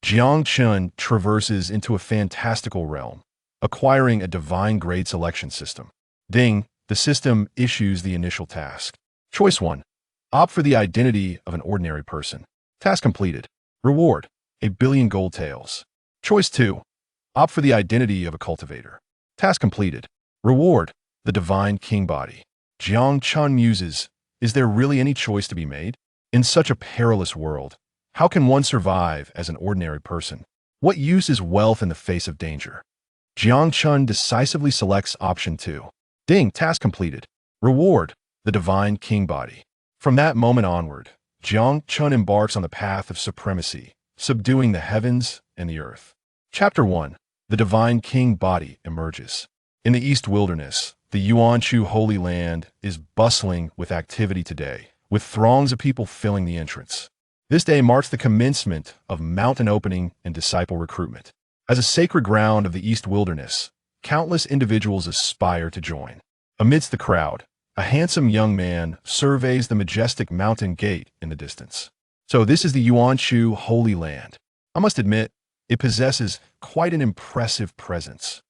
Jiang Chen traverses into a fantastical realm, acquiring a divine grade selection system. Ding, the system issues the initial task. Choice 1. Opt for the identity of an ordinary person. Task completed. Reward: 1,000,000,000 gold taels. Choice 2. Opt for the identity of a cultivator. Task completed. Reward: the divine king body. Jiang Chen muses, is there really any choice to be made? In such a perilous world, how can one survive as an ordinary person? What use is wealth in the face of danger? Jiang Chen decisively selects option 2. Ding, task completed. Reward: the divine king body. From that moment onward, Jiang Chen embarks on the path of supremacy, subduing the heavens and the earth. Chapter 1. The divine king body emerges. In the East Wilderness, the Yuanshu Holy Land is bustling with activity today, with throngs of people filling the entrance. This day marks the commencement of mountain opening and disciple recruitment. As a sacred ground of the East Wilderness, countless individuals aspire to join. Amidst the crowd, a handsome young man surveys the majestic mountain gate in the distance. So this is the Yuanshu Holy Land. I must admit, it possesses quite an impressive presence.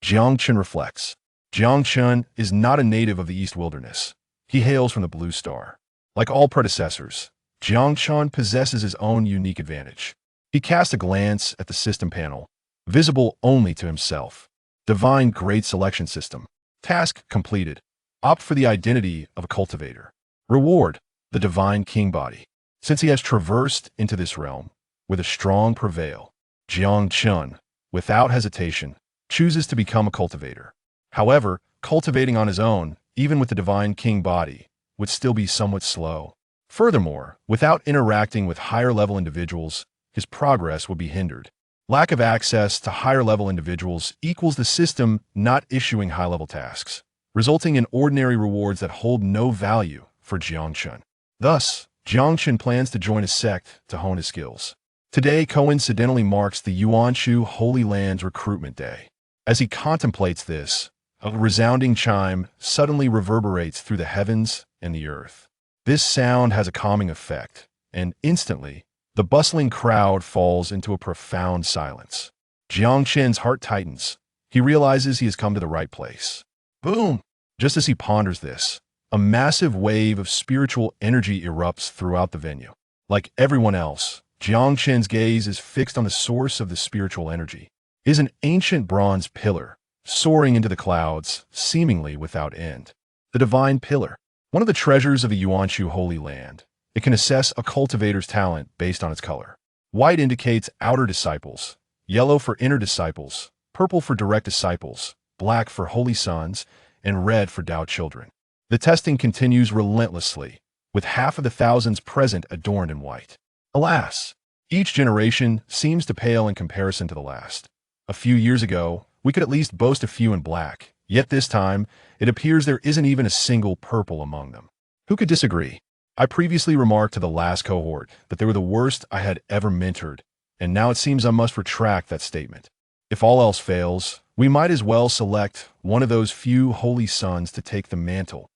Jiang Chen reflects. Jiang Chen is not a native of the East Wilderness. He hails from the Blue Star. Like all predecessors, Jiang Chen possesses his own unique advantage. He casts a glance at the system panel, visible only to himself. Divine Grade Selection System. Task completed. Opt for the identity of a cultivator. Reward: the divine king body. Since he has traversed into this realm with a strong prevail, Jiang Chen, without hesitation, chooses to become a cultivator. However, cultivating on his own, even with the divine king body, would still be somewhat slow. Furthermore, without interacting with higher-level individuals, his progress would be hindered. Lack of access to higher-level individuals equals the system not issuing high-level tasks, resulting in ordinary rewards that hold no value for Jiang Chen. Thus, Jiang Chen plans to join a sect to hone his skills. Today coincidentally marks the Yuanshu Holy Land's Recruitment Day. As he contemplates this, a resounding chime suddenly reverberates through the heavens and the earth. This sound has a calming effect, and instantly, the bustling crowd falls into a profound silence. Jiang Chen's heart tightens. He realizes he has come to the right place. Boom! Just as he ponders this, a massive wave of spiritual energy erupts throughout the venue. Like everyone else, Jiang Chen's gaze is fixed on the source of the spiritual energy. It is an ancient bronze pillar, soaring into the clouds, seemingly without end. The divine pillar, one of the treasures of the Yuanshu Holy Land. It can assess a cultivator's talent based on its color. White indicates outer disciples, yellow for inner disciples, purple for direct disciples, black for holy sons, and red for Tao children. The testing continues relentlessly, with half of the thousands present adorned in white. Alas, each generation seems to pale in comparison to the last. A few years ago, we could at least boast a few in black, yet this time, it appears there isn't even a single purple among them. Who could disagree? I previously remarked to the last cohort that they were the worst I had ever mentored, and now it seems I must retract that statement. If all else fails, we might as well select one of those few holy sons to take the mantle.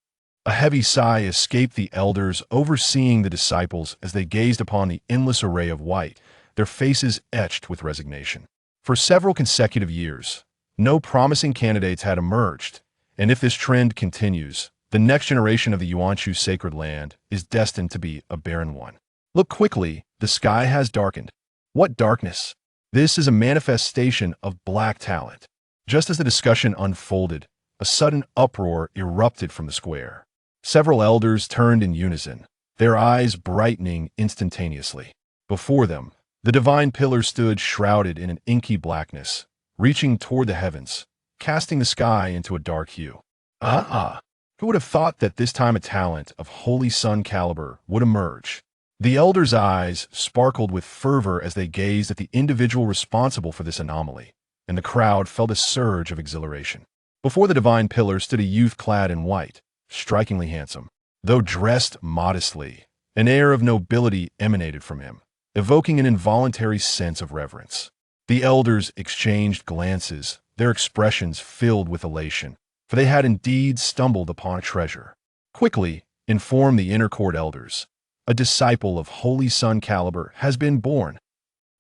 A heavy sigh escaped the elders overseeing the disciples as they gazed upon the endless array of white, their faces etched with resignation. For several consecutive years, no promising candidates had emerged, and if this trend continues, the next generation of the Yuanshu sacred land is destined to be a barren one. Look quickly, the sky has darkened. What darkness? This is a manifestation of black talent. Just as the discussion unfolded, a sudden uproar erupted from the square. Several elders turned in unison, their eyes brightening instantaneously. Before them, the divine pillar stood shrouded in an inky blackness, reaching toward the heavens, casting the sky into a dark hue. Who would have thought that this time a talent of holy sun caliber would emerge? The elders' eyes sparkled with fervor as they gazed at the individual responsible for this anomaly, and the crowd felt a surge of exhilaration. Before the divine pillar stood a youth clad in white, strikingly handsome. Though dressed modestly, an air of nobility emanated from him, evoking an involuntary sense of reverence. The elders exchanged glances, their expressions filled with elation, for they had indeed stumbled upon a treasure. Quickly, informed the inner court elders, a disciple of holy sun caliber has been born.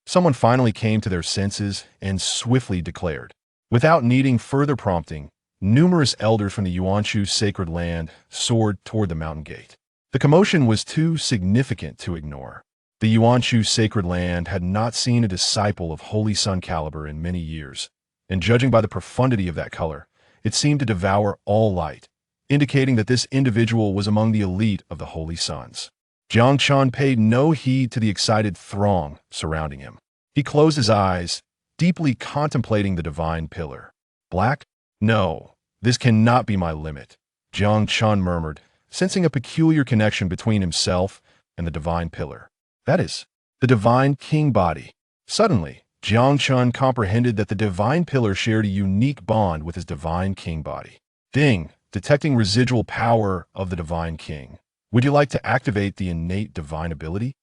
Someone finally came to their senses and swiftly declared. Without needing further prompting, numerous elders from the Yuanshu sacred land soared toward the mountain gate. The commotion was too significant to ignore. The Yuanshu sacred land had not seen a disciple of Holy Sun caliber in many years, and judging by the profundity of that color, it seemed to devour all light, indicating that this individual was among the elite of the Holy Suns. Jiang Chen paid no heed to the excited throng surrounding him. He closed his eyes, deeply contemplating the divine pillar. Black? No, this cannot be my limit, Jiang Chen murmured, sensing a peculiar connection between himself and the divine pillar. That is, the divine king body. Suddenly, Jiang Chen comprehended that the divine pillar shared a unique bond with his divine king body. Ding, detecting residual power of the divine king. Would you like to activate the innate divine ability?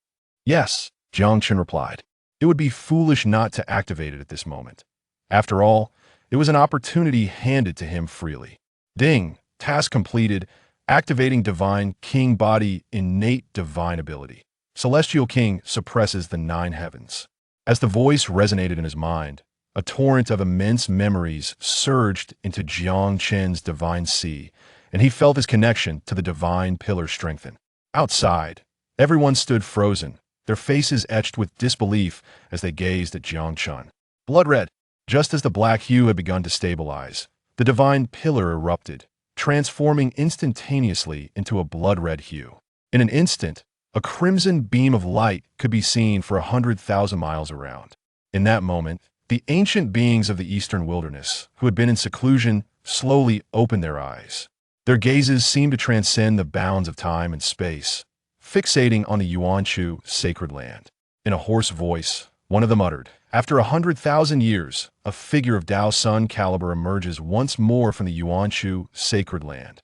Yes, Jiang Chen replied. It would be foolish not to activate it at this moment. After all, it was an opportunity handed to him freely. Ding, task completed, activating divine king body innate divine ability. Celestial king suppresses the 9 heavens. As the voice resonated in his mind, a torrent of immense memories surged into Jiang Chen's divine sea, and he felt his connection to the divine pillar strengthen. Outside, everyone stood frozen, their faces etched with disbelief as they gazed at Jiang Chen. Blood red. Just as the black hue had begun to stabilize, the divine pillar erupted, transforming instantaneously into a blood-red hue. In an instant, a crimson beam of light could be seen for 100,000 miles around. In that moment, the ancient beings of the eastern wilderness, who had been in seclusion, slowly opened their eyes. Their gazes seemed to transcend the bounds of time and space, fixating on the Yuanshu sacred land. In a hoarse voice, one of them uttered, "After 100,000 years, a figure of Dao Sun caliber emerges once more from the Yuanshu sacred land.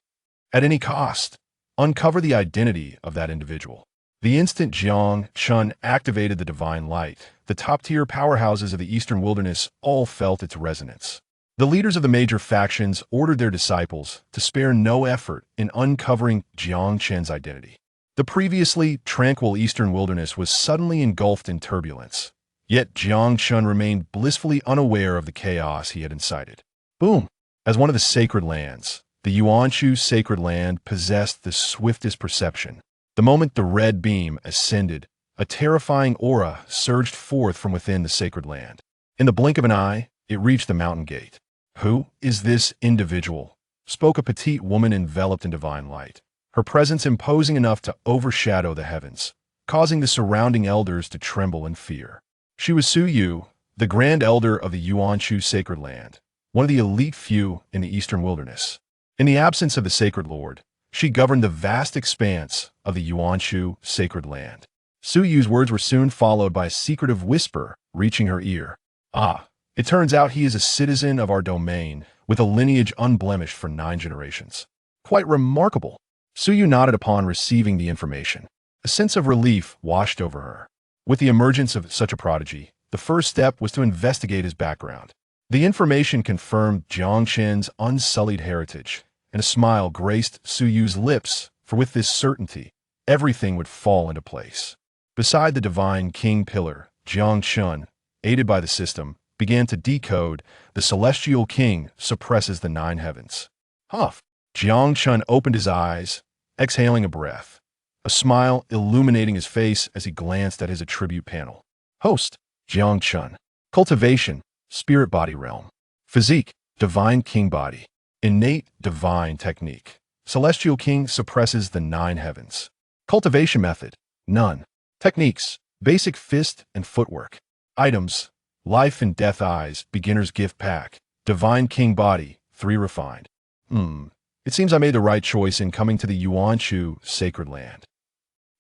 At any cost, uncover the identity of that individual." The instant Jiang Chen activated the divine light, the top-tier powerhouses of the eastern wilderness all felt its resonance. The leaders of the major factions ordered their disciples to spare no effort in uncovering Jiang Chen's identity. The previously tranquil eastern wilderness was suddenly engulfed in turbulence. Yet Jiang Chen remained blissfully unaware of the chaos he had incited. Boom! As one of the sacred lands, the Yuanshu sacred land possessed the swiftest perception. The moment the red beam ascended, a terrifying aura surged forth from within the sacred land. In the blink of an eye, it reached the mountain gate. "Who is this individual?" spoke a petite woman enveloped in divine light, her presence imposing enough to overshadow the heavens, causing the surrounding elders to tremble in fear. She was Su Yu, the Grand Elder of the Yuanshu sacred land, one of the elite few in the eastern wilderness. In the absence of the sacred lord, she governed the vast expanse of the Yuanshu sacred land. Su Yu's words were soon followed by a secretive whisper reaching her ear. "Ah, it turns out he is a citizen of our domain, with a lineage unblemished for 9 generations. Quite remarkable." Su Yu nodded upon receiving the information. A sense of relief washed over her. With the emergence of such a prodigy, the first step was to investigate his background. The information confirmed Jiang Chen's unsullied heritage, and a smile graced Su Yu's lips, for with this certainty, everything would fall into place. Beside the divine king pillar, Jiang Chen, aided by the system, began to decode the celestial king suppresses the 9 heavens. Huff! Jiang Chen opened his eyes, exhaling a breath, a smile illuminating his face as he glanced at his attribute panel. Host, Jiang Chen. Cultivation, spirit body realm. Physique, divine king body. Innate divine technique. Celestial king suppresses the 9 heavens. Cultivation method, none. Techniques, basic fist and footwork. Items, life and death eyes, beginner's gift pack. Divine king body, 3 refined. It seems I made the right choice in coming to the Yuanshu sacred land.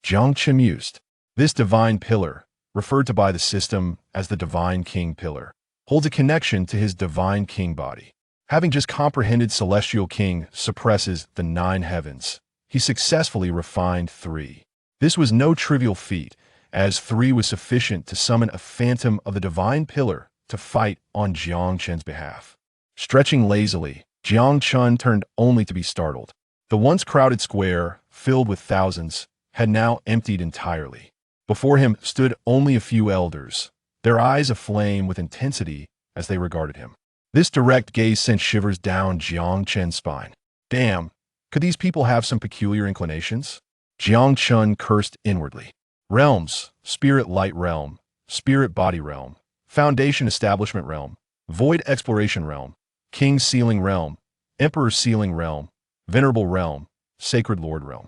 Jiang Chen mused. This divine pillar, referred to by the system as the divine king pillar, holds a connection to his divine king body. Having just comprehended celestial king suppresses the 9 heavens, he successfully refined 3. This was no trivial feat, as 3 was sufficient to summon a phantom of the divine pillar to fight on Jiang Chen's behalf. Stretching lazily, Jiang Chen turned only to be startled. The once crowded square, filled with thousands, had now emptied entirely. Before him stood only a few elders, their eyes aflame with intensity as they regarded him. This direct gaze sent shivers down Jiang Chen's spine. Damn, could these people have some peculiar inclinations? Jiang Chen cursed inwardly. Realms, Spirit Light Realm, Spirit Body Realm, Foundation Establishment Realm, Void Exploration Realm, King Sealing Realm, Emperor Sealing Realm, Venerable Realm, Sacred Lord Realm.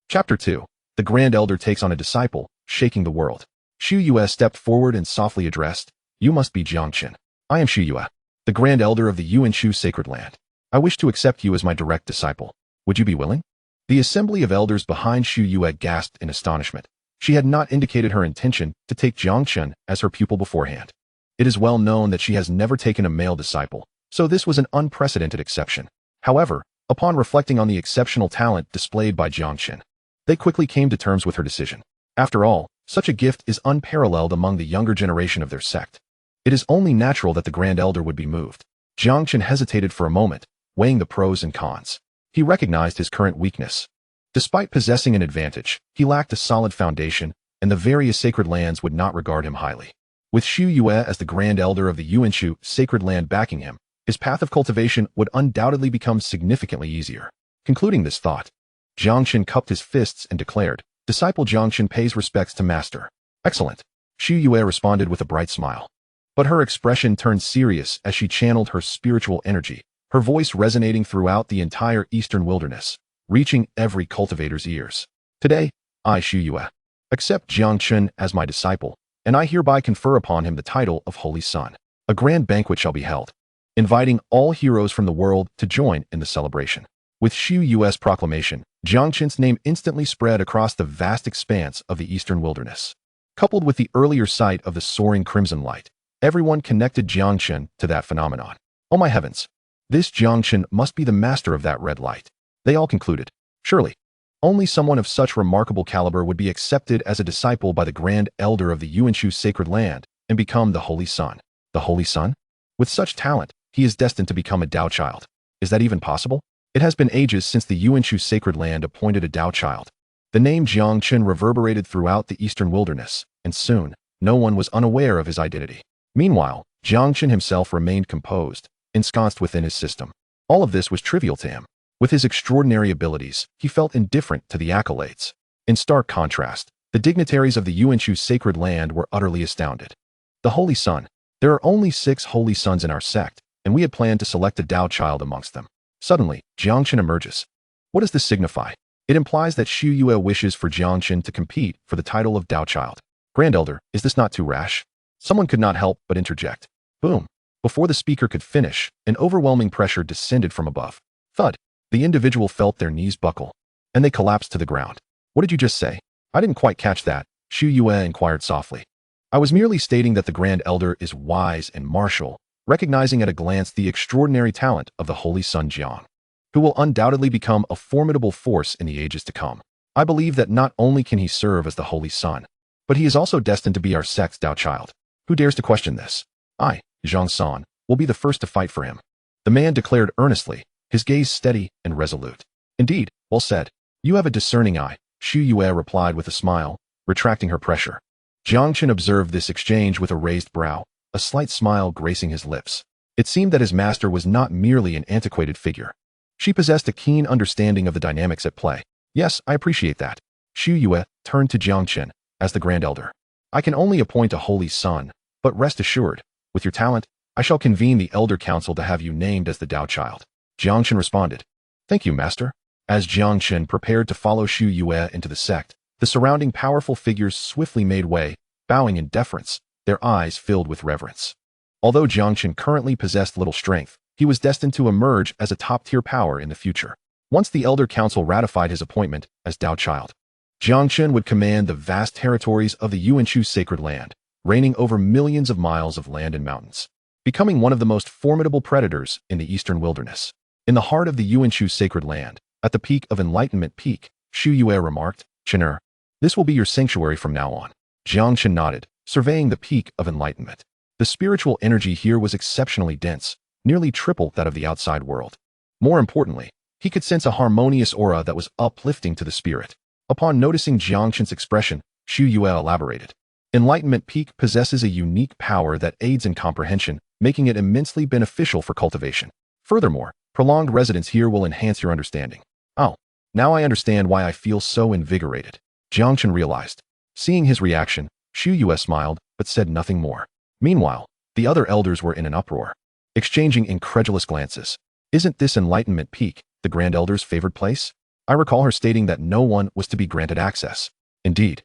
Chapter 2. The Grand Elder takes on a disciple, shaking the world. Chu Qingyue stepped forward and softly addressed, "You must be Jiang Chen. I am Chu Qingyue, the Grand Elder of the Yuanshu Sacred Land. I wish to accept you as my direct disciple. Would you be willing?" The assembly of elders behind Chu Qingyue gasped in astonishment. She had not indicated her intention to take Jiang Chen as her pupil beforehand. It is well known that she has never taken a male disciple, so this was an unprecedented exception. However, upon reflecting on the exceptional talent displayed by Jiang Chen, they quickly came to terms with her decision. After all, such a gift is unparalleled among the younger generation of their sect. It is only natural that the Grand Elder would be moved. Jiang Chen hesitated for a moment, weighing the pros and cons. He recognized his current weakness. Despite possessing an advantage, he lacked a solid foundation, and the various sacred lands would not regard him highly. With Chu Qingyue as the Grand Elder of the Yuanshu Sacred Land backing him, his path of cultivation would undoubtedly become significantly easier. Concluding this thought, Jiang Chen cupped his fists and declared, "Disciple Jiang Chen pays respects to Master." "Excellent." Chu Qingyue responded with a bright smile. But her expression turned serious as she channeled her spiritual energy, her voice resonating throughout the entire eastern wilderness, reaching every cultivator's ears. "Today, I, Chu Qingyue, accept Jiang Chen as my disciple, and I hereby confer upon him the title of Holy Son. A grand banquet shall be held, inviting all heroes from the world to join in the celebration." With Chu Qingyue's proclamation, Jiang Chen's name instantly spread across the vast expanse of the eastern wilderness. Coupled with the earlier sight of the soaring crimson light, everyone connected Jiang Chen to that phenomenon. "Oh my heavens! This Jiang Chen must be the master of that red light." They all concluded. Surely, only someone of such remarkable caliber would be accepted as a disciple by the Grand Elder of the Yuanshu Sacred Land and become the Holy Son. The Holy Son? With such talent, he is destined to become a Dao child. Is that even possible? It has been ages since the Yuanshu Sacred Land appointed a Dao child. The name Jiang Chen reverberated throughout the eastern wilderness, and soon, no one was unaware of his identity. Meanwhile, Jiang Chen himself remained composed, ensconced within his system. All of this was trivial to him. With his extraordinary abilities, he felt indifferent to the accolades. In stark contrast, the dignitaries of the Yuanshu Sacred Land were utterly astounded. "The Holy Son. There are only 6 Holy Sons in our sect, and we had planned to select a Dao child amongst them." Suddenly, Jiang Chen emerges. What does this signify? It implies that Chu Qingyue wishes for Jiang Chen to compete for the title of Dao child. "Grand Elder, is this not too rash?" Someone could not help but interject. Boom! Before the speaker could finish, an overwhelming pressure descended from above. Thud! The individual felt their knees buckle, and they collapsed to the ground. "What did you just say?" "I didn't quite catch that," Chu Qingyue inquired softly. "I was merely stating that the Grand Elder is wise and martial, recognizing at a glance the extraordinary talent of the Holy Son Jiang, who will undoubtedly become a formidable force in the ages to come. I believe that not only can he serve as the Holy Son, but he is also destined to be our sect's Dao child. Who dares to question this? I, Zhang San, will be the first to fight for him." The man declared earnestly, his gaze steady and resolute. "Indeed, well said. You have a discerning eye," Chu Qingyue replied with a smile, retracting her pressure. Jiang Chen observed this exchange with a raised brow, a slight smile gracing his lips. It seemed that his master was not merely an antiquated figure. She possessed a keen understanding of the dynamics at play. "Yes, I appreciate that." Chu Qingyue turned to Jiang Chen as the Grand Elder. "I can only appoint a Holy Son, but rest assured, with your talent, I shall convene the Elder Council to have you named as the Dao child." Jiang Chen responded, "Thank you, Master." As Jiang Chen prepared to follow Chu Qingyue into the sect, the surrounding powerful figures swiftly made way, bowing in deference, their eyes filled with reverence. Although Jiang Chen currently possessed little strength, he was destined to emerge as a top-tier power in the future. Once the Elder Council ratified his appointment as Dao child, Jiang Chen would command the vast territories of the Yuanshu Sacred Land, reigning over millions of miles of land and mountains, becoming one of the most formidable predators in the eastern wilderness. In the heart of the Yuanshu Sacred Land, at the peak of Enlightenment Peak, Chu Qingyue remarked, "Chener, this will be your sanctuary from now on." Jiang Chen nodded, surveying the peak of Enlightenment. The spiritual energy here was exceptionally dense, nearly triple that of the outside world. More importantly, he could sense a harmonious aura that was uplifting to the spirit. Upon noticing Jiang Chen's expression, Chu Qingyue elaborated. Enlightenment Peak possesses a unique power that aids in comprehension, making it immensely beneficial for cultivation. Furthermore, prolonged residence here will enhance your understanding. Oh, now I understand why I feel so invigorated, Jiang Chen realized. Seeing his reaction, Chu Qingyue smiled, but said nothing more. Meanwhile, the other elders were in an uproar, exchanging incredulous glances. Isn't this Enlightenment Peak, the Grand Elder's favored place? I recall her stating that no one was to be granted access. Indeed,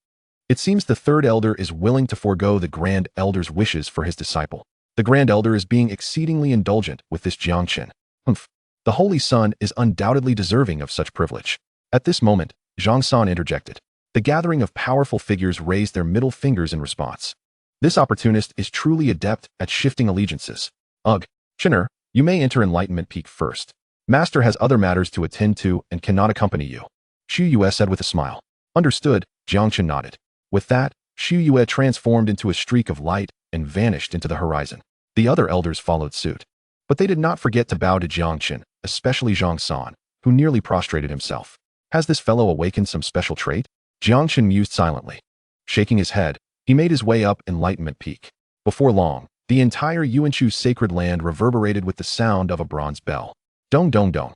it seems the third elder is willing to forego the Grand Elder's wishes for his disciple. The Grand Elder is being exceedingly indulgent with this Jiang Chen. Humph. The Holy Sun is undoubtedly deserving of such privilege. At this moment, Zhang San interjected. The gathering of powerful figures raised their middle fingers in response. This opportunist is truly adept at shifting allegiances. Ugh, Chinner, you may enter Enlightenment Peak first. Master has other matters to attend to and cannot accompany you, Chu Qingyue said with a smile. Understood, Jiang Chen nodded. With that, Chu Qingyue transformed into a streak of light and vanished into the horizon. The other elders followed suit. But they did not forget to bow to Jiang Chen, especially Zhang San, who nearly prostrated himself. Has this fellow awakened some special trait? Jiang Chen mused silently. Shaking his head, he made his way up Enlightenment Peak. Before long, the entire Yuanchu sacred land reverberated with the sound of a bronze bell. Dong dong dong.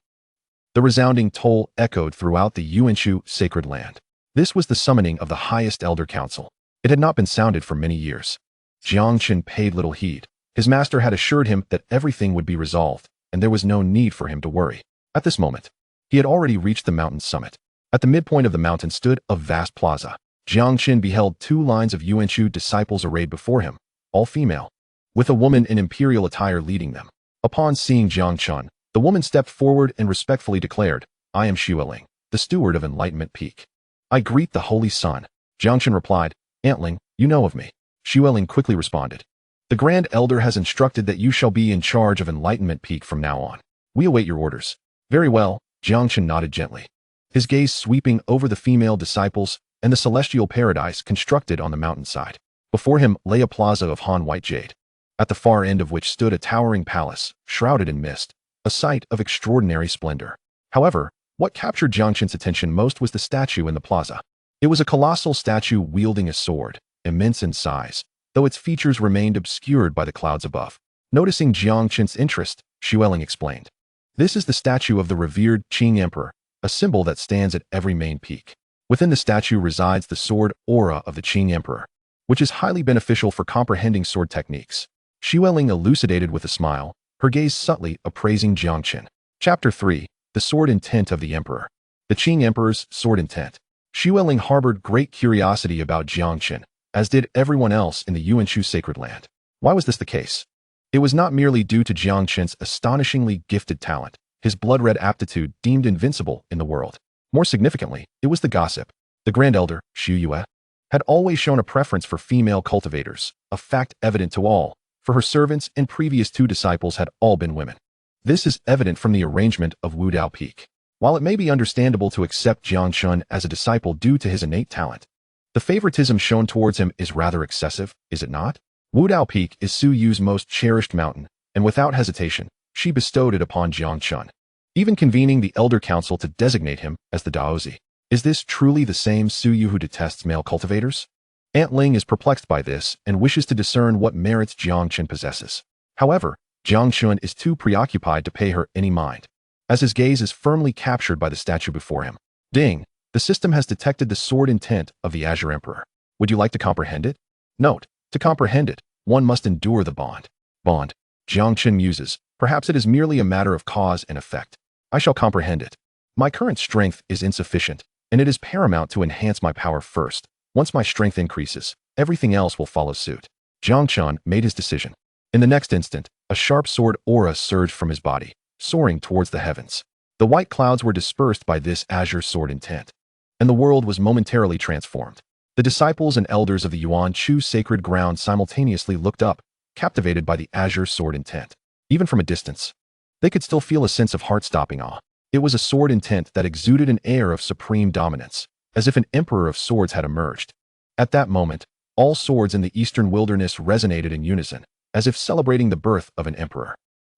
The resounding toll echoed throughout the Yuanchu sacred land. This was the summoning of the highest elder council. It had not been sounded for many years. Jiang Chen paid little heed. His master had assured him that everything would be resolved, and there was no need for him to worry. At this moment, he had already reached the mountain's summit. At the midpoint of the mountain stood a vast plaza. Jiang Chen beheld 2 lines of Yuanchu disciples arrayed before him, all female, with a woman in imperial attire leading them. Upon seeing Jiang Chen, the woman stepped forward and respectfully declared, I am Xueling, the steward of Enlightenment Peak. I greet the Holy Sun. Jiang Chen replied, Antling, you know of me. Xueling quickly responded. The Grand Elder has instructed that you shall be in charge of Enlightenment Peak from now on. We await your orders. Very well, Jiang Chen nodded gently, his gaze sweeping over the female disciples and the celestial paradise constructed on the mountainside. Before him lay a plaza of Han white jade, at the far end of which stood a towering palace, shrouded in mist, a sight of extraordinary splendor. However, what captured Jiang Chen's attention most was the statue in the plaza. It was a colossal statue wielding a sword, immense in size, though its features remained obscured by the clouds above. Noticing Jiang Chen's interest, Xueling explained. This is the statue of the revered Qing Emperor, a symbol that stands at every main peak. Within the statue resides the sword aura of the Qing Emperor, which is highly beneficial for comprehending sword techniques. Xueling elucidated with a smile, her gaze subtly appraising Jiang Chen. Chapter 3. The Sword Intent of the Emperor. The Qing Emperor's sword intent. Xueling harbored great curiosity about Jiang Chen, as did everyone else in the Yuanchu sacred land. Why was this the case? It was not merely due to Jiang Chen's astonishingly gifted talent, his blood-red aptitude deemed invincible in the world. More significantly, it was the gossip. The Grand Elder, Chu Qingyue, had always shown a preference for female cultivators, a fact evident to all, for her servants and previous 2 disciples had all been women. This is evident from the arrangement of Wudao Peak. While it may be understandable to accept Jiang Chen as a disciple due to his innate talent, the favoritism shown towards him is rather excessive, is it not? Wudao Peak is Su Yu's most cherished mountain, and without hesitation, she bestowed it upon Jiang Chen, even convening the Elder Council to designate him as the Daozi. Is this truly the same Su Yu who detests male cultivators? Aunt Ling is perplexed by this and wishes to discern what merits Jiang Chen possesses. However, Jiang Chen is too preoccupied to pay her any mind, as his gaze is firmly captured by the statue before him. Ding! The system has detected the sword intent of the Azure Emperor. Would you like to comprehend it? Note, to comprehend it, one must endure the bond. Bond. Jiang Chen muses, perhaps it is merely a matter of cause and effect. I shall comprehend it. My current strength is insufficient, and it is paramount to enhance my power first. Once my strength increases, everything else will follow suit. Jiang Chen made his decision. In the next instant, a sharp sword aura surged from his body, soaring towards the heavens. The white clouds were dispersed by this azure sword intent, and the world was momentarily transformed. The disciples and elders of the Yuanchu sacred ground simultaneously looked up, captivated by the azure sword intent. Even from a distance, they could still feel a sense of heart-stopping awe. It was a sword intent that exuded an air of supreme dominance, as if an emperor of swords had emerged. At that moment, all swords in the eastern wilderness resonated in unison, as if celebrating the birth of an emperor.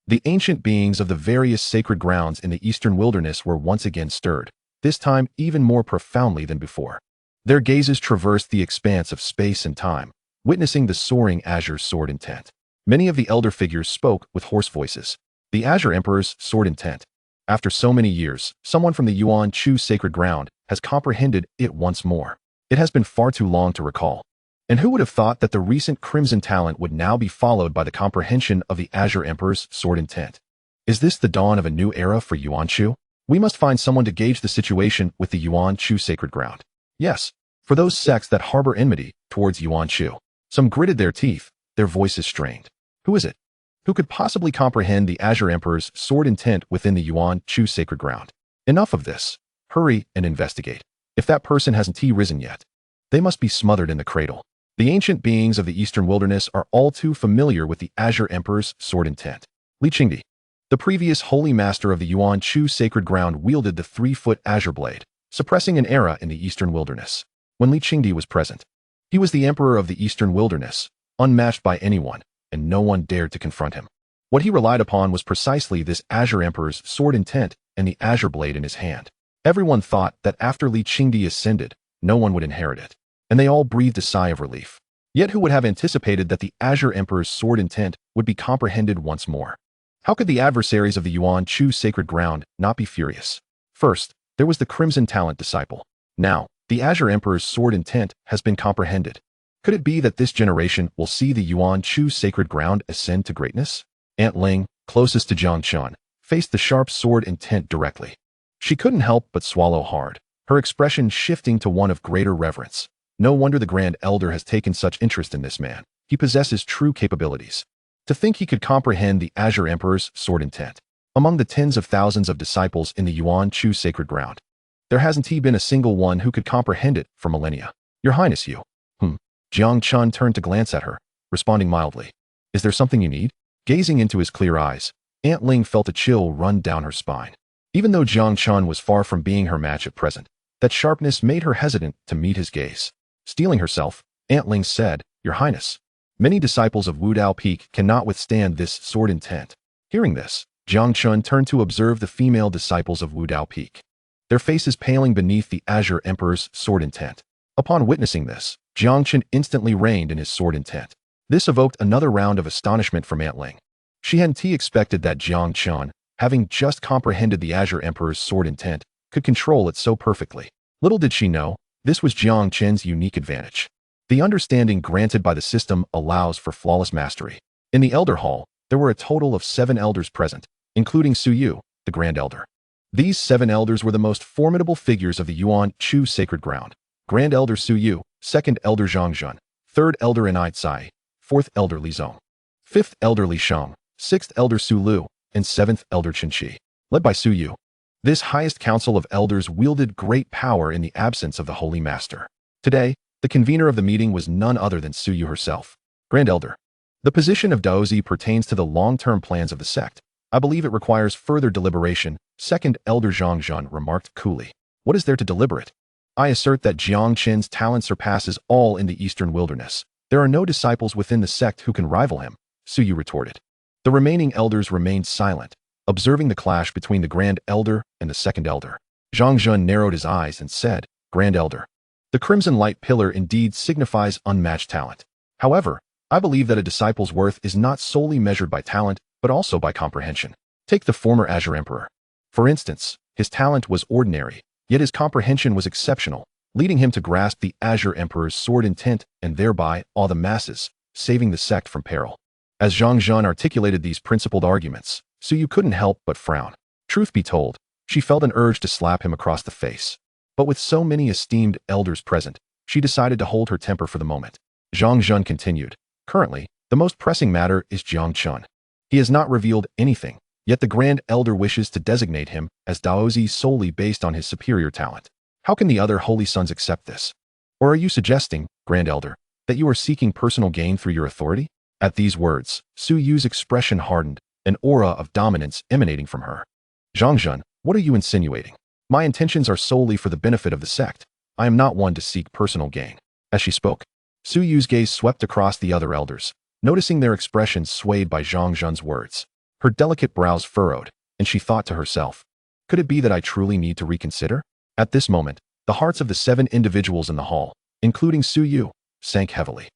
The ancient beings of the various sacred grounds in the eastern wilderness were once again stirred, this time even more profoundly than before. Their gazes traversed the expanse of space and time, witnessing the soaring Azure sword intent. Many of the elder figures spoke with hoarse voices. The Azure Emperor's sword intent. After so many years, someone from the Yuan Chu sacred ground has comprehended it once more. It has been far too long to recall. And who would have thought that the recent crimson talent would now be followed by the comprehension of the Azure Emperor's sword intent? Is this the dawn of a new era for Yuan Chu? We must find someone to gauge the situation with the Yuan Chu sacred ground. Yes, for those sects that harbor enmity towards Yuan Chu. Some gritted their teeth, their voices strained. Who is it? Who could possibly comprehend the Azure Emperor's sword intent within the Yuan Chu sacred ground? Enough of this. Hurry and investigate. If that person hasn't risen yet, they must be smothered in the cradle. The ancient beings of the eastern wilderness are all too familiar with the Azure Emperor's sword intent. Li Qingdi, the previous holy master of the Yuan Chu sacred ground, wielded the 3-foot azure blade, suppressing an era in the eastern wilderness. When Li Qingdi was present, he was the emperor of the eastern wilderness, unmatched by anyone, and no one dared to confront him. What he relied upon was precisely this Azure Emperor's sword intent and the azure blade in his hand. Everyone thought that after Li Qingdi ascended, no one would inherit it, and they all breathed a sigh of relief. Yet who would have anticipated that the Azure Emperor's sword intent would be comprehended once more? How could the adversaries of the Yuan Chu sacred ground not be furious? First, there was the Crimson Talent disciple. Now, the Azure Emperor's sword intent has been comprehended. Could it be that this generation will see the Yuan Chu sacred ground ascend to greatness? Aunt Ling, closest to Jiang Chen, faced the sharp sword intent directly. She couldn't help but swallow hard, her expression shifting to one of greater reverence. No wonder the Grand Elder has taken such interest in this man. He possesses true capabilities. To think he could comprehend the Azure Emperor's sword intent. Among the tens of thousands of disciples in the Yuan Chu sacred ground, there hasn't been a single one who could comprehend it for millennia. Your Highness, you. Jiang Chen turned to glance at her, responding mildly. Is there something you need? Gazing into his clear eyes, Aunt Ling felt a chill run down her spine. Even though Jiang Chen was far from being her match at present, that sharpness made her hesitant to meet his gaze. Steeling herself, Aunt Ling said, Your Highness, many disciples of Wudao Peak cannot withstand this sword intent. Hearing this, Jiang Chen turned to observe the female disciples of Wudao Peak, their faces paling beneath the Azure Emperor's sword intent. Upon witnessing this, Jiang Chen instantly reined in his sword intent. This evoked another round of astonishment from Aunt Ling. She hadn't expected that Jiang Chen, having just comprehended the Azure Emperor's sword intent, could control it so perfectly. Little did she know, this was Jiang Chen's unique advantage. The understanding granted by the system allows for flawless mastery. In the Elder Hall, there were a total of 7 elders present, including Su Yu, the Grand Elder. These 7 elders were the most formidable figures of the Yuan Chu sacred ground. Grand Elder Su Yu, 2nd Elder Zhang Zhun, 3rd Elder Enai Tsai, 4th Elder Li Zong, 5th Elder Li Sheng, 6th Elder Su Lu, and 7th Elder Chen Qi. Led by Su Yu, this highest council of elders wielded great power in the absence of the Holy Master. Today, the convener of the meeting was none other than Su Yu herself. Grand Elder, the position of Daozi pertains to the long-term plans of the sect. I believe it requires further deliberation, 2nd Elder Zhang Zhun remarked coolly. What is there to deliberate? I assert that Jiang Chen's talent surpasses all in the eastern wilderness. There are no disciples within the sect who can rival him, Su Yu retorted. The remaining elders remained silent, observing the clash between the Grand Elder and the 2nd Elder. Zhang Zhun narrowed his eyes and said, Grand Elder, the Crimson Light Pillar indeed signifies unmatched talent. However, I believe that a disciple's worth is not solely measured by talent, but also by comprehension. Take the former Azure Emperor. For instance, his talent was ordinary, yet his comprehension was exceptional, leading him to grasp the Azure Emperor's sword intent and thereby awe the masses, saving the sect from peril. As Zhang Zhun articulated these principled arguments, Su Yu couldn't help but frown. Truth be told, she felt an urge to slap him across the face. But with so many esteemed elders present, she decided to hold her temper for the moment. Zhang Zhun continued, Currently, the most pressing matter is Jiang Chen. He has not revealed anything, yet the Grand Elder wishes to designate him as Daozi solely based on his superior talent. How can the other holy sons accept this? Or are you suggesting, Grand Elder, that you are seeking personal gain through your authority? At these words, Su Yu's expression hardened, an aura of dominance emanating from her. Zhang Zhun, what are you insinuating? My intentions are solely for the benefit of the sect. I am not one to seek personal gain. As she spoke, Su Yu's gaze swept across the other elders, noticing their expressions swayed by Zhang Zhun's words. Her delicate brows furrowed, and she thought to herself, could it be that I truly need to reconsider? At this moment, the hearts of the 7 individuals in the hall, including Su Yu, sank heavily.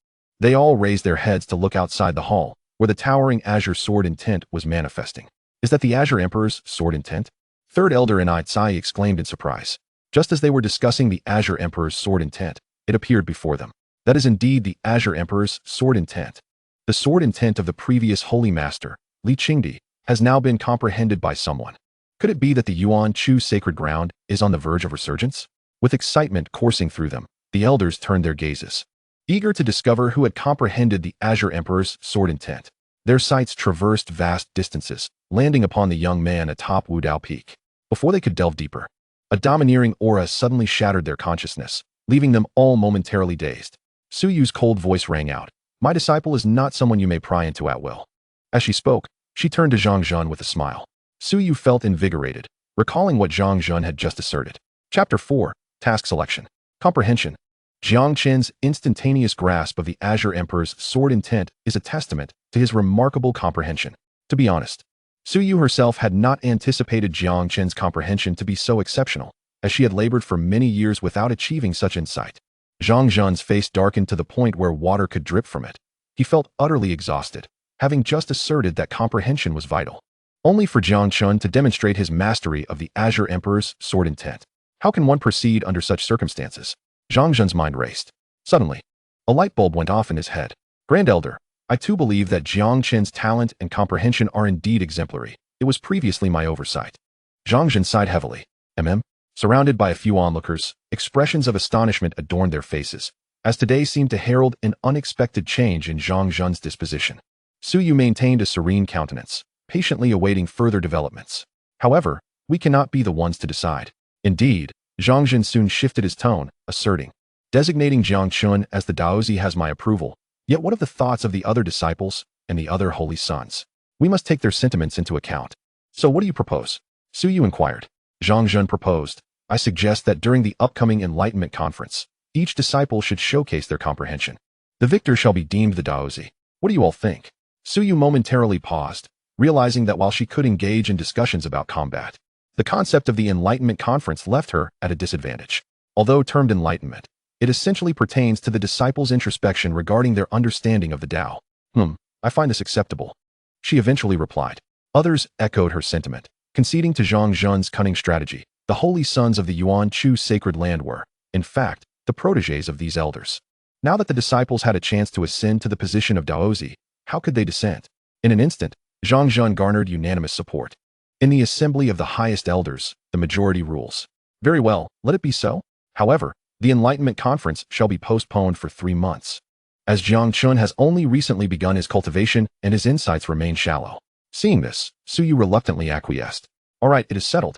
They all raised their heads to look outside the hall, where the towering Azure sword intent was manifesting. Is that the Azure Emperor's sword intent? Third Elder and Tsai exclaimed in surprise. Just as they were discussing the Azure Emperor's sword intent, it appeared before them. That is indeed the Azure Emperor's sword intent. The sword intent of the previous Holy Master, Li Qingdi, has now been comprehended by someone. Could it be that the Yuan Chu sacred ground is on the verge of resurgence? With excitement coursing through them, the elders turned their gazes, eager to discover who had comprehended the Azure Emperor's sword intent. Their sights traversed vast distances, landing upon the young man atop Wudao Peak. Before they could delve deeper, a domineering aura suddenly shattered their consciousness, leaving them all momentarily dazed. Su Yu's cold voice rang out. My disciple is not someone you may pry into at will. As she spoke, she turned to Jiang Chen with a smile. Su Yu felt invigorated, recalling what Jiang Chen had just asserted. Chapter 4. Task Selection. Comprehension. Jiang Chen's instantaneous grasp of the Azure Emperor's sword intent is a testament to his remarkable comprehension. To be honest, Su Yu herself had not anticipated Jiang Chen's comprehension to be so exceptional, as she had labored for many years without achieving such insight. Jiang Chen's face darkened to the point where water could drip from it. He felt utterly exhausted, having just asserted that comprehension was vital, only for Jiang Chen to demonstrate his mastery of the Azure Emperor's sword intent. How can one proceed under such circumstances? Jiang Chen's mind raced. Suddenly, a light bulb went off in his head. Grand Elder, I too believe that Jiang Chen's talent and comprehension are indeed exemplary. It was previously my oversight. Jiang Chen sighed heavily. Surrounded by a few onlookers, expressions of astonishment adorned their faces, as today seemed to herald an unexpected change in Jiang Chen's disposition. Su Yu maintained a serene countenance, patiently awaiting further developments. However, we cannot be the ones to decide. Indeed, Jiang Chen soon shifted his tone, asserting, designating Jiang Chen as the Daozi has my approval. Yet what of the thoughts of the other disciples and the other holy sons? We must take their sentiments into account. So what do you propose? Su Yu inquired. Jiang Chen proposed, I suggest that during the upcoming Enlightenment conference, each disciple should showcase their comprehension. The victor shall be deemed the Daozi. What do you all think? Su Yu momentarily paused, realizing that while she could engage in discussions about combat, the concept of the Enlightenment conference left her at a disadvantage. Although termed Enlightenment, it essentially pertains to the disciples' introspection regarding their understanding of the Tao. I find this acceptable. She eventually replied. Others echoed her sentiment, conceding to Jiang Chen's cunning strategy. The holy sons of the Yuan Chu sacred land were, in fact, the protégés of these elders. Now that the disciples had a chance to ascend to the position of Daozi, how could they dissent? In an instant, Jiang Chen garnered unanimous support. In the assembly of the highest elders, the majority rules. Very well, let it be so. However, the Enlightenment conference shall be postponed for 3 months, as Jiang Chen has only recently begun his cultivation and his insights remain shallow. Seeing this, Su Yu reluctantly acquiesced. All right, it is settled.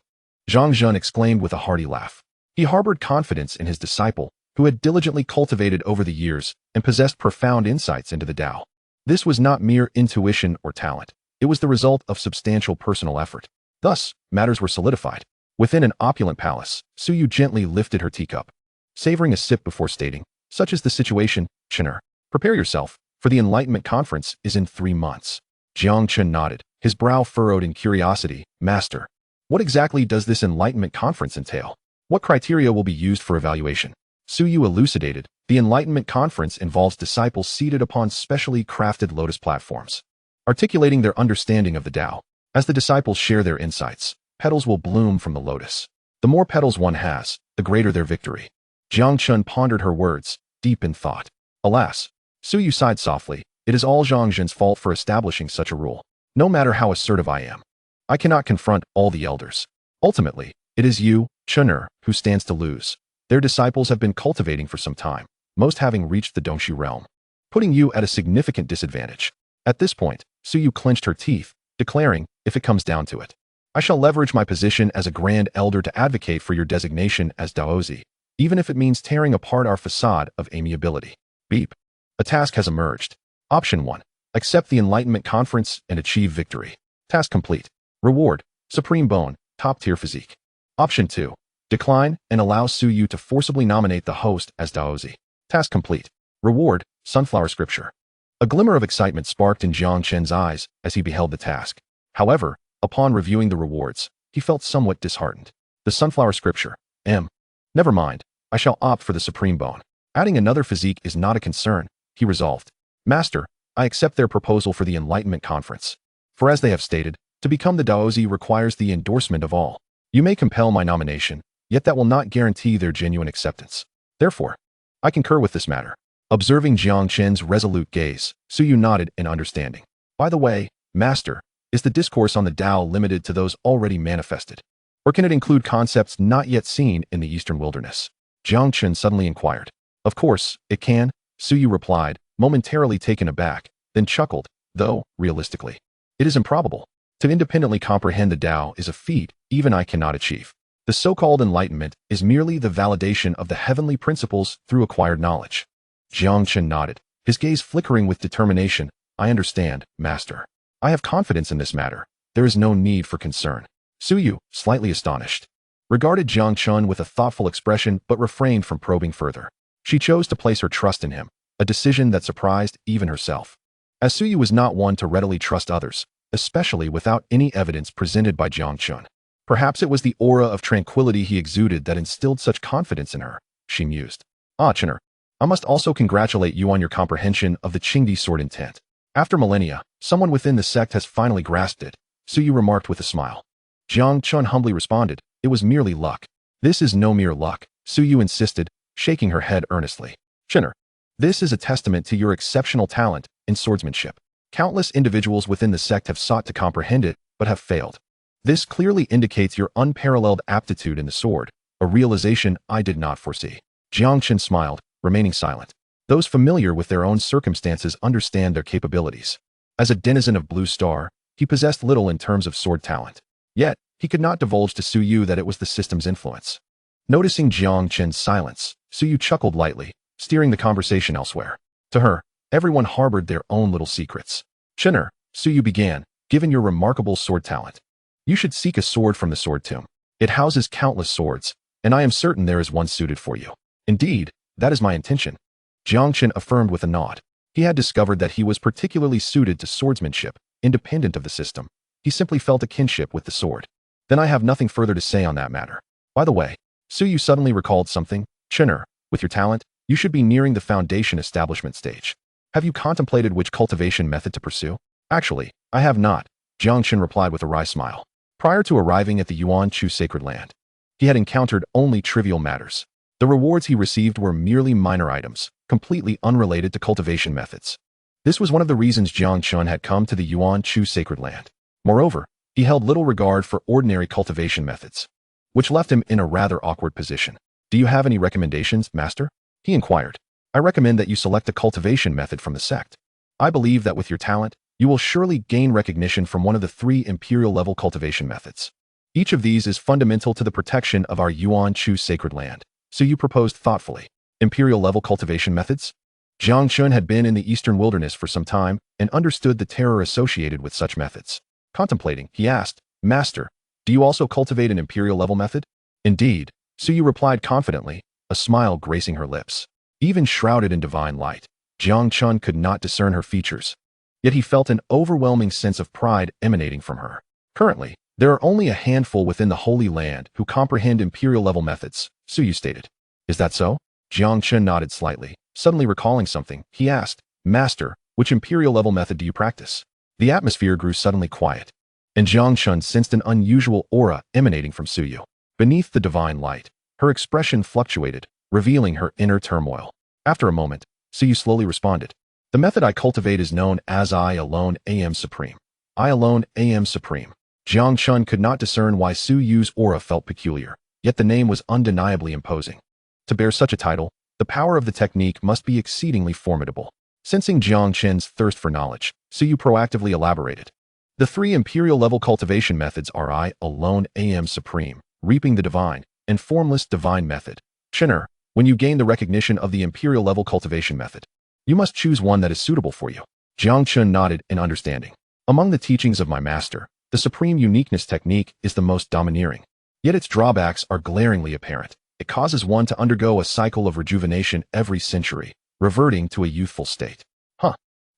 Jiang Chen exclaimed with a hearty laugh. He harbored confidence in his disciple, who had diligently cultivated over the years and possessed profound insights into the Tao. This was not mere intuition or talent. It was the result of substantial personal effort. Thus, matters were solidified. Within an opulent palace, Su Yu gently lifted her teacup, savoring a sip before stating, such is the situation, Chener. Prepare yourself, for the Enlightenment conference is in 3 months. Jiang Chen nodded, his brow furrowed in curiosity. Master, what exactly does this Enlightenment conference entail? What criteria will be used for evaluation? Su Yu elucidated, the Enlightenment conference involves disciples seated upon specially crafted lotus platforms, articulating their understanding of the Tao. As the disciples share their insights, petals will bloom from the lotus. The more petals one has, the greater their victory. Jiang Chen pondered her words, deep in thought. Alas, Su Yu sighed softly, it is all Jiang Chen's fault for establishing such a rule. No matter how assertive I am, I cannot confront all the elders. Ultimately, it is you, Chener, who stands to lose. Their disciples have been cultivating for some time, most having reached the Dongshu realm, putting you at a significant disadvantage. At this point, Su Yu clenched her teeth, declaring, if it comes down to it, I shall leverage my position as a Grand Elder to advocate for your designation as Daozi, even if it means tearing apart our facade of amiability. Beep. A task has emerged. Option 1. Accept the Enlightenment conference and achieve victory. Task complete. Reward, Supreme Bone, top-tier physique. Option 2. Decline and allow Su Yu to forcibly nominate the host as Daozi. Task complete. Reward, Sunflower Scripture. A glimmer of excitement sparked in Jiang Chen's eyes as he beheld the task. However, upon reviewing the rewards, he felt somewhat disheartened. The Sunflower Scripture. Never mind, I shall opt for the Supreme Bone. Adding another physique is not a concern, he resolved. Master, I accept their proposal for the Enlightenment Conference. For as they have stated, to become the Daozi requires the endorsement of all. You may compel my nomination, yet that will not guarantee their genuine acceptance. Therefore, I concur with this matter. Observing Jiang Chen's resolute gaze, Suyu nodded in understanding. By the way, Master, is the discourse on the Tao limited to those already manifested? Or can it include concepts not yet seen in the Eastern Wilderness? Jiang Chen suddenly inquired. Of course, it can, Suyu replied, momentarily taken aback, then chuckled, though, realistically, it is improbable. To independently comprehend the Tao is a feat even I cannot achieve. The so-called Enlightenment is merely the validation of the heavenly principles through acquired knowledge. Jiang Chen nodded, his gaze flickering with determination. I understand, Master. I have confidence in this matter. There is no need for concern. Suyu, slightly astonished, regarded Jiang Chen with a thoughtful expression but refrained from probing further. She chose to place her trust in him, a decision that surprised even herself. As Suyu was not one to readily trust others, especially without any evidence presented by Jiang Chen. Perhaps it was the aura of tranquility he exuded that instilled such confidence in her, she mused. Ah, Chener, I must also congratulate you on your comprehension of the Qingdi sword intent. After millennia, someone within the sect has finally grasped it, Suyu remarked with a smile. Jiang Chen humbly responded, it was merely luck. This is no mere luck, Suyu insisted, shaking her head earnestly. Chener, this is a testament to your exceptional talent in swordsmanship. Countless individuals within the sect have sought to comprehend it, but have failed. This clearly indicates your unparalleled aptitude in the sword, a realization I did not foresee. Jiang Chen smiled, remaining silent. Those familiar with their own circumstances understand their capabilities. As a denizen of Blue Star, he possessed little in terms of sword talent. Yet, he could not divulge to Suyu that it was the system's influence. Noticing Jiang Chen's silence, Suyu chuckled lightly, steering the conversation elsewhere. To her, everyone harbored their own little secrets. Chener, Suyu began, given your remarkable sword talent, you should seek a sword from the sword tomb. It houses countless swords, and I am certain there is one suited for you. Indeed, that is my intention. Jiang Chen affirmed with a nod. He had discovered that he was particularly suited to swordsmanship, independent of the system. He simply felt a kinship with the sword. Then I have nothing further to say on that matter. By the way, Suyu suddenly recalled something. Chener, with your talent, you should be nearing the foundation establishment stage. Have you contemplated which cultivation method to pursue? Actually, I have not, Jiang Chen replied with a wry smile. Prior to arriving at the Yuan Chu sacred land, he had encountered only trivial matters. The rewards he received were merely minor items, completely unrelated to cultivation methods. This was one of the reasons Jiang Chen had come to the Yuan Chu sacred land. Moreover, he held little regard for ordinary cultivation methods, which left him in a rather awkward position. Do you have any recommendations, Master? He inquired. I recommend that you select a cultivation method from the sect. I believe that with your talent, you will surely gain recognition from one of the 3 Imperial-level cultivation methods. Each of these is fundamental to the protection of our Yuan Chu sacred land. So you proposed thoughtfully. Imperial-level cultivation methods? Jiang Chen had been in the Eastern Wilderness for some time and understood the terror associated with such methods. Contemplating, he asked, Master, do you also cultivate an Imperial-level method? Indeed, Suyu replied confidently, a smile gracing her lips. Even shrouded in divine light, Jiang Chen could not discern her features. Yet he felt an overwhelming sense of pride emanating from her. Currently, there are only a handful within the Holy Land who comprehend Imperial-level methods, Suyu stated. Is that so? Jiang Chen nodded slightly. Suddenly recalling something, he asked, Master, which Imperial-level method do you practice? The atmosphere grew suddenly quiet, and Jiang Chen sensed an unusual aura emanating from Suyu. Beneath the divine light, her expression fluctuated, revealing her inner turmoil. After a moment, Suyu slowly responded. The method I cultivate is known as I alone am supreme. I alone am supreme. Jiang Chen could not discern why Suyu's aura felt peculiar, yet the name was undeniably imposing. To bear such a title, the power of the technique must be exceedingly formidable. Sensing Jiang Chen's thirst for knowledge, Suyu proactively elaborated. The 3 Imperial-level cultivation methods are I alone am supreme, reaping the divine, and formless divine method. Chener, when you gain the recognition of the Imperial-level cultivation method, you must choose one that is suitable for you. Jiang Chen nodded in understanding. Among the teachings of my master, the supreme uniqueness technique is the most domineering. Yet its drawbacks are glaringly apparent. It causes one to undergo a cycle of rejuvenation every century, reverting to a youthful state.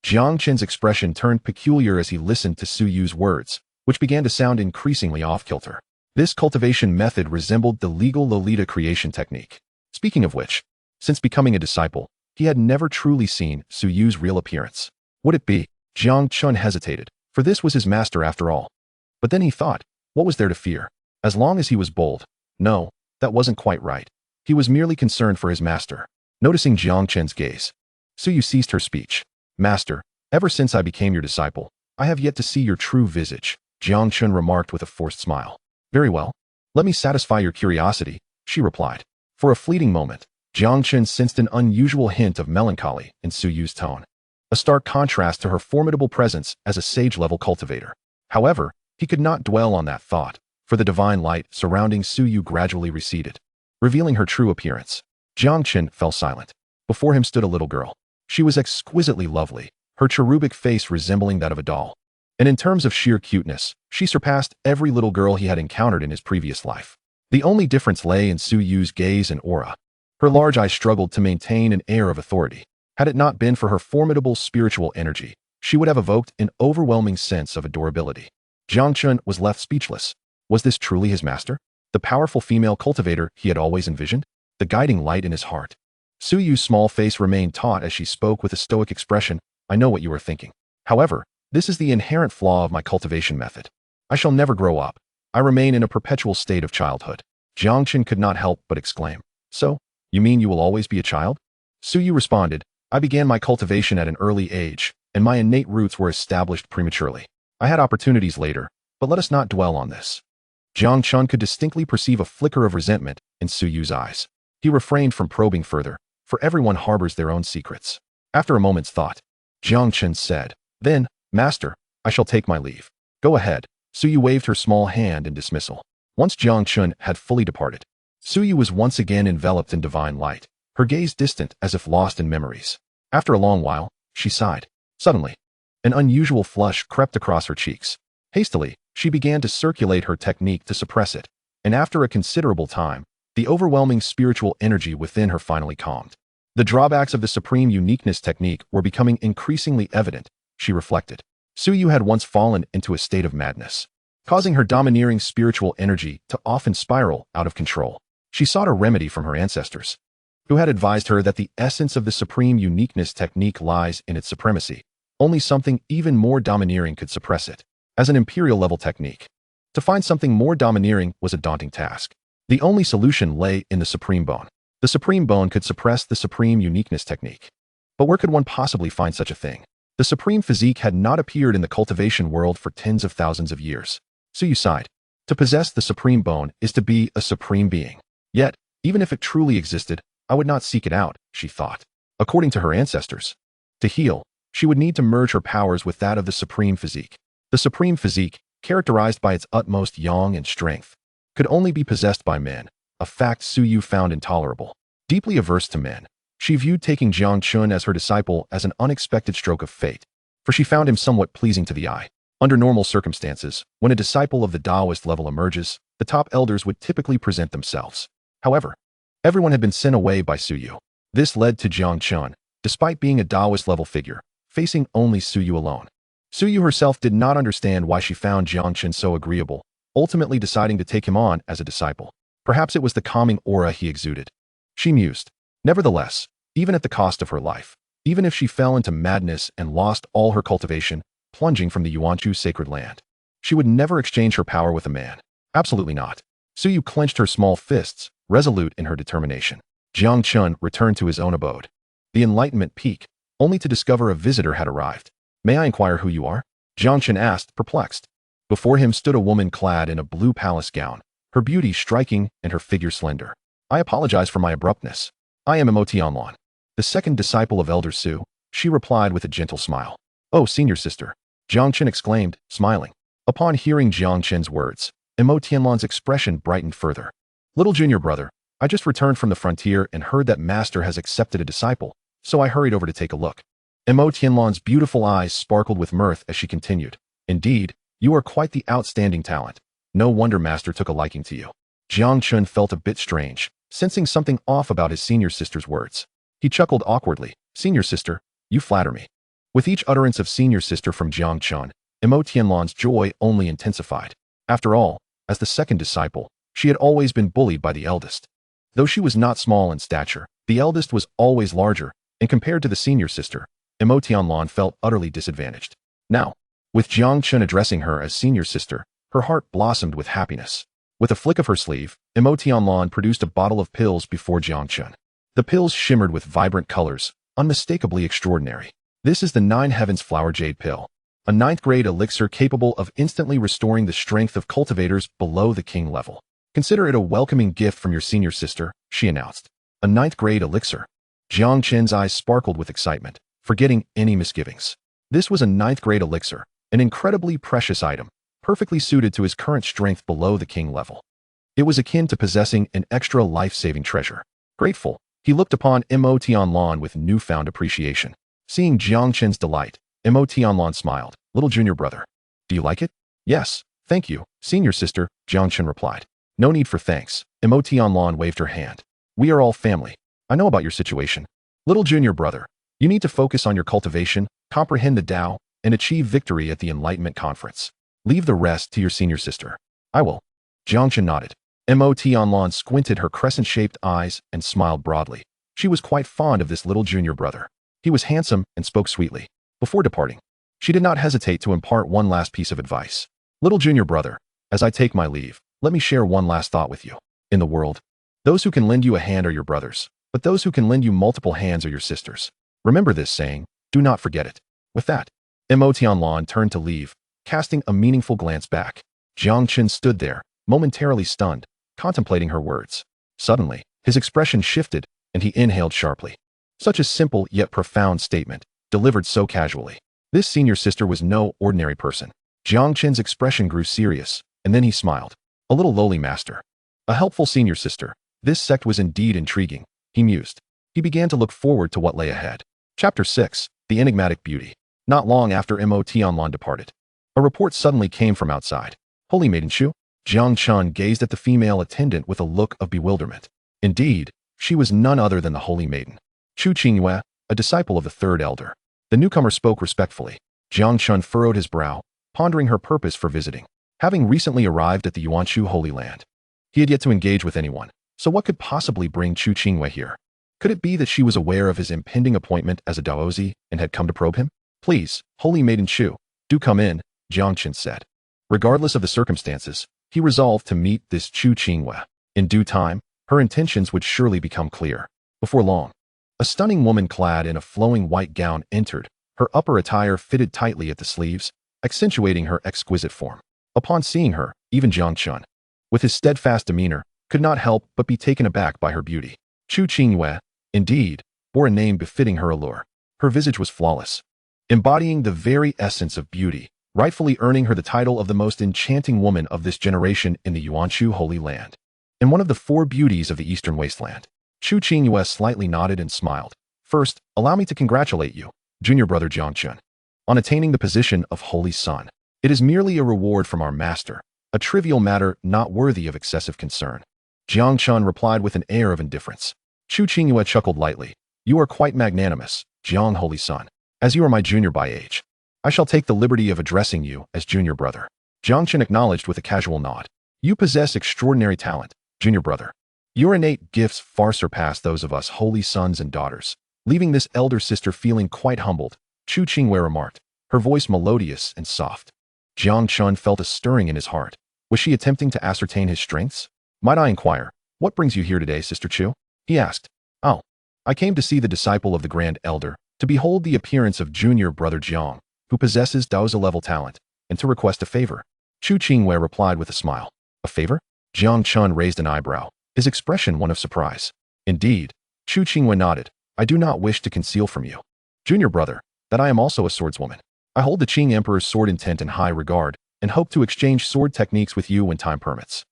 Jiang Chen's expression turned peculiar as he listened to Suyu's words, which began to sound increasingly off-kilter. This cultivation method resembled the legal Lolita creation technique. Speaking of which, since becoming a disciple, He had never truly seen Su Yu's real appearance. Would it be? Jiang Chen hesitated, for this was his master after all. But then he thought, what was there to fear? As long as he was bold. No, that wasn't quite right. He was merely concerned for his master. Noticing Jiang Chen's gaze, Su Yu ceased her speech. Master, ever since I became your disciple, I have yet to see your true visage, Jiang Chen remarked with a forced smile. Very well. Let me satisfy your curiosity, she replied. For a fleeting moment, Jiang Chen sensed an unusual hint of melancholy in Su Yu's tone, a stark contrast to her formidable presence as a sage-level cultivator. However, he could not dwell on that thought, for the divine light surrounding Su Yu gradually receded, revealing her true appearance. Jiang Chen fell silent. Before him stood a little girl. She was exquisitely lovely, her cherubic face resembling that of a doll. And in terms of sheer cuteness, she surpassed every little girl he had encountered in his previous life. The only difference lay in Su Yu's gaze and aura. Her large eyes struggled to maintain an air of authority. Had it not been for her formidable spiritual energy, she would have evoked an overwhelming sense of adorability. Jiang Chen was left speechless. Was this truly his master? The powerful female cultivator he had always envisioned? The guiding light in his heart? Su Yu's small face remained taut as she spoke with a stoic expression. I know what you are thinking. However, this is the inherent flaw of my cultivation method. I shall never grow up. I remain in a perpetual state of childhood. Jiang Chen could not help but exclaim. So, you mean you will always be a child? Su Yu responded, I began my cultivation at an early age, and my innate roots were established prematurely. I had opportunities later, but let us not dwell on this. Jiang Chen could distinctly perceive a flicker of resentment in Su Yu's eyes. He refrained from probing further, for everyone harbors their own secrets. After a moment's thought, Jiang Chen said, Then, Master, I shall take my leave. Go ahead. Su Yu waved her small hand in dismissal. Once Jiang Chen had fully departed, Su Yu was once again enveloped in divine light, her gaze distant as if lost in memories. After a long while, she sighed. Suddenly, an unusual flush crept across her cheeks. Hastily, she began to circulate her technique to suppress it, and after a considerable time, the overwhelming spiritual energy within her finally calmed. The drawbacks of the supreme uniqueness technique were becoming increasingly evident, she reflected. Su Yu had once fallen into a state of madness, causing her domineering spiritual energy to often spiral out of control. She sought a remedy from her ancestors, who had advised her that the essence of the supreme uniqueness technique lies in its supremacy. Only something even more domineering could suppress it. As an Imperial-level technique, to find something more domineering was a daunting task. The only solution lay in the Supreme Bone. The Supreme Bone could suppress the Supreme Uniqueness technique. But where could one possibly find such a thing? The Supreme Physique had not appeared in the cultivation world for tens of thousands of years. Su Yu sighed. To possess the Supreme Bone is to be a supreme being. Yet, even if it truly existed, I would not seek it out, she thought. According to her ancestors, to heal, she would need to merge her powers with that of the Supreme Physique. The Supreme Physique, characterized by its utmost yang and strength, could only be possessed by men, a fact Su Yu found intolerable. Deeply averse to men, she viewed taking Jiang Chen as her disciple as an unexpected stroke of fate, for she found him somewhat pleasing to the eye. Under normal circumstances, when a disciple of the Taoist level emerges, the top elders would typically present themselves. However, everyone had been sent away by Su Yu. This led to Jiang Chen, despite being a Taoist level figure, facing only Su Yu alone. Su Yu herself did not understand why she found Jiang Chen so agreeable, ultimately deciding to take him on as a disciple. Perhaps it was the calming aura he exuded. She mused. Nevertheless, even at the cost of her life, even if she fell into madness and lost all her cultivation, plunging from the Yuanchu sacred land, she would never exchange her power with a man. Absolutely not. Su Yu clenched her small fists, resolute in her determination. Jiang Chen returned to his own abode, the Enlightenment Peak, only to discover a visitor had arrived. May I inquire who you are? Jiang Chen asked, perplexed. Before him stood a woman clad in a blue palace gown, her beauty striking and her figure slender. I apologize for my abruptness. I am Emotianlan, the second disciple of Elder Su, she replied with a gentle smile. Oh, senior sister, Jiang Chen exclaimed, smiling. Upon hearing Jiang Chen's words, Emotianlan's expression brightened further. Little junior brother, I just returned from the frontier and heard that master has accepted a disciple, so I hurried over to take a look. Emotianlan's beautiful eyes sparkled with mirth as she continued. Indeed, you are quite the outstanding talent. No wonder master took a liking to you. Jiang Chen felt a bit strange, sensing something off about his senior sister's words. He chuckled awkwardly. Senior sister, you flatter me. With each utterance of senior sister from Jiang Chen, Emotianlan's joy only intensified. After all, as the second disciple, she had always been bullied by the eldest. Though she was not small in stature, the eldest was always larger, and compared to the senior sister, Tianlan felt utterly disadvantaged. Now, with Jiang Chen addressing her as senior sister, her heart blossomed with happiness. With a flick of her sleeve, Tianlan produced a bottle of pills before Jiang Chen. The pills shimmered with vibrant colors, unmistakably extraordinary. This is the 9 Heavens Flower Jade Pill, a 9th-grade elixir capable of instantly restoring the strength of cultivators below the king level. Consider it a welcoming gift from your senior sister, she announced. A 9th-grade elixir. Jiang Chen's eyes sparkled with excitement, forgetting any misgivings. This was a 9th-grade elixir, an incredibly precious item, perfectly suited to his current strength below the king level. It was akin to possessing an extra life-saving treasure. Grateful, he looked upon Tianlan with newfound appreciation. Seeing Jiang Chen's delight, Tianlan smiled. Little junior brother. Do you like it? Yes, thank you, senior sister, Jiang Chen replied. No need for thanks, Tianlan waved her hand. We are all family. I know about your situation. Little junior brother, you need to focus on your cultivation, comprehend the Tao, and achieve victory at the Enlightenment conference. Leave the rest to your senior sister. I will. Jiang Chen nodded. Tianlan squinted her crescent-shaped eyes and smiled broadly. She was quite fond of this little junior brother. He was handsome and spoke sweetly. Before departing, she did not hesitate to impart one last piece of advice. Little junior brother, as I take my leave, let me share one last thought with you. In the world, those who can lend you a hand are your brothers, but those who can lend you multiple hands are your sisters. Remember this saying, do not forget it. With that, Tianlan turned to leave, casting a meaningful glance back. Jiang Chen stood there, momentarily stunned, contemplating her words. Suddenly, his expression shifted, and he inhaled sharply. Such a simple yet profound statement, delivered so casually. This senior sister was no ordinary person. Jiang Chen's expression grew serious, and then he smiled. A little lowly master. A helpful senior sister. This sect was indeed intriguing, he mused. He began to look forward to what lay ahead. Chapter 6. The Enigmatic Beauty. Not long after Tianlan departed, a report suddenly came from outside. Holy Maiden Chu? Jiang Chen gazed at the female attendant with a look of bewilderment. Indeed, she was none other than the Holy Maiden. Chu Qingyue, a disciple of the third elder. The newcomer spoke respectfully. Jiang Chen furrowed his brow, pondering her purpose for visiting. Having recently arrived at the Yuanshu Holy Land, he had yet to engage with anyone, so what could possibly bring Chu Qingyue here? Could it be that she was aware of his impending appointment as a Daozi and had come to probe him? Please, Holy Maiden Chu, do come in, Jiang Chen said. Regardless of the circumstances, he resolved to meet this Chu Qingyue. In due time, her intentions would surely become clear. Before long, a stunning woman clad in a flowing white gown entered, her upper attire fitted tightly at the sleeves, accentuating her exquisite form. Upon seeing her, even Jiang Chen, with his steadfast demeanor, could not help but be taken aback by her beauty. Chu Qingyue, indeed, bore a name befitting her allure. Her visage was flawless, embodying the very essence of beauty, rightfully earning her the title of the most enchanting woman of this generation in the Yuanshu Holy Land, and one of the 4 beauties of the Eastern Wasteland. Chu Qingyue slightly nodded and smiled. First, allow me to congratulate you, junior brother Jiang Chen, on attaining the position of Holy Son. It is merely a reward from our master, a trivial matter not worthy of excessive concern. Jiang Chen replied with an air of indifference. Chu Qingyue chuckled lightly. You are quite magnanimous, Jiang Holy Son. As you are my junior by age, I shall take the liberty of addressing you as junior brother. Jiang Chen acknowledged with a casual nod. You possess extraordinary talent, junior brother. Your innate gifts far surpass those of us holy sons and daughters. Leaving this elder sister feeling quite humbled, Chu Qingyue remarked, her voice melodious and soft. Jiang Chen felt a stirring in his heart. Was she attempting to ascertain his strengths? Might I inquire, what brings you here today, Sister Chu? He asked. Oh, I came to see the disciple of the Grand Elder, to behold the appearance of junior brother Jiang, who possesses Daozi-level talent, and to request a favor. Chu Qingyue replied with a smile. A favor? Jiang Chen raised an eyebrow, his expression one of surprise. Indeed, Chu Qingyue nodded. I do not wish to conceal from you, junior brother, that I am also a swordswoman. I hold the Qing Emperor's sword intent in high regard, and hope to exchange sword techniques with you when time permits.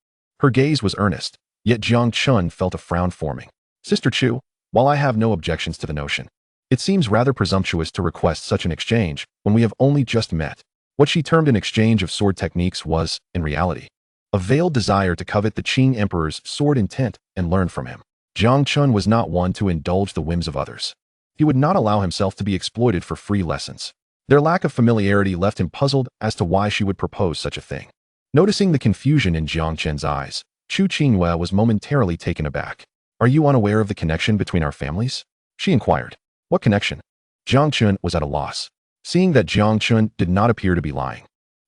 Her gaze was earnest, yet Jiang Chen felt a frown forming. Sister Chu, while I have no objections to the notion, it seems rather presumptuous to request such an exchange when we have only just met. What she termed an exchange of sword techniques was, in reality, a veiled desire to covet the Qing Emperor's sword intent and learn from him. Jiang Chen was not one to indulge the whims of others. He would not allow himself to be exploited for free lessons. Their lack of familiarity left him puzzled as to why she would propose such a thing. Noticing the confusion in Jiang Chen's eyes, Chu Qingyue was momentarily taken aback. Are you unaware of the connection between our families? She inquired. What connection? Jiang Chen was at a loss, seeing that Jiang Chen did not appear to be lying.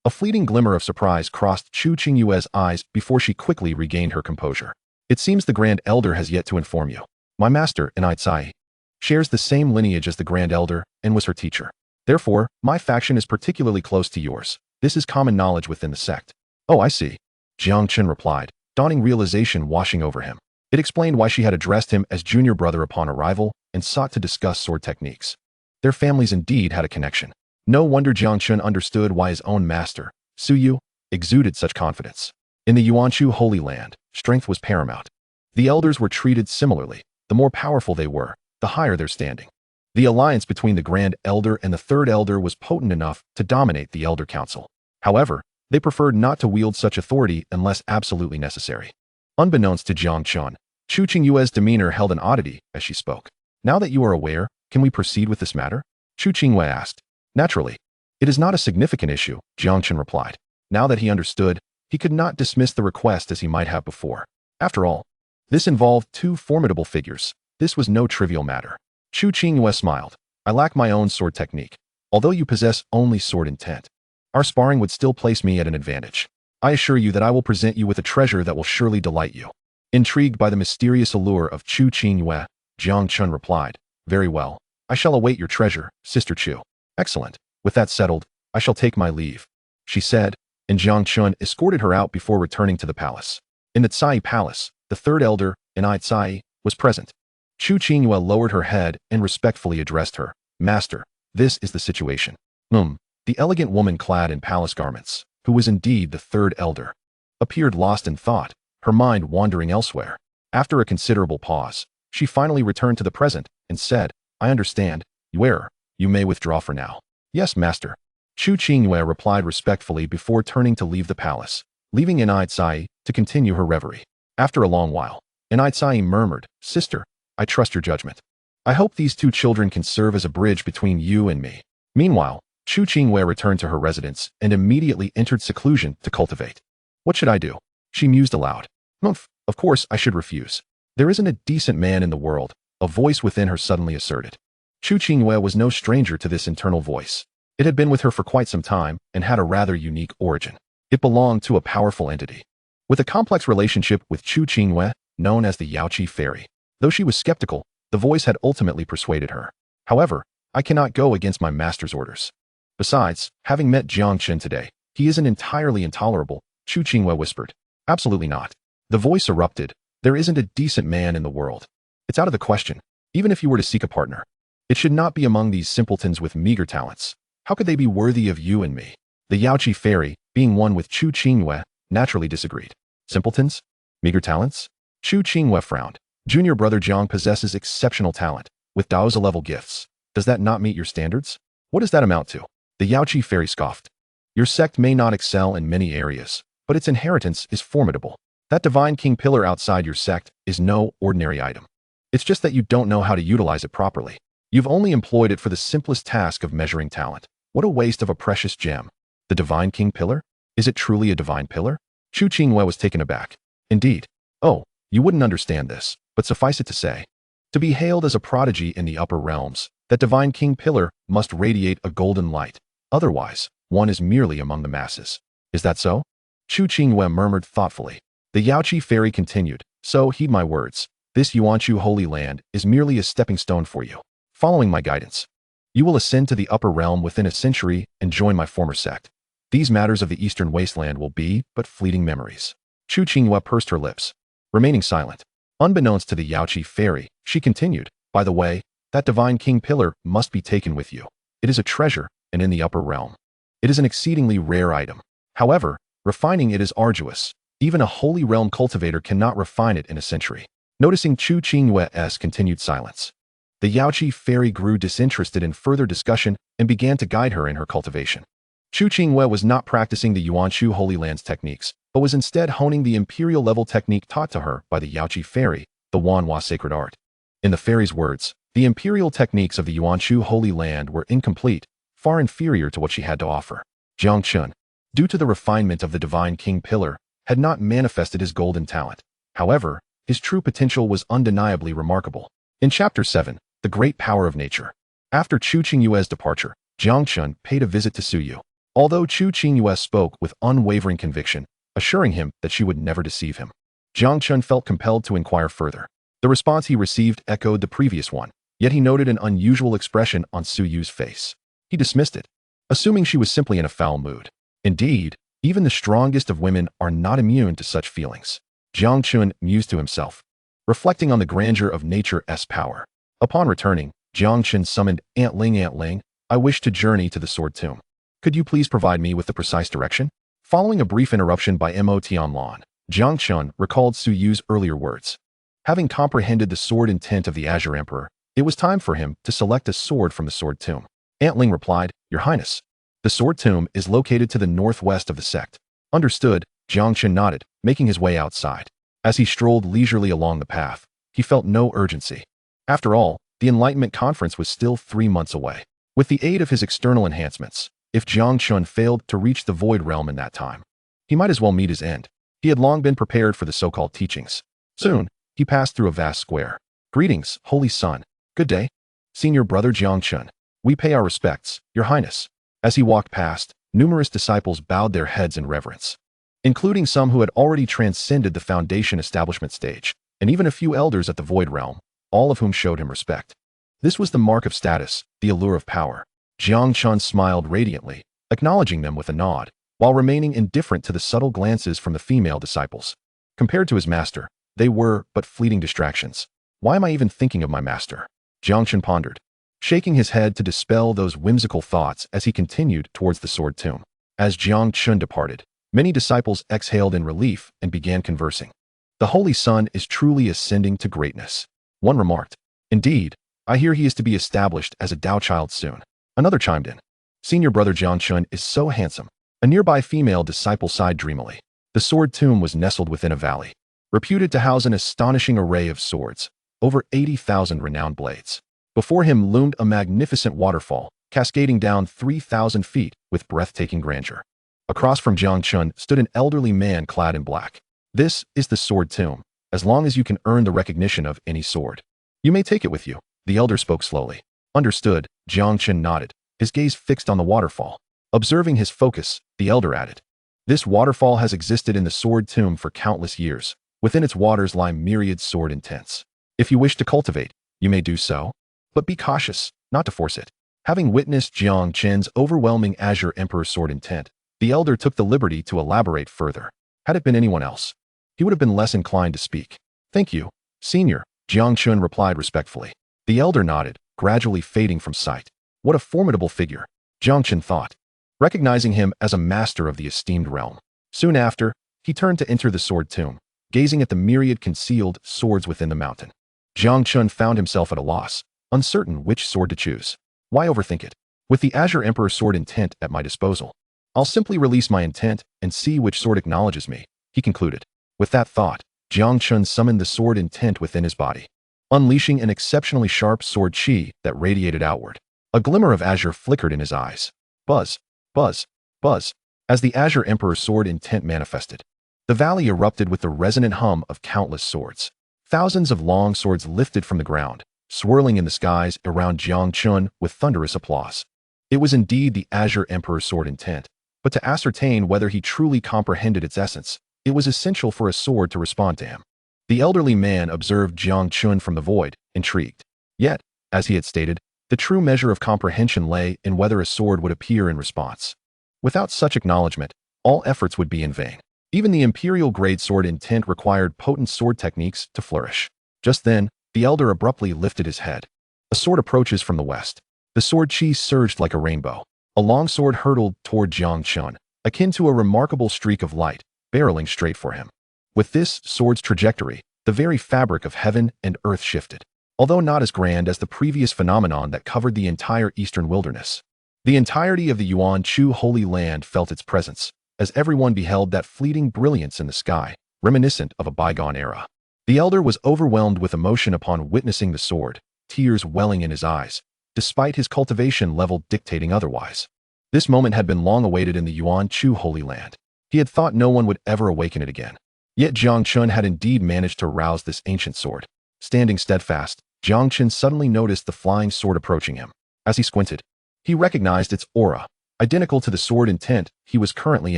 A fleeting glimmer of surprise crossed Chu Qingyue's eyes before she quickly regained her composure. It seems the Grand Elder has yet to inform you. My master, Enlightenment, shares the same lineage as the Grand Elder and was her teacher. Therefore, my faction is particularly close to yours. This is common knowledge within the sect. Oh, I see. Jiang Chen replied, dawning realization washing over him. It explained why she had addressed him as junior brother upon arrival and sought to discuss sword techniques. Their families indeed had a connection. No wonder Jiang Chen understood why his own master, Su Yu, exuded such confidence. In the Yuanshu Holy Land, strength was paramount. The elders were treated similarly. The more powerful they were, the higher their standing. The alliance between the Grand Elder and the Third Elder was potent enough to dominate the Elder Council. However, they preferred not to wield such authority unless absolutely necessary. Unbeknownst to Jiang Chen, Chu Qingyue's demeanor held an oddity as she spoke. Now that you are aware, can we proceed with this matter? Chu Qingyue asked. Naturally. It is not a significant issue, Jiang Chen replied. Now that he understood, he could not dismiss the request as he might have before. After all, this involved two formidable figures. This was no trivial matter. Chu Qingyue smiled. I lack my own sword technique. Although you possess only sword intent, our sparring would still place me at an advantage. I assure you that I will present you with a treasure that will surely delight you. Intrigued by the mysterious allure of Chu Qingyue, Jiang Chen replied, very well. I shall await your treasure, Sister Chu. Excellent. With that settled, I shall take my leave, she said, and Jiang Chen escorted her out before returning to the palace. In the Tsai Palace, the Third Elder, Enai Tsai, was present. Chu Qingyue lowered her head and respectfully addressed her. Master, this is the situation. The elegant woman clad in palace garments, who was indeed the Third Elder, appeared lost in thought, her mind wandering elsewhere. After a considerable pause, she finally returned to the present and said, I understand, Yuer, you may withdraw for now. Yes, master. Chu Qingyue replied respectfully before turning to leave the palace, leaving Enai Tsai to continue her reverie. After a long while, Enai Tsai murmured, Sister, I trust your judgment. I hope these two children can serve as a bridge between you and me. Meanwhile, Chu Qingyue returned to her residence and immediately entered seclusion to cultivate. What should I do? She mused aloud. Of course I should refuse. There isn't a decent man in the world, a voice within her suddenly asserted. Chu Qingyue was no stranger to this internal voice. It had been with her for quite some time and had a rather unique origin. It belonged to a powerful entity with a complex relationship with Chu Qingyue, known as the Yaoqi Fairy. Though she was skeptical, the voice had ultimately persuaded her. However, I cannot go against my master's orders. Besides, having met Jiang Chen today, he isn't entirely intolerable, Chu Qingyue whispered. Absolutely not. The voice erupted. There isn't a decent man in the world. It's out of the question. Even if you were to seek a partner, it should not be among these simpletons with meager talents. How could they be worthy of you and me? The Yaoqi Fairy, being one with Chu Qingyue, naturally disagreed. Simpletons? Meager talents? Chu Qingyue frowned. Junior brother Jang possesses exceptional talent, with Daozi-level gifts. Does that not meet your standards? What does that amount to? The Yaoqi Fairy scoffed. Your sect may not excel in many areas, but its inheritance is formidable. That Divine King pillar outside your sect is no ordinary item. It's just that you don't know how to utilize it properly. You've only employed it for the simplest task of measuring talent. What a waste of a precious gem. The Divine King pillar? Is it truly a divine pillar? Chu Qingyue was taken aback. Indeed. Oh, you wouldn't understand this, but suffice it to say, to be hailed as a prodigy in the upper realms, that Divine King pillar must radiate a golden light. Otherwise, one is merely among the masses. Is that so? Chu Qingyue murmured thoughtfully. The Yaoqi Fairy continued, so heed my words. This Yuanshu Holy Land is merely a stepping stone for you. Following my guidance, you will ascend to the upper realm within a century and join my former sect. These matters of the eastern wasteland will be but fleeting memories. Chu Qingyue pursed her lips, remaining silent. Unbeknownst to the Yaoqi Fairy, she continued, by the way, that Divine King pillar must be taken with you. It is a treasure, and in the upper realm. It is an exceedingly rare item. However, refining it is arduous. Even a holy realm cultivator cannot refine it in a century. Noticing Chu Qingyue's continued silence, the Yaoqi Fairy grew disinterested in further discussion and began to guide her in her cultivation. Chu Qingyue was not practicing the Yuanshu Holy Land's techniques, but was instead honing the Imperial level technique taught to her by the Yaoqi Fairy, the Wanhua sacred art. In the fairy's words, the Imperial techniques of the Yuanshu Holy Land were incomplete, far inferior to what she had to offer. Jiang Chen, due to the refinement of the Divine King pillar, had not manifested his golden talent. However, his true potential was undeniably remarkable. In Chapter 7, the great power of nature. After Chu Qingyue's departure, Jiang Chen paid a visit to Suyu. Although Chu Qingyue spoke with unwavering conviction, assuring him that she would never deceive him, Jiang Chen felt compelled to inquire further. The response he received echoed the previous one, yet he noted an unusual expression on Suyu's face. He dismissed it, assuming she was simply in a foul mood. Indeed, even the strongest of women are not immune to such feelings. Jiang Chen mused to himself, reflecting on the grandeur of nature's power. Upon returning, Jiang Chen summoned Aunt Ling, I wish to journey to the Sword Tomb. Could you please provide me with the precise direction? Following a brief interruption by Motianlan, Jiang Chen recalled Suyu's earlier words. Having comprehended the sword intent of the Azure Emperor, it was time for him to select a sword from the Sword Tomb. Aunt Ling replied, Your Highness, the Sword Tomb is located to the northwest of the sect. Understood, Jiang Chen nodded, making his way outside. As he strolled leisurely along the path, he felt no urgency. After all, the Enlightenment conference was still 3 months away. With the aid of his external enhancements, if Jiang Chen failed to reach the Void Realm in that time, he might as well meet his end. He had long been prepared for the so-called teachings. Soon, he passed through a vast square. Greetings, Holy Son. Good day. Senior Brother Jiang Chen. We pay our respects, Your Highness. As he walked past, numerous disciples bowed their heads in reverence, including some who had already transcended the Foundation establishment stage, and even a few elders at the Void Realm, all of whom showed him respect. This was the mark of status, the allure of power. Jiang Chen smiled radiantly, acknowledging them with a nod, while remaining indifferent to the subtle glances from the female disciples. Compared to his master, they were but fleeting distractions. Why am I even thinking of my master? Jiang Chen pondered, shaking his head to dispel those whimsical thoughts as he continued towards the Sword Tomb. As Jiang Chen departed, many disciples exhaled in relief and began conversing. The Holy Son is truly ascending to greatness. One remarked, Indeed, I hear he is to be established as a Dao child soon. Another chimed in, Senior Brother Jiang Chen is so handsome. A nearby female disciple sighed dreamily. The Sword Tomb was nestled within a valley, reputed to house an astonishing array of swords, over 80,000 renowned blades. Before him loomed a magnificent waterfall, cascading down 3,000 feet with breathtaking grandeur. Across from Jiang Chen stood an elderly man clad in black. This is the Sword Tomb. As long as you can earn the recognition of any sword, you may take it with you. The elder spoke slowly. Understood, Jiang Chen nodded, his gaze fixed on the waterfall. Observing his focus, the elder added, This waterfall has existed in the Sword Tomb for countless years. Within its waters lie myriad sword intents. If you wish to cultivate, you may do so, but be cautious, not to force it. Having witnessed Jiang Chen's overwhelming Azure Emperor sword intent, the elder took the liberty to elaborate further. Had it been anyone else, he would have been less inclined to speak. Thank you, Senior, Jiang Chen replied respectfully. The elder nodded, gradually fading from sight. What a formidable figure, Jiang Chen thought, recognizing him as a master of the esteemed realm. Soon after, he turned to enter the Sword Tomb, gazing at the myriad concealed swords within the mountain. Jiang Chen found himself at a loss, uncertain which sword to choose. Why overthink it? With the Azure Emperor sword intent at my disposal, I'll simply release my intent and see which sword acknowledges me, he concluded. With that thought, Jiang Chen summoned the sword intent within his body, unleashing an exceptionally sharp sword chi that radiated outward. A glimmer of azure flickered in his eyes. Buzz, buzz, buzz. As the Azure Emperor sword intent manifested, the valley erupted with the resonant hum of countless swords. Thousands of long swords lifted from the ground, swirling in the skies around Jiang Chen with thunderous applause. It was indeed the Azure Emperor's sword intent, but to ascertain whether he truly comprehended its essence, it was essential for a sword to respond to him. The elderly man observed Jiang Chen from the void, intrigued. Yet, as he had stated, the true measure of comprehension lay in whether a sword would appear in response. Without such acknowledgement, all efforts would be in vain. Even the Imperial grade sword intent required potent sword techniques to flourish. Just then, the elder abruptly lifted his head. A sword approaches from the west. The sword chi surged like a rainbow. A long sword hurtled toward Jiang Chen, akin to a remarkable streak of light, barreling straight for him. With this sword's trajectory, the very fabric of heaven and earth shifted. Although not as grand as the previous phenomenon that covered the entire eastern wilderness, the entirety of the Yuan Chu Holy Land felt its presence, as everyone beheld that fleeting brilliance in the sky, reminiscent of a bygone era. The elder was overwhelmed with emotion upon witnessing the sword, tears welling in his eyes, despite his cultivation level dictating otherwise. This moment had been long awaited in the Yuan Chu Holy Land. He had thought no one would ever awaken it again. Yet Jiang Chen had indeed managed to rouse this ancient sword. Standing steadfast, Jiang Chen suddenly noticed the flying sword approaching him. As he squinted, he recognized its aura, identical to the sword intent he was currently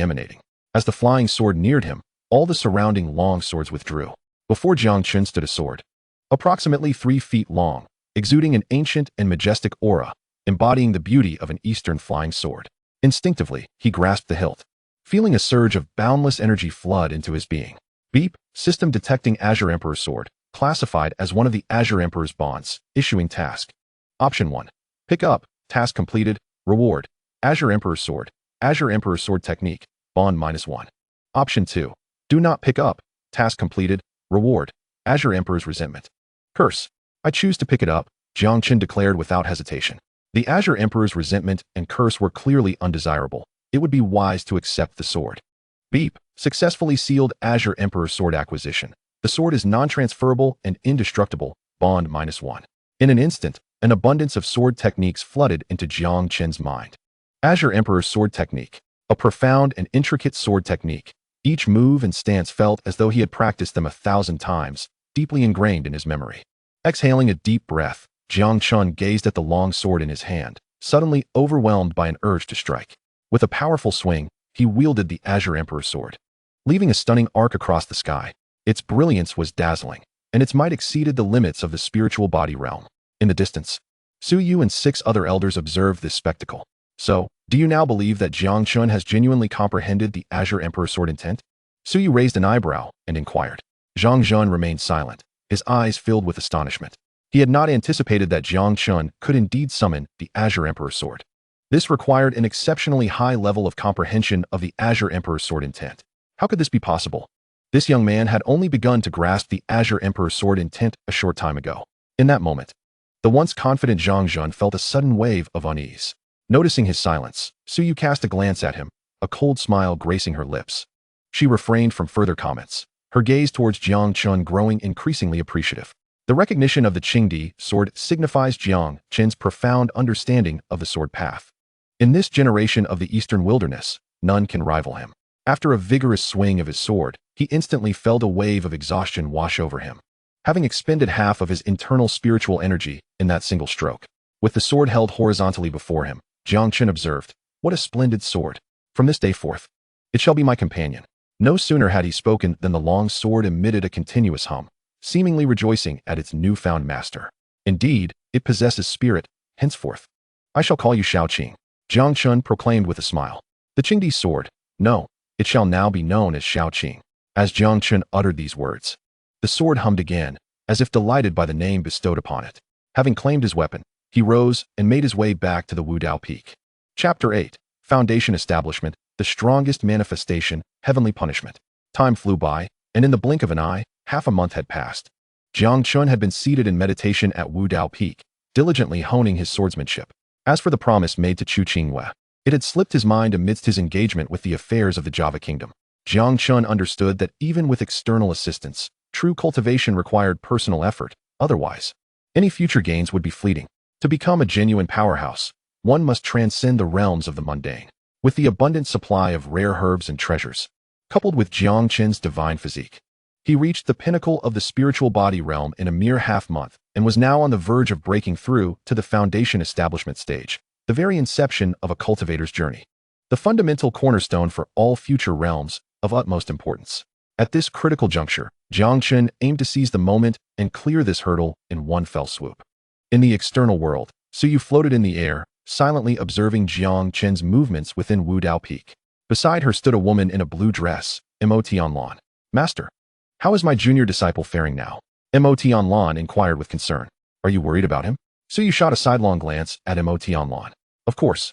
emanating. As the flying sword neared him, all the surrounding long swords withdrew. Before Jiang Chen stood a sword, approximately 3 feet long, exuding an ancient and majestic aura, embodying the beauty of an Eastern flying sword. Instinctively, he grasped the hilt, feeling a surge of boundless energy flood into his being. Beep, system detecting Azure Emperor sword, classified as one of the Azure Emperor's bonds, issuing task. Option 1. Pick up, task completed, reward, Azure Emperor sword, Azure Emperor sword technique, bond -1. Option 2. Do not pick up, task completed, reward, Azure Emperor's resentment. Curse. I choose to pick it up, Jiang Chen declared without hesitation. The Azure Emperor's resentment and curse were clearly undesirable. It would be wise to accept the sword. Beep. Successfully sealed Azure Emperor sword acquisition. The sword is non-transferable and indestructible, bond -1. In an instant, an abundance of sword techniques flooded into Jiang Chen's mind. Azure Emperor's sword technique. A profound and intricate sword technique. Each move and stance felt as though he had practiced them 1,000 times, deeply ingrained in his memory. Exhaling a deep breath, Jiang Chen gazed at the long sword in his hand, suddenly overwhelmed by an urge to strike. With a powerful swing, he wielded the Azure Emperor sword, leaving a stunning arc across the sky. Its brilliance was dazzling, and its might exceeded the limits of the spiritual body realm. In the distance, Su Yu and 6 other elders observed this spectacle. So, do you now believe that Jiang Chen has genuinely comprehended the Azure Emperor sword intent? Su Yu raised an eyebrow and inquired. Zhang Zhen remained silent, his eyes filled with astonishment. He had not anticipated that Jiang Chen could indeed summon the Azure Emperor sword. This required an exceptionally high level of comprehension of the Azure Emperor sword intent. How could this be possible? This young man had only begun to grasp the Azure Emperor sword intent a short time ago. In that moment, the once confident Zhang Zhen felt a sudden wave of unease. Noticing his silence, Su Yu cast a glance at him, a cold smile gracing her lips. She refrained from further comments, her gaze towards Jiang Chen growing increasingly appreciative. The recognition of the Qingdi sword signifies Jiang Chen's profound understanding of the sword path. In this generation of the Eastern wilderness, none can rival him. After a vigorous swing of his sword, he instantly felt a wave of exhaustion wash over him, having expended half of his internal spiritual energy in that single stroke. With the sword held horizontally before him, Jiang Chen observed, "What a splendid sword. From this day forth, it shall be my companion." No sooner had he spoken than the long sword emitted a continuous hum, seemingly rejoicing at its newfound master. Indeed, it possesses spirit. Henceforth, I shall call you Shao Qing, Jiang Chen proclaimed with a smile. The Qingdi sword, no, it shall now be known as Shao Qing. As Jiang Chen uttered these words, the sword hummed again, as if delighted by the name bestowed upon it. Having claimed his weapon, he rose and made his way back to the Wudao Peak. Chapter 8. Foundation Establishment, the Strongest Manifestation, Heavenly Punishment. Time flew by, and in the blink of an eye, half a month had passed. Jiang Chen had been seated in meditation at Wudao Peak, diligently honing his swordsmanship. As for the promise made to Chu Qingyue, it had slipped his mind amidst his engagement with the affairs of the Java Kingdom. Jiang Chen understood that even with external assistance, true cultivation required personal effort. Otherwise, any future gains would be fleeting. To become a genuine powerhouse, one must transcend the realms of the mundane. With the abundant supply of rare herbs and treasures, coupled with Jiang Chen's divine physique, he reached the pinnacle of the spiritual body realm in a mere half-month and was now on the verge of breaking through to the foundation establishment stage, the very inception of a cultivator's journey, the fundamental cornerstone for all future realms of utmost importance. At this critical juncture, Jiang Chen aimed to seize the moment and clear this hurdle in one fell swoop. In the external world, Su Yu floated in the air, silently observing Jiang Chen's movements within Wudao Peak. Beside her stood a woman in a blue dress, Mo Tianlan. "Master, how is my junior disciple faring now?" Mo Tianlan inquired with concern. "Are you worried about him?" Su Yu shot a sidelong glance at Mo Tianlan. "Of course.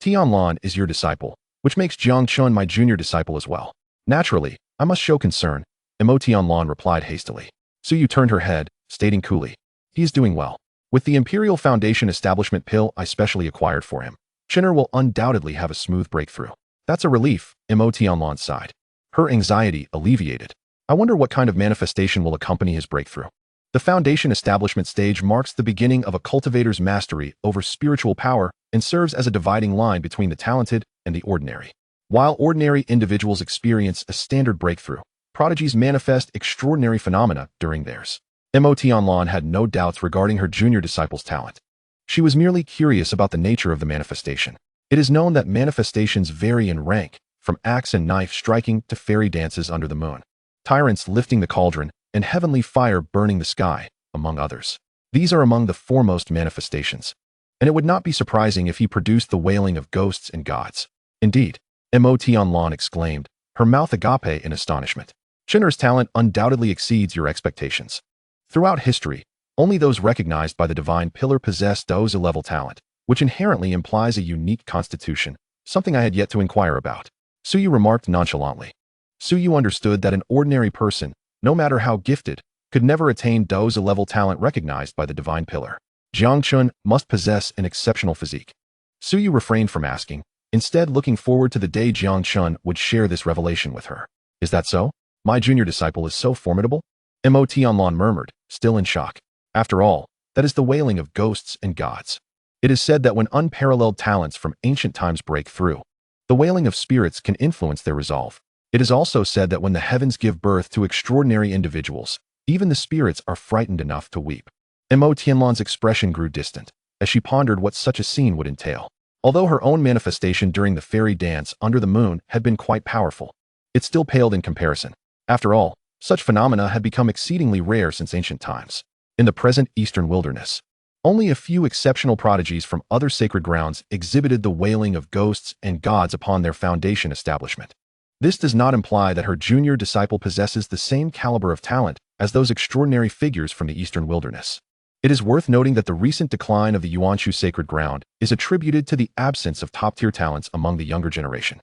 Tianlan is your disciple, which makes Jiang Chen my junior disciple as well. Naturally, I must show concern," Mo Tianlan replied hastily. Su Yu turned her head, stating coolly, "He is doing well. With the Imperial Foundation establishment pill I specially acquired for him, Chinner will undoubtedly have a smooth breakthrough." "That's a relief," Mo Tianlan sighed, her anxiety alleviated. "I wonder what kind of manifestation will accompany his breakthrough." The foundation establishment stage marks the beginning of a cultivator's mastery over spiritual power and serves as a dividing line between the talented and the ordinary. While ordinary individuals experience a standard breakthrough, prodigies manifest extraordinary phenomena during theirs. Tianlan had no doubts regarding her junior disciple's talent. She was merely curious about the nature of the manifestation. It is known that manifestations vary in rank, from axe and knife striking to fairy dances under the moon, tyrants lifting the cauldron, and heavenly fire burning the sky, among others. These are among the foremost manifestations, and it would not be surprising if he produced the wailing of ghosts and gods. Indeed, Tianlan exclaimed, her mouth agape in astonishment. Chinner's talent undoubtedly exceeds your expectations. Throughout history, only those recognized by the divine pillar possess Daozi-level talent, which inherently implies a unique constitution, something I had yet to inquire about. Suyu remarked nonchalantly. Suyu understood that an ordinary person, no matter how gifted, could never attain Daozi-level talent recognized by the divine pillar. Jiang Chen must possess an exceptional physique. Suyu refrained from asking, instead looking forward to the day Jiang Chen would share this revelation with her. Is that so? My junior disciple is so formidable? Tianlan murmured, still in shock. After all, that is the wailing of ghosts and gods. It is said that when unparalleled talents from ancient times break through, the wailing of spirits can influence their resolve. It is also said that when the heavens give birth to extraordinary individuals, even the spirits are frightened enough to weep. Tianlan's expression grew distant, as she pondered what such a scene would entail. Although her own manifestation during the fairy dance under the moon had been quite powerful, it still paled in comparison. After all, such phenomena had become exceedingly rare since ancient times. In the present eastern wilderness, only a few exceptional prodigies from other sacred grounds exhibited the wailing of ghosts and gods upon their foundation establishment. This does not imply that her junior disciple possesses the same caliber of talent as those extraordinary figures from the eastern wilderness. It is worth noting that the recent decline of the Yuanshu sacred ground is attributed to the absence of top-tier talents among the younger generation,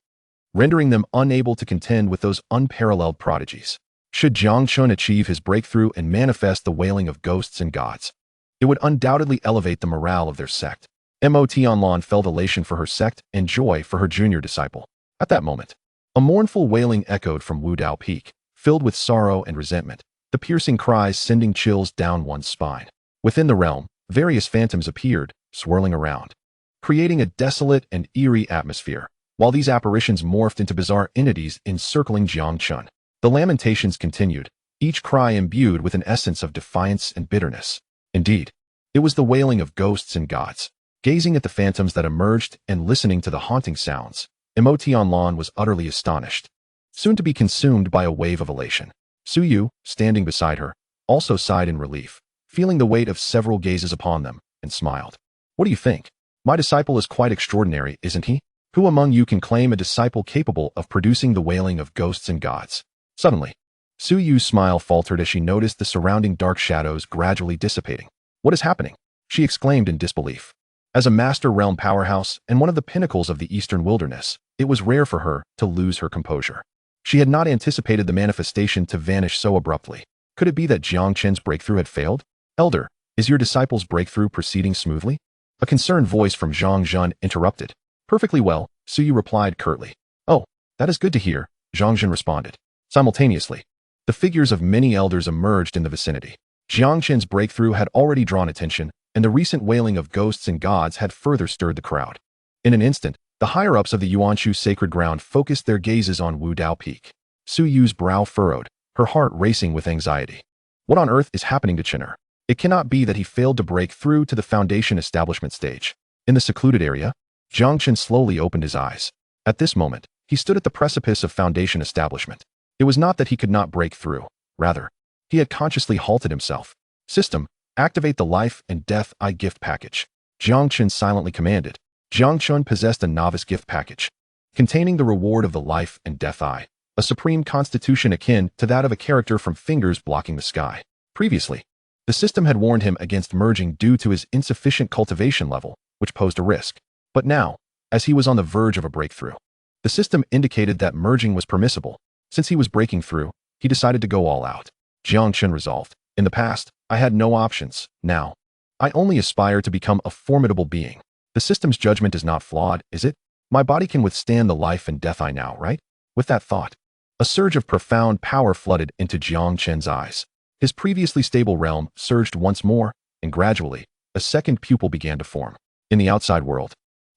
rendering them unable to contend with those unparalleled prodigies. Should Jiang Chen achieve his breakthrough and manifest the wailing of ghosts and gods, it would undoubtedly elevate the morale of their sect. Tianlan felt elation for her sect and joy for her junior disciple. At that moment, a mournful wailing echoed from Wudao Peak, filled with sorrow and resentment, the piercing cries sending chills down one's spine. Within the realm, various phantoms appeared, swirling around, creating a desolate and eerie atmosphere, while these apparitions morphed into bizarre entities encircling Jiang Chen. The lamentations continued, each cry imbued with an essence of defiance and bitterness. Indeed, it was the wailing of ghosts and gods. Gazing at the phantoms that emerged and listening to the haunting sounds, Tianlan was utterly astonished, soon to be consumed by a wave of elation. Suyu, standing beside her, also sighed in relief, feeling the weight of several gazes upon them, and smiled. What do you think? My disciple is quite extraordinary, isn't he? Who among you can claim a disciple capable of producing the wailing of ghosts and gods? Suddenly, Suyu's smile faltered as she noticed the surrounding dark shadows gradually dissipating. What is happening? She exclaimed in disbelief. As a master realm powerhouse and one of the pinnacles of the eastern wilderness, it was rare for her to lose her composure. She had not anticipated the manifestation to vanish so abruptly. Could it be that Jiang Chen's breakthrough had failed? Elder, is your disciple's breakthrough proceeding smoothly? A concerned voice from Zhang Zhen interrupted. Perfectly well, Suyu replied curtly. Oh, that is good to hear, Zhang Zhen responded. Simultaneously, the figures of many elders emerged in the vicinity. Jiang Chen's breakthrough had already drawn attention, and the recent wailing of ghosts and gods had further stirred the crowd. In an instant, the higher-ups of the Yuanshu sacred ground focused their gazes on Wudao Peak. Suyu's brow furrowed, her heart racing with anxiety. What on earth is happening to Chinner? It cannot be that he failed to break through to the foundation establishment stage. In the secluded area, Jiang Chen slowly opened his eyes. At this moment, he stood at the precipice of foundation establishment. It was not that he could not break through. Rather, he had consciously halted himself. System, activate the life and death eye gift package. Jiang Chen silently commanded. Jiang Chen possessed a novice gift package, containing the reward of the life and death eye, a supreme constitution akin to that of a character from Fingers Blocking the Sky. Previously, the system had warned him against merging due to his insufficient cultivation level, which posed a risk. But now, as he was on the verge of a breakthrough, the system indicated that merging was permissible. Since he was breaking through, he decided to go all out. Jiang Chen resolved. In the past, I had no options. Now, I only aspire to become a formidable being. The system's judgment is not flawed, is it? My body can withstand the life and death eye now, right? With that thought, a surge of profound power flooded into Jiang Chen's eyes. His previously stable realm surged once more, and gradually, a second pupil began to form. In the outside world,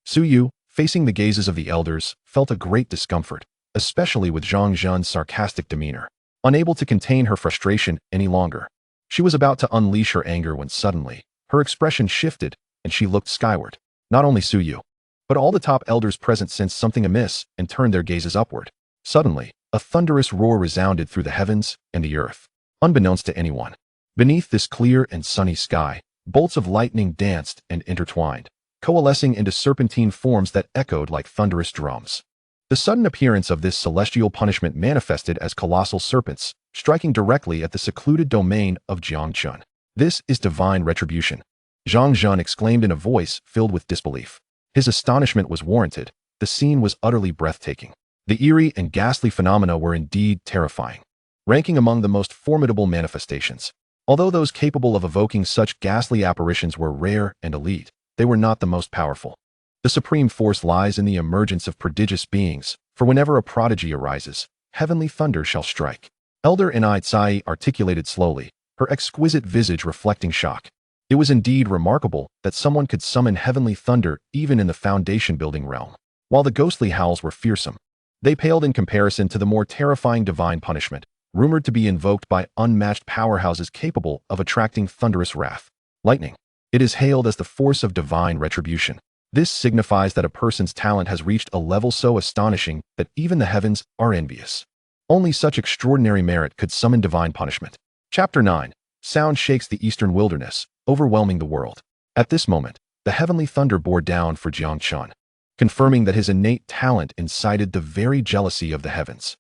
Suyu, facing the gazes of the elders, felt a great discomfort, especially with Zhang Zhen's sarcastic demeanor. Unable to contain her frustration any longer, She was about to unleash her anger when suddenly, her expression shifted, and she looked skyward. Not only Suyu, but all the top elders present sensed something amiss and turned their gazes upward. Suddenly, a thunderous roar resounded through the heavens and the earth. Unbeknownst to anyone, beneath this clear and sunny sky, bolts of lightning danced and intertwined, coalescing into serpentine forms that echoed like thunderous drums. The sudden appearance of this celestial punishment manifested as colossal serpents, striking directly at the secluded domain of Jiang Chen. This is divine retribution, Jiang Chen exclaimed in a voice filled with disbelief. His astonishment was warranted. The scene was utterly breathtaking. The eerie and ghastly phenomena were indeed terrifying, ranking among the most formidable manifestations. Although those capable of evoking such ghastly apparitions were rare and elite, they were not the most powerful. The supreme force lies in the emergence of prodigious beings, for whenever a prodigy arises, heavenly thunder shall strike. Elder Enai Tsai articulated slowly, her exquisite visage reflecting shock. It was indeed remarkable that someone could summon heavenly thunder even in the foundation-building realm. While the ghostly howls were fearsome, they paled in comparison to the more terrifying divine punishment, rumored to be invoked by unmatched powerhouses capable of attracting thunderous wrath. Lightning. It is hailed as the force of divine retribution. This signifies that a person's talent has reached a level so astonishing that even the heavens are envious. Only such extraordinary merit could summon divine punishment. Chapter 9. Sound shakes the eastern wilderness, overwhelming the world. At this moment, the heavenly thunder bore down for Jiang Chen, confirming that his innate talent incited the very jealousy of the heavens.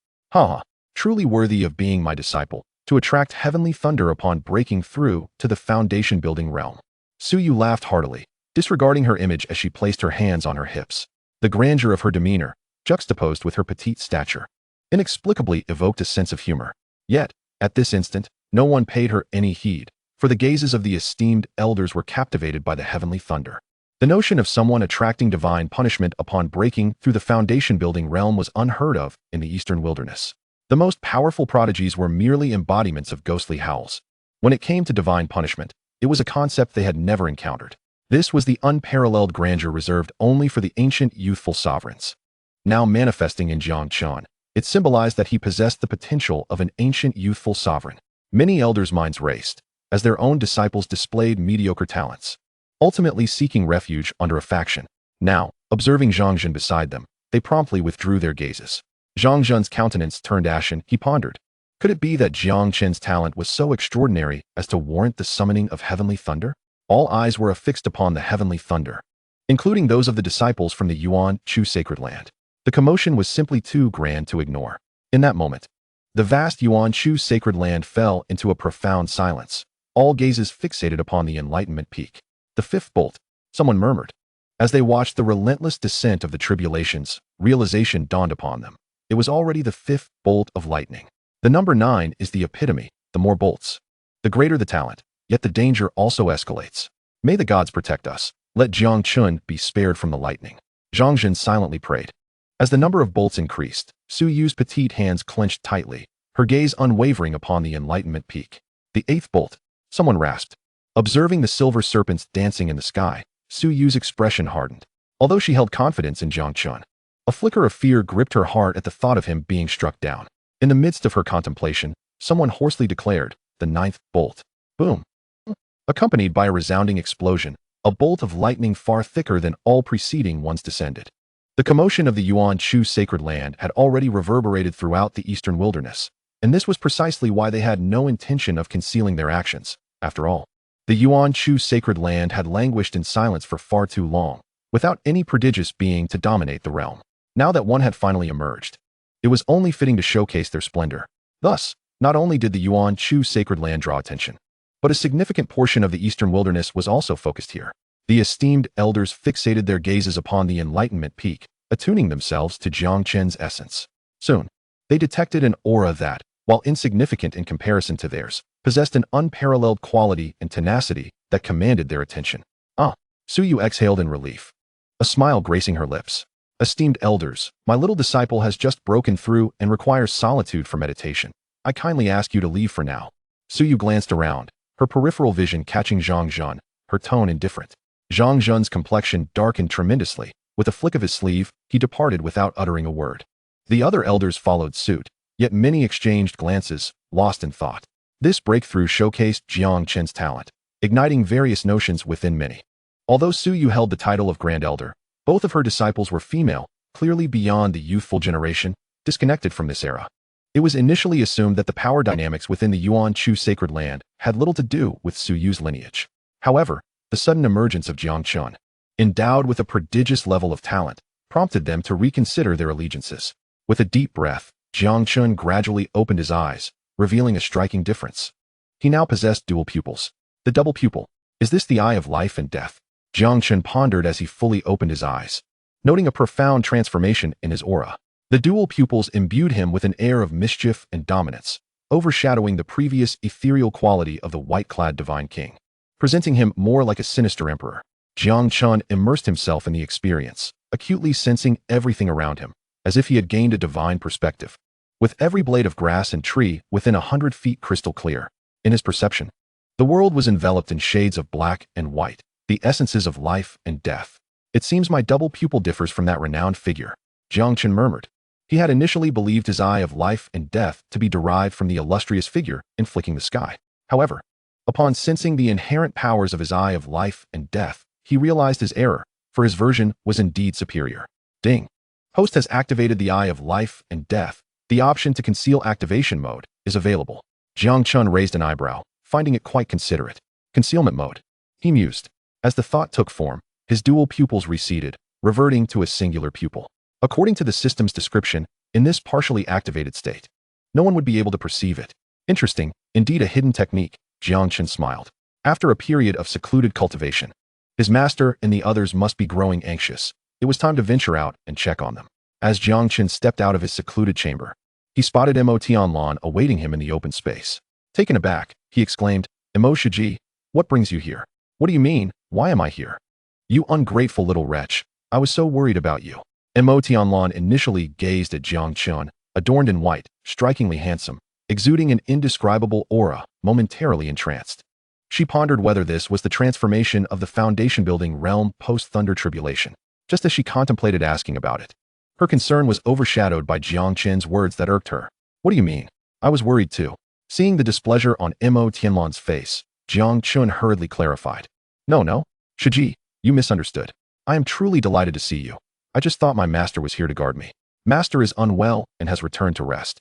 Truly worthy of being my disciple, to attract heavenly thunder upon breaking through to the foundation-building realm. Suyu laughed heartily, disregarding her image as she placed her hands on her hips. The grandeur of her demeanor, juxtaposed with her petite stature, inexplicably evoked a sense of humor. Yet, at this instant, no one paid her any heed, for the gazes of the esteemed elders were captivated by the heavenly thunder. The notion of someone attracting divine punishment upon breaking through the foundation-building realm was unheard of in the eastern wilderness. The most powerful prodigies were merely embodiments of ghostly howls. When it came to divine punishment, it was a concept they had never encountered. This was the unparalleled grandeur reserved only for the ancient youthful sovereigns. Now manifesting in Jiang Chen, it symbolized that he possessed the potential of an ancient youthful sovereign. Many elders' minds raced, as their own disciples displayed mediocre talents, ultimately seeking refuge under a faction. Now, observing Jiang Chen beside them, they promptly withdrew their gazes. Jiang Chen's countenance turned ashen. He pondered. Could it be that Jiang Chen's talent was so extraordinary as to warrant the summoning of heavenly thunder? All eyes were affixed upon the heavenly thunder, including those of the disciples from the Yuan Chu sacred land. The commotion was simply too grand to ignore. In that moment, the vast Yuan Chu sacred land fell into a profound silence, all gazes fixated upon the Enlightenment peak. The fifth bolt, someone murmured. As they watched the relentless descent of the tribulations, realization dawned upon them. It was already the fifth bolt of lightning. The number 9 is the epitome. The more bolts, the greater the talent, yet the danger also escalates. May the gods protect us. Let Jiang Chen be spared from the lightning. Jiang Chen silently prayed. As the number of bolts increased, Suyu's petite hands clenched tightly, her gaze unwavering upon the Enlightenment peak. The 8th bolt, someone rasped. Observing the silver serpents dancing in the sky, Suyu's expression hardened. Although she held confidence in Jiang Chen, a flicker of fear gripped her heart at the thought of him being struck down. In the midst of her contemplation, someone hoarsely declared, the 9th bolt. Boom! Accompanied by a resounding explosion, a bolt of lightning far thicker than all preceding ones descended. The commotion of the Yuan Chu sacred land had already reverberated throughout the eastern wilderness, and this was precisely why they had no intention of concealing their actions. After all, the Yuan Chu sacred land had languished in silence for far too long, without any prodigious being to dominate the realm. Now that one had finally emerged, it was only fitting to showcase their splendor. Thus, not only did the Yuan Chu sacred land draw attention, but a significant portion of the eastern wilderness was also focused here. The esteemed elders fixated their gazes upon the Enlightenment peak, attuning themselves to Jiang Chen's essence. Soon, they detected an aura that, while insignificant in comparison to theirs, possessed an unparalleled quality and tenacity that commanded their attention. Suyu exhaled in relief, a smile gracing her lips. Esteemed elders, my little disciple has just broken through and requires solitude for meditation. I kindly ask you to leave for now. Suyu glanced around, her peripheral vision catching Jiang Chen, her tone indifferent. Jiang Chen's complexion darkened tremendously. With a flick of his sleeve, he departed without uttering a word. The other elders followed suit, yet many exchanged glances, lost in thought. This breakthrough showcased Jiang Chen's talent, igniting various notions within many. Although Su Yu held the title of Grand Elder, both of her disciples were female, clearly beyond the youthful generation, disconnected from this era. It was initially assumed that the power dynamics within the Yuan Chu sacred land had little to do with Su Yu's lineage. However, the sudden emergence of Jiang Chen, endowed with a prodigious level of talent, prompted them to reconsider their allegiances. With a deep breath, Jiang Chen gradually opened his eyes, revealing a striking difference. He now possessed dual pupils. The double pupil. Is this the eye of life and death? Jiang Chen pondered as he fully opened his eyes, noting a profound transformation in his aura. The dual pupils imbued him with an air of mischief and dominance, overshadowing the previous ethereal quality of the white-clad divine king, presenting him more like a sinister emperor. Jiang Chen immersed himself in the experience, acutely sensing everything around him, as if he had gained a divine perspective. With every blade of grass and tree within 100 feet crystal clear, in his perception, the world was enveloped in shades of black and white, the essences of life and death. It seems my double pupil differs from that renowned figure, Jiang Chen murmured. He had initially believed his eye of life and death to be derived from the illustrious figure in Flicking the Sky. However, upon sensing the inherent powers of his eye of life and death, he realized his error, for his version was indeed superior. Ding. Host has activated the eye of life and death. The option to conceal activation mode is available. Jiang Chen raised an eyebrow, finding it quite considerate. Concealment mode. He mused. As the thought took form, his dual pupils receded, reverting to a singular pupil. According to the system's description, in this partially activated state, no one would be able to perceive it. Interesting, indeed a hidden technique, Jiang Chen smiled. After a period of secluded cultivation, his master and the others must be growing anxious. It was time to venture out and check on them. As Jiang Chen stepped out of his secluded chamber, he spotted Mo Tianlan awaiting him in the open space. Taken aback, he exclaimed, Mo Shiji, what brings you here? What do you mean, why am I here? You ungrateful little wretch, I was so worried about you. Mo Tianlan initially gazed at Jiang Chen, adorned in white, strikingly handsome, exuding an indescribable aura, momentarily entranced. She pondered whether this was the transformation of the foundation-building realm post-Thunder Tribulation, just as she contemplated asking about it. Her concern was overshadowed by Jiang Chen's words that irked her. What do you mean? I was worried too. Seeing the displeasure on Mo Tianlan's face, Jiang Chen hurriedly clarified. No, Shiji, you misunderstood. I am truly delighted to see you. I just thought my master was here to guard me. Master is unwell and has returned to rest.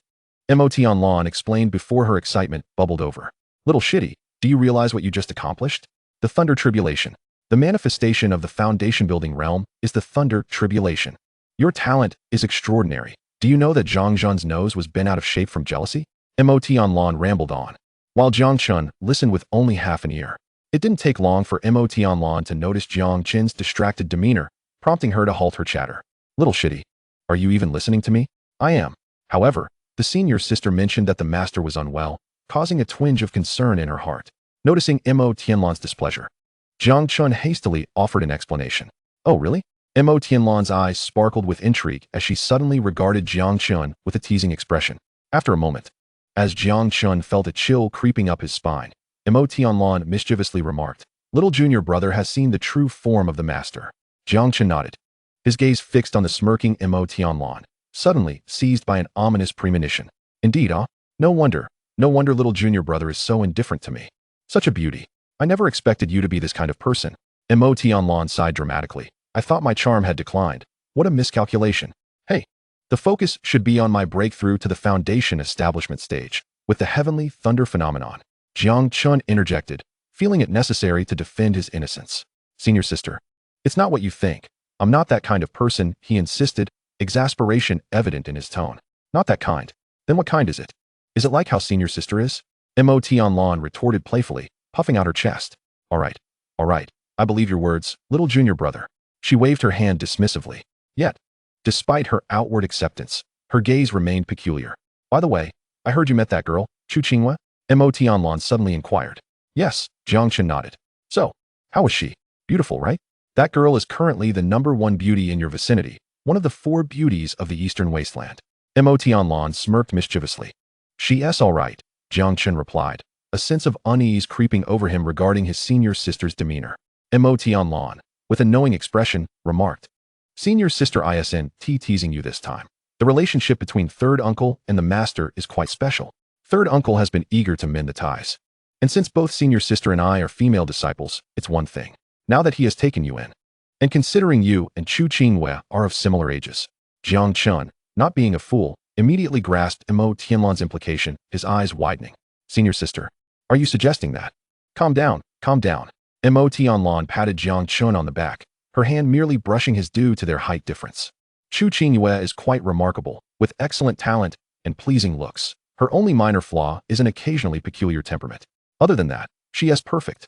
Mo Tianlan explained before her excitement bubbled over. Little shitty, do you realize what you just accomplished? The Thunder Tribulation. The manifestation of the foundation-building realm is the Thunder Tribulation. Your talent is extraordinary. Do you know that Zhang Zhan's nose was bent out of shape from jealousy? Mo Tianlan rambled on, while Jiang Chen listened with only half an ear. It didn't take long for Mo Tianlan to notice Jiang Chen's distracted demeanor, prompting her to halt her chatter. Little shitty, are you even listening to me? I am. However, the senior sister mentioned that the master was unwell, causing a twinge of concern in her heart. Noticing Mo Tianlan's displeasure, Jiang Chen hastily offered an explanation. Oh really? Mo Tianlan's eyes sparkled with intrigue as she suddenly regarded Jiang Chen with a teasing expression. After a moment, as Jiang Chen felt a chill creeping up his spine, Mo Tianlan mischievously remarked, Little junior brother has seen the true form of the master. Jiang Chen nodded, his gaze fixed on the smirking Mo Tianlan, suddenly seized by an ominous premonition. Indeed, no wonder little junior brother is so indifferent to me. Such a beauty. I never expected you to be this kind of person. Mo Tianlan sighed dramatically. I thought my charm had declined. What a miscalculation. Hey, the focus should be on my breakthrough to the foundation establishment stage, with the heavenly thunder phenomenon. Jiang Chen interjected, feeling it necessary to defend his innocence. Senior sister, it's not what you think. I'm not that kind of person, he insisted, exasperation evident in his tone. Not that kind. Then what kind is it? Is it like how senior sister is? Mo Tianlan retorted playfully, puffing out her chest. All right, I believe your words, little junior brother. She waved her hand dismissively. Yet, despite her outward acceptance, her gaze remained peculiar. By the way, I heard you met that girl, Chu Qingyue? Mo Tianlan suddenly inquired. Yes, Jiang Chen nodded. So, how was she? Beautiful, right? That girl is currently the #1 beauty in your vicinity, one of the 4 beauties of the Eastern Wasteland. Mo Tianlan smirked mischievously. She's all right, Jiang Chen replied, a sense of unease creeping over him regarding his senior sister's demeanor. Mo Tianlan, with a knowing expression, remarked, Senior sister isn't teasing you this time. The relationship between third uncle and the master is quite special. Third uncle has been eager to mend the ties. And since both senior sister and I are female disciples, it's one thing. Now that he has taken you in. And considering you and Chu Qingyue are of similar ages, Jiang Chen, not being a fool, immediately grasped Mo Tianlan's implication, his eyes widening. Senior sister, are you suggesting that? Calm down, calm down. Mo Tianlan patted Jiang Chen on the back, her hand merely brushing his due to their height difference. Chu Qingyue is quite remarkable, with excellent talent and pleasing looks. Her only minor flaw is an occasionally peculiar temperament. Other than that, she is perfect.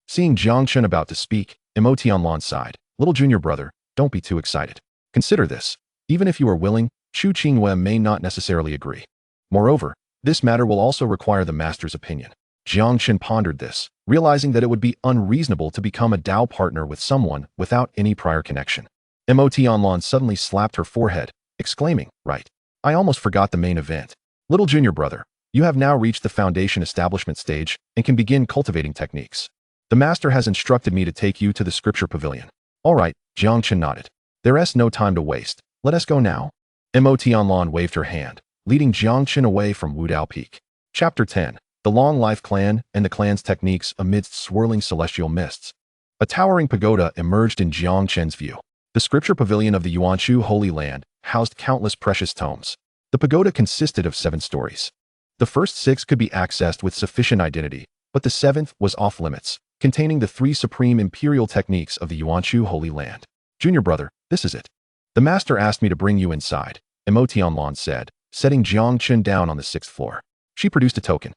Seeing Jiang Chen about to speak, Mo Tianlan sighed. Little junior brother, don't be too excited. Consider this. Even if you are willing, Chu Qingyue may not necessarily agree. Moreover, this matter will also require the master's opinion. Jiang Chen pondered this, realizing that it would be unreasonable to become a Dao partner with someone without any prior connection. Mo Tianlan suddenly slapped her forehead, exclaiming, right. I almost forgot the main event. Little junior brother, you have now reached the foundation establishment stage and can begin cultivating techniques. The master has instructed me to take you to the scripture pavilion. All right, Jiang Chen nodded. There is no time to waste. Let us go now. Mo Tianlan waved her hand, leading Jiang Chen away from Wudao Peak. Chapter 10. The Long Life Clan and the clan's techniques amidst swirling celestial mists. A towering pagoda emerged in Jiang Chen's view. The scripture pavilion of the Yuanshu Holy Land housed countless precious tomes. The pagoda consisted of 7 stories. The first 6 could be accessed with sufficient identity, but the 7th was off-limits, containing the 3 supreme imperial techniques of the Yuanshu Holy Land. Junior brother, this is it. The master asked me to bring you inside, Mo Tianlan said, setting Jiang Chen down on the 6th floor. She produced a token.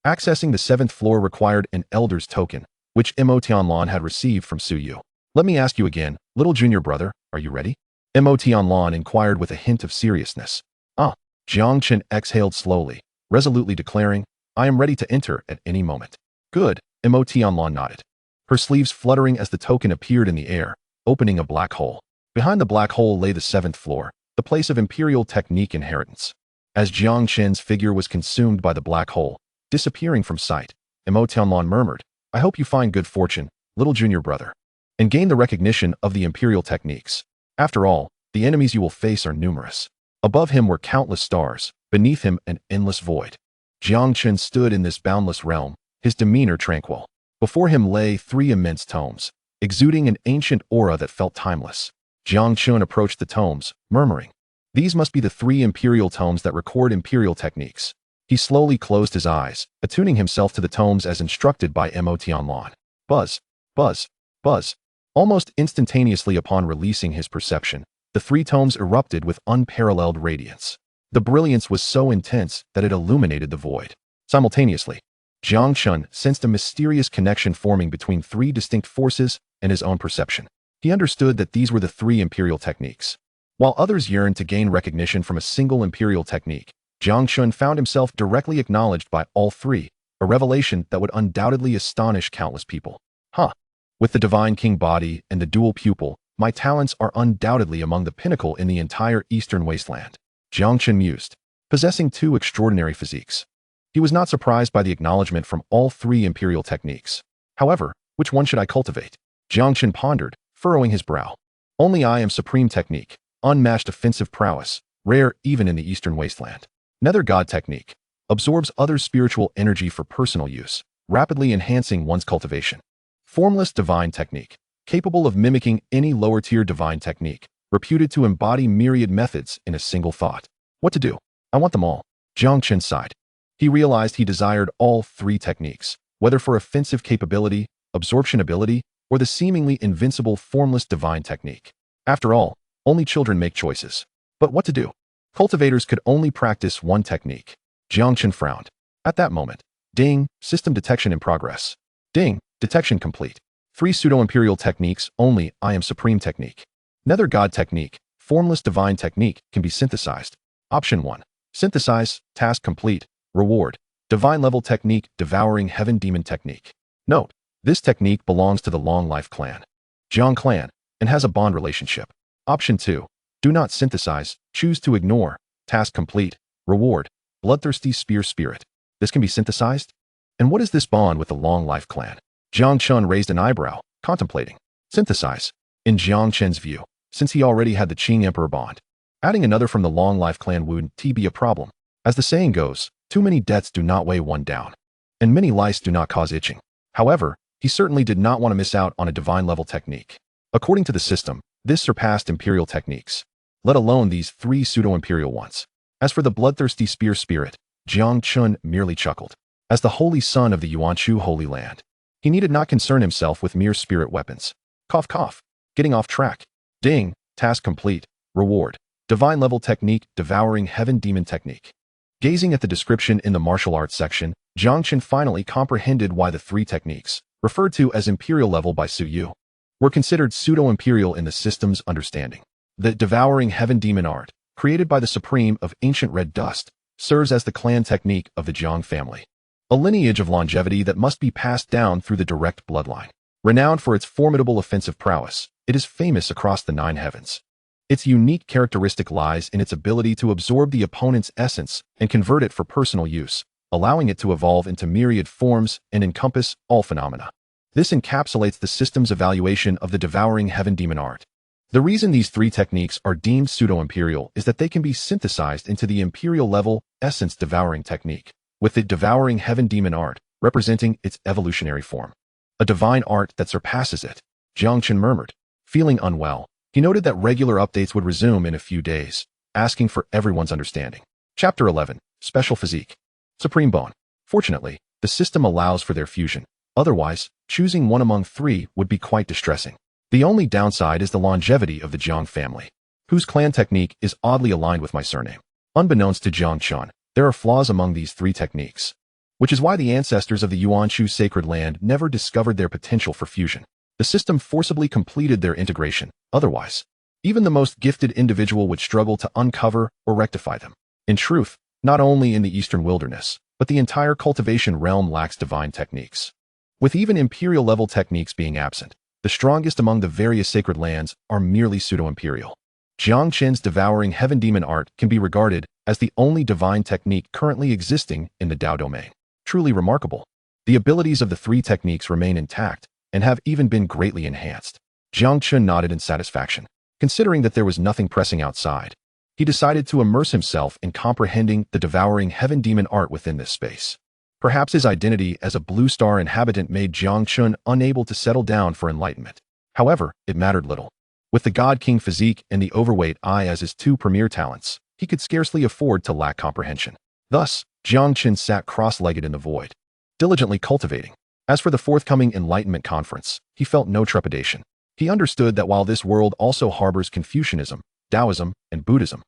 Accessing the 7th floor required an elder's token, which Mo Tianlan had received from Su Yu. Let me ask you again, little junior brother, are you ready? Mo Tianlan inquired with a hint of seriousness. Jiang Chen exhaled slowly, resolutely declaring, I am ready to enter at any moment. Good, Mo Tianlan nodded. Her sleeves fluttering as the token appeared in the air, opening a black hole. Behind the black hole lay the 7th floor, the place of imperial technique inheritance. As Jiang Chen's figure was consumed by the black hole, disappearing from sight, Mo Tianlan murmured, I hope you find good fortune, little junior brother, and gain the recognition of the imperial techniques. After all, the enemies you will face are numerous. Above him were countless stars, beneath him an endless void. Jiang Chen stood in this boundless realm, his demeanor tranquil. Before him lay 3 immense tomes, exuding an ancient aura that felt timeless. Jiang Chen approached the tomes, murmuring, these must be the 3 imperial tomes that record imperial techniques. He slowly closed his eyes, attuning himself to the tomes as instructed by Mo Tianlan. Buzz, buzz, buzz. Almost instantaneously upon releasing his perception, the 3 tomes erupted with unparalleled radiance. The brilliance was so intense that it illuminated the void. Simultaneously, Jiang Chen sensed a mysterious connection forming between 3 distinct forces and his own perception. He understood that these were the 3 imperial techniques. While others yearned to gain recognition from a single imperial technique, Jiang Chen found himself directly acknowledged by all 3, a revelation that would undoubtedly astonish countless people. With the Divine King body and the dual pupil, my talents are undoubtedly among the pinnacle in the entire Eastern Wasteland. Jiang Chen mused, possessing 2 extraordinary physiques. He was not surprised by the acknowledgement from all 3 imperial techniques. However, which one should I cultivate? Jiang Chen pondered, furrowing his brow. Only I am supreme technique, unmatched offensive prowess, rare even in the Eastern Wasteland. Nether God technique absorbs others' spiritual energy for personal use, rapidly enhancing one's cultivation. Formless divine technique, capable of mimicking any lower-tier divine technique, reputed to embody myriad methods in a single thought. What to do? I want them all. Jiang Chen sighed. He realized he desired all 3 techniques, whether for offensive capability, absorption ability, or the seemingly invincible formless divine technique. After all, only children make choices. But what to do? Cultivators could only practice one technique. Jiang Chen frowned. At that moment, ding, system detection in progress. Ding, detection complete. 3 pseudo-imperial techniques only. I am supreme technique. Nether God technique, formless divine technique can be synthesized. Option 1. Synthesize, task complete, reward. Divine level technique, devouring heaven demon technique. Note, this technique belongs to the Long Life clan, Jiang clan, and has a bond relationship. Option 2. Do not synthesize, choose to ignore, task complete, reward, bloodthirsty spear spirit. This can be synthesized? And what is this bond with the Long Life clan? Jiang Chen raised an eyebrow, contemplating. Synthesize. In Jiang Chen's view, since he already had the Qing Emperor bond, adding another from the Long Life clan wouldn't be a problem. As the saying goes, Too many debts do not weigh one down, and many lice do not cause itching. However, he certainly did not want to miss out on a divine-level technique. According to the system, this surpassed Imperial techniques, let alone these 3 pseudo-Imperial ones. As for the bloodthirsty spear spirit, Jiang Chen merely chuckled. As the holy son of the Yuanshu Holy Land, he needed not concern himself with mere spirit weapons. Cough cough. Getting off track. Ding. Task complete. Reward. Divine-level technique, devouring heaven demon technique. Gazing at the description in the martial arts section, Jiang Chen finally comprehended why the 3 techniques, referred to as Imperial level by Su Yu, were considered pseudo-Imperial in the system's understanding. The devouring heaven demon art, created by the Supreme of ancient red dust, serves as the clan technique of the Jang family, a lineage of longevity that must be passed down through the direct bloodline. Renowned for its formidable offensive prowess, it is famous across the 9 heavens. Its unique characteristic lies in its ability to absorb the opponent's essence and convert it for personal use, allowing it to evolve into myriad forms and encompass all phenomena. This encapsulates the system's evaluation of the devouring heaven demon art. The reason these 3 techniques are deemed pseudo-Imperial is that they can be synthesized into the Imperial level essence devouring technique, with the devouring heaven demon art representing its evolutionary form. A divine art that surpasses it, Jiang Chen murmured. Feeling unwell, he noted that regular updates would resume in a few days, asking for everyone's understanding. Chapter 11. Special Physique. Supreme Bone. Fortunately, the system allows for their fusion. Otherwise, choosing one among 3 would be quite distressing. The only downside is the longevity of the Jiang family, whose clan technique is oddly aligned with my surname. Unbeknownst to Jiang Chen, there are flaws among these 3 techniques, which is why the ancestors of the Yuanshu sacred land never discovered their potential for fusion. The system forcibly completed their integration. Otherwise, even the most gifted individual would struggle to uncover or rectify them. In truth, not only in the eastern wilderness, but the entire cultivation realm lacks divine techniques. With even Imperial-level techniques being absent, the strongest among the various sacred lands are merely pseudo-Imperial. Jiang Chen's devouring heaven demon art can be regarded as the only divine technique currently existing in the Dao domain. Truly remarkable. The abilities of the 3 techniques remain intact and have even been greatly enhanced. Jiang Chen nodded in satisfaction. Considering that there was nothing pressing outside, he decided to immerse himself in comprehending the devouring heaven demon art within this space. Perhaps his identity as a Blue Star inhabitant made Jiang Chen unable to settle down for enlightenment. However, it mattered little. With the God King physique and the overweight eye as his 2 premier talents, he could scarcely afford to lack comprehension. Thus, Jiang Chen sat cross-legged in the void, diligently cultivating. As for the forthcoming Enlightenment conference, he felt no trepidation. He understood that while this world also harbors Confucianism, Taoism, and Buddhism,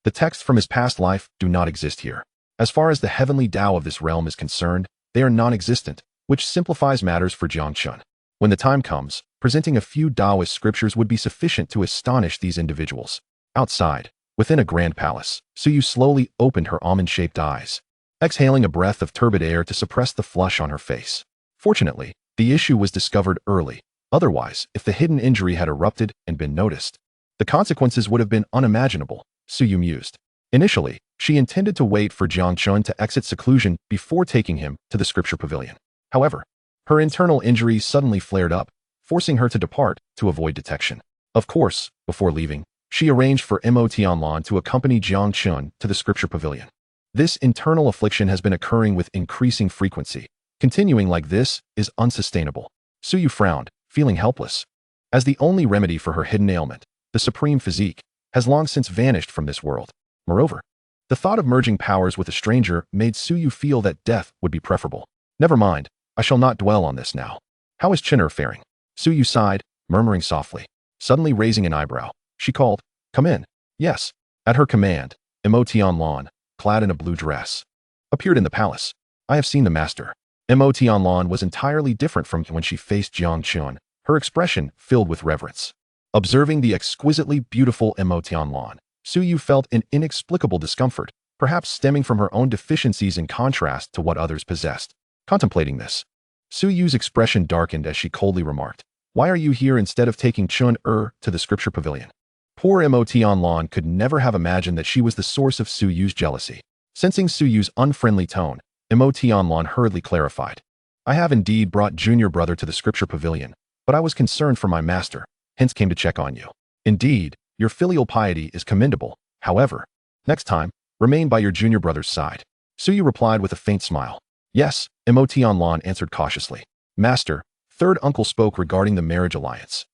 the texts from his past life do not exist here. As far as the heavenly Tao of this realm is concerned, they are non-existent, which simplifies matters for Jiang Chen. When the time comes, presenting a few Taoist scriptures would be sufficient to astonish these individuals. Outside, within a grand palace, Su Yu slowly opened her almond-shaped eyes, exhaling a breath of turbid air to suppress the flush on her face. Fortunately, the issue was discovered early. Otherwise, if the hidden injury had erupted and been noticed, the consequences would have been unimaginable, Su Yu mused. Initially, she intended to wait for Jiang Chen to exit seclusion before taking him to the scripture pavilion. However, her internal injury suddenly flared up, forcing her to depart to avoid detection. Of course, before leaving, she arranged for Mo Tianlan to accompany Jiang Chen to the scripture pavilion. This internal affliction has been occurring with increasing frequency. Continuing like this is unsustainable. Su Yu frowned, feeling helpless. As the only remedy for her hidden ailment, the supreme physique has long since vanished from this world. Moreover, the thought of merging powers with a stranger made Su Yu feel that death would be preferable. Never mind, I shall not dwell on this now. How is Chin'er faring? Su Yu sighed, murmuring softly. Suddenly raising an eyebrow, she called, "Come in." Yes. At her command, Mo Tianlan, clad in a blue dress, appeared in the palace. I have seen the master. Mo Tianlan was entirely different from when she faced Jiang Chen, her expression filled with reverence. Observing the exquisitely beautiful Mo Tianlan, Su Yu felt an inexplicable discomfort, perhaps stemming from her own deficiencies in contrast to what others possessed. Contemplating this, Su Yu's expression darkened as she coldly remarked, "Why are you here instead of taking Chun-er to the scripture pavilion?" Poor Mo Tianlan could never have imagined that she was the source of Su Yu's jealousy. Sensing Su Yu's unfriendly tone, Mo Tianlan hurriedly clarified, "I have indeed brought junior brother to the scripture pavilion, but I was concerned for my master, hence came to check on you. Indeed, your filial piety is commendable. However, next time, remain by your junior brother's side." Suyu replied with a faint smile. Yes, Emotianlon answered cautiously. Master, third uncle spoke regarding the marriage alliance.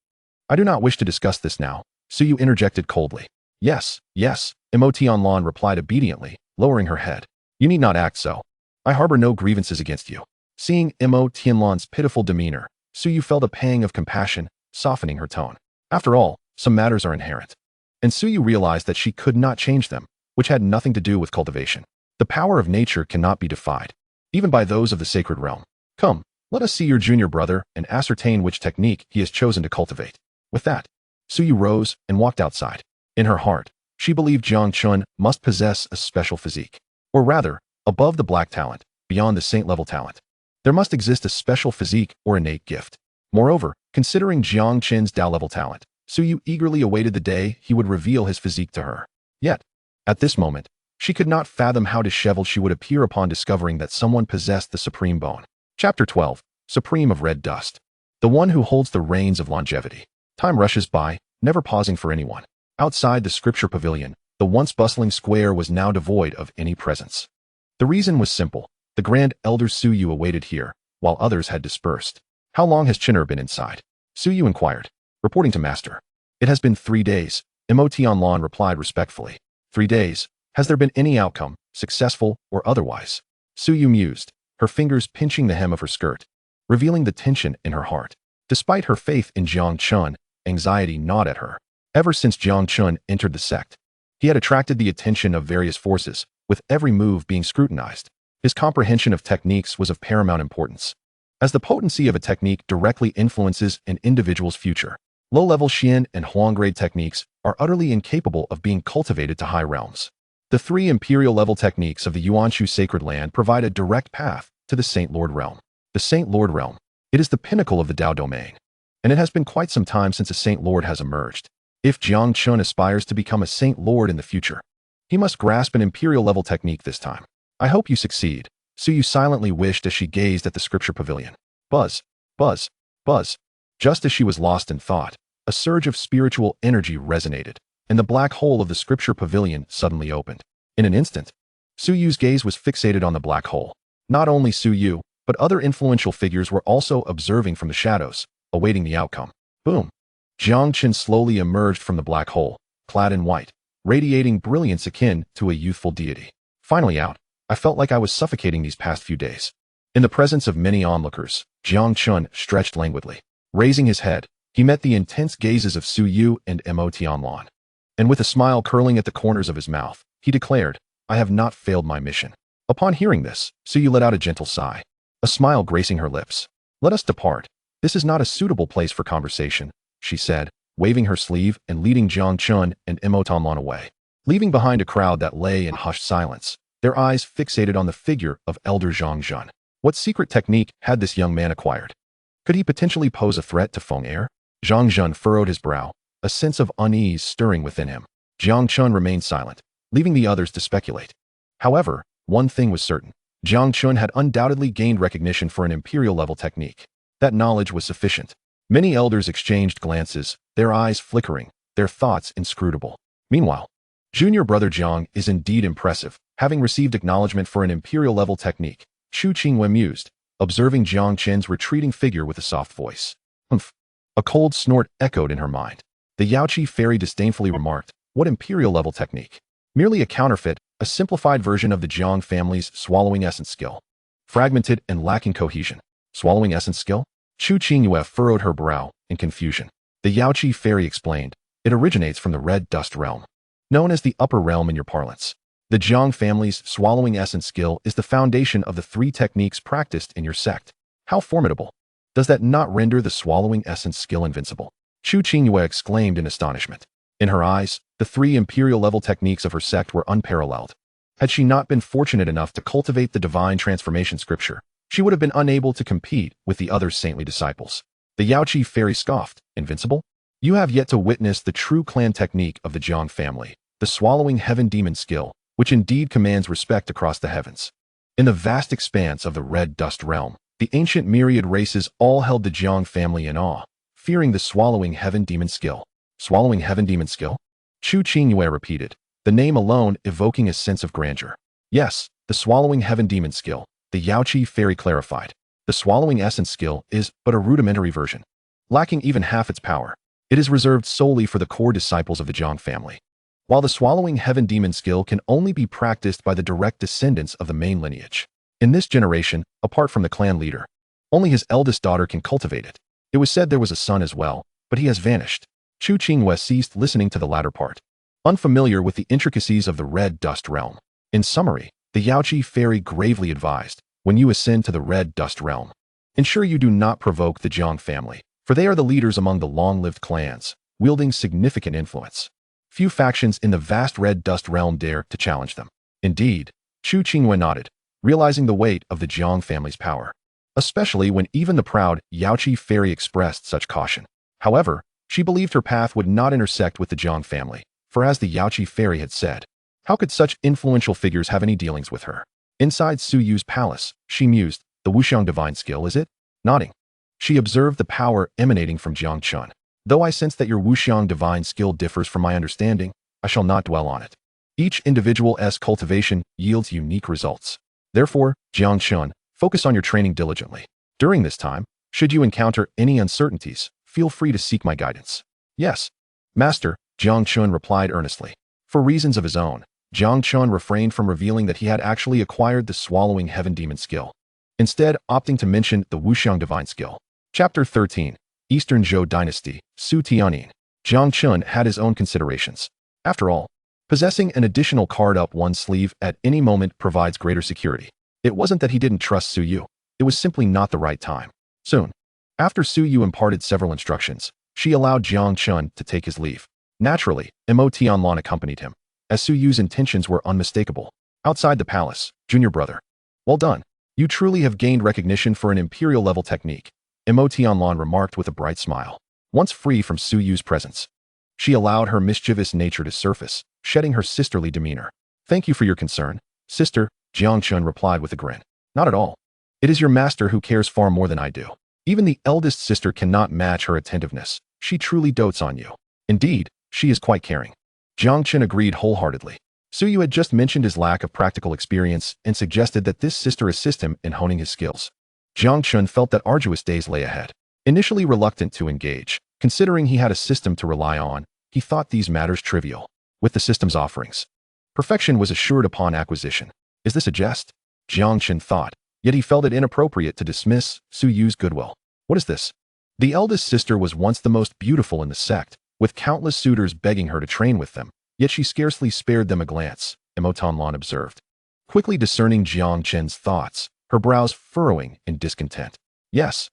I do not wish to discuss this now, Suyu interjected coldly. Yes, yes, Emotianlon replied obediently, lowering her head. You need not act so. I harbor no grievances against you. Seeing Emotianlon's pitiful demeanor, Suyu felt a pang of compassion, softening her tone. After all, some matters are inherent. And Suyu realized that she could not change them, which had nothing to do with cultivation. The power of nature cannot be defied, even by those of the sacred realm. Come, let us see your junior brother and ascertain which technique he has chosen to cultivate. With that, Suyu rose and walked outside. In her heart, she believed Jiang Chen must possess a special physique. Or rather, above the black talent, beyond the saint-level talent. There must exist a special physique or innate gift. Moreover, considering Jiang Chen's Dao-level talent, Suyu eagerly awaited the day he would reveal his physique to her. Yet, at this moment, she could not fathom how disheveled she would appear upon discovering that someone possessed the supreme bone. Chapter 12, Supreme of Red Dust. The one who holds the reins of longevity. Time rushes by, never pausing for anyone. Outside the scripture pavilion, the once bustling square was now devoid of any presence. The reason was simple. The Grand Elder Suyu awaited here, while others had dispersed. How long has Chinner been inside? Suyu inquired, reporting to Master. It has been 3 days, Emotianlon replied respectfully. 3 days. Has there been any outcome, successful or otherwise? Suyu mused, her fingers pinching the hem of her skirt, revealing the tension in her heart. Despite her faith in Jiang Chen, anxiety gnawed at her. Ever since Jiang Chen entered the sect, he had attracted the attention of various forces, with every move being scrutinized. His comprehension of techniques was of paramount importance, as the potency of a technique directly influences an individual's future. Low-level Xian and Huang-grade techniques are utterly incapable of being cultivated to high realms. The 3 Imperial-level techniques of the Yuanshu Sacred Land provide a direct path to the Saint Lord Realm. The Saint Lord Realm. It is the pinnacle of the Dao domain, and it has been quite some time since a Saint Lord has emerged. If Jiang Chen aspires to become a Saint Lord in the future, he must grasp an Imperial-level technique this time. I hope you succeed, Suyu silently wished as she gazed at the scripture pavilion. Buzz, buzz, buzz. Just as she was lost in thought, a surge of spiritual energy resonated, and the black hole of the scripture pavilion suddenly opened. In an instant, Suyu's gaze was fixated on the black hole. Not only Suyu, but other influential figures were also observing from the shadows, awaiting the outcome. Boom! Jiang Chen slowly emerged from the black hole, clad in white, radiating brilliance akin to a youthful deity. Finally out, I felt like I was suffocating these past few days. In the presence of many onlookers, Jiang Chen stretched languidly. Raising his head, he met the intense gazes of Suyu and Emotianlon. And with a smile curling at the corners of his mouth, he declared, I have not failed my mission. Upon hearing this, Suyu let out a gentle sigh, a smile gracing her lips. Let us depart. This is not a suitable place for conversation, she said, waving her sleeve and leading Jiang Chen and Emotianlon away. Leaving behind a crowd that lay in hushed silence, their eyes fixated on the figure of Elder Jiang Chen. What secret technique had this young man acquired? Could he potentially pose a threat to Feng Air? Jiang Chen furrowed his brow, a sense of unease stirring within him. Jiang Chen remained silent, leaving the others to speculate. However, one thing was certain. Jiang Chen had undoubtedly gained recognition for an Imperial-level technique. That knowledge was sufficient. Many elders exchanged glances, their eyes flickering, their thoughts inscrutable. Meanwhile, junior brother Jiang is indeed impressive, having received acknowledgement for an Imperial-level technique. Chu Qingyue mused, observing Jiang Chen's retreating figure with a soft voice. Humph. A cold snort echoed in her mind. The Yaoqi fairy disdainfully remarked, what Imperial-level technique? Merely a counterfeit, a simplified version of the Jiang family's swallowing essence skill. Fragmented and lacking cohesion. Swallowing essence skill? Chu Qingyue furrowed her brow in confusion. The Yaoqi fairy explained, it originates from the red dust realm, known as the upper realm in your parlance. The Jiang family's swallowing essence skill is the foundation of the 3 techniques practiced in your sect. How formidable! Does that not render the swallowing essence skill invincible? Chu Qingyue exclaimed in astonishment. In her eyes, the 3 Imperial-level techniques of her sect were unparalleled. Had she not been fortunate enough to cultivate the divine transformation scripture, she would have been unable to compete with the other saintly disciples. The Yaoqi fairy scoffed, invincible? You have yet to witness the true clan technique of the Jiang family, the swallowing heaven demon skill, which indeed commands respect across the heavens. In the vast expanse of the red dust realm, the ancient myriad races all held the Jiang family in awe, fearing the swallowing heaven demon skill. Swallowing heaven demon skill? Chu Qingyue repeated, the name alone evoking a sense of grandeur. Yes, The Swallowing Heaven Demon skill, the Yaoqi Fairy clarified. The Swallowing Essence skill is but a rudimentary version, lacking even half its power. It is reserved solely for the core disciples of the Jiang family. While the Swallowing Heaven Demon skill can only be practiced by the direct descendants of the main lineage. In this generation, apart from the clan leader, only his eldest daughter can cultivate it. It was said there was a son as well, but he has vanished. Chu Qingyue ceased listening to the latter part, unfamiliar with the intricacies of the Red Dust Realm. In summary, the Yaoqi Fairy gravely advised, when you ascend to the Red Dust Realm, ensure you do not provoke the Jiang family, for they are the leaders among the long-lived clans, wielding significant influence. Few factions in the vast Red Dust Realm dare to challenge them. Indeed, Chu Qingyue nodded, realizing the weight of the Jiang family's power, especially when even the proud Yaoqi Fairy expressed such caution. However, she believed her path would not intersect with the Jiang family, for as the Yaoqi Fairy had said, how could such influential figures have any dealings with her? Inside Su Yu's palace, she mused, the Wuxiang divine skill, is it? Nodding, she observed the power emanating from Jiang Chen. Though I sense that your Wuxiang divine skill differs from my understanding, I shall not dwell on it. Each individual's cultivation yields unique results. Therefore, Jiang Chen, focus on your training diligently. During this time, should you encounter any uncertainties, feel free to seek my guidance. Yes, Master, Jiang Chen replied earnestly. For reasons of his own, Jiang Chen refrained from revealing that he had actually acquired the Swallowing Heaven Demon skill, instead opting to mention the Wuxiang divine skill. Chapter 13. Eastern Zhou Dynasty, Su Tianyin. Jiang Chen had his own considerations. After all, possessing an additional card up one's sleeve at any moment provides greater security. It wasn't that he didn't trust Su Yu, it was simply not the right time. Soon, after Su Yu imparted several instructions, she allowed Jiang Chen to take his leave. Naturally, Mo Tianlan accompanied him, as Su Yu's intentions were unmistakable. Outside the palace, junior brother. Well done. You truly have gained recognition for an Imperial-level technique, Mo Tianlan remarked with a bright smile. Once free from Su Yu's presence, she allowed her mischievous nature to surface, shedding her sisterly demeanor. Thank you for your concern, sister, Jiang Chen replied with a grin. Not at all. It is your master who cares far more than I do. Even the eldest sister cannot match her attentiveness. She truly dotes on you. Indeed, she is quite caring. Jiang Chen agreed wholeheartedly. Su Yu had just mentioned his lack of practical experience and suggested that this sister assist him in honing his skills. Jiang Chen felt that arduous days lay ahead. Initially reluctant to engage, considering he had a system to rely on, he thought these matters trivial. With the system's offerings, perfection was assured upon acquisition. Is this a jest? Jiang Chen thought, yet he felt it inappropriate to dismiss Su Yu's goodwill. What is this? The eldest sister was once the most beautiful in the sect, with countless suitors begging her to train with them, yet she scarcely spared them a glance, Mo Tianlan observed. Quickly discerning Jiang Chen's thoughts, her brows furrowing in discontent. Yes,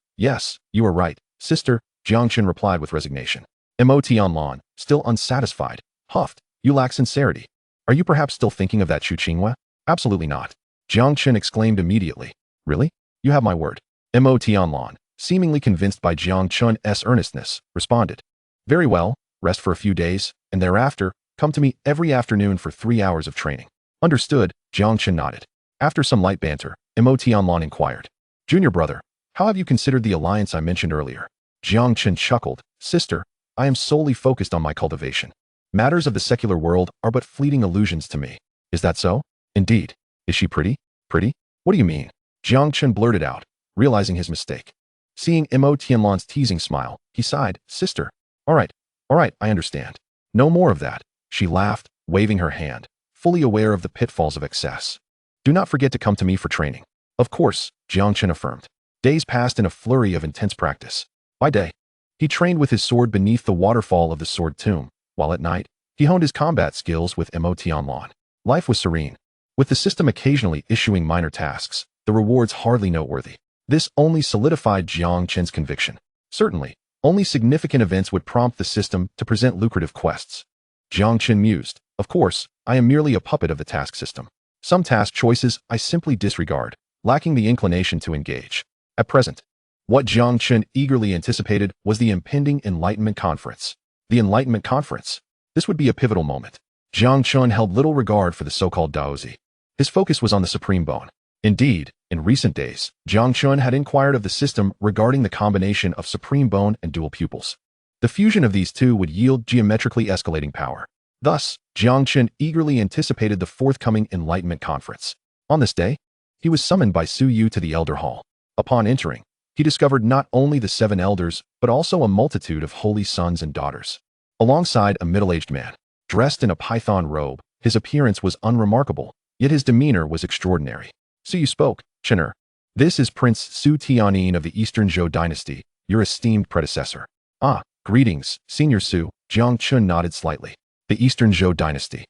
you are right, sister, Jiang Chen replied with resignation. Mo Tianlan, still unsatisfied, huffed, you lack sincerity. Are you perhaps still thinking of that Chu Qingyue? Absolutely not. Jiang Chen exclaimed immediately. Really? You have my word. Mo Tianlan, seemingly convinced by Jiang Chen's earnestness, responded. Very well, rest for a few days, and thereafter, come to me every afternoon for 3 hours of training. Understood, Jiang Chen nodded. After some light banter, Mo Tianlan inquired. Junior brother, how have you considered the alliance I mentioned earlier? Jiang Chen chuckled. Sister, I am solely focused on my cultivation. Matters of the secular world are but fleeting illusions to me. Is that so? Indeed. Is she pretty? Pretty? What do you mean? Jiang Chen blurted out, realizing his mistake. Seeing Mo Tianlan's teasing smile, he sighed. Sister. All right, I understand. No more of that. She laughed, waving her hand, fully aware of the pitfalls of excess. Do not forget to come to me for training. Of course, Jiang Chen affirmed. Days passed in a flurry of intense practice. By day, he trained with his sword beneath the waterfall of the sword tomb, while at night, he honed his combat skills with Mo Tianlan. Life was serene, with the system occasionally issuing minor tasks, the rewards hardly noteworthy. This only solidified Jiang Chen's conviction. Certainly, only significant events would prompt the system to present lucrative quests. Jiang Chen mused, of course, I am merely a puppet of the task system. Some task choices I simply disregard, lacking the inclination to engage. At present, what Jiang Chen eagerly anticipated was the impending Enlightenment Conference. The Enlightenment Conference. This would be a pivotal moment. Jiang Chen held little regard for the so-called Daozi. His focus was on the Supreme Bone. Indeed, in recent days, Jiang Chen had inquired of the system regarding the combination of Supreme Bone and dual pupils. The fusion of these two would yield geometrically escalating power. Thus, Jiang Chen eagerly anticipated the forthcoming Enlightenment Conference. On this day, he was summoned by Su Yu to the Elder Hall. Upon entering, he discovered not only the 7 elders, but also a multitude of holy sons and daughters. Alongside a middle-aged man, dressed in a python robe, his appearance was unremarkable, yet his demeanor was extraordinary. Su Yu spoke, "Chener, this is Prince Su Tianyin of the Eastern Zhou dynasty, your esteemed predecessor." "Ah, greetings, Senior Su," Jiang Chen nodded slightly. The Eastern Zhou dynasty,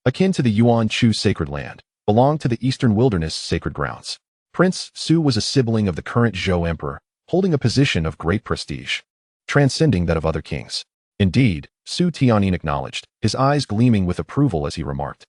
akin to the Yuan Chu sacred land, belonged to the Eastern Wilderness sacred grounds. Prince Su was a sibling of the current Zhou Emperor, holding a position of great prestige, transcending that of other kings. Indeed, Su Tianyin acknowledged, his eyes gleaming with approval as he remarked,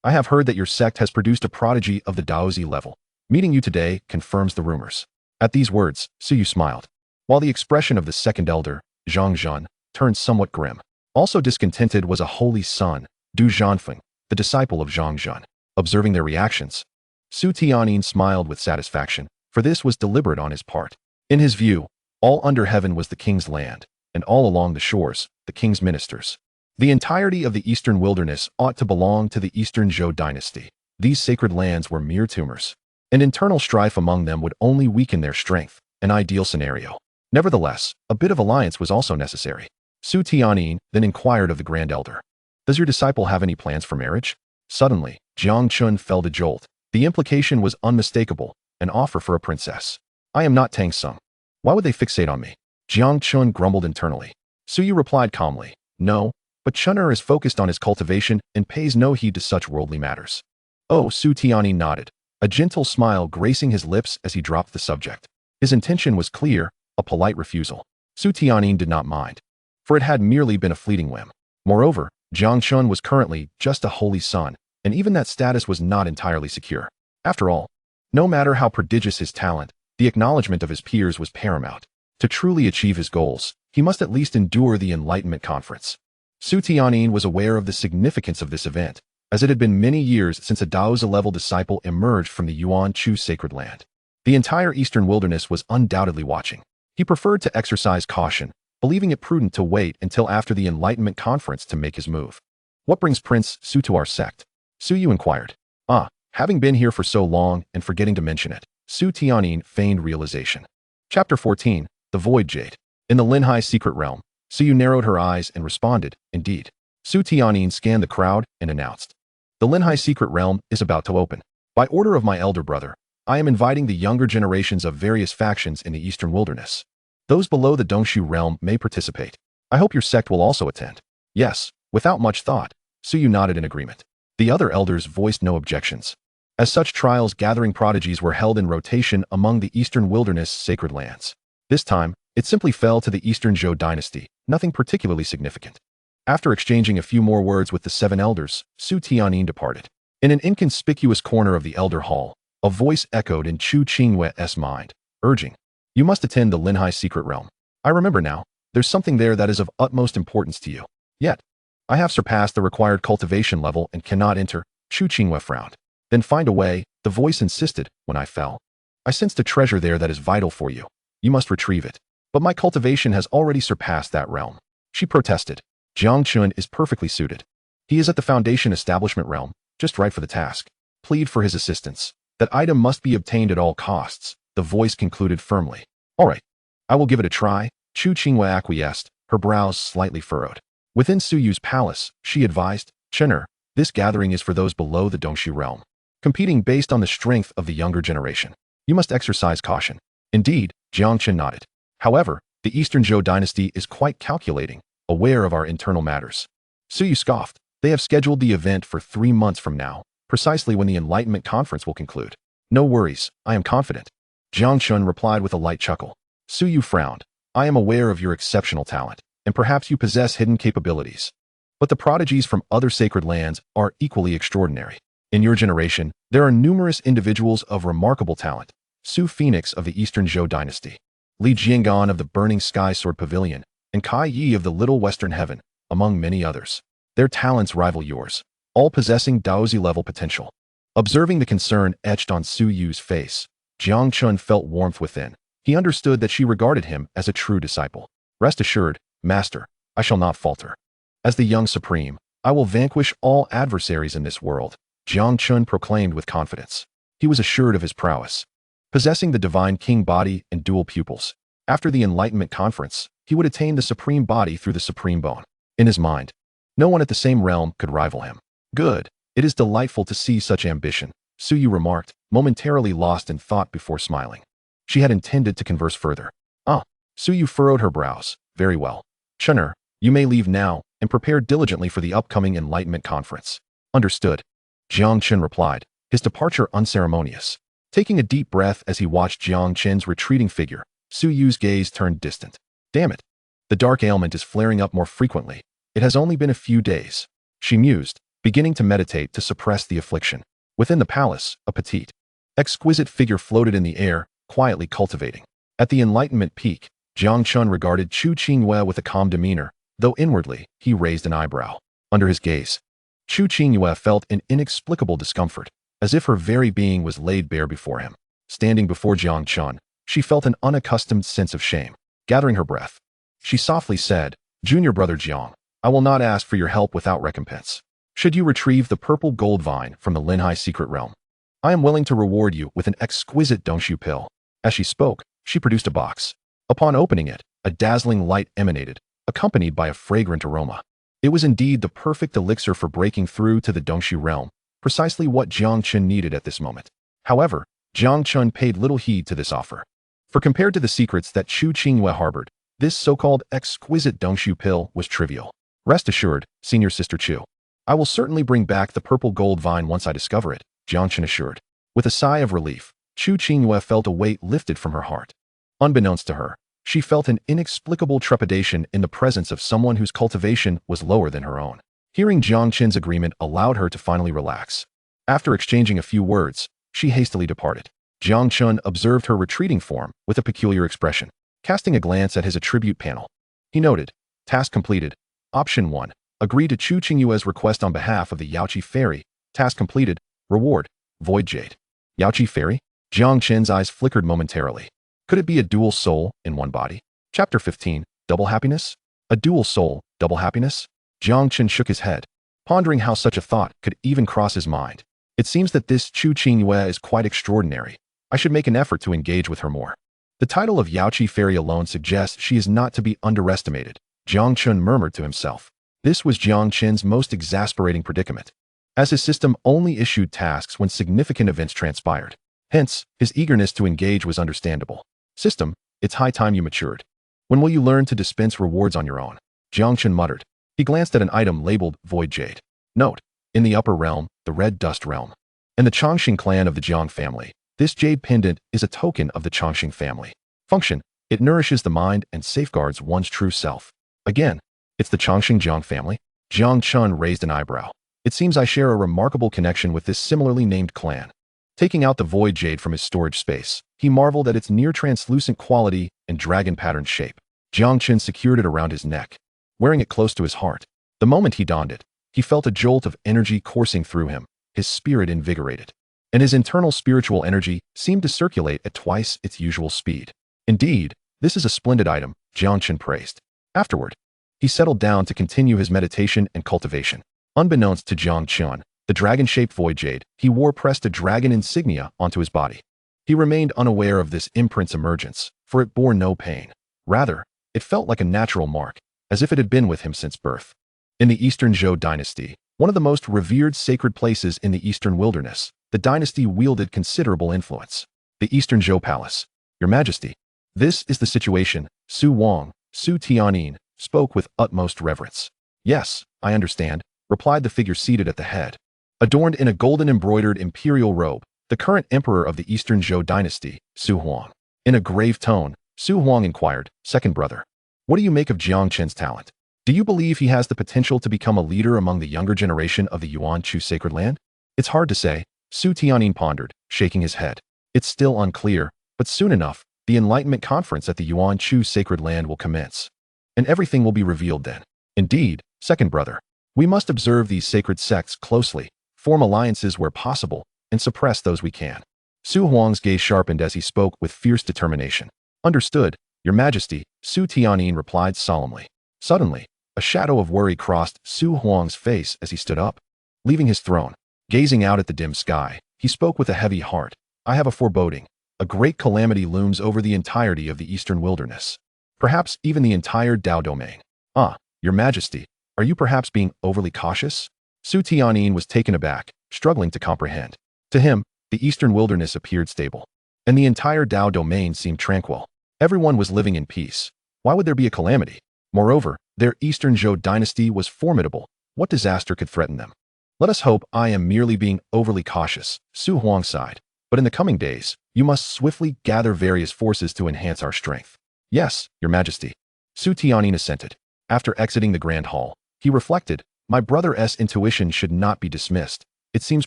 "I have heard that your sect has produced a prodigy of the Daozi level. Meeting you today confirms the rumors." At these words, Su Yu smiled, while the expression of the second elder, Zhang Zhan, turned somewhat grim. Also discontented was a holy son, Du Zhanfeng, the disciple of Zhang Zhan. Observing their reactions, Su Tianyin smiled with satisfaction, for this was deliberate on his part. In his view, all under heaven was the king's land, and all along the shores, the king's ministers. The entirety of the eastern wilderness ought to belong to the Eastern Zhou dynasty. These sacred lands were mere tumors, and internal strife among them would only weaken their strength, an ideal scenario. Nevertheless, a bit of alliance was also necessary. Su Tianyin then inquired of the Grand Elder, "Does your disciple have any plans for marriage?" Suddenly, Jiang Chen felt a jolt. The implication was unmistakable, an offer for a princess. "I am not Tang Sung. Why would they fixate on me?" Jiang Chen grumbled internally. Su Yu replied calmly, "No, but Chener is focused on his cultivation and pays no heed to such worldly matters." Oh, Su Tianyin nodded, a gentle smile gracing his lips as he dropped the subject. His intention was clear, a polite refusal. Su Tianyin did not mind, for it had merely been a fleeting whim. Moreover, Jiang Chen was currently just a holy son, and even that status was not entirely secure. After all, no matter how prodigious his talent, the acknowledgement of his peers was paramount. To truly achieve his goals, he must at least endure the Enlightenment conference. Su Tianyin was aware of the significance of this event, as it had been many years since a Daozi-level disciple emerged from the Yuan Chu sacred land. The entire eastern wilderness was undoubtedly watching. He preferred to exercise caution, believing it prudent to wait until after the Enlightenment conference to make his move. "What brings Prince Su to our sect?" Su Yu inquired. "Ah, having been here for so long and forgetting to mention it." Su Tianyin feigned realization. Chapter 14, The Void Jade. In the Linhai secret realm, Su Yu narrowed her eyes and responded, "Indeed." Su Tianyin scanned the crowd and announced, "The Linhai secret realm is about to open. By order of my elder brother, I am inviting the younger generations of various factions in the eastern wilderness. Those below the Dongshu realm may participate. I hope your sect will also attend." "Yes," without much thought, Su Yu nodded in agreement. The other elders voiced no objections. As such trials gathering prodigies were held in rotation among the eastern wilderness sacred lands. This time, it simply fell to the Eastern Zhou dynasty, nothing particularly significant. After exchanging a few more words with the 7 elders, Su Tianyin departed. In an inconspicuous corner of the elder hall, a voice echoed in Chu Qingyue's mind, urging, "You must attend the Linhai secret realm. I remember now, there's something there that is of utmost importance to you. Yet, I have surpassed the required cultivation level and cannot enter." Chu Qingyue frowned. "Then find a way," the voice insisted. "When I fell, I sensed a treasure there that is vital for you. You must retrieve it. But my cultivation has already surpassed that realm." She protested. "Jiang Chen is perfectly suited. He is at the foundation establishment realm, just right for the task. Plead for his assistance. That item must be obtained at all costs," the voice concluded firmly. "All right, I will give it a try." Chu Qingyue acquiesced, her brows slightly furrowed. Within Su Yu's palace, she advised, "Chener, this gathering is for those below the Dongshu realm, competing based on the strength of the younger generation. You must exercise caution." "Indeed," Jiang Chen nodded. "However, the Eastern Zhou dynasty is quite calculating, aware of our internal matters." Su Yu scoffed. "They have scheduled the event for 3 months from now, precisely when the Enlightenment conference will conclude. No worries, I am confident." Jiang Chen replied with a light chuckle. Su Yu frowned. "I am aware of your exceptional talent, and perhaps you possess hidden capabilities. But the prodigies from other sacred lands are equally extraordinary. In your generation, there are numerous individuals of remarkable talent. Su Phoenix of the Eastern Zhou dynasty, Li Jiangan of the Burning Sky Sword Pavilion, and Kai Yi of the Little Western Heaven, among many others. Their talents rival yours, all possessing Daozi-level potential." Observing the concern etched on Su Yu's face, Jiang Chen felt warmth within. He understood that she regarded him as a true disciple. "Rest assured, Master, I shall not falter. As the young supreme, I will vanquish all adversaries in this world," Jiang Chen proclaimed with confidence. He was assured of his prowess. Possessing the divine king body and dual pupils, after the Enlightenment conference, he would attain the supreme body through the supreme bone. In his mind, no one at the same realm could rival him. Good. It is delightful to see such ambition, Su Yu remarked, momentarily lost in thought before smiling. She had intended to converse further. Ah. Su Yu furrowed her brows. Very well. Chener, you may leave now and prepare diligently for the upcoming Enlightenment conference. Understood. Jiang Chen replied, his departure unceremonious. Taking a deep breath as he watched Jiang Chen's retreating figure, Su Yu's gaze turned distant. Damn it. The dark ailment is flaring up more frequently. It has only been a few days. She mused, beginning to meditate to suppress the affliction. Within the palace, a petite, exquisite figure floated in the air, quietly cultivating. At the Enlightenment peak, Jiang Chen regarded Chu Qingyue with a calm demeanor, though inwardly, he raised an eyebrow. Under his gaze, Chu Qingyue felt an inexplicable discomfort, as if her very being was laid bare before him. Standing before Jiang Chen, she felt an unaccustomed sense of shame. Gathering her breath, she softly said, Junior brother Jiang, I will not ask for your help without recompense. Should you retrieve the purple gold vine from the Linhai secret realm, I am willing to reward you with an exquisite dongshu pill. As she spoke, she produced a box. Upon opening it, a dazzling light emanated, accompanied by a fragrant aroma. It was indeed the perfect elixir for breaking through to the dongshu realm, precisely what Jiang Chen needed at this moment. However, Jiang Chen paid little heed to this offer. For compared to the secrets that Chu Qingyue harbored, this so-called exquisite dongshu pill was trivial. Rest assured, Senior Sister Chu, I will certainly bring back the purple gold vine once I discover it, Jiang Chen assured. With a sigh of relief, Chu Qingyue felt a weight lifted from her heart. Unbeknownst to her, she felt an inexplicable trepidation in the presence of someone whose cultivation was lower than her own. Hearing Jiang Chen's agreement allowed her to finally relax. After exchanging a few words, she hastily departed. Jiang Chen observed her retreating form with a peculiar expression. Casting a glance at his attribute panel, he noted, task completed. Option 1. Agree to Chu Qingyue's request on behalf of the Yaoqi Fairy. Task completed. Reward. Void Jade. Yaoqi Fairy? Jiang Chen's eyes flickered momentarily. Could it be a dual soul in one body? Chapter 15. Double happiness? A dual soul, double happiness? Jiang Chen shook his head, pondering how such a thought could even cross his mind. It seems that this Chu Qingyue is quite extraordinary. I should make an effort to engage with her more. The title of Yaoqi Fairy alone suggests she is not to be underestimated, Jiang Chen murmured to himself. This was Jiang Chen's most exasperating predicament, as his system only issued tasks when significant events transpired. Hence, his eagerness to engage was understandable. System, it's high time you matured. When will you learn to dispense rewards on your own? Jiang Chen muttered. He glanced at an item labeled Void Jade. Note, in the upper realm, the Red Dust realm, and the Chongqing clan of the Jiang family, this jade pendant is a token of the Chongqing family. Function, it nourishes the mind and safeguards one's true self. Again, it's the Chongqing Jiang family? Jiang Chen raised an eyebrow. It seems I share a remarkable connection with this similarly named clan. Taking out the Void Jade from his storage space, he marveled at its near-translucent quality and dragon-patterned shape. Jiang Chen secured it around his neck, wearing it close to his heart. The moment he donned it, he felt a jolt of energy coursing through him, his spirit invigorated, and his internal spiritual energy seemed to circulate at twice its usual speed. Indeed, this is a splendid item, Jiang Chen praised. Afterward, he settled down to continue his meditation and cultivation. Unbeknownst to Jiang Chen, the dragon-shaped Void Jade he wore pressed a dragon insignia onto his body. He remained unaware of this imprint's emergence, for it bore no pain. Rather, it felt like a natural mark, as if it had been with him since birth. In the Eastern Zhou dynasty, one of the most revered sacred places in the Eastern wilderness, the dynasty wielded considerable influence. The Eastern Zhou Palace. Your Majesty, this is the situation, Su Wang, Su Tianyin, spoke with utmost reverence. Yes, I understand, replied the figure seated at the head. Adorned in a golden embroidered imperial robe, the current emperor of the Eastern Zhou dynasty, Su Huang. In a grave tone, Su Huang inquired, Second brother, what do you make of Jiang Chen's talent? Do you believe he has the potential to become a leader among the younger generation of the Yuan Chu sacred land? It's hard to say, Su Tianyin pondered, shaking his head. It's still unclear, but soon enough, the Enlightenment conference at the Yuan Chu sacred land will commence, and everything will be revealed then. Indeed, second brother, we must observe these sacred sects closely, form alliances where possible, and suppress those we can. Su Huang's gaze sharpened as he spoke with fierce determination. Understood, Your Majesty, Su Tianyin replied solemnly. Suddenly, a shadow of worry crossed Su Huang's face as he stood up. Leaving his throne, gazing out at the dim sky, He spoke with a heavy heart. I have a foreboding. A great calamity looms over the entirety of the eastern wilderness. Perhaps even the entire Dao domain. Ah, Your Majesty, are you perhaps being overly cautious? Su Tianyin was taken aback, struggling to comprehend. To him, the eastern wilderness appeared stable, and the entire Dao domain seemed tranquil. Everyone was living in peace. Why would there be a calamity? Moreover, their eastern Zhou dynasty was formidable. What disaster could threaten them? Let us hope I am merely being overly cautious, Su Huang sighed. But in the coming days, you must swiftly gather various forces to enhance our strength. Yes, Your Majesty. Su Tianyin assented. After exiting the Grand Hall, he reflected, my brother's intuition should not be dismissed. It seems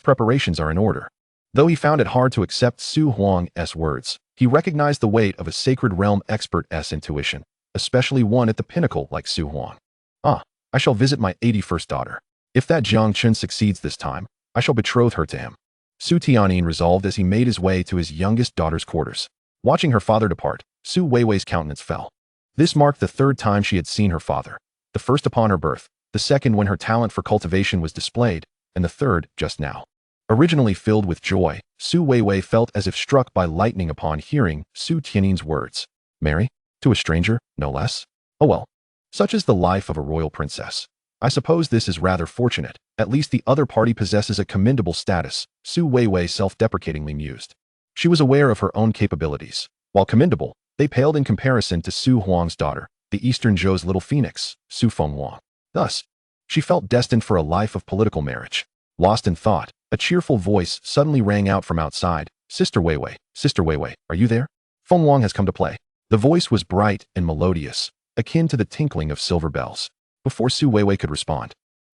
preparations are in order. Though he found it hard to accept Su Huang's words, he recognized the weight of a sacred realm expert's intuition, especially one at the pinnacle like Su Huang. Ah, I shall visit my 81st daughter. If that Jiang Chen succeeds this time, I shall betroth her to him. Su Tianyin resolved as he made his way to his youngest daughter's quarters. Watching her father depart, Su Weiwei's countenance fell. This marked the third time she had seen her father. The first upon her birth, the second when her talent for cultivation was displayed, and the third just now. Originally filled with joy, Su Weiwei felt as if struck by lightning upon hearing Su Tianyin's words. Marry? To a stranger, no less? Oh well. Such is the life of a royal princess. I suppose this is rather fortunate. At least the other party possesses a commendable status, Su Weiwei self-deprecatingly mused. She was aware of her own capabilities. While commendable, they paled in comparison to Su Huang's daughter, the Eastern Zhou's little phoenix, Su Fenghuang. Thus, she felt destined for a life of political marriage. Lost in thought, a cheerful voice suddenly rang out from outside. Sister Weiwei, are you there? Fenghuang has come to play. The voice was bright and melodious, akin to the tinkling of silver bells. Before Su Weiwei could respond,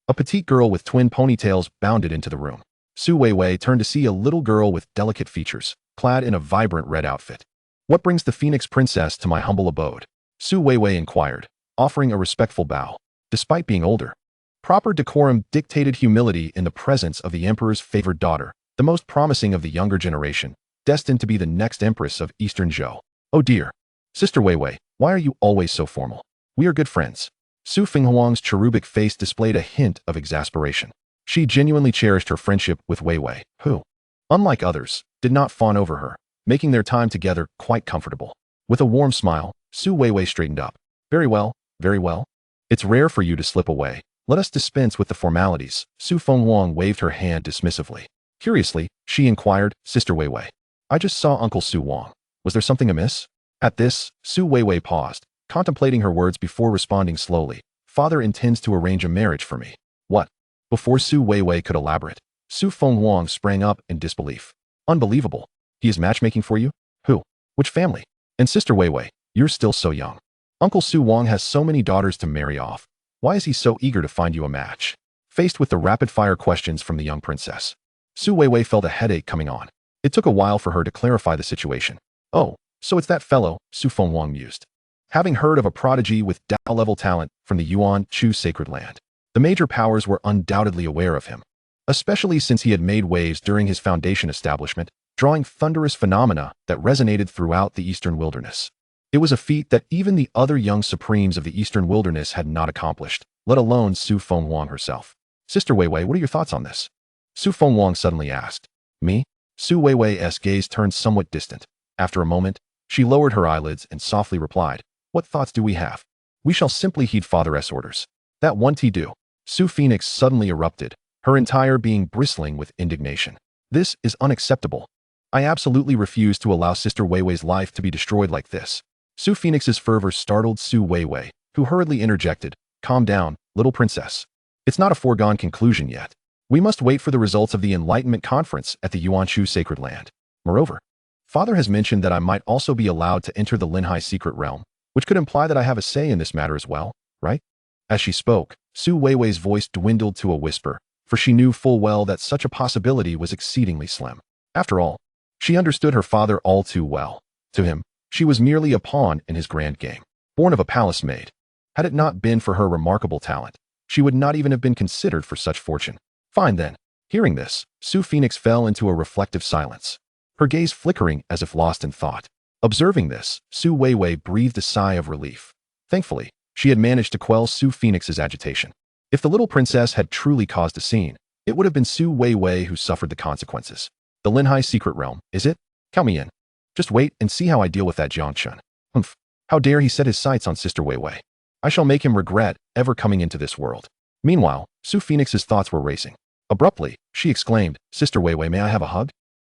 a petite girl with twin ponytails bounded into the room. Su Weiwei turned to see a little girl with delicate features, clad in a vibrant red outfit. What brings the Phoenix Princess to my humble abode? Su Weiwei inquired, offering a respectful bow. Despite being older, proper decorum dictated humility in the presence of the Emperor's favored daughter, the most promising of the younger generation, destined to be the next Empress of Eastern Zhou. Oh dear. Sister Weiwei, why are you always so formal? We are good friends. Su Fenghuang's cherubic face displayed a hint of exasperation. She genuinely cherished her friendship with Weiwei, who, unlike others, did not fawn over her, making their time together quite comfortable. With a warm smile, Su Weiwei straightened up. Very well, very well. It's rare for you to slip away. Let us dispense with the formalities. Su Fenghuang waved her hand dismissively. Curiously, she inquired, Sister Weiwei, I just saw Uncle Su Wang. Was there something amiss? At this, Su Weiwei paused, contemplating her words before responding slowly. Father intends to arrange a marriage for me. What? Before Su Weiwei could elaborate, Su Fenghuang sprang up in disbelief. Unbelievable. He is matchmaking for you? Who? Which family? And Sister Weiwei, you're still so young. Uncle Su Wang has so many daughters to marry off. Why is he so eager to find you a match? Faced with the rapid-fire questions from the young princess, Su Weiwei felt a headache coming on. It took a while for her to clarify the situation. Oh, so it's that fellow, Su Fenghuang mused. Having heard of a prodigy with Dao-level talent from the Yuan Chu sacred land, the major powers were undoubtedly aware of him, especially since he had made waves during his foundation establishment, drawing thunderous phenomena that resonated throughout the eastern wilderness. It was a feat that even the other young supremes of the eastern wilderness had not accomplished, let alone Su Fenghuang herself. Sister Weiwei, what are your thoughts on this? Su Fenghuang suddenly asked. Me? Su Weiwei's gaze turned somewhat distant. After a moment, she lowered her eyelids and softly replied, what thoughts do we have? We shall simply heed Father's orders. That won't he do? Su Phoenix suddenly erupted, her entire being bristling with indignation. This is unacceptable. I absolutely refuse to allow Sister Weiwei's life to be destroyed like this. Su Phoenix's fervor startled Su Weiwei, who hurriedly interjected, calm down, little princess. It's not a foregone conclusion yet. We must wait for the results of the Enlightenment conference at the Yuanshu sacred land. Moreover, Father has mentioned that I might also be allowed to enter the Linhai secret realm, which could imply that I have a say in this matter as well, right? As she spoke, Su Weiwei's voice dwindled to a whisper, for she knew full well that such a possibility was exceedingly slim. After all, she understood her father all too well. To him, she was merely a pawn in his grand game, born of a palace maid. Had it not been for her remarkable talent, she would not even have been considered for such fortune. Fine then. Hearing this, Su Phoenix fell into a reflective silence, her gaze flickering as if lost in thought. Observing this, Su Weiwei breathed a sigh of relief. Thankfully, she had managed to quell Su Phoenix's agitation. If the little princess had truly caused a scene, it would have been Su Weiwei who suffered the consequences. The Linhai secret realm, is it? Count me in. Just wait and see how I deal with that Jiang Chen. Humph. How dare he set his sights on Sister Wei Wei. I shall make him regret ever coming into this world. Meanwhile, Su Phoenix's thoughts were racing. Abruptly, she exclaimed, Sister Wei Wei, may I have a hug?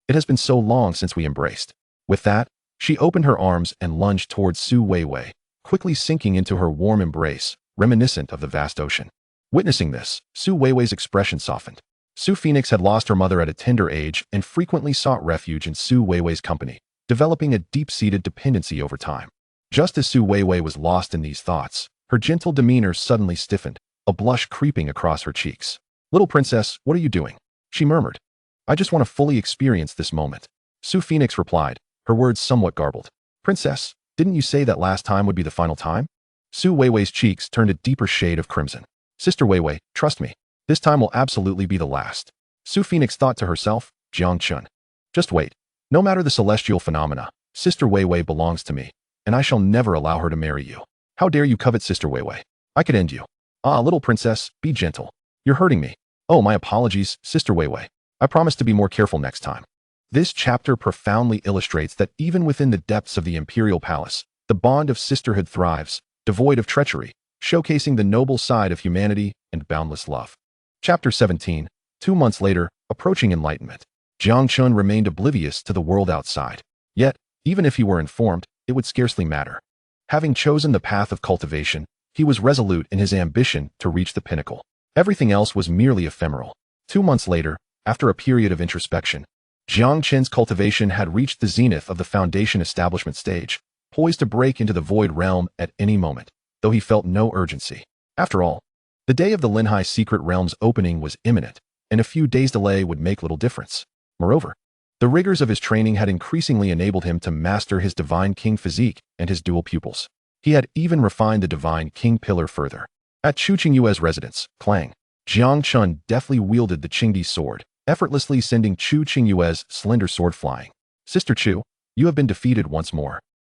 It has been so long since we embraced. With that, she opened her arms and lunged towards Su Wei Wei, quickly sinking into her warm embrace, reminiscent of the vast ocean. Witnessing this, Su Wei Wei's expression softened. Su Phoenix had lost her mother at a tender age and frequently sought refuge in Su Wei Wei's company, developing a deep-seated dependency over time. Just as Su Wei Wei was lost in these thoughts, her gentle demeanor suddenly stiffened, a blush creeping across her cheeks. Little princess, what are you doing? She murmured. I just want to fully experience this moment. Su Phoenix replied, her words somewhat garbled. Princess, didn't you say that last time would be the final time? Su Wei Wei's cheeks turned a deeper shade of crimson. Sister Wei Wei, trust me. This time will absolutely be the last. Su Phoenix thought to herself, Jiang Chen. Just wait. No matter the celestial phenomena, Sister Wei Wei belongs to me, and I shall never allow her to marry you. How dare you covet Sister Wei Wei? I could end you. Ah, little princess, be gentle. You're hurting me. Oh, my apologies, Sister Wei Wei. I promise to be more careful next time. This chapter profoundly illustrates that even within the depths of the Imperial Palace, the bond of sisterhood thrives, devoid of treachery, showcasing the noble side of humanity and boundless love. Chapter 17. 2 months later, approaching Enlightenment. Jiang Chen remained oblivious to the world outside. Yet, even if he were informed, it would scarcely matter. Having chosen the path of cultivation, he was resolute in his ambition to reach the pinnacle. Everything else was merely ephemeral. 2 months later, after a period of introspection, Jiang Chen's cultivation had reached the zenith of the foundation establishment stage, poised to break into the void realm at any moment, though he felt no urgency. After all, the day of the Linhai secret realm's opening was imminent, and a few days' delay would make little difference. Moreover, the rigors of his training had increasingly enabled him to master his Divine King physique and his dual pupils. He had even refined the Divine King pillar further. At Chu Qingyue's residence, Clang, Jiang Chen deftly wielded the Qingdi sword, effortlessly sending Chu Qingyue's slender sword flying. Sister Chu, you have been defeated once more,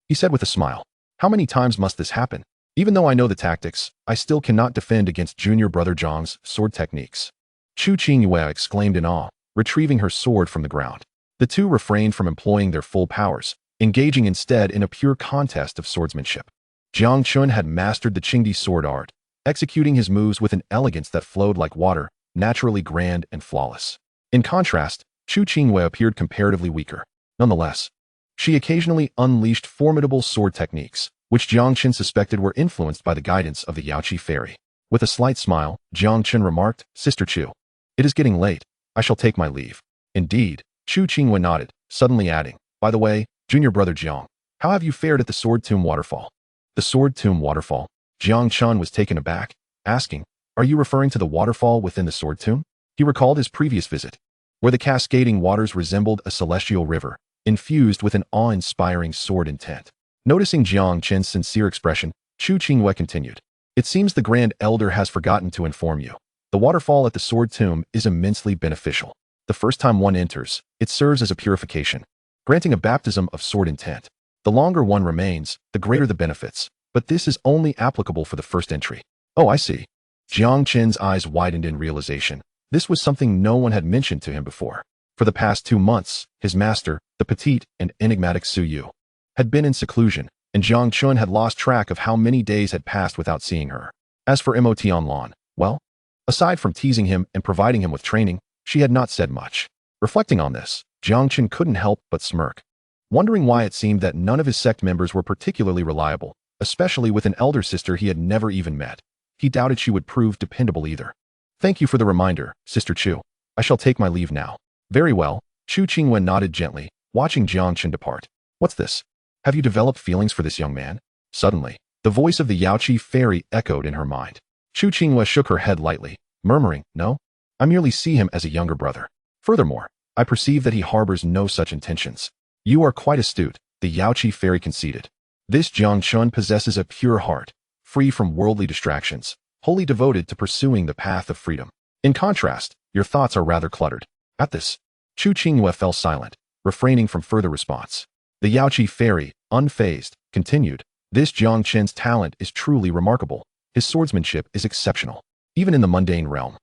he said with a smile. How many times must this happen? Even though I know the tactics, I still cannot defend against junior brother Zhang's sword techniques. Chu Qingyue exclaimed in awe, retrieving her sword from the ground. The two refrained from employing their full powers, engaging instead in a pure contest of swordsmanship. Jiang Chen had mastered the Qingdi sword art, executing his moves with an elegance that flowed like water, naturally grand and flawless. In contrast, Chu Qingyue appeared comparatively weaker. Nonetheless, she occasionally unleashed formidable sword techniques, which Jiang Chen suspected were influenced by the guidance of the Yaoqi fairy. With a slight smile, Jiang Chen remarked, Sister Chu, it is getting late. I shall take my leave. Indeed, Chu Qingyue nodded, suddenly adding, by the way, junior brother Jiang, how have you fared at the Sword Tomb waterfall? The Sword Tomb waterfall? Jiang Chen was taken aback, asking, are you referring to the waterfall within the Sword Tomb? He recalled his previous visit, where the cascading waters resembled a celestial river, infused with an awe-inspiring sword intent. Noticing Jiang Chen's sincere expression, Chu Qingyue continued, it seems the Grand Elder has forgotten to inform you. The waterfall at the Sword Tomb is immensely beneficial. The first time one enters, it serves as a purification, granting a baptism of sword intent. The longer one remains, the greater the benefits, but this is only applicable for the first entry. Oh, I see. Jiang Chen's eyes widened in realization. This was something no one had mentioned to him before. For the past 2 months, his master, the petite and enigmatic Su Yu, had been in seclusion, and Jiang Chen had lost track of how many days had passed without seeing her. As for Mot Onlan, well, aside from teasing him and providing him with training, she had not said much. Reflecting on this, Jiang Chen couldn't help but smirk, wondering why it seemed that none of his sect members were particularly reliable, especially with an elder sister he had never even met. He doubted she would prove dependable either. Thank you for the reminder, Sister Chu. I shall take my leave now. Very well, Chu Qingyue nodded gently, watching Jiang Chen depart. What's this? Have you developed feelings for this young man? Suddenly, the voice of the Yaoqi fairy echoed in her mind. Chu Qingyue shook her head lightly, murmuring, no, I merely see him as a younger brother. Furthermore, I perceive that he harbors no such intentions. You are quite astute, the Yaoqi fairy conceded. This Jiang Chen possesses a pure heart, free from worldly distractions, wholly devoted to pursuing the path of freedom. In contrast, your thoughts are rather cluttered. At this, Chu Qingyue fell silent, refraining from further response. The Yaoqi fairy, unfazed, continued, this Jiang Chen's talent is truly remarkable. His swordsmanship is exceptional. Even in the mundane realm,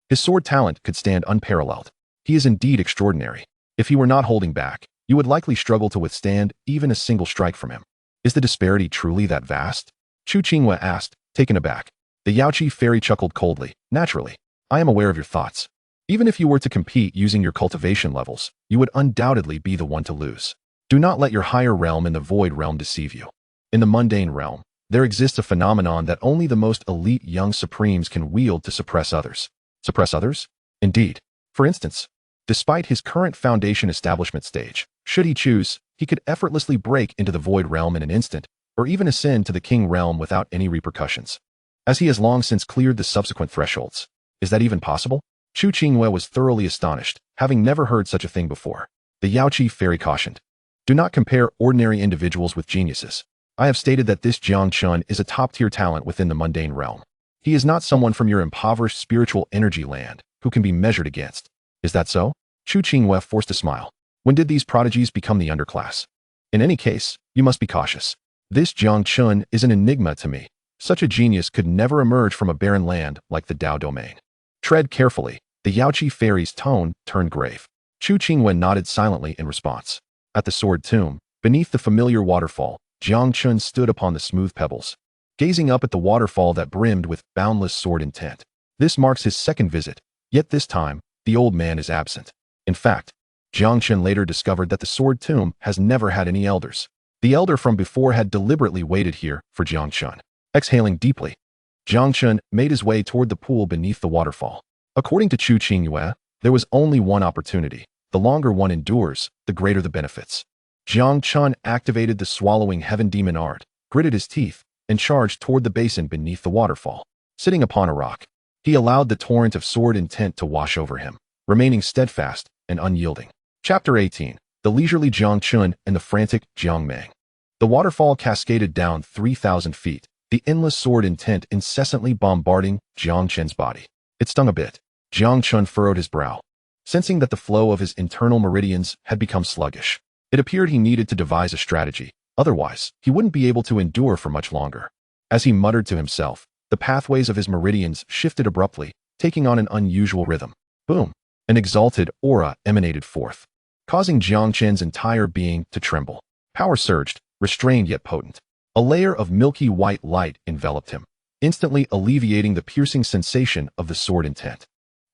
his sword talent could stand unparalleled. He is indeed extraordinary. If he were not holding back, you would likely struggle to withstand even a single strike from him. Is the disparity truly that vast? Chu Qingyue asked, taken aback. The Yaoqi fairy chuckled coldly. Naturally, I am aware of your thoughts. Even if you were to compete using your cultivation levels, you would undoubtedly be the one to lose. Do not let your higher realm in the void realm deceive you. In the mundane realm, there exists a phenomenon that only the most elite young supremes can wield to suppress others. Suppress others? Indeed. For instance, despite his current foundation establishment stage, should he choose, he could effortlessly break into the void realm in an instant, or even ascend to the king realm without any repercussions, as he has long since cleared the subsequent thresholds. Is that even possible? Chu Qingyue was thoroughly astonished, having never heard such a thing before. The Yaoqi fairy cautioned. Do not compare ordinary individuals with geniuses. I have stated that this Jiang Chen is a top-tier talent within the mundane realm. He is not someone from your impoverished spiritual energy land who can be measured against. Is that so? Chu Qingyue forced a smile. When did these prodigies become the underclass? In any case, you must be cautious. This Jiang Chen is an enigma to me. Such a genius could never emerge from a barren land like the Dao domain. Tread carefully. The Yaoqi fairy's tone turned grave. Chu Qingyue nodded silently in response. At the sword tomb, beneath the familiar waterfall, Jiang Chen stood upon the smooth pebbles, gazing up at the waterfall that brimmed with boundless sword intent. This marks his second visit, yet this time, the old man is absent. In fact, Jiang Chen later discovered that the sword tomb has never had any elders. The elder from before had deliberately waited here for Jiang Chen. Exhaling deeply, Jiang Chen made his way toward the pool beneath the waterfall. According to Chu Qingyue, there was only one opportunity. The longer one endures, the greater the benefits. Jiang Chen activated the swallowing heaven demon art, gritted his teeth, and charged toward the basin beneath the waterfall. Sitting upon a rock, he allowed the torrent of sword intent to wash over him, remaining steadfast and unyielding. Chapter 18. The leisurely Jiang Chen and the frantic Jiang Mang. The waterfall cascaded down 3,000 feet, the endless sword intent incessantly bombarding Jiang Chen's body. It stung a bit. Jiang Chen furrowed his brow, sensing that the flow of his internal meridians had become sluggish. It appeared he needed to devise a strategy, otherwise, he wouldn't be able to endure for much longer. As he muttered to himself, the pathways of his meridians shifted abruptly, taking on an unusual rhythm. Boom! An exalted aura emanated forth, causing Jiang Chen's entire being to tremble. Power surged, restrained yet potent. A layer of milky white light enveloped him, instantly alleviating the piercing sensation of the sword intent.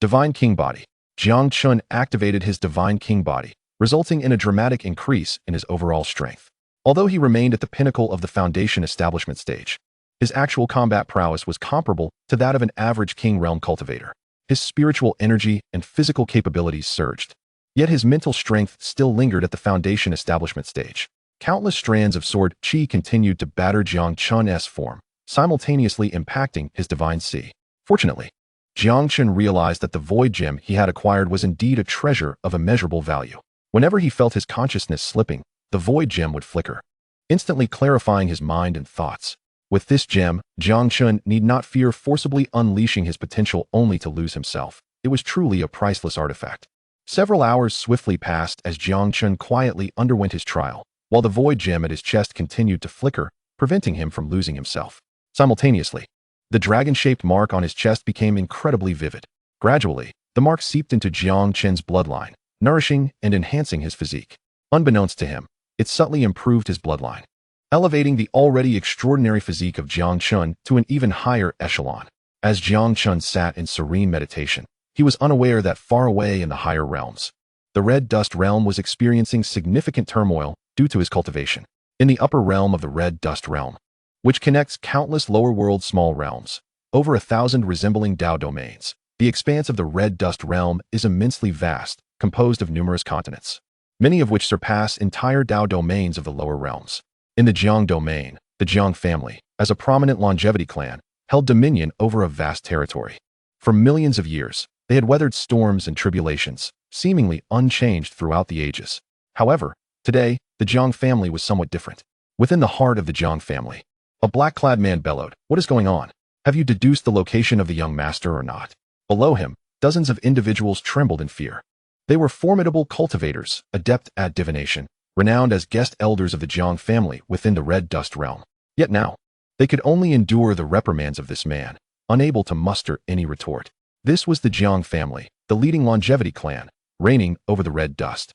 Divine King Body. Jiang Chen activated his Divine King Body, resulting in a dramatic increase in his overall strength. Although he remained at the pinnacle of the foundation establishment stage, his actual combat prowess was comparable to that of an average King Realm cultivator. His spiritual energy and physical capabilities surged, yet his mental strength still lingered at the foundation establishment stage. Countless strands of sword chi continued to batter Jiang Chen's form, simultaneously impacting his divine C. Fortunately, Jiang Chen realized that the void gem he had acquired was indeed a treasure of immeasurable value. Whenever he felt his consciousness slipping, the void gem would flicker, instantly clarifying his mind and thoughts. With this gem, Jiang Chen need not fear forcibly unleashing his potential only to lose himself. It was truly a priceless artifact. Several hours swiftly passed as Jiang Chen quietly underwent his trial, while the void gem at his chest continued to flicker, preventing him from losing himself. Simultaneously, the dragon-shaped mark on his chest became incredibly vivid. Gradually, the mark seeped into Jiang Chen's bloodline, nourishing and enhancing his physique. Unbeknownst to him, it subtly improved his bloodline, elevating the already extraordinary physique of Jiang Chen to an even higher echelon. As Jiang Chen sat in serene meditation, he was unaware that far away in the higher realms, the red dust realm was experiencing significant turmoil due to his cultivation. In the upper realm of the red dust realm, which connects countless lower world small realms, over 1,000 resembling Dao domains, the expanse of the red dust realm is immensely vast, composed of numerous continents, many of which surpass entire Dao domains of the lower realms. In the Jiang domain, the Jiang family, as a prominent longevity clan, held dominion over a vast territory. For millions of years, they had weathered storms and tribulations, seemingly unchanged throughout the ages. However, today, the Jiang family was somewhat different. Within the heart of the Jiang family, a black-clad man bellowed, "What is going on? Have you deduced the location of the young master or not?" Below him, dozens of individuals trembled in fear. They were formidable cultivators, adept at divination, renowned as guest elders of the Jiang family within the red dust realm. Yet now, they could only endure the reprimands of this man, unable to muster any retort. This was the Jiang family, the leading longevity clan, reigning over the red dust.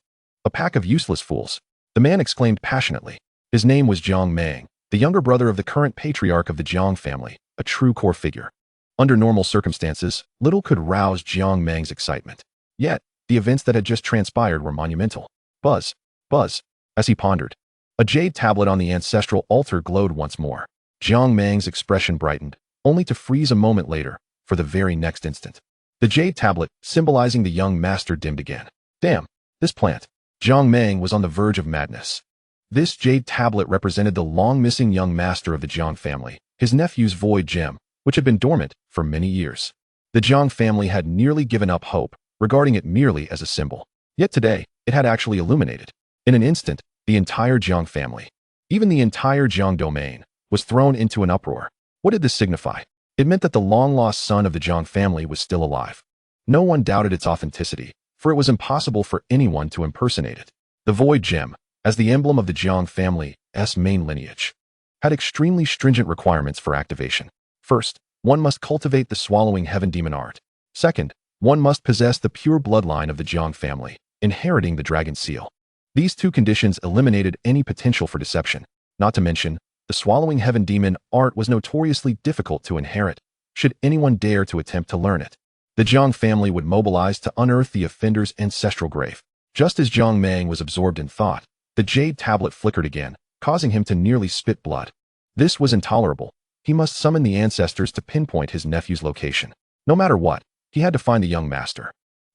A pack of useless fools, the man exclaimed passionately. His name was Jiang Mang, the younger brother of the current patriarch of the Jiang family, a true core figure. Under normal circumstances, little could rouse Jiang Mang's excitement. Yet, the events that had just transpired were monumental. Buzz, buzz, as he pondered. A jade tablet on the ancestral altar glowed once more. Jiang Mang's expression brightened, only to freeze a moment later, for the very next instant. The jade tablet, symbolizing the young master, dimmed again. Damn, this plant. Jiang Mang was on the verge of madness. This jade tablet represented the long-missing young master of the Jiang family, his nephew's void gem, which had been dormant for many years. The Jiang family had nearly given up hope, regarding it merely as a symbol. Yet today, it had actually illuminated. In an instant, the entire Jiang family, even the entire Jiang domain, was thrown into an uproar. What did this signify? It meant that the long-lost son of the Jiang family was still alive. No one doubted its authenticity, for it was impossible for anyone to impersonate it. The void gem, as the emblem of the Jiang family's main lineage, had extremely stringent requirements for activation. First, one must cultivate the swallowing heaven demon art. Second, one must possess the pure bloodline of the Jiang family, inheriting the dragon seal. These two conditions eliminated any potential for deception. Not to mention, the swallowing heaven demon art was notoriously difficult to inherit, should anyone dare to attempt to learn it. The Jiang family would mobilize to unearth the offender's ancestral grave. Just as Jiang Mang was absorbed in thought, the jade tablet flickered again, causing him to nearly spit blood. This was intolerable. He must summon the ancestors to pinpoint his nephew's location. No matter what, he had to find the young master.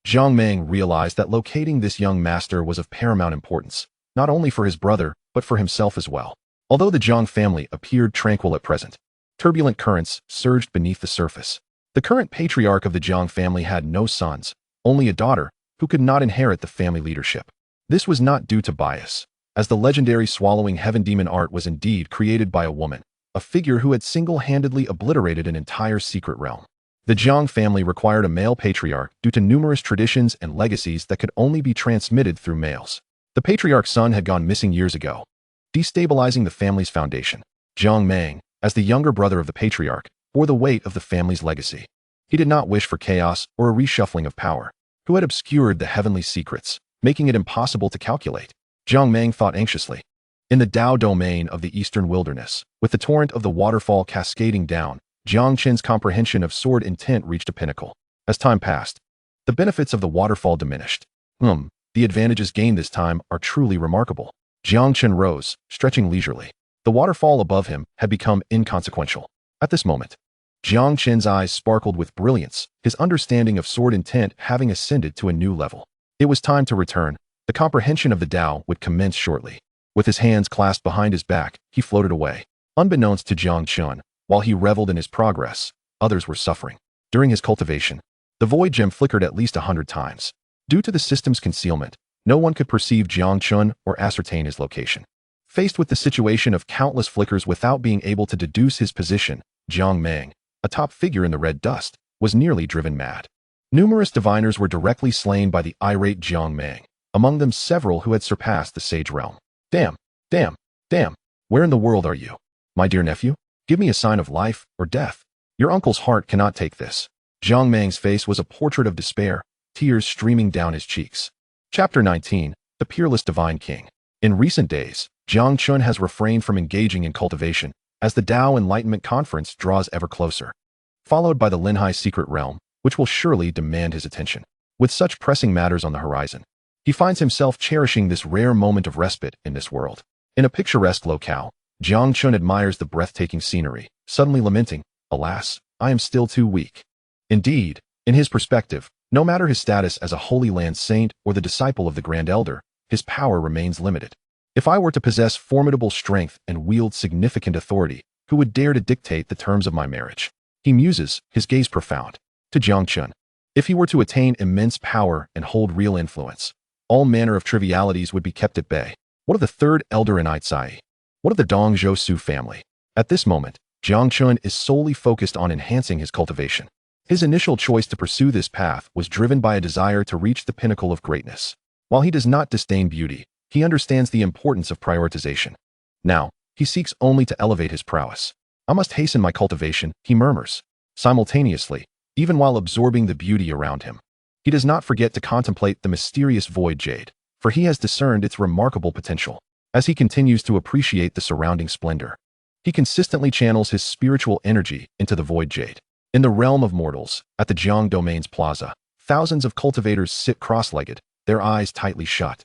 Jiang Mang realized that locating this young master was of paramount importance, not only for his brother, but for himself as well. Although the Jiang family appeared tranquil at present, turbulent currents surged beneath the surface. The current patriarch of the Jiang family had no sons, only a daughter, who could not inherit the family leadership. This was not due to bias, as the legendary swallowing heaven demon art was indeed created by a woman, a figure who had single-handedly obliterated an entire secret realm. The Jiang family required a male patriarch due to numerous traditions and legacies that could only be transmitted through males. The patriarch's son had gone missing years ago, destabilizing the family's foundation. Jiang Mang, as the younger brother of the patriarch, bore the weight of the family's legacy. He did not wish for chaos or a reshuffling of power, who had obscured the heavenly secrets, making it impossible to calculate. Jiang Mang thought anxiously. In the Dao domain of the eastern wilderness, with the torrent of the waterfall cascading down, Jiang Chen's comprehension of sword intent reached a pinnacle. As time passed, the benefits of the waterfall diminished. The advantages gained this time are truly remarkable. Jiang Chen rose, stretching leisurely. The waterfall above him had become inconsequential. At this moment, Jiang Chen's eyes sparkled with brilliance, his understanding of sword intent having ascended to a new level. It was time to return. The comprehension of the Dao would commence shortly. With his hands clasped behind his back, he floated away. Unbeknownst to Jiang Chen, while he reveled in his progress, others were suffering. During his cultivation, the void gem flickered at least 100 times. Due to the system's concealment, no one could perceive Jiang Chen or ascertain his location. Faced with the situation of countless flickers without being able to deduce his position, Jiang Mang, a top figure in the red dust, was nearly driven mad. Numerous diviners were directly slain by the irate Jiang Mang, among them several who had surpassed the sage realm. Damn, damn, damn, where in the world are you? My dear nephew? Give me a sign of life or death. Your uncle's heart cannot take this. Jiang Mang's face was a portrait of despair, tears streaming down his cheeks. Chapter 19, The Peerless Divine King. In recent days, Jiang Chen has refrained from engaging in cultivation, as the Dao Enlightenment Conference draws ever closer, followed by the Linhai secret realm, which will surely demand his attention. With such pressing matters on the horizon, he finds himself cherishing this rare moment of respite in this world. In a picturesque locale, Jiang Chen admires the breathtaking scenery, suddenly lamenting, "Alas, I am still too weak." Indeed, in his perspective, no matter his status as a Holy Land saint or the disciple of the Grand Elder, his power remains limited. If I were to possess formidable strength and wield significant authority, who would dare to dictate the terms of my marriage? He muses, his gaze profound. To Jiang Chen, if he were to attain immense power and hold real influence, all manner of trivialities would be kept at bay. What of the third elder in Aitsai? What of the Dong Zhou Su family? At this moment, Jiang Chen is solely focused on enhancing his cultivation. His initial choice to pursue this path was driven by a desire to reach the pinnacle of greatness. While he does not disdain beauty, he understands the importance of prioritization. Now, he seeks only to elevate his prowess. I must hasten my cultivation, he murmurs. Simultaneously, even while absorbing the beauty around him, he does not forget to contemplate the mysterious void jade, for he has discerned its remarkable potential. As he continues to appreciate the surrounding splendor, he consistently channels his spiritual energy into the void jade. In the realm of mortals, at the Jiang Domain's plaza, thousands of cultivators sit cross-legged, their eyes tightly shut,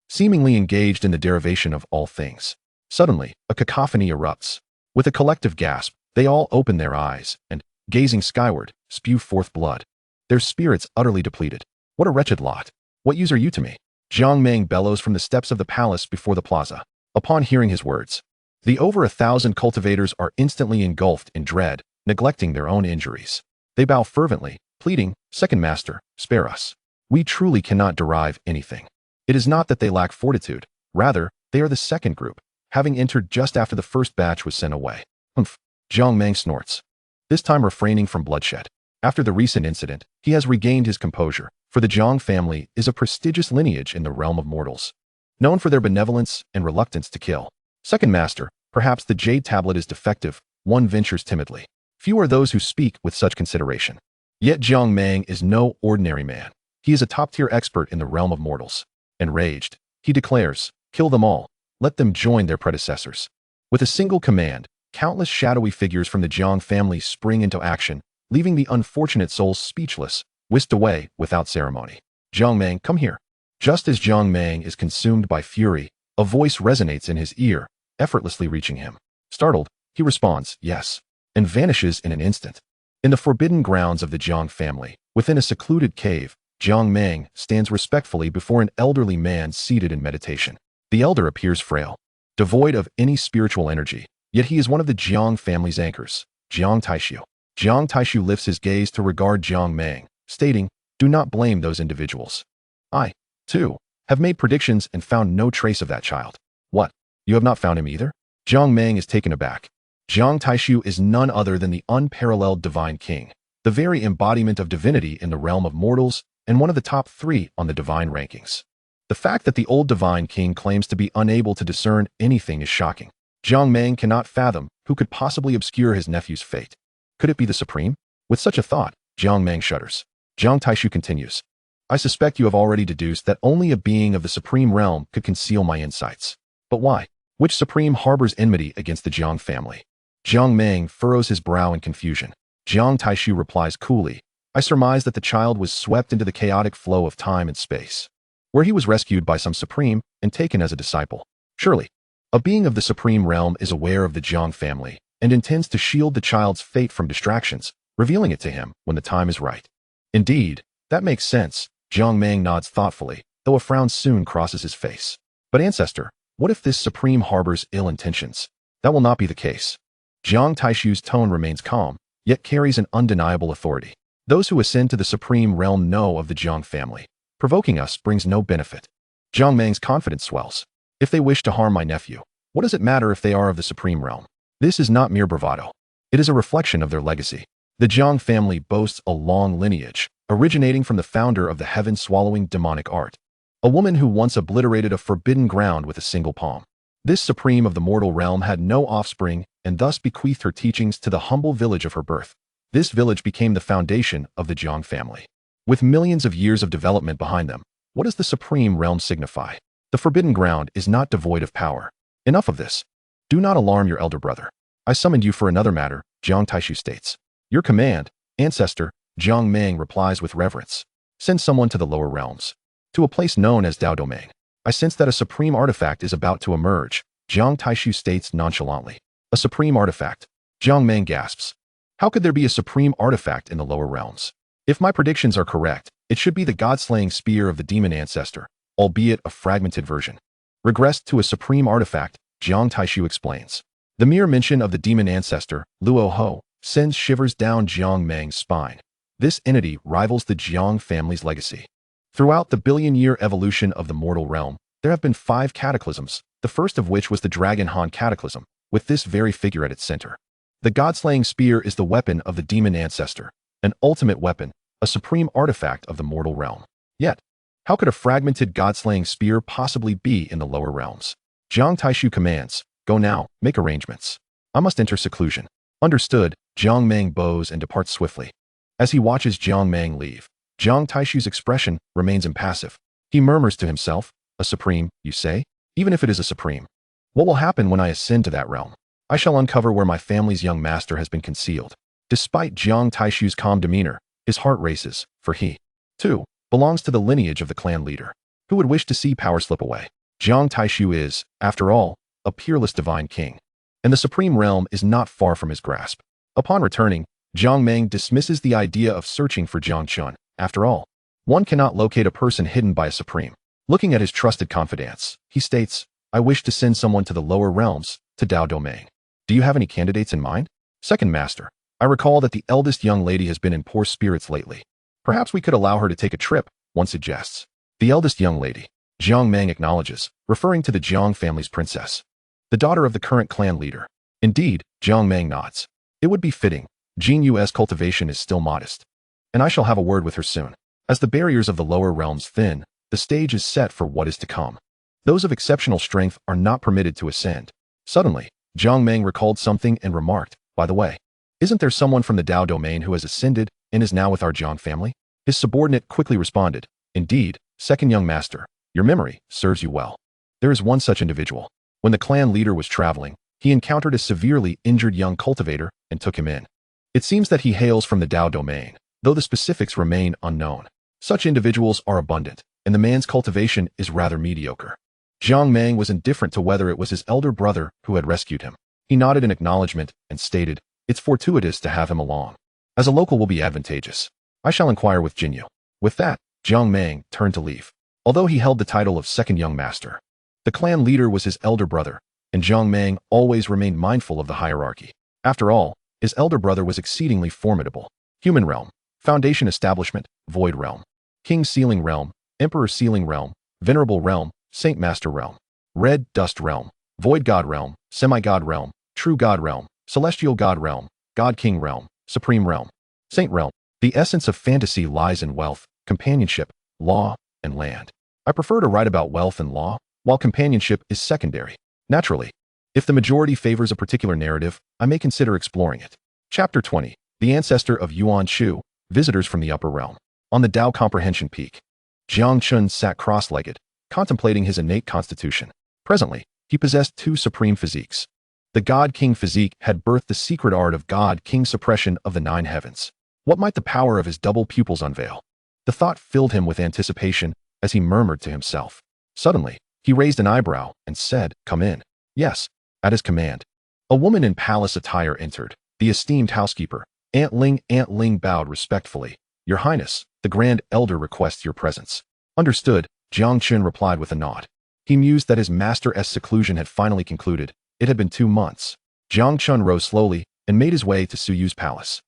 seemingly engaged in the derivation of all things. Suddenly, a cacophony erupts. With a collective gasp, they all open their eyes and, gazing skyward, spew forth blood. Their spirits utterly depleted. What a wretched lot. What use are you to me? Jiang Meng bellows from the steps of the palace before the plaza. Upon hearing his words, the over 1,000 cultivators are instantly engulfed in dread, neglecting their own injuries. They bow fervently, pleading, "Second Master, spare us. We truly cannot derive anything." It is not that they lack fortitude. Rather, they are the second group, having entered just after the first batch was sent away. Humph. Jiang Meng snorts, this time refraining from bloodshed. After the recent incident, he has regained his composure, for the Jiang family is a prestigious lineage in the realm of mortals, known for their benevolence and reluctance to kill. Second Master, perhaps the jade tablet is defective, one ventures timidly. Few are those who speak with such consideration. Yet Jiang Meng is no ordinary man. He is a top-tier expert in the realm of mortals. Enraged, he declares, "Kill them all. Let them join their predecessors." With a single command, countless shadowy figures from the Jiang family spring into action, leaving the unfortunate souls speechless, whisked away without ceremony. "Jiang Meng, come here." Just as Jiang Meng is consumed by fury, a voice resonates in his ear, effortlessly reaching him. Startled, he responds, "Yes," and vanishes in an instant. In the forbidden grounds of the Jiang family, within a secluded cave, Jiang Meng stands respectfully before an elderly man seated in meditation. The elder appears frail, devoid of any spiritual energy, yet he is one of the Jiang family's anchors, Jiang Taishu. Jiang Taishu lifts his gaze to regard Jiang Meng, stating, "Do not blame those individuals. I, too, have made predictions and found no trace of that child." "What? You have not found him either?" Jiang Meng is taken aback. Jiang Taishu is none other than the unparalleled divine king, the very embodiment of divinity in the realm of mortals, and one of the top 3 on the divine rankings. The fact that the old divine king claims to be unable to discern anything is shocking. Jiang Meng cannot fathom who could possibly obscure his nephew's fate. Could it be the Supreme? With such a thought, Jiang Meng shudders. Jiang Taishu continues, "I suspect you have already deduced that only a being of the Supreme realm could conceal my insights. But why? Which Supreme harbors enmity against the Jiang family?" Jiang Meng furrows his brow in confusion. Jiang Taishu replies coolly, "I surmise that the child was swept into the chaotic flow of time and space, where he was rescued by some Supreme and taken as a disciple. Surely, a being of the Supreme realm is aware of the Jiang family and intends to shield the child's fate from distractions, revealing it to him when the time is right." "Indeed, that makes sense." Jiang Meng nods thoughtfully, though a frown soon crosses his face. "But Ancestor, what if this Supreme harbors ill intentions?" "That will not be the case." Jiang Taishu's tone remains calm, yet carries an undeniable authority. "Those who ascend to the Supreme realm know of the Jiang family. Provoking us brings no benefit." Jiang Meng's confidence swells. "If they wish to harm my nephew, what does it matter if they are of the Supreme realm? This is not mere bravado. It is a reflection of their legacy. The Jiang family boasts a long lineage, originating from the founder of the heaven-swallowing demonic art, a woman who once obliterated a forbidden ground with a single palm. This Supreme of the mortal realm had no offspring and thus bequeathed her teachings to the humble village of her birth. This village became the foundation of the Jiang family. With millions of years of development behind them, what does the Supreme realm signify? The forbidden ground is not devoid of power. Enough of this. Do not alarm your elder brother. I summoned you for another matter," Jiang Taishu states. "Your command, Ancestor," Jiang Meng replies with reverence. "Send someone to the lower realms, to a place known as Dao Domain. I sense that a supreme artifact is about to emerge," Jiang Taishu states nonchalantly. "A supreme artifact?" Jiang Meng gasps. "How could there be a supreme artifact in the lower realms? If my predictions are correct, it should be the god-slaying spear of the demon ancestor, albeit a fragmented version. Regressed to a supreme artifact," Jiang Taishu explains. The mere mention of the demon ancestor, Luo Ho, sends shivers down Jiang Meng's spine. This entity rivals the Jiang family's legacy. Throughout the billion-year evolution of the mortal realm, there have been 5 cataclysms, the first of which was the Dragon Han cataclysm, with this very figure at its center. The god-slaying spear is the weapon of the demon ancestor, an ultimate weapon, a supreme artifact of the mortal realm. Yet, how could a fragmented god-slaying spear possibly be in the lower realms? Jiang Taishu commands, "Go now, make arrangements. I must enter seclusion." "Understood," Jiang Meng bows and departs swiftly. As he watches Jiang Meng leave, Jiang Taishu's expression remains impassive. He murmurs to himself, A supreme, you say? Even if it is a supreme. What will happen when I ascend to that realm? I shall uncover where my family's young master has been concealed. Despite Jiang Taishu's calm demeanor, his heart races, for he, too, belongs to the lineage of the clan leader. Who would wish to see power slip away? Jiang Taishu is, after all, a peerless divine king. And the supreme realm is not far from his grasp. Upon returning, Jiang Meng dismisses the idea of searching for Jiang Chen. After all, one cannot locate a person hidden by a supreme. Looking at his trusted confidants, he states, I wish to send someone to the lower realms, to Dao Domain. Do you have any candidates in mind? Second master, I recall that the eldest young lady has been in poor spirits lately. Perhaps we could allow her to take a trip, one suggests. The eldest young lady, Jiang Meng acknowledges, referring to the Jiang family's princess, the daughter of the current clan leader. Indeed, Jiang Meng nods. It would be fitting. Qingyue's cultivation is still modest, and I shall have a word with her soon. As the barriers of the lower realms thin, the stage is set for what is to come. Those of exceptional strength are not permitted to ascend. Suddenly, Jiang Meng recalled something and remarked, by the way, isn't there someone from the Dao domain who has ascended and is now with our Jiang family? His subordinate quickly responded, indeed, second young master, your memory serves you well. There is one such individual. When the clan leader was traveling, he encountered a severely injured young cultivator and took him in. It seems that he hails from the Dao domain, though the specifics remain unknown. Such individuals are abundant, and the man's cultivation is rather mediocre. Jiang Meng was indifferent to whether it was his elder brother who had rescued him. He nodded in acknowledgement and stated, it's fortuitous to have him along. As a local will be advantageous. I shall inquire with Jinyu. With that, Jiang Meng turned to leave. Although he held the title of second young master, the clan leader was his elder brother, and Jiang Meng always remained mindful of the hierarchy. After all, his elder brother was exceedingly formidable. Human realm, foundation establishment, void realm, king sealing realm, emperor sealing realm, venerable realm, saint master realm, red dust realm, void god realm, semi-god realm, true god realm, celestial god realm, god king realm, supreme realm, saint realm. The essence of fantasy lies in wealth, companionship, law, and land. I prefer to write about wealth and law, while companionship is secondary. Naturally, if the majority favors a particular narrative, I may consider exploring it. Chapter 20. The ancestor of Yuan Shu, visitors from the upper realm. On the Dao Comprehension Peak, Jiang Chen sat cross-legged, contemplating his innate constitution. Presently, he possessed two supreme physiques. The God King physique had birthed the secret art of God King suppression of the nine heavens. What might the power of his double pupils unveil? The thought filled him with anticipation as he murmured to himself. Suddenly, he raised an eyebrow and said, come in. Yes, at his command. A woman in palace attire entered. The esteemed housekeeper, Aunt Ling bowed respectfully. Your Highness, the Grand Elder requests your presence. Understood, Jiang Chen replied with a nod. He mused that his master's seclusion had finally concluded. It had been 2 months. Jiang Chen rose slowly and made his way to Su Yu's palace.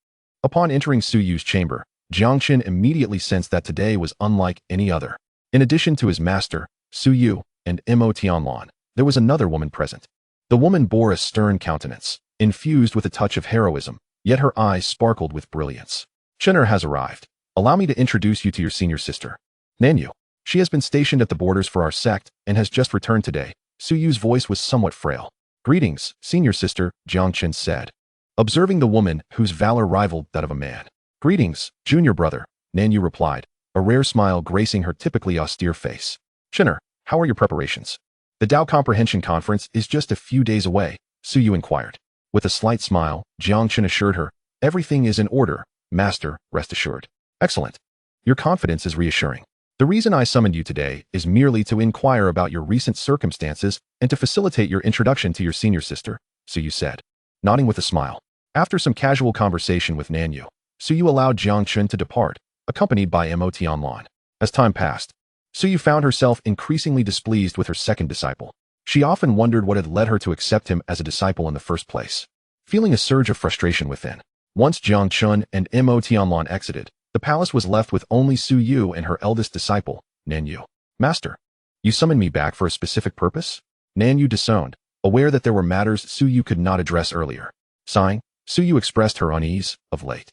Upon entering Su Yu's chamber, Jiang Chen immediately sensed that today was unlike any other. In addition to his master, Su Yu, and Mo Tianlan, there was another woman present. The woman bore a stern countenance, infused with a touch of heroism, yet her eyes sparkled with brilliance. Chener has arrived. Allow me to introduce you to your senior sister, Nanyu. She has been stationed at the borders for our sect and has just returned today. Su Yu's voice was somewhat frail. Greetings, senior sister, Jiang Chen said, observing the woman whose valor rivaled that of a man. Greetings, junior brother, Nanyu replied, a rare smile gracing her typically austere face. Chener, how are your preparations? The Dao Comprehension Conference is just a few days away, Su Yu inquired. With a slight smile, Jiang Chen assured her, everything is in order, master, rest assured. Excellent. Your confidence is reassuring. The reason I summoned you today is merely to inquire about your recent circumstances and to facilitate your introduction to your senior sister, Su Yu said, nodding with a smile. After some casual conversation with Nanyu, Su Yu allowed Jiang Chen to depart, accompanied by Mo Tianlan. As time passed, Su Yu found herself increasingly displeased with her second disciple. She often wondered what had led her to accept him as a disciple in the first place. Feeling a surge of frustration within, once Jiang Chen and Mo Tianlan exited, the palace was left with only Su Yu and her eldest disciple, Nanyu. Master, you summoned me back for a specific purpose? Nanyu disowned, aware that there were matters Su Yu could not address earlier. Sighing, Su Yu expressed her unease. Of late,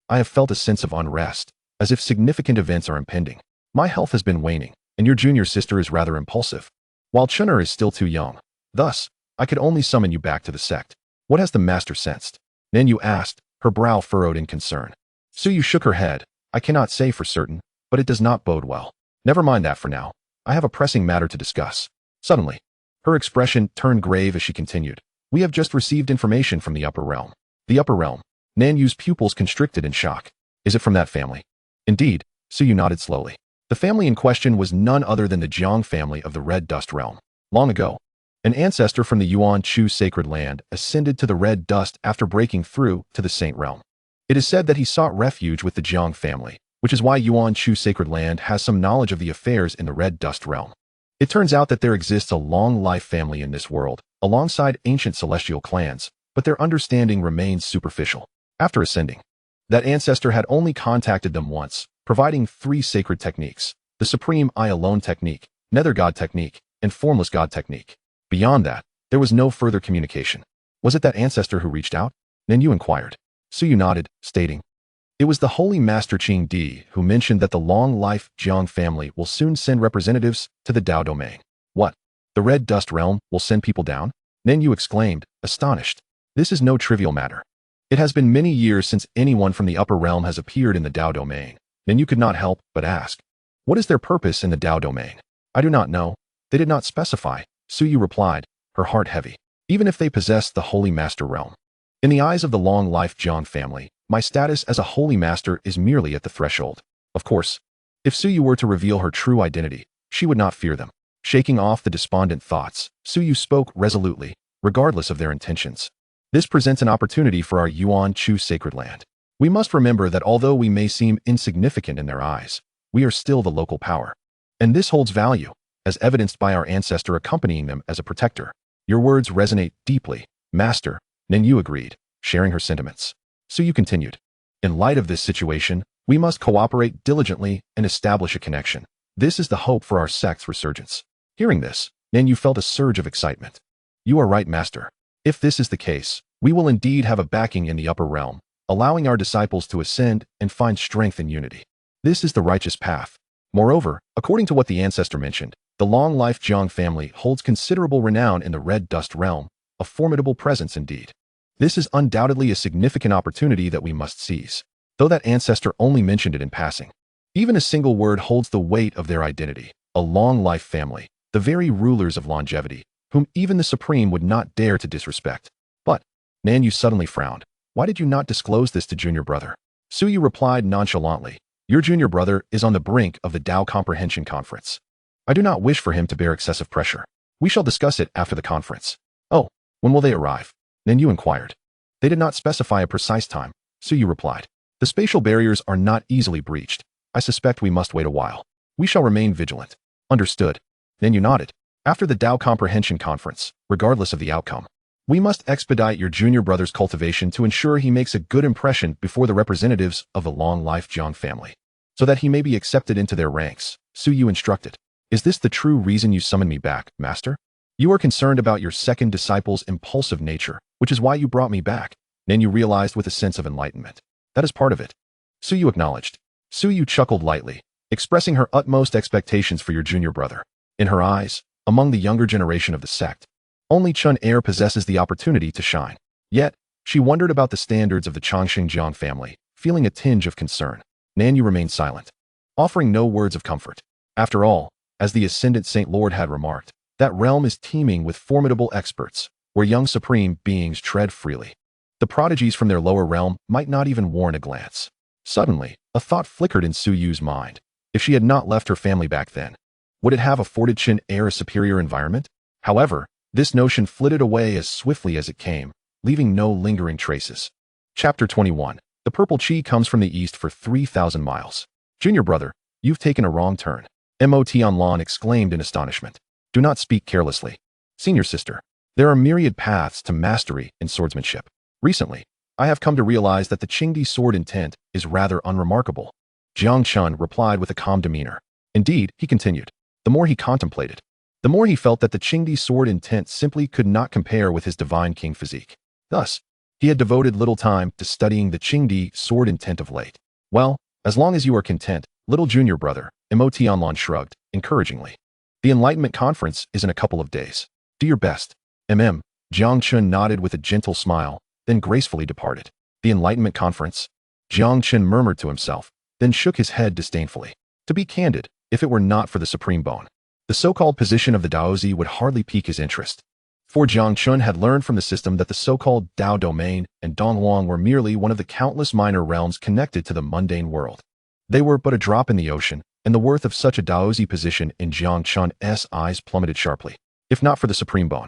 I have felt a sense of unrest, as if significant events are impending. My health has been waning, and your junior sister is rather impulsive, while Chener is still too young. Thus, I could only summon you back to the sect. What has the master sensed? Nanyu asked, her brow furrowed in concern. Su Yu shook her head. I cannot say for certain, but it does not bode well. Never mind that for now. I have a pressing matter to discuss. Suddenly, her expression turned grave as she continued. We have just received information from the upper realm. The upper realm. Nanyu's pupils constricted in shock. Is it from that family? Indeed, Suyu nodded slowly. The family in question was none other than the Jiang family of the Red Dust realm. Long ago, an ancestor from the Yuan Chu sacred land ascended to the Red Dust after breaking through to the Saint realm. It is said that he sought refuge with the Jiang family, which is why Yuan Chu sacred land has some knowledge of the affairs in the Red Dust realm. It turns out that there exists a long-life family in this world, alongside ancient celestial clans, but their understanding remains superficial. After ascending, that ancestor had only contacted them once, providing 3 sacred techniques: the Supreme I Alone technique, Nether God technique, and Formless God technique. Beyond that, there was no further communication. Was it that ancestor who reached out? Nanyu inquired. Suyu nodded, stating, it was the Holy Master Qingdi who mentioned that the long-life Jiang family will soon send representatives to the Dao domain. What? The Red Dust realm will send people down? Nanyu exclaimed, astonished. This is no trivial matter. It has been many years since anyone from the upper realm has appeared in the Dao domain. Nanyu could not help but ask, what is their purpose in the Dao domain? I do not know. They did not specify, Suyu replied, her heart heavy. Even if they possess the Holy Master realm. In the eyes of the long-life Jiang family, my status as a Holy Master is merely at the threshold. Of course, if Suyu were to reveal her true identity, she would not fear them. Shaking off the despondent thoughts, Suyu spoke resolutely, regardless of their intentions. This presents an opportunity for our Yuan Chu sacred land. We must remember that although we may seem insignificant in their eyes, we are still the local power. And this holds value, as evidenced by our ancestor accompanying them as a protector. Your words resonate deeply, Master, Nanyu agreed, sharing her sentiments. Suyu continued. In light of this situation, we must cooperate diligently and establish a connection. This is the hope for our sect's resurgence. Hearing this, Nanyu felt a surge of excitement. You are right, Master. If this is the case, we will indeed have a backing in the upper realm, allowing our disciples to ascend and find strength in unity. This is the righteous path. Moreover, according to what the ancestor mentioned, the long-life Jiang family holds considerable renown in the Red Dust realm, a formidable presence indeed. This is undoubtedly a significant opportunity that we must seize, though that ancestor only mentioned it in passing. Even a single word holds the weight of their identity, a long-life family, the very rulers of longevity, whom even the Supreme would not dare to disrespect. But, Nanyu suddenly frowned. Why did you not disclose this to junior brother? Suyu replied nonchalantly, your junior brother is on the brink of the Dao Comprehension Conference. I do not wish for him to bear excessive pressure. We shall discuss it after the conference. Oh, when will they arrive? Nanyu inquired. They did not specify a precise time, Suyu replied. The spatial barriers are not easily breached. I suspect we must wait a while. We shall remain vigilant. Understood. Nanyu nodded. After the Dao Comprehension Conference, regardless of the outcome, we must expedite your junior brother's cultivation to ensure he makes a good impression before the representatives of the long-life Jiang family, so that he may be accepted into their ranks, Suyu instructed. Is this the true reason you summoned me back, Master? You are concerned about your second disciple's impulsive nature, which is why you brought me back. Nanyu realized with a sense of enlightenment. That is part of it. Suyu acknowledged. Suyu chuckled lightly, expressing her utmost expectations for your junior brother. In her eyes, among the younger generation of the sect, only Chun heir possesses the opportunity to shine. Yet, she wondered about the standards of the Chongqing Jiang family, feeling a tinge of concern. Nanyu remained silent, offering no words of comfort. After all, as the Ascendant Saint Lord had remarked, that realm is teeming with formidable experts, where young supreme beings tread freely. The prodigies from their lower realm might not even warrant a glance. Suddenly, a thought flickered in Suyu's mind. If she had not left her family back then, would it have afforded Chen heir a superior environment? However, this notion flitted away as swiftly as it came, leaving no lingering traces. Chapter 21. The purple chi comes from the east for 3,000 miles. Junior brother, you've taken a wrong turn. Mot Onlon exclaimed in astonishment. Do not speak carelessly. Senior sister, there are myriad paths to mastery in swordsmanship. Recently, I have come to realize that the Qingdi sword intent is rather unremarkable. Jiang Chen replied with a calm demeanor. Indeed, he continued, the more he contemplated, the more he felt that the Qingdi sword intent simply could not compare with his divine king physique. Thus, he had devoted little time to studying the Qingdi sword intent of late. Well, as long as you are content, little junior brother, Mot Onlon shrugged, encouragingly. The Enlightenment Conference is in a couple of days. Do your best. Jiang Chen nodded with a gentle smile, then gracefully departed. The Enlightenment Conference? Jiang Chen murmured to himself, then shook his head disdainfully. To be candid, if it were not for the Supreme Bone, The so-called position of the Daozi would hardly pique his interest. For Jiang Chen had learned from the system that the so-called Dao domain and Donghuang were merely one of the countless minor realms connected to the mundane world. They were but a drop in the ocean, and the worth of such a Daozi position in Jiang Chen's eyes plummeted sharply. If not for the supreme bone,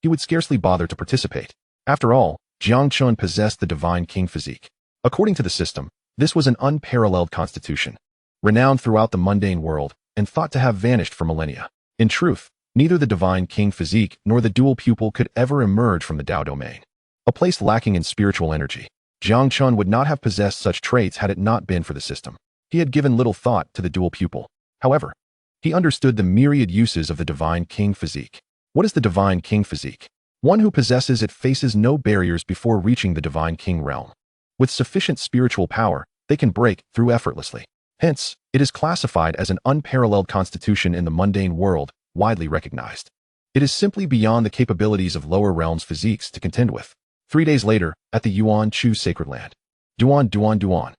he would scarcely bother to participate. After all, Jiang Chen possessed the divine king physique. According to the system, this was an unparalleled constitution, renowned throughout the mundane world, and thought to have vanished for millennia. In truth, neither the divine king physique nor the dual pupil could ever emerge from the Dao domain. A place lacking in spiritual energy, Jiang Chen would not have possessed such traits had it not been for the system. He had given little thought to the dual pupil. However, he understood the myriad uses of the divine king physique. What is the divine king physique? One who possesses it faces no barriers before reaching the divine king realm. With sufficient spiritual power, they can break through effortlessly. Hence, it is classified as an unparalleled constitution in the mundane world, widely recognized. It is simply beyond the capabilities of lower realms physiques to contend with. 3 days later, at the Yuan Chu sacred land. Duan, Duan, Duan.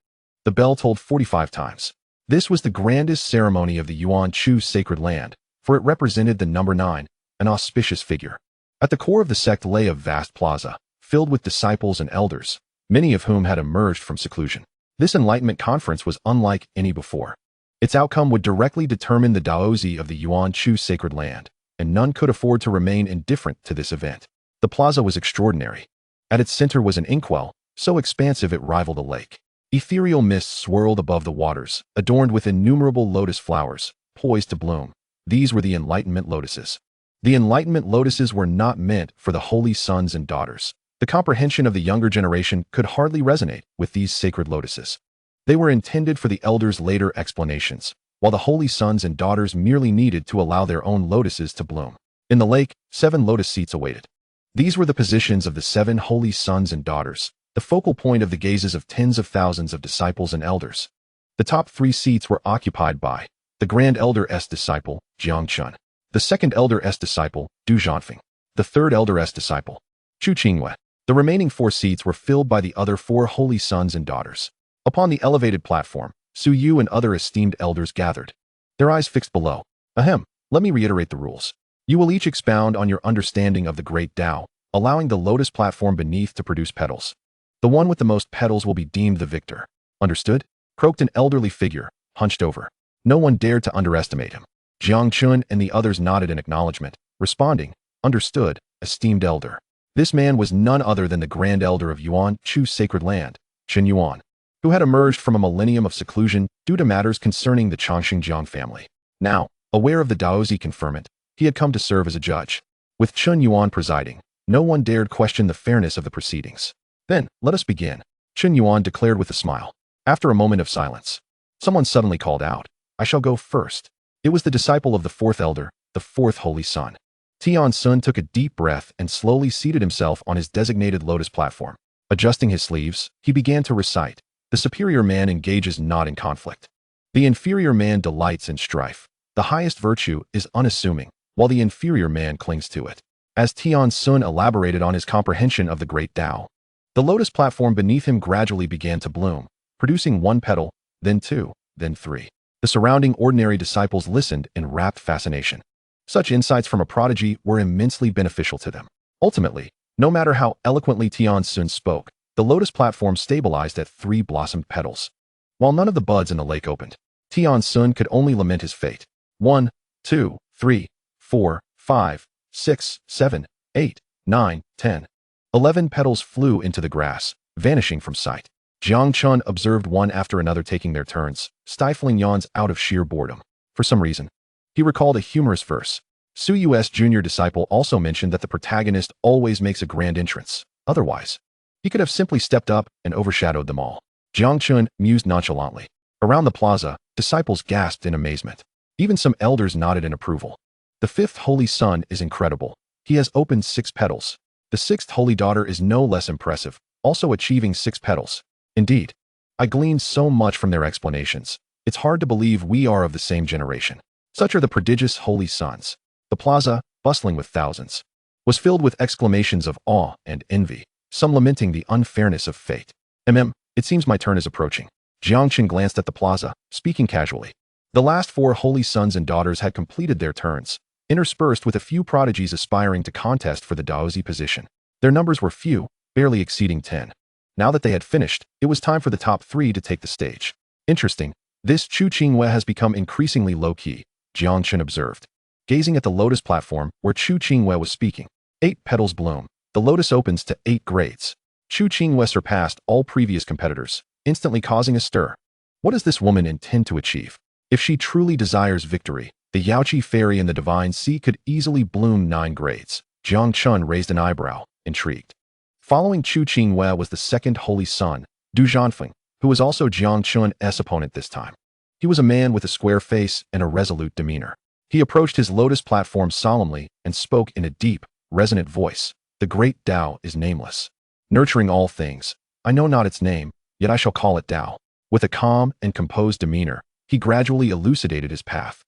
The bell tolled 45 times. This was the grandest ceremony of the Yuan Chu sacred land, for it represented the number 9, an auspicious figure. At the core of the sect lay a vast plaza, filled with disciples and elders, many of whom had emerged from seclusion. This Enlightenment conference was unlike any before. Its outcome would directly determine the Daozi of the Yuan Chu sacred land, and none could afford to remain indifferent to this event. The plaza was extraordinary. At its center was an inkwell, so expansive it rivaled a lake. Ethereal mists swirled above the waters, adorned with innumerable lotus flowers, poised to bloom. These were the Enlightenment lotuses. The Enlightenment lotuses were not meant for the holy sons and daughters. The comprehension of the younger generation could hardly resonate with these sacred lotuses. They were intended for the elders' later explanations, while the holy sons and daughters merely needed to allow their own lotuses to bloom. In the lake, 7 lotus seats awaited. These were the positions of the 7 holy sons and daughters, the focal point of the gazes of tens of thousands of disciples and elders. The top 3 seats were occupied by the Grand Elder's disciple, Jiang Chen, the Second Elder's disciple, Du Zhanfeng, the Third Elder's disciple, Chu Qingyue. The remaining 4 seats were filled by the other 4 holy sons and daughters. Upon the elevated platform, Su Yu and other esteemed elders gathered, their eyes fixed below. Ahem, let me reiterate the rules. You will each expound on your understanding of the great Tao, allowing the lotus platform beneath to produce petals. The one with the most petals will be deemed the victor. Understood? Croaked an elderly figure, hunched over. No one dared to underestimate him. Jiang Chen and the others nodded in acknowledgement, responding, understood, esteemed elder. This man was none other than the Grand Elder of Yuan Chu's sacred land, Chen Yuan, who had emerged from a millennium of seclusion due to matters concerning the Chongqing Jiang family. Now, aware of the Daozi conferment, he had come to serve as a judge. With Chen Yuan presiding, no one dared question the fairness of the proceedings. Then, let us begin, Chen Yuan declared with a smile. After a moment of silence, someone suddenly called out, I shall go first. It was the disciple of the 4th elder, the 4th holy son. Tian Sun took a deep breath and slowly seated himself on his designated lotus platform. Adjusting his sleeves, he began to recite, the superior man engages not in conflict. The inferior man delights in strife. The highest virtue is unassuming, while the inferior man clings to it. As Tian Sun elaborated on his comprehension of the great Tao, the lotus platform beneath him gradually began to bloom, producing 1 petal, then 2, then 3. The surrounding ordinary disciples listened in rapt fascination. Such insights from a prodigy were immensely beneficial to them. Ultimately, no matter how eloquently Tian Sun spoke, the lotus platform stabilized at 3 blossomed petals. While none of the buds in the lake opened, Tian Sun could only lament his fate. 1, 2, 3, 4, 5, 6, 7, 8, 9, 10. 11 petals flew into the grass, vanishing from sight. Jiang Chen observed one after another taking their turns, stifling yawns out of sheer boredom. For some reason, he recalled a humorous verse. Su Yu's junior disciple also mentioned that the protagonist always makes a grand entrance. Otherwise, he could have simply stepped up and overshadowed them all. Jiang Chen mused nonchalantly. Around the plaza, disciples gasped in amazement. Even some elders nodded in approval. The 5th holy son is incredible. He has opened 6 petals. The 6th holy daughter is no less impressive, also achieving 6 petals. Indeed, I gleaned so much from their explanations. It's hard to believe we are of the same generation. Such are the prodigious holy sons. The plaza, bustling with thousands, was filled with exclamations of awe and envy, some lamenting the unfairness of fate. It seems my turn is approaching. Jiang Chen glanced at the plaza, speaking casually. The last 4 holy sons and daughters had completed their turns, interspersed with a few prodigies aspiring to contest for the Daozi position. Their numbers were few, barely exceeding 10. Now that they had finished, it was time for the top 3 to take the stage. Interesting, this Chu Qingyue has become increasingly low-key, Jiang Chen observed, gazing at the lotus platform where Chu Qingyue was speaking. 8 petals bloom. The lotus opens to 8 grades. Chu Qingyue surpassed all previous competitors, instantly causing a stir. What does this woman intend to achieve? If she truly desires victory, the Yaoqi fairy in the divine sea could easily bloom 9 grades. Jiang Chen raised an eyebrow, intrigued. Following Chu Qingyue was the second holy son, Du Zhanfeng, who was also Jiang Chen's opponent this time. He was a man with a square face and a resolute demeanor. He approached his lotus platform solemnly and spoke in a deep, resonant voice. The great Tao is nameless, nurturing all things. I know not its name, yet I shall call it Tao. With a calm and composed demeanor, he gradually elucidated his path.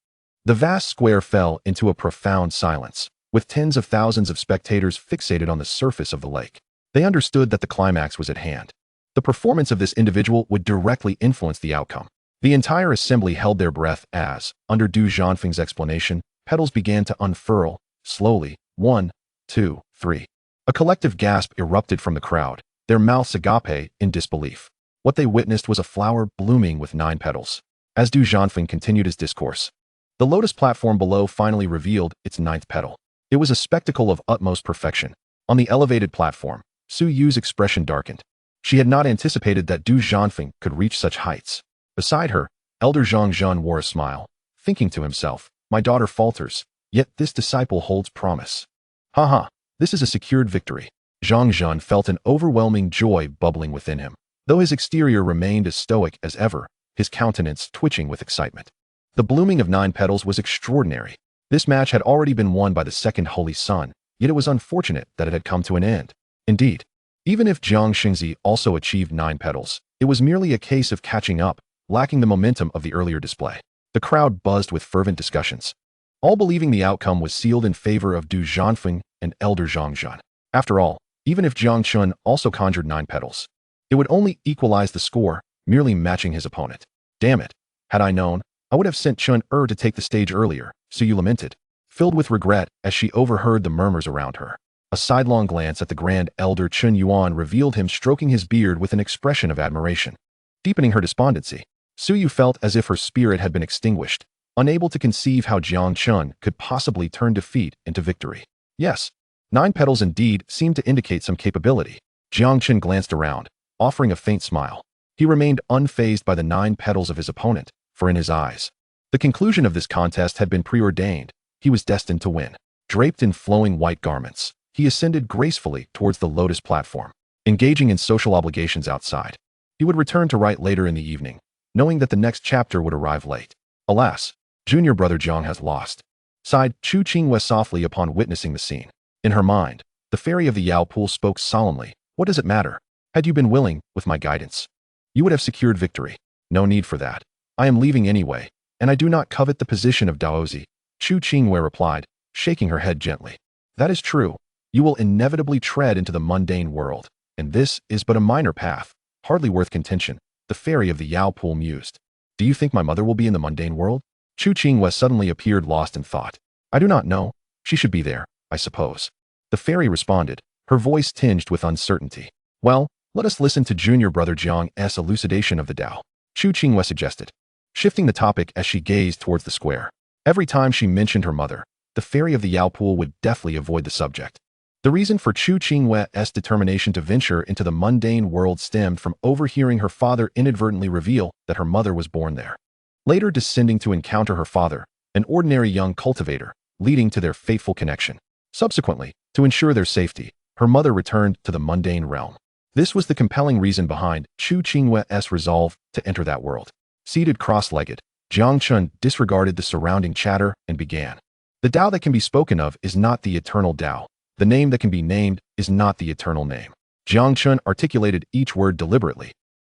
The vast square fell into a profound silence, with tens of thousands of spectators fixated on the surface of the lake. They understood that the climax was at hand. The performance of this individual would directly influence the outcome. The entire assembly held their breath as, under Du Zhanfeng's explanation, petals began to unfurl, slowly. 1, 2, 3. A collective gasp erupted from the crowd, their mouths agape in disbelief. What they witnessed was a flower blooming with 9 petals. As Du Zhanfeng continued his discourse, the lotus platform below finally revealed its 9th petal. It was a spectacle of utmost perfection. On the elevated platform, Su Yu's expression darkened. She had not anticipated that Du Zhanfeng could reach such heights. Beside her, Elder Zhang Zhen wore a smile, thinking to himself, my daughter falters, yet this disciple holds promise. Haha, this is a secured victory. Zhang Zhen felt an overwhelming joy bubbling within him. Though his exterior remained as stoic as ever, his countenance twitching with excitement. The blooming of 9 petals was extraordinary. This match had already been won by the second holy son, yet it was unfortunate that it had come to an end. Indeed, even if Jiang Xingzi also achieved 9 petals, it was merely a case of catching up, lacking the momentum of the earlier display. The crowd buzzed with fervent discussions, all believing the outcome was sealed in favor of Du Zhanfeng and Elder Zhang Zhen. After all, even if Jiang Chen also conjured 9 petals, it would only equalize the score, merely matching his opponent. Damn it, had I known, I would have sent Chen to take the stage earlier, Su Yu lamented, filled with regret as she overheard the murmurs around her. A sidelong glance at the Grand Elder Chen Yuan revealed him stroking his beard with an expression of admiration. Deepening her despondency, Su Yu felt as if her spirit had been extinguished, unable to conceive how Jiang Chen could possibly turn defeat into victory. Yes, 9 petals indeed seemed to indicate some capability. Jiang Chen glanced around, offering a faint smile. He remained unfazed by the 9 petals of his opponent, for in his eyes, the conclusion of this contest had been preordained. He was destined to win. Draped in flowing white garments, he ascended gracefully towards the lotus platform, engaging in social obligations outside. He would return to write later in the evening, knowing that the next chapter would arrive late. Alas, junior brother Zhang has lost, sighed Chu Qingyue softly upon witnessing the scene. In her mind, the fairy of the Yao pool spoke solemnly. What does it matter? Had you been willing, with my guidance, you would have secured victory. No need for that. I am leaving anyway, and I do not covet the position of Daozi, Chu Qingyue replied, shaking her head gently. That is true. You will inevitably tread into the mundane world, and this is but a minor path, hardly worth contention, the fairy of the Yao pool mused. Do you think my mother will be in the mundane world? Chu Qingyue suddenly appeared lost in thought. I do not know. She should be there, I suppose. The fairy responded, her voice tinged with uncertainty. Well, let us listen to junior brother Jiang's elucidation of the Tao, Chu Qingyue suggested, shifting the topic as she gazed towards the square. Every time she mentioned her mother, the fairy of the Yao pool would deftly avoid the subject. The reason for Chu Qingyue's determination to venture into the mundane world stemmed from overhearing her father inadvertently reveal that her mother was born there, later descending to encounter her father, an ordinary young cultivator, leading to their fateful connection. Subsequently, to ensure their safety, her mother returned to the mundane realm. This was the compelling reason behind Chu Qingyue's resolve to enter that world. Seated cross-legged, Jiang Chen disregarded the surrounding chatter and began. The Tao that can be spoken of is not the eternal Tao. The name that can be named is not the eternal name. Jiang Chen articulated each word deliberately,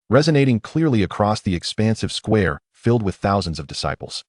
resonating clearly across the expansive square filled with thousands of disciples.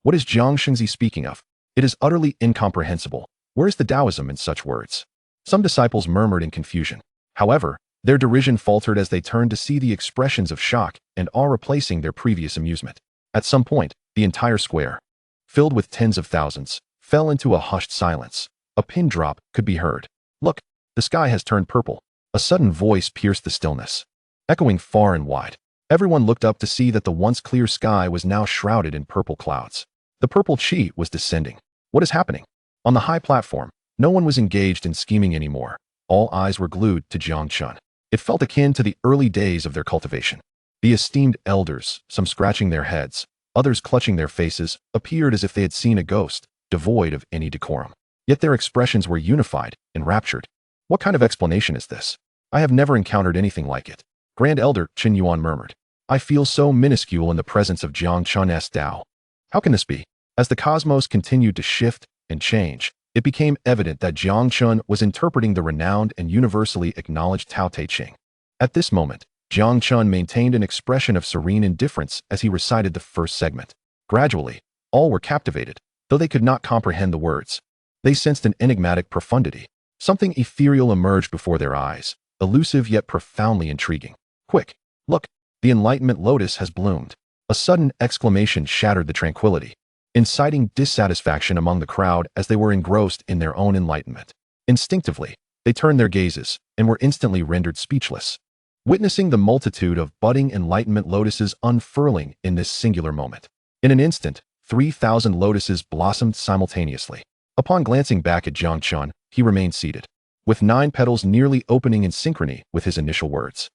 What is Jiang Xingzi speaking of? It is utterly incomprehensible. Where is the Taoism in such words? Some disciples murmured in confusion. However, their derision faltered as they turned to see the expressions of shock and awe replacing their previous amusement. At some point, The entire square, filled with tens of thousands, fell into a hushed silence. A pin drop could be heard. Look, the sky has turned purple. A sudden voice pierced the stillness, echoing far and wide. Everyone looked up to see that the once clear sky was now shrouded in purple clouds. The purple chi was descending. What is happening? On the high platform, no one was engaged in scheming anymore. All eyes were glued to Jiang Chen. It felt akin to the early days of their cultivation. The esteemed elders, some scratching their heads, others clutching their faces, appeared as if they had seen a ghost, devoid of any decorum. Yet their expressions were unified, enraptured. What kind of explanation is this? I have never encountered anything like it. Grand Elder Qingyue murmured. I feel so minuscule in the presence of Jiang Chen's Tao. How can this be? As the cosmos continued to shift and change, it became evident that Jiang Chen was interpreting the renowned and universally acknowledged Tao Te Ching. At this moment, Jiang Chen maintained an expression of serene indifference as he recited the first segment. Gradually, all were captivated, though they could not comprehend the words. They sensed an enigmatic profundity. Something ethereal emerged before their eyes, elusive yet profoundly intriguing. Quick, look, the Enlightenment lotus has bloomed. A sudden exclamation shattered the tranquility, inciting dissatisfaction among the crowd as they were engrossed in their own enlightenment. Instinctively, they turned their gazes and were instantly rendered speechless, witnessing the multitude of budding Enlightenment lotuses unfurling in this singular moment. In an instant, 3,000 lotuses blossomed simultaneously. Upon glancing back at Jiang Chen, he remained seated, with 9 petals nearly opening in synchrony with his initial words.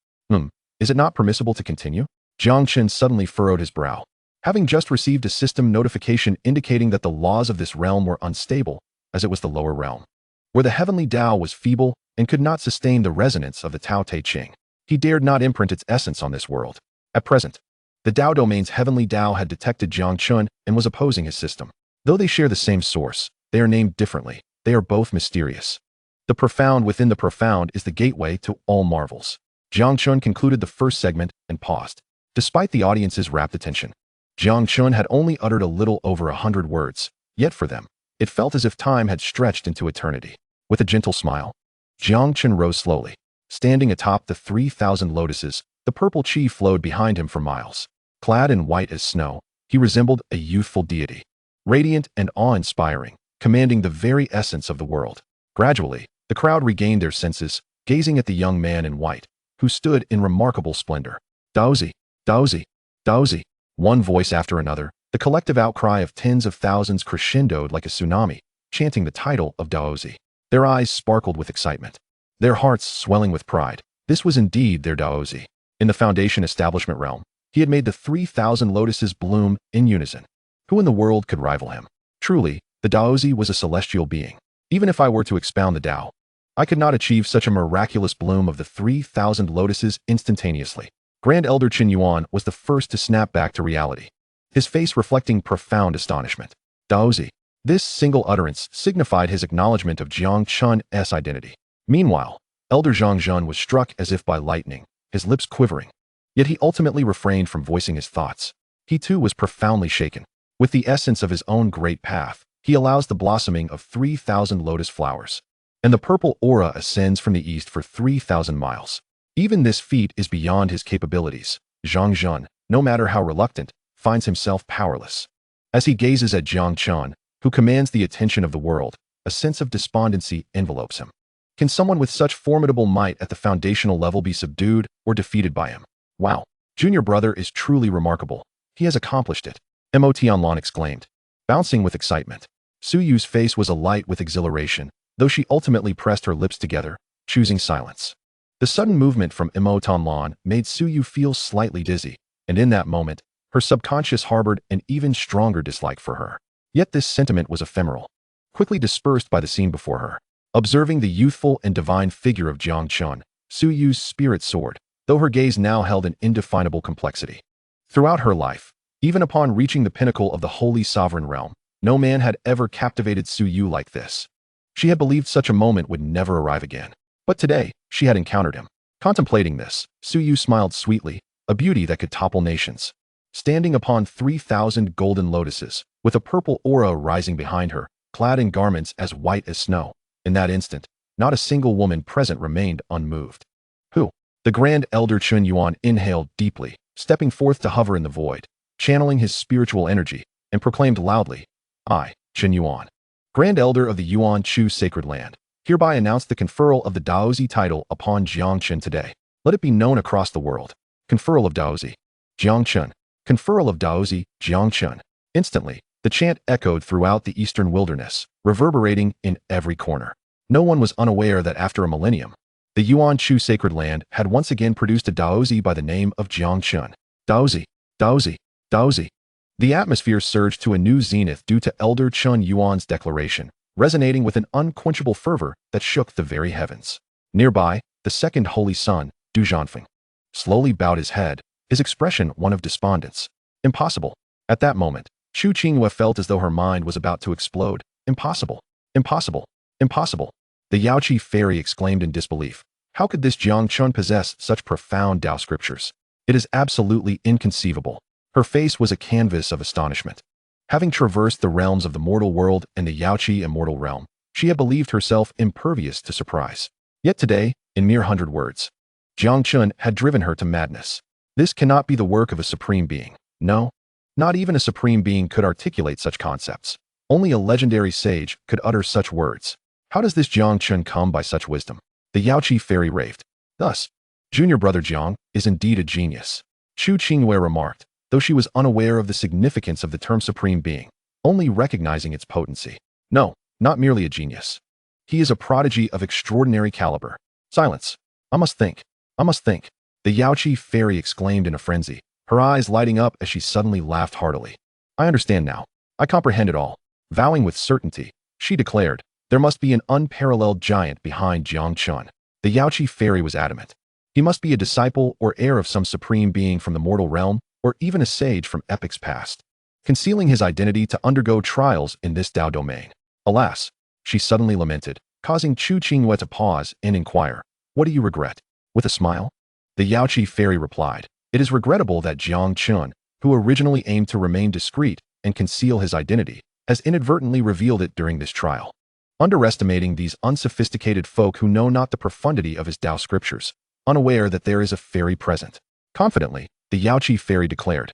Is it not permissible to continue? Jiang Chen suddenly furrowed his brow. Having just received a system notification indicating that the laws of this realm were unstable, as it was the lower realm, where the heavenly Tao was feeble and could not sustain the resonance of the Tao Te Ching, he dared not imprint its essence on this world. At present, the Tao domain's heavenly Tao had detected Jiang Chen and was opposing his system. Though they share the same source, they are named differently. They are both mysterious. The profound within the profound is the gateway to all marvels. Jiang Chen concluded the first segment and paused. Despite the audience's rapt attention, Jiang Chen had only uttered a little over 100 words, yet for them, it felt as if time had stretched into eternity. With a gentle smile, Jiang Chen rose slowly. Standing atop the 3,000 lotuses, the purple chi flowed behind him for miles. Clad in white as snow, he resembled a youthful deity, radiant and awe-inspiring, commanding the very essence of the world. Gradually, the crowd regained their senses, gazing at the young man in white, who stood in remarkable splendor. Daozi, Daozi, Daozi. One voice after another, the collective outcry of tens of thousands crescendoed like a tsunami, chanting the title of Daozi. Their eyes sparkled with excitement, their hearts swelling with pride. This was indeed their Daozi. In the Foundation establishment realm, he had made the 3,000 lotuses bloom in unison. Who in the world could rival him? Truly, the Daozi was a celestial being. Even if I were to expound the Tao, I could not achieve such a miraculous bloom of the 3,000 lotuses instantaneously. Grand Elder Qingyue was the first to snap back to reality, his face reflecting profound astonishment. Daozi. This single utterance signified his acknowledgement of Jiang Chen's identity. Meanwhile, Elder Jiang Zhen was struck as if by lightning, his lips quivering. Yet he ultimately refrained from voicing his thoughts. He too was profoundly shaken. With the essence of his own great path, he allows the blossoming of 3,000 lotus flowers, and the purple aura ascends from the east for 3,000 miles. Even this feat is beyond his capabilities. Jiang Zhen, no matter how reluctant, finds himself powerless. As he gazes at Jiang Chen, who commands the attention of the world, a sense of despondency envelopes him. Can someone with such formidable might at the foundational level be subdued or defeated by him? Wow, junior brother is truly remarkable. He has accomplished it, Motianlan exclaimed, bouncing with excitement. Su Yu's face was alight with exhilaration, though she ultimately pressed her lips together, choosing silence. The sudden movement from Motianlan made Su Yu feel slightly dizzy, and in that moment, her subconscious harbored an even stronger dislike for her. Yet this sentiment was ephemeral, quickly dispersed by the scene before her. Observing the youthful and divine figure of Jiang Chen, Su Yu's spirit soared, though her gaze now held an indefinable complexity. Throughout her life, even upon reaching the pinnacle of the holy sovereign realm, no man had ever captivated Su Yu like this. She had believed such a moment would never arrive again. But today, she had encountered him. Contemplating this, Su Yu smiled sweetly, a beauty that could topple nations. Standing upon 3,000 golden lotuses, with a purple aura rising behind her, clad in garments as white as snow. In that instant, not a single woman present remained unmoved. Who? The Grand Elder Qingyue inhaled deeply, stepping forth to hover in the void. channeling his spiritual energy, and proclaimed loudly, "I, Chen Yuan, Grand Elder of the Yuan Chu Sacred Land, hereby announce the conferral of the Daozi title upon Jiang Chen today. Let it be known across the world. Conferral of Daozi, Jiang Chen. Conferral of Daozi, Jiang Chen." Instantly, the chant echoed throughout the eastern wilderness, reverberating in every corner. No one was unaware that after a millennium, the Yuan Chu Sacred Land had once again produced a Daozi by the name of Jiang Chen. Daozi, Daozi, Daozi. The atmosphere surged to a new zenith due to Elder Chen Yuan's declaration, resonating with an unquenchable fervor that shook the very heavens. Nearby, the second holy son, Du Zhanfeng, slowly bowed his head, his expression one of despondence. Impossible. At that moment, Chu Qingyue felt as though her mind was about to explode. Impossible. Impossible. Impossible. The Yaoqi fairy exclaimed in disbelief. How could this Jiang Chen possess such profound Tao scriptures? It is absolutely inconceivable. Her face was a canvas of astonishment. Having traversed the realms of the mortal world and the Yaoqi immortal realm, she had believed herself impervious to surprise. Yet today, in mere 100 words, Jiang Chen had driven her to madness. This cannot be the work of a supreme being. No, not even a supreme being could articulate such concepts. Only a legendary sage could utter such words. How does this Jiang Chen come by such wisdom? The Yaoqi fairy raved. Thus, junior brother Jiang is indeed a genius. Chu Qingyue remarked, though she was unaware of the significance of the term supreme being, only recognizing its potency. No, not merely a genius. He is a prodigy of extraordinary caliber. Silence. I must think. I must think. The Yaoqi fairy exclaimed in a frenzy, her eyes lighting up as she suddenly laughed heartily. I understand now. I comprehend it all. Vowing with certainty, she declared, there must be an unparalleled giant behind Jiang Chen. The Yaoqi fairy was adamant. He must be a disciple or heir of some supreme being from the mortal realm, or even a sage from epochs past, concealing his identity to undergo trials in this Tao domain. Alas, she suddenly lamented, causing Chu Qingyue to pause and inquire, what do you regret? With a smile, the Yaoqi fairy replied, it is regrettable that Jiang Chen, who originally aimed to remain discreet and conceal his identity, has inadvertently revealed it during this trial. Underestimating these unsophisticated folk who know not the profundity of his Tao scriptures, unaware that there is a fairy present. Confidently, the Yaoqi fairy declared,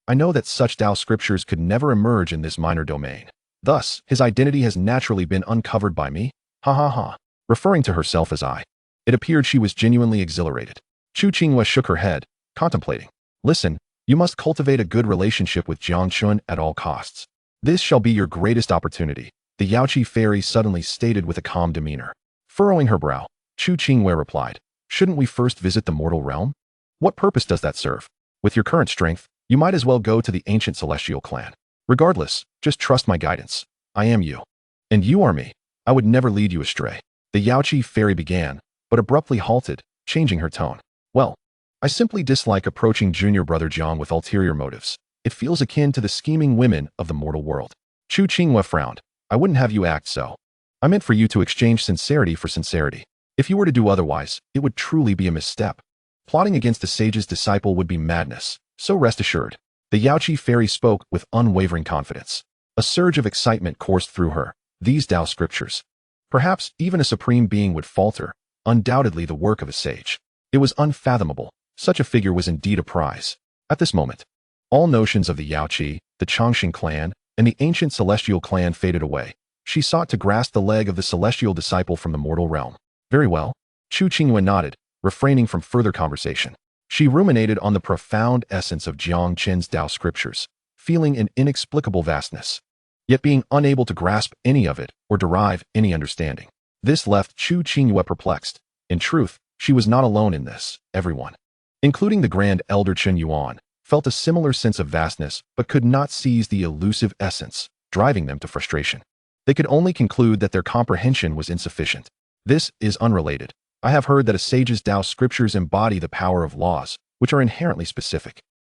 I know that such Tao scriptures could never emerge in this minor domain. Thus, his identity has naturally been uncovered by me. Ha ha ha. Referring to herself as I. It appeared she was genuinely exhilarated. Chu Qingyue shook her head, contemplating. Listen, you must cultivate a good relationship with Jiang Chen at all costs. This shall be your greatest opportunity, the Yaoqi fairy suddenly stated with a calm demeanor. Furrowing her brow, Chu Qingyue replied, shouldn't we first visit the mortal realm? What purpose does that serve? With your current strength, you might as well go to the ancient celestial clan. Regardless, just trust my guidance. I am you. And you are me. I would never lead you astray. The Yaoqi fairy began, but abruptly halted, changing her tone. Well, I simply dislike approaching junior brother Jiang with ulterior motives. It feels akin to the scheming women of the mortal world. Chu Qingyue frowned. I wouldn't have you act so. I meant for you to exchange sincerity for sincerity. If you were to do otherwise, it would truly be a misstep. Plotting against a sage's disciple would be madness, so rest assured. The Yaoqi fairy spoke with unwavering confidence. A surge of excitement coursed through her. These Tao scriptures. Perhaps even a supreme being would falter, undoubtedly the work of a sage. It was unfathomable. Such a figure was indeed a prize. At this moment, all notions of the Yaoqi, the Changxing clan, and the ancient celestial clan faded away. She sought to grasp the leg of the celestial disciple from the mortal realm. Very well. Chu Qingyue nodded, refraining from further conversation. She ruminated on the profound essence of Jiang Chen's Tao scriptures, feeling an inexplicable vastness, yet being unable to grasp any of it or derive any understanding. This left Chu Qingyue perplexed. In truth, she was not alone in this. Everyone, including the Grand Elder Chen Yuan, felt a similar sense of vastness but could not seize the elusive essence, driving them to frustration. They could only conclude that their comprehension was insufficient. This is unrelated. I have heard that a sage's Tao scriptures embody the power of laws, which are inherently specific.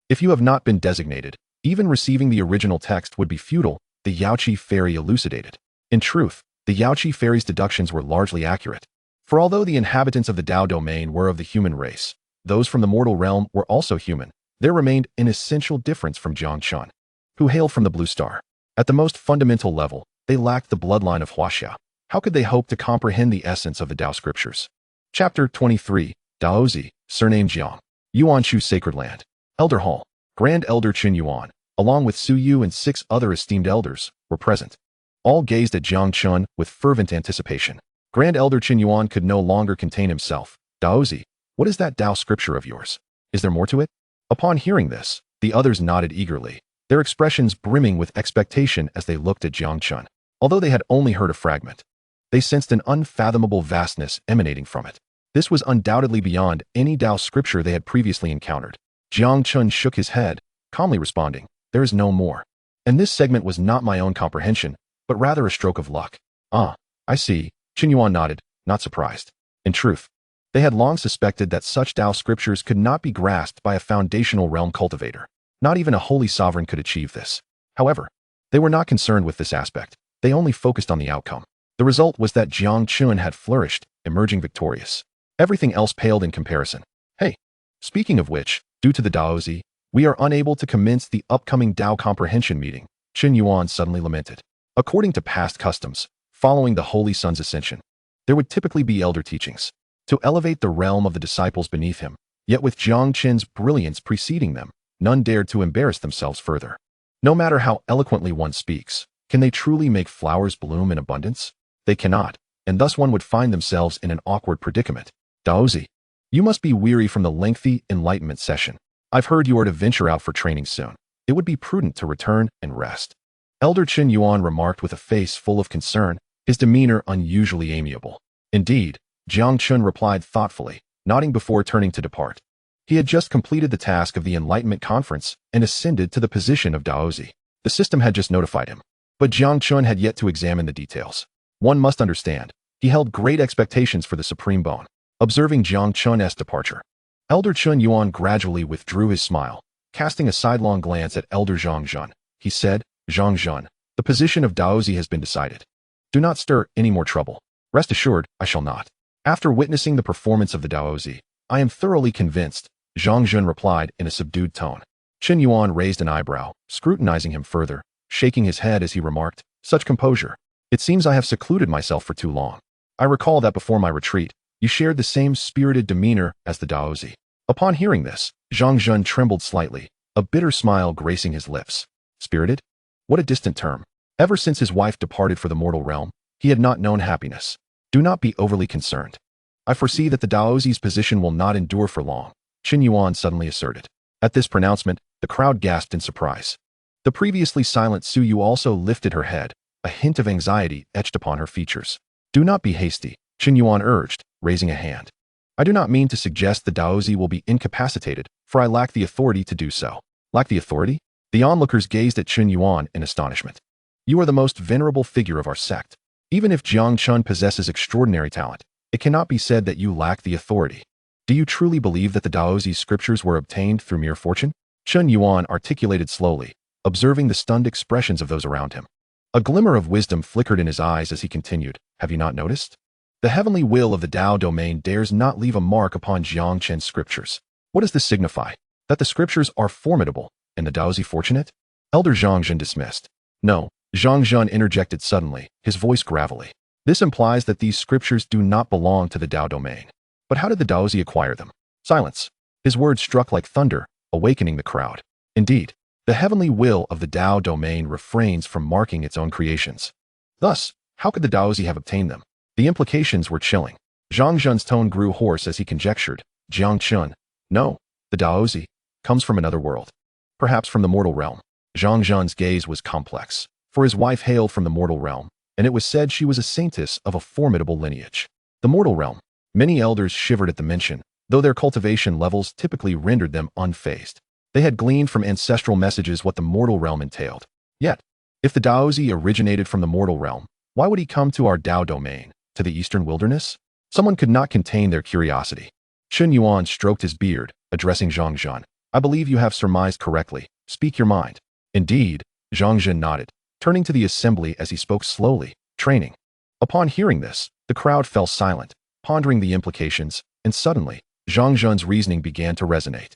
If you have not been designated, even receiving the original text would be futile, the Yaoqi fairy elucidated. In truth, the Yaoqi fairy's deductions were largely accurate. For although the inhabitants of the Tao domain were of the human race, those from the mortal realm were also human, there remained an essential difference from Jiang Chen, who hailed from the blue star. At the most fundamental level, they lacked the bloodline of Huaxia. How could they hope to comprehend the essence of the Tao scriptures? Chapter 23, Daozi, surname Jiang. Yuan Chu Sacred Land. Elder Hall. Grand Elder Qingyue, along with Su Yu and 6 other esteemed elders, were present. All gazed at Jiang Chen with fervent anticipation. Grand Elder Qingyue could no longer contain himself. Daozi, what is that Tao scripture of yours? Is there more to it? Upon hearing this, the others nodded eagerly, their expressions brimming with expectation as they looked at Jiang Chen. Although they had only heard a fragment, they sensed an unfathomable vastness emanating from it. This was undoubtedly beyond any Tao scripture they had previously encountered. Jiang Chen shook his head, calmly responding, "There is no more. And this segment was not my own comprehension, but rather a stroke of luck." "Ah, I see." Qingyue nodded, not surprised. In truth, they had long suspected that such Tao scriptures could not be grasped by a foundational realm cultivator. Not even a holy sovereign could achieve this. However, they were not concerned with this aspect. They only focused on the outcome. The result was that Jiang Chen had flourished, emerging victorious. Everything else paled in comparison. "Hey, speaking of which, due to the Daozi, we are unable to commence the upcoming Tao comprehension meeting," Qingyue suddenly lamented. According to past customs, following the Holy Son's ascension, there would typically be elder teachings to elevate the realm of the disciples beneath him. Yet with Jiang Chen's brilliance preceding them, none dared to embarrass themselves further. No matter how eloquently one speaks, can they truly make flowers bloom in abundance? They cannot, and thus one would find themselves in an awkward predicament. "Daozi, you must be weary from the lengthy Enlightenment session. I've heard you are to venture out for training soon. It would be prudent to return and rest." Elder Qingyue remarked with a face full of concern, his demeanor unusually amiable. "Indeed," Jiang Chen replied thoughtfully, nodding before turning to depart. He had just completed the task of the Enlightenment conference and ascended to the position of Daozi. The system had just notified him, but Jiang Chen had yet to examine the details. One must understand, he held great expectations for the Supreme Bone. Observing Jiang Chen's departure, Elder Qingyue gradually withdrew his smile, casting a sidelong glance at Elder Zhang Zhen. He said, "Zhang Zhen, the position of Daozi has been decided. Do not stir any more trouble. Rest assured, I shall not." "After witnessing the performance of the Daozi, I am thoroughly convinced," Zhang Zhen replied in a subdued tone. Qingyue raised an eyebrow, scrutinizing him further, shaking his head as he remarked, "Such composure. It seems I have secluded myself for too long. I recall that before my retreat, you shared the same spirited demeanor as the Daozi." Upon hearing this, Zhang Zhen trembled slightly, a bitter smile gracing his lips. Spirited? What a distant term. Ever since his wife departed for the mortal realm, he had not known happiness. "Do not be overly concerned. I foresee that the Daozi's position will not endure for long," Qingyue suddenly asserted. At this pronouncement, the crowd gasped in surprise. The previously silent Su Yu also lifted her head, a hint of anxiety etched upon her features. "Do not be hasty," Qingyue urged, raising a hand. "I do not mean to suggest the Daozi will be incapacitated, for I lack the authority to do so." "Lack the authority?" The onlookers gazed at Qingyue in astonishment. "You are the most venerable figure of our sect. Even if Jiang Chen possesses extraordinary talent, it cannot be said that you lack the authority. Do you truly believe that the Daozi's scriptures were obtained through mere fortune?" Qingyue articulated slowly, observing the stunned expressions of those around him. A glimmer of wisdom flickered in his eyes as he continued, "Have you not noticed? The heavenly will of the Tao domain dares not leave a mark upon Jiang Chen's scriptures. What does this signify? That the scriptures are formidable, and the Daozi fortunate?" Elder Zhang Zhen dismissed. "No," Zhang Zhen interjected suddenly, his voice gravelly. "This implies that these scriptures do not belong to the Tao domain. But how did the Daozi acquire them?" Silence. His words struck like thunder, awakening the crowd. Indeed, the heavenly will of the Tao domain refrains from marking its own creations. Thus, how could the Daozi have obtained them? The implications were chilling. Zhang Zhen's tone grew hoarse as he conjectured, "Jiang Chen, no, the Daozi comes from another world. Perhaps from the mortal realm." Zhang Zhen's gaze was complex, for his wife hailed from the mortal realm, and it was said she was a saintess of a formidable lineage. The mortal realm. Many elders shivered at the mention, though their cultivation levels typically rendered them unfazed. They had gleaned from ancestral messages what the mortal realm entailed. Yet, if the Daozi originated from the mortal realm, why would he come to our Tao domain, to the eastern wilderness? Someone could not contain their curiosity. Qingyue stroked his beard, addressing Zhang Zhen. "I believe you have surmised correctly. Speak your mind." "Indeed," Zhang Zhen nodded, turning to the assembly as he spoke slowly, "Training." Upon hearing this, the crowd fell silent, pondering the implications, and suddenly, Zhang Zhen's reasoning began to resonate.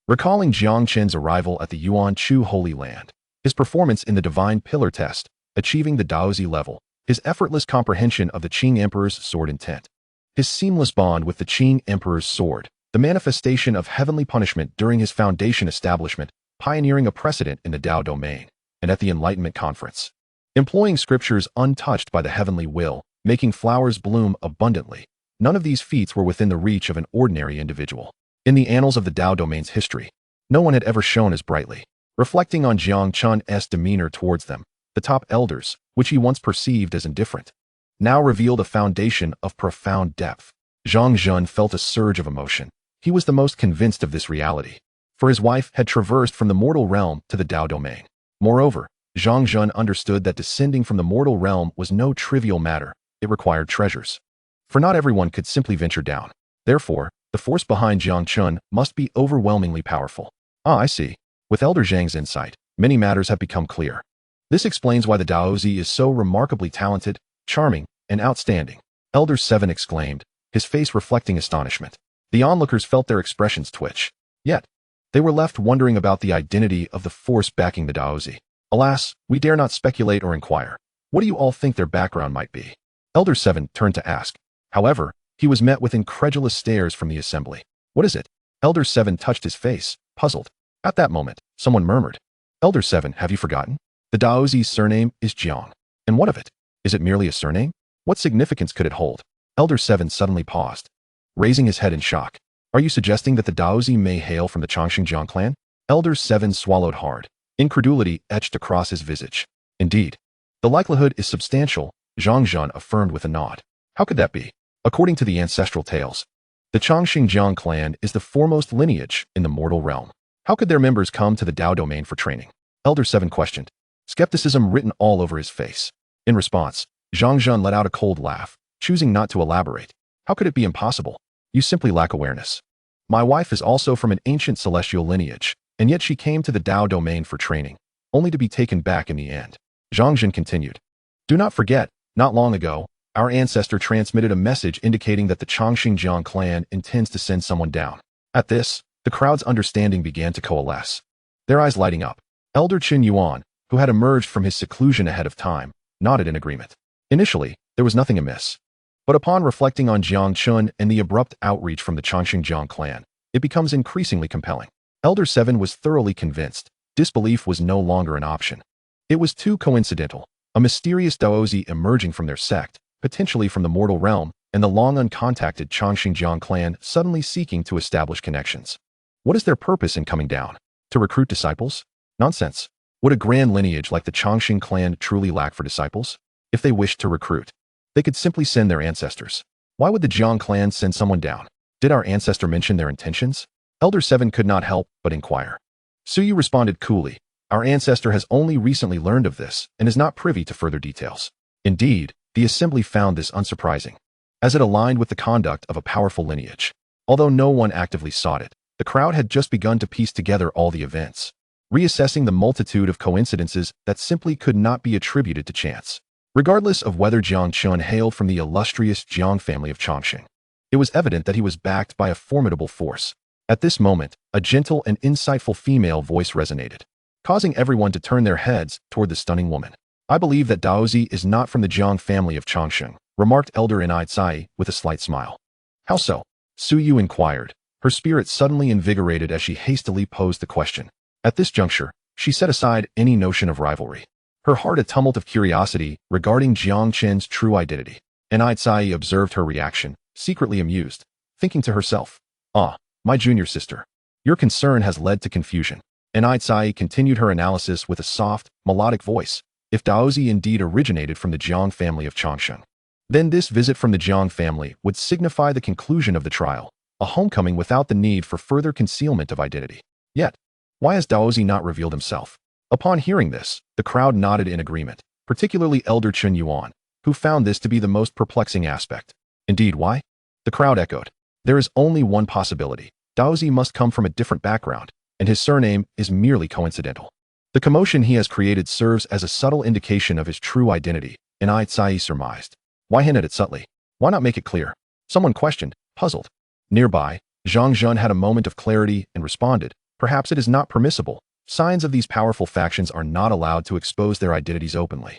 Recalling Jiang Chen's arrival at the Yuan Chu Holy Land, his performance in the Divine Pillar test, achieving the Daozi level, his effortless comprehension of the Qing Emperor's sword intent, his seamless bond with the Qing Emperor's sword, the manifestation of heavenly punishment during his foundation establishment, pioneering a precedent in the Tao domain, and at the Enlightenment conference, employing scriptures untouched by the heavenly will, making flowers bloom abundantly. None of these feats were within the reach of an ordinary individual. In the annals of the Tao domain's history, no one had ever shone as brightly. Reflecting on Jiang Chen's demeanor towards them, the top elders, which he once perceived as indifferent, now revealed a foundation of profound depth. Jiang Chen felt a surge of emotion. He was the most convinced of this reality, for his wife had traversed from the mortal realm to the Tao domain. Moreover, Jiang Chen understood that descending from the mortal realm was no trivial matter. It required treasures. For not everyone could simply venture down. Therefore, the force behind Jiang Chen must be overwhelmingly powerful. Ah, I see. With Elder Zhang's insight, many matters have become clear. This explains why the Daozi is so remarkably talented, charming, and outstanding. Elder Seven exclaimed, his face reflecting astonishment. The onlookers felt their expressions twitch. Yet, they were left wondering about the identity of the force backing the Daozi. Alas, we dare not speculate or inquire. What do you all think their background might be? Elder Seven turned to ask. However, he was met with incredulous stares from the assembly. What is it? Elder Seven touched his face, puzzled. At that moment, someone murmured. Elder Seven, have you forgotten? The Daozi's surname is Jiang. And what of it? Is it merely a surname? What significance could it hold? Elder Seven suddenly paused, raising his head in shock. Are you suggesting that the Daozi may hail from the Xianxiaaudiobooks clan? Elder Seven swallowed hard. Incredulity etched across his visage. Indeed, the likelihood is substantial, Jiang Chen affirmed with a nod. How could that be? According to the ancestral tales, the Xianxiaaudiobooks clan is the foremost lineage in the mortal realm. How could their members come to the Tao domain for training? Elder Seven questioned, skepticism written all over his face. In response, Jiang Chen let out a cold laugh, choosing not to elaborate. How could it be impossible? You simply lack awareness. My wife is also from an ancient celestial lineage, and yet she came to the Tao domain for training, only to be taken back in the end. Jiang Chen continued. Do not forget, not long ago, our ancestor transmitted a message indicating that the Xianxiaaudiobooks clan intends to send someone down. At this, the crowd's understanding began to coalesce, their eyes lighting up. Elder Qingyue, who had emerged from his seclusion ahead of time, nodded in agreement. Initially, there was nothing amiss. But upon reflecting on Jiang Chen and the abrupt outreach from the Xianxiaaudiobooks clan, it becomes increasingly compelling. Elder Seven was thoroughly convinced. Disbelief was no longer an option. It was too coincidental. A mysterious Daozi emerging from their sect, potentially from the mortal realm, and the long uncontacted Xianxiaaudiobooks clan suddenly seeking to establish connections. What is their purpose in coming down? To recruit disciples? Nonsense. Would a grand lineage like the Xianxiaaudiobooks clan truly lack for disciples? If they wished to recruit, they could simply send their ancestors. Why would the Jiang clan send someone down? Did our ancestor mention their intentions? Elder Seven could not help but inquire. Suyu responded coolly. Our ancestor has only recently learned of this and is not privy to further details. Indeed, the assembly found this unsurprising, as it aligned with the conduct of a powerful lineage. Although no one actively sought it, the crowd had just begun to piece together all the events, reassessing the multitude of coincidences that simply could not be attributed to chance. Regardless of whether Jiang Chen hailed from the illustrious Jiang family of Chongqing, it was evident that he was backed by a formidable force. At this moment, a gentle and insightful female voice resonated, causing everyone to turn their heads toward the stunning woman. I believe that Daozi is not from the Jiang family of Chongqing, remarked Elder Enlightenment with a slight smile. How so? Suyu inquired, her spirit suddenly invigorated as she hastily posed the question. At this juncture, she set aside any notion of rivalry, her heart a tumult of curiosity regarding Jiang Chen's true identity. Enlightenment observed her reaction, secretly amused, thinking to herself, ah, my junior sister, your concern has led to confusion. Enlightenment continued her analysis with a soft, melodic voice. If Daozi indeed originated from the Jiang family of Chongqing, then this visit from the Jiang family would signify the conclusion of the trial, a homecoming without the need for further concealment of identity. Yet, why has Daozi not revealed himself? Upon hearing this, the crowd nodded in agreement, particularly Elder Qingyue, who found this to be the most perplexing aspect. Indeed, why? The crowd echoed. There is only one possibility. Daozi must come from a different background, and his surname is merely coincidental. The commotion he has created serves as a subtle indication of his true identity, Enlightenment surmised. Why hint at it subtly? Why not make it clear? Someone questioned, puzzled. Nearby, Jiang Chen had a moment of clarity and responded, perhaps it is not permissible. Signs of these powerful factions are not allowed to expose their identities openly.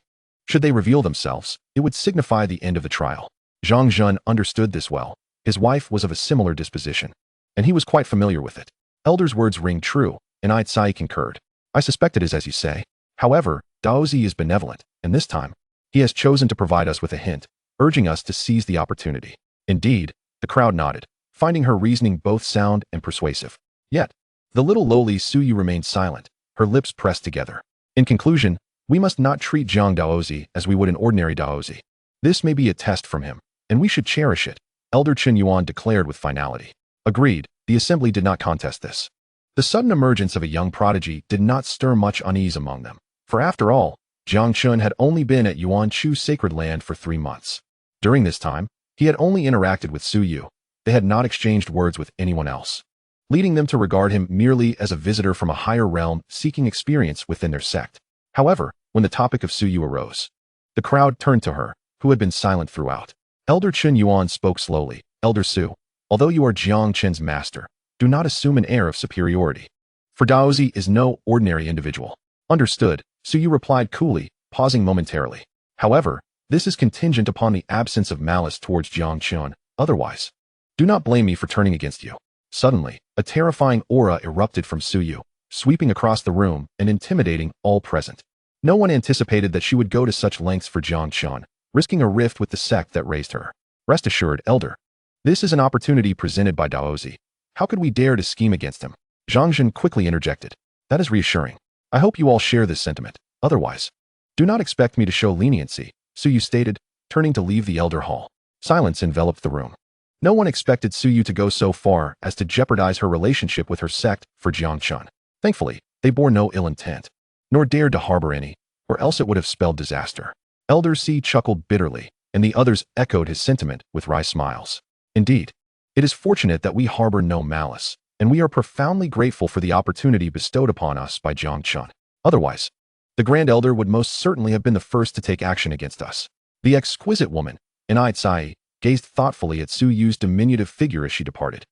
Should they reveal themselves, it would signify the end of the trial. Jiang Chen understood this well. His wife was of a similar disposition, and he was quite familiar with it. Elder's words ring true. and Sai concurred. I suspect it is as you say. However, Daozi is benevolent, and this time, he has chosen to provide us with a hint, urging us to seize the opportunity. Indeed, the crowd nodded, finding her reasoning both sound and persuasive. Yet, the little lowly Suyu remained silent, her lips pressed together. In conclusion, we must not treat Jiang Daozi as we would an ordinary Daozi. This may be a test from him, and we should cherish it, Elder Chen Yuan declared with finality. Agreed, the assembly did not contest this. The sudden emergence of a young prodigy did not stir much unease among them, for after all, Jiang Chen had only been at Yuan Chu's sacred land for 3 months. During this time, he had only interacted with Suyu. They had not exchanged words with anyone else, leading them to regard him merely as a visitor from a higher realm seeking experience within their sect. However, when the topic of Suyu arose, the crowd turned to her, who had been silent throughout. Elder Chen Yuan spoke slowly. Elder Su, although you are Jiang Chen's master, do not assume an air of superiority. For Daozi is no ordinary individual. Understood, Suyu replied coolly, pausing momentarily. However, this is contingent upon the absence of malice towards Jiang Chen. Otherwise, do not blame me for turning against you. Suddenly, a terrifying aura erupted from Suyu, sweeping across the room and intimidating all present. No one anticipated that she would go to such lengths for Jiang Chen, risking a rift with the sect that raised her. Rest assured, Elder. This is an opportunity presented by Daozi. How could we dare to scheme against him? Zhang Zhen quickly interjected. That is reassuring. I hope you all share this sentiment. Otherwise, do not expect me to show leniency, Suyu stated, turning to leave the Elder Hall. Silence enveloped the room. No one expected Suyu to go so far as to jeopardize her relationship with her sect for Jiang Chen. Thankfully, they bore no ill intent, nor dared to harbor any, or else it would have spelled disaster. Elder C chuckled bitterly, and the others echoed his sentiment with wry smiles. Indeed, it is fortunate that we harbor no malice, and we are profoundly grateful for the opportunity bestowed upon us by Jiang Chen. Otherwise, the Grand Elder would most certainly have been the first to take action against us. The exquisite woman, Enlightenment, gazed thoughtfully at Suyu's diminutive figure as she departed.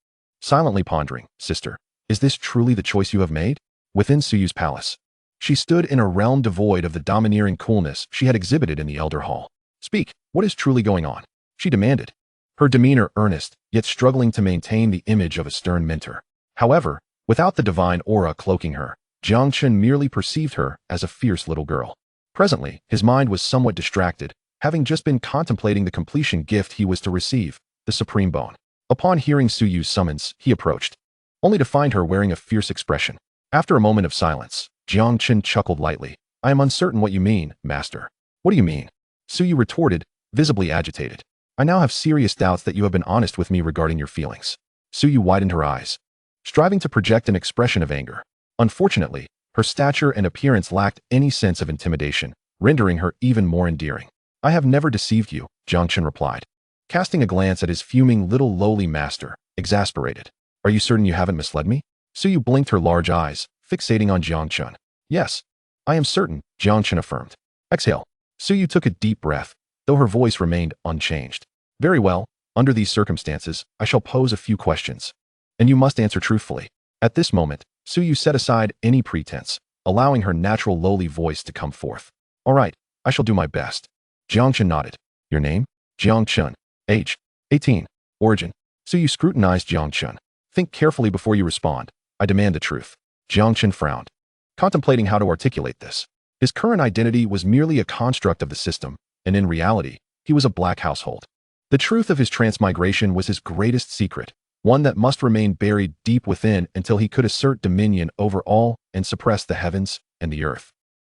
Silently pondering, sister, is this truly the choice you have made? Within Suyu's palace, she stood in a realm devoid of the domineering coolness she had exhibited in the Elder Hall. Speak, what is truly going on? She demanded, her demeanor earnest, yet struggling to maintain the image of a stern mentor. However, without the divine aura cloaking her, Jiang Chen merely perceived her as a fierce little girl. Presently, his mind was somewhat distracted, having just been contemplating the completion gift he was to receive, the Supreme Bone. Upon hearing Suyu's summons, he approached, only to find her wearing a fierce expression. After a moment of silence, Jiang Chen chuckled lightly. I am uncertain what you mean, master. What do you mean? Suyu retorted, visibly agitated. I now have serious doubts that you have been honest with me regarding your feelings. Suyu widened her eyes, striving to project an expression of anger. Unfortunately, her stature and appearance lacked any sense of intimidation, rendering her even more endearing. I have never deceived you, Jiang Chen replied, casting a glance at his fuming little lowly master, exasperated. Are you certain you haven't misled me? Suyu blinked her large eyes, fixating on Jiang Chen. Yes, I am certain, Jiang Chen affirmed. Exhale. Suyu took a deep breath, though her voice remained unchanged. Very well, under these circumstances, I shall pose a few questions, and you must answer truthfully. At this moment, Suyu set aside any pretense, allowing her natural lowly voice to come forth. All right, I shall do my best. Jiang Chen nodded. Your name? Jiang Chen. Age? 18. Origin? Suyu scrutinized Jiang Chen. Think carefully before you respond. I demand the truth. Jiang Chen frowned, contemplating how to articulate this. His current identity was merely a construct of the system, and in reality, he was a black household. The truth of his transmigration was his greatest secret, one that must remain buried deep within until he could assert dominion over all and suppress the heavens and the earth.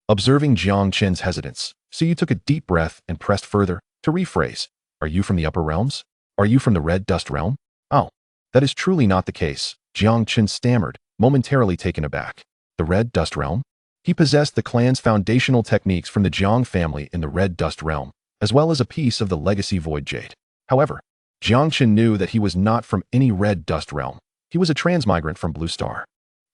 Observing Jiang Chen's hesitance, Suyu took a deep breath and pressed further, to rephrase, are you from the upper realms? Are you from the red dust realm? Oh, that is truly not the case, Jiang Chen stammered, momentarily taken aback. The red dust realm? He possessed the clan's foundational techniques from the Jiang family in the red dust realm, as well as a piece of the legacy void jade. However, Jiang Chen knew that he was not from any red dust realm. He was a transmigrant from Blue Star.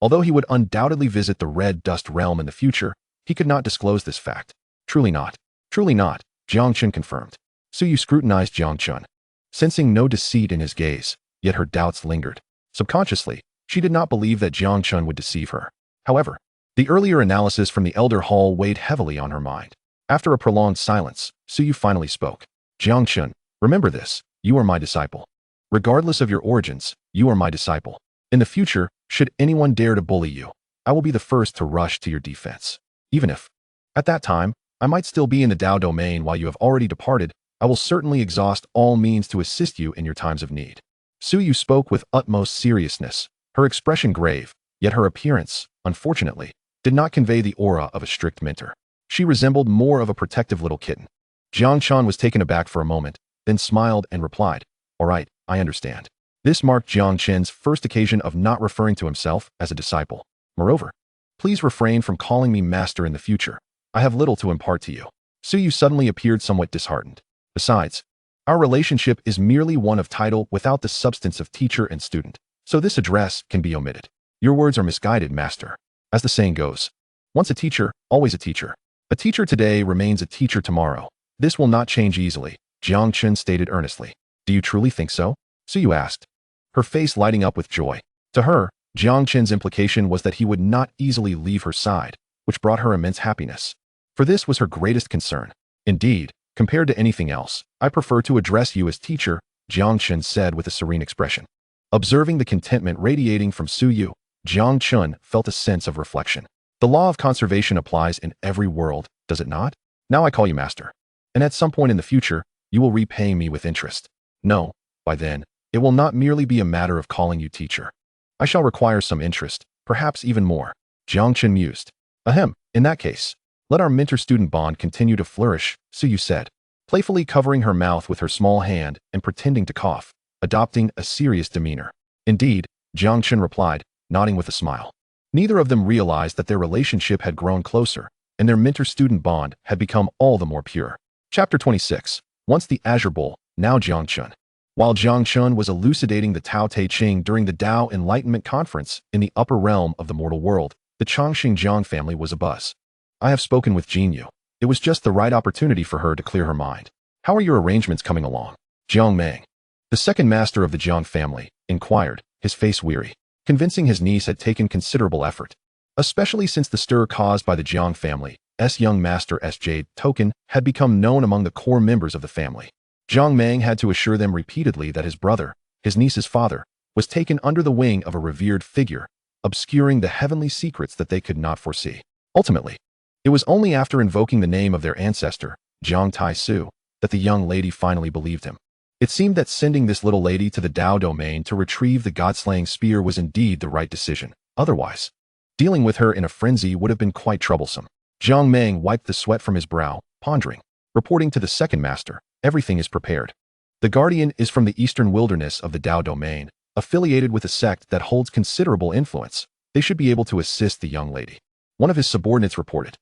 Although he would undoubtedly visit the red dust realm in the future, he could not disclose this fact. Truly not. Truly not, Jiang Chen confirmed. Suyu scrutinized Jiang Chen, sensing no deceit in his gaze, yet her doubts lingered. Subconsciously, she did not believe that Jiang Chen would deceive her. However, the earlier analysis from the Elder Hall weighed heavily on her mind. After a prolonged silence, Suyu finally spoke. Jiang Chen, remember this, you are my disciple. Regardless of your origins, you are my disciple. In the future, should anyone dare to bully you, I will be the first to rush to your defense. Even if, at that time, I might still be in the Dao domain while you have already departed, I will certainly exhaust all means to assist you in your times of need. Su Yu spoke with utmost seriousness, her expression grave, yet her appearance, unfortunately, did not convey the aura of a strict mentor. She resembled more of a protective little kitten. Jiang Chen was taken aback for a moment, then smiled and replied, "All right, I understand." This marked Jiang Chen's first occasion of not referring to himself as a disciple. Moreover, please refrain from calling me master in the future. I have little to impart to you. Su Yu suddenly appeared somewhat disheartened. Besides, our relationship is merely one of title without the substance of teacher and student, so this address can be omitted. Your words are misguided, master. As the saying goes, once a teacher, always a teacher. A teacher today remains a teacher tomorrow. This will not change easily, Jiang Chen stated earnestly. Do you truly think so? Su Yu asked, her face lighting up with joy. To her, Jiang Chen's implication was that he would not easily leave her side, which brought her immense happiness. For this was her greatest concern. Indeed, compared to anything else, I prefer to address you as teacher, Jiang Chen said with a serene expression. Observing the contentment radiating from Su Yu, Jiang Chen felt a sense of reflection. The law of conservation applies in every world, does it not? Now I call you master. And at some point in the future, you will repay me with interest. No, by then, it will not merely be a matter of calling you teacher. I shall require some interest, perhaps even more. Jiang Chen mused. Ahem, in that case, let our mentor-student bond continue to flourish, Su Yu said, playfully covering her mouth with her small hand and pretending to cough, adopting a serious demeanor. Indeed, Jiang Chen replied, nodding with a smile. Neither of them realized that their relationship had grown closer, and their mentor-student bond had become all the more pure. Chapter 26. Once the Azure Bull, now Jiang Chen. While Jiang Chen was elucidating the Tao Te Ching during the Dao Enlightenment Conference in the upper realm of the mortal world, the Chongqing Jiang family was abuzz. I have spoken with Jinyu. It was just the right opportunity for her to clear her mind. How are your arrangements coming along? Jiang Mang, the second master of the Jiang family, inquired, his face weary. Convincing his niece had taken considerable effort, especially since the stir caused by the Jiang family's young master Jade Token had become known among the core members of the family. Jiang Mang had to assure them repeatedly that his brother, his niece's father, was taken under the wing of a revered figure, obscuring the heavenly secrets that they could not foresee. Ultimately, it was only after invoking the name of their ancestor, Jiang Tai Su, that the young lady finally believed him. It seemed that sending this little lady to the Dao domain to retrieve the god-slaying spear was indeed the right decision. Otherwise, dealing with her in a frenzy would have been quite troublesome. Jiang Mang wiped the sweat from his brow, pondering, reporting to the second master, everything is prepared. The guardian is from the eastern wilderness of the Dao domain, affiliated with a sect that holds considerable influence. They should be able to assist the young lady. One of his subordinates reported.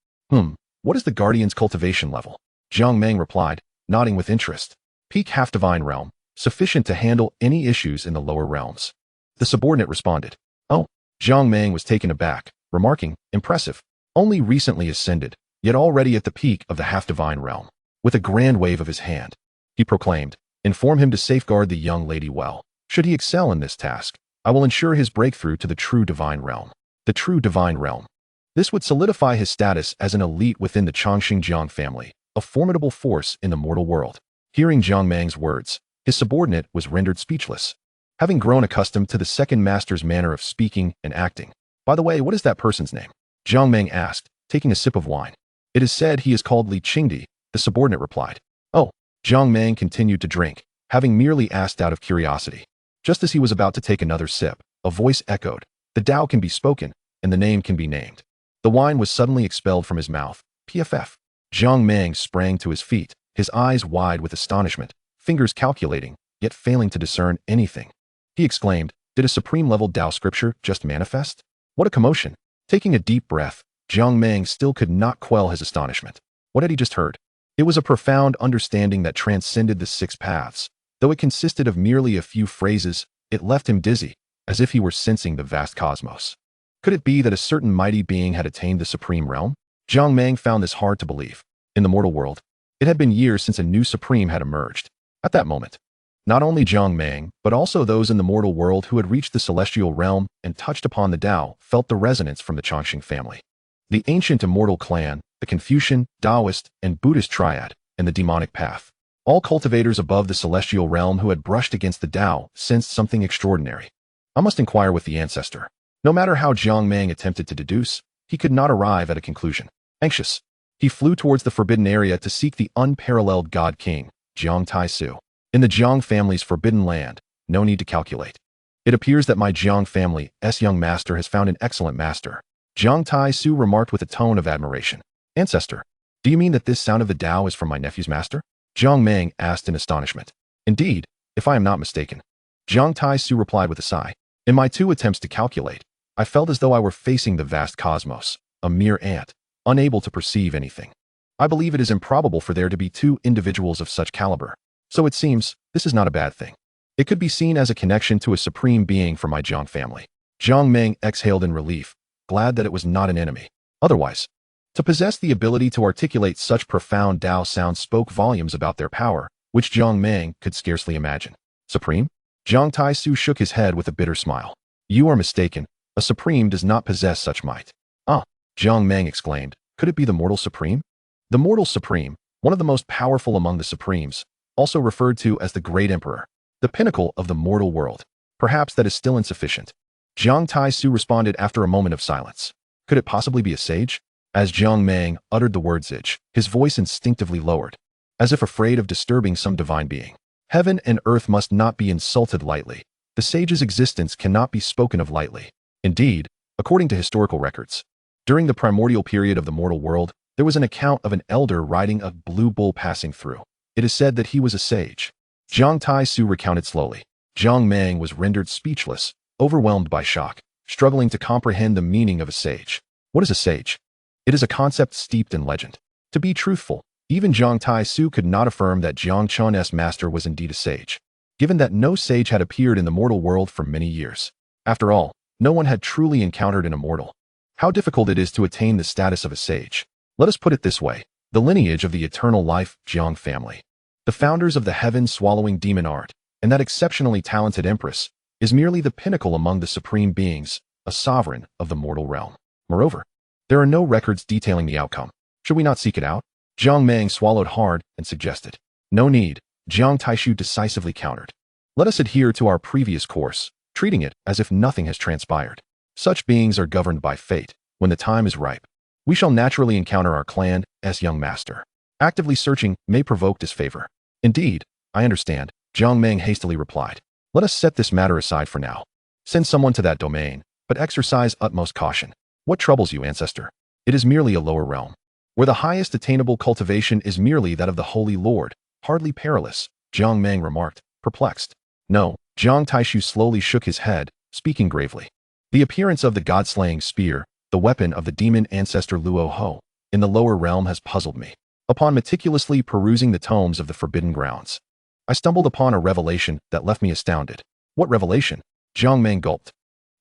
What is the guardian's cultivation level? Jiang Mang replied, nodding with interest. Peak half-divine realm, sufficient to handle any issues in the lower realms. The subordinate responded. Oh, Jiang Mang was taken aback, remarking, impressive. Only recently ascended, yet already at the peak of the half-divine realm. With a grand wave of his hand, he proclaimed, inform him to safeguard the young lady well. Should he excel in this task, I will ensure his breakthrough to the true divine realm. The true divine realm. This would solidify his status as an elite within the Chongqing Jiang family, a formidable force in the mortal world. Hearing Jiang Mang's words, his subordinate was rendered speechless. Having grown accustomed to the second master's manner of speaking and acting. By the way, what is that person's name? Jiang Mang asked, taking a sip of wine. It is said he is called Li Qingdi, the subordinate replied. Oh, Jiang Mang continued to drink, having merely asked out of curiosity. Just as he was about to take another sip, a voice echoed, the Tao can be spoken, and the name can be named. The wine was suddenly expelled from his mouth. PFF. Jiang Mang sprang to his feet, his eyes wide with astonishment, fingers calculating, yet failing to discern anything. He exclaimed, did a supreme-level Tao scripture just manifest? What a commotion! Taking a deep breath, Jiang Mang still could not quell his astonishment. What had he just heard? It was a profound understanding that transcended the six paths. Though it consisted of merely a few phrases, it left him dizzy, as if he were sensing the vast cosmos. Could it be that a certain mighty being had attained the supreme realm? Jiang Mang found this hard to believe. In the mortal world, it had been years since a new supreme had emerged. At that moment, not only Jiang Mang, but also those in the mortal world who had reached the celestial realm and touched upon the Tao felt the resonance from the Chongqing family. The ancient immortal clan, the Confucian, Taoist, and Buddhist triad, and the demonic path. All cultivators above the celestial realm who had brushed against the Tao sensed something extraordinary. I must inquire with the ancestor. No matter how Jiang Mang attempted to deduce, he could not arrive at a conclusion. Anxious, he flew towards the forbidden area to seek the unparalleled God King, Jiang Taisu. In the Jiang family's forbidden land, no need to calculate. It appears that my Jiang family's young master has found an excellent master. Jiang Taisu remarked with a tone of admiration. Ancestor, do you mean that this sound of the Tao is from my nephew's master? Jiang Mang asked in astonishment. Indeed, if I am not mistaken. Jiang Taisu replied with a sigh. In my 2 attempts to calculate, I felt as though I were facing the vast cosmos, a mere ant, unable to perceive anything. I believe it is improbable for there to be 2 individuals of such caliber. So it seems, this is not a bad thing. It could be seen as a connection to a supreme being for my Jiang family. Jiang Mang exhaled in relief, glad that it was not an enemy. Otherwise, to possess the ability to articulate such profound Tao sounds spoke volumes about their power, which Jiang Mang could scarcely imagine. Supreme? Jiang Taisu shook his head with a bitter smile. You are mistaken. A supreme does not possess such might. Ah, Jiang Mang exclaimed. Could it be the mortal supreme? The mortal supreme, one of the most powerful among the supremes, also referred to as the Great Emperor, the pinnacle of the mortal world. Perhaps that is still insufficient. Jiang Taisu responded after a moment of silence. Could it possibly be a sage? As Jiang Mang uttered the word sage, his voice instinctively lowered, as if afraid of disturbing some divine being. Heaven and earth must not be insulted lightly. The sage's existence cannot be spoken of lightly. Indeed, according to historical records, during the primordial period of the mortal world, there was an account of an elder riding a blue bull passing through. It is said that he was a sage. Jiang Taisu recounted slowly. Jiang Mang was rendered speechless, overwhelmed by shock, struggling to comprehend the meaning of a sage. What is a sage? It is a concept steeped in legend. To be truthful, even Jiang Taisu could not affirm that Jiang Chen's master was indeed a sage, given that no sage had appeared in the mortal world for many years. After all, no one had truly encountered an immortal. How difficult it is to attain the status of a sage. Let us put it this way. The lineage of the eternal life Jiang family, the founders of the heaven-swallowing demon art, and that exceptionally talented empress, is merely the pinnacle among the supreme beings, a sovereign of the mortal realm. Moreover, there are no records detailing the outcome. Should we not seek it out? Jiang Mang swallowed hard and suggested. No need, Jiang Taisu decisively countered. Let us adhere to our previous course, treating it as if nothing has transpired. Such beings are governed by fate. When the time is ripe, we shall naturally encounter our clan's young master. Actively searching may provoke disfavor. Indeed, I understand, Jiang Mang hastily replied. Let us set this matter aside for now. Send someone to that domain, but exercise utmost caution. What troubles you, ancestor? It is merely a lower realm, where the highest attainable cultivation is merely that of the Holy Lord, hardly perilous, Jiang Mang remarked, perplexed. No, Jiang Taisu slowly shook his head, speaking gravely. The appearance of the god-slaying spear, the weapon of the demon ancestor Luo Ho, in the lower realm has puzzled me. Upon meticulously perusing the tomes of the Forbidden Grounds, I stumbled upon a revelation that left me astounded. What revelation? Jiang Mang gulped,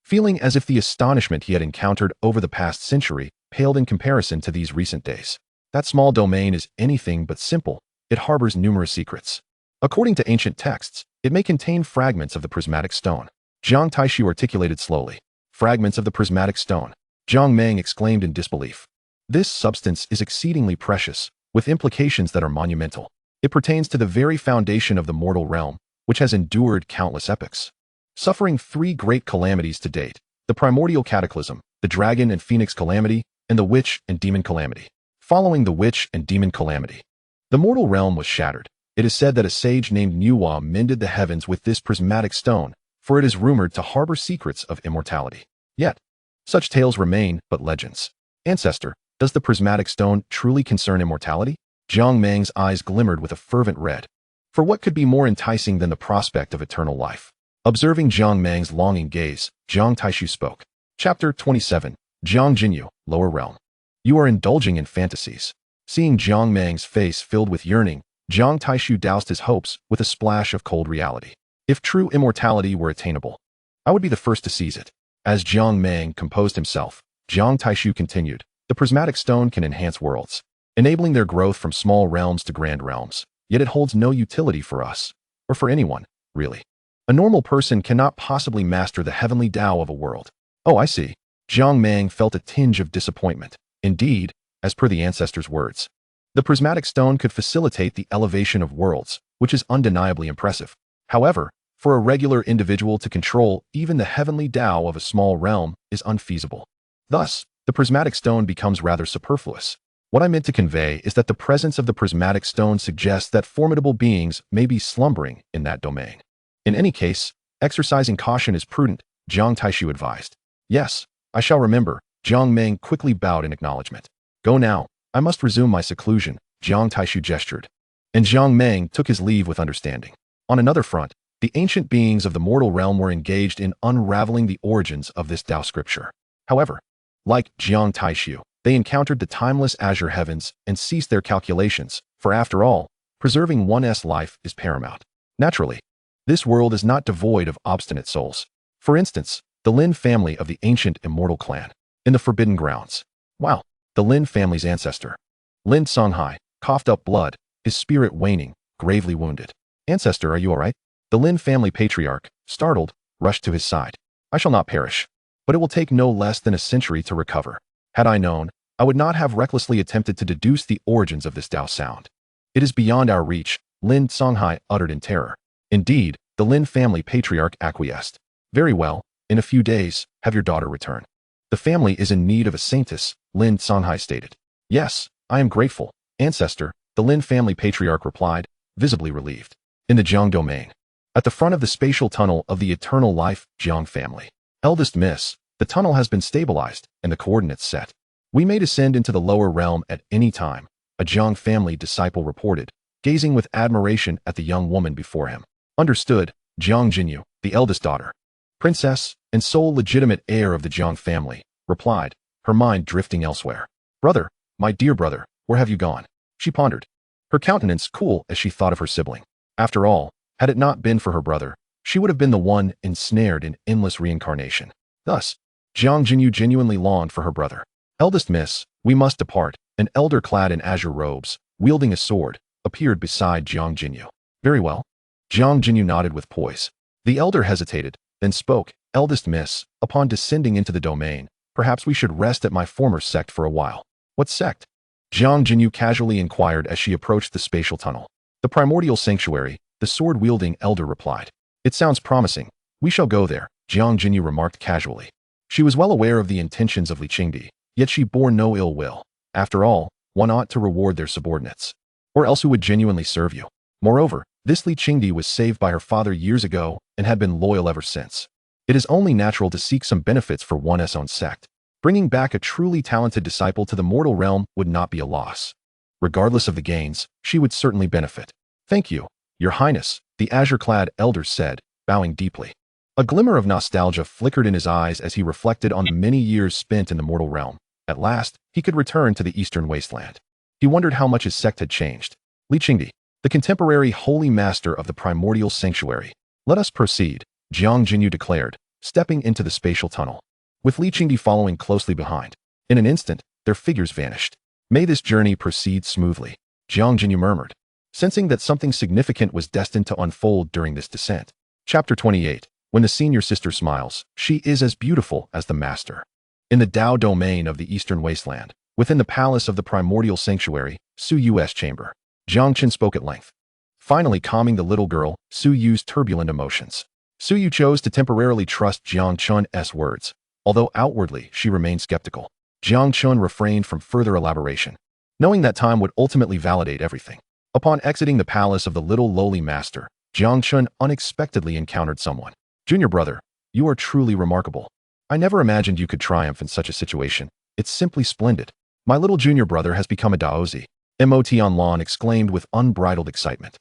feeling as if the astonishment he had encountered over the past century paled in comparison to these recent days. That small domain is anything but simple. It harbors numerous secrets. According to ancient texts, it may contain fragments of the prismatic stone. Jiang Taisu articulated slowly. Fragments of the prismatic stone. Jiang Mang exclaimed in disbelief. This substance is exceedingly precious, with implications that are monumental. It pertains to the very foundation of the mortal realm, which has endured countless epochs, suffering 3 great calamities to date: the primordial cataclysm, the dragon and phoenix calamity, and the witch and demon calamity. Following the witch and demon calamity, the mortal realm was shattered. It is said that a sage named Nuwa mended the heavens with this prismatic stone, for it is rumored to harbor secrets of immortality. Yet, such tales remain but legends. Ancestor, does the prismatic stone truly concern immortality? Jiang Mang's eyes glimmered with a fervent red. For what could be more enticing than the prospect of eternal life? Observing Jiang Mang's longing gaze, Jiang Taisu spoke. Chapter 27. Jiang Qingyue, Lower Realm. You are indulging in fantasies. Seeing Jiang Mang's face filled with yearning, Jiang Taisu doused his hopes with a splash of cold reality. If true immortality were attainable, I would be the first to seize it. As Jiang Mang composed himself, Jiang Taisu continued. The prismatic stone can enhance worlds, enabling their growth from small realms to grand realms. Yet it holds no utility for us, or for anyone, really. A normal person cannot possibly master the heavenly Tao of a world. Oh, I see. Jiang Mang felt a tinge of disappointment. Indeed, as per the ancestor's words, the prismatic stone could facilitate the elevation of worlds, which is undeniably impressive. However, For a regular individual to control even the heavenly Tao of a small realm is unfeasible. Thus, the prismatic stone becomes rather superfluous. What I meant to convey is that the presence of the prismatic stone suggests that formidable beings may be slumbering in that domain. In any case, exercising caution is prudent, Jiang Taishu advised. Yes, I shall remember, Jiang Meng quickly bowed in acknowledgement. Go now, I must resume my seclusion, Jiang Taishu gestured. And Jiang Meng took his leave with understanding. On another front, the ancient beings of the mortal realm were engaged in unraveling the origins of this Tao scripture. However, like Jiang Taishu, they encountered the timeless azure heavens and ceased their calculations, for after all, preserving one's life is paramount. Naturally, this world is not devoid of obstinate souls. For instance, the Lin family of the ancient immortal clan, in the Forbidden Grounds. Wow, the Lin family's ancestor. Lin Songhai coughed up blood, his spirit waning, gravely wounded. Ancestor, are you all right? The Lin family patriarch, startled, rushed to his side. I shall not perish, but it will take no less than a century to recover. Had I known, I would not have recklessly attempted to deduce the origins of this Tao sound. It is beyond our reach, Lin Songhai uttered in terror. Indeed, the Lin family patriarch acquiesced. Very well, in a few days, have your daughter return. The family is in need of a saintess, Lin Songhai stated. Yes, I am grateful, ancestor, the Lin family patriarch replied, visibly relieved. In the Jiang domain. At the front of the spatial tunnel of the eternal life, Jiang family. Eldest Miss, the tunnel has been stabilized and the coordinates set. We may descend into the lower realm at any time, a Jiang family disciple reported, gazing with admiration at the young woman before him. Understood, Jiang Jinyu, the eldest daughter. Princess, and sole legitimate heir of the Jiang family, replied, her mind drifting elsewhere. Brother, my dear brother, where have you gone? She pondered, her countenance cool as she thought of her sibling. After all, had it not been for her brother, she would have been the one ensnared in endless reincarnation. Thus, Jiang Jinyu genuinely longed for her brother. Eldest Miss, we must depart. An elder clad in azure robes, wielding a sword, appeared beside Jiang Jinyu. Very well. Jiang Jinyu nodded with poise. The elder hesitated, then spoke. Eldest Miss, upon descending into the domain, perhaps we should rest at my former sect for a while. What sect? Jiang Jinyu casually inquired as she approached the spatial tunnel. The primordial sanctuary, the sword-wielding elder replied. It sounds promising. We shall go there, Jiang Jinyu remarked casually. She was well aware of the intentions of Li Qingdi, yet she bore no ill will. After all, one ought to reward their subordinates. Or else who would genuinely serve you? Moreover, this Li Qingdi was saved by her father years ago and had been loyal ever since. It is only natural to seek some benefits for one's own sect. Bringing back a truly talented disciple to the mortal realm would not be a loss. Regardless of the gains, she would certainly benefit. Thank you, Your Highness, the azure-clad elder said, bowing deeply. A glimmer of nostalgia flickered in his eyes as he reflected on the many years spent in the mortal realm. At last, he could return to the eastern wasteland. He wondered how much his sect had changed. Li Qingdi, the contemporary holy master of the primordial sanctuary. Let us proceed, Jiang Jinyu declared, stepping into the spatial tunnel. With Li Qingdi following closely behind. In an instant, their figures vanished. May this journey proceed smoothly, Jiang Jinyu murmured, sensing that something significant was destined to unfold during this descent. Chapter 28. When the senior sister smiles, she is as beautiful as the master. In the Tao domain of the eastern wasteland, within the palace of the primordial sanctuary, Su Yu's chamber, Jiang Chen spoke at length. Finally calming the little girl, Su Yu's turbulent emotions. Su Yu chose to temporarily trust Jiang Chen's words, although outwardly she remained skeptical. Jiang Chen refrained from further elaboration, knowing that time would ultimately validate everything. Upon exiting the palace of the little lowly master, Jiang Chen unexpectedly encountered someone. Junior brother, you are truly remarkable. I never imagined you could triumph in such a situation. It's simply splendid. My little junior brother has become a Daozi, Motianlan exclaimed with unbridled excitement.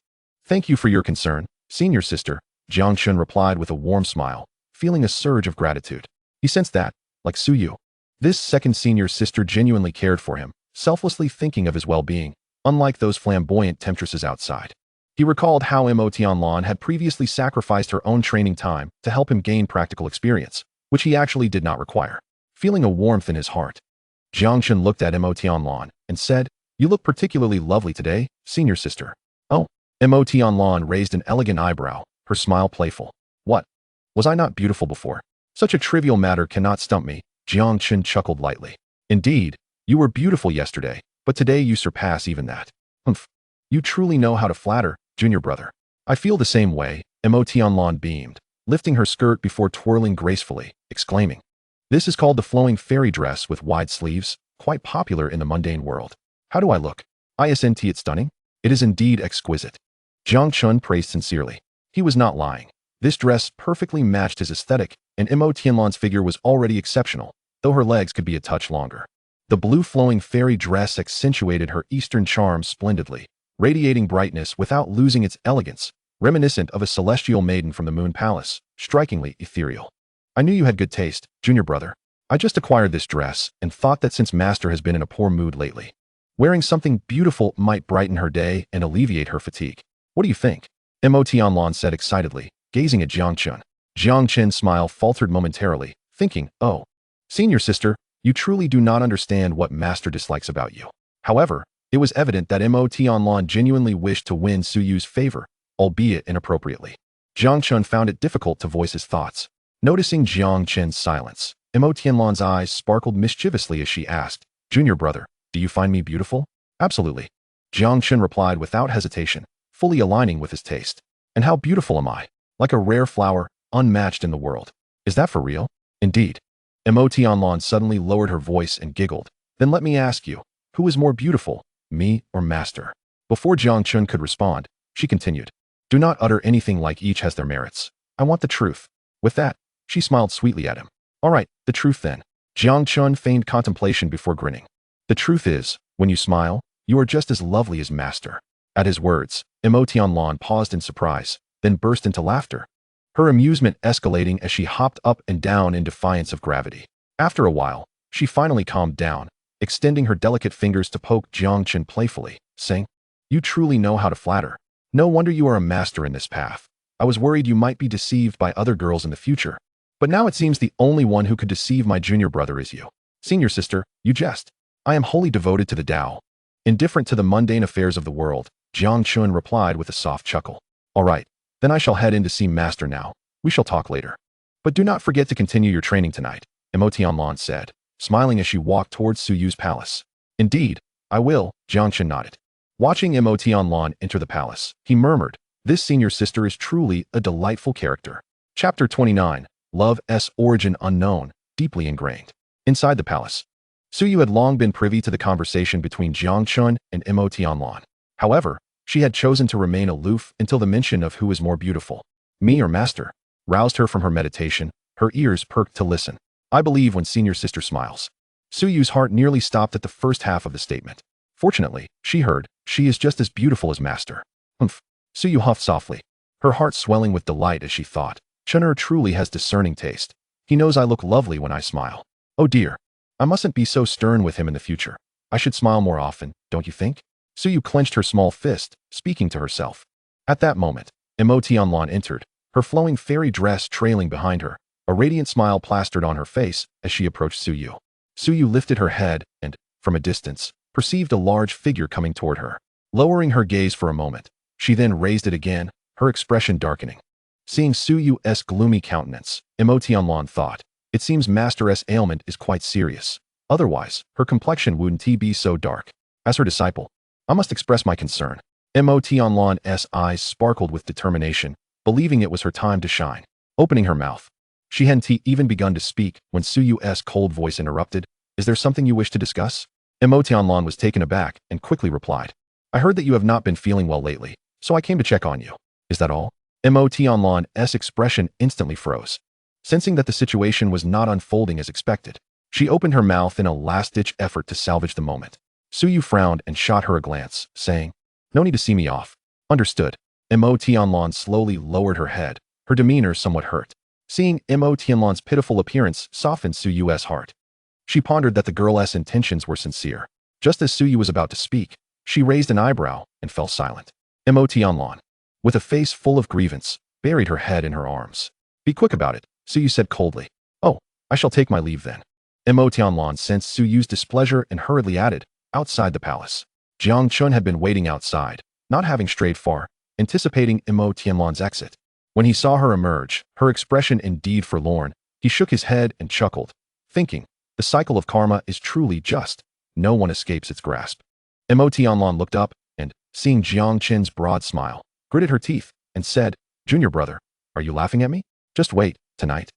Thank you for your concern, senior sister, Jiang Chen replied with a warm smile, feeling a surge of gratitude. He sensed that, like Su Yu, this second senior sister genuinely cared for him, selflessly thinking of his well-being, unlike those flamboyant temptresses outside. He recalled how Motianlan had previously sacrificed her own training time to help him gain practical experience, which he actually did not require. Feeling a warmth in his heart, Jiang Chen looked at Motianlan and said, You look particularly lovely today, senior sister. Oh, Motianlan raised an elegant eyebrow, her smile playful. What? Was I not beautiful before? Such a trivial matter cannot stump me, Jiang Chen chuckled lightly. Indeed, you were beautiful yesterday, but today you surpass even that. Humph. You truly know how to flatter, junior brother. I feel the same way, Mo Tianlan beamed, lifting her skirt before twirling gracefully, exclaiming, "This is called the flowing fairy dress with wide sleeves, quite popular in the mundane world. How do I look? Isn't it stunning? It is indeed exquisite." Jiang Chen praised sincerely. He was not lying. This dress perfectly matched his aesthetic, and Mo Tianlan's figure was already exceptional, though her legs could be a touch longer. The blue flowing fairy dress accentuated her eastern charms splendidly, radiating brightness without losing its elegance, reminiscent of a celestial maiden from the Moon Palace, strikingly ethereal. "I knew you had good taste, junior brother. I just acquired this dress and thought that since Master has been in a poor mood lately, wearing something beautiful might brighten her day and alleviate her fatigue. What do you think?" Mo Tianlan said excitedly, gazing at Jiang Chen. Jiang Chen's smile faltered momentarily, thinking, "Oh, senior sister, you truly do not understand what Master dislikes about you." However, it was evident that Mo Tianlan genuinely wished to win Su Yu's favor, albeit inappropriately. Jiang Chen found it difficult to voice his thoughts. Noticing Jiang Chen's silence, Mo Tianlan's eyes sparkled mischievously as she asked, "Junior brother, do you find me beautiful?" "Absolutely," Jiang Chen replied without hesitation, fully aligning with his taste. "And how beautiful am I? Like a rare flower, unmatched in the world. Is that for real?" "Indeed." Mo Tianlan suddenly lowered her voice and giggled. "Then let me ask you, who is more beautiful, me or Master?" Before Jiang Chen could respond, she continued, "Do not utter anything like each has their merits. I want the truth." With that, she smiled sweetly at him. "All right, the truth then." Jiang Chen feigned contemplation before grinning. "The truth is, when you smile, you are just as lovely as Master." At his words, Mo Tianlan paused in surprise, then burst into laughter, her amusement escalating as she hopped up and down in defiance of gravity. After a while, she finally calmed down, extending her delicate fingers to poke Jiang Chen playfully, saying, "You truly know how to flatter. No wonder you are a master in this path. I was worried you might be deceived by other girls in the future. But now it seems the only one who could deceive my junior brother is you. Senior sister, you jest. I am wholly devoted to the Tao." Indifferent to the mundane affairs of the world, Jiang Chen replied with a soft chuckle. "All right, then I shall head in to see Master now. We shall talk later. But do not forget to continue your training tonight," Mo Tianlan said, smiling as she walked towards Su Yu's palace. "Indeed, I will," Jiang Chen nodded. Watching Mo Tianlan enter the palace, he murmured, "This senior sister is truly a delightful character." Chapter 29, Love's Origin Unknown, Deeply Ingrained. Inside the palace, Su Yu had long been privy to the conversation between Jiang Chen and Mo Tianlan. However, she had chosen to remain aloof until the mention of who was more beautiful, me or Master, roused her from her meditation, her ears perked to listen. "I believe when senior sister smiles." Su Yu's heart nearly stopped at the first half of the statement. Fortunately, she heard, "She is just as beautiful as Master." "Humph." Su Yu huffed softly, her heart swelling with delight as she thought, "Chener truly has discerning taste. He knows I look lovely when I smile. Oh dear, I mustn't be so stern with him in the future. I should smile more often, don't you think?" Su Yu clenched her small fist, speaking to herself. At that moment, Mo Tianlan entered, her flowing fairy dress trailing behind her, a radiant smile plastered on her face as she approached Su Yu. Su Yu lifted her head and, from a distance, perceived a large figure coming toward her. Lowering her gaze for a moment, she then raised it again, her expression darkening. Seeing Su Yu's gloomy countenance, Mo Tianlan thought, "It seems Master's ailment is quite serious. Otherwise, her complexion wouldn't be so dark." As her disciple, I must express my concern. Mo Tianlan's eyes sparkled with determination, believing it was her time to shine. Opening her mouth, she hadn't even begun to speak when Su Yu's cold voice interrupted. "Is there something you wish to discuss?" Mo Tianlan was taken aback and quickly replied, "I heard that you have not been feeling well lately, so I came to check on you. Is that all?" Mo Tianlan's expression instantly froze. Sensing that the situation was not unfolding as expected, she opened her mouth in a last-ditch effort to salvage the moment. Su Yu frowned and shot her a glance, saying, "No need to see me off." "Understood." Mo Tianlan slowly lowered her head, her demeanor somewhat hurt. Seeing Mo Tianlan's pitiful appearance softened Su Yu's heart. She pondered that the girl's intentions were sincere. Just as Su Yu was about to speak, she raised an eyebrow and fell silent. Mo Tianlan, with a face full of grievance, buried her head in her arms. "Be quick about it," Su Yu said coldly. "Oh, I shall take my leave then." Mo Tianlan sensed Su Yu's displeasure and hurriedly added, "Outside the palace." Jiang Chen had been waiting outside, not having strayed far, anticipating Mo Tianlan's exit. When he saw her emerge, her expression indeed forlorn, he shook his head and chuckled, thinking, "The cycle of karma is truly just. No one escapes its grasp." Mo Tianlan looked up and, seeing Jiang Chen's broad smile, gritted her teeth and said, Junior brother, are you laughing at me? Just wait, tonight.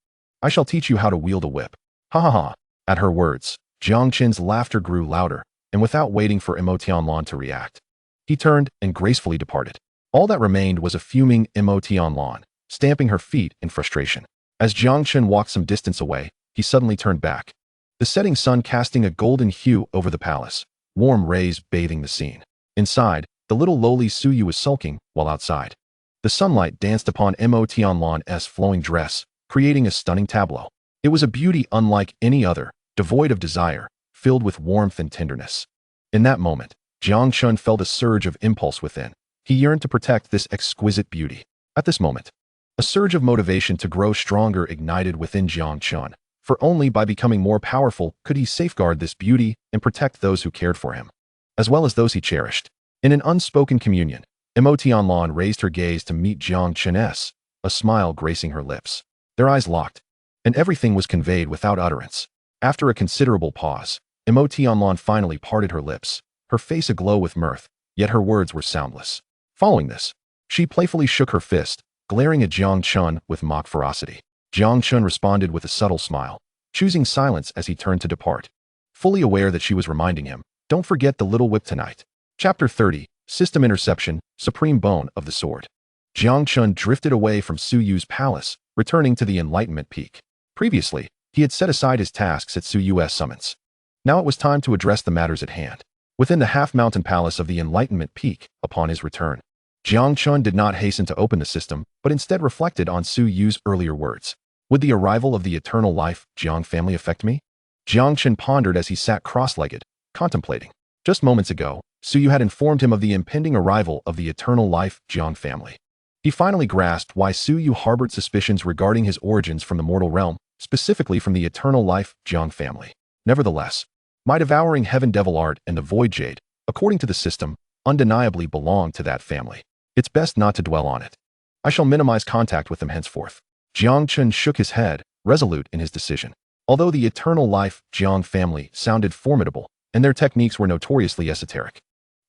I shall teach you how to wield a whip. Ha ha ha. At her words, Jiang Chen's laughter grew louder, and without waiting for Emotianlan to react, he turned and gracefully departed. All that remained was a fuming Emotianlan, stamping her feet in frustration. As Jiang Chen walked some distance away, he suddenly turned back, the setting sun casting a golden hue over the palace, warm rays bathing the scene. Inside, the little lowly Suyu was sulking, while outside, the sunlight danced upon Emotianlan's flowing dress, creating a stunning tableau. It was a beauty unlike any other, devoid of desire, filled with warmth and tenderness. In that moment, Jiang Chen felt a surge of impulse within. He yearned to protect this exquisite beauty. At this moment, a surge of motivation to grow stronger ignited within Jiang Chen, for only by becoming more powerful could he safeguard this beauty and protect those who cared for him, as well as those he cherished. In an unspoken communion, Emotianlan raised her gaze to meet Jiang Chen's, a smile gracing her lips. Their eyes locked, and everything was conveyed without utterance. After a considerable pause, Emotianlan finally parted her lips, her face aglow with mirth, yet her words were soundless. Following this, she playfully shook her fist, glaring at Jiang Chen with mock ferocity. Jiang Chen responded with a subtle smile, choosing silence as he turned to depart, fully aware that she was reminding him, "Don't forget the little whip tonight." Chapter 30, System Interception, Supreme Bone of the Sword. Jiang Chen drifted away from Suyu's palace, returning to the Enlightenment Peak. Previously, he had set aside his tasks at Suyu's summons. Now it was time to address the matters at hand. Within the half-mountain palace of the Enlightenment Peak, upon his return, Jiang Chen did not hasten to open the system, but instead reflected on Suyu's earlier words. Would the arrival of the eternal life Jiang family affect me? Jiang Chen pondered as he sat cross-legged, contemplating. Just moments ago, Suyu had informed him of the impending arrival of the eternal life Jiang family. He finally grasped why Suyu harbored suspicions regarding his origins from the mortal realm, specifically from the eternal life Jiang family. Nevertheless, my devouring heaven devil art and the void jade, according to the system, undeniably belong to that family. It's best not to dwell on it. I shall minimize contact with them henceforth. Jiang Chen shook his head, resolute in his decision. Although the eternal life Jiang family sounded formidable, and their techniques were notoriously esoteric,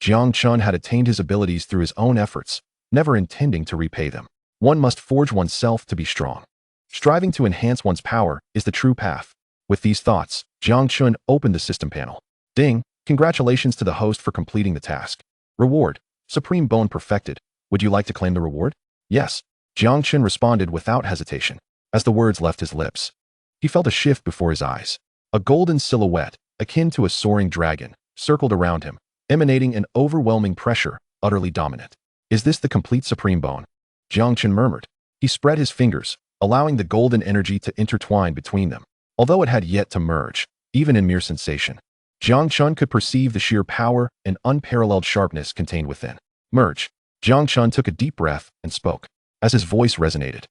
Jiang Chen had attained his abilities through his own efforts, never intending to repay them. One must forge oneself to be strong. Striving to enhance one's power is the true path. With these thoughts, Jiang Chen opened the system panel. Ding! Congratulations to the host for completing the task. Reward: Supreme Bone perfected. Would you like to claim the reward? Yes. Jiang Chen responded without hesitation. As the words left his lips, he felt a shift before his eyes. A golden silhouette, akin to a soaring dragon, circled around him, emanating an overwhelming pressure, utterly dominant. Is this the complete Supreme Bone? Jiang Chen murmured. He spread his fingers, allowing the golden energy to intertwine between them. Although it had yet to merge, even in mere sensation, Jiang Chen could perceive the sheer power and unparalleled sharpness contained within. Merge. Jiang Chen took a deep breath and spoke. As his voice resonated,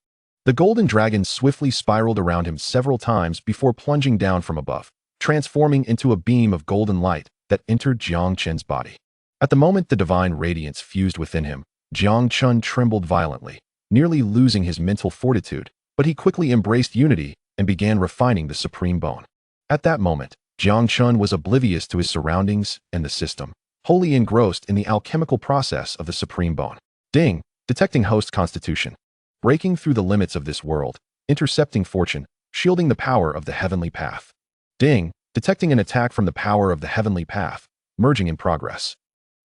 the golden dragon swiftly spiraled around him several times before plunging down from above, transforming into a beam of golden light that entered Jiang Chen's body. At the moment the divine radiance fused within him, Jiang Chen trembled violently, nearly losing his mental fortitude, but he quickly embraced unity and began refining the Supreme Bone. At that moment, Jiang Chen was oblivious to his surroundings and the system, wholly engrossed in the alchemical process of the Supreme Bone. Ding! Detecting host constitution. Breaking through the limits of this world, intercepting fortune, shielding the power of the heavenly path. Ding! Detecting an attack from the power of the heavenly path, merging in progress.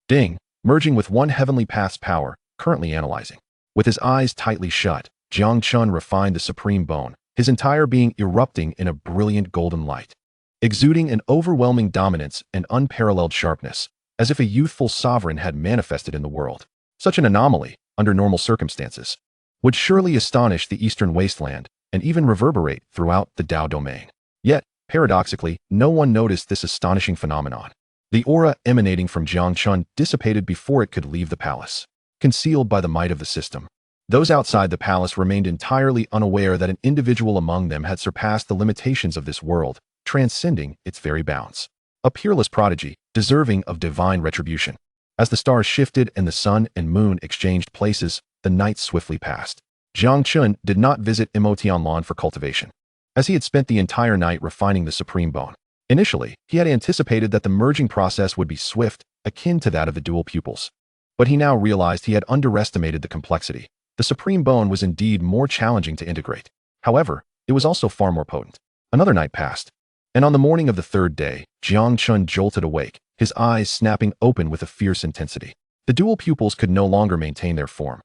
Ding! Merging with one heavenly path's power, currently analyzing. With his eyes tightly shut, Jiang Chen refined the Supreme Bone, his entire being erupting in a brilliant golden light, exuding an overwhelming dominance and unparalleled sharpness, as if a youthful sovereign had manifested in the world. Such an anomaly, under normal circumstances, would surely astonish the Eastern Wasteland and even reverberate throughout the Dao domain. Yet, paradoxically, no one noticed this astonishing phenomenon. The aura emanating from Jiang Chen dissipated before it could leave the palace, concealed by the might of the system. Those outside the palace remained entirely unaware that an individual among them had surpassed the limitations of this world, transcending its very bounds. A peerless prodigy, deserving of divine retribution. As the stars shifted and the sun and moon exchanged places, the night swiftly passed. Jiang Chen did not visit Emotianlan for cultivation, as he had spent the entire night refining the Supreme Bone. Initially, he had anticipated that the merging process would be swift, akin to that of the dual pupils. But he now realized he had underestimated the complexity. The supreme bone was indeed more challenging to integrate. However, it was also far more potent. Another night passed, and on the morning of the third day, Jiang Chen jolted awake, his eyes snapping open with a fierce intensity. The dual pupils could no longer maintain their form,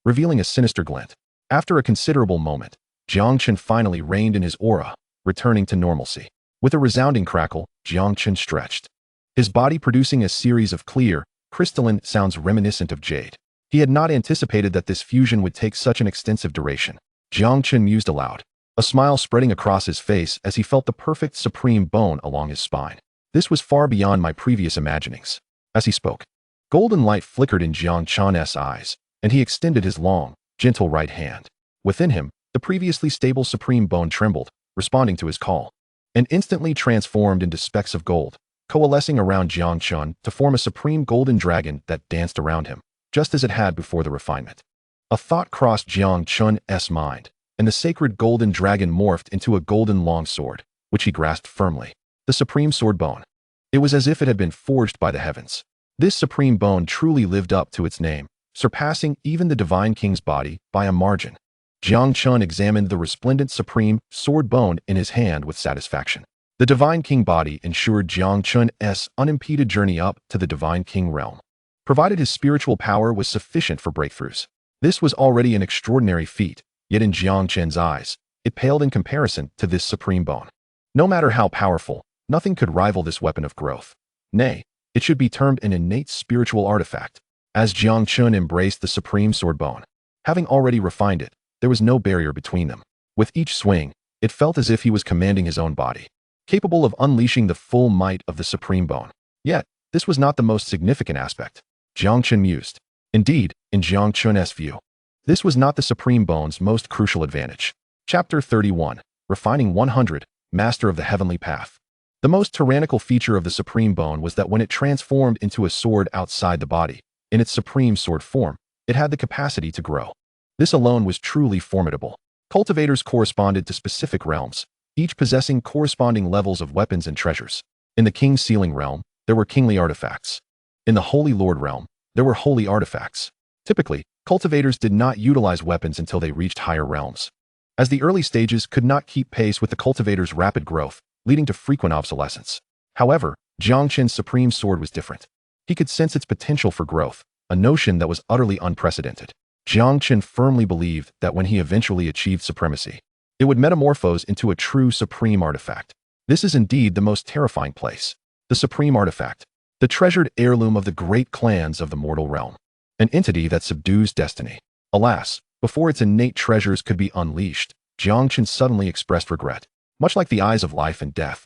revealing a sinister glint. After a considerable moment, Jiang Chen finally reined in his aura, returning to normalcy. With a resounding crackle, Jiang Chen stretched, his body producing a series of clear, crystalline sounds reminiscent of jade. He had not anticipated that this fusion would take such an extensive duration. Jiang Chen mused aloud, a smile spreading across his face as he felt the perfect supreme bone along his spine. This was far beyond my previous imaginings. As he spoke, golden light flickered in Jiang Chen's eyes, and he extended his long, gentle right hand. Within him, the previously stable supreme bone trembled, responding to his call, and instantly transformed into specks of gold, coalescing around Jiang Chen to form a supreme golden dragon that danced around him, just as it had before the refinement. A thought crossed Jiang Chen's mind, and the sacred golden dragon morphed into a golden longsword, which he grasped firmly. The supreme sword bone. It was as if it had been forged by the heavens. This supreme bone truly lived up to its name, surpassing even the divine king's body by a margin. Jiang Chen examined the resplendent supreme sword bone in his hand with satisfaction. The divine king body ensured Jiang Chen's unimpeded journey up to the divine king realm, provided his spiritual power was sufficient for breakthroughs. This was already an extraordinary feat, yet in Jiang Chen's eyes, it paled in comparison to this supreme bone. No matter how powerful, nothing could rival this weapon of growth. Nay, it should be termed an innate spiritual artifact. As Jiang Chen embraced the supreme sword bone, having already refined it, there was no barrier between them. With each swing, it felt as if he was commanding his own body, capable of unleashing the full might of the supreme bone. Yet, this was not the most significant aspect. Jiang Chen mused. Indeed, in Jiang Chen's view, this was not the supreme bone's most crucial advantage. Chapter 31, Refining 100, Master of the Heavenly Path. The most tyrannical feature of the supreme bone was that when it transformed into a sword outside the body, in its supreme sword form, it had the capacity to grow. This alone was truly formidable. Cultivators corresponded to specific realms, each possessing corresponding levels of weapons and treasures. In the King's Sealing realm, there were kingly artifacts. In the Holy Lord realm, there were holy artifacts. Typically, cultivators did not utilize weapons until they reached higher realms, as the early stages could not keep pace with the cultivator's rapid growth, leading to frequent obsolescence. However, Jiang Chen's supreme sword was different. He could sense its potential for growth, a notion that was utterly unprecedented. Jiang Chen firmly believed that when he eventually achieved supremacy, it would metamorphose into a true supreme artifact. This is indeed the most terrifying place. The supreme artifact, the treasured heirloom of the great clans of the mortal realm, an entity that subdues destiny. Alas, before its innate treasures could be unleashed, Jiang Chen suddenly expressed regret. Much like the eyes of life and death,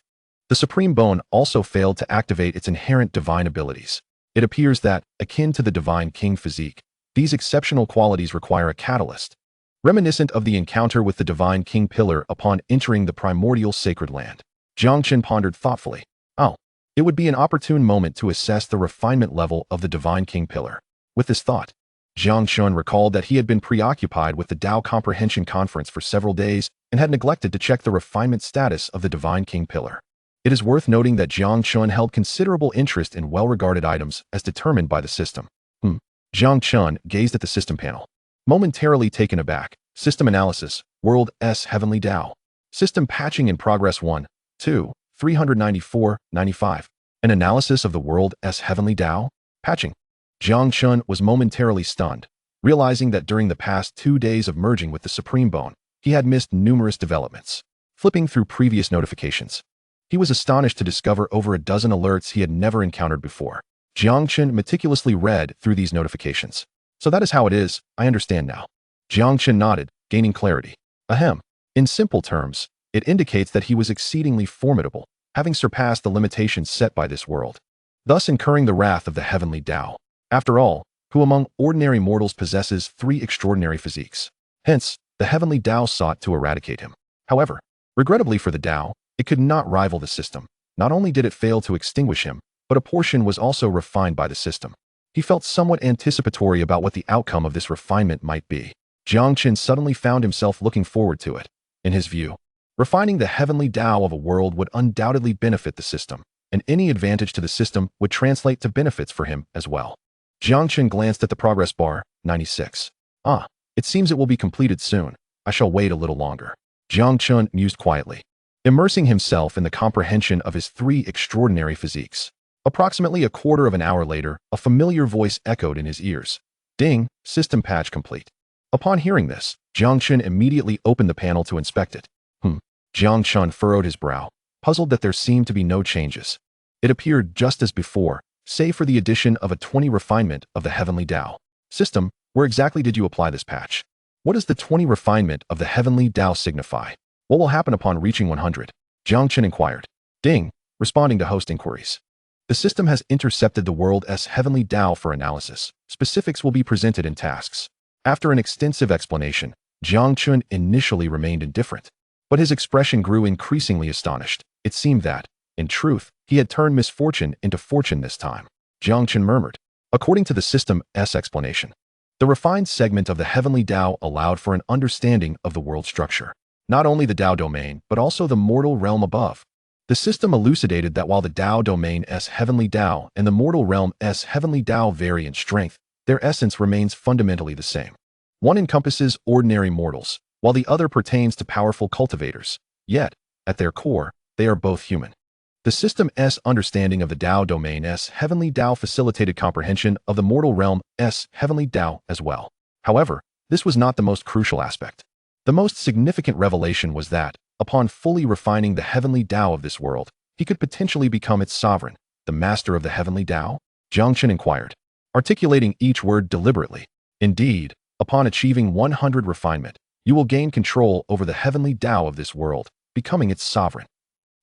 the supreme bone also failed to activate its inherent divine abilities. It appears that, akin to the divine king physique, these exceptional qualities require a catalyst, reminiscent of the encounter with the divine king pillar upon entering the primordial sacred land. Jiang Chen pondered thoughtfully. Oh, it would be an opportune moment to assess the refinement level of the divine king pillar. With this thought, Jiang Chen recalled that he had been preoccupied with the Tao Comprehension Conference for several days and had neglected to check the refinement status of the Divine King Pillar. It is worth noting that Jiang Chen held considerable interest in well-regarded items as determined by the system. Jiang Chen gazed at the system panel, momentarily taken aback. System analysis, World S Heavenly Tao. System patching in progress 1, 2, 394, 95. An analysis of the World S Heavenly Tao? Patching. Jiang Chen was momentarily stunned, realizing that during the past 2 days of merging with the Supreme Bone, he had missed numerous developments. Flipping through previous notifications, he was astonished to discover over a dozen alerts he had never encountered before. Jiang Chen meticulously read through these notifications. So that is how it is, I understand now. Jiang Chen nodded, gaining clarity. Ahem. In simple terms, it indicates that he was exceedingly formidable, having surpassed the limitations set by this world, thus incurring the wrath of the heavenly Tao. After all, who among ordinary mortals possesses 3 extraordinary physiques? Hence, the heavenly Tao sought to eradicate him. However, regrettably for the Tao, it could not rival the system. Not only did it fail to extinguish him, but a portion was also refined by the system. He felt somewhat anticipatory about what the outcome of this refinement might be. Jiang Chen suddenly found himself looking forward to it. In his view, refining the heavenly Tao of a world would undoubtedly benefit the system, and any advantage to the system would translate to benefits for him as well. Jiang Chen glanced at the progress bar, 96. It seems it will be completed soon. I shall wait a little longer. Jiang Chen mused quietly, immersing himself in the comprehension of his 3 extraordinary physiques. Approximately a quarter of an hour later, a familiar voice echoed in his ears. Ding, system patch complete. Upon hearing this, Jiang Chen immediately opened the panel to inspect it. Jiang Chen furrowed his brow, puzzled that there seemed to be no changes. It appeared just as before, save for the addition of a 20 refinement of the Heavenly Dao. System, where exactly did you apply this patch? What does the 20 refinement of the Heavenly Dao signify? What will happen upon reaching 100? Jiang Chen inquired. Ding, responding to host inquiries. The system has intercepted the world's Heavenly Dao for analysis. Specifics will be presented in tasks. After an extensive explanation, Jiang Chen initially remained indifferent, but his expression grew increasingly astonished. It seemed that, in truth, he had turned misfortune into fortune this time. Jiang Chen murmured. According to the system's explanation, the refined segment of the Heavenly Dao allowed for an understanding of the world structure. Not only the Dao domain, but also the mortal realm above. The system elucidated that while the Dao domain's Heavenly Dao and the mortal realm's Heavenly Dao vary in strength, their essence remains fundamentally the same. One encompasses ordinary mortals, while the other pertains to powerful cultivators. Yet, at their core, they are both human. The system's understanding of the Dao domain's Heavenly Dao facilitated comprehension of the mortal realm's Heavenly Dao as well. However, this was not the most crucial aspect. The most significant revelation was that, upon fully refining the Heavenly Dao of this world, he could potentially become its sovereign, the master of the Heavenly Dao? Jiang Chen inquired, articulating each word deliberately. Indeed, upon achieving 100 refinement, you will gain control over the Heavenly Dao of this world, becoming its sovereign.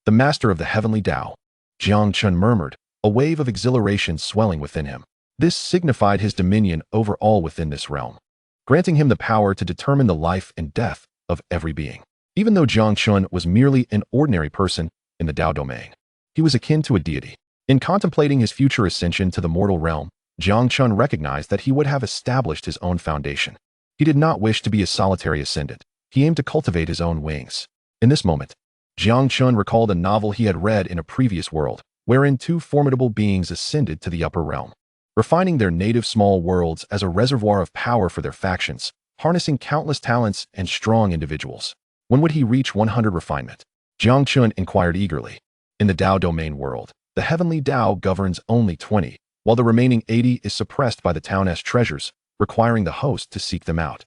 The master of the Heavenly Dao, Jiang Chen murmured, a wave of exhilaration swelling within him. This signified his dominion over all within this realm, granting him the power to determine the life and death of every being. Even though Jiang Chen was merely an ordinary person in the Dao domain, he was akin to a deity. In contemplating his future ascension to the mortal realm, Jiang Chen recognized that he would have established his own foundation. He did not wish to be a solitary ascendant. He aimed to cultivate his own wings. In this moment, Jiang Chen recalled a novel he had read in a previous world, wherein 2 formidable beings ascended to the upper realm, refining their native small worlds as a reservoir of power for their factions, harnessing countless talents and strong individuals. When would he reach 100 refinement? Jiang Chen inquired eagerly. In the Dao domain world, the Heavenly Dao governs only 20, while the remaining 80 is suppressed by the town's treasures, requiring the host to seek them out.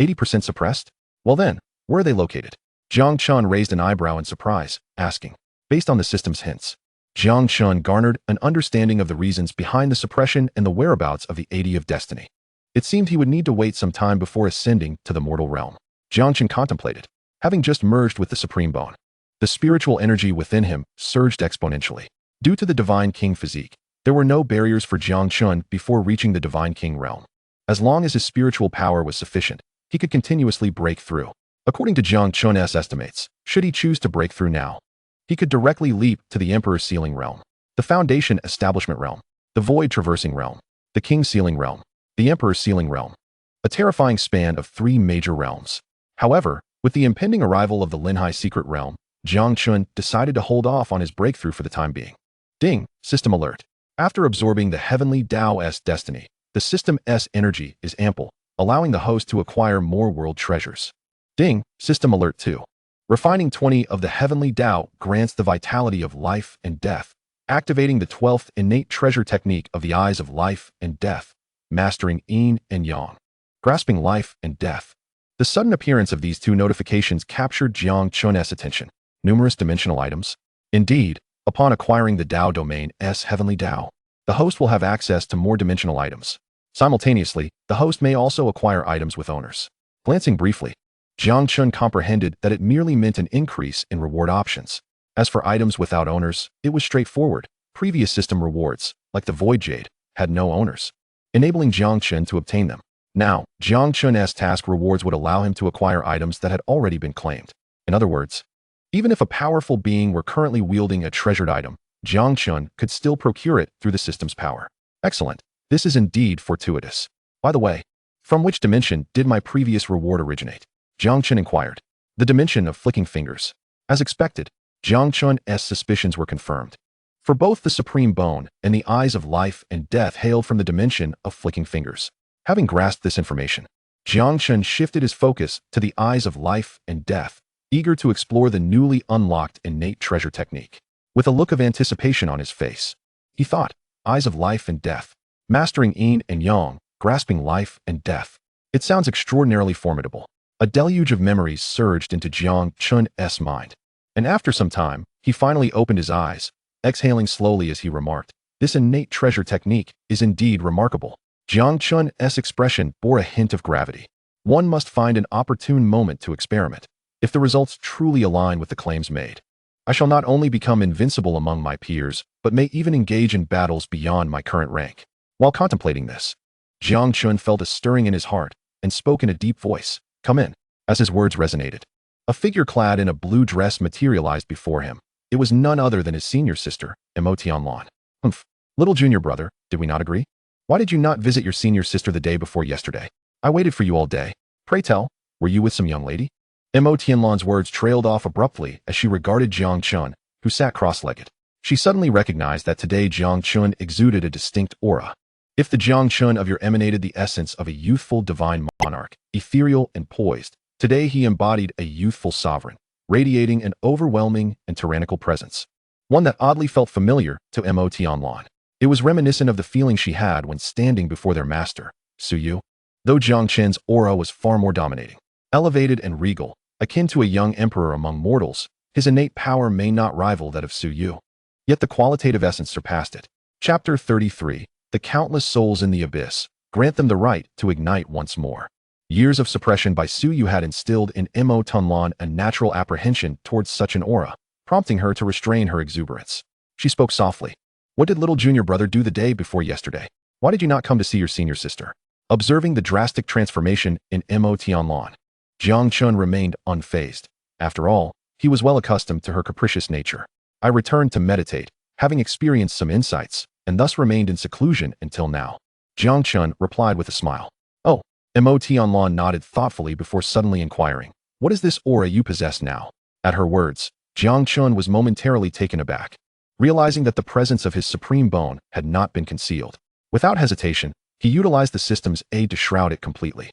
80% suppressed? Well then, where are they located? Jiang Chen raised an eyebrow in surprise, asking. Based on the system's hints, Jiang Chen garnered an understanding of the reasons behind the suppression and the whereabouts of the 80 of destiny. It seemed he would need to wait some time before ascending to the mortal realm. Jiang Chen contemplated, having just merged with the Supreme Bone. The spiritual energy within him surged exponentially. Due to the Divine King physique, there were no barriers for Jiang Chen before reaching the Divine King realm. As long as his spiritual power was sufficient, he could continuously break through. According to Jiang Chen's estimates, should he choose to break through now, he could directly leap to the Emperor's sealing realm, the Foundation Establishment realm, the Void Traversing realm, the King's sealing realm, the Emperor's sealing realm, a terrifying span of 3 major realms. However, with the impending arrival of the Linhai secret realm, Jiang Chen decided to hold off on his breakthrough for the time being. Ding, system alert. After absorbing the Heavenly Dao's destiny, the system's energy is ample, allowing the host to acquire more world treasures. Ding, system alert 2. Refining 20 of the Heavenly Dao grants the vitality of life and death, activating the 12th innate treasure technique of the eyes of life and death, mastering yin and yang, grasping life and death. The sudden appearance of these 2 notifications captured Jiang Chen's attention. Numerous dimensional items. Indeed, upon acquiring the Dao domain's Heavenly Dao, the host will have access to more dimensional items. Simultaneously, the host may also acquire items with owners. Glancing briefly, Jiang Chen comprehended that it merely meant an increase in reward options. As for items without owners, it was straightforward. Previous system rewards, like the Void Jade, had no owners, enabling Jiang Chen to obtain them. Now, Jiang Chen's task rewards would allow him to acquire items that had already been claimed. In other words, even if a powerful being were currently wielding a treasured item, Jiang Chen could still procure it through the system's power. Excellent. This is indeed fortuitous. By the way, from which dimension did my previous reward originate? Jiang Chen inquired. The dimension of flicking fingers. As expected, Jiang Chen's suspicions were confirmed. For both the Supreme Bone and the eyes of life and death hailed from the dimension of flicking fingers. Having grasped this information, Jiang Chen shifted his focus to the eyes of life and death, eager to explore the newly unlocked innate treasure technique. With a look of anticipation on his face, he thought, eyes of life and death, mastering yin and yang, grasping life and death. It sounds extraordinarily formidable. A deluge of memories surged into Jiang Chen's mind. And after some time, he finally opened his eyes, exhaling slowly as he remarked, this innate treasure technique is indeed remarkable. Jiang Chen's expression bore a hint of gravity. One must find an opportune moment to experiment. If the results truly align with the claims made, I shall not only become invincible among my peers, but may even engage in battles beyond my current rank. While contemplating this, Jiang Chen felt a stirring in his heart and spoke in a deep voice, "Come in." As his words resonated, a figure clad in a blue dress materialized before him. It was none other than his senior sister, Tianlan. "Humph, little junior brother, did we not agree? Why did you not visit your senior sister the day before yesterday? I waited for you all day. Pray tell, were you with some young lady?" Tianlan's words trailed off abruptly as she regarded Jiang Chen, who sat cross-legged. She suddenly recognized that today Jiang Chen exuded a distinct aura. If the Jiang Chen of your emanated the essence of a youthful divine monarch, ethereal and poised, today he embodied a youthful sovereign, radiating an overwhelming and tyrannical presence. One that oddly felt familiar to Tianlan. It was reminiscent of the feeling she had when standing before their master, Suyu. Though Jiang Chen's aura was far more dominating, elevated and regal, akin to a young emperor among mortals, his innate power may not rival that of Suyu. Yet the qualitative essence surpassed it. Chapter 33. The countless souls in the abyss, grant them the right to ignite once more. Years of suppression by Suyu had instilled in Tianlan a natural apprehension towards such an aura, prompting her to restrain her exuberance. She spoke softly. "What did little junior brother do the day before yesterday? Why did you not come to see your senior sister?" Observing the drastic transformation in Tianlan, Jiang Chen remained unfazed. After all, he was well accustomed to her capricious nature. "I returned to meditate, having experienced some insights, and thus remained in seclusion until now," Jiang Chen replied with a smile. "Oh," Tianlan nodded thoughtfully before suddenly inquiring, "What is this aura you possess now?" At her words, Jiang Chen was momentarily taken aback, realizing that the presence of his supreme bone had not been concealed. Without hesitation, he utilized the system's aid to shroud it completely.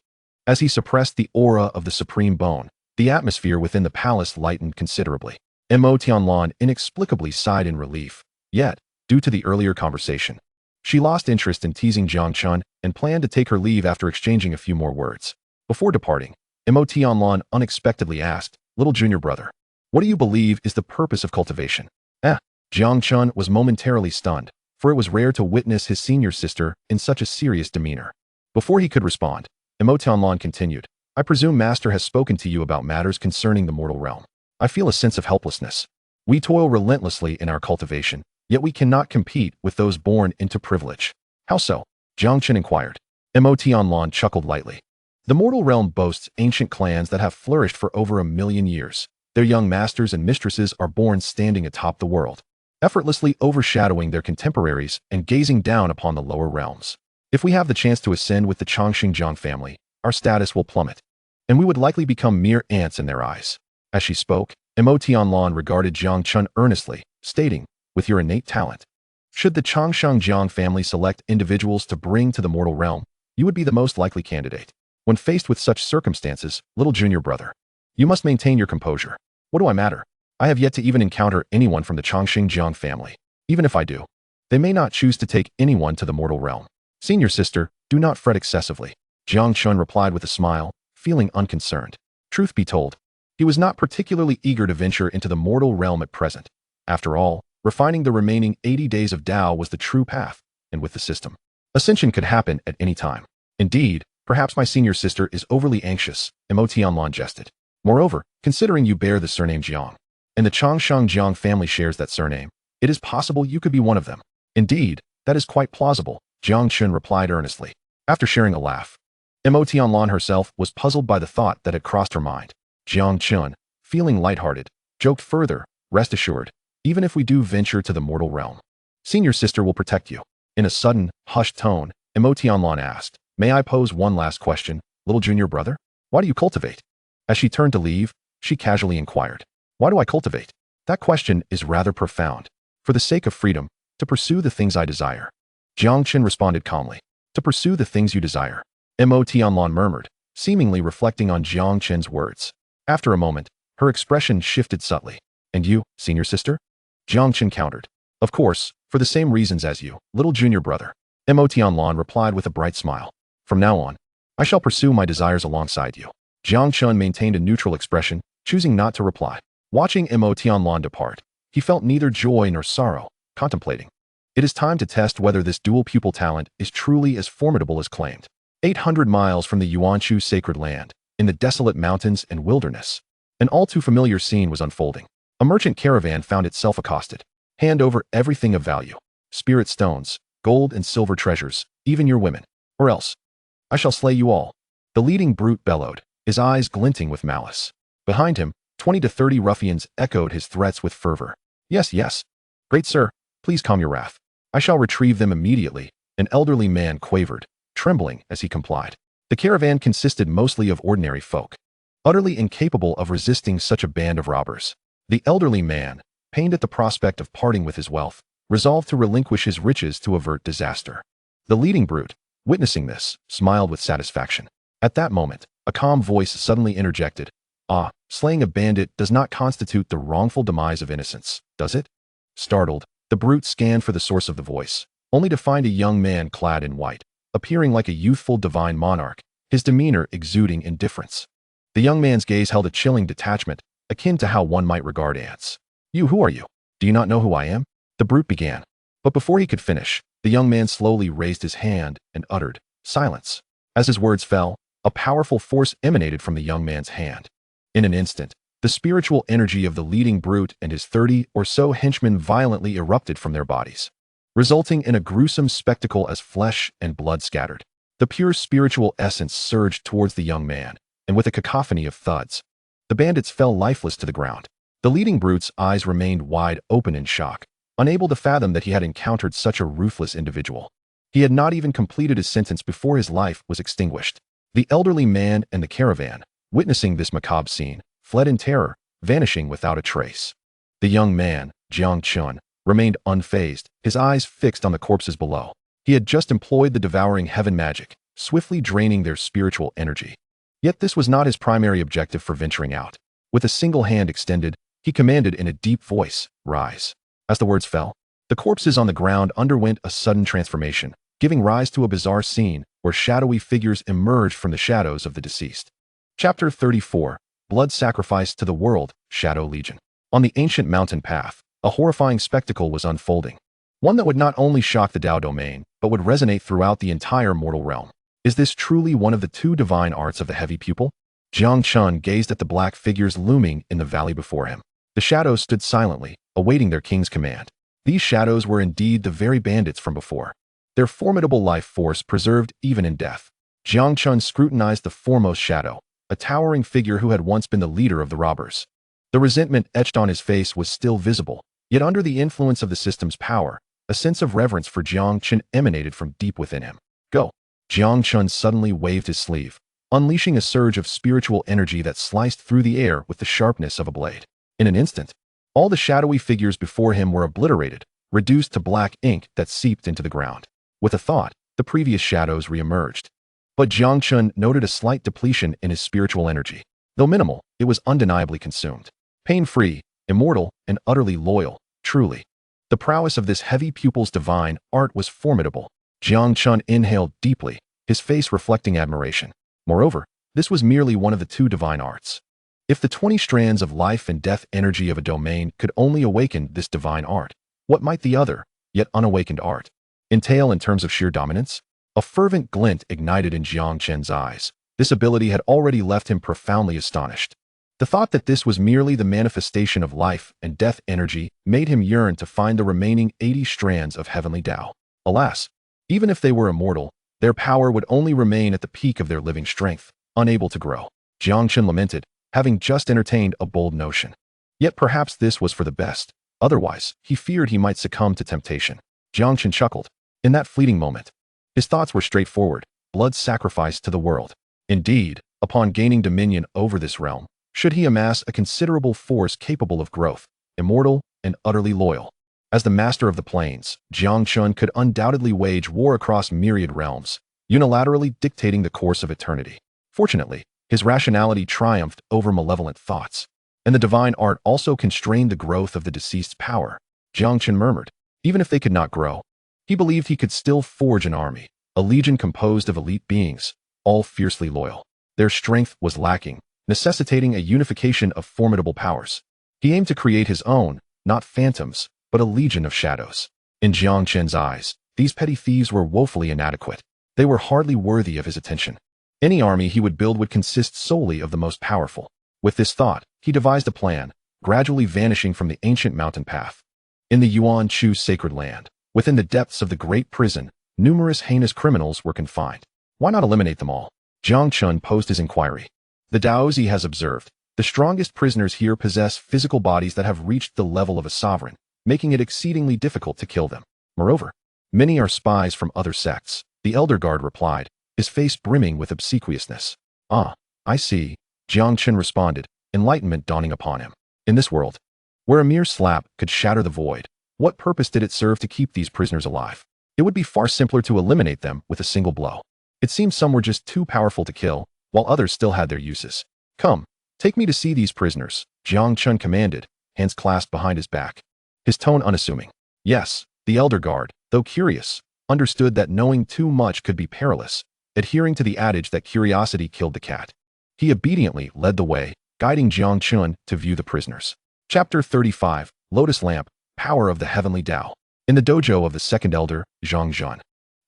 As he suppressed the aura of the supreme bone, the atmosphere within the palace lightened considerably. Tianlan inexplicably sighed in relief. Yet, due to the earlier conversation, she lost interest in teasing Jiang Chen and planned to take her leave after exchanging a few more words. Before departing, Tianlan unexpectedly asked, "Little junior brother, what do you believe is the purpose of cultivation?" Jiang Chen was momentarily stunned, for it was rare to witness his senior sister in such a serious demeanor. Before he could respond, Tianlan continued, "I presume Master has spoken to you about matters concerning the mortal realm. I feel a sense of helplessness. We toil relentlessly in our cultivation, yet we cannot compete with those born into privilege." "How so?" Jiang Chen inquired. Tianlan chuckled lightly. "The mortal realm boasts ancient clans that have flourished for over 1,000,000 years. Their young masters and mistresses are born standing atop the world, effortlessly overshadowing their contemporaries and gazing down upon the lower realms. If we have the chance to ascend with the Chongqing family, our status will plummet, and we would likely become mere ants in their eyes." As she spoke, Tianlan regarded Jiang Chen earnestly, stating, "With your innate talent, should the Chongqing family select individuals to bring to the mortal realm, you would be the most likely candidate. When faced with such circumstances, little junior brother, you must maintain your composure. What do I matter? I have yet to even encounter anyone from the Chongqing family. Even if I do, they may not choose to take anyone to the mortal realm. Senior sister, do not fret excessively," Jiang Chen replied with a smile, feeling unconcerned. Truth be told, he was not particularly eager to venture into the mortal realm at present. After all, refining the remaining 80 days of Tao was the true path, and with the system, ascension could happen at any time. "Indeed, perhaps my senior sister is overly anxious," Tianlan jested. "Moreover, considering you bear the surname Jiang, and the Chongqing family shares that surname, it is possible you could be one of them." "Indeed, that is quite plausible," Jiang Chen replied earnestly. After sharing a laugh, Tianlan herself was puzzled by the thought that had crossed her mind. Jiang Chen, feeling lighthearted, joked further, "Rest assured, even if we do venture to the mortal realm, senior sister will protect you." In a sudden, hushed tone, Tianlan asked, "May I pose one last question, little junior brother? Why do you cultivate?" As she turned to leave, she casually inquired, "Why do I cultivate?" That question is rather profound. For the sake of freedom, to pursue the things I desire. Jiang Chen responded calmly, "To pursue the things you desire." Tianlan murmured, seemingly reflecting on Jiang Chen's words. After a moment, her expression shifted subtly. And you, senior sister? Jiang Chen countered. Of course, for the same reasons as you, little junior brother. Mo Tianlan replied with a bright smile. From now on, I shall pursue my desires alongside you. Jiang Chen maintained a neutral expression, choosing not to reply. Watching Mo Tianlan depart, he felt neither joy nor sorrow, contemplating. It is time to test whether this dual pupil talent is truly as formidable as claimed. 800 miles from the Yuanshu sacred land, in the desolate mountains and wilderness, an all too familiar scene was unfolding. A merchant caravan found itself accosted. Hand over everything of value. Spirit stones, gold and silver treasures, even your women. Or else, I shall slay you all. The leading brute bellowed, his eyes glinting with malice. Behind him, 20 to 30 ruffians echoed his threats with fervor. Yes, yes. Great sir, please calm your wrath. I shall retrieve them immediately, an elderly man quavered, trembling as he complied. The caravan consisted mostly of ordinary folk, utterly incapable of resisting such a band of robbers. The elderly man, pained at the prospect of parting with his wealth, resolved to relinquish his riches to avert disaster. The leading brute, witnessing this, smiled with satisfaction. At that moment, a calm voice suddenly interjected. Ah, slaying a bandit does not constitute the wrongful demise of innocence, does it? Startled, the brute scanned for the source of the voice, only to find a young man clad in white, appearing like a youthful divine monarch, his demeanor exuding indifference. The young man's gaze held a chilling detachment, akin to how one might regard ants. You, who are you? Do you not know who I am? The brute began. But before he could finish, the young man slowly raised his hand and uttered, silence. As his words fell, a powerful force emanated from the young man's hand. In an instant, the spiritual energy of the leading brute and his 30 or so henchmen violently erupted from their bodies, resulting in a gruesome spectacle as flesh and blood scattered. The pure spiritual essence surged towards the young man, and with a cacophony of thuds, the bandits fell lifeless to the ground. The leading brute's eyes remained wide open in shock, unable to fathom that he had encountered such a ruthless individual. He had not even completed his sentence before his life was extinguished. The elderly man and the caravan, witnessing this macabre scene, fled in terror, vanishing without a trace. The young man, Jiang Chen, remained unfazed, his eyes fixed on the corpses below. He had just employed the devouring heaven magic, swiftly draining their spiritual energy. Yet this was not his primary objective for venturing out. With a single hand extended, he commanded in a deep voice, "Rise." As the words fell, the corpses on the ground underwent a sudden transformation, giving rise to a bizarre scene where shadowy figures emerged from the shadows of the deceased. Chapter 34, Blood Sacrifice to the World, Shadow Legion. On the ancient mountain path, a horrifying spectacle was unfolding. One that would not only shock the Dao domain, but would resonate throughout the entire mortal realm. Is this truly one of the two divine arts of the heavy pupil? Jiang Chen gazed at the black figures looming in the valley before him. The shadows stood silently, awaiting their king's command. These shadows were indeed the very bandits from before. Their formidable life force preserved even in death. Jiang Chen scrutinized the foremost shadow, a towering figure who had once been the leader of the robbers. The resentment etched on his face was still visible, yet under the influence of the system's power, a sense of reverence for Jiang Chen emanated from deep within him. Go! Jiang Chen suddenly waved his sleeve, unleashing a surge of spiritual energy that sliced through the air with the sharpness of a blade. In an instant, all the shadowy figures before him were obliterated, reduced to black ink that seeped into the ground. With a thought, the previous shadows reemerged. But Jiang Chen noted a slight depletion in his spiritual energy. Though minimal, it was undeniably consumed. Pain-free, immortal, and utterly loyal, truly. The prowess of this heavy pupil's divine art was formidable. Jiang Chen inhaled deeply, his face reflecting admiration. Moreover, this was merely one of the two divine arts. If the 20 strands of life and death energy of a domain could only awaken this divine art, what might the other, yet unawakened art entail in terms of sheer dominance? A fervent glint ignited in Jiang Chen's eyes. This ability had already left him profoundly astonished. The thought that this was merely the manifestation of life and death energy made him yearn to find the remaining 80 strands of heavenly Tao. Alas, even if they were immortal, their power would only remain at the peak of their living strength, unable to grow. Jiang Chen lamented, having just entertained a bold notion. Yet perhaps this was for the best. Otherwise, he feared he might succumb to temptation. Jiang Chen chuckled. In that fleeting moment, his thoughts were straightforward, blood sacrifice to the world. Indeed, upon gaining dominion over this realm, should he amass a considerable force capable of growth, immortal, and utterly loyal. As the master of the plains, Jiang Chen could undoubtedly wage war across myriad realms, unilaterally dictating the course of eternity. Fortunately, his rationality triumphed over malevolent thoughts, and the divine art also constrained the growth of the deceased's power. Jiang Chen murmured. Even if they could not grow, he believed he could still forge an army, a legion composed of elite beings, all fiercely loyal. Their strength was lacking, necessitating a unification of formidable powers. He aimed to create his own, not phantoms, but a legion of shadows. In Jiang Chen's eyes, these petty thieves were woefully inadequate. They were hardly worthy of his attention. Any army he would build would consist solely of the most powerful. With this thought, he devised a plan, gradually vanishing from the ancient mountain path. In the Yuan Chu sacred land, within the depths of the great prison, numerous heinous criminals were confined. Why not eliminate them all? Jiang Chen posed his inquiry. The Daozi has observed, the strongest prisoners here possess physical bodies that have reached the level of a sovereign, making it exceedingly difficult to kill them. Moreover, many are spies from other sects, the elder guard replied, his face brimming with obsequiousness. Ah, I see, Jiang Chen responded, enlightenment dawning upon him. In this world, where a mere slap could shatter the void, what purpose did it serve to keep these prisoners alive? It would be far simpler to eliminate them with a single blow. It seemed some were just too powerful to kill, while others still had their uses. Come, take me to see these prisoners, Jiang Chen commanded, hands clasped behind his back. His tone unassuming. Yes, the elder guard, though curious, understood that knowing too much could be perilous, adhering to the adage that curiosity killed the cat. He obediently led the way, guiding Jiang Chen to view the prisoners. Chapter 35, Lotus Lamp, Power of the Heavenly Tao. In the dojo of the second elder, Zhang Zhan,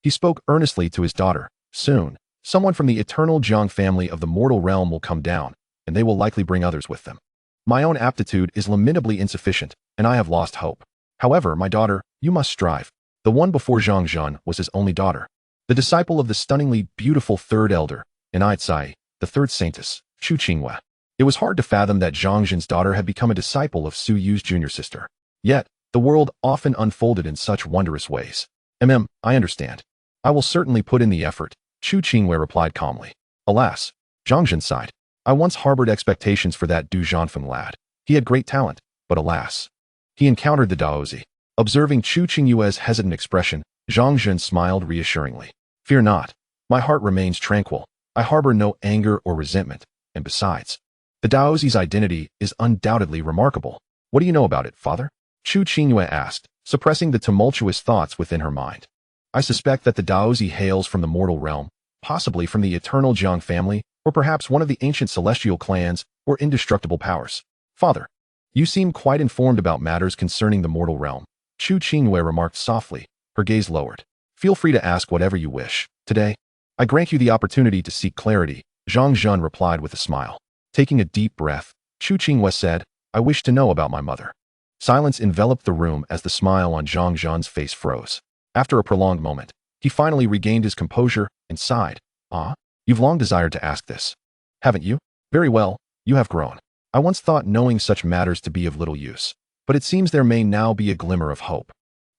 he spoke earnestly to his daughter. Soon, someone from the eternal Jiang family of the mortal realm will come down, and they will likely bring others with them. My own aptitude is lamentably insufficient, and I have lost hope. However, my daughter, you must strive. The one before Zhang Zhan was his only daughter, the disciple of the stunningly beautiful third elder, Enlightenment, the third saintess, Chu Qingyue. It was hard to fathom that Zhang Zhan's daughter had become a disciple of Su Yu's junior sister. Yet, the world often unfolded in such wondrous ways. I understand. I will certainly put in the effort, Chu Qingyue replied calmly. Alas, Zhang Zhan sighed. I once harbored expectations for that Du Zhanfeng lad. He had great talent, but alas. He encountered the Daozi. Observing Chu Qingyue's hesitant expression, Zhang Zhan smiled reassuringly. Fear not. My heart remains tranquil. I harbor no anger or resentment, and besides, the Daozi's identity is undoubtedly remarkable. What do you know about it, father? Chu Qingyue asked, suppressing the tumultuous thoughts within her mind. I suspect that the Daozi hails from the mortal realm, possibly from the eternal Jiang family, or perhaps one of the ancient celestial clans or indestructible powers. Father, you seem quite informed about matters concerning the mortal realm, Chu Qingyue remarked softly, her gaze lowered. Feel free to ask whatever you wish. Today, I grant you the opportunity to seek clarity, Zhang Zhan replied with a smile. Taking a deep breath, Chu Qingyue said, I wish to know about my mother. Silence enveloped the room as the smile on Zhang Zhan's face froze. After a prolonged moment, he finally regained his composure and sighed. Ah, you've long desired to ask this. Haven't you? Very well, you have grown. I once thought knowing such matters to be of little use, but it seems there may now be a glimmer of hope.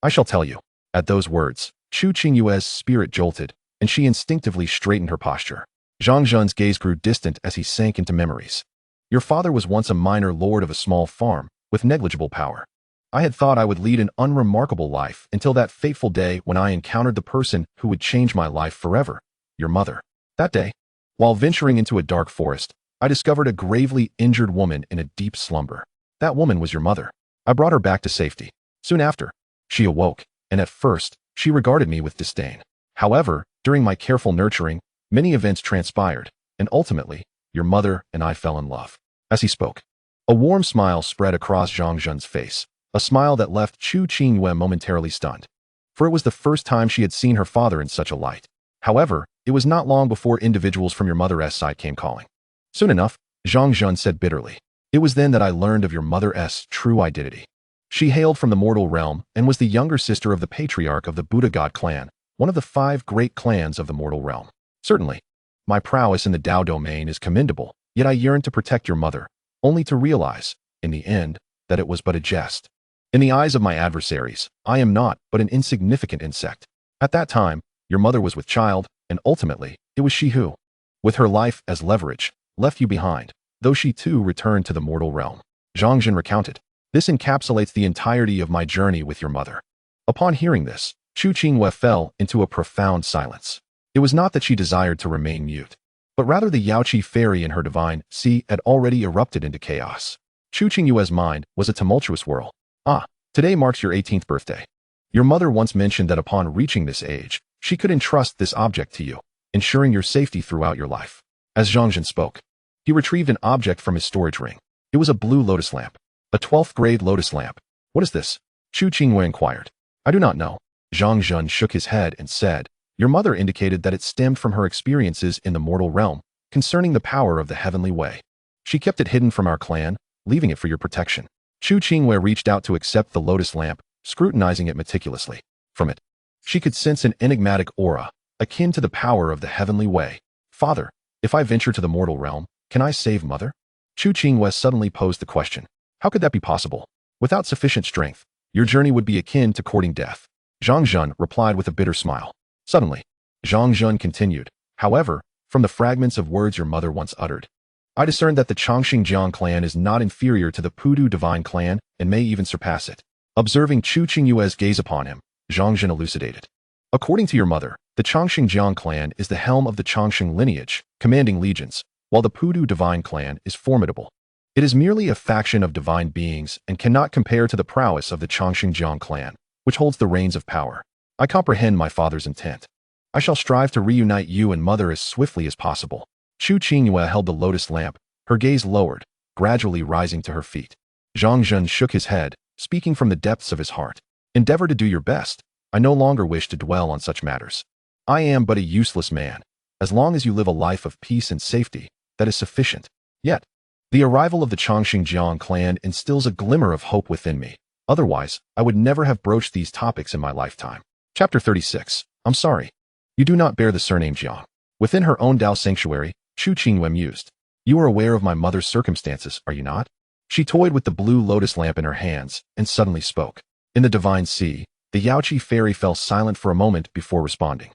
I shall tell you. At those words, Chu Qingyue's spirit jolted, and she instinctively straightened her posture. Zhang Zhan's gaze grew distant as he sank into memories. Your father was once a minor lord of a small farm, with negligible power. I had thought I would lead an unremarkable life until that fateful day when I encountered the person who would change my life forever, your mother. That day, while venturing into a dark forest, I discovered a gravely injured woman in a deep slumber. That woman was your mother. I brought her back to safety. Soon after, she awoke, and at first, she regarded me with disdain. However, during my careful nurturing, many events transpired, and ultimately, your mother and I fell in love. As he spoke, a warm smile spread across Zhang Zhan's face, a smile that left Chu Qingyue momentarily stunned. For it was the first time she had seen her father in such a light. However, it was not long before individuals from your mother's side came calling. Soon enough, Zhang Zhan said bitterly. It was then that I learned of your mother's true identity. She hailed from the mortal realm and was the younger sister of the patriarch of the Buddha God clan, one of the 5 great clans of the mortal realm. Certainly, my prowess in the Tao domain is commendable, yet I yearned to protect your mother, only to realize, in the end, that it was but a jest. In the eyes of my adversaries, I am not but an insignificant insect. At that time, your mother was with child, and ultimately, it was she who, with her life as leverage, left you behind, though she too returned to the mortal realm. Zhang Zhan recounted. This encapsulates the entirety of my journey with your mother. Upon hearing this, Chu Qingyue fell into a profound silence. It was not that she desired to remain mute. But rather the Yaoqi fairy and her divine sea had already erupted into chaos. Chu Qingyue's mind was a tumultuous whirl. Ah, today marks your 18th birthday. Your mother once mentioned that upon reaching this age, she could entrust this object to you, ensuring your safety throughout your life. As Jiang Chen spoke, he retrieved an object from his storage ring. It was a blue lotus lamp. A 12th grade lotus lamp. What is this? Chu Qingyue inquired. I do not know. Jiang Chen shook his head and said, your mother indicated that it stemmed from her experiences in the mortal realm concerning the power of the heavenly way. She kept it hidden from our clan, leaving it for your protection. Chu Qingyue reached out to accept the lotus lamp, scrutinizing it meticulously. From it, she could sense an enigmatic aura, akin to the power of the heavenly way. Father, if I venture to the mortal realm, can I save mother? Chu Qingyue suddenly posed the question. How could that be possible? Without sufficient strength, your journey would be akin to courting death. Jiang Chen replied with a bitter smile. Suddenly, Jiang Chen continued, however, from the fragments of words your mother once uttered, I discerned that the Chongqing clan is not inferior to the Pudu divine clan and may even surpass it. Observing Chu Qingyue's gaze upon him, Jiang Chen elucidated. According to your mother, the Chongqing clan is the helm of the Chongqing lineage, commanding legions, while the Pudu divine clan is formidable. It is merely a faction of divine beings and cannot compare to the prowess of the Chongqing clan, which holds the reins of power. I comprehend my father's intent. I shall strive to reunite you and mother as swiftly as possible. Chu Qingyue held the lotus lamp, her gaze lowered, gradually rising to her feet. Jiang Chen shook his head, speaking from the depths of his heart. Endeavor to do your best. I no longer wish to dwell on such matters. I am but a useless man. As long as you live a life of peace and safety, that is sufficient. Yet, the arrival of the Chongqing clan instills a glimmer of hope within me. Otherwise, I would never have broached these topics in my lifetime. Chapter 36. I'm sorry. You do not bear the surname Jiang. Within her own Dao sanctuary, Chu Qingyue mused. You are aware of my mother's circumstances, are you not? She toyed with the blue lotus lamp in her hands and suddenly spoke. In the divine sea, the Yaoqi fairy fell silent for a moment before responding.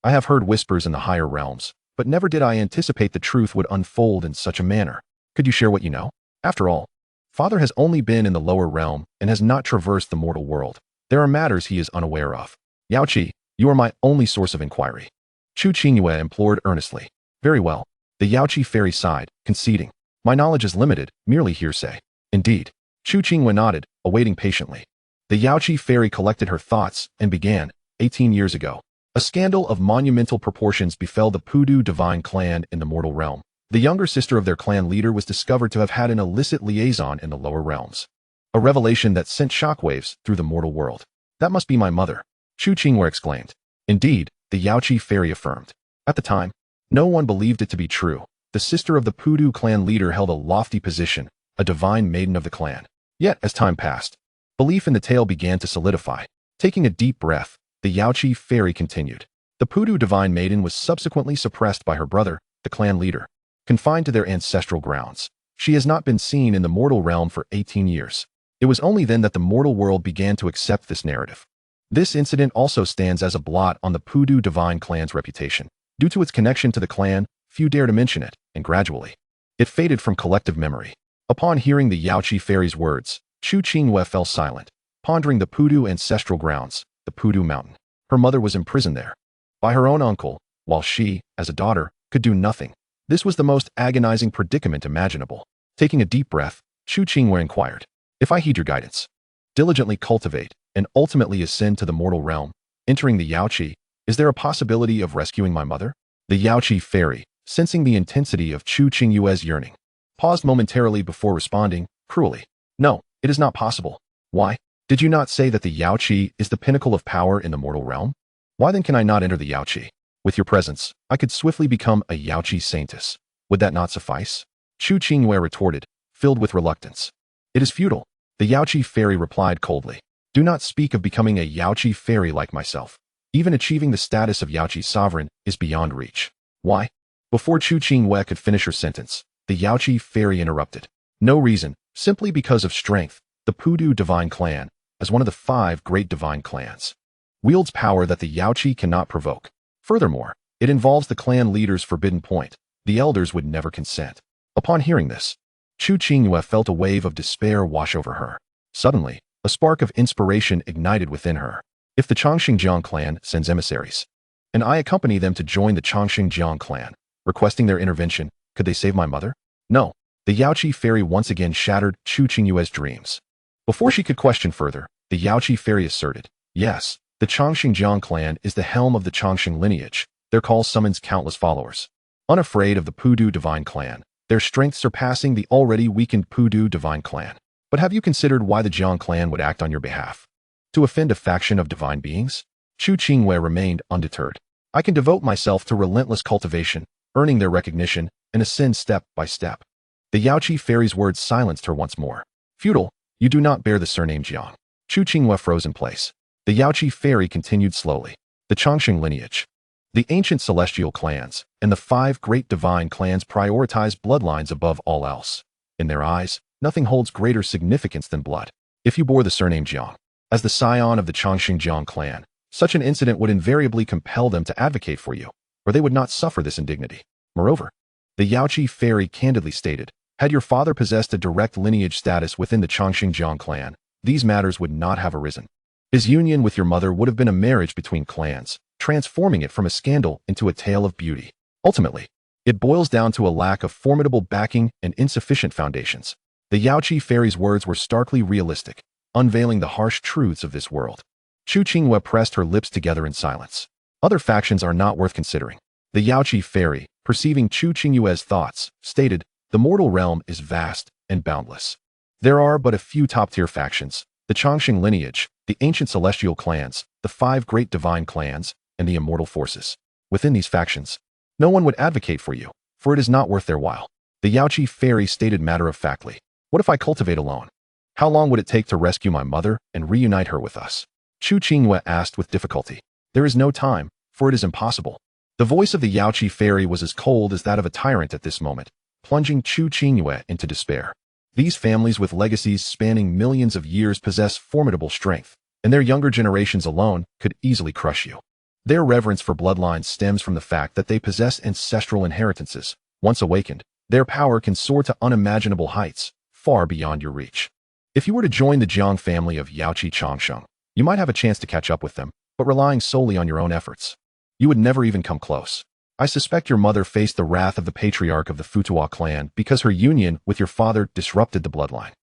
I have heard whispers in the higher realms, but never did I anticipate the truth would unfold in such a manner. Could you share what you know? After all, Father has only been in the lower realm and has not traversed the mortal world. There are matters he is unaware of. Yaoqi, you are my only source of inquiry. Chu Qingyue implored earnestly. Very well. The Yaoqi fairy sighed, conceding. My knowledge is limited, merely hearsay. Indeed. Chu Qingyue nodded, awaiting patiently. The Yaoqi fairy collected her thoughts and began. 18 years ago, a scandal of monumental proportions befell the Pudu divine clan in the mortal realm. The younger sister of their clan leader was discovered to have had an illicit liaison in the lower realms. A revelation that sent shockwaves through the mortal world. That must be my mother, Chu Qingyue exclaimed. Indeed, the Yaoqi fairy affirmed. At the time, no one believed it to be true. The sister of the Pudu clan leader held a lofty position, a divine maiden of the clan. Yet, as time passed, belief in the tale began to solidify. Taking a deep breath, the Yaoqi fairy continued. The Pudu divine maiden was subsequently suppressed by her brother, the clan leader. Confined to their ancestral grounds, she has not been seen in the mortal realm for 18 years. It was only then that the mortal world began to accept this narrative. This incident also stands as a blot on the Pudu divine clan's reputation. Due to its connection to the clan, few dare to mention it, and gradually, it faded from collective memory. Upon hearing the Yaoqi fairy's words, Chu Qingyue fell silent, pondering the Pudu ancestral grounds, the Pudu mountain. Her mother was imprisoned there by her own uncle, while she, as a daughter, could do nothing. This was the most agonizing predicament imaginable. Taking a deep breath, Chu Qingyue inquired, if I heed your guidance, diligently cultivate, and ultimately ascend to the mortal realm, entering the Yaoqi, is there a possibility of rescuing my mother? The Yaoqi fairy, sensing the intensity of Chu Qingyue's yearning, paused momentarily before responding, cruelly. No, it is not possible. Why? Did you not say that the Yaoqi is the pinnacle of power in the mortal realm? Why then can I not enter the Yaoqi? With your presence, I could swiftly become a Yaoqi saintess. Would that not suffice? Chu Qingyue retorted, filled with reluctance. It is futile. The Yaoqi fairy replied coldly. Do not speak of becoming a Yaoqi fairy like myself. Even achieving the status of Yaoqi sovereign is beyond reach. Why? Before Chu Qingyue could finish her sentence, the Yaoqi fairy interrupted. No reason, simply because of strength. The Pudu divine clan, as one of the 5 great divine clans, wields power that the Yaoqi cannot provoke. Furthermore, it involves the clan leader's forbidden point. The elders would never consent. Upon hearing this, Chu Qingyue felt a wave of despair wash over her. Suddenly, a spark of inspiration ignited within her. If the Chongqing clan sends emissaries, and I accompany them to join the Chongqing clan, requesting their intervention. Could they save my mother? No. The Yaoqi fairy once again shattered Chu Qingyue's dreams. Before she could question further, the Yaoqi fairy asserted, yes, the Chongqing Jiang clan is the helm of the Chongqing lineage. Their call summons countless followers. Unafraid of the Pudu divine clan, their strength surpassing the already weakened Pudu divine clan. But have you considered why the Jiang clan would act on your behalf? To offend a faction of divine beings? Chu Qingyue remained undeterred. I can devote myself to relentless cultivation, earning their recognition, and ascend step by step. The Yaoqi fairy's words silenced her once more. Feudal, you do not bear the surname Jiang. Chu Qingyue froze in place. The Yaoqi fairy continued slowly. The Chongqing lineage. The ancient celestial clans, and the 5 great divine clans prioritize bloodlines above all else. In their eyes, nothing holds greater significance than blood. If you bore the surname Jiang, as the scion of the Chongqing Jiang clan, such an incident would invariably compel them to advocate for you, or they would not suffer this indignity. Moreover, the Yaoqi fairy candidly stated, had your father possessed a direct lineage status within the Chongqing Jiang clan, these matters would not have arisen. His union with your mother would have been a marriage between clans, transforming it from a scandal into a tale of beauty. Ultimately, it boils down to a lack of formidable backing and insufficient foundations. The Yaoqi fairy's words were starkly realistic, unveiling the harsh truths of this world. Chu Qingyue pressed her lips together in silence. Other factions are not worth considering. The Yaoqi fairy, perceiving Chu Qingyue's thoughts, stated, the mortal realm is vast and boundless. There are but a few top-tier factions, the Chongqing lineage, the ancient celestial clans, the 5 great divine clans, and the immortal forces. Within these factions, no one would advocate for you, for it is not worth their while. The Yaoqi fairy stated matter-of-factly, what if I cultivate alone? How long would it take to rescue my mother and reunite her with us? Chu Qingyue asked with difficulty. There is no time, for it is impossible. The voice of the Yaoqi fairy was as cold as that of a tyrant at this moment, plunging Chu Qingyue into despair. These families with legacies spanning millions of years possess formidable strength, and their younger generations alone could easily crush you. Their reverence for bloodlines stems from the fact that they possess ancestral inheritances. Once awakened, their power can soar to unimaginable heights, far beyond your reach. If you were to join the Jiang family of Yaoqi Chongsheng, you might have a chance to catch up with them, but relying solely on your own efforts, you would never even come close. I suspect your mother faced the wrath of the patriarch of the Futua clan because her union with your father disrupted the bloodline.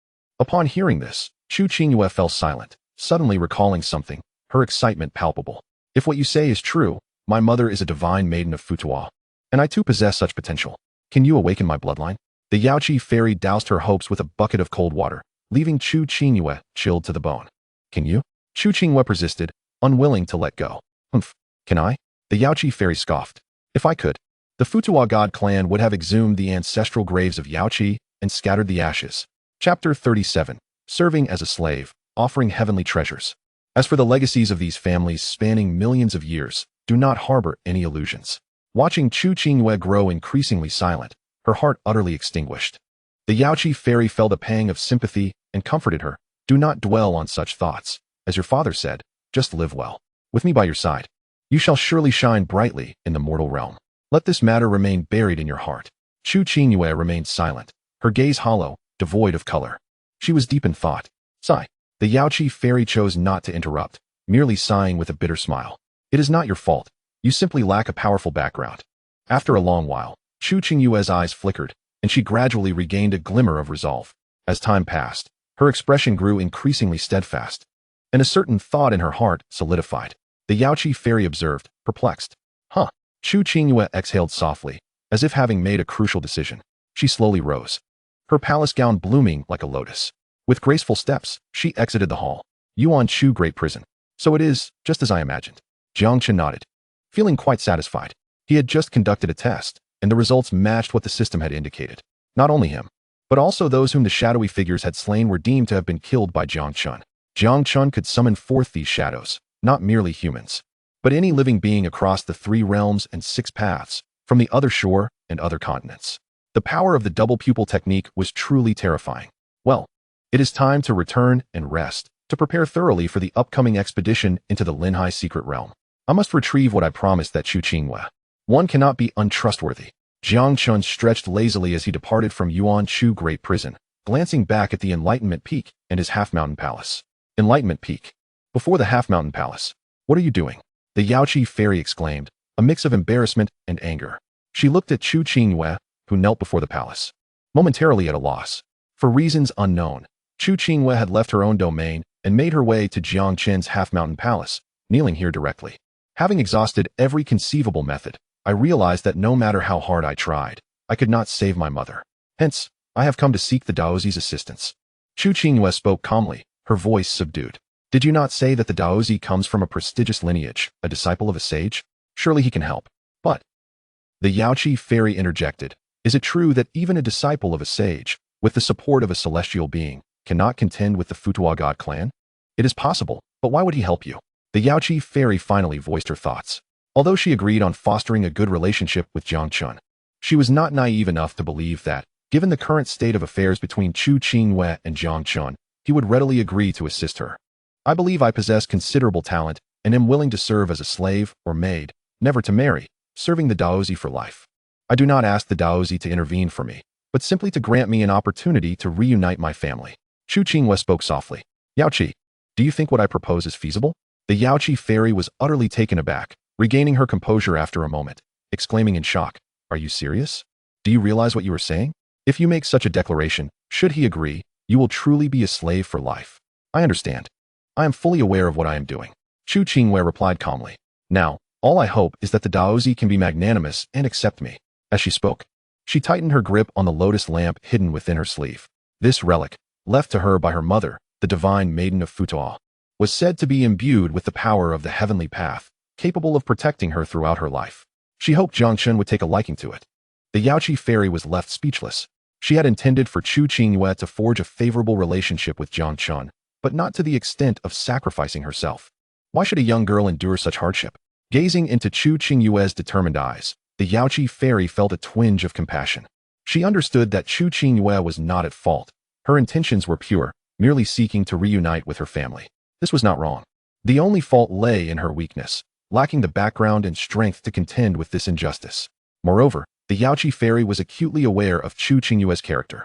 Upon hearing this, Chu Qingyue fell silent, suddenly recalling something, her excitement palpable. If what you say is true, my mother is a divine maiden of Futua, and I too possess such potential. Can you awaken my bloodline? The Yaoqi fairy doused her hopes with a bucket of cold water, leaving Chu Qingyue chilled to the bone. Can you? Chu Qingyue persisted, unwilling to let go. Can I? The Yaoqi fairy scoffed. If I could, the Futua god clan would have exhumed the ancestral graves of Yaoqi and scattered the ashes. Chapter 37. Serving as a slave, offering heavenly treasures. As for the legacies of these families spanning millions of years, do not harbor any illusions. Watching Chu Qingyue grow increasingly silent, her heart utterly extinguished. The Yaoqi fairy felt a pang of sympathy and comforted her. Do not dwell on such thoughts. As your father said, just live well. With me by your side, you shall surely shine brightly in the mortal realm. Let this matter remain buried in your heart. Chu Qingyue remained silent, her gaze hollow, devoid of color. She was deep in thought. Sigh. The Yaoqi fairy chose not to interrupt, merely sighing with a bitter smile. It is not your fault. You simply lack a powerful background. After a long while, Chu Qingyue's eyes flickered, and she gradually regained a glimmer of resolve. As time passed, her expression grew increasingly steadfast, and a certain thought in her heart solidified. The Yaoqi fairy observed, perplexed. Chu Qingyue exhaled softly, as if having made a crucial decision. She slowly rose, her palace gown blooming like a lotus. With graceful steps, she exited the hall. Yuan Chu Great Prison. So it is, just as I imagined. Jiang Chen nodded, feeling quite satisfied. He had just conducted a test, and the results matched what the system had indicated. Not only him, but also those whom the shadowy figures had slain were deemed to have been killed by Jiang Chen. Jiang Chen could summon forth these shadows, not merely humans, but any living being across the 3 realms and 6 paths, from the other shore and other continents. The power of the double pupil technique was truly terrifying. Well, it is time to return and rest, to prepare thoroughly for the upcoming expedition into the Linhai secret realm. I must retrieve what I promised that Chu Qingyue. One cannot be untrustworthy. Jiang Chen stretched lazily as he departed from Yuan Chu Great Prison, glancing back at the Enlightenment Peak and his half-mountain palace. Enlightenment Peak. Before the half-mountain palace. What are you doing? The Yaoqi fairy exclaimed, a mix of embarrassment and anger. She looked at Chu Qingyue, who knelt before the palace, momentarily at a loss. For reasons unknown, Chu Qingyue had left her own domain and made her way to Jiang Chen's half-mountain palace, kneeling here directly. Having exhausted every conceivable method, I realized that no matter how hard I tried, I could not save my mother. Hence, I have come to seek the Daozi's assistance. Chu Qingyue spoke calmly, her voice subdued. Did you not say that the Daozi comes from a prestigious lineage, a disciple of a sage? Surely he can help. But the Yaoqi fairy interjected. Is it true that even a disciple of a sage, with the support of a celestial being, cannot contend with the Futua god clan? It is possible, but why would he help you? The Yaoqi fairy finally voiced her thoughts. Although she agreed on fostering a good relationship with Jiang Chen, she was not naive enough to believe that, given the current state of affairs between Chu Qingyue and Jiang Chen, he would readily agree to assist her. I believe I possess considerable talent and am willing to serve as a slave or maid, never to marry, serving the Daozi for life. I do not ask the Daozi to intervene for me, but simply to grant me an opportunity to reunite my family. Chu Qingyue spoke softly. Yaoqi, do you think what I propose is feasible? The Yaoqi fairy was utterly taken aback, regaining her composure after a moment, exclaiming in shock, Are you serious? Do you realize what you are saying? If you make such a declaration, should he agree, you will truly be a slave for life. I understand. I am fully aware of what I am doing. Chu Qingyue replied calmly. Now, all I hope is that the Daozi can be magnanimous and accept me. As she spoke, she tightened her grip on the lotus lamp hidden within her sleeve. This relic, left to her by her mother, the divine maiden of Futua, was said to be imbued with the power of the heavenly path, capable of protecting her throughout her life. She hoped Jiang Chen would take a liking to it. The Yaoqi fairy was left speechless. She had intended for Chu Qingyue to forge a favorable relationship with Jiang Chen, but not to the extent of sacrificing herself. Why should a young girl endure such hardship? Gazing into Chu Qingyue's determined eyes, the Yaoqi fairy felt a twinge of compassion. She understood that Chu Qingyue was not at fault. Her intentions were pure, merely seeking to reunite with her family. This was not wrong. The only fault lay in her weakness, lacking the background and strength to contend with this injustice. Moreover, the Yaoqi fairy was acutely aware of Chu Qingyue's character.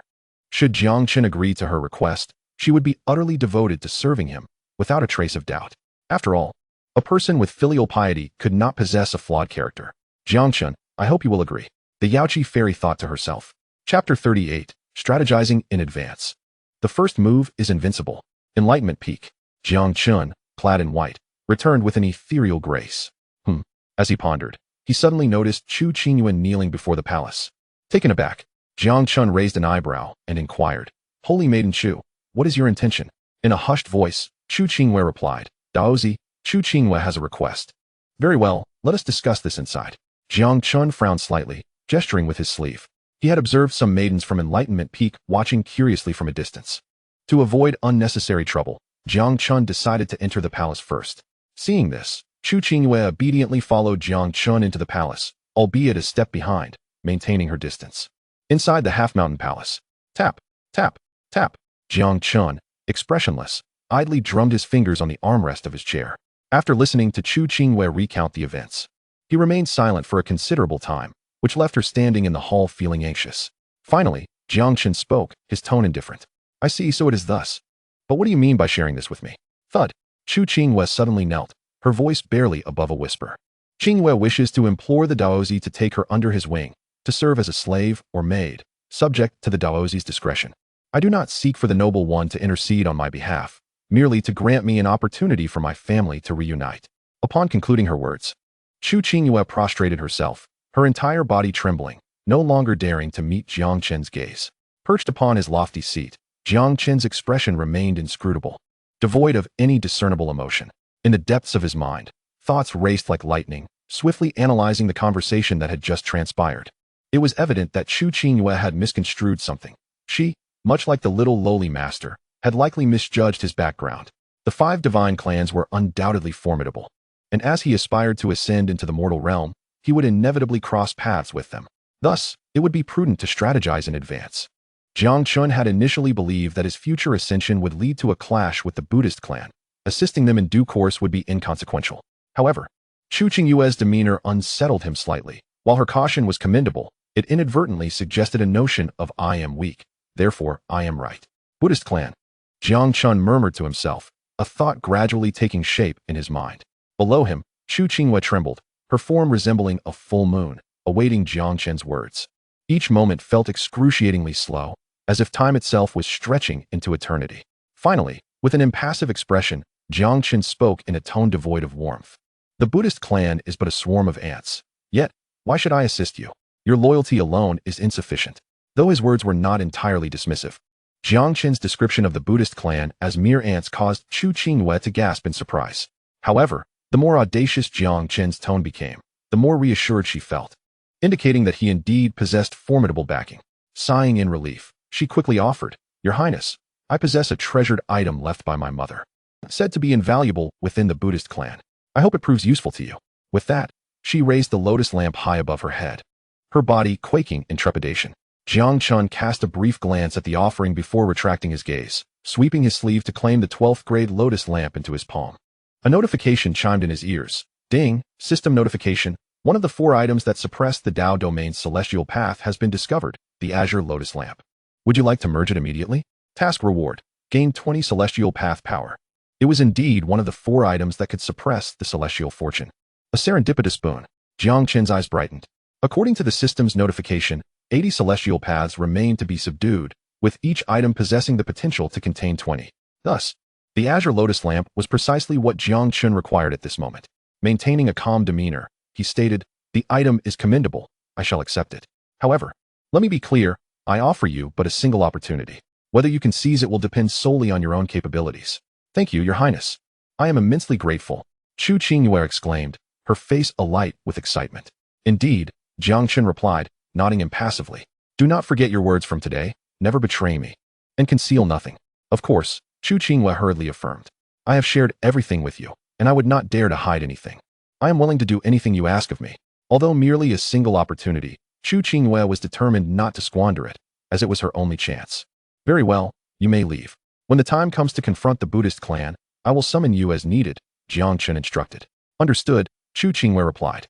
Should Jiang Chen agree to her request, she would be utterly devoted to serving him, without a trace of doubt. After all, a person with filial piety could not possess a flawed character. Jiang Chen, I hope you will agree. The Yaoqi fairy thought to herself. Chapter 38, Strategizing in Advance. The first move is Invincible. Enlightenment peak. Jiang Chen, clad in white, returned with an ethereal grace. As he pondered, he suddenly noticed Chu Qingyue kneeling before the palace. Taken aback, Jiang Chen raised an eyebrow and inquired, Holy Maiden Chu, what is your intention? In a hushed voice, Chu Qingyue replied, Daozi, Chu Qingyue has a request. Very well, let us discuss this inside. Jiang Chen frowned slightly, gesturing with his sleeve. He had observed some maidens from Enlightenment Peak watching curiously from a distance. To avoid unnecessary trouble, Jiang Chen decided to enter the palace first. Seeing this, Chu Qingyue obediently followed Jiang Chen into the palace, albeit a step behind, maintaining her distance. Inside the half-mountain palace, tap, tap, tap, Jiang Chen, expressionless, idly drummed his fingers on the armrest of his chair. After listening to Chu Qingyue recount the events, he remained silent for a considerable time, which left her standing in the hall feeling anxious. Finally, Jiang Chen spoke, his tone indifferent. I see, so it is thus. But what do you mean by sharing this with me? Thud. Chu Qingyue suddenly knelt, her voice barely above a whisper. Qingyue wishes to implore the Daozi to take her under his wing, to serve as a slave or maid, subject to the Daozi's discretion. I do not seek for the noble one to intercede on my behalf, merely to grant me an opportunity for my family to reunite. Upon concluding her words, Chu Qingyue prostrated herself, her entire body trembling, no longer daring to meet Jiang Chen's gaze. Perched upon his lofty seat, Jiang Chen's expression remained inscrutable, devoid of any discernible emotion. In the depths of his mind, thoughts raced like lightning, swiftly analyzing the conversation that had just transpired. It was evident that Chu Qingyue had misconstrued something. She, much like the little lowly master, had likely misjudged his background. The 5 divine clans were undoubtedly formidable, and as he aspired to ascend into the mortal realm, he would inevitably cross paths with them. Thus, it would be prudent to strategize in advance. Jiang Chen had initially believed that his future ascension would lead to a clash with the Buddhist clan. Assisting them in due course would be inconsequential. However, Chu Qingyue's demeanor unsettled him slightly. While her caution was commendable, it inadvertently suggested a notion of I am weak, therefore I am right. Buddhist clan. Jiang Chen murmured to himself, a thought gradually taking shape in his mind. Below him, Chu Qingyue trembled, her form resembling a full moon, awaiting Jiang Chen's words. Each moment felt excruciatingly slow, as if time itself was stretching into eternity. Finally, with an impassive expression, Jiang Chen spoke in a tone devoid of warmth. The Buddhist clan is but a swarm of ants. Yet, why should I assist you? Your loyalty alone is insufficient. Though his words were not entirely dismissive, Jiang Chen's description of the Buddhist clan as mere ants caused Chu Qingyue to gasp in surprise. However, the more audacious Jiang Chen's tone became, the more reassured she felt, indicating that he indeed possessed formidable backing. Sighing in relief, she quickly offered, "Your Highness, I possess a treasured item left by my mother, said to be invaluable within the Buddhist clan. I hope it proves useful to you." With that, she raised the lotus lamp high above her head, her body quaking in trepidation. Jiang Chen cast a brief glance at the offering before retracting his gaze, sweeping his sleeve to claim the 12th grade lotus lamp into his palm. A notification chimed in his ears. Ding, system notification. One of the 4 items that suppress the Dao domain's celestial path has been discovered, the Azure Lotus Lamp. Would you like to merge it immediately? Task reward. Gain 20 celestial path power. It was indeed one of the 4 items that could suppress the celestial fortune. A serendipitous boon. Jiang Chen's eyes brightened. According to the system's notification, 80 celestial paths remain to be subdued, with each item possessing the potential to contain 20. Thus, the Azure Lotus Lamp was precisely what Jiang Chen required at this moment. Maintaining a calm demeanor, he stated, "The item is commendable. I shall accept it. However, let me be clear, I offer you but a single opportunity. Whether you can seize it will depend solely on your own capabilities." "Thank you, Your Highness. I am immensely grateful," Chu Qingyue exclaimed, her face alight with excitement. "Indeed," Jiang Chen replied, nodding impassively. "Do not forget your words from today, never betray me, and conceal nothing." "Of course," Chu Qingyue hurriedly affirmed. "I have shared everything with you, and I would not dare to hide anything. I am willing to do anything you ask of me." Although merely a single opportunity, Chu Qingyue was determined not to squander it, as it was her only chance. "Very well, you may leave. When the time comes to confront the Buddhist clan, I will summon you as needed," Jiang Chen instructed. "Understood," Chu Qingyue replied,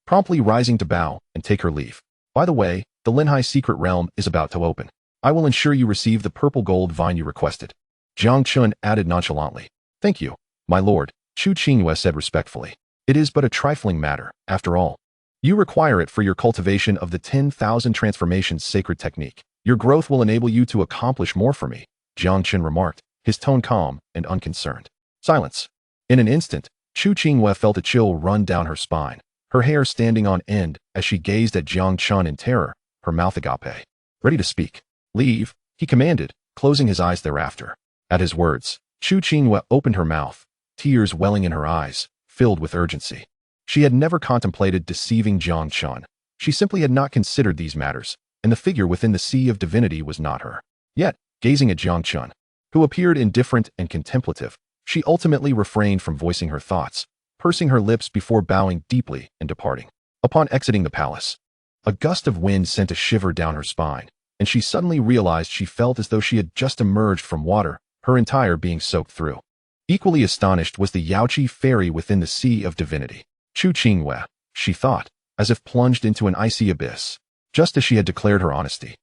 promptly rising to bow and take her leave. "By the way, the Linhai secret realm is about to open. I will ensure you receive the purple gold vine you requested." Jiang Chen added nonchalantly. "Thank you, my lord," Chu Qingyue said respectfully. "It is but a trifling matter, after all. You require it for your cultivation of the 10,000 transformations sacred technique. Your growth will enable you to accomplish more for me," Jiang Chen remarked, his tone calm and unconcerned. Silence. In an instant, Chu Qingyue felt a chill run down her spine, her hair standing on end as she gazed at Jiang Chen in terror, her mouth agape. Ready to speak. "Leave," he commanded, closing his eyes thereafter. At his words, Chu Qingyue opened her mouth, tears welling in her eyes, filled with urgency. She had never contemplated deceiving Jiang Chen. She simply had not considered these matters, and the figure within the sea of divinity was not her. Yet, gazing at Jiang Chen, who appeared indifferent and contemplative, she ultimately refrained from voicing her thoughts, pursing her lips before bowing deeply and departing. Upon exiting the palace, a gust of wind sent a shiver down her spine, and she suddenly realized she felt as though she had just emerged from water, her entire being soaked through. Equally astonished was the Yaoqi fairy within the sea of divinity. "Chu Qingyue," she thought, as if plunged into an icy abyss, just as she had declared her honesty.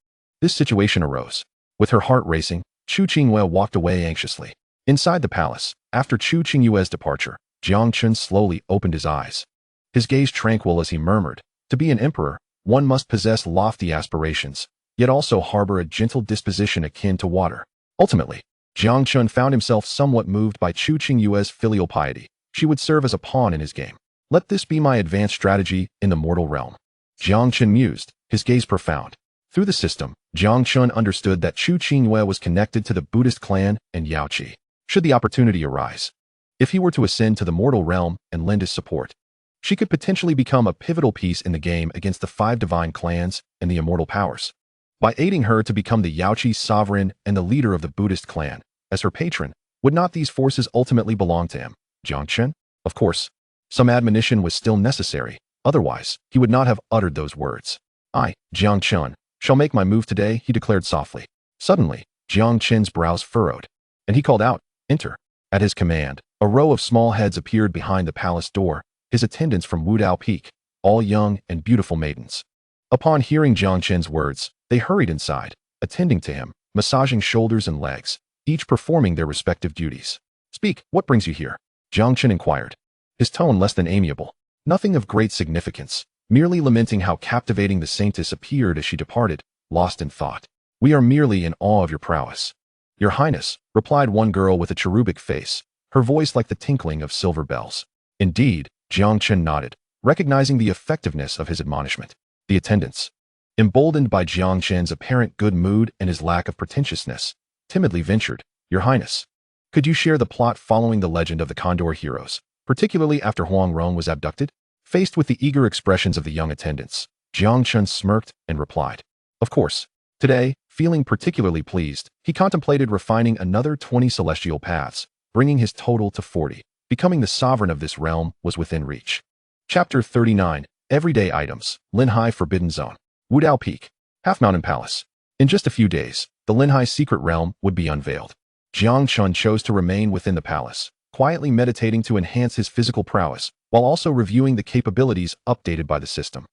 This situation arose. With her heart racing, Chu Qingyue walked away anxiously. Inside the palace, after Chu Qingyue's departure, Jiang Chen slowly opened his eyes. His gaze tranquil as he murmured, "To be an emperor, one must possess lofty aspirations, yet also harbor a gentle disposition akin to water." Ultimately, Jiang Chen found himself somewhat moved by Chu Qingyue's filial piety. She would serve as a pawn in his game. "Let this be my advanced strategy in the mortal realm," Jiang Chen mused, his gaze profound. Through the system, Jiang Chen understood that Chu Qingyue was connected to the Buddhist clan and Yaoqi. Should the opportunity arise, if he were to ascend to the mortal realm and lend his support, she could potentially become a pivotal piece in the game against the 5 divine clans and the immortal powers. By aiding her to become the Yaoqi sovereign and the leader of the Buddhist clan, as her patron, would not these forces ultimately belong to him, Jiang Chen? Of course, some admonition was still necessary, otherwise, he would not have uttered those words. "I, Jiang Chen, shall make my move today," he declared softly. Suddenly, Jiang Chen's brows furrowed, and he called out, "Enter." At his command, a row of small heads appeared behind the palace door, his attendants from Wudao Peak, all young and beautiful maidens. Upon hearing Jiang Chen's words, they hurried inside, attending to him, massaging shoulders and legs, each performing their respective duties. "Speak, what brings you here?" Jiang Chen inquired, his tone less than amiable. "Nothing of great significance," merely lamenting how captivating the saintess appeared as she departed, lost in thought. "We are merely in awe of your prowess." "Your Highness," replied one girl with a cherubic face, her voice like the tinkling of silver bells. "Indeed," Jiang Chen nodded, recognizing the effectiveness of his admonishment. The attendants, emboldened by Jiang Chen's apparent good mood and his lack of pretentiousness, timidly ventured, "Your Highness, could you share the plot following the legend of the Condor heroes, particularly after Huang Rong was abducted?" Faced with the eager expressions of the young attendants, Jiang Chen smirked and replied, "Of course." Today, feeling particularly pleased, he contemplated refining another 20 celestial paths, bringing his total to 40. Becoming the sovereign of this realm was within reach. Chapter 39, Everyday Items, Linhai Forbidden Zone. Wudao Peak, Half Mountain Palace. In just a few days, the Linhai secret realm would be unveiled. Jiang Chen chose to remain within the palace, quietly meditating to enhance his physical prowess, while also reviewing the capabilities updated by the system.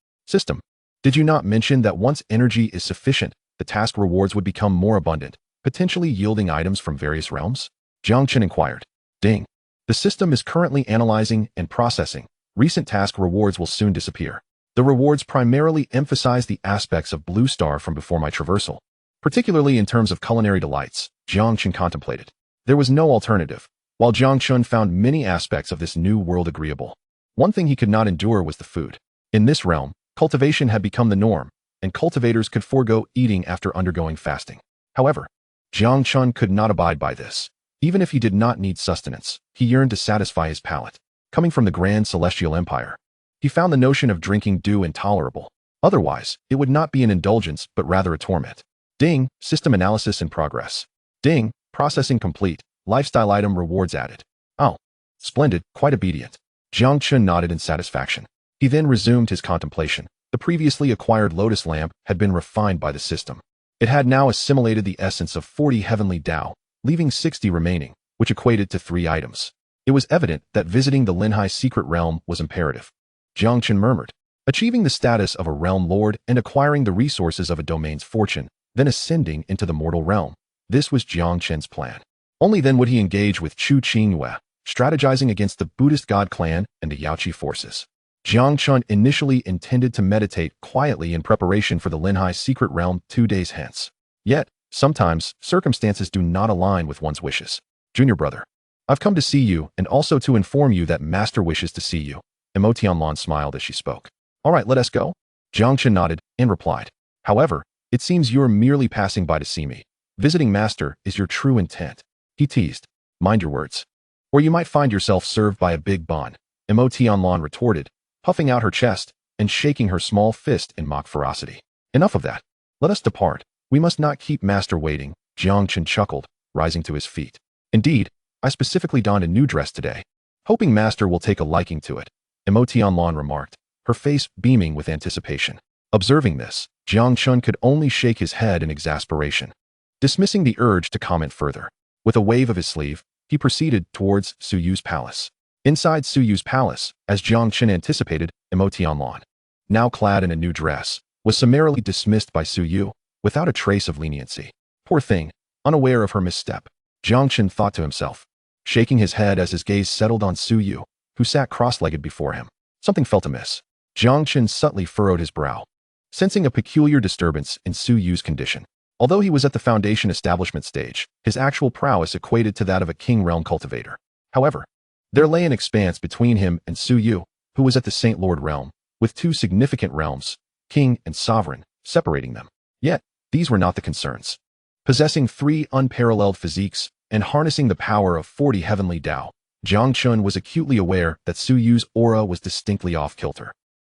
Did you not mention that once energy is sufficient, the task rewards would become more abundant, potentially yielding items from various realms? Jiang Chen inquired. Ding. The system is currently analyzing and processing. Recent task rewards will soon disappear. The rewards primarily emphasize the aspects of Blue Star from before my traversal, particularly in terms of culinary delights, Jiang Chen contemplated. There was no alternative. While Jiang Chen found many aspects of this new world agreeable, one thing he could not endure was the food. In this realm, cultivation had become the norm, and cultivators could forego eating after undergoing fasting. However, Jiang Chen could not abide by this. Even if he did not need sustenance, he yearned to satisfy his palate. Coming from the Grand Celestial Empire, he found the notion of drinking dew intolerable. Otherwise, it would not be an indulgence, but rather a torment. Ding, system analysis in progress. Ding, processing complete, lifestyle item rewards added. Oh, splendid, quite obedient. Jiang Chen nodded in satisfaction. He then resumed his contemplation. The previously acquired lotus lamp had been refined by the system. It had now assimilated the essence of 40 heavenly Dao, leaving 60 remaining, which equated to 3 items. It was evident that visiting the Linhai secret realm was imperative. Jiang Chen murmured, achieving the status of a realm lord and acquiring the resources of a domain's fortune, then ascending into the mortal realm. This was Jiang Chen's plan. Only then would he engage with Chu Qingyue, strategizing against the Buddhist God clan and the Yaoqi forces. Jiang Chen initially intended to meditate quietly in preparation for the Linhai secret realm 2 days hence. Yet, sometimes, circumstances do not align with one's wishes. Junior brother, I've come to see you and also to inform you that Master wishes to see you. Emotianlan smiled as she spoke. All right, let us go. Jiang Chen nodded and replied. However, it seems you're merely passing by to see me. Visiting Master is your true intent. He teased. Mind your words. Or you might find yourself served by a big bon. Emotianlan retorted, puffing out her chest and shaking her small fist in mock ferocity. Enough of that. Let us depart. We must not keep Master waiting. Jiang Chen chuckled, rising to his feet. Indeed, I specifically donned a new dress today, hoping Master will take a liking to it. Emotianlan remarked, her face beaming with anticipation. Observing this, Jiang Chen could only shake his head in exasperation, dismissing the urge to comment further. With a wave of his sleeve, he proceeded towards Suyu's palace. Inside Suyu's palace, as Jiang Chen anticipated, Emotianlan, now clad in a new dress, was summarily dismissed by Suyu, without a trace of leniency. Poor thing, unaware of her misstep, Jiang Chen thought to himself, shaking his head as his gaze settled on Suyu, who sat cross-legged before him. Something felt amiss. Jiang Chen subtly furrowed his brow, sensing a peculiar disturbance in Suyu's condition. Although he was at the foundation establishment stage, his actual prowess equated to that of a king realm cultivator. However, there lay an expanse between him and Suyu, who was at the Saint Lord realm, with 2 significant realms, king and sovereign, separating them. Yet, these were not the concerns. Possessing 3 unparalleled physiques and harnessing the power of 40 heavenly Dao, Jiang Chen was acutely aware that Suyu's aura was distinctly off-kilter,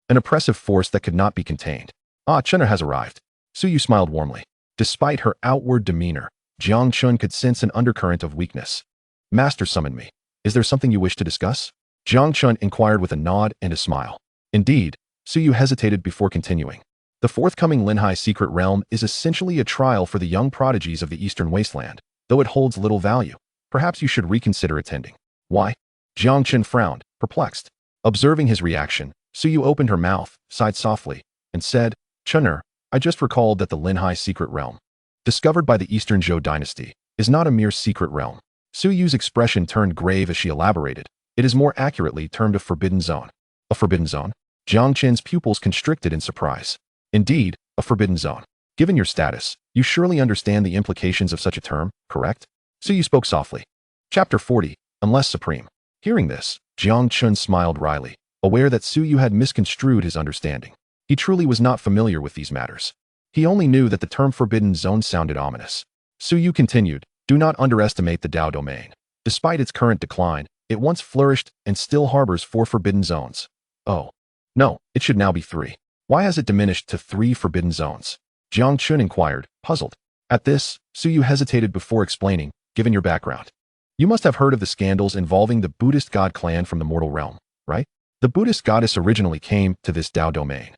an oppressive force that could not be contained. Ah, Chen has arrived. Suyu smiled warmly. Despite her outward demeanor, Jiang Chen could sense an undercurrent of weakness. Master summoned me. Is there something you wish to discuss? Jiang Chen inquired with a nod and a smile. Indeed, Suyu hesitated before continuing. The forthcoming Linhai secret realm is essentially a trial for the young prodigies of the Eastern Wasteland, though it holds little value. Perhaps you should reconsider attending. Why? Jiang Chen frowned, perplexed. Observing his reaction, Suyu opened her mouth, sighed softly, and said, Chener, I just recalled that the Linhai secret realm, discovered by the Eastern Zhou dynasty, is not a mere secret realm. Suyu's expression turned grave as she elaborated. It is more accurately termed a forbidden zone. A forbidden zone? Jiang Chen's pupils constricted in surprise. Indeed, a forbidden zone. Given your status, you surely understand the implications of such a term, correct? So you spoke softly. Chapter 40, Unless Supreme. Hearing this, Jiang Chen smiled wryly, aware that Su Yu had misconstrued his understanding. He truly was not familiar with these matters. He only knew that the term forbidden zone sounded ominous. Su Yu continued, do not underestimate the Dao domain. Despite its current decline, it once flourished and still harbors 4 forbidden zones. Oh. No, it should now be 3. Why has it diminished to 3 forbidden zones? Jiang Chen inquired, puzzled. At this, Su Yu hesitated before explaining, given your background. You must have heard of the scandals involving the Buddhist god clan from the mortal realm, right? The Buddhist goddess originally came to this Dao domain,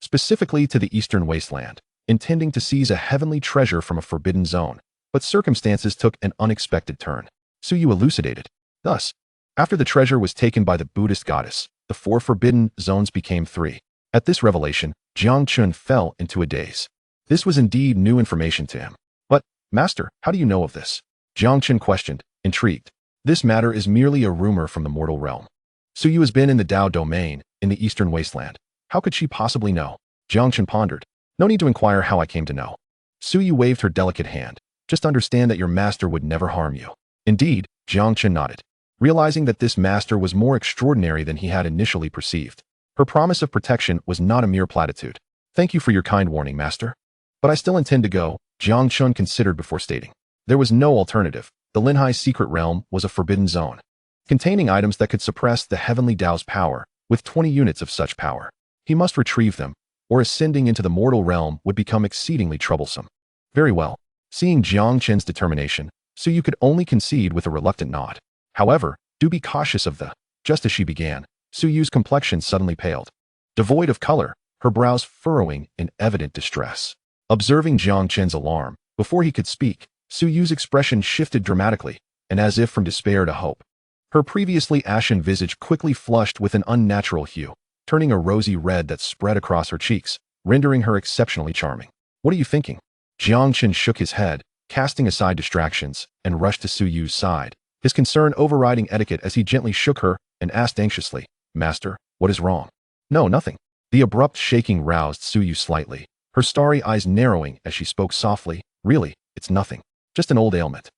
specifically to the eastern wasteland, intending to seize a heavenly treasure from a forbidden zone, but circumstances took an unexpected turn. Su Yu elucidated. Thus, after the treasure was taken by the Buddhist goddess, the 4 forbidden zones became 3. At this revelation, Jiang Chen fell into a daze. This was indeed new information to him. But, Master, how do you know of this? Jiang Chen questioned, intrigued. This matter is merely a rumor from the mortal realm. Su Yu has been in the Dao domain, in the eastern wasteland. How could she possibly know? Jiang Chen pondered. No need to inquire how I came to know. Su Yu waved her delicate hand. Just understand that your master would never harm you. Indeed, Jiang Chen nodded, realizing that this master was more extraordinary than he had initially perceived. Her promise of protection was not a mere platitude. Thank you for your kind warning, master. But I still intend to go, Jiang Chen considered before stating. There was no alternative. The Linhai secret realm was a forbidden zone, containing items that could suppress the heavenly Dao's power, with 20 units of such power. He must retrieve them, or ascending into the mortal realm would become exceedingly troublesome. Very well. Seeing Jiang Chen's determination, Su Yu could only concede with a reluctant nod. However, do be cautious of the. Just as she began, Su Yu's complexion suddenly paled. Devoid of color, her brows furrowing in evident distress. Observing Jiang Chen's alarm, before he could speak, Su Yu's expression shifted dramatically, and as if from despair to hope. Her previously ashen visage quickly flushed with an unnatural hue, turning a rosy red that spread across her cheeks, rendering her exceptionally charming. What are you thinking? Jiang Chen shook his head, casting aside distractions, and rushed to Su Yu's side, his concern overriding etiquette as he gently shook her and asked anxiously, Master, what is wrong? No, nothing. The abrupt shaking roused Su Yu slightly, her starry eyes narrowing as she spoke softly, really, it's nothing. Just an old ailment.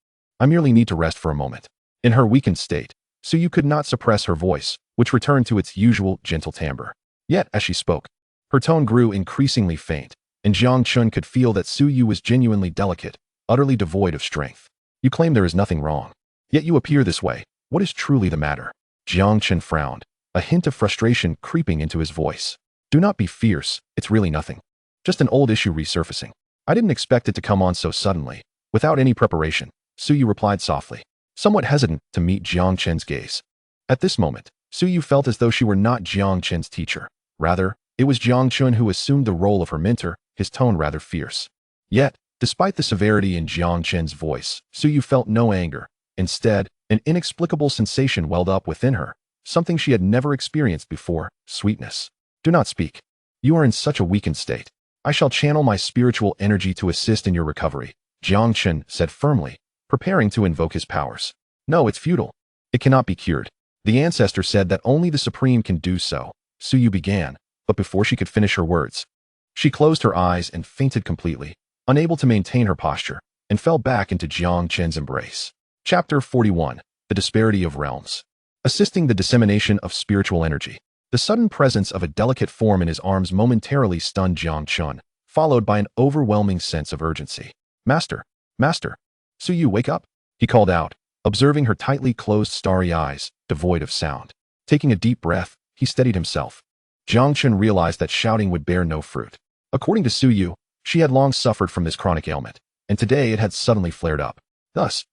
I merely need to rest for a moment. In her weakened state, Su Yu could not suppress her voice, which returned to its usual gentle timbre. Yet, as she spoke, her tone grew increasingly faint, and Jiang Chen could feel that Su Yu was genuinely delicate, utterly devoid of strength. You claim there is nothing wrong. Yet you appear this way. What is truly the matter? Jiang Chen frowned, a hint of frustration creeping into his voice. Do not be fierce, it's really nothing. Just an old issue resurfacing. I didn't expect it to come on so suddenly. Without any preparation, Su Yu replied softly, somewhat hesitant to meet Jiang Chen's gaze. At this moment, Su Yu felt as though she were not Jiang Chen's teacher. Rather, it was Jiang Chen who assumed the role of her mentor, his tone rather fierce. Yet, despite the severity in Jiang Chen's voice, Su Yu felt no anger. Instead, an inexplicable sensation welled up within her, something she had never experienced before, sweetness. Do not speak. You are in such a weakened state. I shall channel my spiritual energy to assist in your recovery, Jiang Chen said firmly, preparing to invoke his powers. No, it's futile. It cannot be cured. The ancestor said that only the Supreme can do so, Su Yu began, but before she could finish her words, she closed her eyes and fainted completely, unable to maintain her posture, and fell back into Jiang Chen's embrace. Chapter 41, The Disparity of Realms. Assisting the dissemination of spiritual energy. The sudden presence of a delicate form in his arms momentarily stunned Jiang Chen, followed by an overwhelming sense of urgency. Master, Master, Su Yu, wake up, he called out, observing her tightly closed starry eyes, devoid of sound. Taking a deep breath, he steadied himself. Jiang Chen realized that shouting would bear no fruit. According to Su Yu, she had long suffered from this chronic ailment, and today it had suddenly flared up. Thus,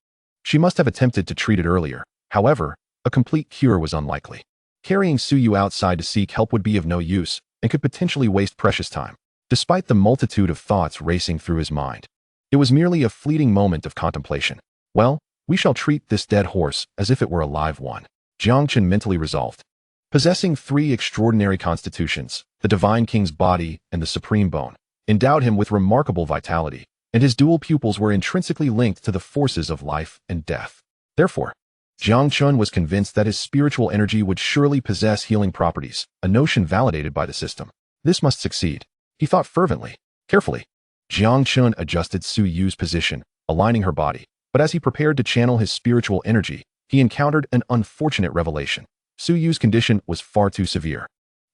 she must have attempted to treat it earlier. However, a complete cure was unlikely. Carrying Su Yu outside to seek help would be of no use and could potentially waste precious time. Despite the multitude of thoughts racing through his mind, it was merely a fleeting moment of contemplation. Well, we shall treat this dead horse as if it were a live one, Jiang Chen mentally resolved. Possessing 3 extraordinary constitutions, the Divine King's body and the Supreme Bone, endowed him with remarkable vitality, and his dual pupils were intrinsically linked to the forces of life and death. Therefore, Jiang Chen was convinced that his spiritual energy would surely possess healing properties, a notion validated by the system. This must succeed, he thought fervently. Carefully, Jiang Chen adjusted Su Yu's position, aligning her body. But as he prepared to channel his spiritual energy, he encountered an unfortunate revelation. Su Yu's condition was far too severe,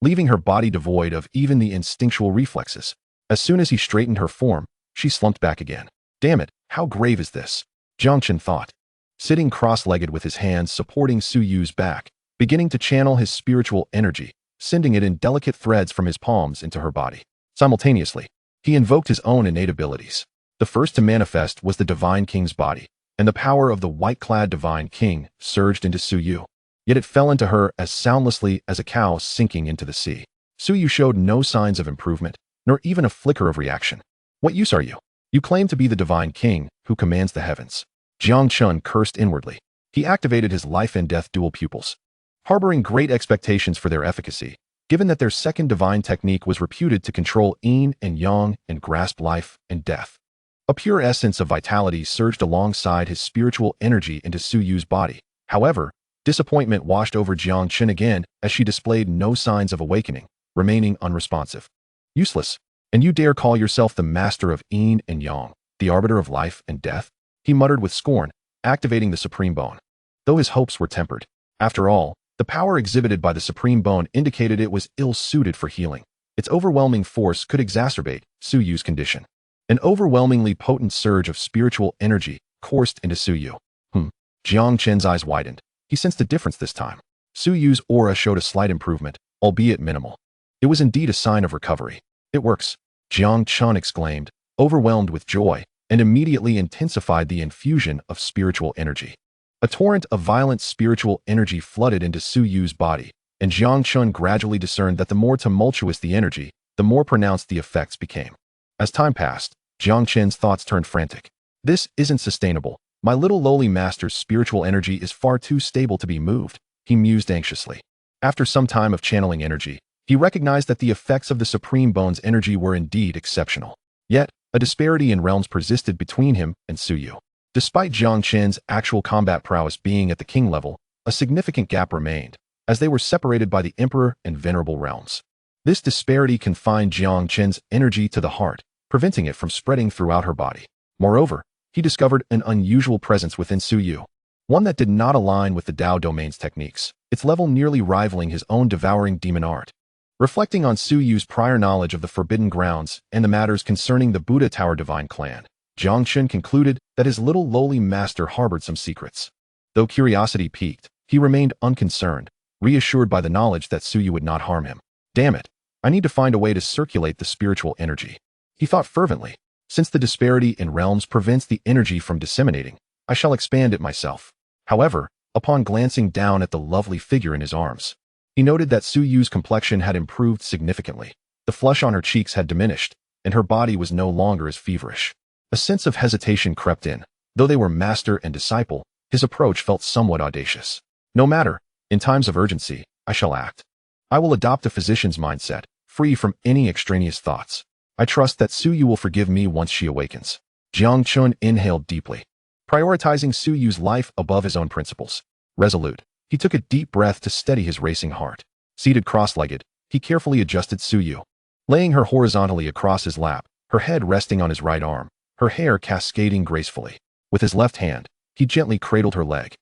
leaving her body devoid of even the instinctual reflexes. As soon as he straightened her form, she slumped back again. Damn it, how grave is this? Jiang Chen thought, sitting cross-legged with his hands supporting Su Yu's back, beginning to channel his spiritual energy, sending it in delicate threads from his palms into her body. Simultaneously, he invoked his own innate abilities. The first to manifest was the Divine King's body, and the power of the white-clad Divine King surged into Su Yu. Yet it fell into her as soundlessly as a cow sinking into the sea. Su Yu showed no signs of improvement, nor even a flicker of reaction. What use are you? You claim to be the Divine King, who commands the heavens. Jiang Chen cursed inwardly. He activated his life and death dual pupils, harboring great expectations for their efficacy, given that their second divine technique was reputed to control yin and yang and grasp life and death. A pure essence of vitality surged alongside his spiritual energy into Su Yu's body. However, disappointment washed over Jiang Chen again as she displayed no signs of awakening, remaining unresponsive. Useless. And you dare call yourself the master of yin and yang, the arbiter of life and death? He muttered with scorn, activating the Supreme Bone. Though his hopes were tempered. After all, the power exhibited by the Supreme Bone indicated it was ill-suited for healing. Its overwhelming force could exacerbate Su Yu's condition. An overwhelmingly potent surge of spiritual energy coursed into Su Yu. Jiang Chen's eyes widened. He sensed a difference this time. Su Yu's aura showed a slight improvement, albeit minimal. It was indeed a sign of recovery. It works, Jiang Chen exclaimed, overwhelmed with joy, and immediately intensified the infusion of spiritual energy. A torrent of violent spiritual energy flooded into Su Yu's body, and Jiang Chen gradually discerned that the more tumultuous the energy, the more pronounced the effects became. As time passed, Jiang Chen's thoughts turned frantic. This isn't sustainable. My little lowly master's spiritual energy is far too stable to be moved, he mused anxiously. After some time of channeling energy, he recognized that the effects of the Supreme Bone's energy were indeed exceptional. Yet, a disparity in realms persisted between him and Su Yu. Despite Jiang Chen's actual combat prowess being at the king level, a significant gap remained, as they were separated by the Emperor and Venerable realms. This disparity confined Jiang Chen's energy to the heart, preventing it from spreading throughout her body. Moreover, he discovered an unusual presence within Su Yu, one that did not align with the Dao domain's techniques, its level nearly rivaling his own devouring demon art. Reflecting on Su Yu's prior knowledge of the Forbidden Grounds and the matters concerning the Buddha Tower Divine Clan, Jiang Chen concluded that his little lowly master harbored some secrets. Though curiosity piqued, he remained unconcerned, reassured by the knowledge that Su Yu would not harm him. Damn it, I need to find a way to circulate the spiritual energy, he thought fervently. Since the disparity in realms prevents the energy from disseminating, I shall expand it myself. However, upon glancing down at the lovely figure in his arms, he noted that Su Yu's complexion had improved significantly. The flush on her cheeks had diminished, and her body was no longer as feverish. A sense of hesitation crept in. Though they were master and disciple, his approach felt somewhat audacious. No matter, in times of urgency, I shall act. I will adopt a physician's mindset, free from any extraneous thoughts. I trust that Su Yu will forgive me once she awakens. Jiang Chen inhaled deeply, prioritizing Su Yu's life above his own principles. Resolute, he took a deep breath to steady his racing heart. Seated cross-legged, he carefully adjusted Su Yu, laying her horizontally across his lap, her head resting on his right arm, her hair cascading gracefully. With his left hand, he gently cradled her leg,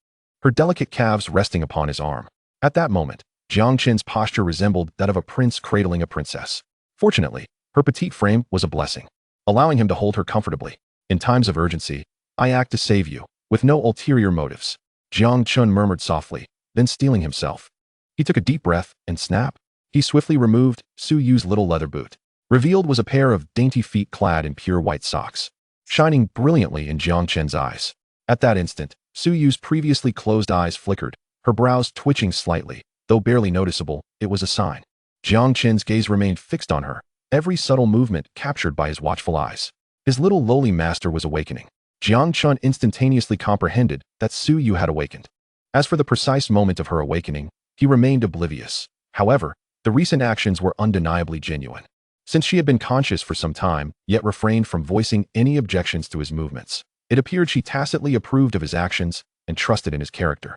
her delicate calves resting upon his arm. At that moment, Jiang Chen's posture resembled that of a prince cradling a princess. Fortunately, her petite frame was a blessing, allowing him to hold her comfortably. In times of urgency, I act to save you, with no ulterior motives, Jiang Chen murmured softly, then steeling himself. He took a deep breath, and snap, he swiftly removed Su Yu's little leather boot. Revealed was a pair of dainty feet clad in pure white socks, shining brilliantly in Jiang Chen's eyes. At that instant, Su Yu's previously closed eyes flickered, her brows twitching slightly. Though barely noticeable, it was a sign. Jiang Chen's gaze remained fixed on her, every subtle movement captured by his watchful eyes. His little lowly master was awakening. Jiang Chen instantaneously comprehended that Su Yu had awakened. As for the precise moment of her awakening, he remained oblivious. However, the recent actions were undeniably genuine. Since she had been conscious for some time, yet refrained from voicing any objections to his movements, it appeared she tacitly approved of his actions and trusted in his character.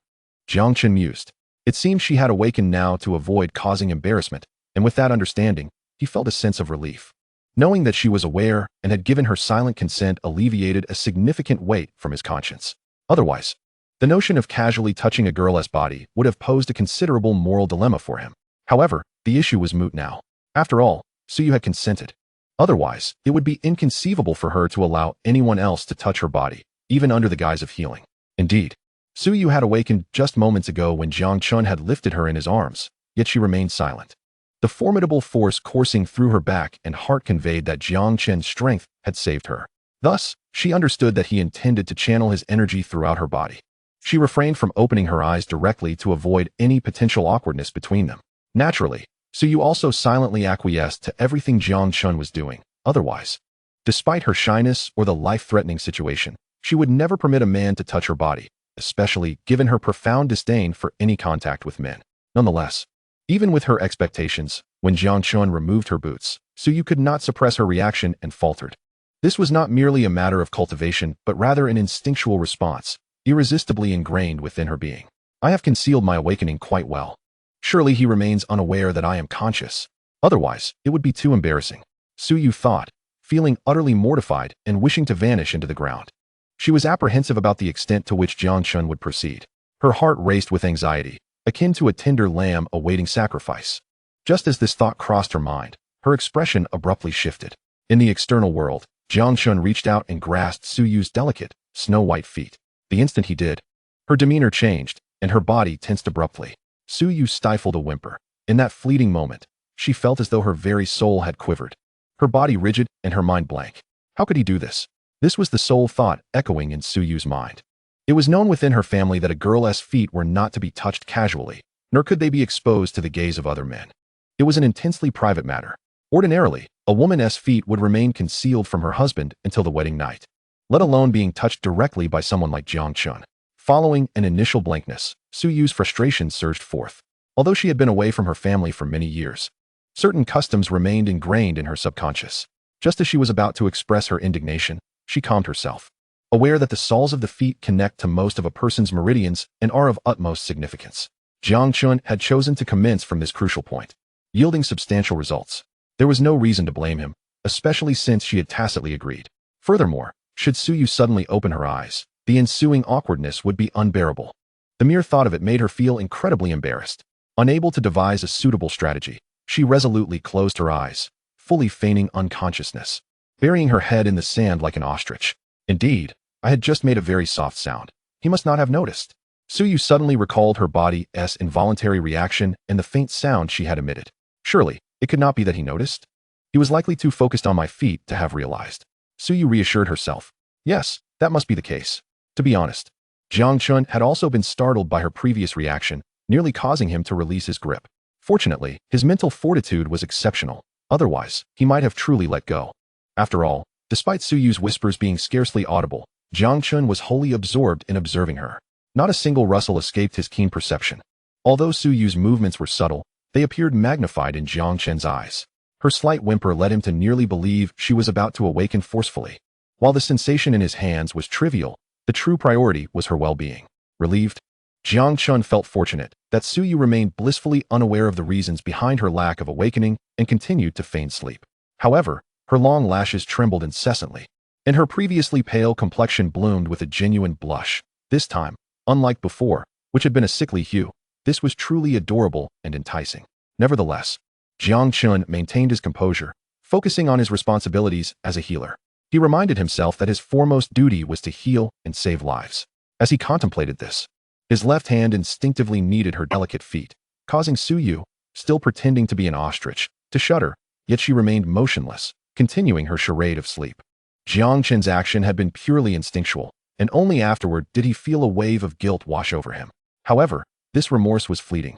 Jiang Chen mused. It seemed she had awakened now to avoid causing embarrassment, and with that understanding, he felt a sense of relief. Knowing that she was aware and had given her silent consent alleviated a significant weight from his conscience. Otherwise, the notion of casually touching a girl's body would have posed a considerable moral dilemma for him. However, the issue was moot now. After all, Suyu had consented. Otherwise, it would be inconceivable for her to allow anyone else to touch her body, even under the guise of healing. Indeed, Suyu had awakened just moments ago when Jiang Chen had lifted her in his arms, yet she remained silent. The formidable force coursing through her back and heart conveyed that Jiang Chen's strength had saved her. Thus, she understood that he intended to channel his energy throughout her body. She refrained from opening her eyes directly to avoid any potential awkwardness between them. Naturally, Suyu also silently acquiesced to everything Jiang Chen was doing. Otherwise, despite her shyness or the life-threatening situation, she would never permit a man to touch her body, especially given her profound disdain for any contact with men. Nonetheless, even with her expectations, when Jiang Chen removed her boots, Suyu could not suppress her reaction and faltered. This was not merely a matter of cultivation, but rather an instinctual response, irresistibly ingrained within her being. I have concealed my awakening quite well. Surely he remains unaware that I am conscious. Otherwise, it would be too embarrassing. Suyu thought, feeling utterly mortified and wishing to vanish into the ground. She was apprehensive about the extent to which Jiang Chen would proceed. Her heart raced with anxiety, akin to a tender lamb awaiting sacrifice. Just as this thought crossed her mind, her expression abruptly shifted. In the external world, Jiang Chen reached out and grasped Suyu's delicate, snow-white feet. The instant he did, her demeanor changed, and her body tensed abruptly. Suyu stifled a whimper. In that fleeting moment, she felt as though her very soul had quivered. Her body rigid and her mind blank. How could he do this? This was the sole thought echoing in Suyu's mind. It was known within her family that a girl's feet were not to be touched casually, nor could they be exposed to the gaze of other men. It was an intensely private matter. Ordinarily, a woman's feet would remain concealed from her husband until the wedding night, let alone being touched directly by someone like Jiang Chen. Following an initial blankness, Suyu's frustration surged forth. Although she had been away from her family for many years, certain customs remained ingrained in her subconscious. Just as she was about to express her indignation, she calmed herself, aware that the soles of the feet connect to most of a person's meridians and are of utmost significance. Jiang Chen had chosen to commence from this crucial point, yielding substantial results. There was no reason to blame him, especially since she had tacitly agreed. Furthermore, should Suyu suddenly open her eyes, the ensuing awkwardness would be unbearable. The mere thought of it made her feel incredibly embarrassed. Unable to devise a suitable strategy, she resolutely closed her eyes, fully feigning unconsciousness, burying her head in the sand like an ostrich. Indeed, I had just made a very soft sound. He must not have noticed. Suyu suddenly recalled her body's involuntary reaction and the faint sound she had emitted. Surely, it could not be that he noticed. He was likely too focused on my feet to have realized. Suyu reassured herself. Yes, that must be the case. To be honest, Jiang Chen had also been startled by her previous reaction, nearly causing him to release his grip. Fortunately, his mental fortitude was exceptional. Otherwise, he might have truly let go. After all, despite Suyu's whispers being scarcely audible, Jiang Chen was wholly absorbed in observing her. Not a single rustle escaped his keen perception. Although Suyu's movements were subtle, they appeared magnified in Jiang Chen's eyes. Her slight whimper led him to nearly believe she was about to awaken forcefully. While the sensation in his hands was trivial, the true priority was her well-being. Relieved, Jiang Chen felt fortunate that Suyu remained blissfully unaware of the reasons behind her lack of awakening and continued to feign sleep. However, her long lashes trembled incessantly, and her previously pale complexion bloomed with a genuine blush. This time, unlike before, which had been a sickly hue, this was truly adorable and enticing. Nevertheless, Jiang Chen maintained his composure, focusing on his responsibilities as a healer. He reminded himself that his foremost duty was to heal and save lives. As he contemplated this, his left hand instinctively kneaded her delicate feet, causing Suyu, still pretending to be an ostrich, to shudder, yet she remained motionless, continuing her charade of sleep. Jiang Chen's action had been purely instinctual, and only afterward did he feel a wave of guilt wash over him. However, this remorse was fleeting.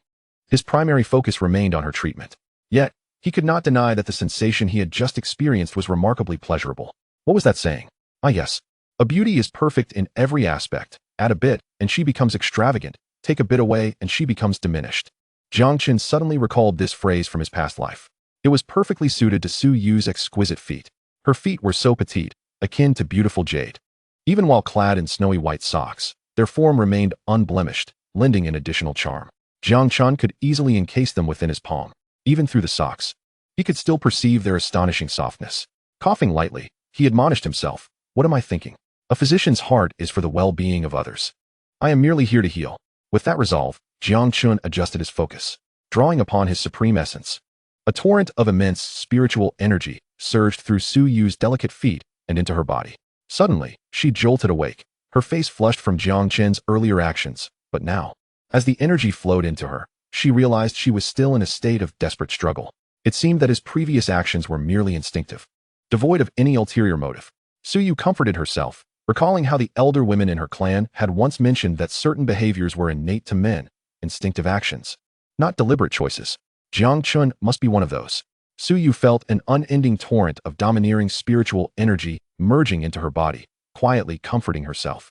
His primary focus remained on her treatment. Yet, he could not deny that the sensation he had just experienced was remarkably pleasurable. What was that saying? Ah yes, a beauty is perfect in every aspect. Add a bit, and she becomes extravagant. Take a bit away, and she becomes diminished. Jiang Chen suddenly recalled this phrase from his past life. It was perfectly suited to Suyu's exquisite feet. Her feet were so petite, akin to beautiful jade. Even while clad in snowy white socks, their form remained unblemished, lending an additional charm. Jiang Chen could easily encase them within his palm, even through the socks. He could still perceive their astonishing softness. Coughing lightly, he admonished himself, "What am I thinking? A physician's heart is for the well-being of others. I am merely here to heal." With that resolve, Jiang Chen adjusted his focus, drawing upon his supreme essence. A torrent of immense spiritual energy surged through Su Yu's delicate feet and into her body. Suddenly, she jolted awake, her face flushed from Jiang Chen's earlier actions, but now, as the energy flowed into her, she realized she was still in a state of desperate struggle. It seemed that his previous actions were merely instinctive, devoid of any ulterior motive. Su Yu comforted herself, recalling how the elder women in her clan had once mentioned that certain behaviors were innate to men, instinctive actions, not deliberate choices. Jiang Chen must be one of those. Su Yu felt an unending torrent of domineering spiritual energy merging into her body, quietly comforting herself.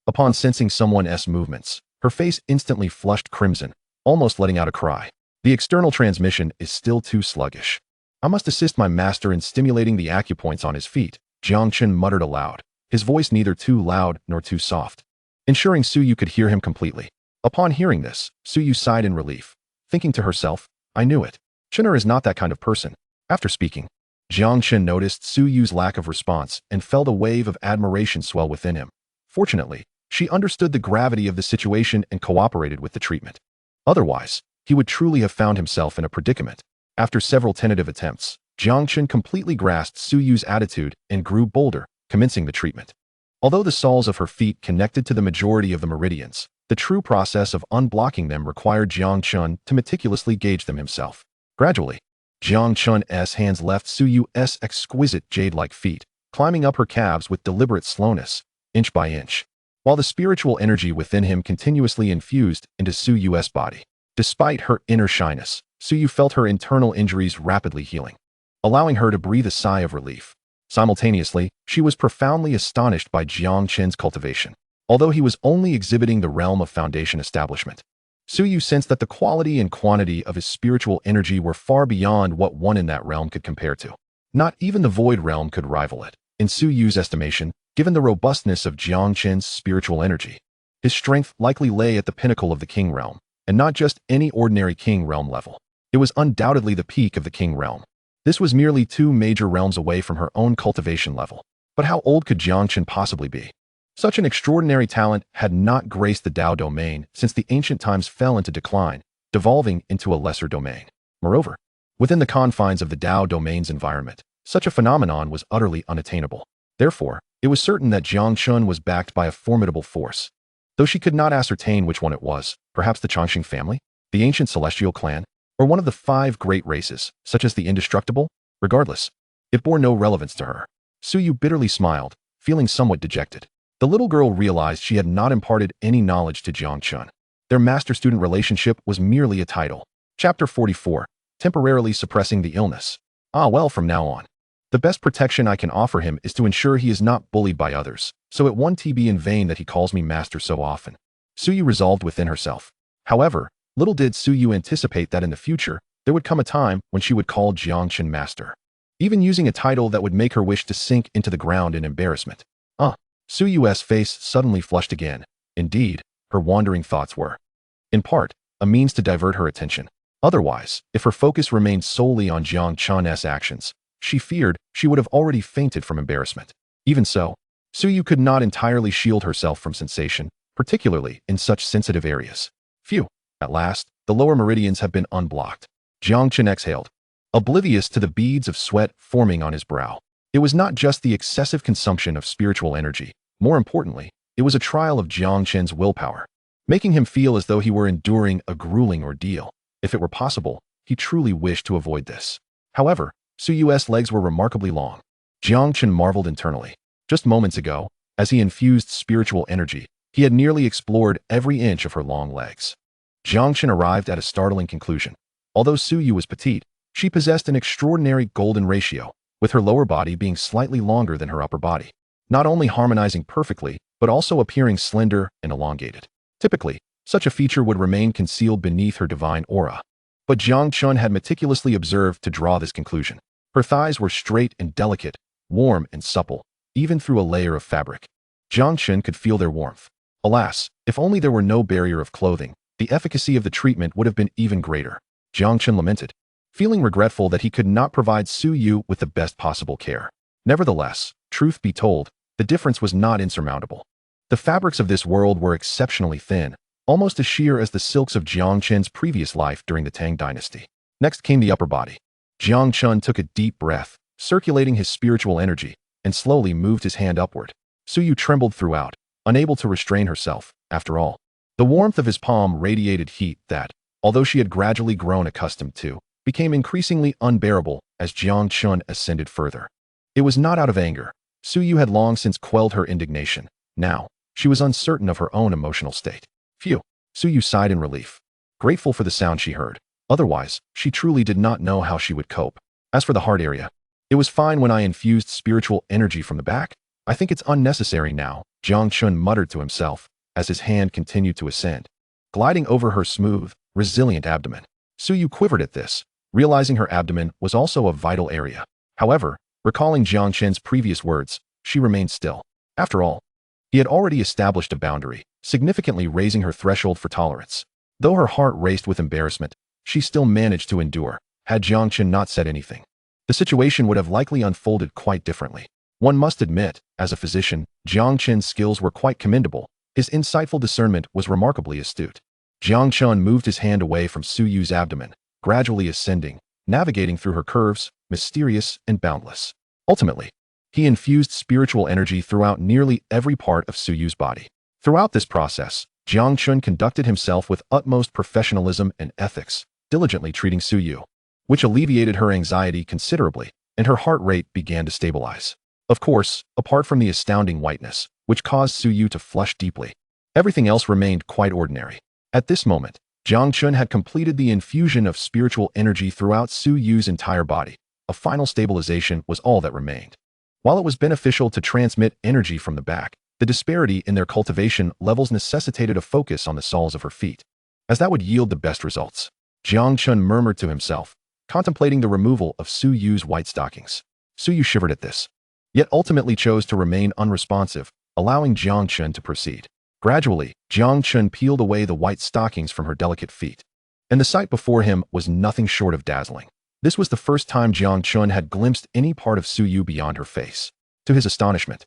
Upon sensing someone's movements, her face instantly flushed crimson, almost letting out a cry. The external transmission is still too sluggish. I must assist my master in stimulating the acupoints on his feet, Jiang Chen muttered aloud, his voice neither too loud nor too soft, ensuring Su Yu could hear him completely. Upon hearing this, Su Yu sighed in relief, thinking to herself, I knew it. Chen'er is not that kind of person. After speaking, Jiang Chen noticed Su Yu's lack of response and felt a wave of admiration swell within him. Fortunately, she understood the gravity of the situation and cooperated with the treatment. Otherwise, he would truly have found himself in a predicament. After several tentative attempts, Jiang Chen completely grasped Su Yu's attitude and grew bolder, commencing the treatment. Although the soles of her feet connected to the majority of the meridians, the true process of unblocking them required Jiang Chen to meticulously gauge them himself. Gradually, Jiang Chen's hands left Su Yu's exquisite jade-like feet, climbing up her calves with deliberate slowness, inch by inch, while the spiritual energy within him continuously infused into Su Yu's body. Despite her inner shyness, Su Yu felt her internal injuries rapidly healing, allowing her to breathe a sigh of relief. Simultaneously, she was profoundly astonished by Jiang Chen's cultivation. Although he was only exhibiting the realm of foundation establishment, Su Yu sensed that the quality and quantity of his spiritual energy were far beyond what one in that realm could compare to. Not even the void realm could rival it. In Su Yu's estimation, given the robustness of Jiang Chen's spiritual energy, his strength likely lay at the pinnacle of the king realm, and not just any ordinary king realm level. It was undoubtedly the peak of the king realm. This was merely 2 major realms away from her own cultivation level. But how old could Jiang Chen possibly be? Such an extraordinary talent had not graced the Dao domain since the ancient times fell into decline, devolving into a lesser domain. Moreover, within the confines of the Dao domain's environment, such a phenomenon was utterly unattainable. Therefore, it was certain that Jiang Chen was backed by a formidable force. Though she could not ascertain which one it was, perhaps the Changxing family, the ancient celestial clan, or one of the 5 great races, such as the indestructible. Regardless, it bore no relevance to her. Su Yu bitterly smiled, feeling somewhat dejected. The little girl realized she had not imparted any knowledge to Jiang Chen. Their master-student relationship was merely a title. Chapter 44, Temporarily Suppressing the Illness. Well, from now on, the best protection I can offer him is to ensure he is not bullied by others, so it won't be in vain that he calls me master so often. Su Yu resolved within herself. However, little did Su Yu anticipate that in the future, there would come a time when she would call Jiang Chen master, even using a title that would make her wish to sink into the ground in embarrassment. Su Yu's face suddenly flushed again. Indeed, her wandering thoughts were, in part, a means to divert her attention. Otherwise, if her focus remained solely on Jiang Chen's actions, she feared she would have already fainted from embarrassment. Even so, Su Yu could not entirely shield herself from sensation, particularly in such sensitive areas. Phew! At last, the lower meridians have been unblocked. Jiang Chen exhaled, oblivious to the beads of sweat forming on his brow. It was not just the excessive consumption of spiritual energy. More importantly, it was a trial of Jiang Chen's willpower, making him feel as though he were enduring a grueling ordeal. If it were possible, he truly wished to avoid this. However, Su Yu's legs were remarkably long. Jiang Chen marveled internally. Just moments ago, as he infused spiritual energy, he had nearly explored every inch of her long legs. Jiang Chen arrived at a startling conclusion. Although Su Yu was petite, she possessed an extraordinary golden ratio, with her lower body being slightly longer than her upper body, not only harmonizing perfectly, but also appearing slender and elongated. Typically, such a feature would remain concealed beneath her divine aura. But Jiang Chen had meticulously observed to draw this conclusion. Her thighs were straight and delicate, warm and supple, even through a layer of fabric. Jiang Chen could feel their warmth. Alas, if only there were no barrier of clothing, the efficacy of the treatment would have been even greater. Jiang Chen lamented, feeling regretful that he could not provide Su Yu with the best possible care. Nevertheless, truth be told, the difference was not insurmountable. The fabrics of this world were exceptionally thin, almost as sheer as the silks of Jiang Chen's previous life during the Tang dynasty. Next came the upper body. Jiang Chen took a deep breath, circulating his spiritual energy, and slowly moved his hand upward. Su Yu trembled throughout, unable to restrain herself. After all, the warmth of his palm radiated heat that, although she had gradually grown accustomed to, became increasingly unbearable as Jiang Chen ascended further. It was not out of anger. Su Yu had long since quelled her indignation. Now, she was uncertain of her own emotional state. Phew, Su Yu sighed in relief, grateful for the sound she heard. Otherwise, she truly did not know how she would cope. As for the heart area, it was fine when I infused spiritual energy from the back. I think it's unnecessary now, Jiang Chen muttered to himself as his hand continued to ascend, gliding over her smooth, resilient abdomen. Su Yu quivered at this, realizing her abdomen was also a vital area. However, recalling Jiang Chen's previous words, she remained still. After all, he had already established a boundary, significantly raising her threshold for tolerance. Though her heart raced with embarrassment, she still managed to endure. Had Jiang Chen not said anything, the situation would have likely unfolded quite differently. One must admit, as a physician, Jiang Chen's skills were quite commendable. His insightful discernment was remarkably astute. Jiang Chen moved his hand away from Su Yu's abdomen, gradually ascending, navigating through her curves, mysterious and boundless. Ultimately, he infused spiritual energy throughout nearly every part of Su Yu's body. Throughout this process, Jiang Chen conducted himself with utmost professionalism and ethics, diligently treating Su Yu, which alleviated her anxiety considerably, and her heart rate began to stabilize. Of course, apart from the astounding whiteness, which caused Su Yu to flush deeply, everything else remained quite ordinary. At this moment, Jiang Chen had completed the infusion of spiritual energy throughout Su Yu's entire body. A final stabilization was all that remained. While it was beneficial to transmit energy from the back, the disparity in their cultivation levels necessitated a focus on the soles of her feet, as that would yield the best results. Jiang Chen murmured to himself, contemplating the removal of Su Yu's white stockings. Su Yu shivered at this, yet ultimately chose to remain unresponsive, allowing Jiang Chen to proceed. Gradually, Jiang Chen peeled away the white stockings from her delicate feet, and the sight before him was nothing short of dazzling. This was the first time Jiang Chen had glimpsed any part of Su Yu beyond her face. To his astonishment,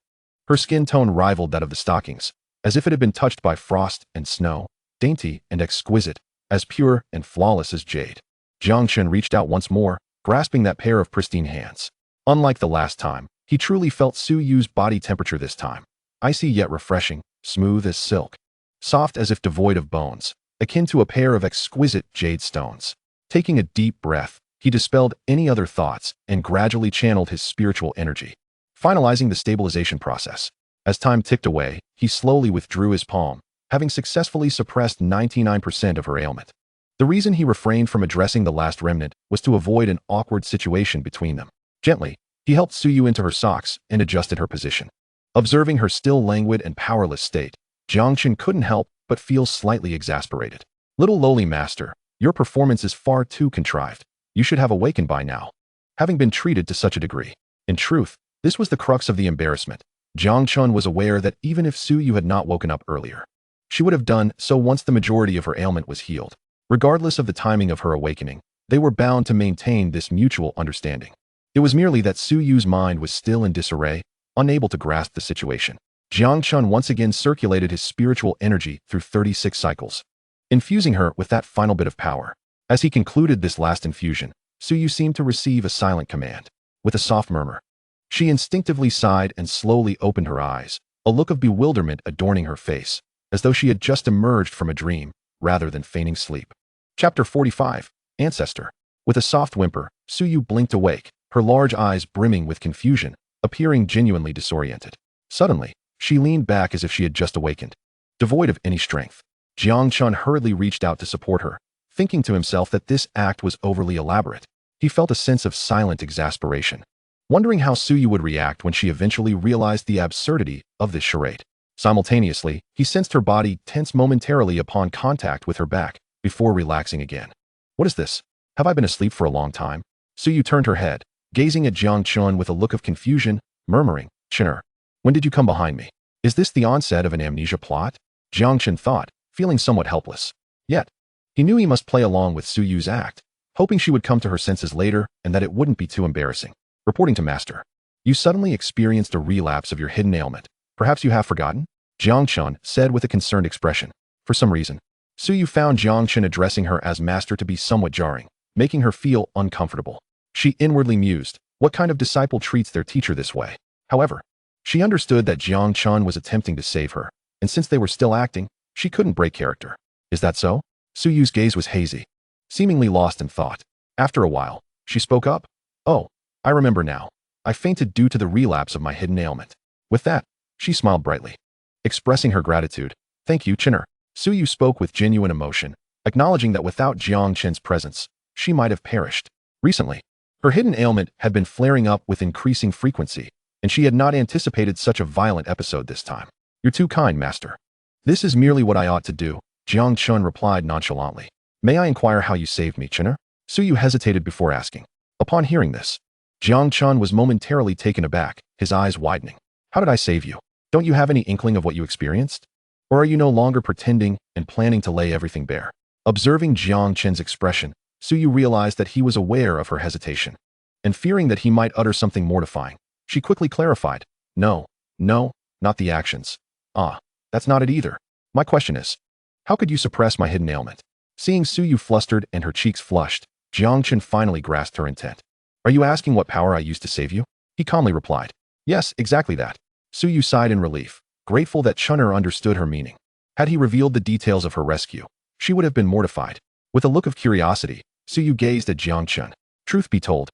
her skin tone rivaled that of the stockings, as if it had been touched by frost and snow, dainty and exquisite, as pure and flawless as jade. Jiang Chen reached out once more, grasping that pair of pristine hands. Unlike the last time, he truly felt Su Yu's body temperature this time, icy yet refreshing, smooth as silk, soft as if devoid of bones, akin to a pair of exquisite jade stones. Taking a deep breath, he dispelled any other thoughts and gradually channeled his spiritual energy, finalizing the stabilization process. As time ticked away, he slowly withdrew his palm, having successfully suppressed 99% of her ailment. The reason he refrained from addressing the last remnant was to avoid an awkward situation between them. Gently, he helped Su Yu into her socks and adjusted her position. Observing her still languid and powerless state, Jiang Chen couldn't help but feel slightly exasperated. Little lowly master, your performance is far too contrived. You should have awakened by now, having been treated to such a degree. In truth, this was the crux of the embarrassment. Jiang Chen was aware that even if Su Yu had not woken up earlier, she would have done so once the majority of her ailment was healed. Regardless of the timing of her awakening, they were bound to maintain this mutual understanding. It was merely that Su Yu's mind was still in disarray, unable to grasp the situation. Jiang Chen once again circulated his spiritual energy through 36 cycles, infusing her with that final bit of power. As he concluded this last infusion, Su Yu seemed to receive a silent command. With a soft murmur, she instinctively sighed and slowly opened her eyes, a look of bewilderment adorning her face, as though she had just emerged from a dream, rather than feigning sleep. Chapter 45, Ancestor. With a soft whimper, Su Yu blinked awake, her large eyes brimming with confusion, appearing genuinely disoriented. Suddenly, she leaned back as if she had just awakened, devoid of any strength. Jiang Chen hurriedly reached out to support her, thinking to himself that this act was overly elaborate. He felt a sense of silent exasperation, wondering how Su Yu would react when she eventually realized the absurdity of this charade. Simultaneously, he sensed her body tense momentarily upon contact with her back, before relaxing again. What is this? Have I been asleep for a long time? Su Yu turned her head, gazing at Jiang Chen with a look of confusion, murmuring, Chen'er, when did you come behind me? Is this the onset of an amnesia plot? Jiang Chen thought, feeling somewhat helpless. Yet, he knew he must play along with Su Yu's act, hoping she would come to her senses later and that it wouldn't be too embarrassing. Reporting to Master. You suddenly experienced a relapse of your hidden ailment. Perhaps you have forgotten? Jiang Chen said with a concerned expression. For some reason, Su Yu found Jiang Chen addressing her as Master to be somewhat jarring, making her feel uncomfortable. She inwardly mused, what kind of disciple treats their teacher this way? However, she understood that Jiang Chen was attempting to save her, and since they were still acting, she couldn't break character. Is that so? Su Yu's gaze was hazy, seemingly lost in thought. After a while, she spoke up. Oh, I remember now. I fainted due to the relapse of my hidden ailment. With that, she smiled brightly, expressing her gratitude. Thank you, Chinner. Su Yu spoke with genuine emotion, acknowledging that without Jiang Chen's presence, she might have perished. Recently, her hidden ailment had been flaring up with increasing frequency, and she had not anticipated such a violent episode this time. You're too kind, Master. This is merely what I ought to do, Jiang Chen replied nonchalantly. May I inquire how you saved me, Chinner? Su Yu hesitated before asking. Upon hearing this, Jiang Chen was momentarily taken aback, his eyes widening. How did I save you? Don't you have any inkling of what you experienced? Or are you no longer pretending and planning to lay everything bare? Observing Jiang Chen's expression, Su Yu realized that he was aware of her hesitation. And fearing that he might utter something mortifying, she quickly clarified. No, not the actions. That's not it either. My question is, how could you suppress my hidden ailment? Seeing Su Yu flustered and her cheeks flushed, Jiang Chen finally grasped her intent. Are you asking what power I used to save you? He calmly replied. Yes, exactly that. Su Yu sighed in relief, grateful that Chunner understood her meaning. Had he revealed the details of her rescue, she would have been mortified. With a look of curiosity, Su Yu gazed at Jiang Chen. Truth be told,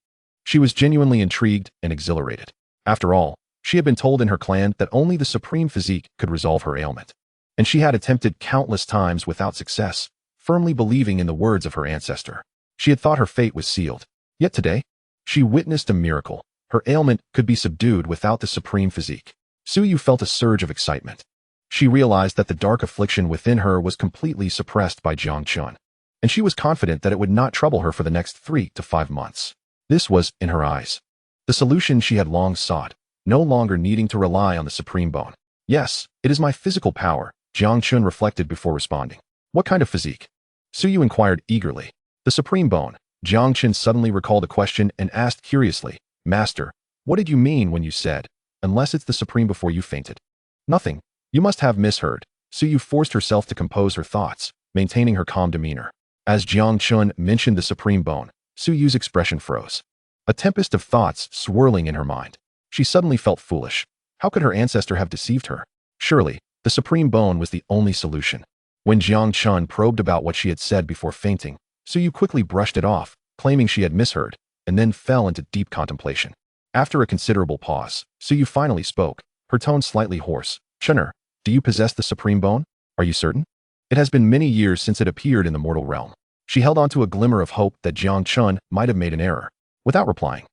she was genuinely intrigued and exhilarated. After all, she had been told in her clan that only the supreme physique could resolve her ailment. And she had attempted countless times without success, firmly believing in the words of her ancestor. She had thought her fate was sealed. Yet today, she witnessed a miracle. Her ailment could be subdued without the supreme physique. Su Yu felt a surge of excitement. She realized that the dark affliction within her was completely suppressed by Jiang Chen, and she was confident that it would not trouble her for the next 3 to 5 months. This was, in her eyes, the solution she had long sought, no longer needing to rely on the supreme bone. Yes, it is my physical power, Jiang Chen reflected before responding. What kind of physique? Su Yu inquired eagerly. The supreme bone. Jiang Chen suddenly recalled a question and asked curiously, Master, what did you mean when you said, unless it's the supreme before you fainted? Nothing. You must have misheard. Su Yu forced herself to compose her thoughts, maintaining her calm demeanor. As Jiang Chen mentioned the supreme bone, Su Yu's expression froze. A tempest of thoughts swirling in her mind. She suddenly felt foolish. How could her ancestor have deceived her? Surely, the supreme bone was the only solution. When Jiang Chen probed about what she had said before fainting, Su Yu quickly brushed it off, claiming she had misheard, and then fell into deep contemplation. After a considerable pause, Su Yu finally spoke, her tone slightly hoarse. Chunner, do you possess the supreme bone? Are you certain? It has been many years since it appeared in the mortal realm. She held on to a glimmer of hope that Jiang Chen might have made an error. Without replying,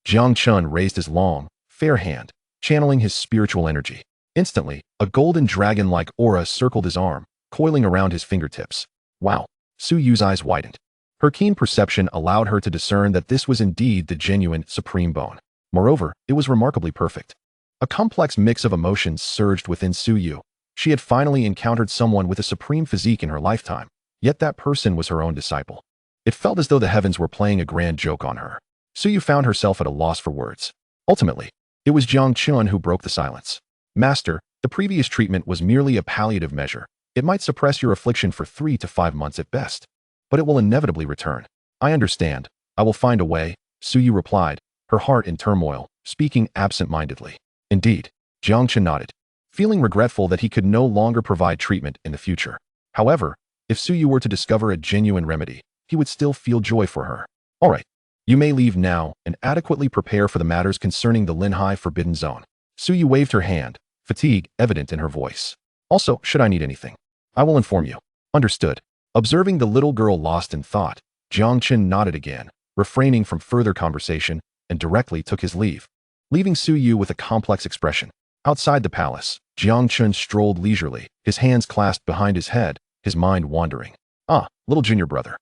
Jiang Chen raised his long, fair hand, channeling his spiritual energy. Instantly, a golden dragon-like aura circled his arm, coiling around his fingertips. Wow! Su Yu's eyes widened. Her keen perception allowed her to discern that this was indeed the genuine supreme bone. Moreover, it was remarkably perfect. A complex mix of emotions surged within Su Yu. She had finally encountered someone with a supreme physique in her lifetime, yet that person was her own disciple. It felt as though the heavens were playing a grand joke on her. Su Yu found herself at a loss for words. Ultimately, it was Jiang Chen who broke the silence. Master, the previous treatment was merely a palliative measure. It might suppress your affliction for 3 to 5 months at best, but it will inevitably return. I understand. I will find a way, Su Yu replied, her heart in turmoil, speaking absent-mindedly. Indeed, Jiang Chen nodded, feeling regretful that he could no longer provide treatment in the future. However, if Su Yu were to discover a genuine remedy, he would still feel joy for her. All right, you may leave now and adequately prepare for the matters concerning the Linhai Forbidden Zone. Su Yu waved her hand, fatigue evident in her voice. Also, should I need anything, I will inform you. Understood. Observing the little girl lost in thought, Jiang Chen nodded again, refraining from further conversation, and directly took his leave, leaving Su Yu with a complex expression. Outside the palace, Jiang Chen strolled leisurely, his hands clasped behind his head, his mind wandering. Little junior brother.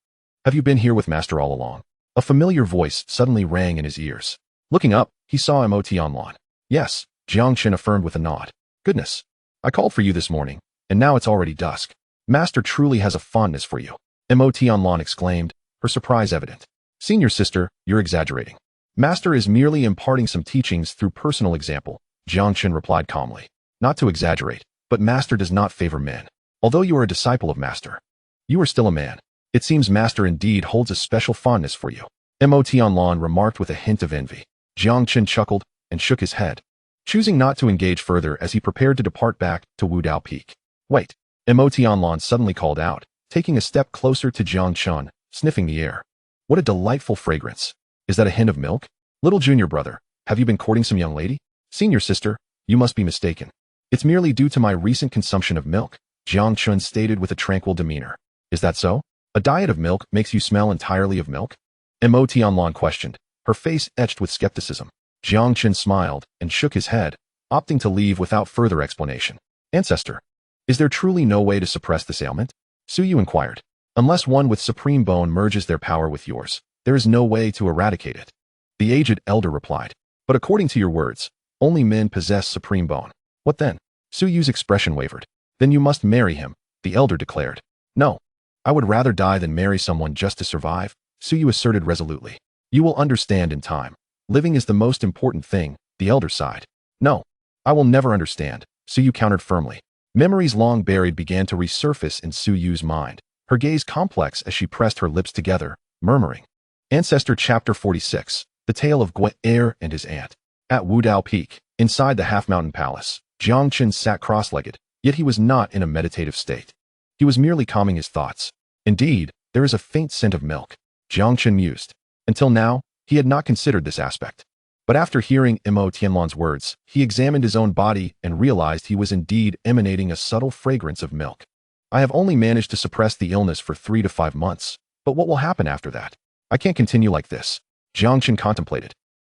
Have you been here with Master all along? A familiar voice suddenly rang in his ears. Looking up, he saw Mo Tianlan. Yes, Jiang Chen affirmed with a nod. Goodness. I called for you this morning, And now it's already dusk. Master truly has a fondness for you. Tianlan exclaimed, her surprise evident. Senior sister, you're exaggerating. Master is merely imparting some teachings through personal example, Jiang Chen replied calmly. Not to exaggerate, but Master does not favor men. Although you are a disciple of Master, you are still a man. It seems Master indeed holds a special fondness for you. Tianlan remarked with a hint of envy. Jiang Chen chuckled and shook his head, choosing not to engage further as he prepared to depart back to Wudao Peak. Wait, Tianlan suddenly called out, taking a step closer to Jiang Chen, sniffing the air. What a delightful fragrance. Is that a hint of milk? Little junior brother, have you been courting some young lady? Senior sister, you must be mistaken. It's merely due to my recent consumption of milk, Jiang Chen stated with a tranquil demeanor. Is that so? A diet of milk makes you smell entirely of milk? Tianlan questioned, her face etched with skepticism. Jiang Chen smiled and shook his head, opting to leave without further explanation. Ancestor, is there truly no way to suppress this ailment? Suyu inquired. Unless one with supreme bone merges their power with yours, there is no way to eradicate it. The aged elder replied. But according to your words, only men possess supreme bone. What then? Suyu's expression wavered. Then you must marry him, the elder declared. No. I would rather die than marry someone just to survive, Suyu asserted resolutely. You will understand in time. Living is the most important thing, the elder sighed. No. I will never understand, Suyu countered firmly. Memories long buried began to resurface in Suyu's mind, her gaze complex as she pressed her lips together, murmuring. Ancestor Chapter 46, The Tale of Gui Heir and His Aunt. At Wudao Peak, inside the half-mountain palace, Jiang Chen sat cross-legged, yet he was not in a meditative state. He was merely calming his thoughts. Indeed, there is a faint scent of milk, Jiang Chen mused. Until now, he had not considered this aspect. But after hearing Tianlan's words, he examined his own body and realized he was indeed emanating a subtle fragrance of milk. I have only managed to suppress the illness for 3 to 5 months, but what will happen after that? I can't continue like this, Jiang Chen contemplated,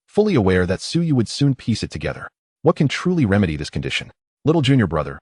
fully aware that Suyu would soon piece it together. What can truly remedy this condition? Little junior brother,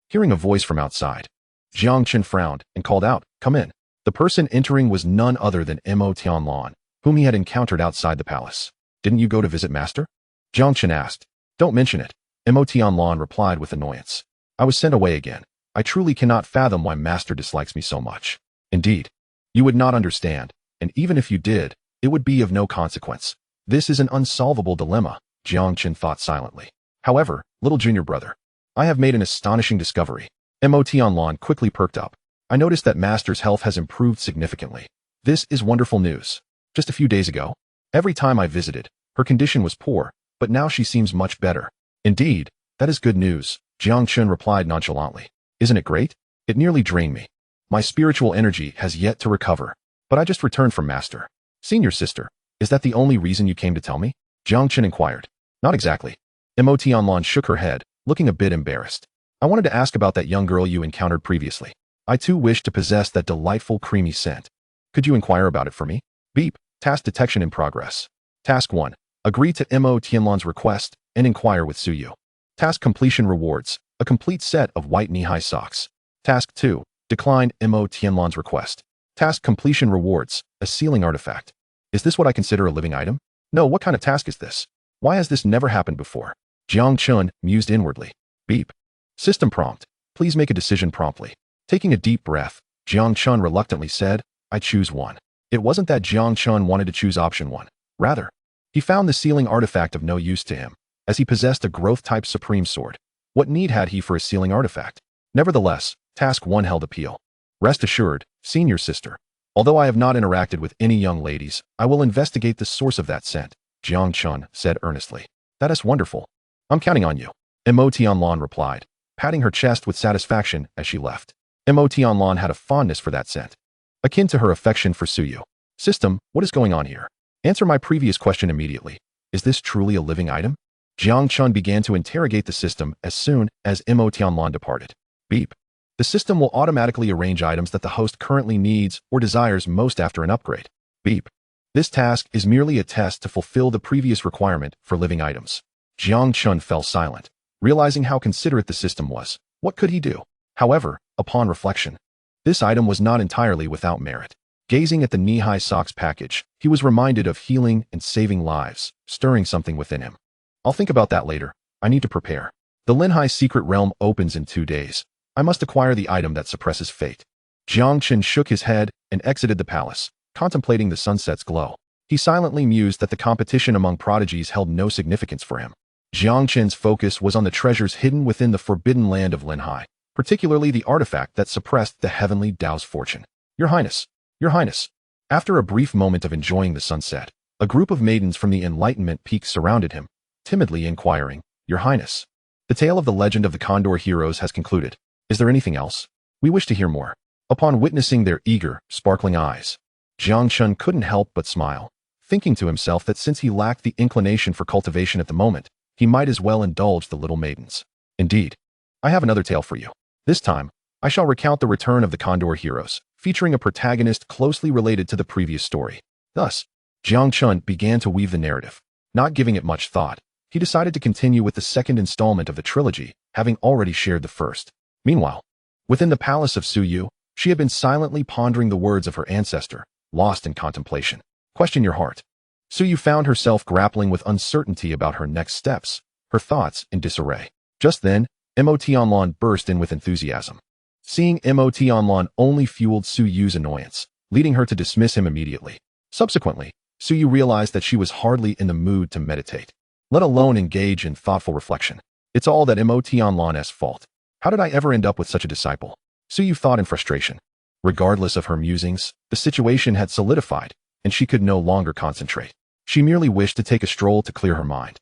hearing a voice from outside. Jiang Chen frowned and called out, come in. The person entering was none other than Tianlan, whom he had encountered outside the palace. Didn't you go to visit Master? Jiang Chen asked. Don't mention it, Tianlan replied with annoyance. I was sent away again. I truly cannot fathom why Master dislikes me so much. Indeed, you would not understand, and even if you did, it would be of no consequence. This is an unsolvable dilemma, Jiang Chen thought silently. However, little junior brother, I have made an astonishing discovery. Tianlan quickly perked up. I noticed that Master's health has improved significantly. This is wonderful news. Just a few days ago, every time I visited, her condition was poor, but now she seems much better. Indeed, that is good news, Jiang Chen replied nonchalantly. Isn't it great? It nearly drained me. My spiritual energy has yet to recover, but I just returned from Master. Senior sister, is that the only reason you came to tell me? Jiang Chen inquired. Not exactly. Tianlan shook her head, looking a bit embarrassed. I wanted to ask about that young girl you encountered previously. I too wish to possess that delightful creamy scent. Could you inquire about it for me? Beep. Task detection in progress. Task 1. Agree to Tianlan's request and inquire with Suyu. Task completion rewards. A complete set of white knee-high socks. Task 2. Decline Tianlan's request. Task completion rewards. A sealing artifact. Is this what I consider a living item? No, what kind of task is this? Why has this never happened before? Jiang Chen mused inwardly. Beep. System prompt. Please make a decision promptly. Taking a deep breath, Jiang Chen reluctantly said, I choose 1. It wasn't that Jiang Chen wanted to choose option 1. Rather, he found the sealing artifact of no use to him, as he possessed a growth-type supreme sword. What need had he for a sealing artifact? Nevertheless, task 1 held appeal. Rest assured, senior sister, although I have not interacted with any young ladies, I will investigate the source of that scent, Jiang Chen said earnestly. That is wonderful. I'm counting on you, Tianlan replied, patting her chest with satisfaction as she left. Tianlan had a fondness for that scent, akin to her affection for Suyu. System, what is going on here? Answer my previous question immediately. Is this truly a living item? Jiang Chen began to interrogate the system as soon as Tianlan departed. Beep. The system will automatically arrange items that the host currently needs or desires most after an upgrade. Beep. This task is merely a test to fulfill the previous requirement for living items. Jiang Chen fell silent, realizing how considerate the system was. What could he do? However, upon reflection, this item was not entirely without merit. Gazing at the knee-high socks package, he was reminded of healing and saving lives, stirring something within him. I'll think about that later. I need to prepare. The Linhai secret realm opens in 2 days. I must acquire the item that suppresses fate. Jiang Chen shook his head and exited the palace, contemplating the sunset's glow. He silently mused that the competition among prodigies held no significance for him. Jiang Chen's focus was on the treasures hidden within the forbidden land of Linhai, particularly the artifact that suppressed the heavenly Dao's fortune. Your Highness, Your Highness. After a brief moment of enjoying the sunset, a group of maidens from the Enlightenment peak surrounded him, timidly inquiring, Your Highness. The tale of the legend of the Condor heroes has concluded. Is there anything else? We wish to hear more. Upon witnessing their eager, sparkling eyes, Jiang Chen couldn't help but smile, thinking to himself that since he lacked the inclination for cultivation at the moment, he might as well indulge the little maidens. Indeed, I have another tale for you. This time, I shall recount the return of the Condor heroes, featuring a protagonist closely related to the previous story. Thus, Jiang Chen began to weave the narrative. Not giving it much thought, he decided to continue with the second installment of the trilogy, having already shared the first. Meanwhile, within the palace of Suyu, she had been silently pondering the words of her ancestor, lost in contemplation. Question your heart. Suyu found herself grappling with uncertainty about her next steps, her thoughts in disarray. Just then, Motianlon burst in with enthusiasm. Seeing Motianlon only fueled Suyu's annoyance, leading her to dismiss him immediately. Subsequently, Suyu realized that she was hardly in the mood to meditate, let alone engage in thoughtful reflection. It's all that Motianlon's fault. How did I ever end up with such a disciple? Suyu thought in frustration. Regardless of her musings, the situation had solidified, and she could no longer concentrate. She merely wished to take a stroll to clear her mind.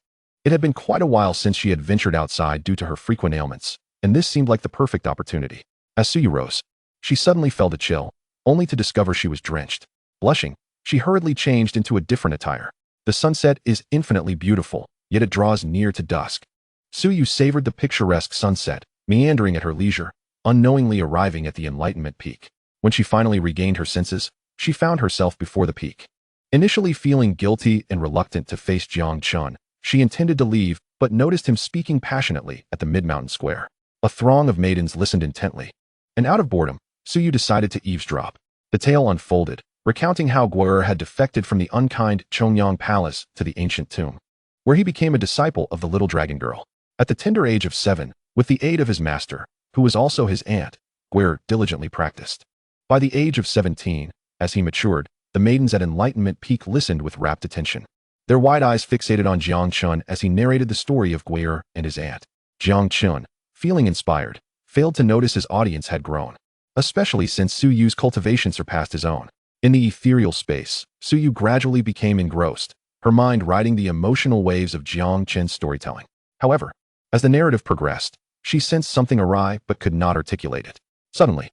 It had been quite a while since she had ventured outside due to her frequent ailments, and this seemed like the perfect opportunity. As Suyu rose, she suddenly felt a chill, only to discover she was drenched. Blushing, she hurriedly changed into a different attire. The sunset is infinitely beautiful, yet it draws near to dusk. Suyu savored the picturesque sunset, meandering at her leisure, unknowingly arriving at the Enlightenment peak. When she finally regained her senses, she found herself before the peak. Initially feeling guilty and reluctant to face Jiang Chen, she intended to leave, but noticed him speaking passionately at the mid-mountain square. A throng of maidens listened intently, and out of boredom, Suyu decided to eavesdrop. The tale unfolded, recounting how Guer had defected from the unkind Chongyang Palace to the ancient tomb, where he became a disciple of the little dragon girl. At the tender age of 7, with the aid of his master, who was also his aunt, Guer diligently practiced. By the age of 17, as he matured, the maidens at Enlightenment Peak listened with rapt attention, their wide eyes fixated on Jiang Chen as he narrated the story of Guer and his aunt. Jiang Chen, feeling inspired, failed to notice his audience had grown, especially since Suyu's cultivation surpassed his own. In the ethereal space, Suyu gradually became engrossed, her mind riding the emotional waves of Jiang Chen's storytelling. However, as the narrative progressed, she sensed something awry but could not articulate it. Suddenly,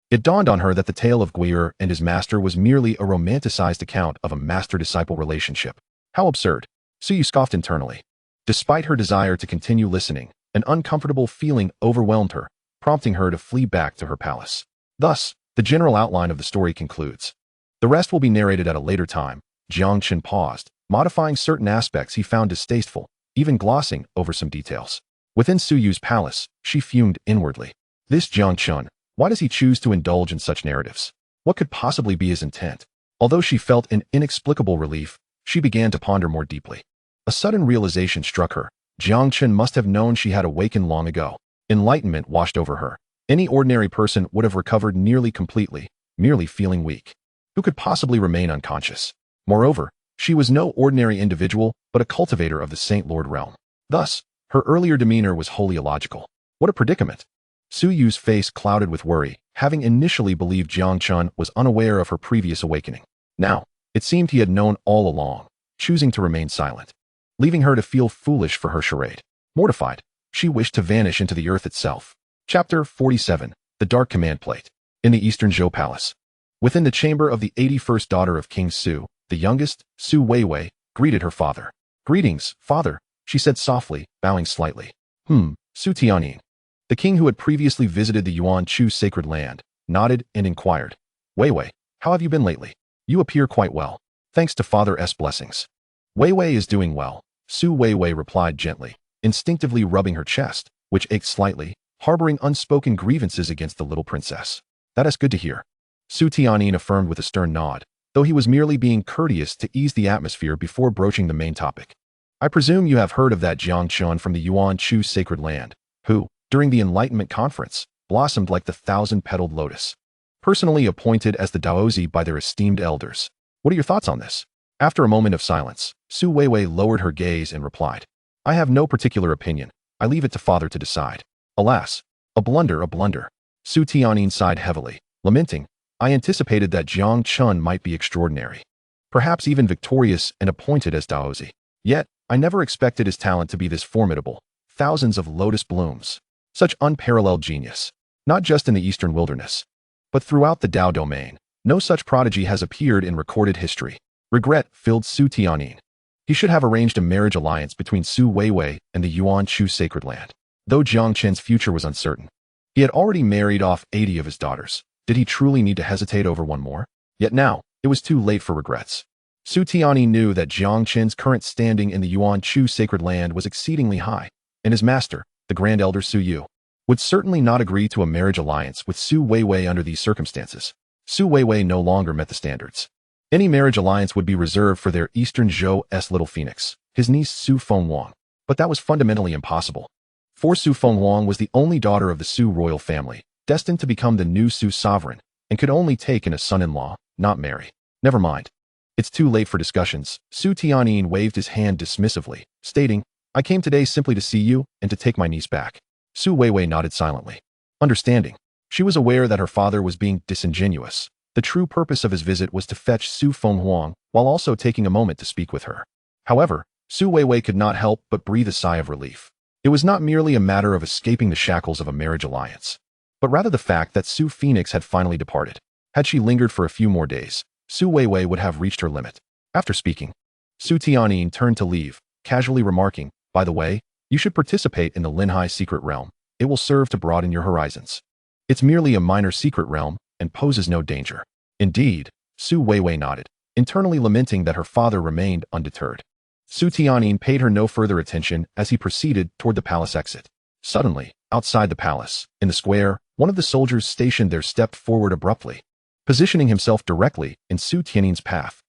it dawned on her that the tale of Guer and his master was merely a romanticized account of a master-disciple relationship. How absurd! Suyu scoffed internally. Despite her desire to continue listening, an uncomfortable feeling overwhelmed her, prompting her to flee back to her palace. Thus, the general outline of the story concludes. The rest will be narrated at a later time. Jiang Chen paused, modifying certain aspects he found distasteful, even glossing over some details. Within Suyu's palace, she fumed inwardly. This Jiang Chen, why does he choose to indulge in such narratives? What could possibly be his intent? Although she felt an inexplicable relief, she began to ponder more deeply. A sudden realization struck her. Jiang Chen must have known she had awakened long ago. Enlightenment washed over her. Any ordinary person would have recovered nearly completely, merely feeling weak. Who could possibly remain unconscious? Moreover, she was no ordinary individual, but a cultivator of the Saint Lord realm. Thus, her earlier demeanor was wholly illogical. What a predicament! Suyu's face clouded with worry, having initially believed Jiang Chen was unaware of her previous awakening. Now, it seemed he had known all along, choosing to remain silent, leaving her to feel foolish for her charade. Mortified, she wished to vanish into the earth itself. Chapter 47. The Dark Command Plate. In the Eastern Zhou Palace. Within the chamber of the 81st daughter of King Su, the youngest, Su Weiwei, greeted her father. Greetings, father, she said softly, bowing slightly. Su Tianyin. The king who had previously visited the Yuan Chu sacred land, nodded and inquired. Weiwei, how have you been lately? You appear quite well, thanks to father's blessings. Weiwei is doing well, Su Weiwei replied gently, instinctively rubbing her chest, which ached slightly, harboring unspoken grievances against the little princess. That is good to hear. Su Tianyin affirmed with a stern nod, though he was merely being courteous to ease the atmosphere before broaching the main topic. I presume you have heard of that Jiang Chen from the Yuan Chu sacred land, who, during the Enlightenment conference, blossomed like the thousand-petaled lotus. Personally appointed as the Daozi by their esteemed elders. What are your thoughts on this? After a moment of silence, Su Weiwei lowered her gaze and replied, I have no particular opinion. I leave it to father to decide. Alas, a blunder, a blunder. Su Tianyin sighed heavily, lamenting, I anticipated that Jiang Chen might be extraordinary. Perhaps even victorious and appointed as Daozi. Yet, I never expected his talent to be this formidable. Thousands of lotus blooms. Such unparalleled genius. Not just in the eastern wilderness, but throughout the Dao domain. No such prodigy has appeared in recorded history. Regret filled Su Tianyin. He should have arranged a marriage alliance between Su Weiwei and the Yuan Chu sacred land. Though Jiang Chen's future was uncertain, he had already married off 80 of his daughters. Did he truly need to hesitate over one more? Yet now, it was too late for regrets. Su Tianyin knew that Jiang Chen's current standing in the Yuan Chu sacred land was exceedingly high, and his master, the Grand Elder Su Yu, would certainly not agree to a marriage alliance with Su Weiwei under these circumstances. Su Weiwei no longer met the standards. Any marriage alliance would be reserved for their Eastern Zhou's little phoenix, his niece Su Fenghuang. But that was fundamentally impossible. For Su Fenghuang was the only daughter of the Su royal family, destined to become the new Su sovereign, and could only take in a son-in-law, not marry. Never mind. It's too late for discussions. Su Tianyin waved his hand dismissively, stating, I came today simply to see you and to take my niece back. Su Weiwei nodded silently. Understanding. She was aware that her father was being disingenuous. The true purpose of his visit was to fetch Su Fenghuang, while also taking a moment to speak with her. However, Su Weiwei could not help but breathe a sigh of relief. It was not merely a matter of escaping the shackles of a marriage alliance, but rather the fact that Su Phoenix had finally departed. Had she lingered for a few more days, Su Weiwei would have reached her limit. After speaking, Su Tianyin turned to leave, casually remarking, by the way, you should participate in the Linhai secret realm. It will serve to broaden your horizons. It's merely a minor secret realm, and poses no danger. Indeed, Su Weiwei nodded, internally lamenting that her father remained undeterred. Su Tianyin paid her no further attention as he proceeded toward the palace exit. Suddenly, outside the palace, in the square, one of the soldiers stationed there stepped forward abruptly, positioning himself directly in Su Tianyin's path.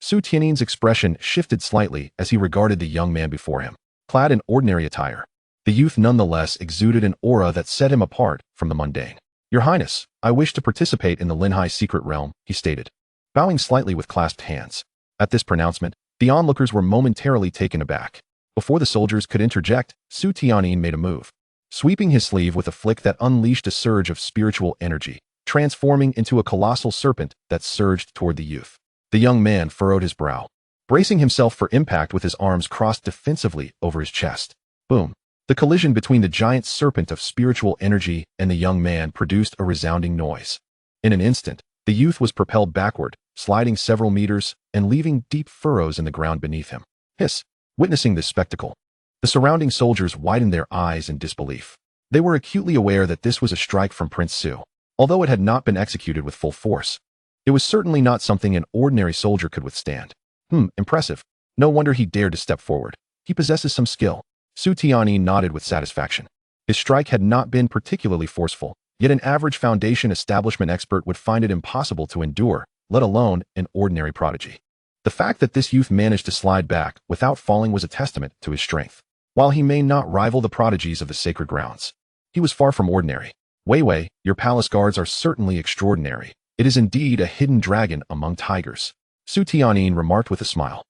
Su Tianyin's expression shifted slightly as he regarded the young man before him. Clad in ordinary attire, the youth nonetheless exuded an aura that set him apart from the mundane. Your Highness, I wish to participate in the Linhai secret realm, he stated, bowing slightly with clasped hands. At this pronouncement, the onlookers were momentarily taken aback. Before the soldiers could interject, Su Tianyin made a move, sweeping his sleeve with a flick that unleashed a surge of spiritual energy, transforming into a colossal serpent that surged toward the youth. The young man furrowed his brow, bracing himself for impact with his arms crossed defensively over his chest. Boom. The collision between the giant serpent of spiritual energy and the young man produced a resounding noise. In an instant, the youth was propelled backward, sliding several meters and leaving deep furrows in the ground beneath him. Hiss! Witnessing this spectacle, the surrounding soldiers widened their eyes in disbelief. They were acutely aware that this was a strike from Prince Su. Although it had not been executed with full force, it was certainly not something an ordinary soldier could withstand. Impressive. No wonder he dared to step forward. He possesses some skill. Su Tianyin nodded with satisfaction. His strike had not been particularly forceful, yet an average foundation establishment expert would find it impossible to endure, let alone an ordinary prodigy. The fact that this youth managed to slide back without falling was a testament to his strength. While he may not rival the prodigies of the sacred grounds, he was far from ordinary. Weiwei, your palace guards are certainly extraordinary. It is indeed a hidden dragon among tigers. Su Tianyin remarked with a smile.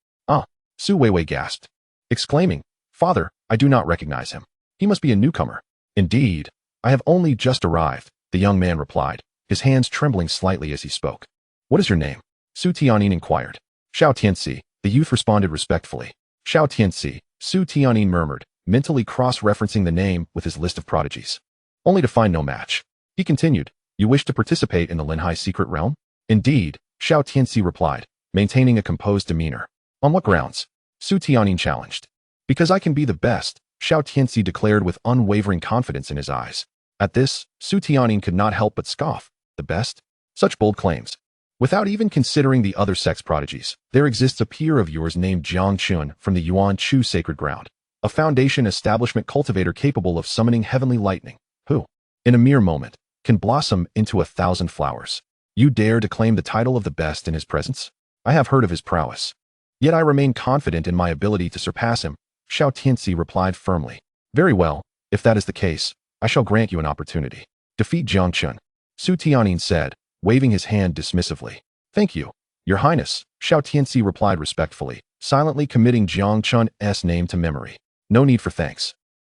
Su Weiwei gasped, exclaiming, Father, I do not recognize him. He must be a newcomer. Indeed, I have only just arrived, the young man replied, his hands trembling slightly as he spoke. What is your name? Su Tianyin inquired. Xiao Tianxi, the youth responded respectfully. Xiao Tianxi, Su Tianyin murmured, mentally cross-referencing the name with his list of prodigies. Only to find no match. He continued, you wish to participate in the Linhai secret realm? Indeed, Xiao Tianxi replied, maintaining a composed demeanor. On what grounds? Su Tianyin challenged. Because I can be the best, Xiao Tianxi declared with unwavering confidence in his eyes. At this, Su Tianyin could not help but scoff. The best? Such bold claims. Without even considering the other sect's prodigies, there exists a peer of yours named Jiang Chen from the Yuan Chu sacred ground, a foundation establishment cultivator capable of summoning heavenly lightning, who, in a mere moment, can blossom into 1,000 flowers. You dare to claim the title of the best in his presence? I have heard of his prowess. Yet I remain confident in my ability to surpass him, Xiao Tianxi replied firmly. Very well, if that is the case, I shall grant you an opportunity. Defeat Jiang Chen, Su Tianyin said, waving his hand dismissively. Thank you, Your Highness, Xiao Tianxi replied respectfully, silently committing Jiang Chen's name to memory. No need for thanks.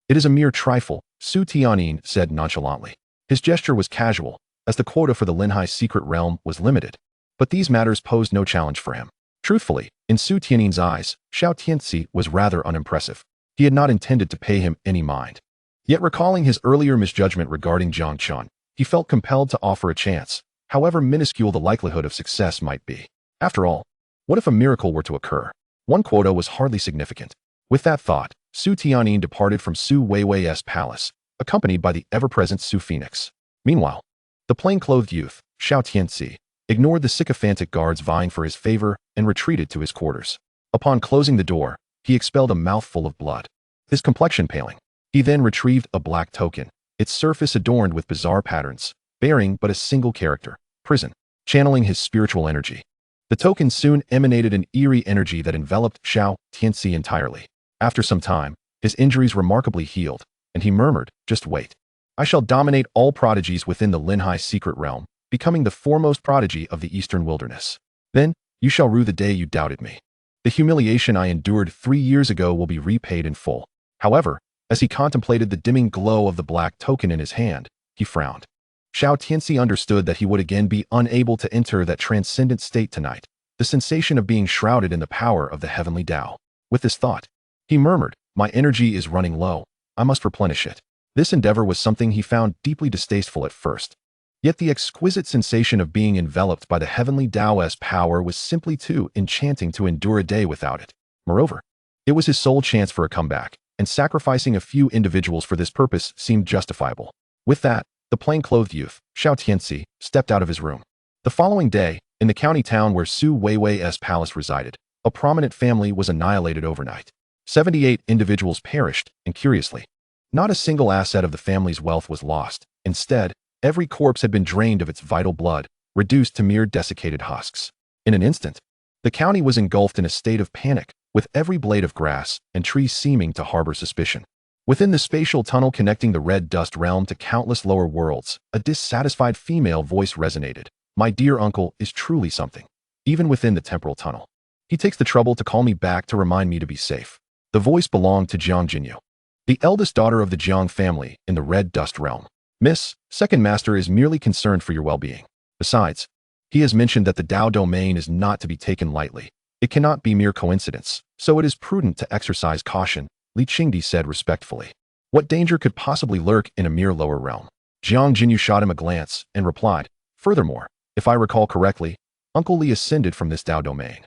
It is a mere trifle, Su Tianyin said nonchalantly. His gesture was casual, as the quota for the Linhai secret realm was limited. But these matters posed no challenge for him. Truthfully, in Su Tianyin's eyes, Xiao Tianxi was rather unimpressive. He had not intended to pay him any mind. Yet recalling his earlier misjudgment regarding Jiang Chen, he felt compelled to offer a chance, however minuscule the likelihood of success might be. After all, what if a miracle were to occur? One quota was hardly significant. With that thought, Su Tianyin departed from Su Weiwei's palace, accompanied by the ever-present Su Phoenix. Meanwhile, the plain-clothed youth, Xiao Tianxi, ignored the sycophantic guards vying for his favor and retreated to his quarters. Upon closing the door, he expelled a mouthful of blood, his complexion paling. He then retrieved a black token, its surface adorned with bizarre patterns, bearing but a single character, prison, channeling his spiritual energy. The token soon emanated an eerie energy that enveloped Xiao Tianxi entirely. After some time, his injuries remarkably healed, and he murmured, just wait. I shall dominate all prodigies within the Linhai secret realm, becoming the foremost prodigy of the eastern wilderness. Then, you shall rue the day you doubted me. The humiliation I endured 3 years ago will be repaid in full. However, as he contemplated the dimming glow of the black token in his hand, he frowned. Xiao Tianxi understood that he would again be unable to enter that transcendent state tonight, the sensation of being shrouded in the power of the heavenly Tao. With this thought, he murmured, my energy is running low. I must replenish it. This endeavor was something he found deeply distasteful at first. Yet the exquisite sensation of being enveloped by the heavenly Tao's power was simply too enchanting to endure a day without it. Moreover, it was his sole chance for a comeback, and sacrificing a few individuals for this purpose seemed justifiable. With that, the plain-clothed youth, Xiao Tianxi, stepped out of his room. The following day, in the county town where Su Weiwei's palace resided, a prominent family was annihilated overnight. 78 individuals perished, and curiously, not a single asset of the family's wealth was lost. Instead, every corpse had been drained of its vital blood, reduced to mere desiccated husks. In an instant, the county was engulfed in a state of panic, with every blade of grass and tree seeming to harbor suspicion. Within the spatial tunnel connecting the red dust realm to countless lower worlds, a dissatisfied female voice resonated. My dear uncle is truly something. Even within the temporal tunnel, he takes the trouble to call me back to remind me to be safe. The voice belonged to Jiang Qingyue, the eldest daughter of the Jiang family in the red dust realm. Miss, Second Master is merely concerned for your well-being. Besides, he has mentioned that the Dao domain is not to be taken lightly. It cannot be mere coincidence, so it is prudent to exercise caution, Li Qingdi said respectfully. What danger could possibly lurk in a mere lower realm? Jiang Qingyue shot him a glance and replied, furthermore, if I recall correctly, Uncle Li ascended from this Dao domain.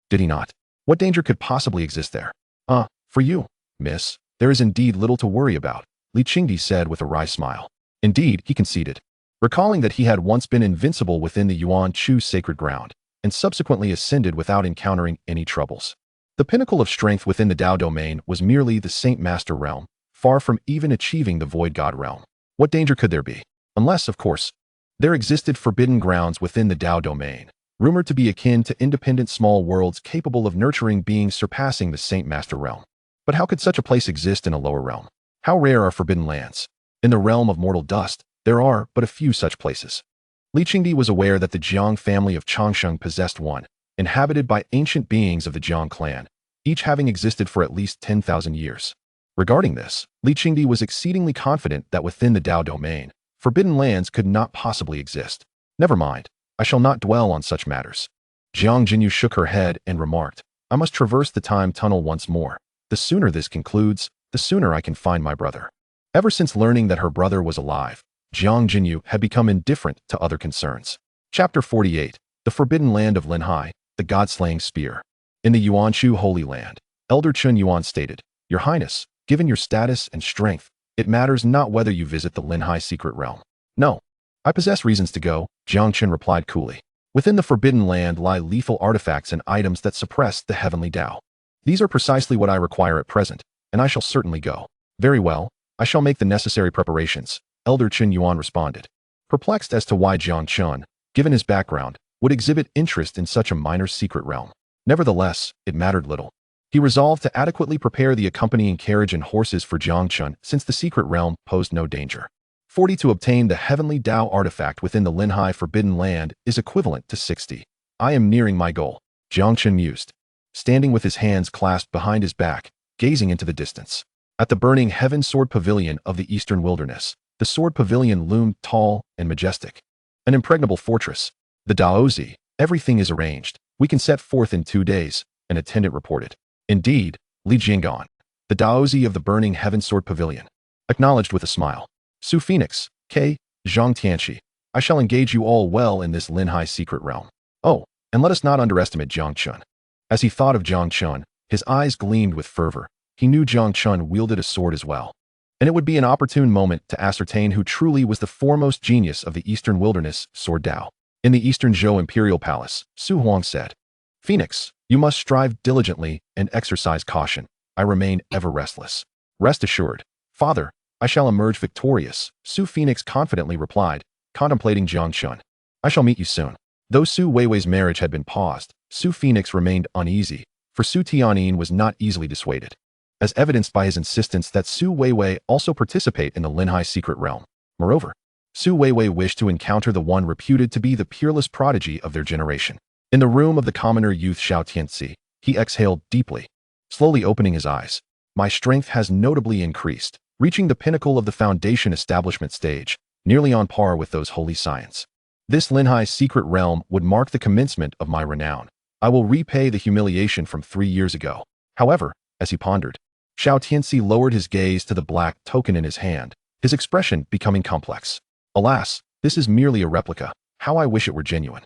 Did he not? What danger could possibly exist there? For you, miss, there is indeed little to worry about, Li Qingdi said with a wry smile. Indeed, he conceded, recalling that he had once been invincible within the Yuan Chu sacred ground, and subsequently ascended without encountering any troubles. The pinnacle of strength within the Dao domain was merely the Saint Master realm, far from even achieving the Void God realm. What danger could there be? Unless, of course, there existed forbidden grounds within the Dao domain, rumored to be akin to independent small worlds capable of nurturing beings surpassing the Saint Master realm. But how could such a place exist in a lower realm? How rare are forbidden lands? In the realm of mortal dust, there are but a few such places. Li Qingdi was aware that the Jiang family of Changsheng possessed one, inhabited by ancient beings of the Jiang clan, each having existed for at least 10,000 years. Regarding this, Li Qingdi was exceedingly confident that within the Dao domain, forbidden lands could not possibly exist. Never mind, I shall not dwell on such matters. Jiang Qingyue shook her head and remarked, I must traverse the time tunnel once more. The sooner this concludes, the sooner I can find my brother. Ever since learning that her brother was alive, Jiang Qingyue had become indifferent to other concerns. Chapter 48, The Forbidden Land of Linhai, the God-slaying Spear. In the Yuanshu Holy Land, Elder Chun Yuan stated, Your Highness, given your status and strength, it matters not whether you visit the Linhai secret realm. No, I possess reasons to go, Jiang Chen replied coolly. Within the Forbidden Land lie lethal artifacts and items that suppress the heavenly Tao. These are precisely what I require at present, and I shall certainly go. Very well, I shall make the necessary preparations, Elder Chun Yuan responded, perplexed as to why Jiang Chen, given his background, would exhibit interest in such a minor secret realm. Nevertheless, it mattered little. He resolved to adequately prepare the accompanying carriage and horses for Jiang Chen since the secret realm posed no danger. 40 to obtain the heavenly Tao artifact within the Linhai Forbidden Land is equivalent to 60. I am nearing my goal, Jiang Chen mused, standing with his hands clasped behind his back, gazing into the distance. At the burning Heaven Sword Pavilion of the Eastern Wilderness, the Sword Pavilion loomed tall and majestic. An impregnable fortress. The Daozi, everything is arranged. We can set forth in 2 days, an attendant reported. Indeed, Li Jinggan, the Daozi of the burning Heaven Sword Pavilion, acknowledged with a smile. Su Phoenix, K. Zhang Tianxi, I shall engage you all well in this Linhai secret realm. Oh, and let us not underestimate Jiang Chen. As he thought of Jiang Chen, his eyes gleamed with fervor. He knew Jiang Chen wielded a sword as well. And it would be an opportune moment to ascertain who truly was the foremost genius of the Eastern Wilderness, Sword Dao. In the Eastern Zhou Imperial Palace, Su Huang said, Phoenix, you must strive diligently and exercise caution. I remain ever restless. Rest assured, Father, I shall emerge victorious, Su Phoenix confidently replied, contemplating Jiang Chen. I shall meet you soon. Though Su Weiwei's marriage had been paused, Su Phoenix remained uneasy, for Su Tianyin was not easily dissuaded, as evidenced by his insistence that Su Weiwei also participate in the Linhai secret realm. Moreover, Su Weiwei wished to encounter the one reputed to be the peerless prodigy of their generation. In the room of the commoner youth Xiao Tianxi, he exhaled deeply, slowly opening his eyes. My strength has notably increased, reaching the pinnacle of the foundation establishment stage, nearly on par with those holy science. This Linhai secret realm would mark the commencement of my renown. I will repay the humiliation from 3 years ago. However, as he pondered, Xiao Tianxi lowered his gaze to the black token in his hand, his expression becoming complex. Alas, this is merely a replica. How I wish it were genuine.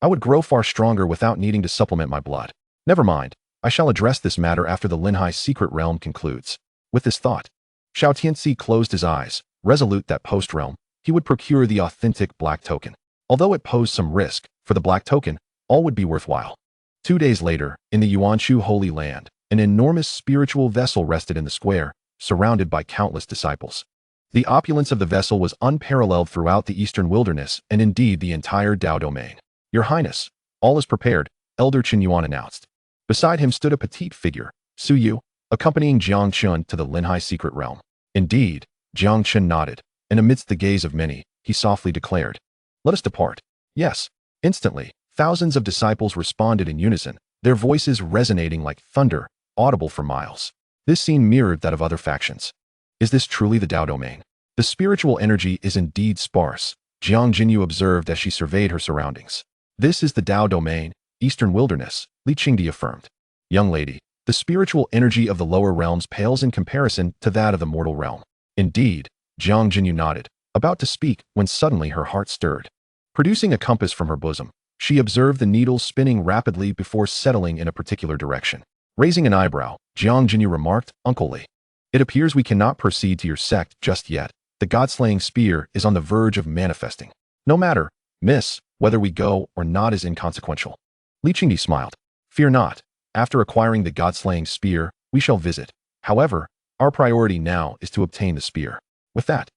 I would grow far stronger without needing to supplement my blood. Never mind, I shall address this matter after the Linhai secret realm concludes. With this thought, Xiao Tianxi closed his eyes, resolute that post-realm, he would procure the authentic black token. Although it posed some risk, for the black token, all would be worthwhile. 2 days later, in the Yuanshu Holy Land, an enormous spiritual vessel rested in the square, surrounded by countless disciples. The opulence of the vessel was unparalleled throughout the Eastern Wilderness and indeed the entire Dao domain. Your Highness, all is prepared, Elder Qingyue announced. Beside him stood a petite figure, Su Yu, accompanying Jiang Chen to the Linhai secret realm. Indeed, Jiang Chen nodded, and amidst the gaze of many, he softly declared, Let us depart. Yes. Instantly, thousands of disciples responded in unison, their voices resonating like thunder, audible for miles. This scene mirrored that of other factions. Is this truly the Dao domain? The spiritual energy is indeed sparse, Jiang Jinyu observed as she surveyed her surroundings. This is the Dao domain, Eastern Wilderness, Li Qingdi affirmed. Young lady, the spiritual energy of the lower realms pales in comparison to that of the mortal realm. Indeed, Jiang Jinyu nodded, about to speak when suddenly her heart stirred. Producing a compass from her bosom, she observed the needles spinning rapidly before settling in a particular direction. Raising an eyebrow, Jiang Jinyu remarked, Uncle Li, it appears we cannot proceed to your sect just yet. The god-slaying spear is on the verge of manifesting. No matter, miss, whether we go or not is inconsequential. Li Qingdi smiled. Fear not. After acquiring the god-slaying spear, we shall visit. However, our priority now is to obtain the spear. With that,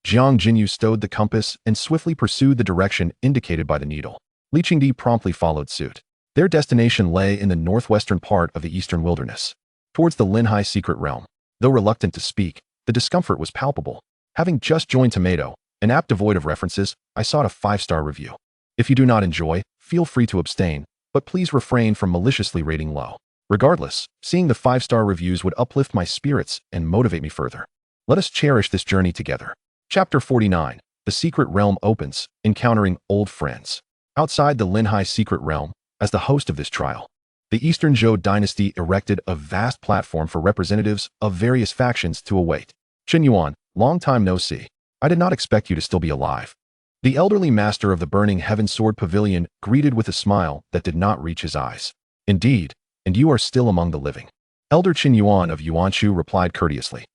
Jiang Jinyu stowed the compass and swiftly pursued the direction indicated by the needle. Li Qingdi promptly followed suit. Their destination lay in the northwestern part of the Eastern Wilderness, towards the Linhai secret realm. Though reluctant to speak, the discomfort was palpable. Having just joined Tomato, an app devoid of references, I sought a 5-star review. If you do not enjoy, feel free to abstain, but please refrain from maliciously rating low. Regardless, seeing the 5-star reviews would uplift my spirits and motivate me further. Let us cherish this journey together. Chapter 49. The Secret Realm opens, encountering old friends. Outside the Linhai secret realm, as the host of this trial, the Eastern Zhou dynasty erected a vast platform for representatives of various factions to await. Qingyue, long time no see. I did not expect you to still be alive. The elderly master of the Burning Heaven Sword Pavilion greeted with a smile that did not reach his eyes. Indeed, and you are still among the living. Elder Qingyue of Yuanshu replied courteously.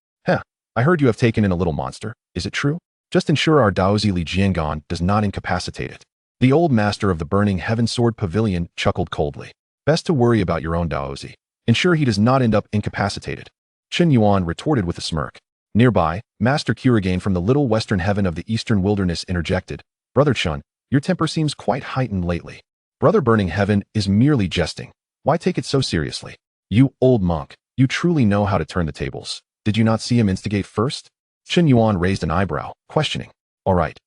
I heard you have taken in a little monster. Is it true? Just ensure our Daozi Li Jiangan does not incapacitate it. The old master of the Burning Heaven Sword Pavilion chuckled coldly. Best to worry about your own Daozi. Ensure he does not end up incapacitated. Qingyue retorted with a smirk. Nearby, Master Kurigane from the little western heaven of the Eastern Wilderness interjected. Brother Chun, your temper seems quite heightened lately. Brother Burning Heaven is merely jesting. Why take it so seriously? You old monk, you truly know how to turn the tables. Did you not see him instigate first? Qingyue raised an eyebrow, questioning. All right,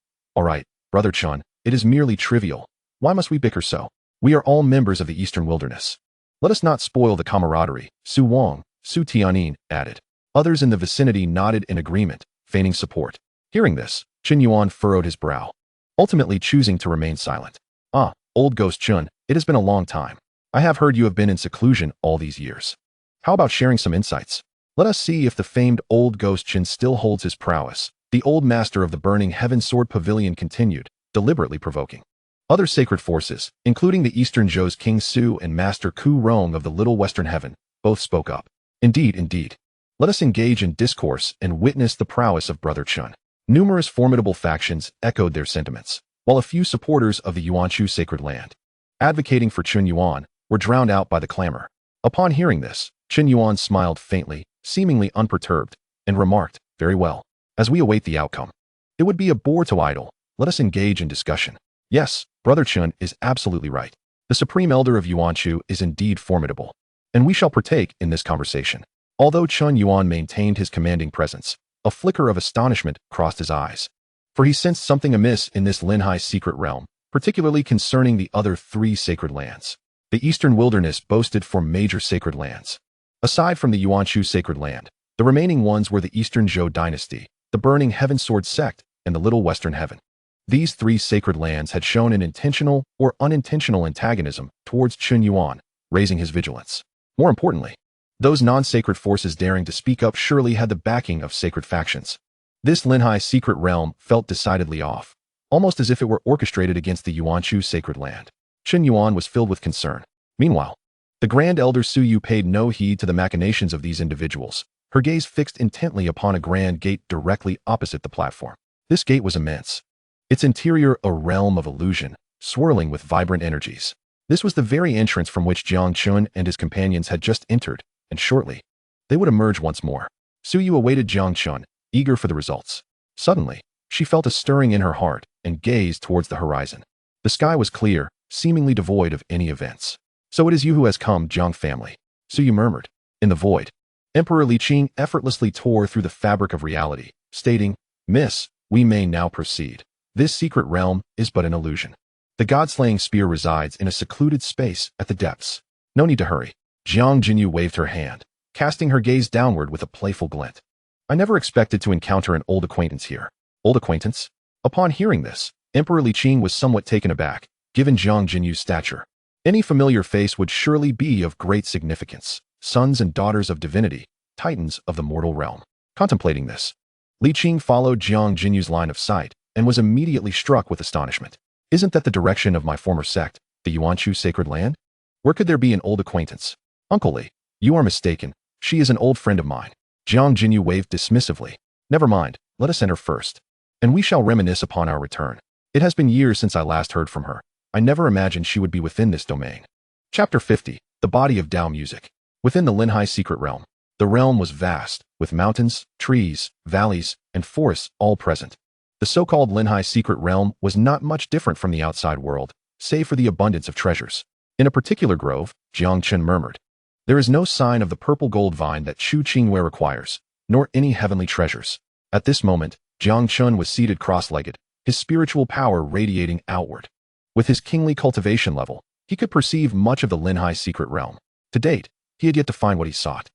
Brother Chun, it is merely trivial. Why must we bicker so? We are all members of the Eastern Wilderness. Let us not spoil the camaraderie, Su Wang, Su Tianyin added. Others in the vicinity nodded in agreement, feigning support. Hearing this, Qingyue furrowed his brow, ultimately choosing to remain silent. Ah, old Ghost Chun, it has been a long time. I have heard you have been in seclusion all these years. How about sharing some insights? Let us see if the famed old Ghost Chun still holds his prowess, the old master of the Burning Heaven Sword Pavilion continued, deliberately provoking. Other sacred forces, including the Eastern Zhou's King Su and Master Ku Rong of the Little Western Heaven, both spoke up. Indeed. Let us engage in discourse and witness the prowess of Brother Chun. Numerous formidable factions echoed their sentiments, while a few supporters of the Yuanshu sacred land, advocating for Qingyue, were drowned out by the clamor. Upon hearing this, Qingyue smiled faintly, seemingly unperturbed, and remarked, very well. As we await the outcome, it would be a bore to idle. Let us engage in discussion. Yes, Brother Chun is absolutely right. The Supreme Elder of Yuanshu is indeed formidable, and we shall partake in this conversation. Although Qingyue maintained his commanding presence, a flicker of astonishment crossed his eyes, for he sensed something amiss in this Linhai secret realm, particularly concerning the other 3 sacred lands. The Eastern Wilderness boasted 4 major sacred lands. Aside from the Yuanshu sacred land, the remaining ones were the Eastern Zhou dynasty, the Burning Heaven Sword sect, and the Little Western Heaven. These 3 sacred lands had shown an intentional or unintentional antagonism towards Qingyue, raising his vigilance. More importantly, those non-sacred forces daring to speak up surely had the backing of sacred factions. This Linhai secret realm felt decidedly off, almost as if it were orchestrated against the Yuanshu sacred land. Qingyue was filled with concern. Meanwhile, the Grand Elder Su Yu paid no heed to the machinations of these individuals, her gaze fixed intently upon a grand gate directly opposite the platform. This gate was immense, its interior a realm of illusion, swirling with vibrant energies. This was the very entrance from which Jiang Chen and his companions had just entered, and shortly, they would emerge once more. Su Yu awaited Jiang Chen, eager for the results. Suddenly, she felt a stirring in her heart and gazed towards the horizon. The sky was clear, seemingly devoid of any events. So it is you who has come, Jiang family, Su Yu murmured. In the void, Emperor Li Qing effortlessly tore through the fabric of reality, stating, Miss, we may now proceed. This secret realm is but an illusion. The god-slaying spear resides in a secluded space at the depths. No need to hurry. Jiang Jinyu waved her hand, casting her gaze downward with a playful glint. I never expected to encounter an old acquaintance here. Old acquaintance? Upon hearing this, Emperor Li Qing was somewhat taken aback, given Jiang Jinyu's stature. Any familiar face would surely be of great significance. Sons and daughters of divinity, titans of the mortal realm. Contemplating this, Li Qing followed Jiang Jinyu's line of sight and was immediately struck with astonishment. Isn't that the direction of my former sect, the Yuanshu sacred land? Where could there be an old acquaintance? Uncle Li, you are mistaken. She is an old friend of mine. Jiang Jinyu waved dismissively. Never mind, let us enter first, and we shall reminisce upon our return. It has been years since I last heard from her. I never imagined she would be within this domain. Chapter 50. The Body of Dao Music. Within the Linhai secret realm, the realm was vast, with mountains, trees, valleys, and forests all present. The so-called Linhai secret realm was not much different from the outside world, save for the abundance of treasures. In a particular grove, Jiang Chen murmured, there is no sign of the purple gold vine that Chu Qingyue requires, nor any heavenly treasures. At this moment, Jiang Chen was seated cross-legged, his spiritual power radiating outward. With his kingly cultivation level, he could perceive much of the Linhai secret realm. To date, he had yet to find what he sought.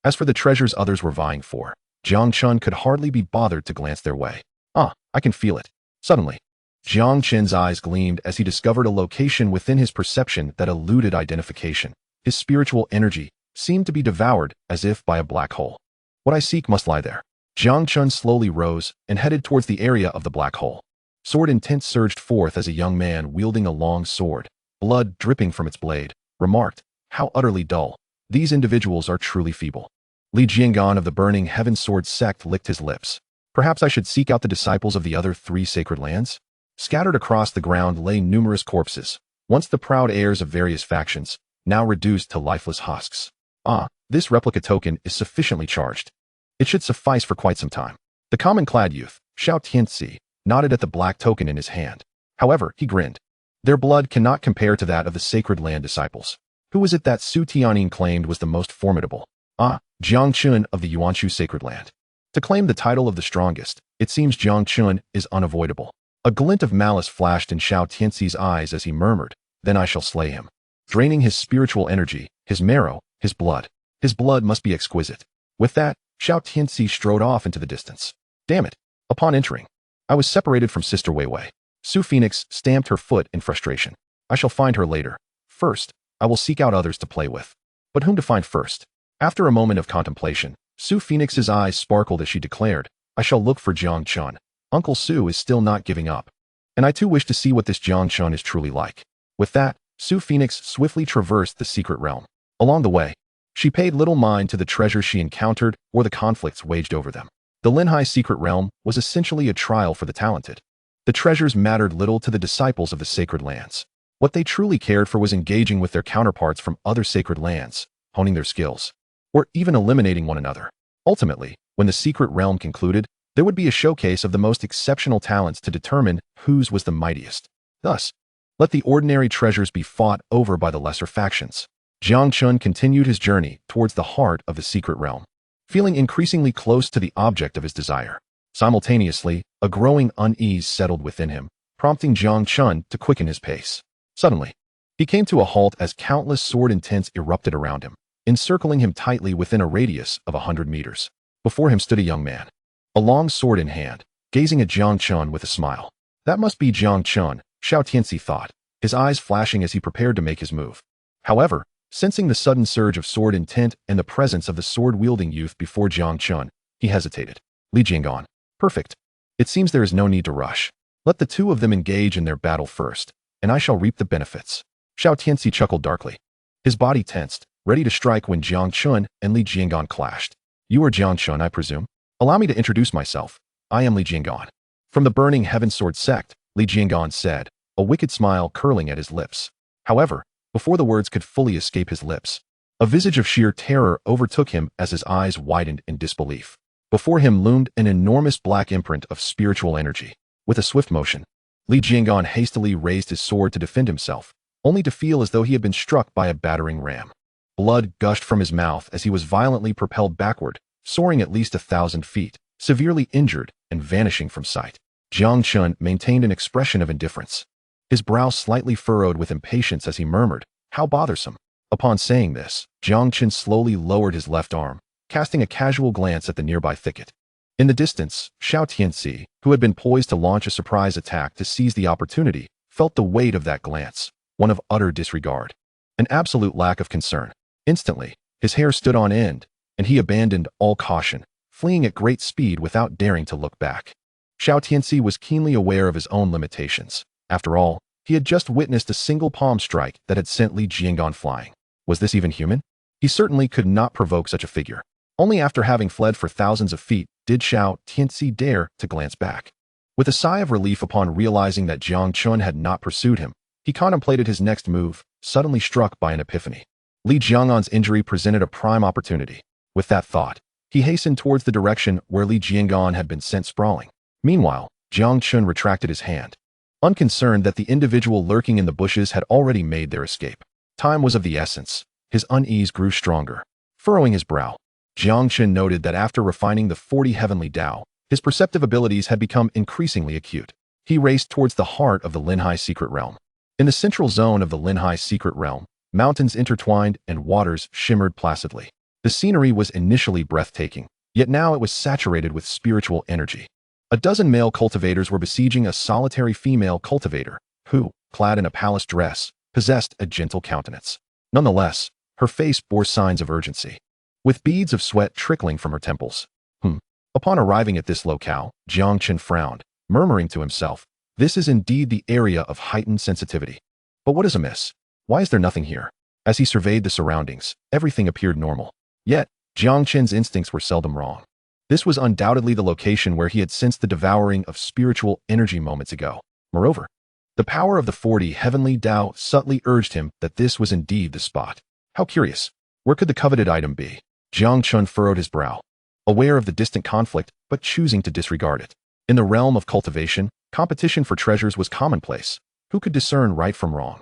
As for the treasures others were vying for, Jiang Chen could hardly be bothered to glance their way. Ah, I can feel it. Suddenly, Jiang Chen's eyes gleamed as he discovered a location within his perception that eluded identification. His spiritual energy seemed to be devoured as if by a black hole. What I seek must lie there. Jiang Chen slowly rose and headed towards the area of the black hole. Sword intent surged forth as a young man wielding a long sword, blood dripping from its blade, remarked, how utterly dull. These individuals are truly feeble. Li Jiangan of the Burning Heaven Sword sect licked his lips. Perhaps I should seek out the disciples of the other 3 sacred lands? Scattered across the ground lay numerous corpses, once the proud heirs of various factions, now reduced to lifeless husks. Ah, this replica token is sufficiently charged. It should suffice for quite some time. The common-clad youth, Xiao Tianxi, nodded at the black token in his hand. However, he grinned. Their blood cannot compare to that of the sacred land disciples. Who was it that Su Tianyin claimed was the most formidable? Ah, Jiang Chen of the Yuanshu Sacred Land. To claim the title of the strongest, it seems Jiang Chen is unavoidable. A glint of malice flashed in Xiao Tianxi's eyes as he murmured, "Then I shall slay him." Draining his spiritual energy, his marrow, his blood. His blood must be exquisite. With that, Xiao Tianxi strode off into the distance. Damn it. Upon entering, I was separated from Sister Weiwei. Su Phoenix stamped her foot in frustration. I shall find her later. First, I will seek out others to play with. But whom to find first? After a moment of contemplation, Su Phoenix's eyes sparkled as she declared, I shall look for Jiang Chen. Uncle Su is still not giving up. And I too wish to see what this Jiang Chen is truly like. With that, Su Phoenix swiftly traversed the secret realm. Along the way, she paid little mind to the treasures she encountered or the conflicts waged over them. The Linhai secret realm was essentially a trial for the talented. The treasures mattered little to the disciples of the sacred lands. What they truly cared for was engaging with their counterparts from other sacred lands, honing their skills, or even eliminating one another. Ultimately, when the secret realm concluded, there would be a showcase of the most exceptional talents to determine whose was the mightiest. Thus, let the ordinary treasures be fought over by the lesser factions. Jiang Chen continued his journey towards the heart of the secret realm, feeling increasingly close to the object of his desire. Simultaneously, a growing unease settled within him, prompting Jiang Chen to quicken his pace. Suddenly, he came to a halt as countless sword intents erupted around him, encircling him tightly within a radius of 100 meters. Before him stood a young man, a long sword in hand, gazing at Jiang Chen with a smile. That must be Jiang Chen, Xiao Tianxi thought, his eyes flashing as he prepared to make his move. However, sensing the sudden surge of sword intent and the presence of the sword-wielding youth before Jiang Chen, he hesitated. Li Jinggong. Perfect. It seems there is no need to rush. Let the two of them engage in their battle first, and I shall reap the benefits. Xiao Tianxi chuckled darkly. His body tensed, ready to strike when Jiang Chen and Li Jinggong clashed. You are Jiang Chen, I presume? Allow me to introduce myself. I am Li Jinggong. From the Burning Heaven Sword sect, Li Jinggong said, a wicked smile curling at his lips. However, before the words could fully escape his lips, a visage of sheer terror overtook him as his eyes widened in disbelief. Before him loomed an enormous black imprint of spiritual energy. With a swift motion, Li Jinggong hastily raised his sword to defend himself, only to feel as though he had been struck by a battering ram. Blood gushed from his mouth as he was violently propelled backward, soaring at least 1,000 feet, severely injured and vanishing from sight. Jiang Chen maintained an expression of indifference, his brow slightly furrowed with impatience as he murmured, how bothersome. Upon saying this, Jiang Chen slowly lowered his left arm, casting a casual glance at the nearby thicket. In the distance, Xiao Tianxi, who had been poised to launch a surprise attack to seize the opportunity, felt the weight of that glance, one of utter disregard, an absolute lack of concern. Instantly, his hair stood on end, and he abandoned all caution, fleeing at great speed without daring to look back. Xiao Tianxi was keenly aware of his own limitations. After all, he had just witnessed a single palm strike that had sent Li Jinggong flying. Was this even human? He certainly could not provoke such a figure. Only after having fled for thousands of feet did Xiao Tianxi dare to glance back. With a sigh of relief upon realizing that Jiang Chen had not pursued him, he contemplated his next move, suddenly struck by an epiphany. Li Jianggong's injury presented a prime opportunity. With that thought, he hastened towards the direction where Li Jinggong had been sent sprawling. Meanwhile, Jiang Chen retracted his hand, unconcerned that the individual lurking in the bushes had already made their escape. Time was of the essence. His unease grew stronger. Furrowing his brow, Jiang Chen noted that after refining the 40 heavenly Dao, his perceptive abilities had become increasingly acute. He raced towards the heart of the Linhai secret realm. In the central zone of the Linhai secret realm, mountains intertwined and waters shimmered placidly. The scenery was initially breathtaking, yet now it was saturated with spiritual energy. A dozen male cultivators were besieging a solitary female cultivator, who, clad in a palace dress, possessed a gentle countenance. Nonetheless, her face bore signs of urgency, with beads of sweat trickling from her temples. Upon arriving at this locale, Jiang Chen frowned, murmuring to himself, this is indeed the area of heightened sensitivity. But what is amiss? Why is there nothing here? As he surveyed the surroundings, everything appeared normal. Yet, Jiang Chen's instincts were seldom wrong. This was undoubtedly the location where he had sensed the devouring of spiritual energy moments ago. Moreover, the power of the 40 heavenly Dao subtly urged him that this was indeed the spot. How curious. Where could the coveted item be? Jiang Chen furrowed his brow, aware of the distant conflict, but choosing to disregard it. In the realm of cultivation, competition for treasures was commonplace. Who could discern right from wrong?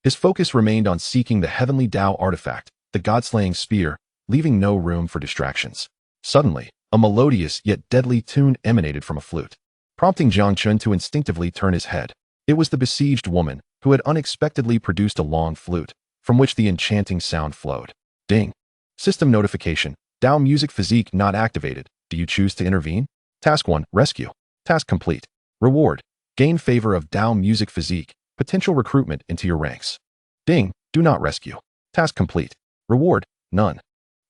His focus remained on seeking the heavenly Dao artifact, the god-slaying spear, leaving no room for distractions. Suddenly, a melodious yet deadly tune emanated from a flute, prompting Jiang Chen to instinctively turn his head. It was the besieged woman, who had unexpectedly produced a long flute, from which the enchanting sound flowed. Ding. System notification. Dao music physique not activated. Do you choose to intervene? Task 1. Rescue. Task complete. Reward. Gain favor of Dao music physique. Potential recruitment into your ranks. Ding. Do not rescue. Task complete. Reward. None.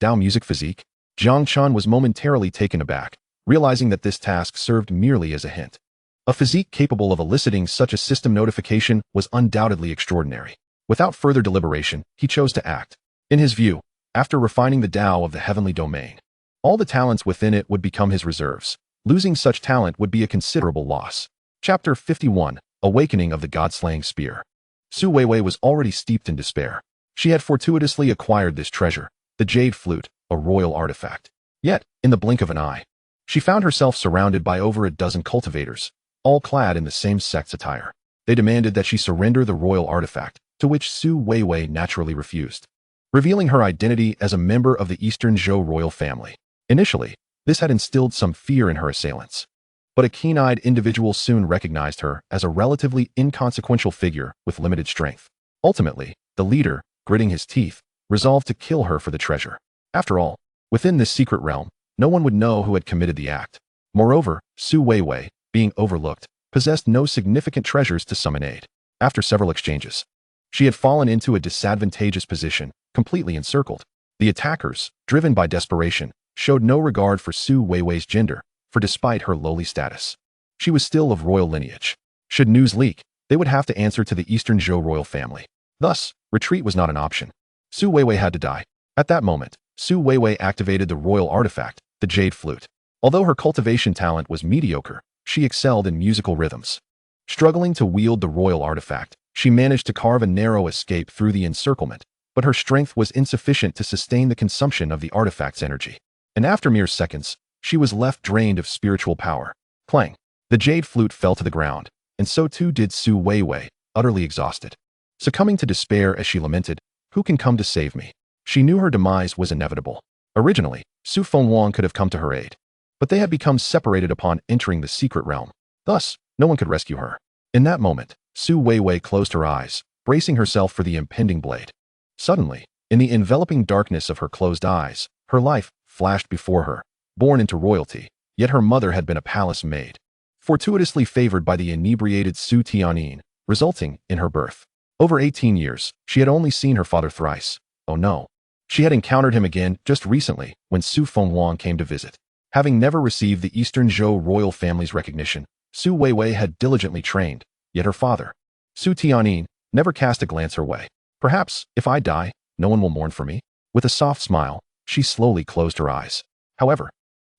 Dao music physique. Jiang Chen was momentarily taken aback, realizing that this task served merely as a hint. A physique capable of eliciting such a system notification was undoubtedly extraordinary. Without further deliberation, he chose to act. In his view, after refining the Dao of the heavenly domain, all the talents within it would become his reserves. Losing such talent would be a considerable loss. Chapter 51. Awakening of the God-slaying spear. Su Weiwei was already steeped in despair. She had fortuitously acquired this treasure, the jade flute, a royal artifact. Yet, in the blink of an eye, she found herself surrounded by over a dozen cultivators, all clad in the same sect's attire. They demanded that she surrender the royal artifact, to which Su Weiwei naturally refused, revealing her identity as a member of the Eastern Zhou royal family. Initially, this had instilled some fear in her assailants, but a keen-eyed individual soon recognized her as a relatively inconsequential figure with limited strength. Ultimately, the leader, gritting his teeth, resolved to kill her for the treasure. After all, within this secret realm, no one would know who had committed the act. Moreover, Su Weiwei, being overlooked, possessed no significant treasures to summon aid. After several exchanges, she had fallen into a disadvantageous position, completely encircled. The attackers, driven by desperation, showed no regard for Su Weiwei's gender, for despite her lowly status, she was still of royal lineage. Should news leak, they would have to answer to the Eastern Zhou royal family. Thus, retreat was not an option. Su Weiwei had to die. At that moment, Su Weiwei activated the royal artifact, the jade flute. Although her cultivation talent was mediocre, she excelled in musical rhythms. Struggling to wield the royal artifact, she managed to carve a narrow escape through the encirclement, but her strength was insufficient to sustain the consumption of the artifact's energy. And after mere seconds, she was left drained of spiritual power. Clang! The jade flute fell to the ground, and so too did Su Weiwei, utterly exhausted. Succumbing to despair as she lamented, "Who can come to save me?" She knew her demise was inevitable. Originally, Su Fenghuang could have come to her aid, but they had become separated upon entering the secret realm. Thus, no one could rescue her. In that moment, Su Weiwei closed her eyes, bracing herself for the impending blade. Suddenly, in the enveloping darkness of her closed eyes, her life flashed before her. Born into royalty, yet her mother had been a palace maid, fortuitously favored by the inebriated Su Tianyin, resulting in her birth. Over 18 years, she had only seen her father thrice. Oh no. She had encountered him again just recently when Su Fenghuang came to visit. Having never received the Eastern Zhou royal family's recognition, Su Weiwei had diligently trained, yet her father, Su Tianyin, never cast a glance her way. Perhaps, if I die, no one will mourn for me. With a soft smile, she slowly closed her eyes. However,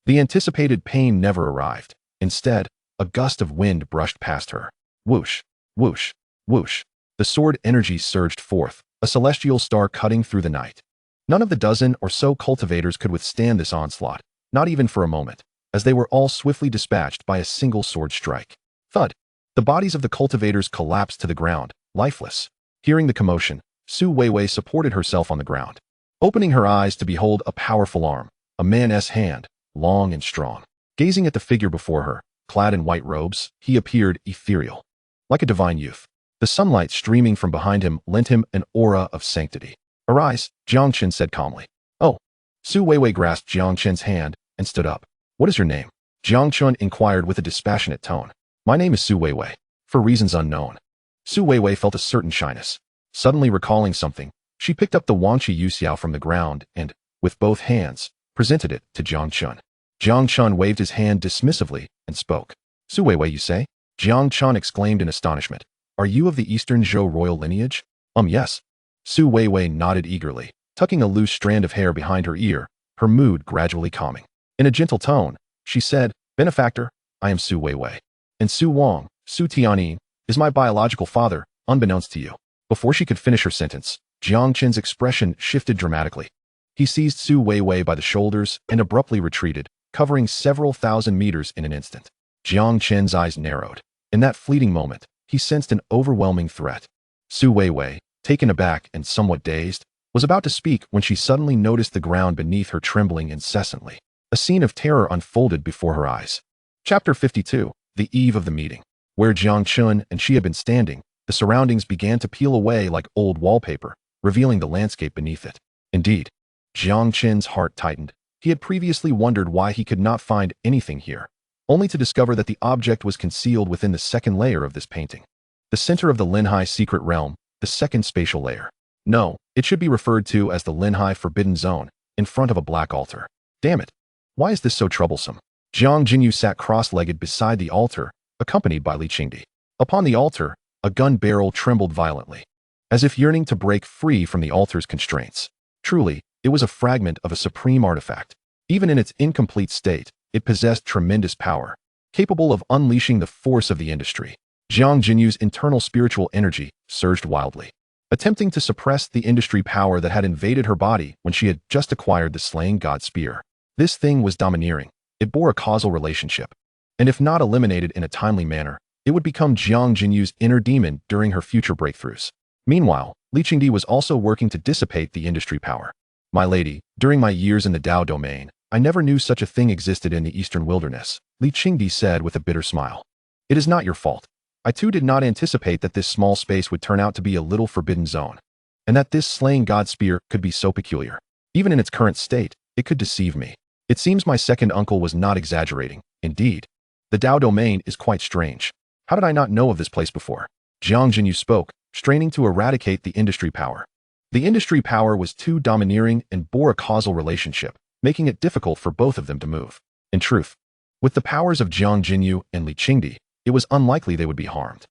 the anticipated pain never arrived. Instead, a gust of wind brushed past her. Whoosh, whoosh, whoosh. The sword energy surged forth, a celestial star cutting through the night. None of the dozen or so cultivators could withstand this onslaught, not even for a moment, as they were all swiftly dispatched by a single sword strike. Thud! The bodies of the cultivators collapsed to the ground, lifeless. Hearing the commotion, Su Weiwei supported herself on the ground, opening her eyes to behold a powerful arm, a man's hand, long and strong. Gazing at the figure before her, clad in white robes, he appeared ethereal, like a divine youth. The sunlight streaming from behind him lent him an aura of sanctity. "Arise," Jiang Chen said calmly. "Oh." Su Weiwei grasped Jiang Chen's hand and stood up. "What is your name?" Jiang Chen inquired with a dispassionate tone. "My name is Su Weiwei, for reasons unknown." Su Weiwei felt a certain shyness. Suddenly recalling something, she picked up the Wangqi Yuxiao from the ground and, with both hands, presented it to Jiang Chen. Jiang Chen waved his hand dismissively and spoke. "Su Weiwei, you say?" Jiang Chen exclaimed in astonishment. "Are you of the Eastern Zhou royal lineage?" Yes." Su Weiwei nodded eagerly, tucking a loose strand of hair behind her ear, her mood gradually calming. In a gentle tone, she said, "Benefactor, I am Su Weiwei. And Su Wang, Su Tianyin, is my biological father, unbeknownst to you." Before she could finish her sentence, Jiang Chen's expression shifted dramatically. He seized Su Weiwei by the shoulders and abruptly retreated, covering several thousand meters in an instant. Jiang Chen's eyes narrowed. In that fleeting moment, he sensed an overwhelming threat. Su Weiwei, taken aback and somewhat dazed, was about to speak when she suddenly noticed the ground beneath her trembling incessantly. A scene of terror unfolded before her eyes. Chapter 52. The eve of the meeting. Where Jiang Chen and she had been standing, the surroundings began to peel away like old wallpaper, revealing the landscape beneath it. Indeed, Jiang Chen's heart tightened. He had previously wondered why he could not find anything here, only to discover that the object was concealed within the second layer of this painting. The center of the Linhai secret realm, the second spatial layer. No, it should be referred to as the Linhai Forbidden Zone, in front of a black altar. Damn it. Why is this so troublesome? Jiang Qingyue sat cross-legged beside the altar, accompanied by Li Qingdi. Upon the altar, a gun barrel trembled violently, as if yearning to break free from the altar's constraints. Truly, it was a fragment of a supreme artifact. Even in its incomplete state, it possessed tremendous power, capable of unleashing the force of the industry. Jiang Jinyu's internal spiritual energy surged wildly, attempting to suppress the industry power that had invaded her body when she had just acquired the Slaying God Spear. This thing was domineering. It bore a causal relationship, and if not eliminated in a timely manner, it would become Jiang Jinyu's inner demon during her future breakthroughs. Meanwhile, Li Qingdi was also working to dissipate the industry power. My lady, during my years in the Dao domain, I never knew such a thing existed in the eastern wilderness, Li Qingdi said with a bitter smile. It is not your fault. I too did not anticipate that this small space would turn out to be a little forbidden zone, and that this Slaying God Spear could be so peculiar. Even in its current state, it could deceive me. It seems my second uncle was not exaggerating. Indeed, the Dao domain is quite strange. How did I not know of this place before? Jiang Jinyu spoke, straining to eradicate the industry power. The industry power was too domineering and bore a causal relationship, making it difficult for both of them to move. In truth, with the powers of Jiang Jinyu and Li Qingdi, it was unlikely they would be harmed.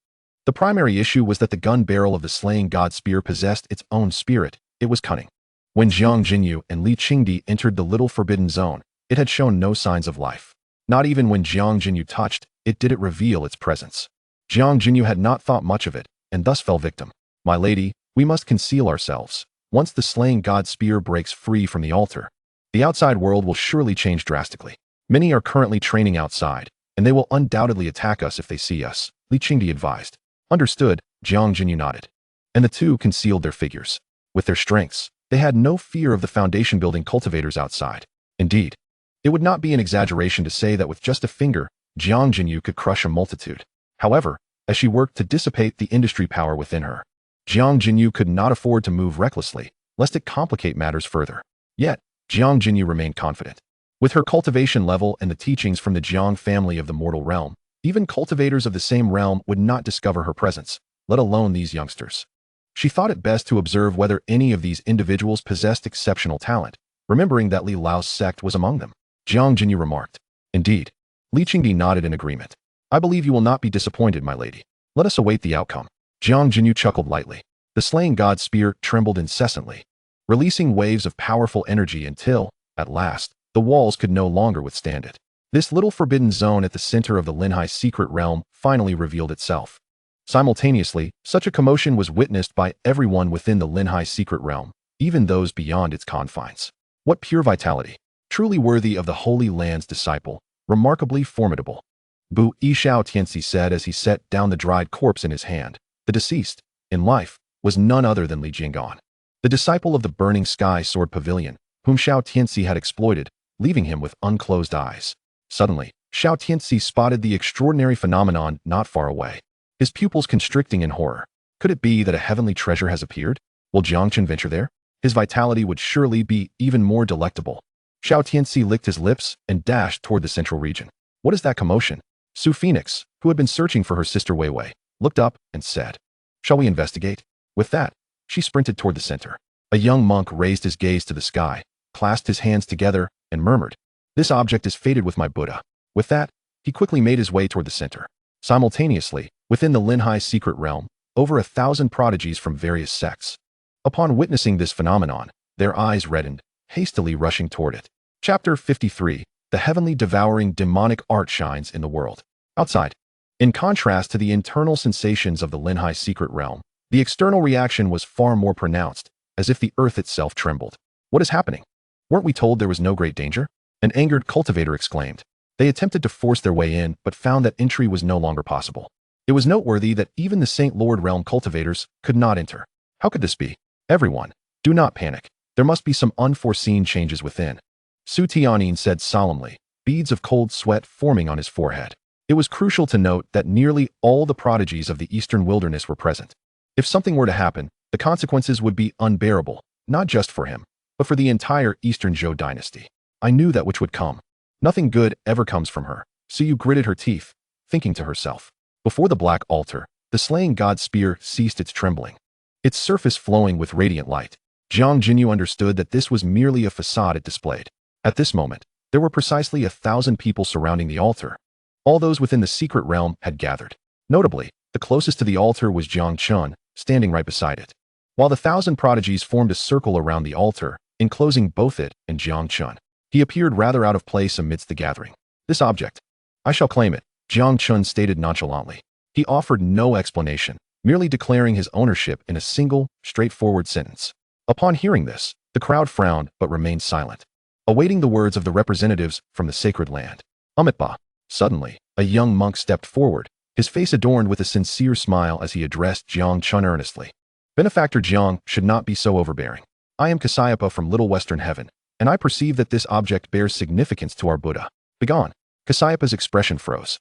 The primary issue was that the gun barrel of the Slaying God Spear possessed its own spirit. It was cunning. When Jiang Jinyu and Li Qingdi entered the little forbidden zone, it had shown no signs of life. Not even when Jiang Jinyu touched it did it reveal its presence. Jiang Jinyu had not thought much of it, and thus fell victim. My lady, we must conceal ourselves. Once the Slaying God Spear breaks free from the altar, the outside world will surely change drastically. Many are currently training outside, and they will undoubtedly attack us if they see us, Li Qingdi advised. Understood, Jiang Jinyu nodded. And the two concealed their figures. With their strengths, they had no fear of the foundation-building cultivators outside. Indeed, it would not be an exaggeration to say that with just a finger, Jiang Jinyu could crush a multitude. However, as she worked to dissipate the industry power within her, Jiang Jinyu could not afford to move recklessly, lest it complicate matters further. Yet, Jiang Jinyu remained confident. With her cultivation level and the teachings from the Jiang family of the mortal realm, even cultivators of the same realm would not discover her presence, let alone these youngsters. She thought it best to observe whether any of these individuals possessed exceptional talent, remembering that Li Lao's sect was among them. Jiang Jinyu remarked. Indeed. Li Qingdi nodded in agreement. I believe you will not be disappointed, my lady. Let us await the outcome. Jiang Jinyu chuckled lightly. The Slaying God Spear trembled incessantly, releasing waves of powerful energy until, at last, the walls could no longer withstand it. This little forbidden zone at the center of the Linhai secret realm finally revealed itself. Simultaneously, such a commotion was witnessed by everyone within the Linhai secret realm, even those beyond its confines. What pure vitality! Truly worthy of the Holy Land's disciple, remarkably formidable. Bu Yishao Tianxi said as he set down the dried corpse in his hand. The deceased, in life, was none other than Li Jinggan, the disciple of the Burning Sky Sword Pavilion, whom Xiao Tianxi had exploited, leaving him with unclosed eyes. Suddenly, Xiao Tianxi spotted the extraordinary phenomenon not far away, his pupils constricting in horror. Could it be that a heavenly treasure has appeared? Will Jiang Chen venture there? His vitality would surely be even more delectable. Xiao Tianxi licked his lips and dashed toward the central region. What is that commotion? Su Phoenix, who had been searching for her sister Wei Wei, looked up and said, Shall we investigate? With that, she sprinted toward the center. A young monk raised his gaze to the sky, clasped his hands together, and murmured, This object is fated with my Buddha. With that, he quickly made his way toward the center. Simultaneously, within the Linhai secret realm, over 1,000 prodigies from various sects. Upon witnessing this phenomenon, their eyes reddened, hastily rushing toward it. Chapter 53. The heavenly devouring demonic art shines in the world. Outside. In contrast to the internal sensations of the Linhai secret realm, the external reaction was far more pronounced, as if the earth itself trembled. What is happening? Weren't we told there was no great danger? An angered cultivator exclaimed. They attempted to force their way in, but found that entry was no longer possible. It was noteworthy that even the Saint Lord realm cultivators could not enter. How could this be? Everyone, do not panic. There must be some unforeseen changes within. Su Tianyin said solemnly, beads of cold sweat forming on his forehead. It was crucial to note that nearly all the prodigies of the eastern wilderness were present. If something were to happen, the consequences would be unbearable, not just for him, but for the entire Eastern Zhou dynasty. I knew that which would come. Nothing good ever comes from her. Su gritted her teeth, thinking to herself. Before the black altar, the slaying god's spear ceased its trembling, its surface flowing with radiant light. Jiang Jinyu understood that this was merely a facade it displayed. At this moment, there were precisely 1,000 people surrounding the altar. All those within the secret realm had gathered. Notably, the closest to the altar was Jiang Chen, standing right beside it. While the 1,000 prodigies formed a circle around the altar, enclosing both it and Jiang Chen, he appeared rather out of place amidst the gathering. This object, I shall claim it, Jiang Chen stated nonchalantly. He offered no explanation, merely declaring his ownership in a single, straightforward sentence. Upon hearing this, the crowd frowned but remained silent, awaiting the words of the representatives from the sacred land. Amitba. Suddenly, a young monk stepped forward, his face adorned with a sincere smile as he addressed Jiang Chen earnestly. Benefactor Jiang should not be so overbearing. I am Xianxiapa from Little Western Heaven, and I perceive that this object bears significance to our Buddha. Begone. Xianxiapa's expression froze.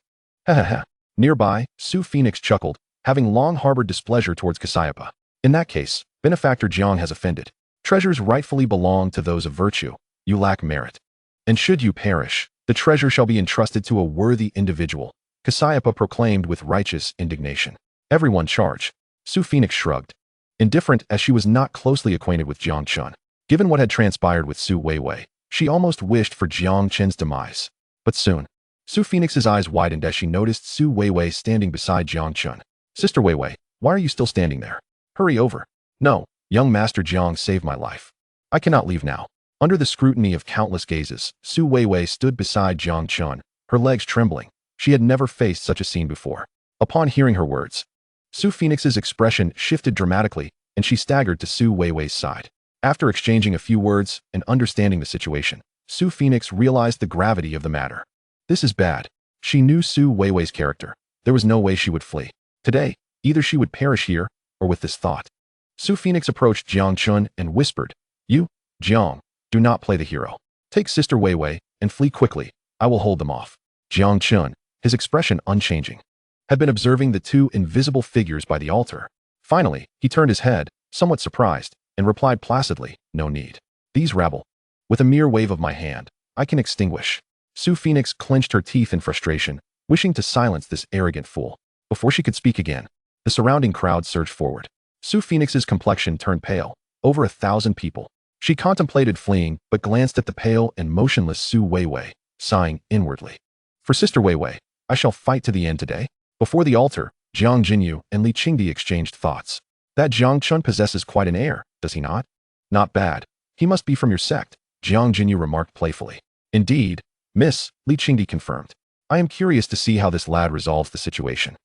Ha ha ha. Nearby, Su Phoenix chuckled, having long harbored displeasure towards Xianxiapa. In that case, Benefactor Jiang has offended. Treasures rightfully belong to those of virtue. You lack merit. And should you perish, the treasure shall be entrusted to a worthy individual, Xianxiapa proclaimed with righteous indignation. Everyone charge. Su Phoenix shrugged, indifferent as she was not closely acquainted with Jiang Chen. Given what had transpired with Su Weiwei, she almost wished for Jiang Chen's demise. But soon, Su Phoenix's eyes widened as she noticed Su Weiwei standing beside Jiang Chen. Sister Weiwei, why are you still standing there? Hurry over. No, young Master Jiang saved my life. I cannot leave now. Under the scrutiny of countless gazes, Su Weiwei stood beside Jiang Chen, her legs trembling. She had never faced such a scene before. Upon hearing her words, Su Phoenix's expression shifted dramatically, and she staggered to Su Weiwei's side. After exchanging a few words and understanding the situation, Su Phoenix realized the gravity of the matter. This is bad. She knew Su Weiwei's character. There was no way she would flee. Today, either she would perish here, or with this thought. Su Phoenix approached Jiang Chen and whispered, You, Jiang, do not play the hero. Take Sister Weiwei and flee quickly. I will hold them off. Jiang Chen, his expression unchanging, had been observing the two invisible figures by the altar. Finally, he turned his head, somewhat surprised, and replied placidly, No need. These rabble. With a mere wave of my hand, I can extinguish. Su Phoenix clenched her teeth in frustration, wishing to silence this arrogant fool. Before she could speak again, the surrounding crowd surged forward. Su Phoenix's complexion turned pale. Over 1,000 people. She contemplated fleeing, but glanced at the pale and motionless Su Weiwei, sighing inwardly. For Sister Weiwei, I shall fight to the end today. Before the altar, Jiang Jinyu and Li Qingdi exchanged thoughts. That Jiang Chen possesses quite an air, does he not? Not bad. He must be from your sect, Jiang Jinyu remarked playfully. Indeed, Miss, Li Qingdi confirmed. I am curious to see how this lad resolves the situation.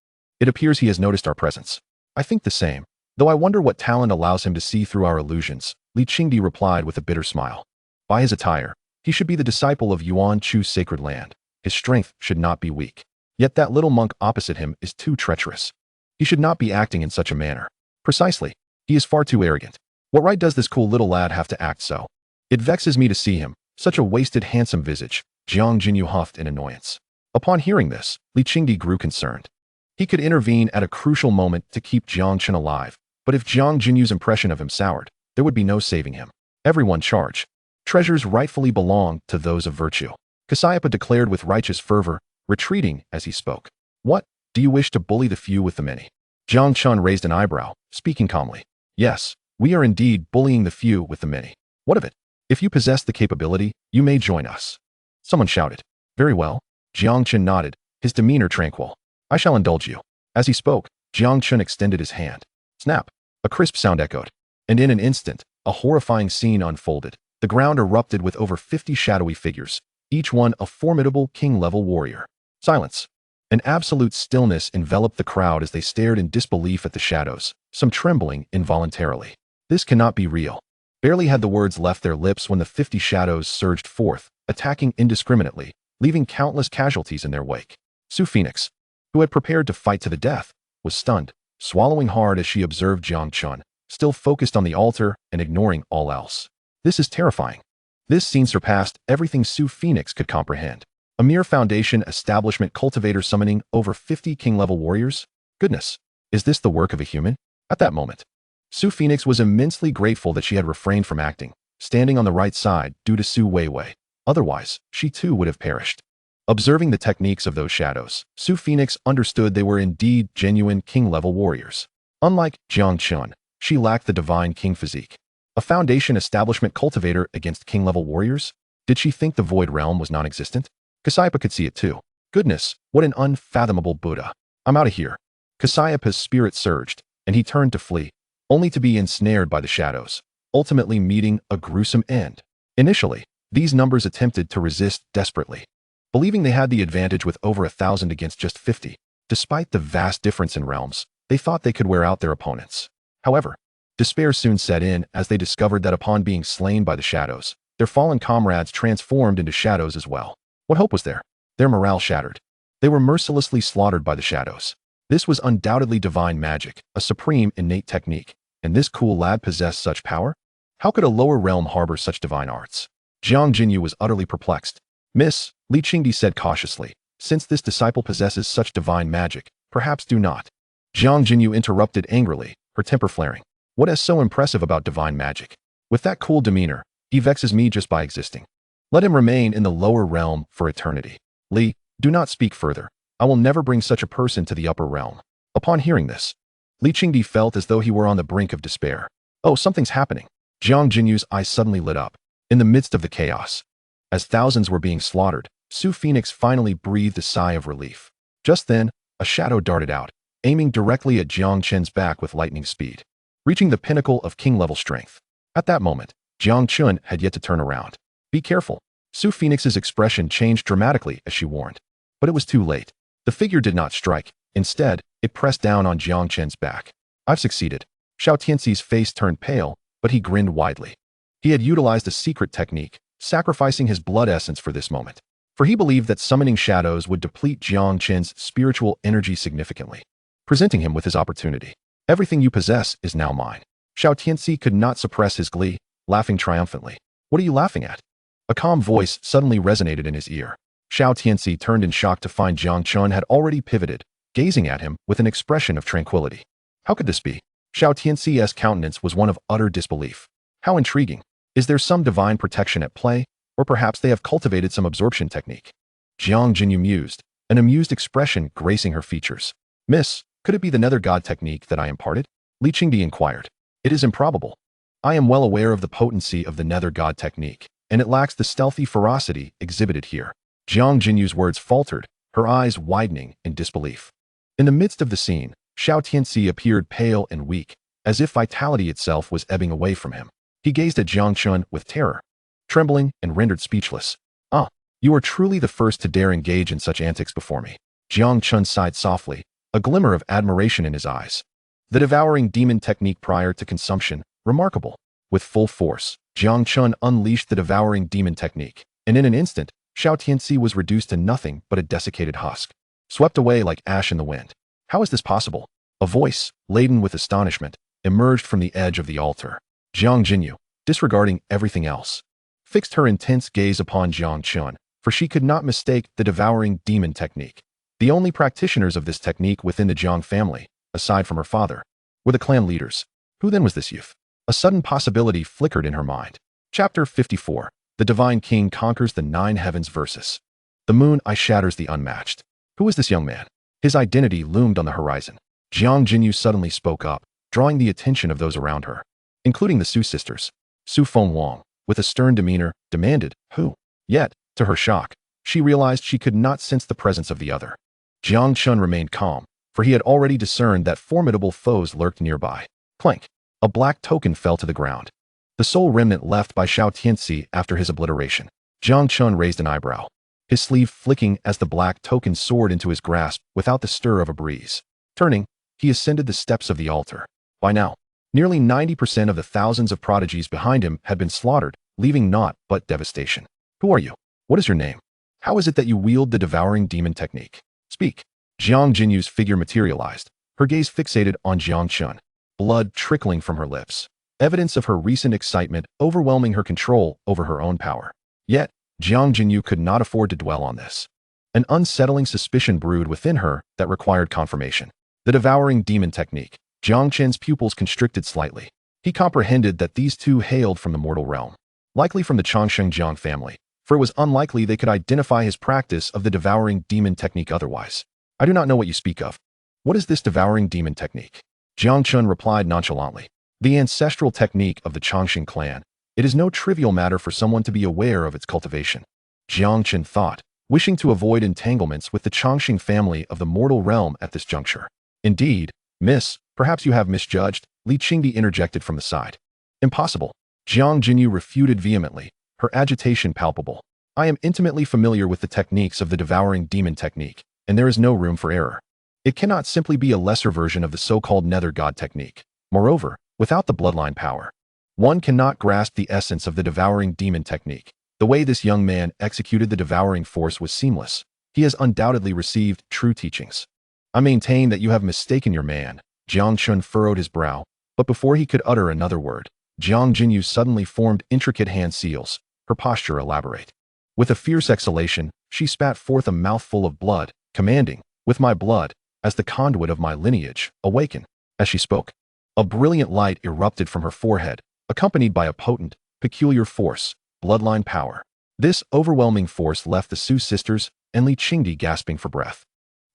It appears he has noticed our presence. I think the same, though I wonder what talent allows him to see through our illusions, Li Qingdi replied with a bitter smile. By his attire, he should be the disciple of Yuan Chu's sacred land. His strength should not be weak. Yet that little monk opposite him is too treacherous. He should not be acting in such a manner. Precisely. He is far too arrogant. What right does this cool little lad have to act so? It vexes me to see him, such a wasted handsome visage, Jiang Jinyu huffed in annoyance. Upon hearing this, Li Qingdi grew concerned. He could intervene at a crucial moment to keep Jiang Chen alive, but if Jiang Jinyu's impression of him soured, there would be no saving him. Everyone charge. Treasures rightfully belong to those of virtue. Xianxiapa declared with righteous fervor, retreating as he spoke. What? Do you wish to bully the few with the many? Jiang Chen raised an eyebrow, speaking calmly. Yes, we are indeed bullying the few with the many. What of it? If you possess the capability, you may join us. Someone shouted. Very well. Jiang Chen nodded, his demeanor tranquil. I shall indulge you. As he spoke, Jiang Chen extended his hand. Snap! A crisp sound echoed. And in an instant, a horrifying scene unfolded. The ground erupted with over 50 shadowy figures, each one a formidable king-level warrior. Silence. An absolute stillness enveloped the crowd as they stared in disbelief at the shadows, some trembling involuntarily. This cannot be real. Barely had the words left their lips when the 50 shadows surged forth, attacking indiscriminately, leaving countless casualties in their wake. Su Phoenix, who had prepared to fight to the death, was stunned, swallowing hard as she observed Jiang Chen, still focused on the altar and ignoring all else. This is terrifying. This scene surpassed everything Su Phoenix could comprehend. A mere foundation establishment cultivator summoning over 50 king-level warriors? Goodness, is this the work of a human? At that moment, Su Phoenix was immensely grateful that she had refrained from acting, standing on the right side due to Su Weiwei. Otherwise, she too would have perished. Observing the techniques of those shadows, Su Phoenix understood they were indeed genuine king-level warriors. Unlike Jiang Chen, she lacked the divine king physique. A foundation establishment cultivator against king-level warriors? Did she think the void realm was non-existent? Cassiopeia could see it too. Goodness, what an unfathomable Buddha. I'm out of here. Cassiopeia's spirit surged, and he turned to flee, only to be ensnared by the shadows, ultimately meeting a gruesome end. Initially, these numbers attempted to resist desperately, believing they had the advantage with over 1,000 against just 50. Despite the vast difference in realms, they thought they could wear out their opponents. However, despair soon set in as they discovered that upon being slain by the shadows, their fallen comrades transformed into shadows as well. What hope was there? Their morale shattered. They were mercilessly slaughtered by the shadows. This was undoubtedly divine magic, a supreme innate technique, and this cool lad possessed such power? How could a lower realm harbor such divine arts? Jiang Qingyue was utterly perplexed. Miss, Li Qingdi said cautiously, since this disciple possesses such divine magic, perhaps do not. Jiang Qingyue interrupted angrily, her temper flaring. What is so impressive about divine magic? With that cool demeanor, he vexes me just by existing. Let him remain in the lower realm for eternity. Li, do not speak further. I will never bring such a person to the upper realm. Upon hearing this, Li Qingdi felt as though he were on the brink of despair. Oh, something's happening. Jiang Jinyu's eyes suddenly lit up. In the midst of the chaos, as thousands were being slaughtered, Su Phoenix finally breathed a sigh of relief. Just then, a shadow darted out, aiming directly at Jiang Chen's back with lightning speed, reaching the pinnacle of king-level strength. At that moment, Jiang Chen had yet to turn around. Be careful. Su Phoenix's expression changed dramatically as she warned. But it was too late. The figure did not strike. Instead, it pressed down on Jiang Chen's back. I've succeeded. Xiao Tianxi's face turned pale, but he grinned widely. He had utilized a secret technique, sacrificing his blood essence for this moment. For he believed that summoning shadows would deplete Jiang Chen's spiritual energy significantly, presenting him with his opportunity. Everything you possess is now mine. Xiao Tianxi could not suppress his glee, laughing triumphantly. What are you laughing at? A calm voice suddenly resonated in his ear. Xiao Tianxi turned in shock to find Jiang Chen had already pivoted, gazing at him with an expression of tranquility. How could this be? Xiao Tianxi's countenance was one of utter disbelief. How intriguing. Is there some divine protection at play, or perhaps they have cultivated some absorption technique? Jiang Jinyu mused, an amused expression gracing her features. Miss, could it be the nether god technique that I imparted? Li Qingdi inquired. It is improbable. I am well aware of the potency of the nether god technique, and it lacks the stealthy ferocity exhibited here. Jiang Jinyu's words faltered, her eyes widening in disbelief. In the midst of the scene, Xiao Tianxi appeared pale and weak, as if vitality itself was ebbing away from him. He gazed at Jiang Chen with terror, trembling and rendered speechless. Ah, you are truly the first to dare engage in such antics before me. Jiang Chen sighed softly, a glimmer of admiration in his eyes. The devouring demon technique prior to consumption, remarkable. With full force, Jiang Chen unleashed the devouring demon technique, and in an instant, Xiao Tianxi was reduced to nothing but a desiccated husk, swept away like ash in the wind. How is this possible? A voice, laden with astonishment, emerged from the edge of the altar. Jiang Jinyu, disregarding everything else, fixed her intense gaze upon Jiang Chen, for she could not mistake the devouring demon technique. The only practitioners of this technique within the Jiang family, aside from her father, were the clan leaders. Who then was this youth? A sudden possibility flickered in her mind. Chapter 54. The Divine King Conquers the Nine Heavens versus the Moon Eye Shatters the Unmatched. Who is this young man? His identity loomed on the horizon. Jiang Jinyu suddenly spoke up, drawing the attention of those around her, including the Su sisters. Su Fengwang, with a stern demeanor, demanded, who? Yet, to her shock, she realized she could not sense the presence of the other. Jiang Chen remained calm, for he had already discerned that formidable foes lurked nearby. Clank. A black token fell to the ground, the sole remnant left by Xiao Tianxi after his obliteration. Jiang Chen raised an eyebrow, his sleeve flicking as the black token soared into his grasp without the stir of a breeze. Turning, he ascended the steps of the altar. By now, nearly 90% of the thousands of prodigies behind him had been slaughtered, leaving naught but devastation. Who are you? What is your name? How is it that you wield the devouring demon technique? Speak. Jiang Jinyu's figure materialized, her gaze fixated on Jiang Chen. blood trickling from her lips, evidence of her recent excitement overwhelming her control over her own power. Yet, Jiang Jinyu could not afford to dwell on this. An unsettling suspicion brewed within her that required confirmation. The devouring demon technique. Jiang Chen's pupils constricted slightly. He comprehended that these two hailed from the mortal realm, likely from the Changsheng Jiang family, for it was unlikely they could identify his practice of the devouring demon technique otherwise. I do not know what you speak of. What is this devouring demon technique? Jiang Chen replied nonchalantly. The ancestral technique of the Changsheng clan. It is no trivial matter for someone to be aware of its cultivation. Jiang Chen thought, wishing to avoid entanglements with the Changsheng family of the mortal realm at this juncture. Indeed, miss, perhaps you have misjudged, Li Qingdi interjected from the side. Impossible. Jiang Jinyu refuted vehemently, her agitation palpable. I am intimately familiar with the techniques of the devouring demon technique, and there is no room for error. It cannot simply be a lesser version of the so-called nether god technique. Moreover, without the bloodline power, one cannot grasp the essence of the devouring demon technique. The way this young man executed the devouring force was seamless. He has undoubtedly received true teachings. I maintain that you have mistaken your man. Jiang Chen furrowed his brow, but before he could utter another word, Jiang Jinyu suddenly formed intricate hand seals, her posture elaborate. With a fierce exhalation, she spat forth a mouthful of blood, commanding, with my blood, as the conduit of my lineage, awaken. As she spoke, a brilliant light erupted from her forehead, accompanied by a potent, peculiar force, bloodline power. This overwhelming force left the Su sisters and Li Qingdi gasping for breath.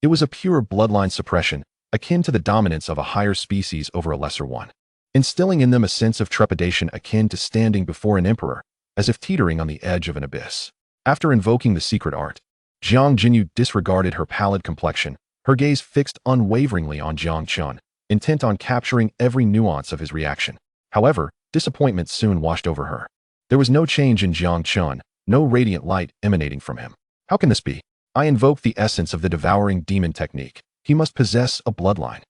It was a pure bloodline suppression, akin to the dominance of a higher species over a lesser one, instilling in them a sense of trepidation akin to standing before an emperor, as if teetering on the edge of an abyss. After invoking the secret art, Jiang Jinyu disregarded her pallid complexion, her gaze fixed unwaveringly on Jiang Chen, intent on capturing every nuance of his reaction. However, disappointment soon washed over her. There was no change in Jiang Chen, no radiant light emanating from him. How can this be? I invoke the essence of the devouring demon technique. He must possess a bloodline.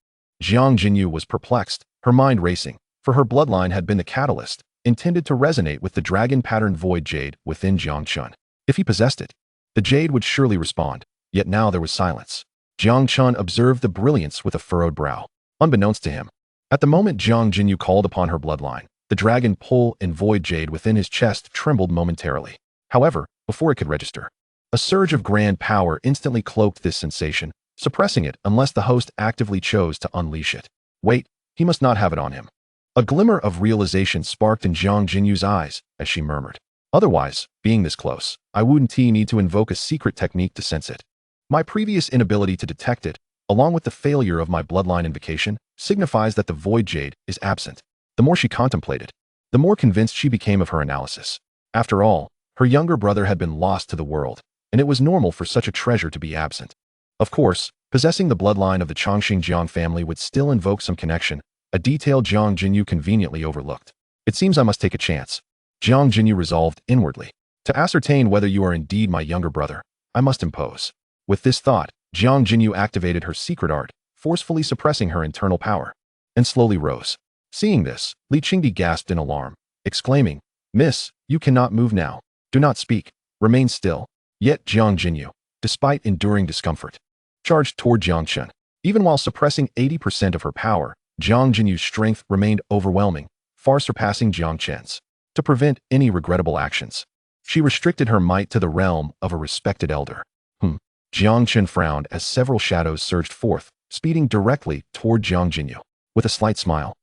Jiang Jinyu was perplexed, her mind racing, for her bloodline had been the catalyst, intended to resonate with the dragon-patterned void jade within Jiang Chen. If he possessed it, the jade would surely respond, yet now there was silence. Jiang Chen observed the brilliance with a furrowed brow. Unbeknownst to him, at the moment Jiang Jinyu called upon her bloodline, the dragon pull and void jade within his chest trembled momentarily. However, before it could register, a surge of grand power instantly cloaked this sensation, suppressing it unless the host actively chose to unleash it. Wait, he must not have it on him. A glimmer of realization sparked in Jiang Jinyu's eyes as she murmured. Otherwise, being this close, I wouldn't need to invoke a secret technique to sense it. My previous inability to detect it, along with the failure of my bloodline invocation, signifies that the void jade is absent. The more she contemplated, the more convinced she became of her analysis. After all, her younger brother had been lost to the world, and it was normal for such a treasure to be absent. Of course, possessing the bloodline of the Changsheng Jiang family would still invoke some connection, a detail Jiang Jinyu conveniently overlooked. It seems I must take a chance. Jiang Jinyu resolved inwardly. To ascertain whether you are indeed my younger brother, I must impose. With this thought, Jiang Jinyu activated her secret art, forcefully suppressing her internal power, and slowly rose. Seeing this, Li Qingdi gasped in alarm, exclaiming, Miss, you cannot move now. Do not speak. Remain still. Yet Jiang Jinyu, despite enduring discomfort, charged toward Jiang Chen. Even while suppressing 80% of her power, Jiang Jinyu's strength remained overwhelming, far surpassing Jiang Chen's. To prevent any regrettable actions, she restricted her might to the realm of a respected elder. Jiang Chen frowned as several shadows surged forth, speeding directly toward Jiang Jinyu. With a slight smile,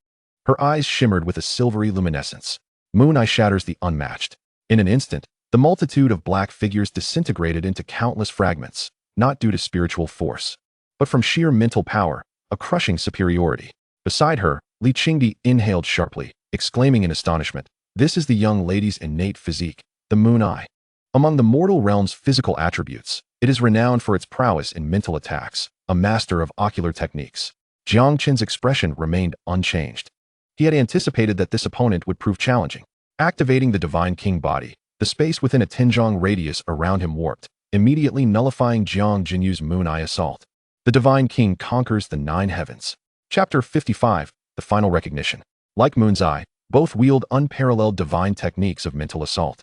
her eyes shimmered with a silvery luminescence. Moon Eye shatters the unmatched. In an instant, the multitude of black figures disintegrated into countless fragments, not due to spiritual force, but from sheer mental power, a crushing superiority. Beside her, Li Qingdi inhaled sharply, exclaiming in astonishment, This is the young lady's innate physique, the Moon Eye. Among the mortal realm's physical attributes, it is renowned for its prowess in mental attacks, a master of ocular techniques. Jiang Chen's expression remained unchanged. He had anticipated that this opponent would prove challenging. Activating the Divine King body, the space within a Tinjong radius around him warped, immediately nullifying Jiang Jinyu's Moon Eye assault. The Divine King conquers the 9 heavens. Chapter 55, The Final Recognition. Like Moon's Eye, both wield unparalleled divine techniques of mental assault.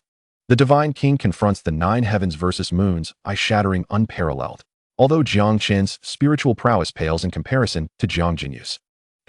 The Divine King confronts the 9 heavens versus Moon's Eye, shattering unparalleled. Although Jiang Chen's spiritual prowess pales in comparison to Jiang Jinyu's,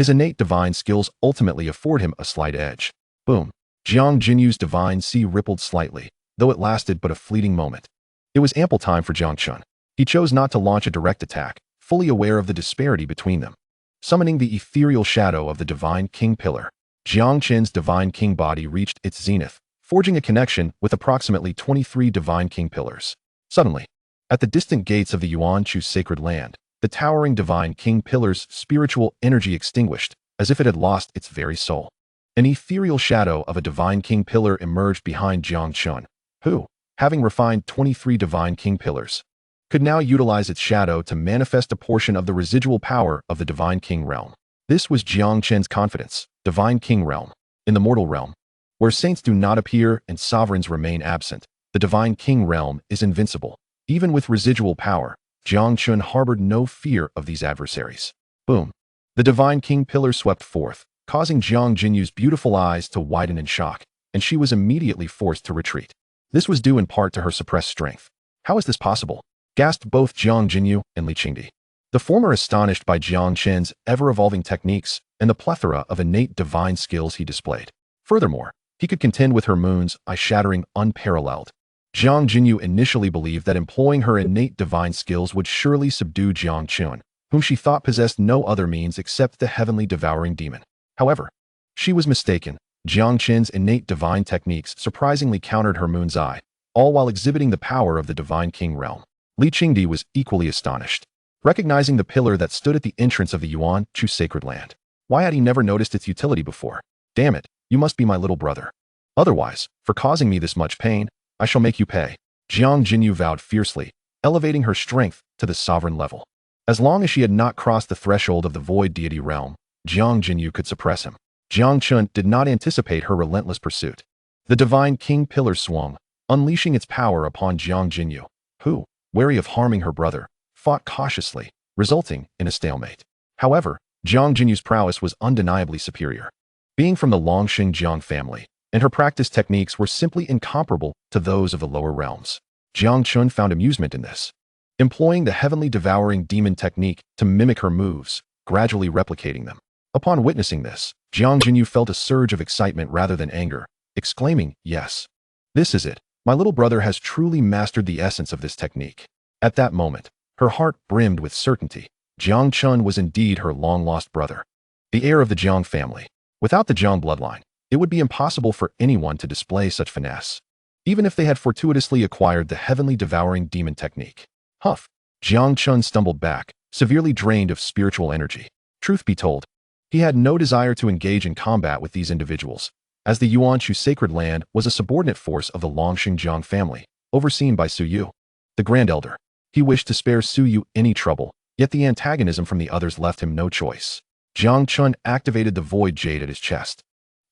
His innate divine skills ultimately afford him a slight edge. Boom. Jiang Jinyu's divine sea rippled slightly, though it lasted but a fleeting moment. It was ample time for Jiang Chen. He chose not to launch a direct attack, fully aware of the disparity between them. Summoning the ethereal shadow of the Divine King Pillar, Jiang Chen's Divine King body reached its zenith, forging a connection with approximately 23 Divine King Pillars. Suddenly, at the distant gates of the Yuan-Chu sacred land, the towering Divine King Pillar's spiritual energy extinguished, as if it had lost its very soul. An ethereal shadow of a Divine King Pillar emerged behind Jiang Chen, who, having refined 23 Divine King Pillars, could now utilize its shadow to manifest a portion of the residual power of the Divine King realm. This was Jiang Chen's confidence. Divine King realm. In the mortal realm, where saints do not appear and sovereigns remain absent, the Divine King realm is invincible. Even with residual power, Jiang Chen harbored no fear of these adversaries. Boom. The Divine King Pillar swept forth, causing Jiang Jinyu's beautiful eyes to widen in shock, and she was immediately forced to retreat. This was due in part to her suppressed strength. How is this possible? Gasped both Jiang Jinyu and Li Qingdi. The former astonished by Jiang Chen's ever-evolving techniques and the plethora of innate divine skills he displayed. Furthermore, he could contend with her moon's eye-shattering unparalleled. Jiang Jinyu initially believed that employing her innate divine skills would surely subdue Jiang Chen, whom she thought possessed no other means except the heavenly devouring demon. However, she was mistaken. Jiang Chen's innate divine techniques surprisingly countered her moon's eye, all while exhibiting the power of the Divine King realm. Li Qingdi was equally astonished, recognizing the pillar that stood at the entrance of the Yuan-Chu sacred land. Why had he never noticed its utility before? Damn it, you must be my little brother. Otherwise, for causing me this much pain, I shall make you pay. Jiang Jinyu vowed fiercely, elevating her strength to the sovereign level. As long as she had not crossed the threshold of the void deity realm, Jiang Jinyu could suppress him. Jiang Chen did not anticipate her relentless pursuit. The Divine King Pillar swung, unleashing its power upon Jiang Jinyu, who, wary of harming her brother, fought cautiously, resulting in a stalemate. However, Jiang Jinyu's prowess was undeniably superior. Being from the Longxing Jiang family, and her practice techniques were simply incomparable to those of the lower realms. Jiang Chen found amusement in this, employing the heavenly devouring demon technique to mimic her moves, gradually replicating them. Upon witnessing this, Jiang Jinyu felt a surge of excitement rather than anger, exclaiming, "Yes, this is it. My little brother has truly mastered the essence of this technique." At that moment, her heart brimmed with certainty. Jiang Chen was indeed her long-lost brother, the heir of the Jiang family. Without the Jiang bloodline, it would be impossible for anyone to display such finesse, even if they had fortuitously acquired the heavenly devouring demon technique. Huff! Jiang Chen stumbled back, severely drained of spiritual energy. Truth be told, he had no desire to engage in combat with these individuals, as the Yuan-Chu sacred land was a subordinate force of the Longxing Jiang family, overseen by Su Yu, the Grand Elder. He wished to spare Su Yu any trouble, yet the antagonism from the others left him no choice. Jiang Chen activated the void jade at his chest,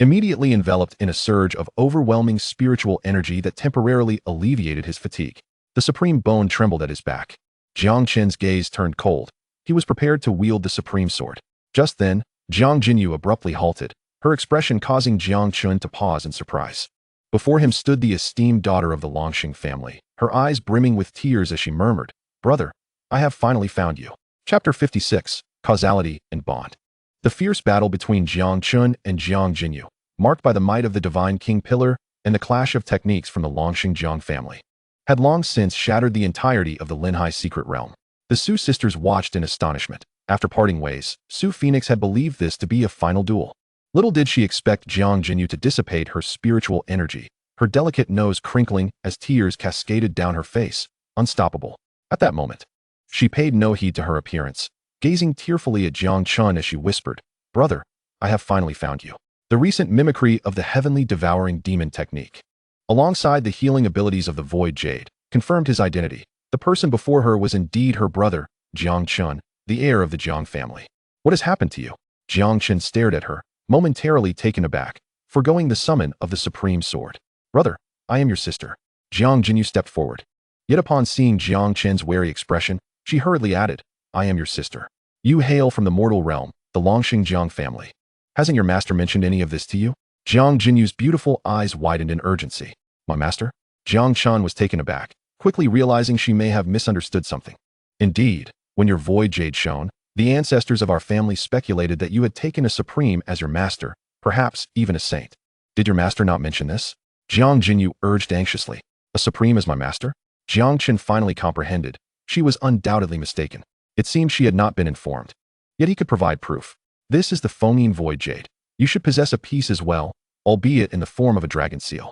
immediately enveloped in a surge of overwhelming spiritual energy that temporarily alleviated his fatigue. The supreme bone trembled at his back. Jiang Chen's gaze turned cold. He was prepared to wield the supreme sword. Just then, Jiang Jinyu abruptly halted, her expression causing Jiang Chen to pause in surprise. Before him stood the esteemed daughter of the Longxing family, her eyes brimming with tears as she murmured, "Brother, I have finally found you." Chapter 56, Causality and Bond. The fierce battle between Jiang Chen and Jiang Jinyu, marked by the might of the Divine King Pillar and the clash of techniques from the Longxing Jiang family, had long since shattered the entirety of the Linhai secret realm. The Su sisters watched in astonishment. After parting ways, Su Phoenix had believed this to be a final duel. Little did she expect Jiang Jinyu to dissipate her spiritual energy, her delicate nose crinkling as tears cascaded down her face, unstoppable. At that moment, she paid no heed to her appearance, gazing tearfully at Jiang Chen as she whispered, "Brother, I have finally found you." The recent mimicry of the heavenly devouring demon technique, alongside the healing abilities of the void jade, confirmed his identity. The person before her was indeed her brother, Jiang Chen, the heir of the Jiang family. "What has happened to you?" Jiang Chen stared at her, momentarily taken aback, foregoing the summon of the supreme sword. "Brother, I am your sister." Jiang Jinyu stepped forward. Yet upon seeing Jiang Chen's wary expression, she hurriedly added, "I am your sister. You hail from the mortal realm, the Longxing Jiang family. Hasn't your master mentioned any of this to you?" Jiang Jinyu's beautiful eyes widened in urgency. "My master?" Jiang Chen was taken aback, quickly realizing she may have misunderstood something. "Indeed, when your void jade shone, The ancestors of our family speculated that you had taken a supreme as your master, perhaps even a saint. Did your master not mention this? Jiang Jinyu urged anxiously. A supreme as my master? Jiang Chen finally comprehended. She was undoubtedly mistaken. It seemed she had not been informed. Yet he could provide proof. This is the phoneme void jade. You should possess a piece as well, albeit in the form of a dragon seal.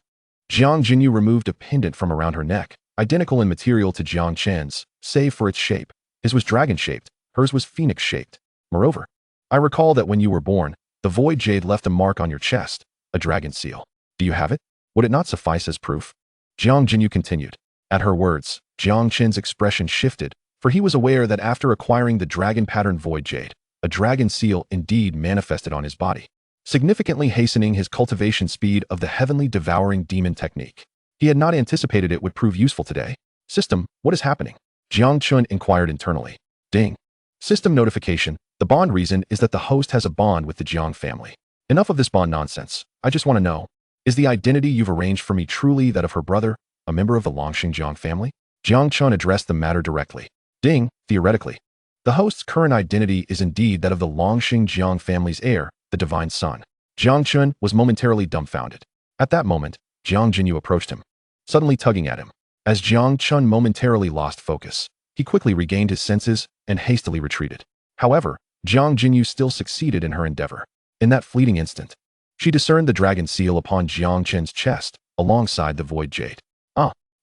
Jiang Jinyu removed a pendant from around her neck, identical in material to Jiang Chen's, save for its shape. His was dragon-shaped, hers was phoenix-shaped. Moreover, I recall that when you were born, the void jade left a mark on your chest, a dragon seal. Do you have it? Would it not suffice as proof? Jiang Jinyu continued. At her words, Jiang Chen's expression shifted, for he was aware that after acquiring the dragon-patterned void jade, a dragon seal indeed manifested on his body, significantly hastening his cultivation speed of the heavenly devouring demon technique. He had not anticipated it would prove useful today. System, what is happening? Jiang Chen inquired internally. Ding. System notification. The bond reason is that the host has a bond with the Jiang family. Enough of this bond nonsense. I just want to know, is the identity you've arranged for me truly that of her brother, a member of the Longxing Jiang family? Jiang Chen addressed the matter directly. Ding, theoretically. The host's current identity is indeed that of the Longxing Jiang family's heir, the divine son. Jiang Chen was momentarily dumbfounded. At that moment, Jiang Jinyu approached him, suddenly tugging at him. As Jiang Chen momentarily lost focus, he quickly regained his senses and hastily retreated. However, Jiang Jinyu still succeeded in her endeavor. In that fleeting instant, she discerned the dragon seal upon Jiang Chen's chest, alongside the void jade.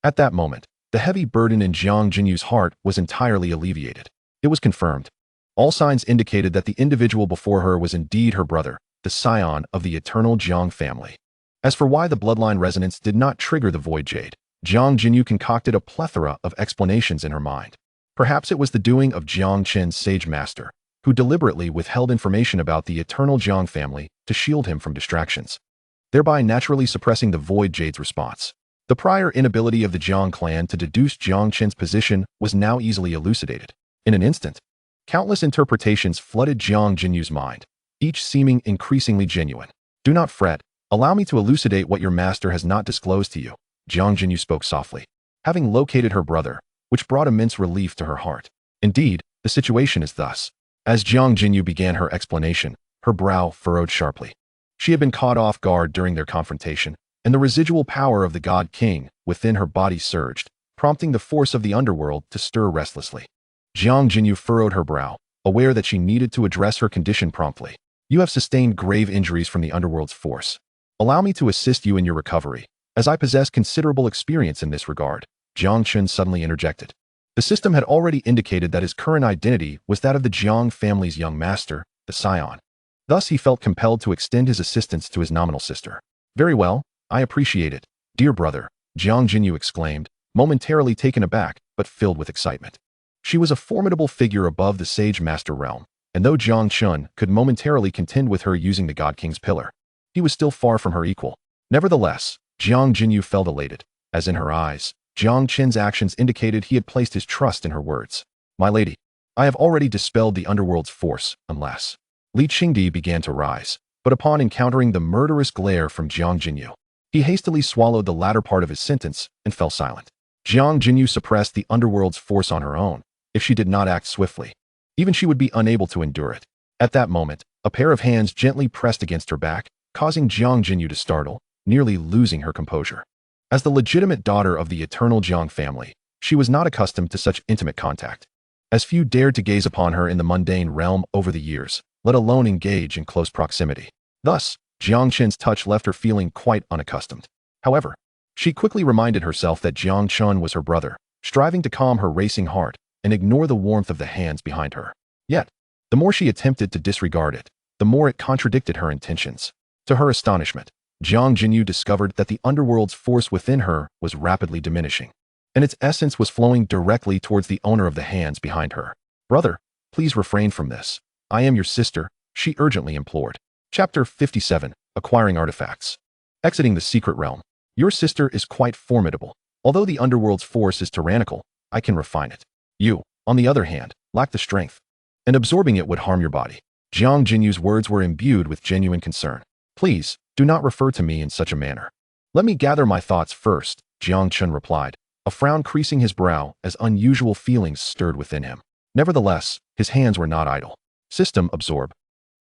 At that moment, the heavy burden in Jiang Jinyu's heart was entirely alleviated. It was confirmed. All signs indicated that the individual before her was indeed her brother, the scion of the eternal Jiang family. As for why the bloodline resonance did not trigger the void jade, Jiang Jinyu concocted a plethora of explanations in her mind. Perhaps it was the doing of Jiang Chen's sage master, who deliberately withheld information about the eternal Jiang family to shield him from distractions, thereby naturally suppressing the void jade's response. The prior inability of the Jiang clan to deduce Jiang Chen's position was now easily elucidated. In an instant, countless interpretations flooded Jiang Jinyu's mind, each seeming increasingly genuine. Do not fret. Allow me to elucidate what your master has not disclosed to you. Jiang Jinyu spoke softly, having located her brother, which brought immense relief to her heart. Indeed, the situation is thus. As Jiang Jinyu began her explanation, her brow furrowed sharply. She had been caught off guard during their confrontation, and the residual power of the God King within her body surged, prompting the force of the underworld to stir restlessly. Jiang Jinyu furrowed her brow, aware that she needed to address her condition promptly. You have sustained grave injuries from the underworld's force. Allow me to assist you in your recovery, as I possess considerable experience in this regard. Jiang Chen suddenly interjected. The system had already indicated that his current identity was that of the Jiang family's young master, the scion. Thus he felt compelled to extend his assistance to his nominal sister. Very well, I appreciate it, dear brother, Jiang Jinyu exclaimed, momentarily taken aback but filled with excitement. She was a formidable figure above the sage master realm, and though Jiang Chen could momentarily contend with her using the God King's pillar, he was still far from her equal. Nevertheless, Jiang Jinyu felt elated, as in her eyes, Jiang Chen's actions indicated he had placed his trust in her words. My lady, I have already dispelled the underworld's force, unless. Li Qingdi began to rise, but upon encountering the murderous glare from Jiang Jinyu, he hastily swallowed the latter part of his sentence and fell silent. Jiang Jinyu suppressed the underworld's force on her own. If she did not act swiftly, even she would be unable to endure it. At that moment, a pair of hands gently pressed against her back, causing Jiang Jinyu to startle, nearly losing her composure. As the legitimate daughter of the eternal Jiang family, she was not accustomed to such intimate contact, as few dared to gaze upon her in the mundane realm over the years, let alone engage in close proximity. Thus, Jiang Chen's touch left her feeling quite unaccustomed. However, she quickly reminded herself that Jiang Chen was her brother, striving to calm her racing heart and ignore the warmth of the hands behind her. Yet, the more she attempted to disregard it, the more it contradicted her intentions. To her astonishment, Jiang Jinyu discovered that the underworld's force within her was rapidly diminishing, and its essence was flowing directly towards the owner of the hands behind her. Brother, please refrain from this. I am your sister, she urgently implored. Chapter 57, Acquiring Artifacts. Exiting the secret realm. Your sister is quite formidable. Although the underworld's force is tyrannical, I can refine it. You, on the other hand, lack the strength, and absorbing it would harm your body. Jiang Jinyu's words were imbued with genuine concern. Please, do not refer to me in such a manner. Let me gather my thoughts first, Jiang Chen replied, a frown creasing his brow as unusual feelings stirred within him. Nevertheless, His hands were not idle. System absorb.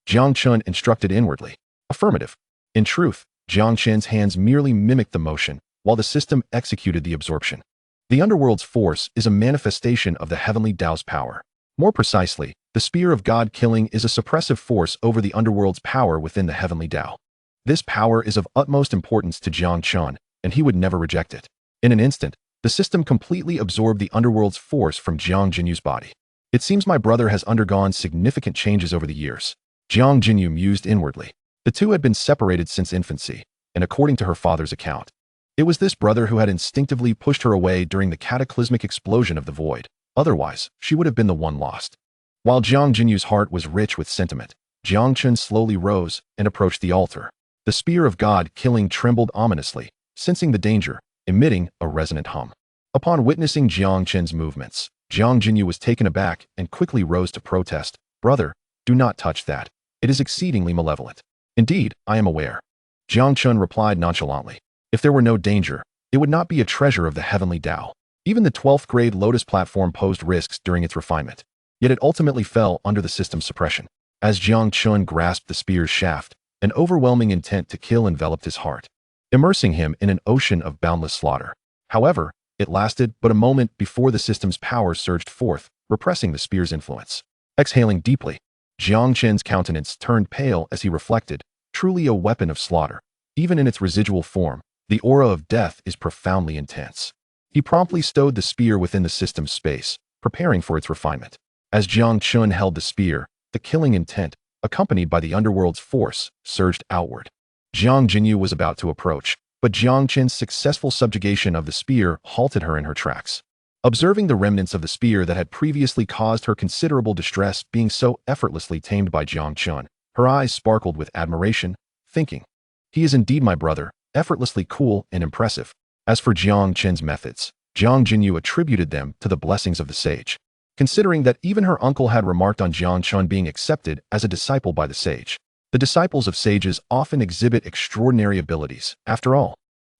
Jiang Chen instructed inwardly. Affirmative. In truth, Jiang Chen's hands merely mimicked the motion, while the system executed the absorption. The underworld's force is a manifestation of the heavenly Tao's power. More precisely, the spear of God killing is a suppressive force over the underworld's power within the heavenly Tao. This power is of utmost importance to Jiang Chen, and he would never reject it. In an instant, the system completely absorbed the underworld's force from Jiang Jinyu's body. It seems my brother has undergone significant changes over the years. Jiang Jinyu mused inwardly. The two had been separated since infancy, and according to her father's account, it was this brother who had instinctively pushed her away during the cataclysmic explosion of the void. Otherwise, she would have been the one lost. While Jiang Jinyu's heart was rich with sentiment, Jiang Chen slowly rose and approached the altar. The spear of God killing trembled ominously, sensing the danger, emitting a resonant hum. Upon witnessing Jiang Chen's movements, Jiang Jinyu was taken aback and quickly rose to protest. Brother, do not touch that. It is exceedingly malevolent. Indeed, I am aware. Jiang Chen replied nonchalantly. If there were no danger, it would not be a treasure of the heavenly Tao. Even the 12th grade Lotus platform posed risks during its refinement. Yet it ultimately fell under the system's suppression. As Jiang Chen grasped the spear's shaft, an overwhelming intent to kill enveloped his heart, immersing him in an ocean of boundless slaughter. However, it lasted but a moment before the system's power surged forth, repressing the spear's influence. Exhaling deeply, Jiang Chen's countenance turned pale as he reflected, truly a weapon of slaughter. Even in its residual form, the aura of death is profoundly intense. He promptly stowed the spear within the system's space, preparing for its refinement. As Jiang Chen held the spear, the killing intent, accompanied by the underworld's force, surged outward. Jiang Jinyu was about to approach, but Jiang Chen's successful subjugation of the spear halted her in her tracks. Observing the remnants of the spear that had previously caused her considerable distress being so effortlessly tamed by Jiang Chen, her eyes sparkled with admiration, thinking, he is indeed my brother, effortlessly cool and impressive. As for Jiang Chen's methods, Jiang Jinyu attributed them to the blessings of the sage. Considering that even her uncle had remarked on Jiang Chen being accepted as a disciple by the sage. The disciples of sages often exhibit extraordinary abilities. After all,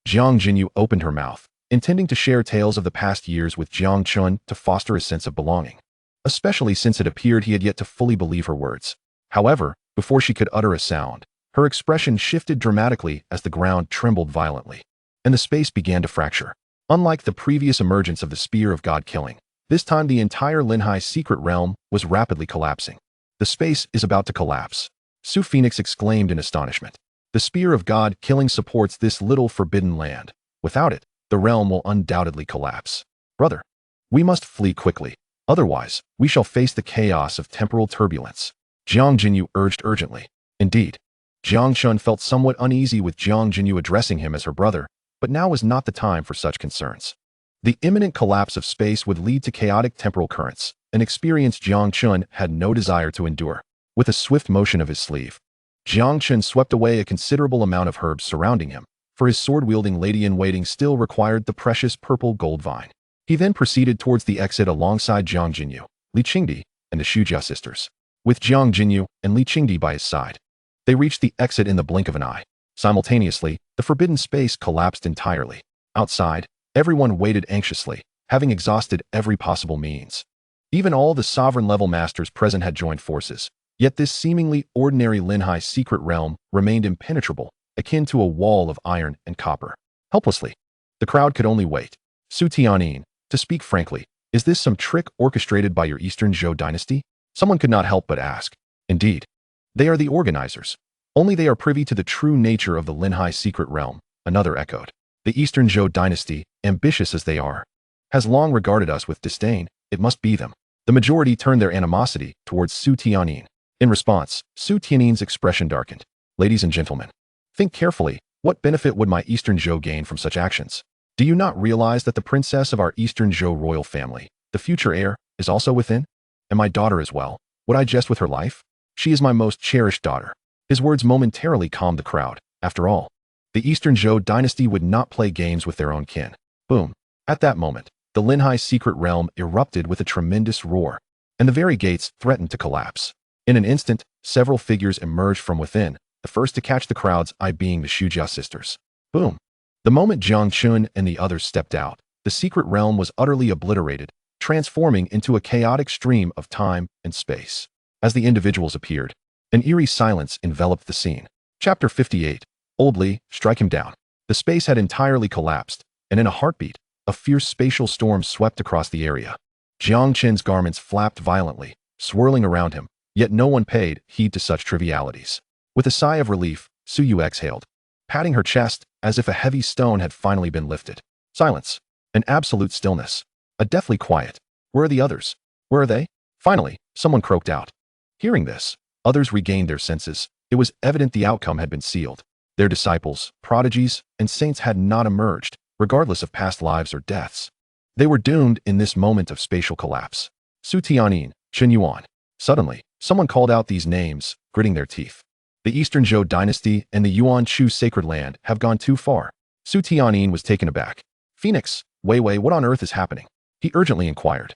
Jiang Jinyu opened her mouth, intending to share tales of the past years with Jiang Chen to foster a sense of belonging, especially since it appeared he had yet to fully believe her words. However, before she could utter a sound, her expression shifted dramatically as the ground trembled violently, and the space began to fracture. Unlike the previous emergence of the spear of God killing, this time the entire Linhai secret realm was rapidly collapsing. The space is about to collapse. Su Phoenix exclaimed in astonishment. The spear of God killing supports this little forbidden land. Without it, the realm will undoubtedly collapse. Brother, we must flee quickly. Otherwise, we shall face the chaos of temporal turbulence. Jiang Jinyu urged urgently. Indeed, Jiang Chen felt somewhat uneasy with Jiang Jinyu addressing him as her brother, but now was not the time for such concerns. The imminent collapse of space would lead to chaotic temporal currents, an experience Jiang Chen had no desire to endure. With a swift motion of his sleeve, Jiang Chen swept away a considerable amount of herbs surrounding him, for his sword-wielding lady-in-waiting still required the precious purple gold vine. He then proceeded towards the exit alongside Jiang Jinyu, Li Qingdi, and the Shujia sisters. With Jiang Jinyu and Li Qingdi by his side, they reached the exit in the blink of an eye. Simultaneously, the forbidden space collapsed entirely. Outside, everyone waited anxiously, having exhausted every possible means. Even all the sovereign-level masters present had joined forces, yet this seemingly ordinary Linhai secret realm remained impenetrable, akin to a wall of iron and copper. Helplessly, the crowd could only wait. Su Tianyin, to speak frankly, is this some trick orchestrated by your Eastern Zhou dynasty? Someone could not help but ask. Indeed, they are the organizers. Only they are privy to the true nature of the Linhai secret realm, another echoed. The Eastern Zhou dynasty, ambitious as they are, has long regarded us with disdain. It must be them. The majority turned their animosity towards Su Tianyin. In response, Su Tianyin's expression darkened. Ladies and gentlemen, think carefully. What benefit would my Eastern Zhou gain from such actions? Do you not realize that the princess of our Eastern Zhou royal family, the future heir, is also within? And my daughter as well. Would I jest with her life? She is my most cherished daughter. His words momentarily calmed the crowd. After all, the Eastern Zhou dynasty would not play games with their own kin. Boom. At that moment, the Linhai secret realm erupted with a tremendous roar, and the very gates threatened to collapse. In an instant, several figures emerged from within, the first to catch the crowd's eye being the Shujia sisters. Boom. The moment Jiang Chen and the others stepped out, the secret realm was utterly obliterated, transforming into a chaotic stream of time and space. As the individuals appeared, an eerie silence enveloped the scene. Chapter 58. Oldly, strike him down. The space had entirely collapsed, and in a heartbeat, a fierce spatial storm swept across the area. Jiang Chen's garments flapped violently, swirling around him, yet no one paid heed to such trivialities. With a sigh of relief, Su Yu exhaled, patting her chest as if a heavy stone had finally been lifted. Silence. An absolute stillness. A deathly quiet. Where are the others? Where are they? Finally, someone croaked out. Hearing this, others regained their senses. It was evident the outcome had been sealed. Their disciples, prodigies, and saints had not emerged, regardless of past lives or deaths. They were doomed in this moment of spatial collapse. Su Tianyin, Chen Yuan. Suddenly, someone called out these names, gritting their teeth. The Eastern Zhou dynasty and the Yuan Chu sacred land have gone too far. Su Tianyin was taken aback. Phoenix, Wei, what on earth is happening? He urgently inquired.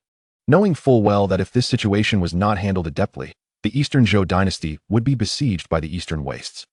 Knowing full well that if this situation was not handled adeptly, the Eastern Zhou dynasty would be besieged by the Eastern Wastes.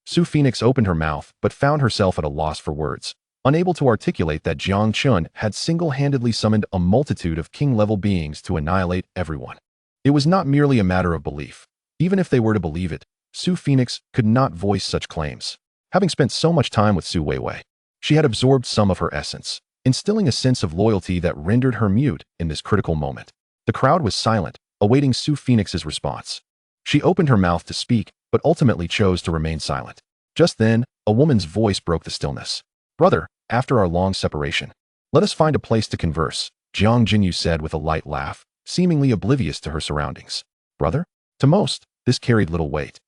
Su Phoenix opened her mouth but found herself at a loss for words, unable to articulate that Jiang Chen had single-handedly summoned a multitude of king-level beings to annihilate everyone. It was not merely a matter of belief. Even if they were to believe it, Su Phoenix could not voice such claims. Having spent so much time with Su Weiwei, she had absorbed some of her essence, instilling a sense of loyalty that rendered her mute in this critical moment. The crowd was silent, awaiting Su Phoenix's response. She opened her mouth to speak, but ultimately chose to remain silent. Just then, a woman's voice broke the stillness. Brother, after our long separation, let us find a place to converse, Jiang Jinyu said with a light laugh, seemingly oblivious to her surroundings. Brother? To most, this carried little weight.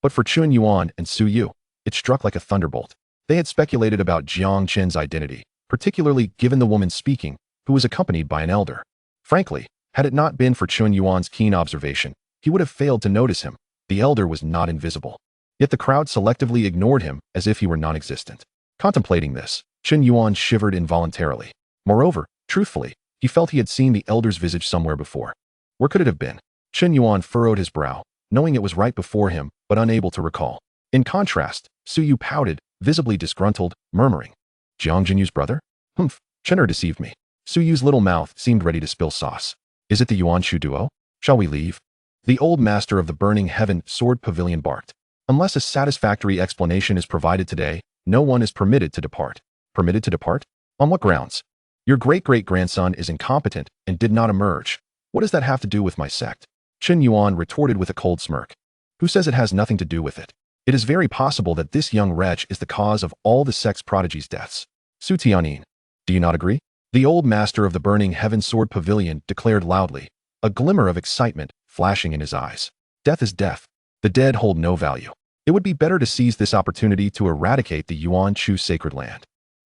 But for Chen Yuan and Su Yu, it struck like a thunderbolt. They had speculated about Jiang Chen's identity, particularly given the woman speaking, who was accompanied by an elder. Frankly, had it not been for Chen Yuan's keen observation, he would have failed to notice him. The elder was not invisible. Yet the crowd selectively ignored him as if he were non-existent. Contemplating this, Chen Yuan shivered involuntarily. Moreover, truthfully, he felt he had seen the elder's visage somewhere before. Where could it have been? Chen Yuan furrowed his brow, knowing it was right before him, but unable to recall. In contrast, Su Yu pouted, visibly disgruntled, murmuring, Jiang Jinyu's brother? Humph, Chener deceived me. Su Yu's little mouth seemed ready to spill sauce. Is it the Yuan Chu duo? Shall we leave? The old master of the Burning Heaven Sword Pavilion barked. Unless a satisfactory explanation is provided today, no one is permitted to depart. Permitted to depart? On what grounds? Your great-great-grandson is incompetent and did not emerge. What does that have to do with my sect? Chen Yuan retorted with a cold smirk. Who says it has nothing to do with it? It is very possible that this young wretch is the cause of all the sect's prodigies' deaths. Su Tianyin, do you not agree? The old master of the Burning Heaven Sword Pavilion declared loudly, a glimmer of excitement flashing in his eyes. Death is death. The dead hold no value. It would be better to seize this opportunity to eradicate the Yuan Chu sacred land.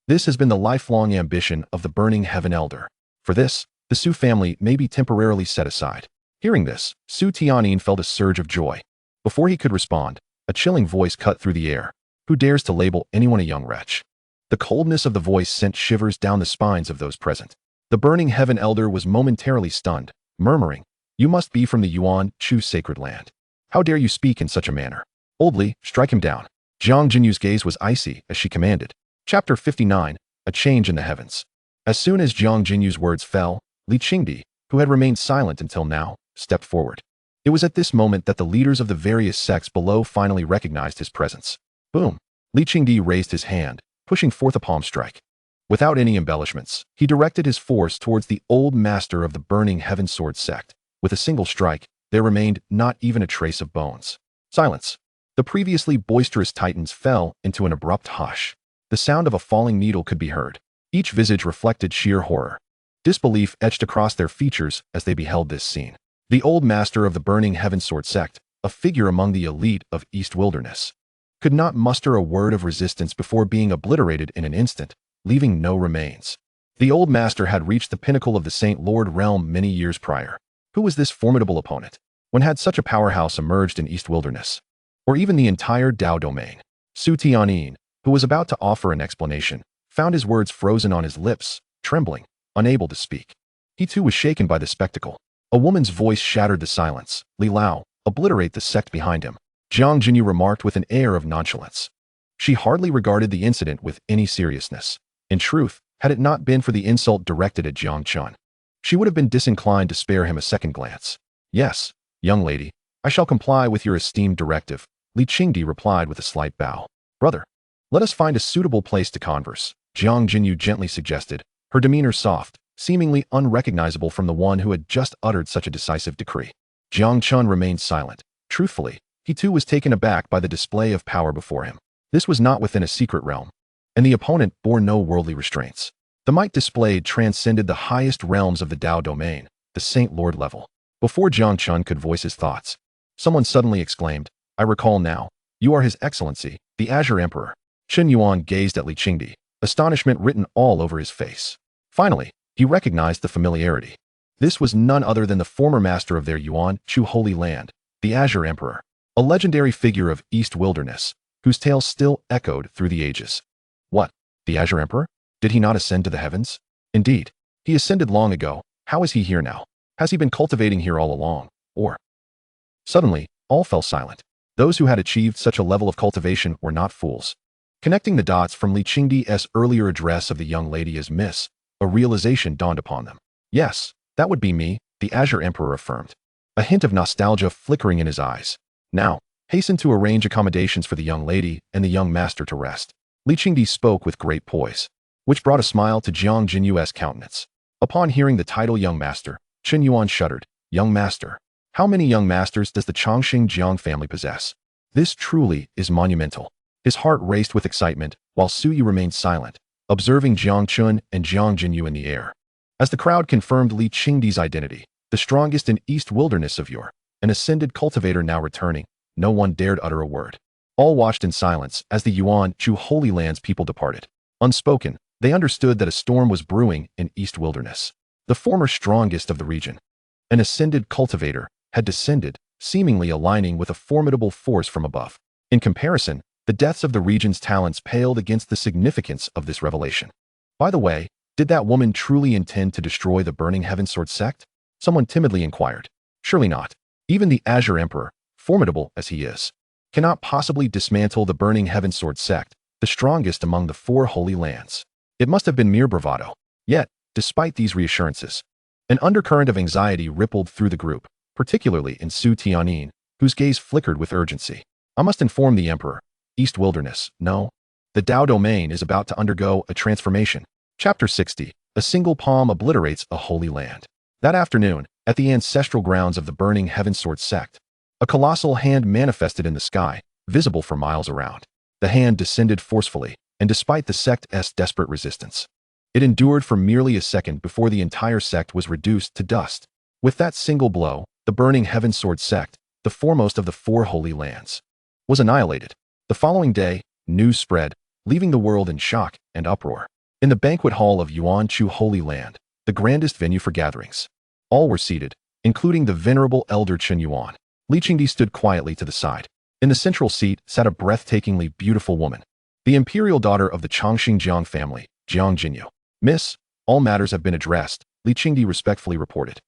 This has been the lifelong ambition of the Burning Heaven Elder. For this, the Su family may be temporarily set aside. Hearing this, Su Tianyin felt a surge of joy. Before he could respond, a chilling voice cut through the air. Who dares to label anyone a young wretch? The coldness of the voice sent shivers down the spines of those present. The Burning Heaven Elder was momentarily stunned, murmuring, You must be from the Yuan Chu sacred land. How dare you speak in such a manner? Boldly, strike him down. Jiang Jinyu's gaze was icy as she commanded. Chapter 59. A change in the heavens. As soon as Jiang Jinyu's words fell, Li Qingdi, who had remained silent until now, stepped forward. It was at this moment that the leaders of the various sects below finally recognized his presence. Boom! Li Qingdi raised his hand, pushing forth a palm strike. Without any embellishments, he directed his force towards the old master of the Burning Heaven Sword sect. With a single strike, there remained not even a trace of bones. Silence. The previously boisterous titans fell into an abrupt hush. The sound of a falling needle could be heard. Each visage reflected sheer horror. Disbelief etched across their features as they beheld this scene. The old master of the Burning Heaven Sword sect, a figure among the elite of East Wilderness, could not muster a word of resistance before being obliterated in an instant, leaving no remains. The old master had reached the pinnacle of the Saint Lord realm many years prior. Who was this formidable opponent? When had such a powerhouse emerged in East Wilderness? Or even the entire Dao domain? Su Tianyin, who was about to offer an explanation, found his words frozen on his lips, trembling, unable to speak. He too was shaken by the spectacle. A woman's voice shattered the silence. Li Lao, obliterate the sect behind him. Jiang Jinyu remarked with an air of nonchalance. She hardly regarded the incident with any seriousness. In truth, had it not been for the insult directed at Jiang Chen, She would have been disinclined to spare him a second glance. "Yes, young lady, I shall comply with your esteemed directive," Li Qingdi replied with a slight bow. "Brother, let us find a suitable place to converse," Jiang Jinyu gently suggested, her demeanor soft, seemingly unrecognizable from the one who had just uttered such a decisive decree. Jiang Chen remained silent. Truthfully, he too was taken aback by the display of power before him. This was not within a secret realm, and the opponent bore no worldly restraints. The might displayed transcended the highest realms of the Dao domain, the Saint Lord level. Before Jiang Chen could voice his thoughts, someone suddenly exclaimed, "I recall now. You are His Excellency, the Azure Emperor." Chen Yuan gazed at Li Qingdi, astonishment written all over his face. Finally, he recognized the familiarity. This was none other than the former master of their Yuan Chu Holy Land, the Azure Emperor, a legendary figure of East Wilderness, whose tale still echoed through the ages. What? The Azure Emperor? Did he not ascend to the heavens? Indeed, he ascended long ago. How is he here now? Has he been cultivating here all along? Or? Suddenly, all fell silent. Those who had achieved such a level of cultivation were not fools. Connecting the dots from Li Qingdi's earlier address of the young lady as Miss, a realization dawned upon them. "Yes, that would be me," the Azure Emperor affirmed, a hint of nostalgia flickering in his eyes. "Now, hasten to arrange accommodations for the young lady and the young master to rest." Li Qingdi spoke with great poise, which brought a smile to Jiang Jinyu's countenance. Upon hearing the title young master, Chen Yuan shuddered. Young master? How many young masters does the Chongqing Jiang family possess? This truly is monumental. His heart raced with excitement, while Su Yu remained silent, observing Jiang Chen and Jiang Jinyu in the air. As the crowd confirmed Li Qingdi's identity, the strongest in East Wilderness of yore, an ascended cultivator now returning, no one dared utter a word. All watched in silence as the Yuan Chu Holy Land's people departed. Unspoken, they understood that a storm was brewing in East Wilderness. The former strongest of the region, an ascended cultivator, had descended, seemingly aligning with a formidable force from above. In comparison, the deaths of the region's talents paled against the significance of this revelation. By the way, did that woman truly intend to destroy the Burning Heavensword sect? Someone timidly inquired. Surely not. Even the Azure Emperor, formidable as he is, cannot possibly dismantle the Burning Heavensword sect, the strongest among the 4 holy lands. It must have been mere bravado. Yet, despite these reassurances, an undercurrent of anxiety rippled through the group, particularly in Su Tianyin, whose gaze flickered with urgency. "I must inform the Emperor. East Wilderness, no. The Dao domain is about to undergo a transformation." Chapter 60. A single palm obliterates a holy land. That afternoon, at the ancestral grounds of the Burning Heavensword sect, a colossal hand manifested in the sky, visible for miles around. The hand descended forcefully, and despite the sect's desperate resistance, it endured for merely a second before the entire sect was reduced to dust. With that single blow, the Burning Heavensword sect, the foremost of the 4 holy lands, was annihilated. The following day, news spread, leaving the world in shock and uproar. In the banquet hall of Yuan Chu Holy Land, the grandest venue for gatherings, all were seated, including the venerable elder Chen Yuan. Li Qingdi stood quietly to the side. In the central seat sat a breathtakingly beautiful woman, the imperial daughter of the Chongqing Jiang family, Jiang Jinyu. "Miss, all matters have been addressed," Li Qingdi respectfully reported.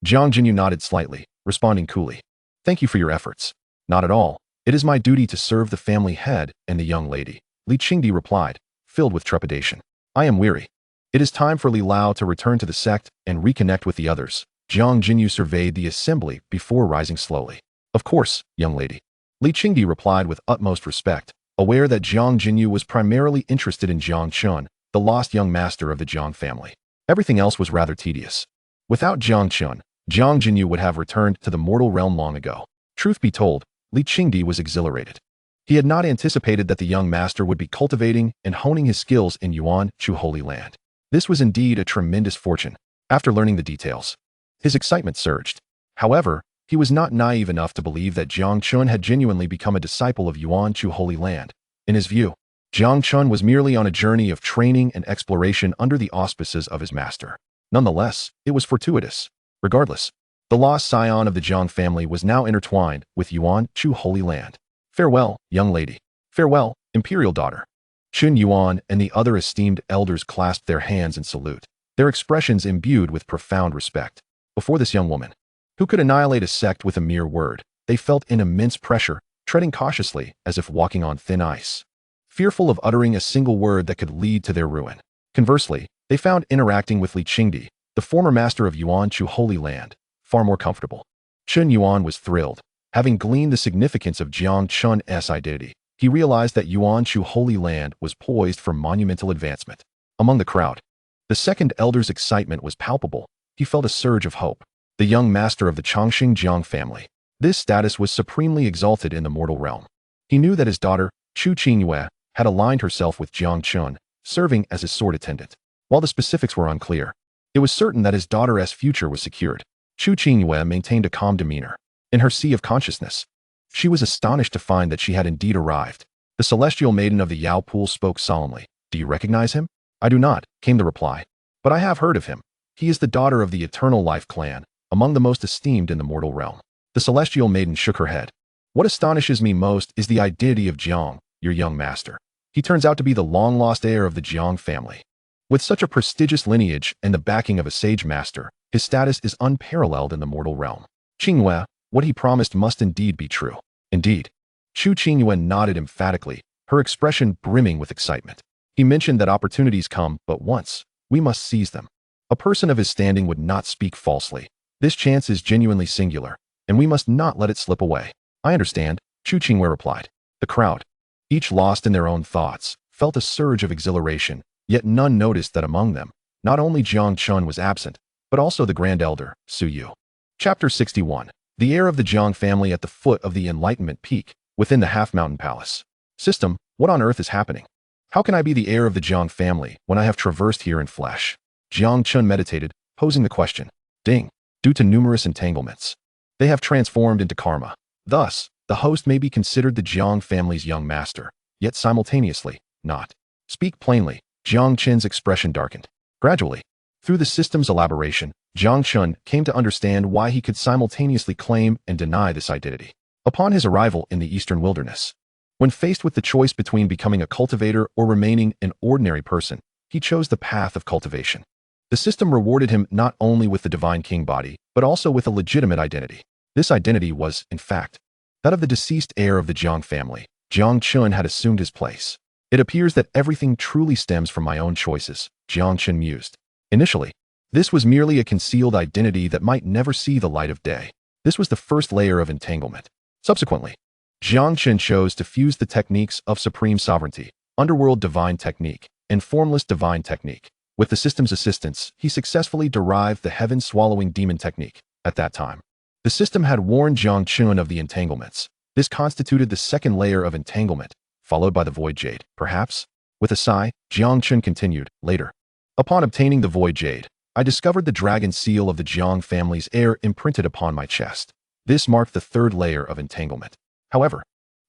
Jiang Jinyu nodded slightly, responding coolly. "Thank you for your efforts." "Not at all. It is my duty to serve the family head and the young lady," Li Qingdi replied, filled with trepidation. "I am weary. It is time for Li Lao to return to the sect and reconnect with the others." Jiang Jinyu surveyed the assembly before rising slowly. "Of course, young lady," Li Qingdi replied with utmost respect, aware that Jiang Jinyu was primarily interested in Jiang Chen, the lost young master of the Jiang family. Everything else was rather tedious. Without Jiang Chen, Jiang Jinyu would have returned to the mortal realm long ago. Truth be told, Li Qingdi was exhilarated. He had not anticipated that the young master would be cultivating and honing his skills in Yuan Chu Holy Land. This was indeed a tremendous fortune. After learning the details, his excitement surged. However, he was not naive enough to believe that Jiang Chen had genuinely become a disciple of Yuan Chu Holy Land. In his view, Jiang Chen was merely on a journey of training and exploration under the auspices of his master. Nonetheless, it was fortuitous. Regardless, the lost scion of the Jiang family was now intertwined with Yuan Chu Holy Land. "Farewell, young lady. Farewell, imperial daughter." Chen Yuan and the other esteemed elders clasped their hands in salute, their expressions imbued with profound respect. Before this young woman, who could annihilate a sect with a mere word, they felt an immense pressure, treading cautiously as if walking on thin ice, fearful of uttering a single word that could lead to their ruin. Conversely, they found interacting with Li Qingdi, the former master of Yuan-Chu Holy Land, far more comfortable. Chen Yuan was thrilled. Having gleaned the significance of Jiang Chen's identity, he realized that Yuan-Chu Holy Land was poised for monumental advancement. Among the crowd, the second elder's excitement was palpable. He felt a surge of hope. The young master of the Chongqing Jiang family. This status was supremely exalted in the mortal realm. He knew that his daughter, Chu Qingyue, had aligned herself with Jiang Chen, serving as his sword attendant. While the specifics were unclear, it was certain that his daughter's future was secured. Chu Qingyue maintained a calm demeanor. In her sea of consciousness, she was astonished to find that she had indeed arrived. The celestial maiden of the Yao Pool spoke solemnly. "Do you recognize him?" "I do not," came the reply. "But I have heard of him. He is the daughter of the Eternal Life clan, among the most esteemed in the mortal realm." The celestial maiden shook her head. "What astonishes me most is the identity of Jiang, your young master. He turns out to be the long-lost heir of the Jiang family. With such a prestigious lineage and the backing of a sage master, his status is unparalleled in the mortal realm. Qingyue, what he promised must indeed be true." "Indeed." Chu Qingyue nodded emphatically, her expression brimming with excitement. "He mentioned that opportunities come but once. We must seize them. A person of his standing would not speak falsely. This chance is genuinely singular, and we must not let it slip away." "I understand," Chu Qingyue replied. The crowd, each lost in their own thoughts, felt a surge of exhilaration, yet none noticed that among them, not only Jiang Chen was absent, but also the Grand Elder, Su Yu. Chapter 61. The heir of the Jiang family at the foot of the Enlightenment Peak, within the Half-Mountain Palace. System, what on earth is happening? How can I be the heir of the Jiang family when I have traversed here in flesh? Jiang Chen meditated, posing the question. Ding. Due to numerous entanglements, they have transformed into karma. Thus, the host may be considered the Jiang family's young master, yet simultaneously, not. Speak plainly. Jiang Chen's expression darkened. Gradually, through the system's elaboration, Jiang Chen came to understand why he could simultaneously claim and deny this identity. Upon his arrival in the eastern wilderness, when faced with the choice between becoming a cultivator or remaining an ordinary person, he chose the path of cultivation. The system rewarded him not only with the divine king body, but also with a legitimate identity. This identity was, in fact, that of the deceased heir of the Jiang family. Jiang Chen had assumed his place. It appears that everything truly stems from my own choices, Jiang Chen mused. Initially, this was merely a concealed identity that might never see the light of day. This was the first layer of entanglement. Subsequently, Jiang Chen chose to fuse the techniques of supreme sovereignty, underworld divine technique, and formless divine technique. With the system's assistance, he successfully derived the heaven-swallowing demon technique. At that time, the system had warned Jiang Chen of the entanglements. This constituted the second layer of entanglement, followed by the void jade. Perhaps? With a sigh, Jiang Chen continued, later. Upon obtaining the void jade, I discovered the dragon seal of the Jiang family's heir imprinted upon my chest. This marked the third layer of entanglement. However,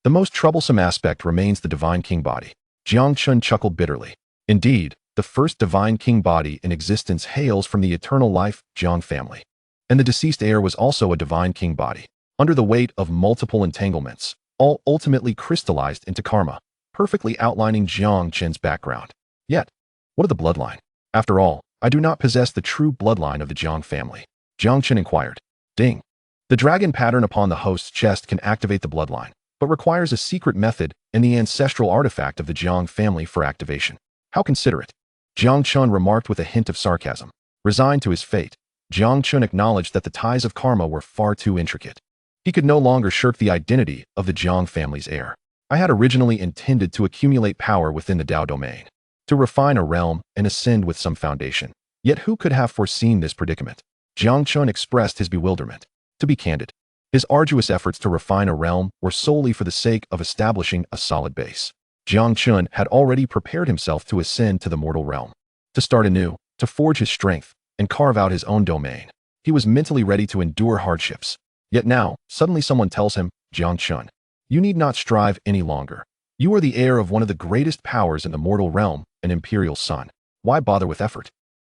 the most troublesome aspect remains the divine king body. Jiang Chen chuckled bitterly. Indeed, the first divine king body in existence hails from the eternal life, Jiang family. And the deceased heir was also a divine king body. Under the weight of multiple entanglements, all ultimately crystallized into karma, perfectly outlining Jiang Chen's background. Yet, what of the bloodline? After all, I do not possess the true bloodline of the Jiang family. Jiang Chen inquired. Ding. The dragon pattern upon the host's chest can activate the bloodline, but requires a secret method and the ancestral artifact of the Jiang family for activation. How considerate. Jiang Chen remarked with a hint of sarcasm. Resigned to his fate, Jiang Chen acknowledged that the ties of karma were far too intricate. He could no longer shirk the identity of the Jiang family's heir. I had originally intended to accumulate power within the Dao domain, to refine a realm and ascend with some foundation. Yet who could have foreseen this predicament? Jiang Chen expressed his bewilderment. To be candid, his arduous efforts to refine a realm were solely for the sake of establishing a solid base. Jiang Chen had already prepared himself to ascend to the mortal realm, to start anew, to forge his strength, and carve out his own domain. He was mentally ready to endure hardships. Yet now, suddenly someone tells him, Jiang Chen, you need not strive any longer. You are the heir of one of the greatest powers in the mortal realm, an imperial son. Why bother with effort?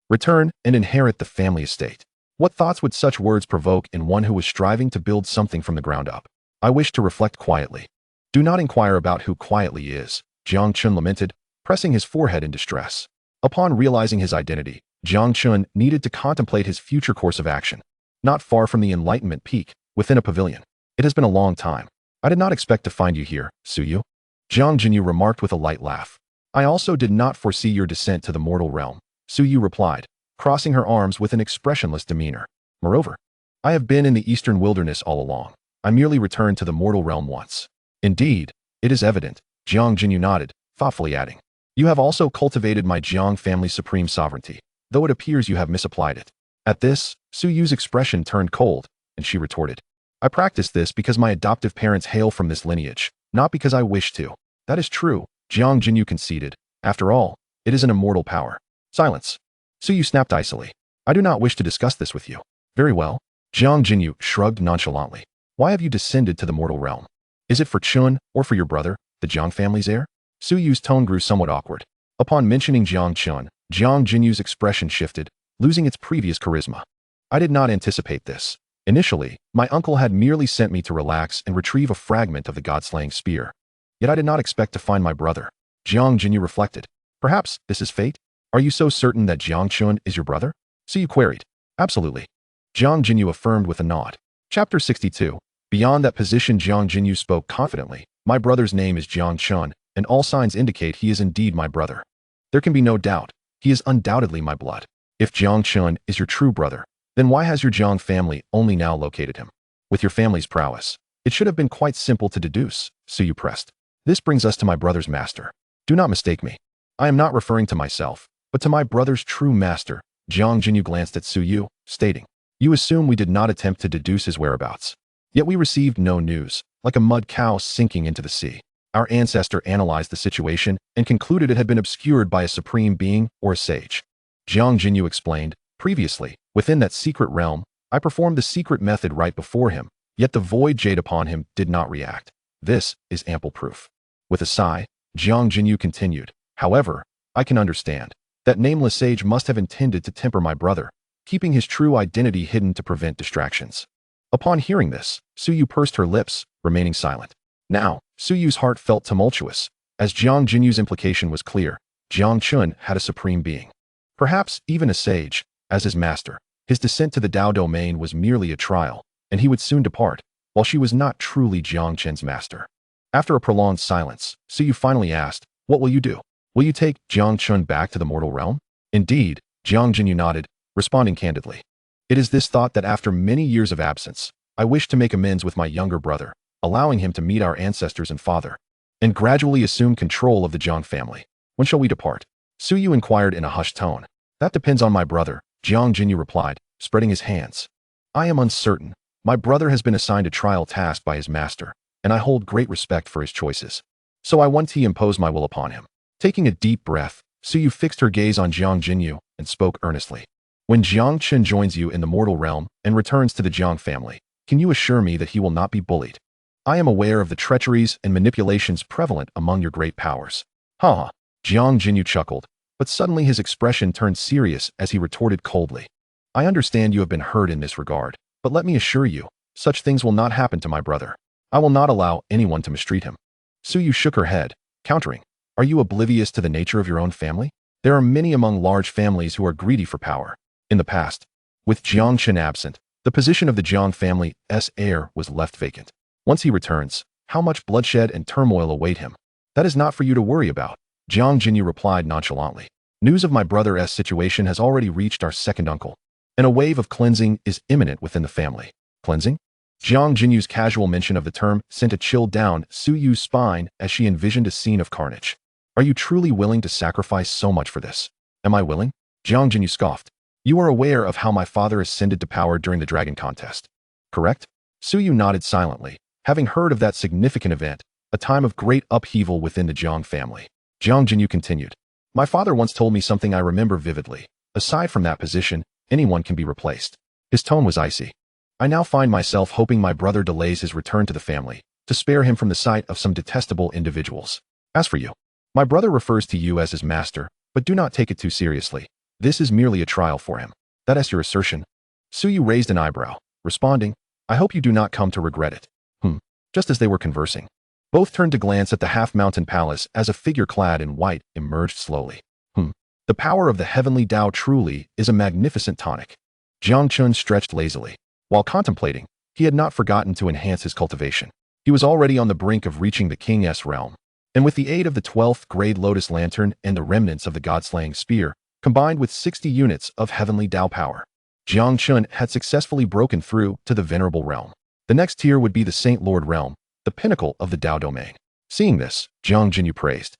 Return and inherit the family estate. What thoughts would such words provoke in one who was striving to build something from the ground up? I wish to reflect quietly. Do not inquire about who quietly is, Jiang Chen lamented, pressing his forehead in distress. Upon realizing his identity, Jiang Chen needed to contemplate his future course of action. Not far from the Enlightenment Peak, within a pavilion. It has been a long time. I did not expect to find you here, Su Yu. Jiang Jinyu remarked with a light laugh. I also did not foresee your descent to the mortal realm, Su Yu replied, crossing her arms with an expressionless demeanor. Moreover, I have been in the eastern wilderness all along. I merely returned to the mortal realm once. Indeed, it is evident, Jiang Chen nodded, thoughtfully adding. You have also cultivated my Jiang family's supreme sovereignty, though it appears you have misapplied it. At this, Su Yu's expression turned cold, and she retorted. I practice this because my adoptive parents hail from this lineage, not because I wish to. That is true, Jiang Jinyu conceded. After all, it is an immortal power. Silence. Su Yu snapped icily. I do not wish to discuss this with you. Very well. Jiang Jinyu shrugged nonchalantly. Why have you descended to the mortal realm? Is it for Chun or for your brother, the Jiang family's heir? Su Yu's tone grew somewhat awkward. Upon mentioning Jiang Chen, Jiang Jinyu's expression shifted, losing its previous charisma. I did not anticipate this. Initially, my uncle had merely sent me to relax and retrieve a fragment of the god-slaying spear. Yet I did not expect to find my brother. Jiang Jinyu reflected. Perhaps this is fate? Are you so certain that Jiang Chen is your brother? Su Yu queried. Absolutely. Jiang Jinyu affirmed with a nod. Chapter 62. Beyond that position, Jiang Jinyu spoke confidently. My brother's name is Jiang Chen, and all signs indicate he is indeed my brother. There can be no doubt. He is undoubtedly my blood. If Jiang Chen is your true brother, then why has your Jiang family only now located him? With your family's prowess, it should have been quite simple to deduce, Su Yu pressed. This brings us to my brother's master. Do not mistake me. I am not referring to myself, but to my brother's true master. Jiang Jinyu glanced at Su Yu, stating, You assume we did not attempt to deduce his whereabouts. Yet we received no news, like a mud cow sinking into the sea. Our ancestor analyzed the situation and concluded it had been obscured by a supreme being or a sage. Jiang Jinyu explained, previously, within that secret realm, I performed the secret method right before him, yet the void jade upon him did not react. This is ample proof. With a sigh, Jiang Jinyu continued, However, I can understand. That nameless sage must have intended to temper my brother, keeping his true identity hidden to prevent distractions. Upon hearing this, Su Yu pursed her lips, remaining silent. Now, Su Yu's heart felt tumultuous. As Jiang Jinyu's implication was clear, Jiang Chen had a supreme being. Perhaps even a sage, as his master. His descent to the Dao domain was merely a trial, and he would soon depart, while she was not truly Jiang Chen's master. After a prolonged silence, Su Yu finally asked, What will you do? Will you take Jiang Chen back to the mortal realm? Indeed, Jiang Jinyu nodded, responding candidly. It is this thought that after many years of absence, I wish to make amends with my younger brother, allowing him to meet our ancestors and father, and gradually assume control of the Jiang family. When shall we depart? Su Yu inquired in a hushed tone. That depends on my brother, Jiang Jinyu replied, spreading his hands. I am uncertain. My brother has been assigned a trial task by his master, and I hold great respect for his choices. So I want to impose my will upon him. Taking a deep breath, Su Yu fixed her gaze on Jiang Jinyu and spoke earnestly. When Jiang Chen joins you in the mortal realm and returns to the Jiang family, can you assure me that he will not be bullied? I am aware of the treacheries and manipulations prevalent among your great powers. Ha! Jiang Jinyu chuckled, but suddenly his expression turned serious as he retorted coldly. I understand you have been hurt in this regard, but let me assure you, such things will not happen to my brother. I will not allow anyone to mistreat him. Su Yu shook her head, countering. Are you oblivious to the nature of your own family? There are many among large families who are greedy for power. In the past, with Jiang Chen absent, the position of the Jiang family's heir was left vacant. Once he returns, how much bloodshed and turmoil await him? That is not for you to worry about, Jiang Jinyu replied nonchalantly. News of my brother's situation has already reached our second uncle, and a wave of cleansing is imminent within the family. Cleansing? Jiang Jinyu's casual mention of the term sent a chill down Su Yu's spine as she envisioned a scene of carnage. Are you truly willing to sacrifice so much for this? Am I willing? Jiang Jinyu scoffed. You are aware of how my father ascended to power during the dragon contest, correct? Su Yu nodded silently, having heard of that significant event, a time of great upheaval within the Jiang family. Jiang Jinyu continued. My father once told me something I remember vividly. Aside from that position, anyone can be replaced. His tone was icy. I now find myself hoping my brother delays his return to the family, to spare him from the sight of some detestable individuals. As for you, my brother refers to you as his master, but do not take it too seriously. This is merely a trial for him. That is your assertion. Su Yu raised an eyebrow, responding, I hope you do not come to regret it. Just as they were conversing, both turned to glance at the half-mountain palace as a figure clad in white emerged slowly. The power of the heavenly Tao truly is a magnificent tonic. Jiang Chen stretched lazily. While contemplating, he had not forgotten to enhance his cultivation. He was already on the brink of reaching the king's realm, and with the aid of the 12th grade lotus lantern and the remnants of the god-slaying spear, combined with 60 units of heavenly Dao power. Jiang Chen had successfully broken through to the Venerable Realm. The next tier would be the Saint Lord Realm, the pinnacle of the Dao domain. Seeing this, Jiang Jinyu praised.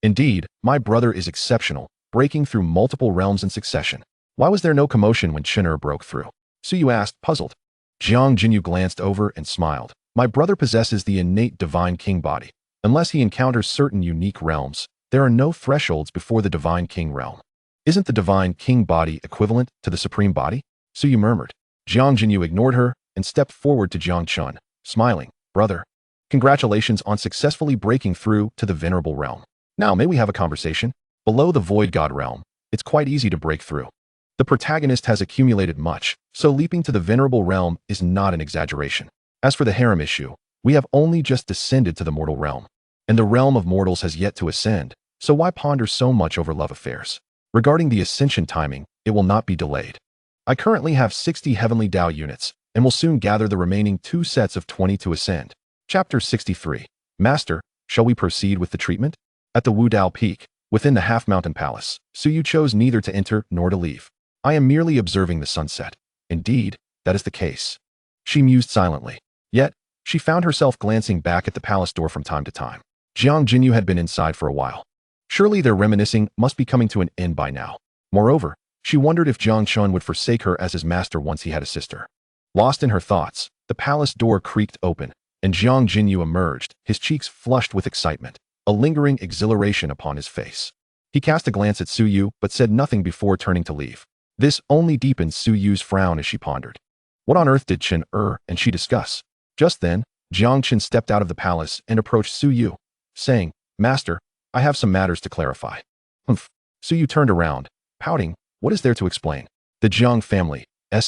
Indeed, my brother is exceptional, breaking through multiple realms in succession. Why was there no commotion when Chin'er broke through? Suyu asked, puzzled. Jiang Jinyu glanced over and smiled. My brother possesses the innate divine king body. Unless he encounters certain unique realms, there are no thresholds before the divine king realm. Isn't the divine king body equivalent to the supreme body? Suyu murmured. Jiang Jinyu ignored her and stepped forward to Jiang Chen, smiling. Brother, congratulations on successfully breaking through to the Venerable Realm. Now may we have a conversation? Below the Void God realm, it's quite easy to break through. The protagonist has accumulated much, so leaping to the Venerable Realm is not an exaggeration. As for the harem issue, we have only just descended to the mortal realm, and the realm of mortals has yet to ascend, so why ponder so much over love affairs? Regarding the ascension timing, it will not be delayed. I currently have 60 heavenly Dao units, and will soon gather the remaining 2 sets of 20 to ascend. Chapter 63. Master, shall we proceed with the treatment? At the Wu Dao Peak, within the half-mountain palace, Suyu chose neither to enter nor to leave. I am merely observing the sunset. Indeed, that is the case. She mused silently. Yet, she found herself glancing back at the palace door from time to time. Jiang Jinyu had been inside for a while. Surely their reminiscing must be coming to an end by now. Moreover, she wondered if Jiang Chen would forsake her as his master once he had a sister. Lost in her thoughts, the palace door creaked open, and Jiang Jinyu emerged, his cheeks flushed with excitement, a lingering exhilaration upon his face. He cast a glance at Suyu but said nothing before turning to leave. This only deepened Suyu's frown as she pondered. What on earth did Chin'er and she discuss? Just then, Jiang Chen stepped out of the palace and approached Suyu, saying, Master, I have some matters to clarify. Humph. Suyu turned around, pouting. What is there to explain? The Jiang family's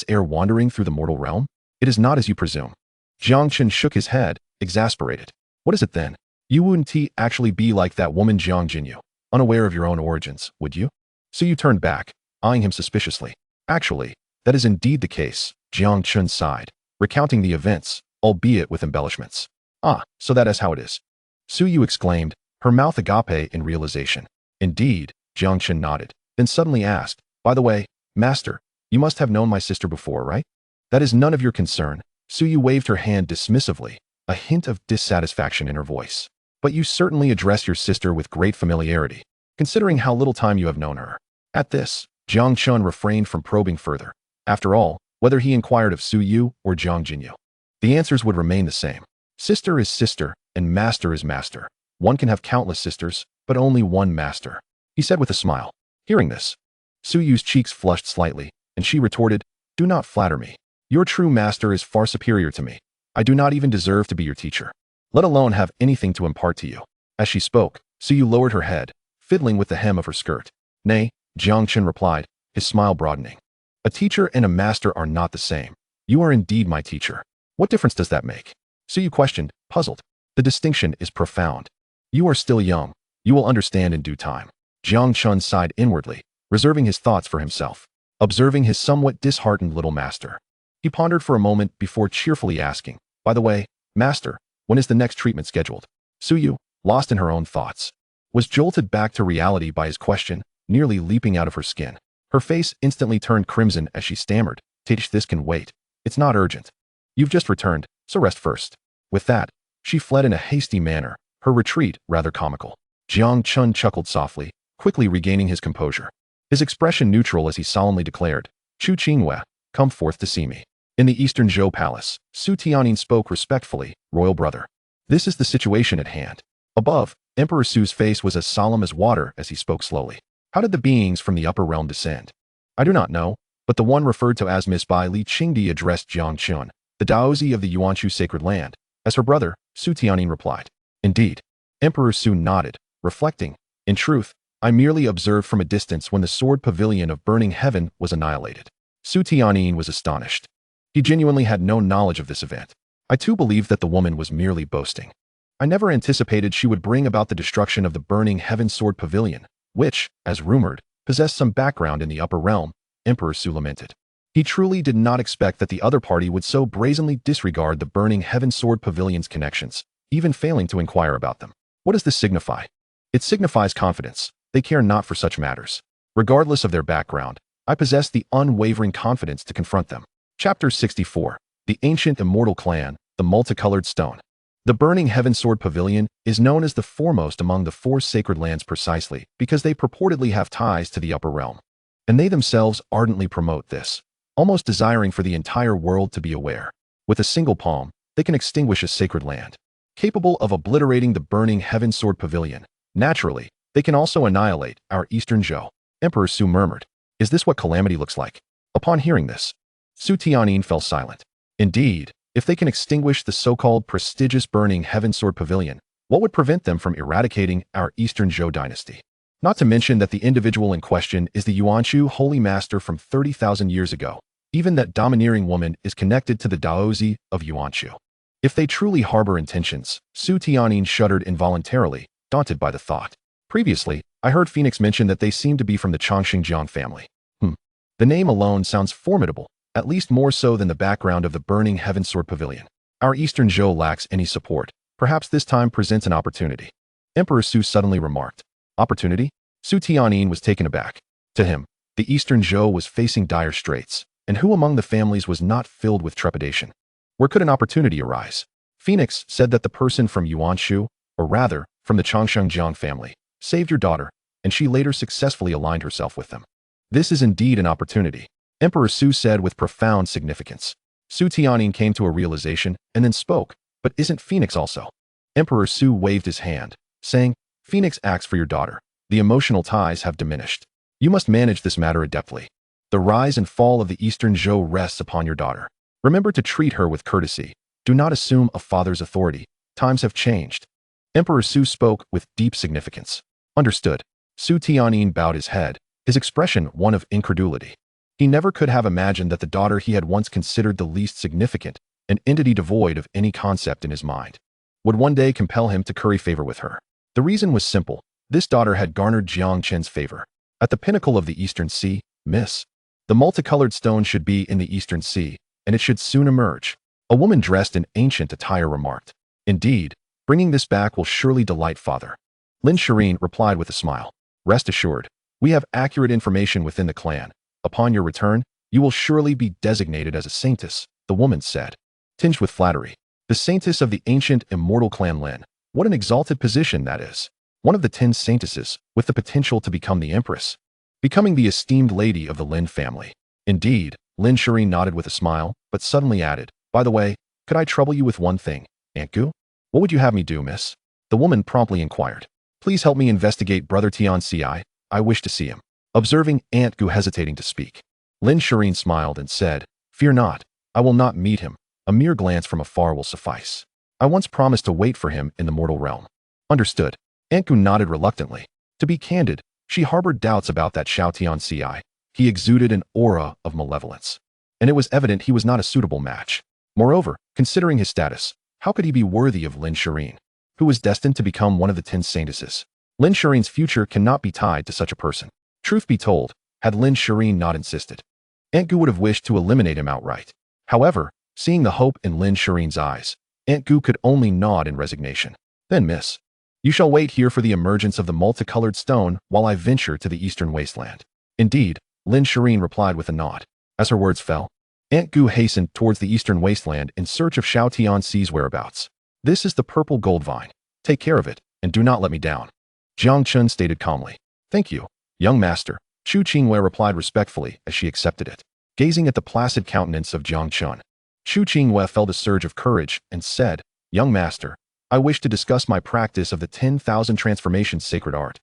heir wandering through the mortal realm? It is not as you presume. Jiang Chen shook his head, exasperated. What is it then? You wouldn't actually be like that woman Jiang Jinyu, unaware of your own origins, would you? Suyu turned back, eyeing him suspiciously. Actually, that is indeed the case, Jiang Chen sighed, recounting the events, albeit with embellishments. Ah, so that is how it is. Suyu exclaimed, her mouth agape in realization. Indeed, Jiang Chen nodded, then suddenly asked, by the way, Master, you must have known my sister before, right? That is none of your concern. Suyu waved her hand dismissively, a hint of dissatisfaction in her voice. But you certainly address your sister with great familiarity, considering how little time you have known her. At this, Jiang Chen refrained from probing further. After all, whether he inquired of Suyu or Jiang Jinyu, the answers would remain the same. Sister is sister, and master is master. One can have countless sisters, but only one master, he said with a smile. Hearing this, Suyu's cheeks flushed slightly, and she retorted, do not flatter me. Your true master is far superior to me. I do not even deserve to be your teacher, let alone have anything to impart to you. As she spoke, Suyu lowered her head, fiddling with the hem of her skirt. Nay, Jiang Chen replied, his smile broadening. A teacher and a master are not the same. You are indeed my teacher. What difference does that make? Suyu questioned, puzzled. The distinction is profound. You are still young. You will understand in due time. Jiang Chen sighed inwardly, reserving his thoughts for himself, observing his somewhat disheartened little master. He pondered for a moment before cheerfully asking, by the way, Master, when is the next treatment scheduled? Suyu, lost in her own thoughts, was jolted back to reality by his question, nearly leaping out of her skin. Her face instantly turned crimson as she stammered, Tish, this can wait. It's not urgent. You've just returned, so rest first. With that, she fled in a hasty manner, her retreat rather comical. Jiang Chen chuckled softly, quickly regaining his composure. His expression neutral as he solemnly declared, Chu Qingyue, come forth to see me. In the Eastern Zhou Palace, Su Tianyin spoke respectfully, Royal Brother. This is the situation at hand. Above, Emperor Su's face was as solemn as water as he spoke slowly. How did the beings from the upper realm descend? I do not know, but the one referred to as Miss Bai Li Qingdi addressed Jiang Chen, the Daozi of the Yuanshu sacred land, as her brother, Su Tianyin replied. Indeed. Emperor Su nodded, reflecting, in truth, I merely observed from a distance when the sword pavilion of burning heaven was annihilated. Su Tianyin was astonished. He genuinely had no knowledge of this event. I too believed that the woman was merely boasting. I never anticipated she would bring about the destruction of the burning heaven sword pavilion, which, as rumored, possessed some background in the upper realm, Emperor Su lamented. He truly did not expect that the other party would so brazenly disregard the burning heaven sword pavilion's connections, even failing to inquire about them. What does this signify? It signifies confidence. They care not for such matters. Regardless of their background, I possess the unwavering confidence to confront them. Chapter 64. The Ancient Immortal Clan, the Multicolored Stone. The Burning Heaven Sword Pavilion is known as the foremost among the four sacred lands precisely because they purportedly have ties to the upper realm. And they themselves ardently promote this, almost desiring for the entire world to be aware. With a single palm, they can extinguish a sacred land, capable of obliterating the Burning Heaven Sword Pavilion. Naturally, they can also annihilate our Eastern Zhou. Emperor Su murmured, "Is this what calamity looks like?" Upon hearing this, Su Tianyin fell silent. Indeed, if they can extinguish the so-called prestigious Burning Heaven Sword Pavilion, what would prevent them from eradicating our Eastern Zhou dynasty? Not to mention that the individual in question is the Yuanchu Holy Master from 30,000 years ago. Even that domineering woman is connected to the Daozi of Yuanchu. If they truly harbor intentions, Su Tianyin shuddered involuntarily, daunted by the thought. Previously, I heard Phoenix mention that they seem to be from the Jiang family. The name alone sounds formidable, at least more so than the background of the Burning Heaven Sword Pavilion. Our Eastern Zhou lacks any support. Perhaps this time presents an opportunity. Emperor Su suddenly remarked. Opportunity? Su Tianyin was taken aback. To him, the Eastern Zhou was facing dire straits, and who among the families was not filled with trepidation? Where could an opportunity arise? Phoenix said that the person from Yuanchu, or rather, from the Jiang family, saved your daughter, and she later successfully aligned herself with them. This is indeed an opportunity, Emperor Su said with profound significance. Su Tianyin came to a realization and then spoke, but isn't Phoenix also? Emperor Su waved his hand, saying, Phoenix acts for your daughter. The emotional ties have diminished. You must manage this matter adeptly. The rise and fall of the Eastern Zhou rests upon your daughter. Remember to treat her with courtesy. Do not assume a father's authority. Times have changed. Emperor Su spoke with deep significance. Understood. Su Tianyin bowed his head, his expression one of incredulity. He never could have imagined that the daughter he had once considered the least significant, an entity devoid of any concept in his mind, would one day compel him to curry favor with her. The reason was simple. This daughter had garnered Jiang Chen's favor. At the pinnacle of the Eastern Sea, Miss. The multicolored stone should be in the Eastern Sea, and it should soon emerge. A woman dressed in ancient attire remarked. Indeed, bringing this back will surely delight father. Lin Shirin replied with a smile. Rest assured, we have accurate information within the clan. Upon your return, you will surely be designated as a saintess, the woman said, tinged with flattery. The saintess of the ancient immortal clan Lin. What an exalted position that is. One of the 10 saintesses, with the potential to become the empress. Becoming the esteemed lady of the Lin family. Indeed, Lin Shirin nodded with a smile, but suddenly added, by the way, could I trouble you with one thing, Aunt Gu? What would you have me do, miss? The woman promptly inquired. Please help me investigate Brother Tianxia. I wish to see him. Observing Aunt Gu hesitating to speak, Lin Shirin smiled and said, Fear not, I will not meet him. A mere glance from afar will suffice. I once promised to wait for him in the mortal realm. Understood. Aunt Gu nodded reluctantly. To be candid, she harbored doubts about that Xiao Tianxia. He exuded an aura of malevolence, and it was evident he was not a suitable match. Moreover, considering his status, how could he be worthy of Lin Shirin, who was destined to become one of the 10 saintesses? Lin Shirin's future cannot be tied to such a person. Truth be told, had Lin Shirin not insisted, Aunt Gu would have wished to eliminate him outright. However, seeing the hope in Lin Shirin's eyes, Aunt Gu could only nod in resignation. Then, miss, you shall wait here for the emergence of the multicolored stone while I venture to the eastern wasteland. Indeed, Lin Shirin replied with a nod. As her words fell, Aunt Gu hastened towards the eastern wasteland in search of Xiao Tianxi's whereabouts. This is the purple gold vine. Take care of it, and do not let me down. Jiang Chen stated calmly. Thank you, young master. Chu Qingyue replied respectfully as she accepted it. Gazing at the placid countenance of Jiang Chen, Chu Qingyue felt a surge of courage and said, Young master, I wish to discuss my practice of the 10,000 transformations sacred art.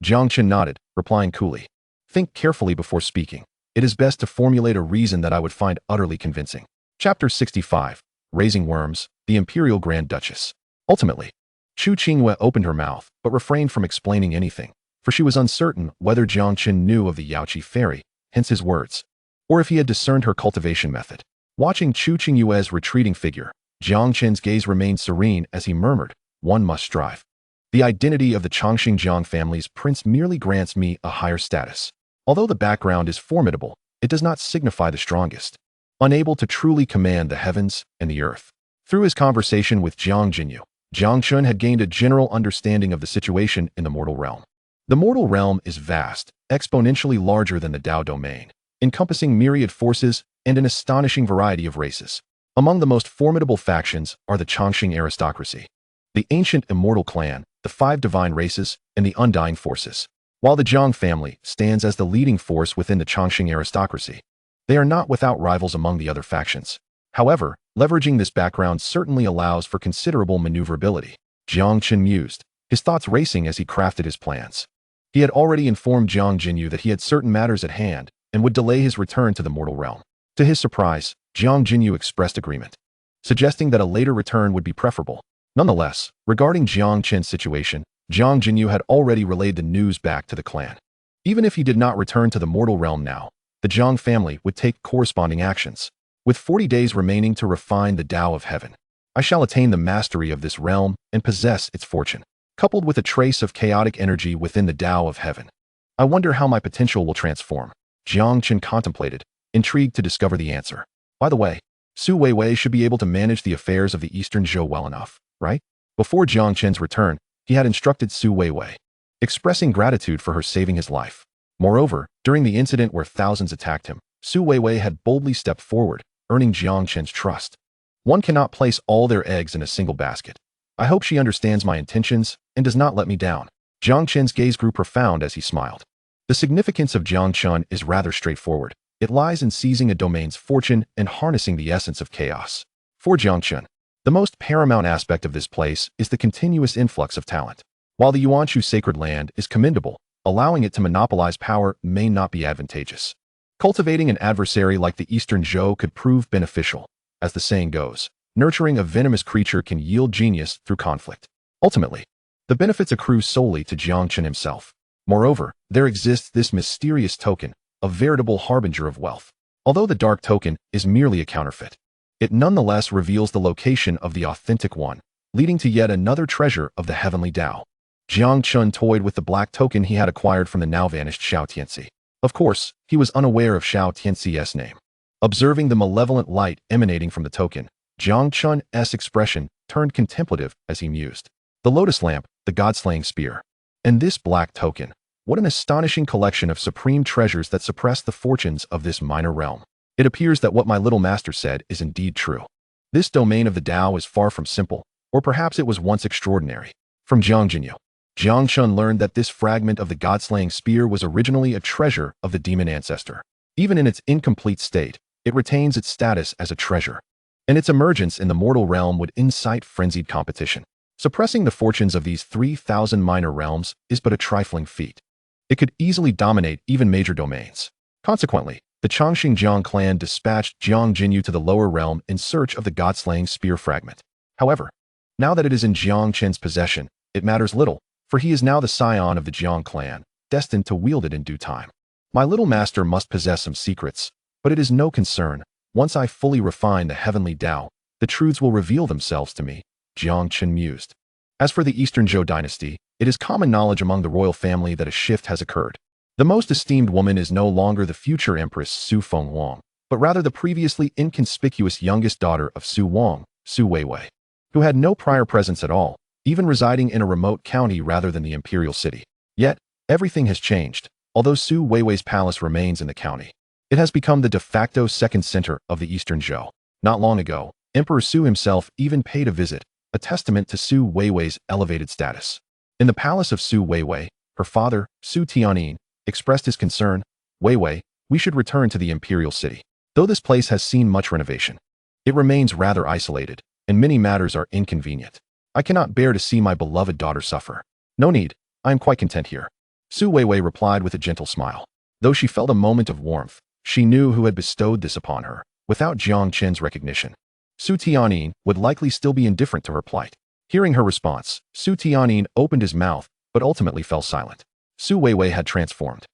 Jiang Chen nodded, replying coolly. Think carefully before speaking. It is best to formulate a reason that I would find utterly convincing. Chapter 65. Raising Worms, the Imperial Grand Duchess. Ultimately, Chu Qingyue opened her mouth, but refrained from explaining anything, for she was uncertain whether Jiang Chen knew of the Yaoqi fairy, hence his words, or if he had discerned her cultivation method. Watching Chu Qingyue's retreating figure, Jiang Chen's gaze remained serene as he murmured, One must strive. The identity of the Jiang family's prince merely grants me a higher status. Although the background is formidable, it does not signify the strongest. Unable to truly command the heavens and the earth. Through his conversation with Jiang Qingyue, Jiang Chen had gained a general understanding of the situation in the mortal realm. The mortal realm is vast, exponentially larger than the Dao domain, encompassing myriad forces and an astonishing variety of races. Among the most formidable factions are the Chongqing aristocracy, the ancient immortal clan, the five divine races, and the undying forces. While the Jang family stands as the leading force within the Chongqing aristocracy, they are not without rivals among the other factions. However, leveraging this background certainly allows for considerable maneuverability. Jiang Chen mused, his thoughts racing as he crafted his plans. He had already informed Jiang Qingyue that he had certain matters at hand and would delay his return to the mortal realm. To his surprise, Jiang Qingyue expressed agreement, suggesting that a later return would be preferable. Nonetheless, regarding Jiang Chen's situation, Jiang Qingyue had already relayed the news back to the clan. Even if he did not return to the mortal realm now, the Jang family would take corresponding actions. With 40 days remaining to refine the Tao of Heaven, I shall attain the mastery of this realm and possess its fortune, coupled with a trace of chaotic energy within the Tao of Heaven. I wonder how my potential will transform. Jiang Chen contemplated, intrigued to discover the answer. By the way, Su Weiwei should be able to manage the affairs of the Eastern Zhou well enough, right? Before Jiang Chen's return, he had instructed Su Weiwei, expressing gratitude for her saving his life. Moreover, during the incident where thousands attacked him, Su Weiwei had boldly stepped forward, earning Jiang Chen's trust. One cannot place all their eggs in a single basket. I hope she understands my intentions and does not let me down. Jiang Chen's gaze grew profound as he smiled. The significance of Jiang Chen is rather straightforward. It lies in seizing a domain's fortune and harnessing the essence of chaos. For Jiang Chen, the most paramount aspect of this place is the continuous influx of talent. While the Yuanshu sacred land is commendable, allowing it to monopolize power may not be advantageous. Cultivating an adversary like the Eastern Zhou could prove beneficial. As the saying goes, nurturing a venomous creature can yield genius through conflict. Ultimately, the benefits accrue solely to Jiang Chen himself. Moreover, there exists this mysterious token, a veritable harbinger of wealth. Although the dark token is merely a counterfeit, it nonetheless reveals the location of the authentic one, leading to yet another treasure of the heavenly Tao. Jiang Chen toyed with the black token he had acquired from the now-vanished Xiao Tianxi. Of course, he was unaware of Xiao Tianxi's name. Observing the malevolent light emanating from the token, Jiang Chen's expression turned contemplative as he mused. The lotus lamp, the god-slaying spear, and this black token. What an astonishing collection of supreme treasures that suppress the fortunes of this minor realm. It appears that what my little master said is indeed true. This domain of the Tao is far from simple, or perhaps it was once extraordinary. From Jiang Qingyue, Jiang Chen learned that this fragment of the god-slaying spear was originally a treasure of the demon ancestor. Even in its incomplete state, it retains its status as a treasure, and its emergence in the mortal realm would incite frenzied competition. Suppressing the fortunes of these 3,000 minor realms is but a trifling feat. It could easily dominate even major domains. Consequently, the Chongqing Jiang clan dispatched Jiang Qingyue to the lower realm in search of the god-slaying spear fragment. However, now that it is in Jiang Chen's possession, it matters little, for he is now the scion of the Jiang clan, destined to wield it in due time. My little master must possess some secrets, but it is no concern. Once I fully refine the heavenly Tao, the truths will reveal themselves to me, Jiang Chen mused. As for the Eastern Zhou dynasty, it is common knowledge among the royal family that a shift has occurred. The most esteemed woman is no longer the future Empress Su Fenghuang, but rather the previously inconspicuous youngest daughter of Su Wang, Su Weiwei, who had no prior presence at all, even residing in a remote county rather than the imperial city. Yet, everything has changed. Although Su Weiwei's palace remains in the county, it has become the de facto second center of the Eastern Zhou. Not long ago, Emperor Su himself even paid a visit, a testament to Su Weiwei's elevated status. In the palace of Su Weiwei, her father, Su Tianyin, expressed his concern. Weiwei, we should return to the imperial city. Though this place has seen much renovation, it remains rather isolated, and many matters are inconvenient. I cannot bear to see my beloved daughter suffer. No need, I am quite content here. Su Weiwei replied with a gentle smile. Though she felt a moment of warmth, she knew who had bestowed this upon her. Without Jiang Chen's recognition, Su Tianyin would likely still be indifferent to her plight. Hearing her response, Su Tianyin opened his mouth, but ultimately fell silent. Su Weiwei had transformed.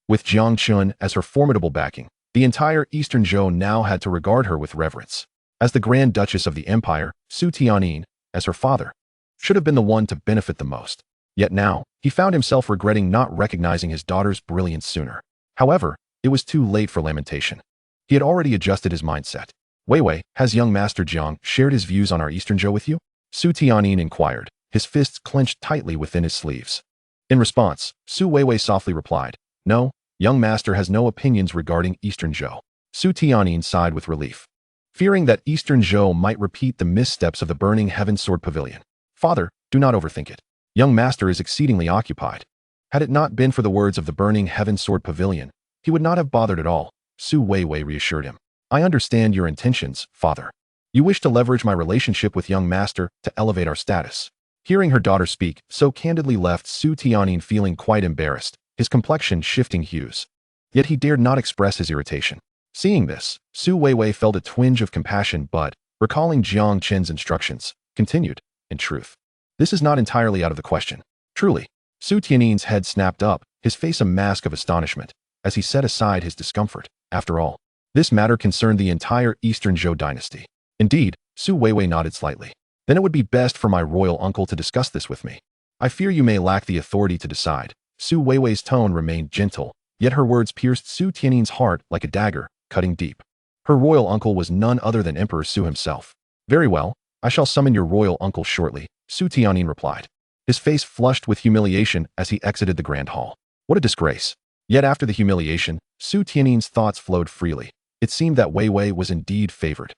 With Jiang Chen as her formidable backing, the entire Eastern Zhou now had to regard her with reverence. As the Grand Duchess of the Empire, Su Tianyin, as her father, should have been the one to benefit the most. Yet now, he found himself regretting not recognizing his daughter's brilliance sooner. However, it was too late for lamentation. He had already adjusted his mindset. Weiwei, has young Master Jiang shared his views on our Eastern Zhou with you? Su Tianyin inquired, his fists clenched tightly within his sleeves. In response, Su Weiwei softly replied, "No, young master has no opinions regarding Eastern Zhou." Su Tianyin sighed with relief, fearing that Eastern Zhou might repeat the missteps of the Burning Heaven Sword Pavilion. "Father, do not overthink it. Young master is exceedingly occupied." Had it not been for the words of the Burning Heaven Sword Pavilion, he would not have bothered at all. Su Weiwei reassured him. "I understand your intentions, father. You wish to leverage my relationship with young master to elevate our status." Hearing her daughter speak so candidly left Su Tianyin feeling quite embarrassed, his complexion shifting hues. Yet he dared not express his irritation. Seeing this, Su Weiwei felt a twinge of compassion but, recalling Jiang Chen's instructions, continued, "In truth, this is not entirely out of the question. Truly." Su Tianyin's head snapped up, his face a mask of astonishment, as he set aside his discomfort. After all, this matter concerned the entire Eastern Zhou dynasty. Indeed, Su Weiwei nodded slightly. "Then it would be best for my royal uncle to discuss this with me. I fear you may lack the authority to decide." Su Weiwei's tone remained gentle, yet her words pierced Su Tianyin's heart like a dagger, cutting deep. Her royal uncle was none other than Emperor Su himself. "Very well, I shall summon your royal uncle shortly," Su Tianyin replied. His face flushed with humiliation as he exited the grand hall. What a disgrace. Yet after the humiliation, Su Tianyin's thoughts flowed freely. It seemed that Weiwei was indeed favored.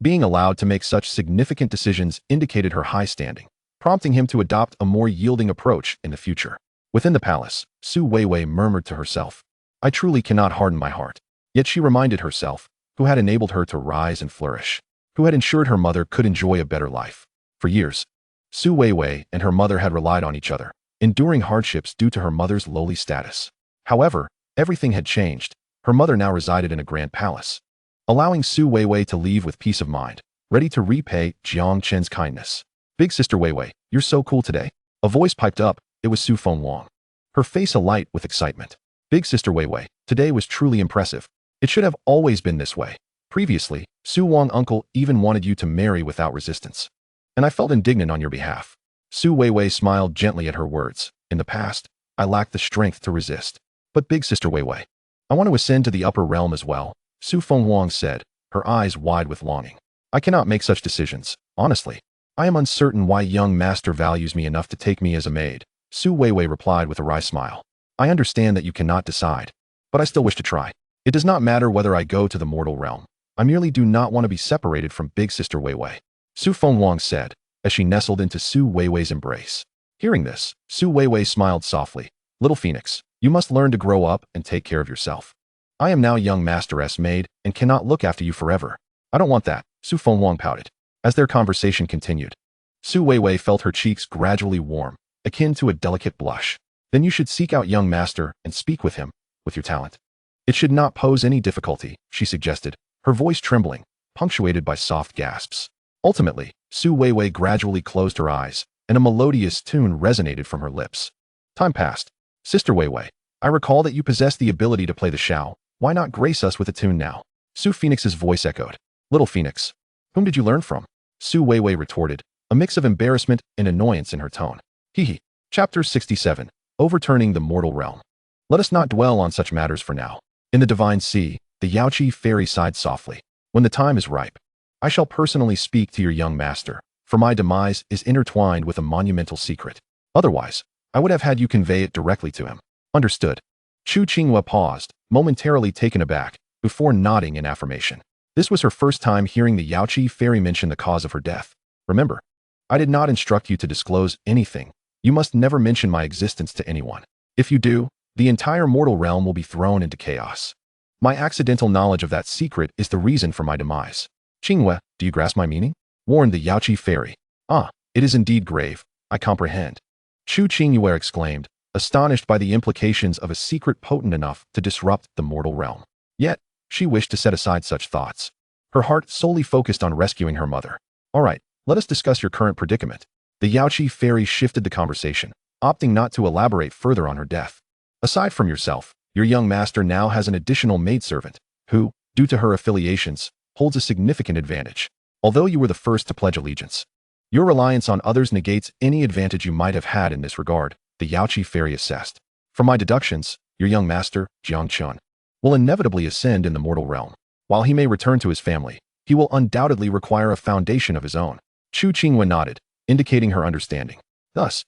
Being allowed to make such significant decisions indicated her high standing, prompting him to adopt a more yielding approach in the future. Within the palace, Su Weiwei murmured to herself, "I truly cannot harden my heart." Yet she reminded herself, who had enabled her to rise and flourish, who had ensured her mother could enjoy a better life. For years, Su Weiwei and her mother had relied on each other, enduring hardships due to her mother's lowly status. However, everything had changed. Her mother now resided in a grand palace, allowing Su Weiwei to leave with peace of mind, ready to repay Jiang Chen's kindness. "Big sister Weiwei, you're so cool today." A voice piped up. It was Su Fengwang, her face alight with excitement. "Big sister Weiwei, today was truly impressive. It should have always been this way. Previously, Su Wang uncle even wanted you to marry without resistance, and I felt indignant on your behalf." Su Weiwei smiled gently at her words. "In the past, I lacked the strength to resist. But big sister Weiwei, I want to ascend to the upper realm as well," Su Fengwang said, her eyes wide with longing. "I cannot make such decisions, honestly. I am uncertain why young master values me enough to take me as a maid." Su Weiwei replied with a wry smile. "I understand that you cannot decide, but I still wish to try. It does not matter whether I go to the mortal realm. I merely do not want to be separated from big sister Weiwei," Su Fengwang said, as she nestled into Su Weiwei's embrace. Hearing this, Su Weiwei smiled softly. "Little Phoenix, you must learn to grow up and take care of yourself. I am now young master's maid and cannot look after you forever." "I don't want that," Su Fengwang pouted. As their conversation continued, Su Weiwei felt her cheeks gradually warm, akin to a delicate blush. "Then you should seek out young master and speak with him, with your talent. It should not pose any difficulty," she suggested, her voice trembling, punctuated by soft gasps. Ultimately, Su Weiwei gradually closed her eyes, and a melodious tune resonated from her lips. Time passed. "Sister Weiwei, I recall that you possess the ability to play the xiao. Why not grace us with a tune now?" Su Phoenix's voice echoed. "Little Phoenix, whom did you learn from?" Su Weiwei retorted, a mix of embarrassment and annoyance in her tone. Hee. Chapter 67. Overturning the Mortal Realm. Let us not dwell on such matters for now. In the Divine Sea, the Yaoqi fairy sighed softly. "When the time is ripe, I shall personally speak to your young master, for my demise is intertwined with a monumental secret. Otherwise, I would have had you convey it directly to him." "Understood." Chu Qingyue paused, momentarily taken aback, before nodding in affirmation. This was her first time hearing the Yaoqi fairy mention the cause of her death. "Remember, I did not instruct you to disclose anything. You must never mention my existence to anyone. If you do, the entire mortal realm will be thrown into chaos. My accidental knowledge of that secret is the reason for my demise." "Qingyue, do you grasp my meaning?" warned the Yaoqi fairy. "Ah, it is indeed grave. I comprehend." Chu Qingyue exclaimed, astonished by the implications of a secret potent enough to disrupt the mortal realm. Yet, she wished to set aside such thoughts. Her heart solely focused on rescuing her mother. "All right, let us discuss your current predicament." The Yaoqi fairy shifted the conversation, opting not to elaborate further on her death. "Aside from yourself, your young master now has an additional maidservant, who, due to her affiliations, holds a significant advantage. Although you were the first to pledge allegiance, your reliance on others negates any advantage you might have had in this regard," the Yaoqi fairy assessed. "From my deductions, your young master, Jiang Chen, will inevitably ascend in the mortal realm. While he may return to his family, he will undoubtedly require a foundation of his own." Chu Qingyue nodded, indicating her understanding. "Thus,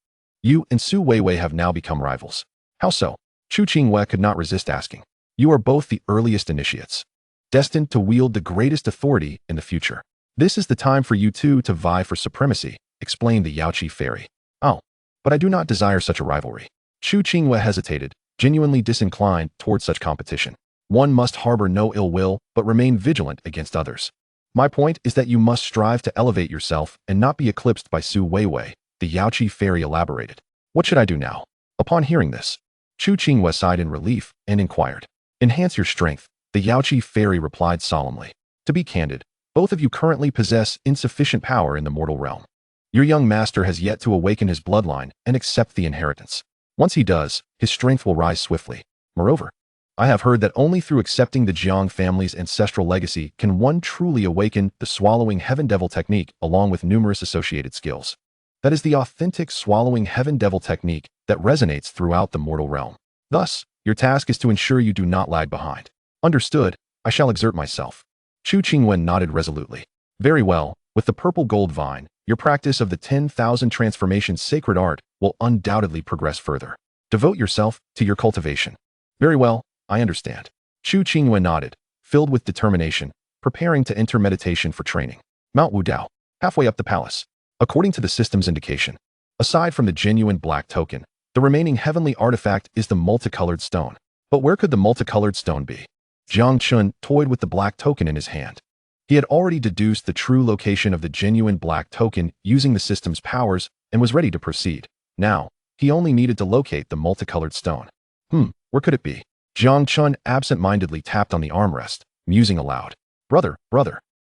You and Su Weiwei have now become rivals. How so? Chu Qingyue could not resist asking. You are both the earliest initiates, destined to wield the greatest authority in the future. This is the time for you two to vie for supremacy, explained the Yaoqi fairy. Oh, but I do not desire such a rivalry. Chu Qingyue hesitated, genuinely disinclined toward such competition. One must harbor no ill will, but remain vigilant against others. My point is that you must strive to elevate yourself and not be eclipsed by Su Weiwei, the Yaoqi fairy elaborated. What should I do now? Upon hearing this, Chu Qingyue sighed in relief and inquired. Enhance your strength, the Yaoqi fairy replied solemnly. To be candid, both of you currently possess insufficient power in the mortal realm. Your young master has yet to awaken his bloodline and accept the inheritance. Once he does, his strength will rise swiftly. Moreover, I have heard that only through accepting the Jiang family's ancestral legacy can one truly awaken the swallowing heaven devil technique along with numerous associated skills. That is the authentic swallowing heaven devil technique that resonates throughout the mortal realm. Thus, your task is to ensure you do not lag behind. Understood, I shall exert myself. Chu Qingyue nodded resolutely. Very well, with the purple gold vine, your practice of the 10,000 transformations sacred art will undoubtedly progress further. Devote yourself to your cultivation. Very well, I understand. Chu Qingyue nodded, filled with determination, preparing to enter meditation for training. Mount Wudao, halfway up the palace. According to the system's indication, aside from the genuine black token, the remaining heavenly artifact is the multicolored stone. But where could the multicolored stone be? Jiang Chen toyed with the black token in his hand. He had already deduced the true location of the genuine black token using the system's powers and was ready to proceed. Now, he only needed to locate the multicolored stone. Where could it be? Jiang Chen absent-mindedly tapped on the armrest, musing aloud. Brother.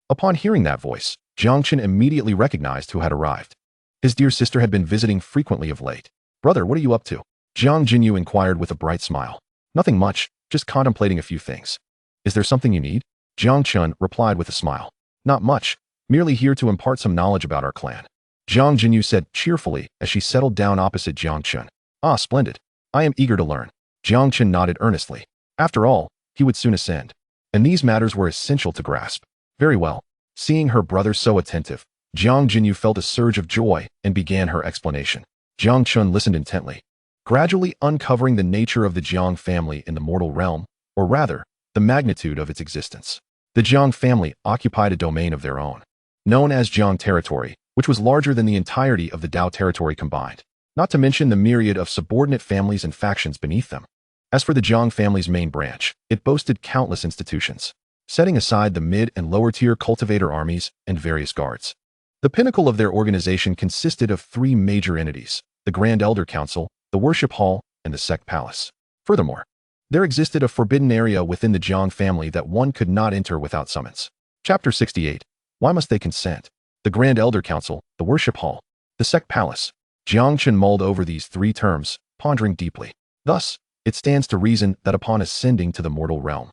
Upon hearing that voice, Jiang Chen immediately recognized who had arrived. His dear sister had been visiting frequently of late. Brother, what are you up to? Jiang Qingyue inquired with a bright smile. Nothing much, just contemplating a few things. Is there something you need? Jiang Chen replied with a smile. Not much, merely here to impart some knowledge about our clan. Jiang Qingyue said cheerfully as she settled down opposite Jiang Chen. Ah, splendid. I am eager to learn. Jiang Chen nodded earnestly. After all, he would soon ascend. And these matters were essential to grasp. Very well. Seeing her brother so attentive, Jiang Qingyue felt a surge of joy and began her explanation. Jiang Chen listened intently, gradually uncovering the nature of the Jiang family in the mortal realm, or rather, the magnitude of its existence. The Jiang family occupied a domain of their own, known as Jiang territory, which was larger than the entirety of the Dao territory combined, not to mention the myriad of subordinate families and factions beneath them. As for the Jiang family's main branch, it boasted countless institutions, setting aside the mid- and lower-tier cultivator armies and various guards. The pinnacle of their organization consisted of three major entities: the Grand Elder Council, the Worship Hall, and the Sect Palace. Furthermore, there existed a forbidden area within the Jiang family that one could not enter without summons. Chapter 68. Why must they consent? The Grand Elder Council, the Worship Hall, the Sect Palace. Jiang Chen mulled over these three terms, pondering deeply. Thus, it stands to reason that upon ascending to the mortal realm,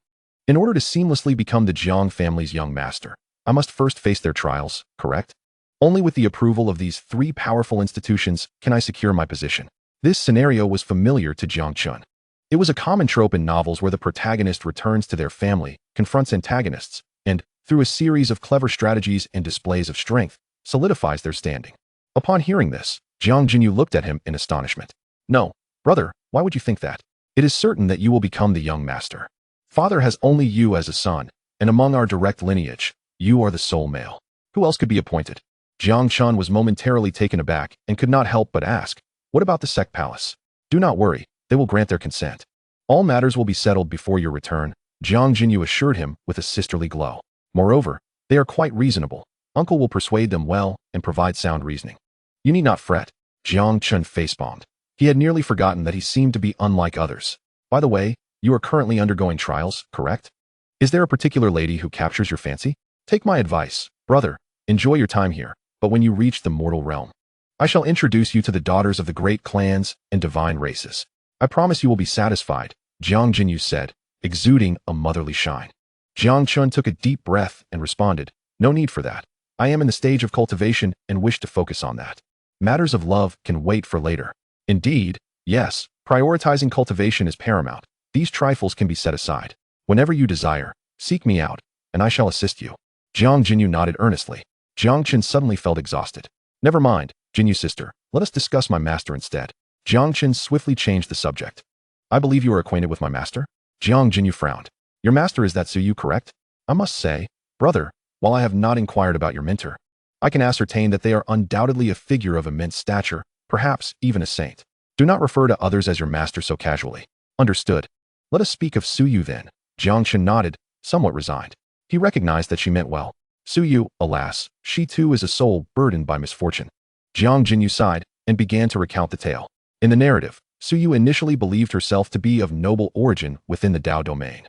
in order to seamlessly become the Jiang family's young master, I must first face their trials, correct? Only with the approval of these three powerful institutions can I secure my position. This scenario was familiar to Jiang Chen. It was a common trope in novels where the protagonist returns to their family, confronts antagonists, and, through a series of clever strategies and displays of strength, solidifies their standing. Upon hearing this, Jiang Qingyue looked at him in astonishment. No, brother, why would you think that? It is certain that you will become the young master. Father has only you as a son, and among our direct lineage, you are the sole male. Who else could be appointed? Jiang Chen was momentarily taken aback and could not help but ask, what about the Sect Palace? Do not worry, they will grant their consent. All matters will be settled before your return, Jiang Qingyue assured him with a sisterly glow. Moreover, they are quite reasonable. Uncle will persuade them well and provide sound reasoning. You need not fret. Jiang Chen facepalmed. He had nearly forgotten that he seemed to be unlike others. By the way, you are currently undergoing trials, correct? Is there a particular lady who captures your fancy? Take my advice, brother. Enjoy your time here, but when you reach the mortal realm, I shall introduce you to the daughters of the great clans and divine races. I promise you will be satisfied, Jiang Qingyue said, exuding a motherly shine. Jiang Chen took a deep breath and responded, no need for that. I am in the stage of cultivation and wish to focus on that. Matters of love can wait for later. Indeed, yes, prioritizing cultivation is paramount. These trifles can be set aside. Whenever you desire, seek me out, and I shall assist you. Jiang Qingyue nodded earnestly. Jiang Chen suddenly felt exhausted. Never mind, Jinyu sister, let us discuss my master instead. Jiang Chen swiftly changed the subject. I believe you are acquainted with my master? Jiang Jinyu frowned. Your master is that Suyu, correct? I must say, brother, while I have not inquired about your mentor, I can ascertain that they are undoubtedly a figure of immense stature, perhaps even a saint. Do not refer to others as your master so casually. Understood. Let us speak of Suyu then. Jiang Chen nodded, somewhat resigned. He recognized that she meant well. Suyu, alas, she too is a soul burdened by misfortune. Jiang Jinyu sighed and began to recount the tale. In the narrative, Suyu initially believed herself to be of noble origin within the Dao domain.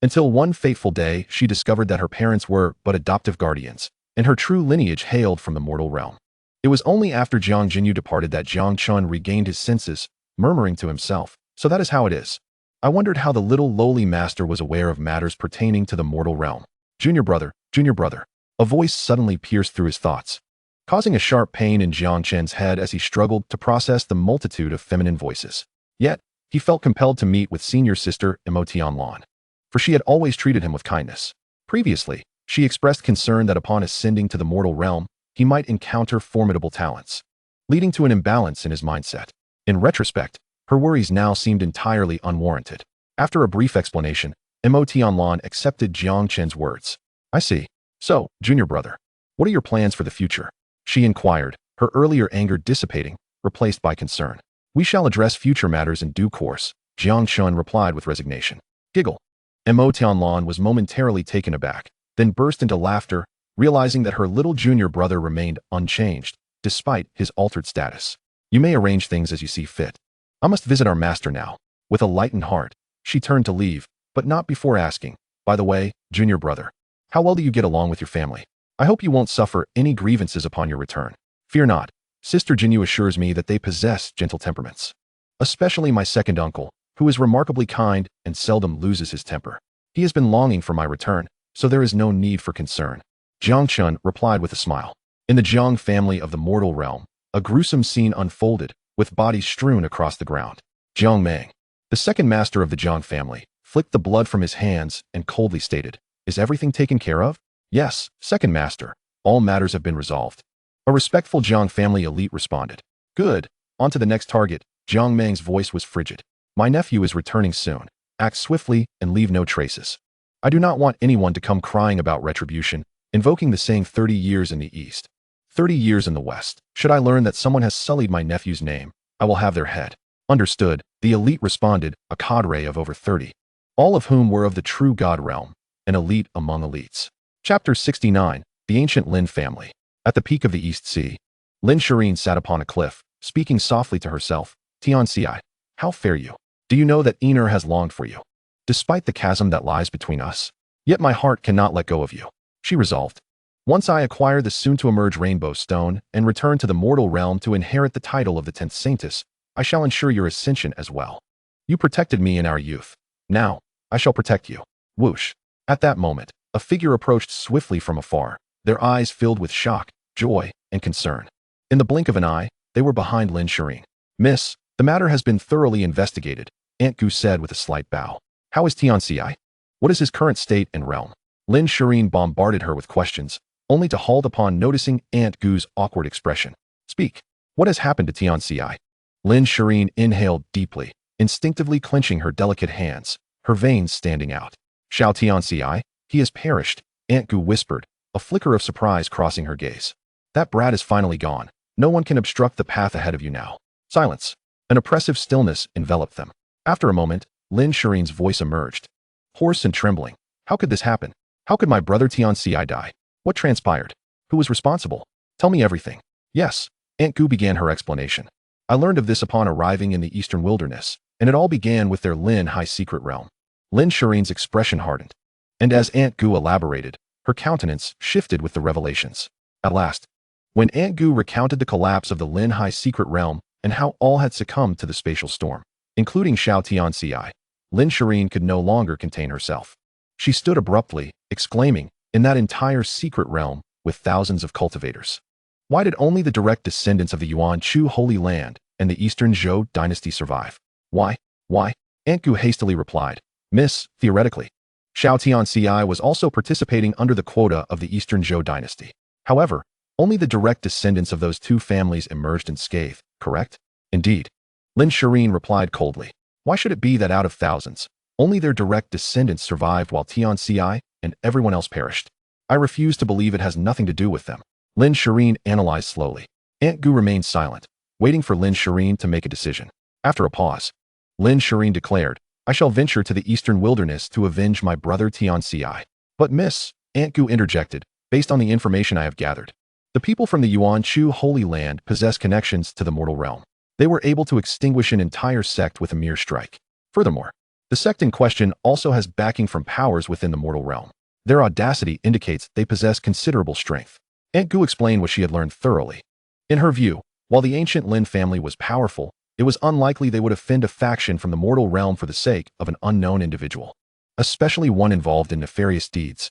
Until one fateful day, she discovered that her parents were but adoptive guardians, and her true lineage hailed from the mortal realm. It was only after Jiang Jinyu departed that Jiang Chen regained his senses, murmuring to himself, so that is how it is. I wondered how the little lowly master was aware of matters pertaining to the mortal realm. Junior brother, a voice suddenly pierced through his thoughts, causing a sharp pain in Jiang Chen's head as he struggled to process the multitude of feminine voices. Yet, he felt compelled to meet with senior sister Tianlan, for she had always treated him with kindness. Previously, she expressed concern that upon ascending to the mortal realm, he might encounter formidable talents, leading to an imbalance in his mindset. In retrospect, her worries now seemed entirely unwarranted. After a brief explanation, Tianlan accepted Jiang Chen's words. I see. So, junior brother, what are your plans for the future? She inquired, her earlier anger dissipating, replaced by concern. We shall address future matters in due course, Jiang Chen replied with resignation. Giggle. Tianlan was momentarily taken aback, then burst into laughter, realizing that her little junior brother remained unchanged, despite his altered status. You may arrange things as you see fit. I must visit our master now. With a lightened heart, she turned to leave, but not before asking, by the way, junior brother, how well do you get along with your family? I hope you won't suffer any grievances upon your return. Fear not. Sister Jinyu assures me that they possess gentle temperaments. Especially my second uncle, who is remarkably kind and seldom loses his temper. He has been longing for my return, so there is no need for concern. Jiang Chen replied with a smile. In the Jang family of the mortal realm, a gruesome scene unfolded, with bodies strewn across the ground. Jiang Meng, the second master of the Jiang family, flicked the blood from his hands and coldly stated, Is everything taken care of? Yes, second master. All matters have been resolved. A respectful Jiang family elite responded. Good. On to the next target. Jiang Meng's voice was frigid. My nephew is returning soon. Act swiftly and leave no traces. I do not want anyone to come crying about retribution, invoking the saying 30 years in the east, 30 years in the west. Should I learn that someone has sullied my nephew's name, I will have their head. Understood, the elite responded, a cadre of over 30, all of whom were of the true god realm, an elite among elites. Chapter 69, The Ancient Lin Family. At the peak of the East Sea, Lin Shireen sat upon a cliff, speaking softly to herself. Xianxia, how fare you? Do you know that Ener has longed for you, despite the chasm that lies between us? Yet my heart cannot let go of you, she resolved. Once I acquire the soon-to-emerge rainbow stone and return to the mortal realm to inherit the title of the 10th saintess, I shall ensure your ascension as well. You protected me in our youth. Now, I shall protect you. Whoosh. At that moment, a figure approached swiftly from afar, their eyes filled with shock, joy, and concern. In the blink of an eye, they were behind Lin Shireen. Miss, the matter has been thoroughly investigated, Aunt Gu said with a slight bow. How is Tianxia? What is his current state and realm? Lin Shireen bombarded her with questions, only to halt upon noticing Aunt Gu's awkward expression. Speak. What has happened to Tianxia? Lin Shireen inhaled deeply, instinctively clenching her delicate hands, her veins standing out. Xiao Tianxia, he has perished, Aunt Gu whispered, a flicker of surprise crossing her gaze. That brat is finally gone. No one can obstruct the path ahead of you now. Silence. An oppressive stillness enveloped them. After a moment, Lin Shireen's voice emerged. Hoarse and trembling. How could this happen? How could my brother Tianxia die? What transpired? Who was responsible? Tell me everything. Yes, Aunt Gu began her explanation. I learned of this upon arriving in the eastern wilderness, and it all began with their Linhai secret realm. Lin Shireen's expression hardened. And as Aunt Gu elaborated, her countenance shifted with the revelations. At last, when Aunt Gu recounted the collapse of the Linhai secret realm and how all had succumbed to the spatial storm, including Xiao Tianxia, Lin Shireen could no longer contain herself. She stood abruptly, exclaiming, in that entire secret realm, with thousands of cultivators, why did only the direct descendants of the Yuan Chu Holy Land and the Eastern Zhou dynasty survive? Why? Aunt Gu hastily replied. Miss, theoretically, Xiao Tianxia was also participating under the quota of the Eastern Zhou dynasty. However, Only the direct descendants of those two families emerged unscathed, correct? Indeed. Lin Shirin replied coldly. Why should it be that out of thousands, only their direct descendants survived while Tianxi and everyone else perished? I refuse to believe it has nothing to do with them. Lin Shirin analyzed slowly. Aunt Gu remained silent, waiting for Lin Shirin to make a decision. After a pause, Lin Shirin declared, I shall venture to the eastern wilderness to avenge my brother Tianxi. But miss, Aunt Gu interjected, based on the information I have gathered, the people from the Yuan Chu Holy Land possess connections to the mortal realm. They were able to extinguish an entire sect with a mere strike. Furthermore, the sect in question also has backing from powers within the mortal realm. Their audacity indicates they possess considerable strength. Aunt Gu explained what she had learned thoroughly. In her view, while the ancient Lin family was powerful, it was unlikely they would offend a faction from the mortal realm for the sake of an unknown individual, especially one involved in nefarious deeds.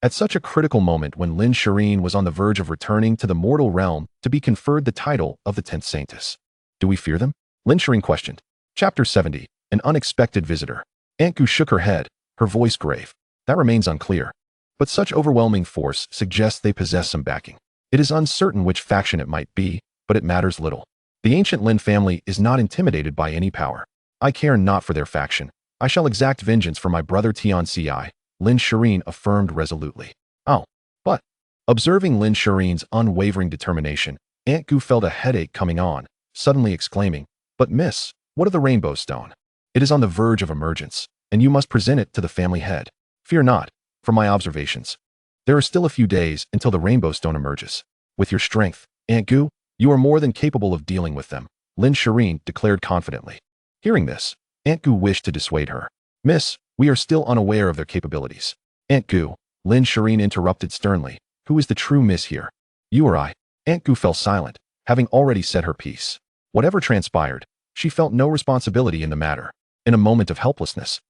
At such a critical moment when Lin Shirin was on the verge of returning to the mortal realm to be conferred the title of the 10th Saintess. Do we fear them? Lin Shirin questioned. Chapter 70, An Unexpected Visitor. Aunt Gu shook her head, her voice grave. That remains unclear. But such overwhelming force suggests they possess some backing. It is uncertain which faction it might be, but it matters little. The ancient Lin family is not intimidated by any power. I care not for their faction. I shall exact vengeance for my brother Tianxi, Lin Shirin affirmed resolutely. Oh, but... Observing Lin Shirin's unwavering determination, Aunt Gu felt a headache coming on, suddenly exclaiming, But miss, what of the rainbow stone? It is on the verge of emergence, and you must present it to the family head. Fear not, from my observations. There are still a few days until the rainbow stone emerges. With your strength, Aunt Gu, you are more than capable of dealing with them, Lin Shirin declared confidently. Hearing this, Aunt Gu wished to dissuade her. Miss, we are still unaware of their capabilities. Aunt Gu, Lin Shirin interrupted sternly. Who is the true miss here? You or I? Aunt Gu fell silent, having already said her piece. Whatever transpired, she felt no responsibility in the matter. In a moment of helplessness,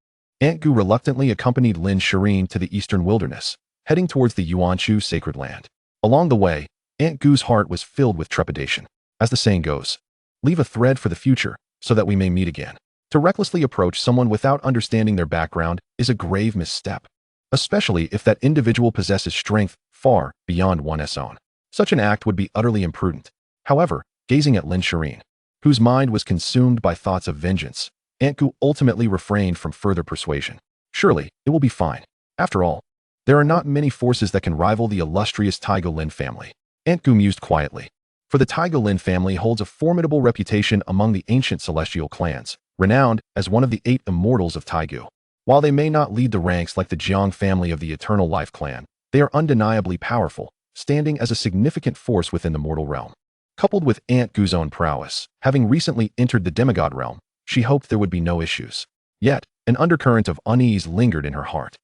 Aunt Gu reluctantly accompanied Lin Shirin to the eastern wilderness, heading towards the Yuanchu sacred land. Along the way, Aunt Gu's heart was filled with trepidation. As the saying goes, leave a thread for the future so that we may meet again. To recklessly approach someone without understanding their background is a grave misstep, especially if that individual possesses strength far beyond one's own. Such an act would be utterly imprudent. However, gazing at Lin Shirin, whose mind was consumed by thoughts of vengeance, Aunt Gu ultimately refrained from further persuasion. Surely, it will be fine. After all, there are not many forces that can rival the illustrious Taigo Lin family. Aunt Gu mused quietly. For the Taigo Lin family holds a formidable reputation among the ancient celestial clans, renowned as one of the 8 immortals of Taigu. While they may not lead the ranks like the Jiang family of the Eternal Life clan, they are undeniably powerful, standing as a significant force within the mortal realm. Coupled with Aunt Gu's own prowess, having recently entered the demigod realm, she hoped there would be no issues. Yet, an undercurrent of unease lingered in her heart.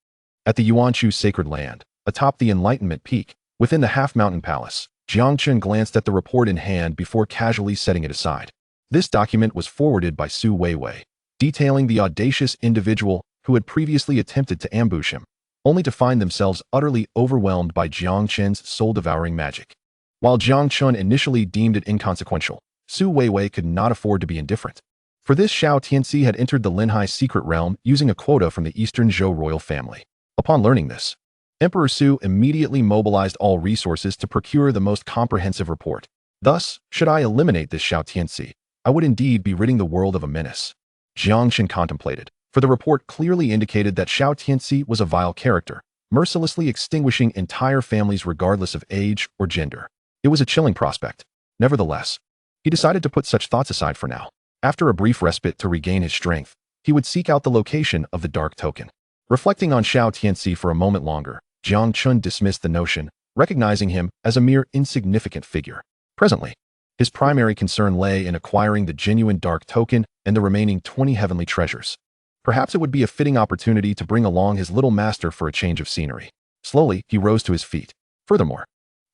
At the Yuanchu sacred land, atop the Enlightenment peak, within the half-mountain palace, Jiang Chen glanced at the report in hand before casually setting it aside. This document was forwarded by Su Weiwei, detailing the audacious individual who had previously attempted to ambush him, only to find themselves utterly overwhelmed by Jiang Chen's soul-devouring magic. While Jiang Chen initially deemed it inconsequential, Su Weiwei could not afford to be indifferent. For this, Xiao Tianxi had entered the Linhai secret realm using a quota from the Eastern Zhou royal family. Upon learning this, Emperor Su immediately mobilized all resources to procure the most comprehensive report. Thus, should I eliminate this Xiao Tianxi, I would indeed be ridding the world of a menace. Jiang Chen contemplated, for the report clearly indicated that Xiao Tianxi was a vile character, mercilessly extinguishing entire families regardless of age or gender. It was a chilling prospect. Nevertheless, he decided to put such thoughts aside for now. After a brief respite to regain his strength, he would seek out the location of the dark token. Reflecting on Xiao Tianxi for a moment longer, Jiang Chen dismissed the notion, recognizing him as a mere insignificant figure. Presently, his primary concern lay in acquiring the genuine dark token and the remaining 20 heavenly treasures. Perhaps it would be a fitting opportunity to bring along his little master for a change of scenery. Slowly, he rose to his feet. Furthermore,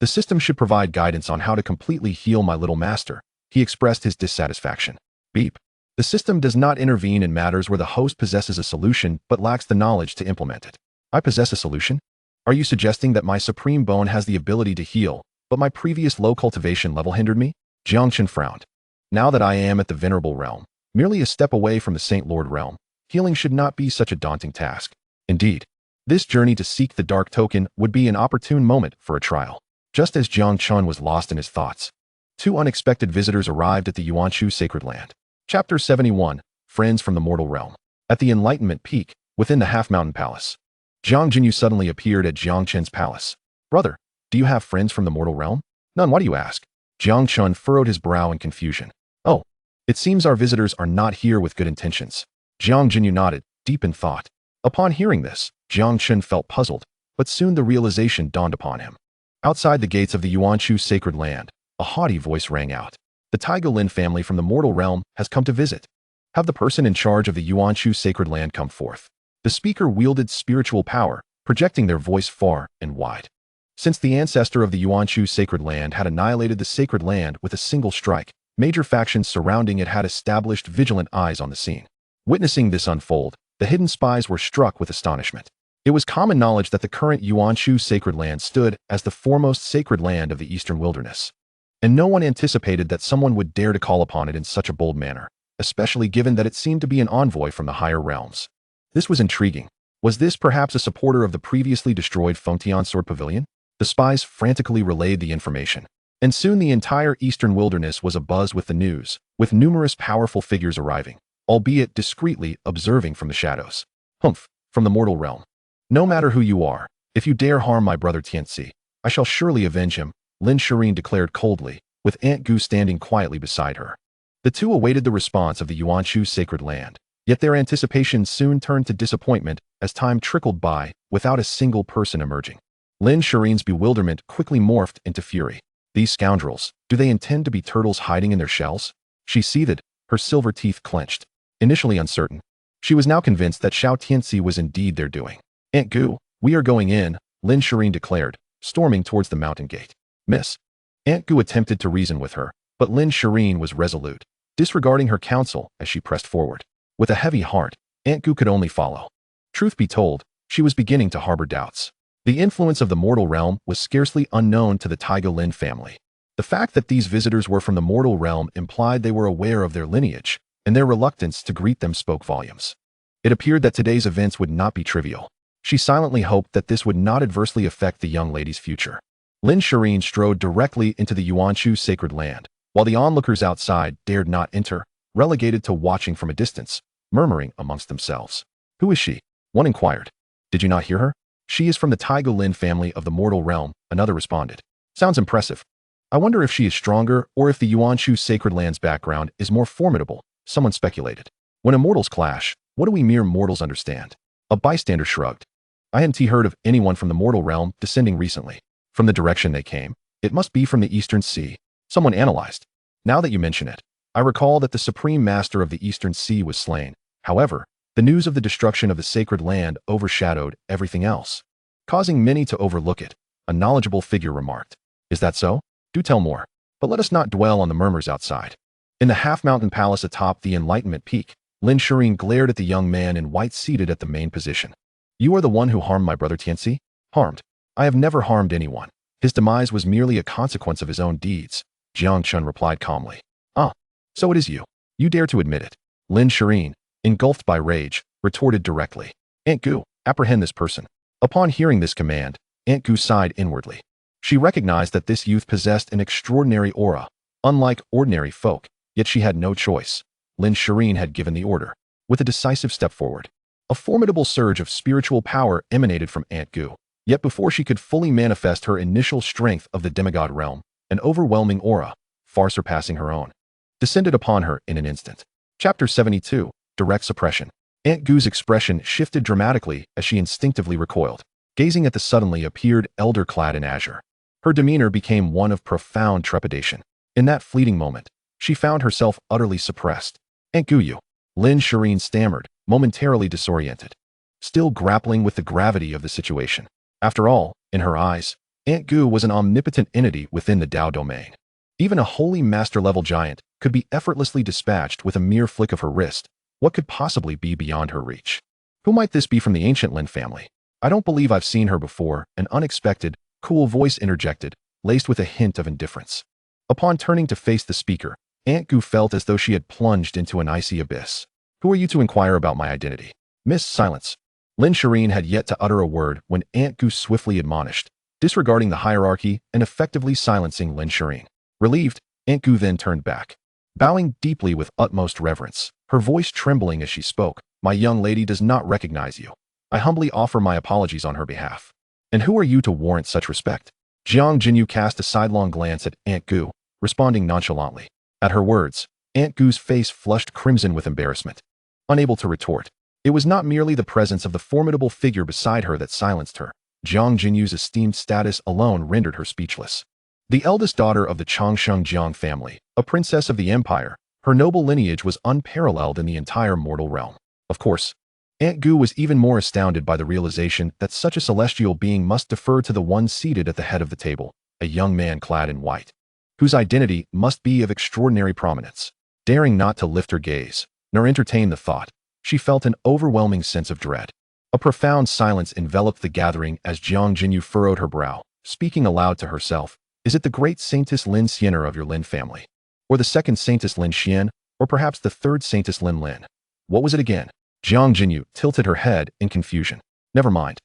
the system should provide guidance on how to completely heal my little master. He expressed his dissatisfaction. Beep. The system does not intervene in matters where the host possesses a solution but lacks the knowledge to implement it. I possess a solution? Are you suggesting that my supreme bone has the ability to heal, but my previous low cultivation level hindered me? Jiang Chen frowned. Now that I am at the venerable realm, merely a step away from the Saint Lord realm, healing should not be such a daunting task. Indeed, this journey to seek the dark token would be an opportune moment for a trial. Just as Jiang Chen was lost in his thoughts, two unexpected visitors arrived at the Yuanshu sacred land. Chapter 71, Friends from the Mortal Realm. At the Enlightenment peak, within the half-mountain palace, Jiang Jinyu suddenly appeared at Jiang Chen's palace. Brother, do you have friends from the mortal realm? None, why do you ask? Jiang Chen furrowed his brow in confusion. Oh, it seems our visitors are not here with good intentions. Jiang Jinyu nodded, deep in thought. Upon hearing this, Jiang Chen felt puzzled, but soon the realization dawned upon him. Outside the gates of the Yuanshu sacred land, a haughty voice rang out. The Taiga Lin family from the mortal realm has come to visit. Have the person in charge of the Yuanshu sacred land come forth. The speaker wielded spiritual power, projecting their voice far and wide. Since the ancestor of the Yuanshu sacred land had annihilated the sacred land with a single strike, major factions surrounding it had established vigilant eyes on the scene. Witnessing this unfold, the hidden spies were struck with astonishment. It was common knowledge that the current Yuanshu sacred land stood as the foremost sacred land of the eastern wilderness, and no one anticipated that someone would dare to call upon it in such a bold manner, especially given that it seemed to be an envoy from the higher realms. This was intriguing. Was this perhaps a supporter of the previously destroyed Fengtian Sword Pavilion? The spies frantically relayed the information, and soon the entire eastern wilderness was abuzz with the news, with numerous powerful figures arriving, albeit discreetly observing from the shadows. Humph, from the mortal realm. No matter who you are, if you dare harm my brother Tianxi, I shall surely avenge him, Lin Shirin declared coldly, with Aunt Gu standing quietly beside her. The two awaited the response of the Yuanshu sacred land, yet their anticipation soon turned to disappointment as time trickled by without a single person emerging. Lin Shirin's bewilderment quickly morphed into fury. These scoundrels, do they intend to be turtles hiding in their shells? She seethed, her silver teeth clenched. Initially uncertain, she was now convinced that Xiao Tianxi was indeed their doing. Aunt Gu, we are going in, Lin Shirin declared, storming towards the mountain gate. Miss. Aunt Gu attempted to reason with her, but Lin Shirin was resolute, disregarding her counsel as she pressed forward. With a heavy heart, Aunt Gu could only follow. Truth be told, she was beginning to harbor doubts. The influence of the mortal realm was scarcely unknown to the Taiga Lin family. The fact that these visitors were from the mortal realm implied they were aware of their lineage, and their reluctance to greet them spoke volumes. It appeared that today's events would not be trivial. She silently hoped that this would not adversely affect the young lady's future. Lin Shirin strode directly into the Yuanshu sacred land, while the onlookers outside dared not enter, relegated to watching from a distance, murmuring amongst themselves. Who is she? One inquired. Did you not hear her? She is from the Taiga Lin family of the mortal realm, another responded. Sounds impressive. I wonder if she is stronger or if the Yuanshu sacred land's background is more formidable, someone speculated. When immortals clash, what do we mere mortals understand? A bystander shrugged. I hadn't heard of anyone from the mortal realm descending recently. From the direction they came, it must be from the Eastern Sea. Someone analyzed. Now that you mention it, I recall that the supreme master of the Eastern Sea was slain. However, the news of the destruction of the sacred land overshadowed everything else, causing many to overlook it. A knowledgeable figure remarked. Is that so? Do tell more. But let us not dwell on the murmurs outside. In the half-mountain palace atop the Enlightenment peak, Lin Shirin glared at the young man in white seated at the main position. You are the one who harmed my brother Tianxi? Harmed? I have never harmed anyone. His demise was merely a consequence of his own deeds, Jiang Chen replied calmly. Ah, so it is you. You dare to admit it. Lin Shirin, engulfed by rage, retorted directly. Aunt Gu, apprehend this person. Upon hearing this command, Aunt Gu sighed inwardly. She recognized that this youth possessed an extraordinary aura, unlike ordinary folk, yet she had no choice. Lin Shirin had given the order. With a decisive step forward, a formidable surge of spiritual power emanated from Aunt Gu. Yet before she could fully manifest her initial strength of the demigod realm, an overwhelming aura, far surpassing her own, descended upon her in an instant. Chapter 72, Direct Suppression. Aunt Gu's expression shifted dramatically as she instinctively recoiled, gazing at the suddenly appeared elder clad in azure. Her demeanor became one of profound trepidation. In that fleeting moment, she found herself utterly suppressed. Aunt Gu, you. Lin Shirin stammered, momentarily disoriented, still grappling with the gravity of the situation. After all, in her eyes, Aunt Gu was an omnipotent entity within the Dao domain. Even a holy master-level giant could be effortlessly dispatched with a mere flick of her wrist. What could possibly be beyond her reach? Who might this be from the ancient Lin family? I don't believe I've seen her before, an unexpected, cool voice interjected, laced with a hint of indifference. Upon turning to face the speaker, Aunt Gu felt as though she had plunged into an icy abyss. Who are you to inquire about my identity? Miss, silence. Lin Shirin had yet to utter a word when Aunt Gu swiftly admonished. disregarding the hierarchy and effectively silencing Lin Shirin. Relieved, Aunt Gu then turned back, bowing deeply with utmost reverence, her voice trembling as she spoke. My young lady does not recognize you. I humbly offer my apologies on her behalf. And who are you to warrant such respect? Jiang Jinyu cast a sidelong glance at Aunt Gu, responding nonchalantly. At her words, Aunt Gu's face flushed crimson with embarrassment. Unable to retort, it was not merely the presence of the formidable figure beside her that silenced her. Jiang Jinyu's esteemed status alone rendered her speechless. The eldest daughter of the Changsheng Jiang family, a princess of the empire, her noble lineage was unparalleled in the entire mortal realm. Of course, Aunt Gu was even more astounded by the realization that such a celestial being must defer to the one seated at the head of the table, a young man clad in white, whose identity must be of extraordinary prominence. Daring not to lift her gaze, nor entertain the thought, she felt an overwhelming sense of dread. A profound silence enveloped the gathering as Jiang Jinyu furrowed her brow, speaking aloud to herself. Is it the great Saintess Lin Xiener of your Lin family? Or the second Saintess Lin Xian? Or perhaps the third Saintess Lin Lin? What was it again? Jiang Jinyu tilted her head in confusion. Never mind.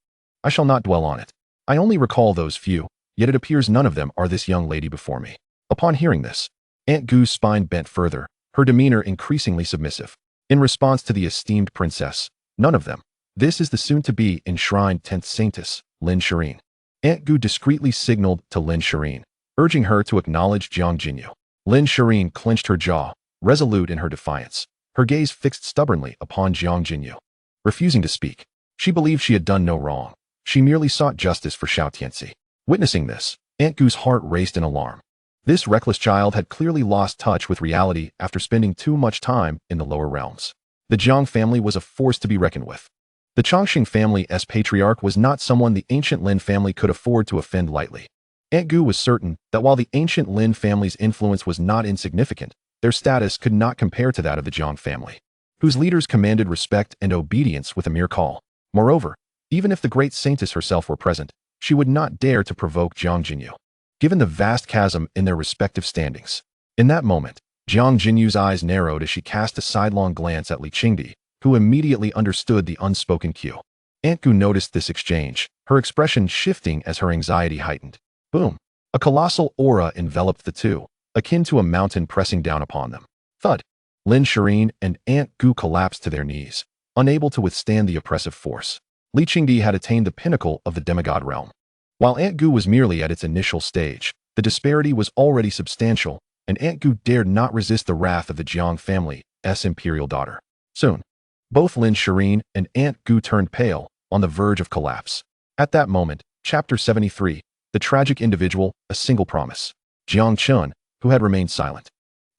I shall not dwell on it. I only recall those few, yet it appears none of them are this young lady before me. Upon hearing this, Aunt Gu's spine bent further, her demeanor increasingly submissive. In response to the esteemed princess, none of them. This is the soon-to-be enshrined 10th Saintess, Lin Shirin. Aunt Gu discreetly signaled to Lin Shirin, urging her to acknowledge Jiang Jinyu. Lin Shirin clenched her jaw, resolute in her defiance, her gaze fixed stubbornly upon Jiang Jinyu. Refusing to speak, she believed she had done no wrong. She merely sought justice for Xiaotianzi. Witnessing this, Aunt Gu's heart raced in alarm. This reckless child had clearly lost touch with reality after spending too much time in the lower realms. The Jiang family was a force to be reckoned with. The Chongqing family's patriarch was not someone the ancient Lin family could afford to offend lightly. Aunt Gu was certain that while the ancient Lin family's influence was not insignificant, their status could not compare to that of the Jiang family, whose leaders commanded respect and obedience with a mere call. Moreover, even if the great saintess herself were present, she would not dare to provoke Jiang Jinyu, given the vast chasm in their respective standings. In that moment, Jiang Jinyu's eyes narrowed as she cast a sidelong glance at Li Qingdi, who immediately understood the unspoken cue. Aunt Gu noticed this exchange, her expression shifting as her anxiety heightened. Boom! A colossal aura enveloped the two, akin to a mountain pressing down upon them. Thud! Lin Shirin and Aunt Gu collapsed to their knees, unable to withstand the oppressive force. Li Qingdi had attained the pinnacle of the demigod realm. While Aunt Gu was merely at its initial stage, the disparity was already substantial, and Aunt Gu dared not resist the wrath of the Jiang family's imperial daughter. Soon, both Lin Shirin and Aunt Gu turned pale, on the verge of collapse. At that moment, Chapter 73, The Tragic Individual, A Single Promise. Jiang Chen, who had remained silent,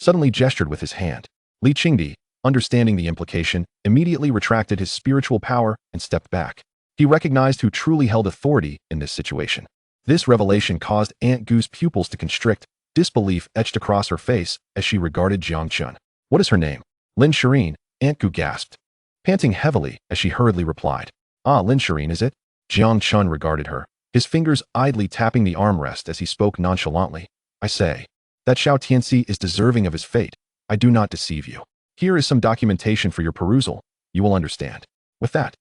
suddenly gestured with his hand. Li Qingdi, understanding the implication, immediately retracted his spiritual power and stepped back. He recognized who truly held authority in this situation. This revelation caused Aunt Gu's pupils to constrict, disbelief etched across her face as she regarded Jiang Chen. What is her name? Lin Shirin, Aunt Gu gasped, panting heavily as she hurriedly replied. Ah, Lin Shirin, is it? Jiang Chen regarded her, his fingers idly tapping the armrest as he spoke nonchalantly. I say, that Xiaotianzi is deserving of his fate. I do not deceive you. Here is some documentation for your perusal. You will understand. With that,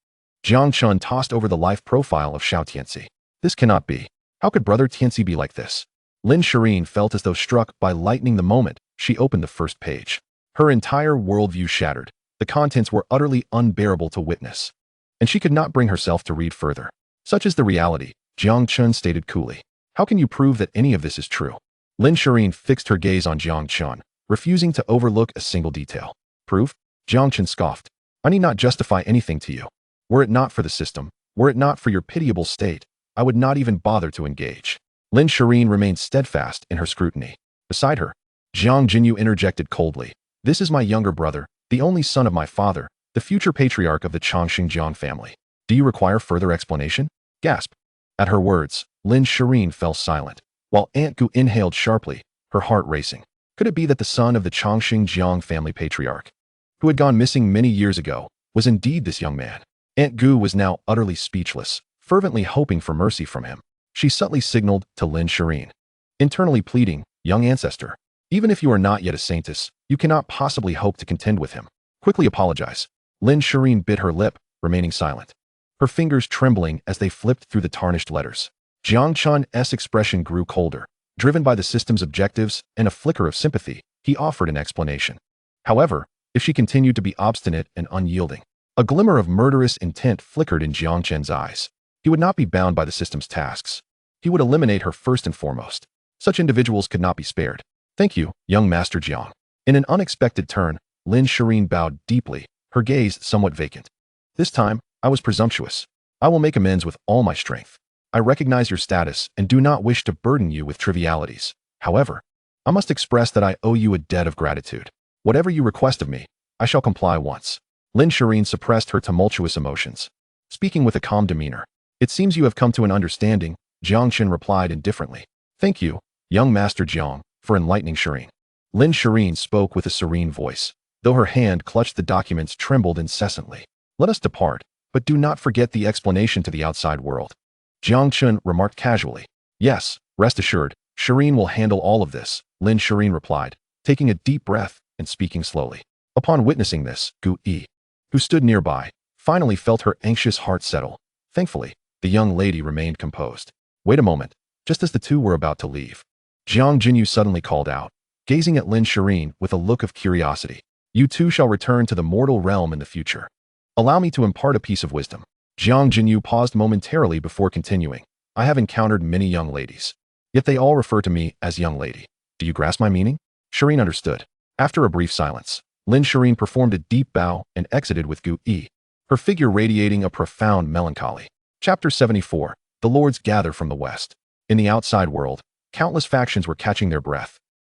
Jiang Chen tossed over the life profile of Xiaotianzi. This cannot be. How could Brother Tianzi be like this? Lin Shirin felt as though struck by lightning the moment she opened the first page. Her entire worldview shattered. The contents were utterly unbearable to witness, and she could not bring herself to read further. Such is the reality, Jiang Chen stated coolly. How can you prove that any of this is true? Lin Shirin fixed her gaze on Jiang Chen, refusing to overlook a single detail. Proof? Jiang Chen scoffed. I need not justify anything to you. Were it not for the system, were it not for your pitiable state, I would not even bother to engage. Lin Shirin remained steadfast in her scrutiny. Beside her, Jiang Jinyu interjected coldly. This is my younger brother, the only son of my father, the future patriarch of the Chongqing Jiang family. Do you require further explanation? Gasp. At her words, Lin Shirin fell silent, while Aunt Gu inhaled sharply, her heart racing. Could it be that the son of the Chongqing Jiang family patriarch, who had gone missing many years ago, was indeed this young man? Aunt Gu was now utterly speechless, fervently hoping for mercy from him. She subtly signaled to Lin Shirin, internally pleading, young ancestor, even if you are not yet a saintess, you cannot possibly hope to contend with him. Quickly apologize. Lin Shirin bit her lip, remaining silent, her fingers trembling as they flipped through the tarnished letters. Jiang Chen's expression grew colder. Driven by the system's objectives and a flicker of sympathy, he offered an explanation. However, if she continued to be obstinate and unyielding, a glimmer of murderous intent flickered in Jiang Chen's eyes. He would not be bound by the system's tasks. He would eliminate her first and foremost. Such individuals could not be spared. Thank you, young Master Jiang. In an unexpected turn, Lin Shireen bowed deeply, her gaze somewhat vacant. This time, I was presumptuous. I will make amends with all my strength. I recognize your status and do not wish to burden you with trivialities. However, I must express that I owe you a debt of gratitude. Whatever you request of me, I shall comply once. Lin Shireen suppressed her tumultuous emotions. Speaking with a calm demeanor, it seems you have come to an understanding, Jiang Chen replied indifferently. Thank you, young Master Jiang, for enlightening Shireen. Lin Shireen spoke with a serene voice, though her hand clutched the documents trembled incessantly. Let us depart, but do not forget the explanation to the outside world. Jiang Chen remarked casually. Yes, rest assured, Shireen will handle all of this, Lin Shireen replied, taking a deep breath and speaking slowly. Upon witnessing this, Gu Yi, who stood nearby, finally felt her anxious heart settle. Thankfully, the young lady remained composed. Wait a moment, just as the two were about to leave. Jiang Jinyu suddenly called out, gazing at Lin Shireen with a look of curiosity. You too shall return to the mortal realm in the future. Allow me to impart a piece of wisdom. Jiang Jinyu paused momentarily before continuing. I have encountered many young ladies. Yet they all refer to me as young lady. Do you grasp my meaning? Shireen understood. After a brief silence, Lin Shireen performed a deep bow and exited with Gu Yi, her figure radiating a profound melancholy. Chapter 74. The Lords gather from the west. In the outside world, countless factions were catching their breath,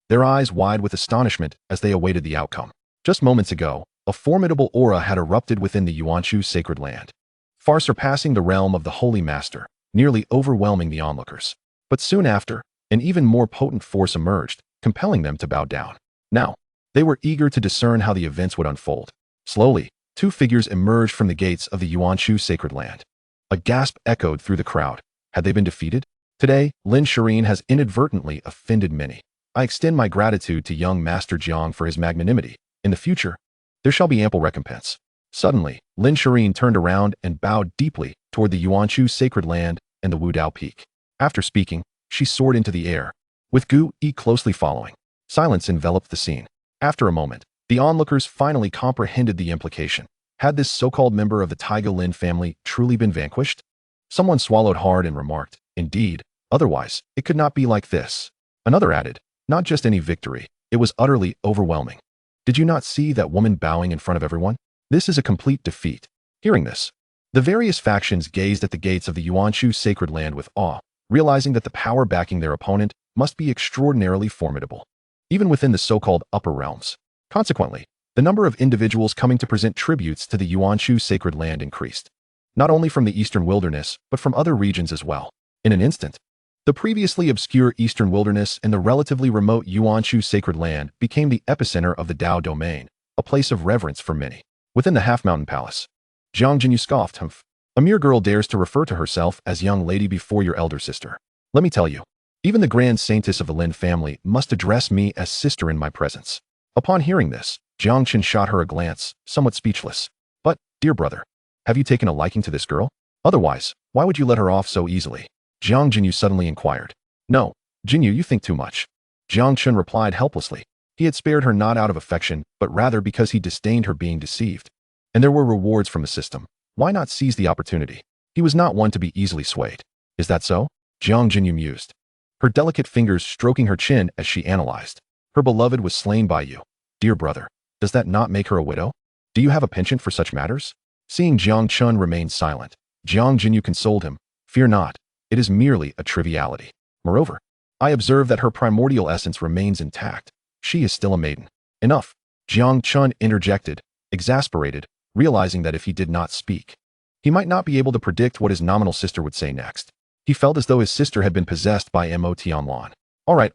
their eyes wide with astonishment as they awaited the outcome. Just moments ago, a formidable aura had erupted within the Yuanchu sacred land, far surpassing the realm of the Holy Master, nearly overwhelming the onlookers. But soon after, an even more potent force emerged, compelling them to bow down. Now, they were eager to discern how the events would unfold. Slowly, two figures emerged from the gates of the Yuanchu sacred land. A gasp echoed through the crowd. Had they been defeated? Today, Lin Shireen has inadvertently offended many. I extend my gratitude to young Master Jiang for his magnanimity. In the future, there shall be ample recompense. Suddenly, Lin Shireen turned around and bowed deeply toward the Yuanchu sacred land and the Wudao Peak. After speaking, she soared into the air, with Gu Yi closely following. Silence enveloped the scene. After a moment, the onlookers finally comprehended the implication. Had this so-called member of the Taiga Lin family truly been vanquished? Someone swallowed hard and remarked, indeed, otherwise, it could not be like this. Another added, not just any victory, it was utterly overwhelming. Did you not see that woman bowing in front of everyone? This is a complete defeat. Hearing this, the various factions gazed at the gates of the Yuanchu sacred land with awe, realizing that the power backing their opponent must be extraordinarily formidable, even within the so-called upper realms. Consequently, the number of individuals coming to present tributes to the Yuanchu sacred land increased, not only from the eastern wilderness, but from other regions as well. In an instant, the previously obscure eastern wilderness and the relatively remote Yuanchu sacred land became the epicenter of the Dao domain, a place of reverence for many. Within the half-mountain palace, Jiang Jinyu scoffed, "Humph, a mere girl dares to refer to herself as young lady before your elder sister. Let me tell you, even the grand saintess of the Lin family must address me as sister in my presence." Upon hearing this, Jiang Chen shot her a glance, somewhat speechless. But, dear brother, have you taken a liking to this girl? Otherwise, why would you let her off so easily? Jiang Jinyu suddenly inquired. No, Jinyu, you think too much. Jiang Chen replied helplessly. He had spared her not out of affection, but rather because he disdained her being deceived. And there were rewards from the system. Why not seize the opportunity? He was not one to be easily swayed. Is that so? Jiang Jinyu mused, her delicate fingers stroking her chin as she analyzed. Her beloved was slain by you. Dear brother, does that not make her a widow? Do you have a penchant for such matters? Seeing Jiang Chen remain silent, Jiang Jinyu consoled him. Fear not, it is merely a triviality. Moreover, I observe that her primordial essence remains intact. She is still a maiden. Enough. Jiang Chen interjected, exasperated, realizing that if he did not speak, he might not be able to predict what his nominal sister would say next. He felt as though his sister had been possessed by Mo Tianlan. All right.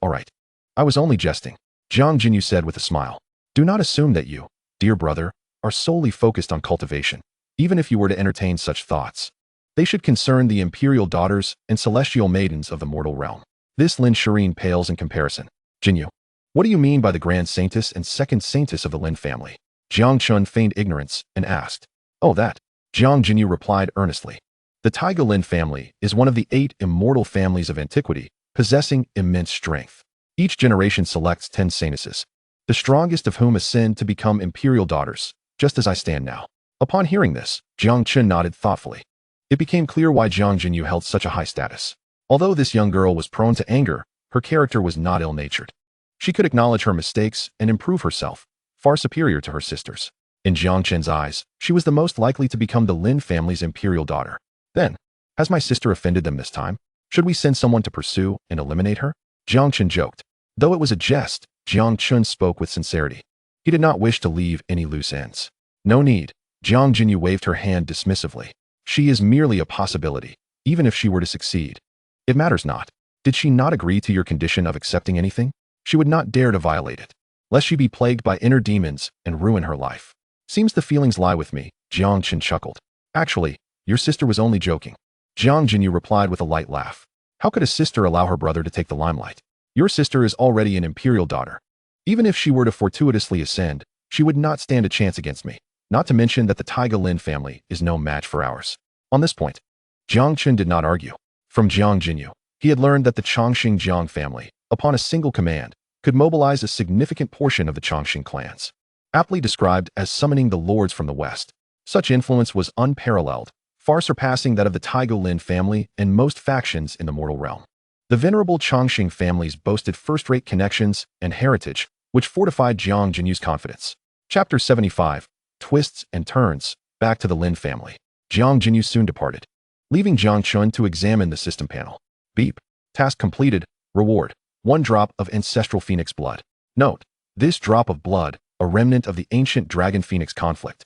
I was only jesting, Jiang Jinyu said with a smile. Do not assume that you, dear brother, are solely focused on cultivation. Even if you were to entertain such thoughts, they should concern the Imperial daughters and celestial maidens of the mortal realm. This Lin Shireen pales in comparison. Jinyu, what do you mean by the grand saintess and second saintess of the Lin family? Jiang Chen feigned ignorance and asked. Oh, that. Jiang Jinyu replied earnestly. The Taiga Lin family is one of the 8 immortal families of antiquity, possessing immense strength. Each generation selects 10 saintesses, the strongest of whom ascend to become imperial daughters, just as I stand now. Upon hearing this, Jiang Chen nodded thoughtfully. It became clear why Jiang Qingyue held such a high status. Although this young girl was prone to anger, her character was not ill-natured. She could acknowledge her mistakes and improve herself, far superior to her sisters. In Jiang Chen's eyes, she was the most likely to become the Lin family's imperial daughter. Then, has my sister offended them this time? Should we send someone to pursue and eliminate her? Jiang Chen joked. Though it was a jest, Jiang Chen spoke with sincerity. He did not wish to leave any loose ends. No need. Jiang Qingyue waved her hand dismissively. She is merely a possibility, even if she were to succeed. It matters not. Did she not agree to your condition of accepting anything? She would not dare to violate it, lest she be plagued by inner demons and ruin her life. Seems the feelings lie with me, Jiang Chen chuckled. Actually, your sister was only joking. Jiang Qingyue replied with a light laugh. How could a sister allow her brother to take the limelight? Your sister is already an imperial daughter. Even if she were to fortuitously ascend, she would not stand a chance against me. Not to mention that the Taiga Lin family is no match for ours. On this point, Jiang Chen did not argue. From Jiang Qingyue, he had learned that the Chongqing Jiang family, upon a single command, could mobilize a significant portion of the Chongqing clans. Aptly described as summoning the lords from the west, such influence was unparalleled, far surpassing that of the Taiga Lin family and most factions in the mortal realm. The venerable Chongqing families boasted first-rate connections and heritage, which fortified Jiang Jinyu's confidence. Chapter 75, Twists and Turns, back to the Lin family. Jiang Jinyu soon departed, leaving Jiang Chen to examine the system panel. Beep. Task completed. Reward. 1 drop of ancestral phoenix blood. Note, this drop of blood, a remnant of the ancient dragon phoenix conflict,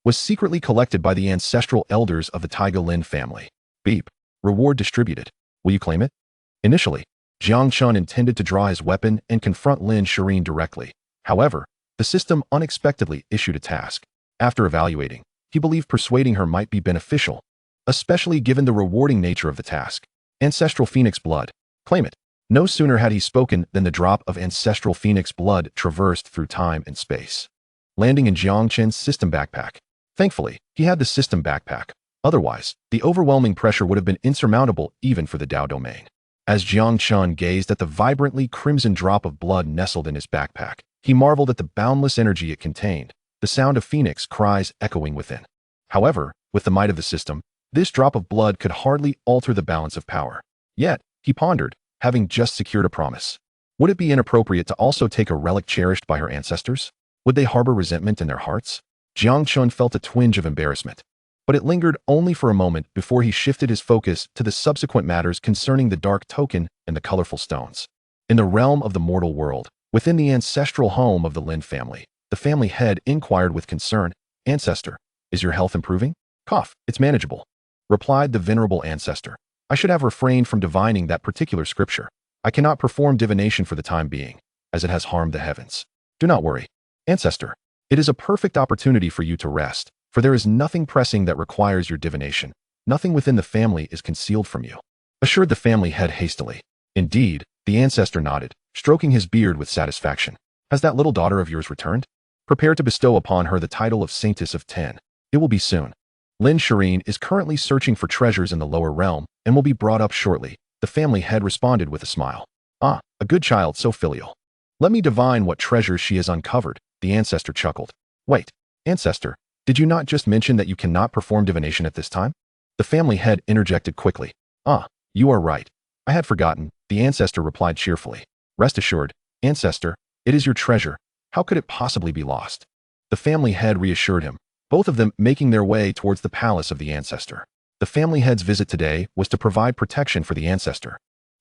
was secretly collected by the ancestral elders of the Taiga Lin family. Beep. Reward distributed. Will you claim it? Initially, Jiang Chen intended to draw his weapon and confront Lin Shireen directly. However, the system unexpectedly issued a task. After evaluating, he believed persuading her might be beneficial, especially given the rewarding nature of the task. Ancestral phoenix blood. Claim it. No sooner had he spoken than the drop of ancestral phoenix blood traversed through time and space, landing in Jiang Chen's system backpack. Thankfully, he had the system backpack. Otherwise, the overwhelming pressure would have been insurmountable even for the Dao domain. As Jiang Chen gazed at the vibrantly crimson drop of blood nestled in his backpack, he marveled at the boundless energy it contained, the sound of phoenix cries echoing within. However, with the might of the system, this drop of blood could hardly alter the balance of power. Yet, he pondered, having just secured a promise. Would it be inappropriate to also take a relic cherished by her ancestors? Would they harbor resentment in their hearts? Jiang Chen felt a twinge of embarrassment, but it lingered only for a moment before he shifted his focus to the subsequent matters concerning the dark token and the colorful stones. In the realm of the mortal world, within the ancestral home of the Lin family, the family head inquired with concern, "Ancestor, is your health improving?" "Cough, it's manageable," replied the venerable ancestor. "I should have refrained from divining that particular scripture. I cannot perform divination for the time being, as it has harmed the heavens. Do not worry, ancestor. It is a perfect opportunity for you to rest, for there is nothing pressing that requires your divination. Nothing within the family is concealed from you," assured the family head hastily. Indeed, the ancestor nodded, stroking his beard with satisfaction. "Has that little daughter of yours returned? Prepare to bestow upon her the title of Saintess of 10. It will be soon. Lin Shireen is currently searching for treasures in the lower realm and will be brought up shortly," the family head responded with a smile. "Ah, a good child, so filial. Let me divine what treasures she has uncovered," the ancestor chuckled. "Wait, ancestor, did you not just mention that you cannot perform divination at this time?" The family head interjected quickly. "Ah, you are right. I had forgotten," the ancestor replied cheerfully. "Rest assured, ancestor, it is your treasure. How could it possibly be lost?" The family head reassured him, both of them making their way towards the palace of the ancestor. The family head's visit today was to provide protection for the ancestor,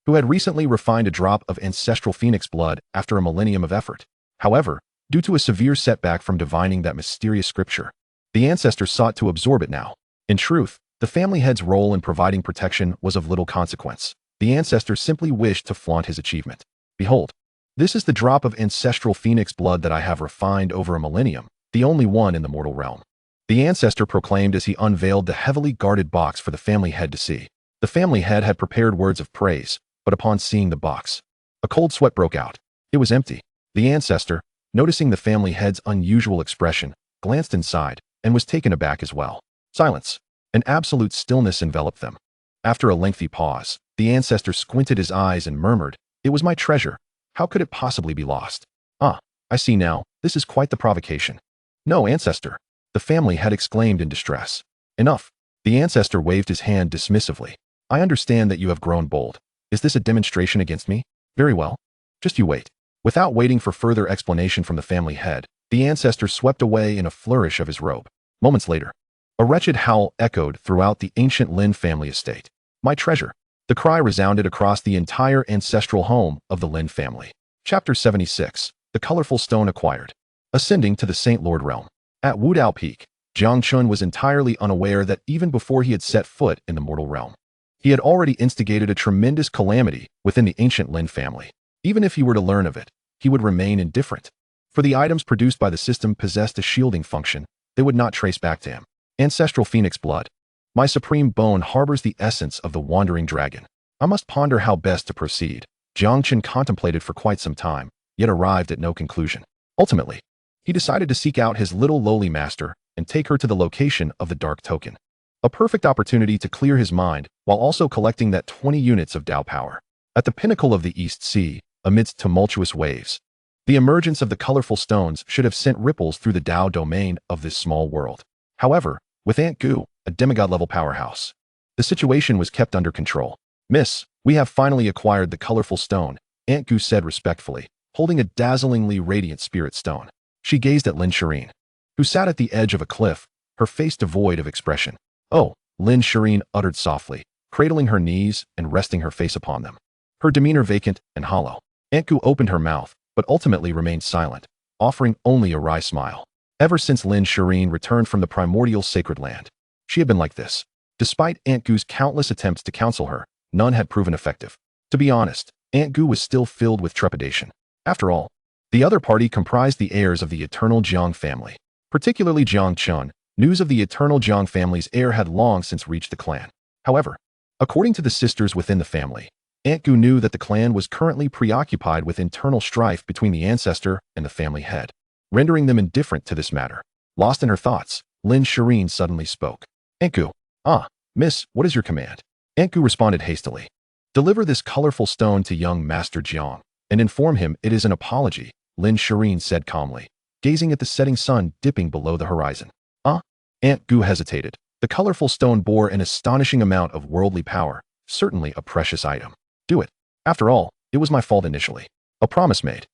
who had recently refined a drop of ancestral phoenix blood after a millennium of effort. However, due to a severe setback from divining that mysterious scripture, the ancestor sought to absorb it now. In truth, the family head's role in providing protection was of little consequence. The ancestor simply wished to flaunt his achievement. "Behold, this is the drop of ancestral phoenix blood that I have refined over a millennium, the only one in the mortal realm," the ancestor proclaimed as he unveiled the heavily guarded box for the family head to see. The family head had prepared words of praise, but upon seeing the box, a cold sweat broke out. It was empty. The ancestor, noticing the family head's unusual expression, glanced inside and was taken aback as well. "Silence. An absolute stillness enveloped them. After a lengthy pause, the ancestor squinted his eyes and murmured, "It was my treasure. How could it possibly be lost?" "Ah, I see now. This is quite the provocation." "No, ancestor," the family had exclaimed in distress. "Enough." The ancestor waved his hand dismissively. "I understand that you have grown bold. Is this a demonstration against me? Very well. Just you wait." Without waiting for further explanation from the family head, the ancestor swept away in a flourish of his robe. Moments later, a wretched howl echoed throughout the ancient Lin family estate. "My treasure!" The cry resounded across the entire ancestral home of the Lin family. Chapter 76. The Colorful Stone Acquired. Ascending to the Saint Lord Realm. At Wudao Peak, Jiang Chen was entirely unaware that even before he had set foot in the mortal realm, he had already instigated a tremendous calamity within the ancient Lin family. Even if he were to learn of it, he would remain indifferent. For the items produced by the system possessed a shielding function they would not trace back to him. Ancestral phoenix blood. My supreme bone harbors the essence of the wandering dragon. I must ponder how best to proceed. Jiang Chen contemplated for quite some time, yet arrived at no conclusion. Ultimately, he decided to seek out his little lowly master and take her to the location of the dark token. A perfect opportunity to clear his mind while also collecting that 20 units of Dao power. At the pinnacle of the East Sea, amidst tumultuous waves, the emergence of the colorful stones should have sent ripples through the Dao domain of this small world. However, with Aunt Gu, a demigod-level powerhouse, the situation was kept under control. "Miss, we have finally acquired the colorful stone," Aunt Gu said respectfully, holding a dazzlingly radiant spirit stone. She gazed at Lin Shireen, who sat at the edge of a cliff, her face devoid of expression. "Oh," Lin Shireen uttered softly, cradling her knees and resting her face upon them, her demeanor vacant and hollow. Aunt Gu opened her mouth, but ultimately remained silent, offering only a wry smile. Ever since Lin Shireen returned from the primordial sacred land, she had been like this. Despite Aunt Gu's countless attempts to counsel her, none had proven effective. To be honest, Aunt Gu was still filled with trepidation. After all, the other party comprised the heirs of the eternal Jiang family, particularly Jiang Chen. News of the eternal Jiang family's heir had long since reached the clan. However, according to the sisters within the family, Aunt Gu knew that the clan was currently preoccupied with internal strife between the ancestor and the family head, rendering them indifferent to this matter. Lost in her thoughts, Lin Shireen suddenly spoke. "Aunt Gu." "Ah, miss, what is your command?" Aunt Gu responded hastily. "Deliver this colorful stone to young Master Jiang, and inform him it is an apology," Lin Shireen said calmly, gazing at the setting sun dipping below the horizon. "Ah?" Aunt Gu hesitated. The colorful stone bore an astonishing amount of worldly power, certainly a precious item. "Do it. After all, it was my fault initially." A promise made,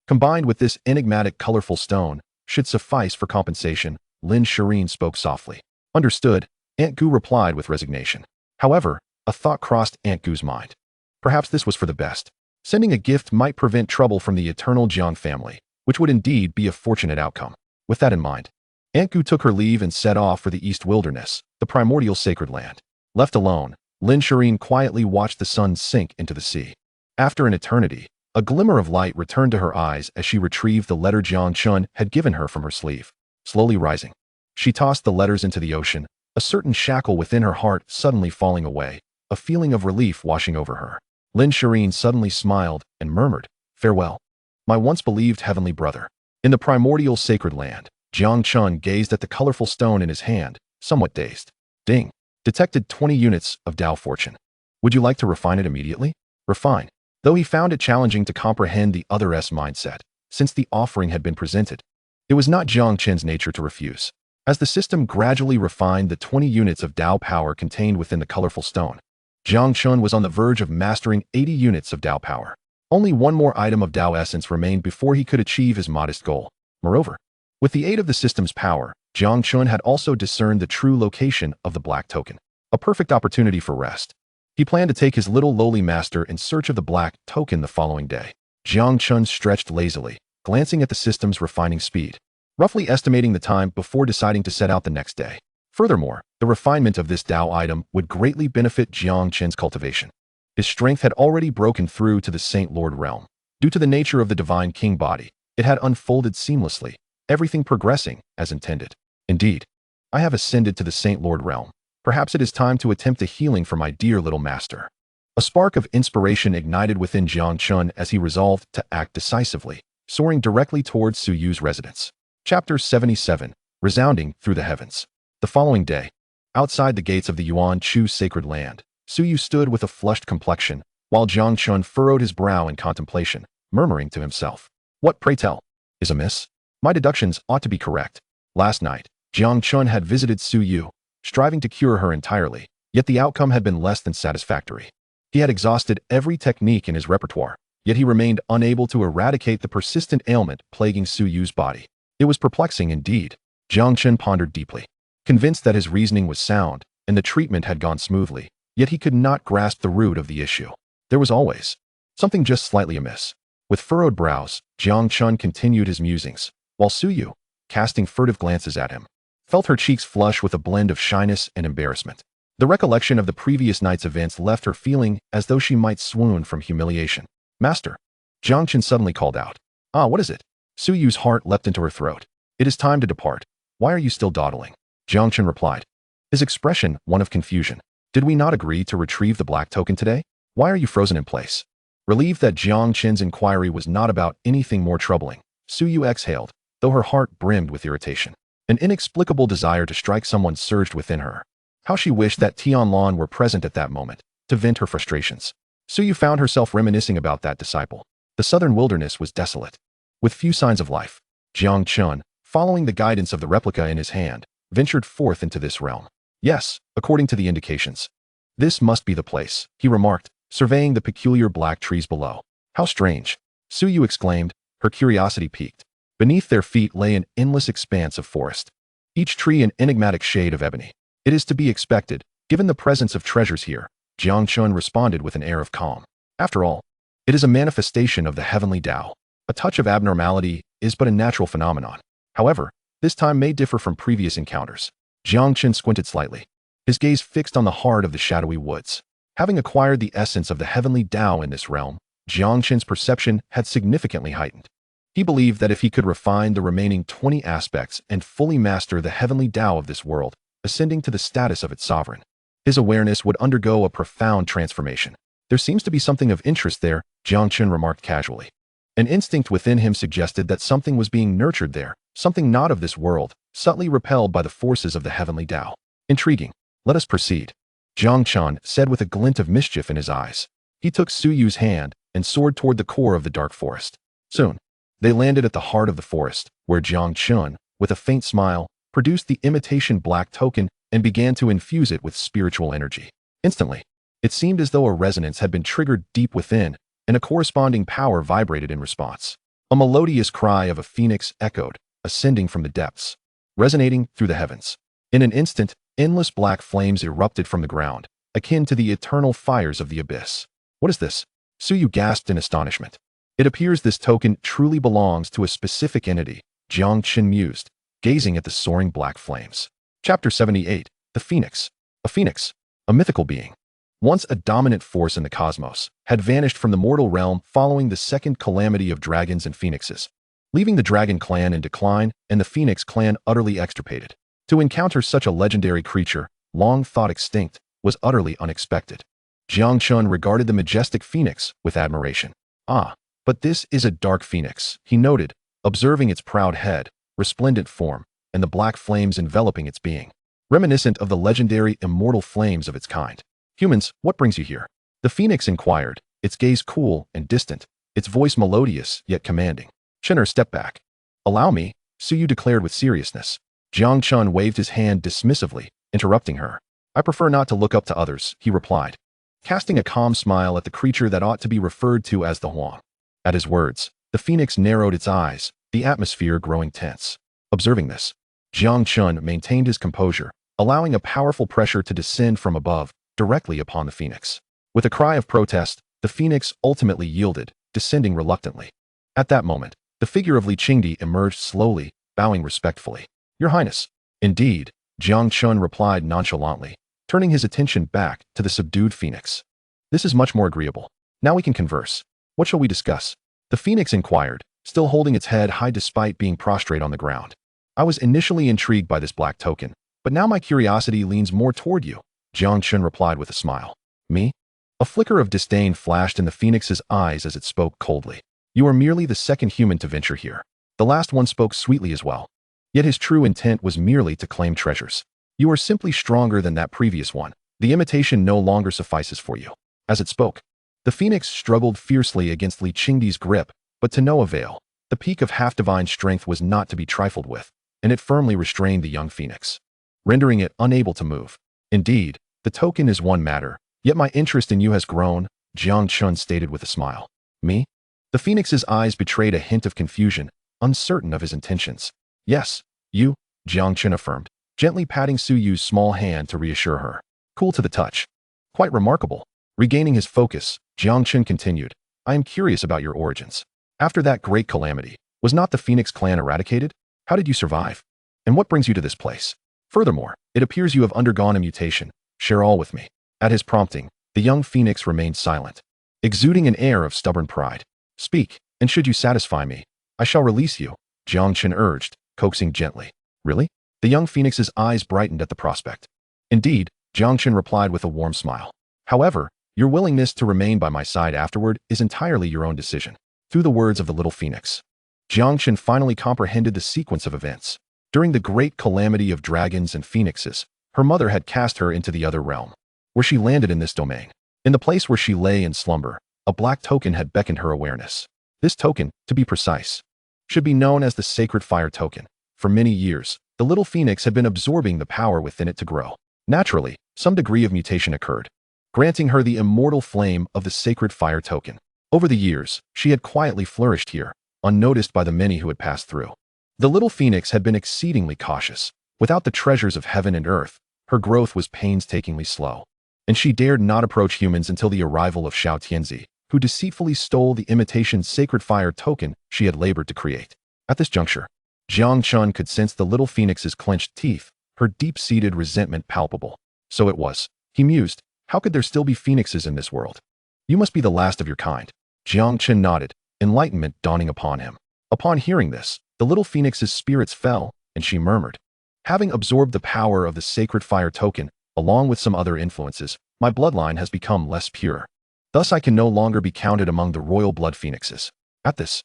combined with this enigmatic colorful stone, should suffice for compensation, Lin Shireen spoke softly. "Understood," Aunt Gu replied with resignation. However, a thought crossed Aunt Gu's mind. Perhaps this was for the best. Sending a gift might prevent trouble from the eternal Jiang family, which would indeed be a fortunate outcome. With that in mind, Aunt Gu took her leave and set off for the East Wilderness, the primordial sacred land. Left alone, Lin Shireen quietly watched the sun sink into the sea. After an eternity, a glimmer of light returned to her eyes as she retrieved the letter Jiang Chen had given her from her sleeve. Slowly rising, she tossed the letters into the ocean, a certain shackle within her heart suddenly falling away, a feeling of relief washing over her. Lin Shireen suddenly smiled and murmured, "Farewell, my once believed heavenly brother." In the primordial sacred land, Jiang Chen gazed at the colorful stone in his hand, somewhat dazed. Ding. Detected 20 units of Dao fortune. Would you like to refine it immediately? Refine. Though he found it challenging to comprehend the other's mindset, since the offering had been presented, it was not Jiang Chen's nature to refuse. As the system gradually refined the 20 units of Dao power contained within the colorful stone, Jiang Chen was on the verge of mastering 80 units of Dao power. Only one more item of Dao essence remained before he could achieve his modest goal. Moreover, with the aid of the system's power, Jiang Chen had also discerned the true location of the black token, a perfect opportunity for rest. He planned to take his little lowly master in search of the black token the following day. Jiang Chen stretched lazily, glancing at the system's refining speed, roughly estimating the time before deciding to set out the next day. Furthermore, the refinement of this Dao item would greatly benefit Jiang Chen's cultivation. His strength had already broken through to the Saint Lord realm. Due to the nature of the Divine King body, it had unfolded seamlessly, everything progressing as intended. Indeed, I have ascended to the Saint Lord realm. Perhaps it is time to attempt a healing for my dear little master. A spark of inspiration ignited within Jiang Chen as he resolved to act decisively, soaring directly towards Su Yu's residence. Chapter 77. Resounding through the heavens. The following day, Outside the gates of the Yuan Chu sacred land, Su Yu stood with a flushed complexion, while Jiang Chen furrowed his brow in contemplation, murmuring to himself, "What, pray tell, is amiss? My deductions ought to be correct." Last night, Jiang Chen had visited Su Yu, striving to cure her entirely, yet the outcome had been less than satisfactory. He had exhausted every technique in his repertoire, yet he remained unable to eradicate the persistent ailment plaguing Su Yu's body. It was perplexing indeed. Jiang Chen pondered deeply, convinced that his reasoning was sound and the treatment had gone smoothly, yet he could not grasp the root of the issue. There was always something just slightly amiss. With furrowed brows, Jiang Chen continued his musings, while Su Yu, casting furtive glances at him, felt her cheeks flush with a blend of shyness and embarrassment. The recollection of the previous night's events left her feeling as though she might swoon from humiliation. "Master," Jiang Chen suddenly called out. "Ah, what is it?" Su Yu's heart leapt into her throat. "It is time to depart. Why are you still dawdling?" Jiang Chen replied, his expression one of confusion. "Did we not agree to retrieve the black token today? Why are you frozen in place?" Relieved that Jiang Chen's inquiry was not about anything more troubling, Su Yu exhaled, though her heart brimmed with irritation. An inexplicable desire to strike someone surged within her. How she wished that Tianlan were present at that moment, to vent her frustrations. Su Yu found herself reminiscing about that disciple. The southern wilderness was desolate, with few signs of life. Jiang Chen, following the guidance of the replica in his hand, ventured forth into this realm. "Yes, according to the indications. This must be the place," he remarked, surveying the peculiar black trees below. "How strange," Su Yu exclaimed, her curiosity piqued. Beneath their feet lay an endless expanse of forest, each tree an enigmatic shade of ebony. "It is to be expected, given the presence of treasures here," Jiang Chen responded with an air of calm. "After all, it is a manifestation of the heavenly Tao. A touch of abnormality is but a natural phenomenon. However, this time may differ from previous encounters." Jiang Chen squinted slightly, his gaze fixed on the heart of the shadowy woods. Having acquired the essence of the heavenly Tao in this realm, Jiang Chen's perception had significantly heightened. He believed that if he could refine the remaining 20 aspects and fully master the heavenly Tao of this world, ascending to the status of its sovereign, his awareness would undergo a profound transformation. "There seems to be something of interest there," Jiang Chen remarked casually. An instinct within him suggested that something was being nurtured there, something not of this world, subtly repelled by the forces of the heavenly Tao. "Intriguing. Let us proceed," Jiang Chen said with a glint of mischief in his eyes. He took Su Yu's hand and soared toward the core of the dark forest. Soon, they landed at the heart of the forest, where Jiang Chen, with a faint smile, produced the imitation black token and began to infuse it with spiritual energy. Instantly, it seemed as though a resonance had been triggered deep within, and a corresponding power vibrated in response. A melodious cry of a phoenix echoed, ascending from the depths, resonating through the heavens. In an instant, endless black flames erupted from the ground, akin to the eternal fires of the abyss. "What is this?" Su Yu gasped in astonishment. "It appears this token truly belongs to a specific entity," Jiang Chen mused, gazing at the soaring black flames. Chapter 78. The Phoenix. A phoenix, a mythical being, once a dominant force in the cosmos, had vanished from the mortal realm following the second calamity of dragons and phoenixes, leaving the dragon clan in decline and the phoenix clan utterly extirpated. To encounter such a legendary creature, long thought extinct, was utterly unexpected. Jiang Chen regarded the majestic phoenix with admiration. "Ah, but this is a dark phoenix," he noted, observing its proud head, resplendent form, and the black flames enveloping its being, reminiscent of the legendary immortal flames of its kind. "Humans, what brings you here?" the phoenix inquired, its gaze cool and distant, its voice melodious yet commanding. Chen'er stepped back. "Allow me," Su Yu declared with seriousness. Jiang Chen waved his hand dismissively, interrupting her. "I prefer not to look up to others," he replied, casting a calm smile at the creature that ought to be referred to as the Huang. At his words, the phoenix narrowed its eyes, the atmosphere growing tense. Observing this, Jiang Chen maintained his composure, allowing a powerful pressure to descend from above, directly upon the phoenix. With a cry of protest, the phoenix ultimately yielded, descending reluctantly. At that moment, the figure of Li Qingdi emerged slowly, bowing respectfully. "Your Highness." "Indeed," Jiang Chen replied nonchalantly, turning his attention back to the subdued phoenix. "This is much more agreeable. Now we can converse. What shall we discuss?" The phoenix inquired, still holding its head high despite being prostrate on the ground. "I was initially intrigued by this black token, but now my curiosity leans more toward you," Jiang Chen replied with a smile. "Me?" A flicker of disdain flashed in the phoenix's eyes as it spoke coldly. "You are merely the second human to venture here." The last one spoke sweetly as well. Yet his true intent was merely to claim treasures. You are simply stronger than that previous one. The imitation no longer suffices for you. As it spoke, the phoenix struggled fiercely against Li Qingdi's grip, but to no avail. The peak of half-divine strength was not to be trifled with, and it firmly restrained the young phoenix, rendering it unable to move. Indeed, the token is one matter, yet my interest in you has grown, Jiang Chen stated with a smile. Me? The phoenix's eyes betrayed a hint of confusion, uncertain of his intentions. Yes, you, Jiang Chen affirmed, gently patting Su Yu's small hand to reassure her. Cool to the touch. Quite remarkable. Regaining his focus, Jiang Chen continued, I am curious about your origins. After that great calamity, was not the Phoenix clan eradicated? How did you survive? And what brings you to this place? Furthermore, it appears you have undergone a mutation. Share all with me. At his prompting, the young phoenix remained silent, exuding an air of stubborn pride. Speak, and should you satisfy me, I shall release you, Jiang Chen urged, coaxing gently. Really? The young phoenix's eyes brightened at the prospect. Indeed, Jiang Chen replied with a warm smile. However, your willingness to remain by my side afterward is entirely your own decision. Through the words of the little phoenix, Jiang Chen finally comprehended the sequence of events. During the great calamity of dragons and phoenixes, her mother had cast her into the other realm, where she landed in this domain. In the place where she lay in slumber, a black token had beckoned her awareness. This token, to be precise, should be known as the Sacred Fire Token. For many years, the little phoenix had been absorbing the power within it to grow. Naturally, some degree of mutation occurred, granting her the immortal flame of the Sacred Fire Token. Over the years, she had quietly flourished here, unnoticed by the many who had passed through. The little phoenix had been exceedingly cautious. Without the treasures of heaven and earth, her growth was painstakingly slow, and she dared not approach humans until the arrival of Xiao Tianzi, who deceitfully stole the imitation Sacred Fire Token she had labored to create. At this juncture, Jiang Chen could sense the little phoenix's clenched teeth, her deep-seated resentment palpable. So it was, he mused, how could there still be phoenixes in this world? You must be the last of your kind. Jiang Chen nodded, enlightenment dawning upon him. Upon hearing this, the little phoenix's spirits fell, and she murmured, having absorbed the power of the Sacred Fire Token, along with some other influences, my bloodline has become less pure. Thus I can no longer be counted among the royal blood phoenixes. At this,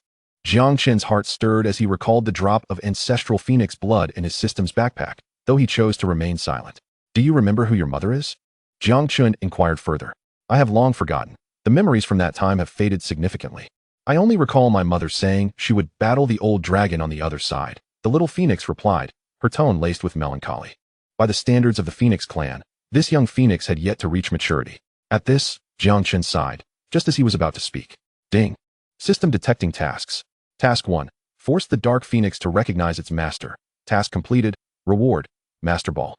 Jiang Chen's heart stirred as he recalled the drop of ancestral phoenix blood in his system's backpack, though he chose to remain silent. Do you remember who your mother is? Jiang Chen inquired further. I have long forgotten. The memories from that time have faded significantly. I only recall my mother saying she would battle the old dragon on the other side. The little phoenix replied, her tone laced with melancholy. By the standards of the Phoenix clan, this young phoenix had yet to reach maturity. At this, Jiang Chen sighed, just as he was about to speak. Ding. System detecting tasks. Task 1. Force the dark phoenix to recognize its master. Task completed. Reward. Master Ball.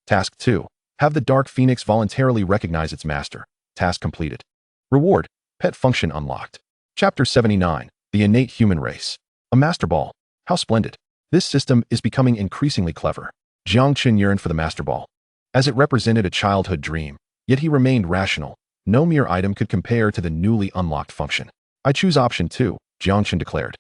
Task 2. Have the dark phoenix voluntarily recognize its master. Task completed. Reward. Pet function unlocked. Chapter 79. The innate human race. A Master Ball. How splendid. This system is becoming increasingly clever. Jiang Chen yearned for the Master Ball, as it represented a childhood dream, yet he remained rational. No mere item could compare to the newly unlocked function. I choose option 2, Jiang Chen declared,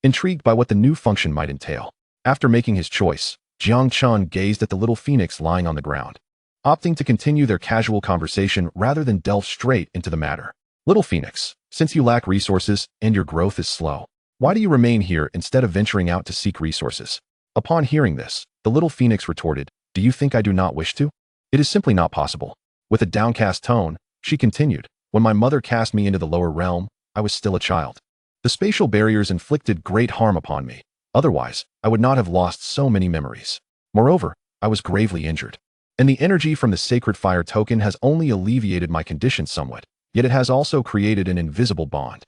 intrigued by what the new function might entail. After making his choice, Jiang Chen gazed at the little phoenix lying on the ground, opting to continue their casual conversation rather than delve straight into the matter. Little phoenix, since you lack resources and your growth is slow, why do you remain here instead of venturing out to seek resources? Upon hearing this, the little phoenix retorted, do you think I do not wish to? It is simply not possible. With a downcast tone, she continued, when my mother cast me into the lower realm, I was still a child. The spatial barriers inflicted great harm upon me. Otherwise, I would not have lost so many memories. Moreover, I was gravely injured. And the energy from the Sacred Fire Token has only alleviated my condition somewhat, yet it has also created an invisible bond,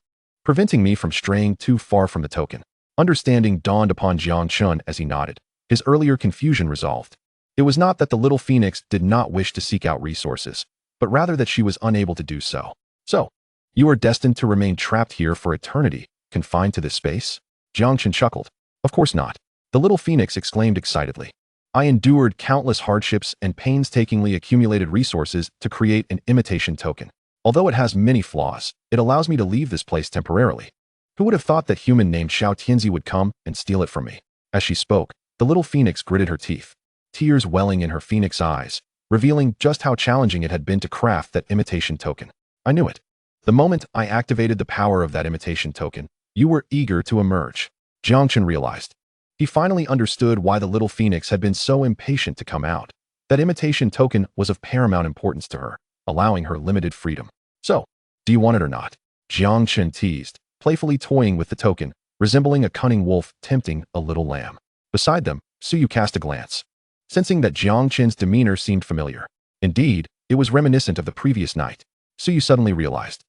preventing me from straying too far from the token. Understanding dawned upon Jiang Chen as he nodded, his earlier confusion resolved. It was not that the little phoenix did not wish to seek out resources, but rather that she was unable to do so. So, you are destined to remain trapped here for eternity, confined to this space? Jiang Chen chuckled. Of course not. The little phoenix exclaimed excitedly. I endured countless hardships and painstakingly accumulated resources to create an imitation token. Although it has many flaws, it allows me to leave this place temporarily. Who would have thought that human named Xiao Tianzi would come and steal it from me? As she spoke, the little phoenix gritted her teeth, tears welling in her phoenix eyes, revealing just how challenging it had been to craft that imitation token. I knew it. The moment I activated the power of that imitation token, you were eager to emerge. Jiang Chen realized. He finally understood why the little phoenix had been so impatient to come out. That imitation token was of paramount importance to her, allowing her limited freedom. So, do you want it or not? Jiang Chen teased, playfully toying with the token, resembling a cunning wolf tempting a little lamb. Beside them, Suyu cast a glance. Sensing that Jiang Chen's demeanor seemed familiar. Indeed, it was reminiscent of the previous night. Suyu suddenly realized.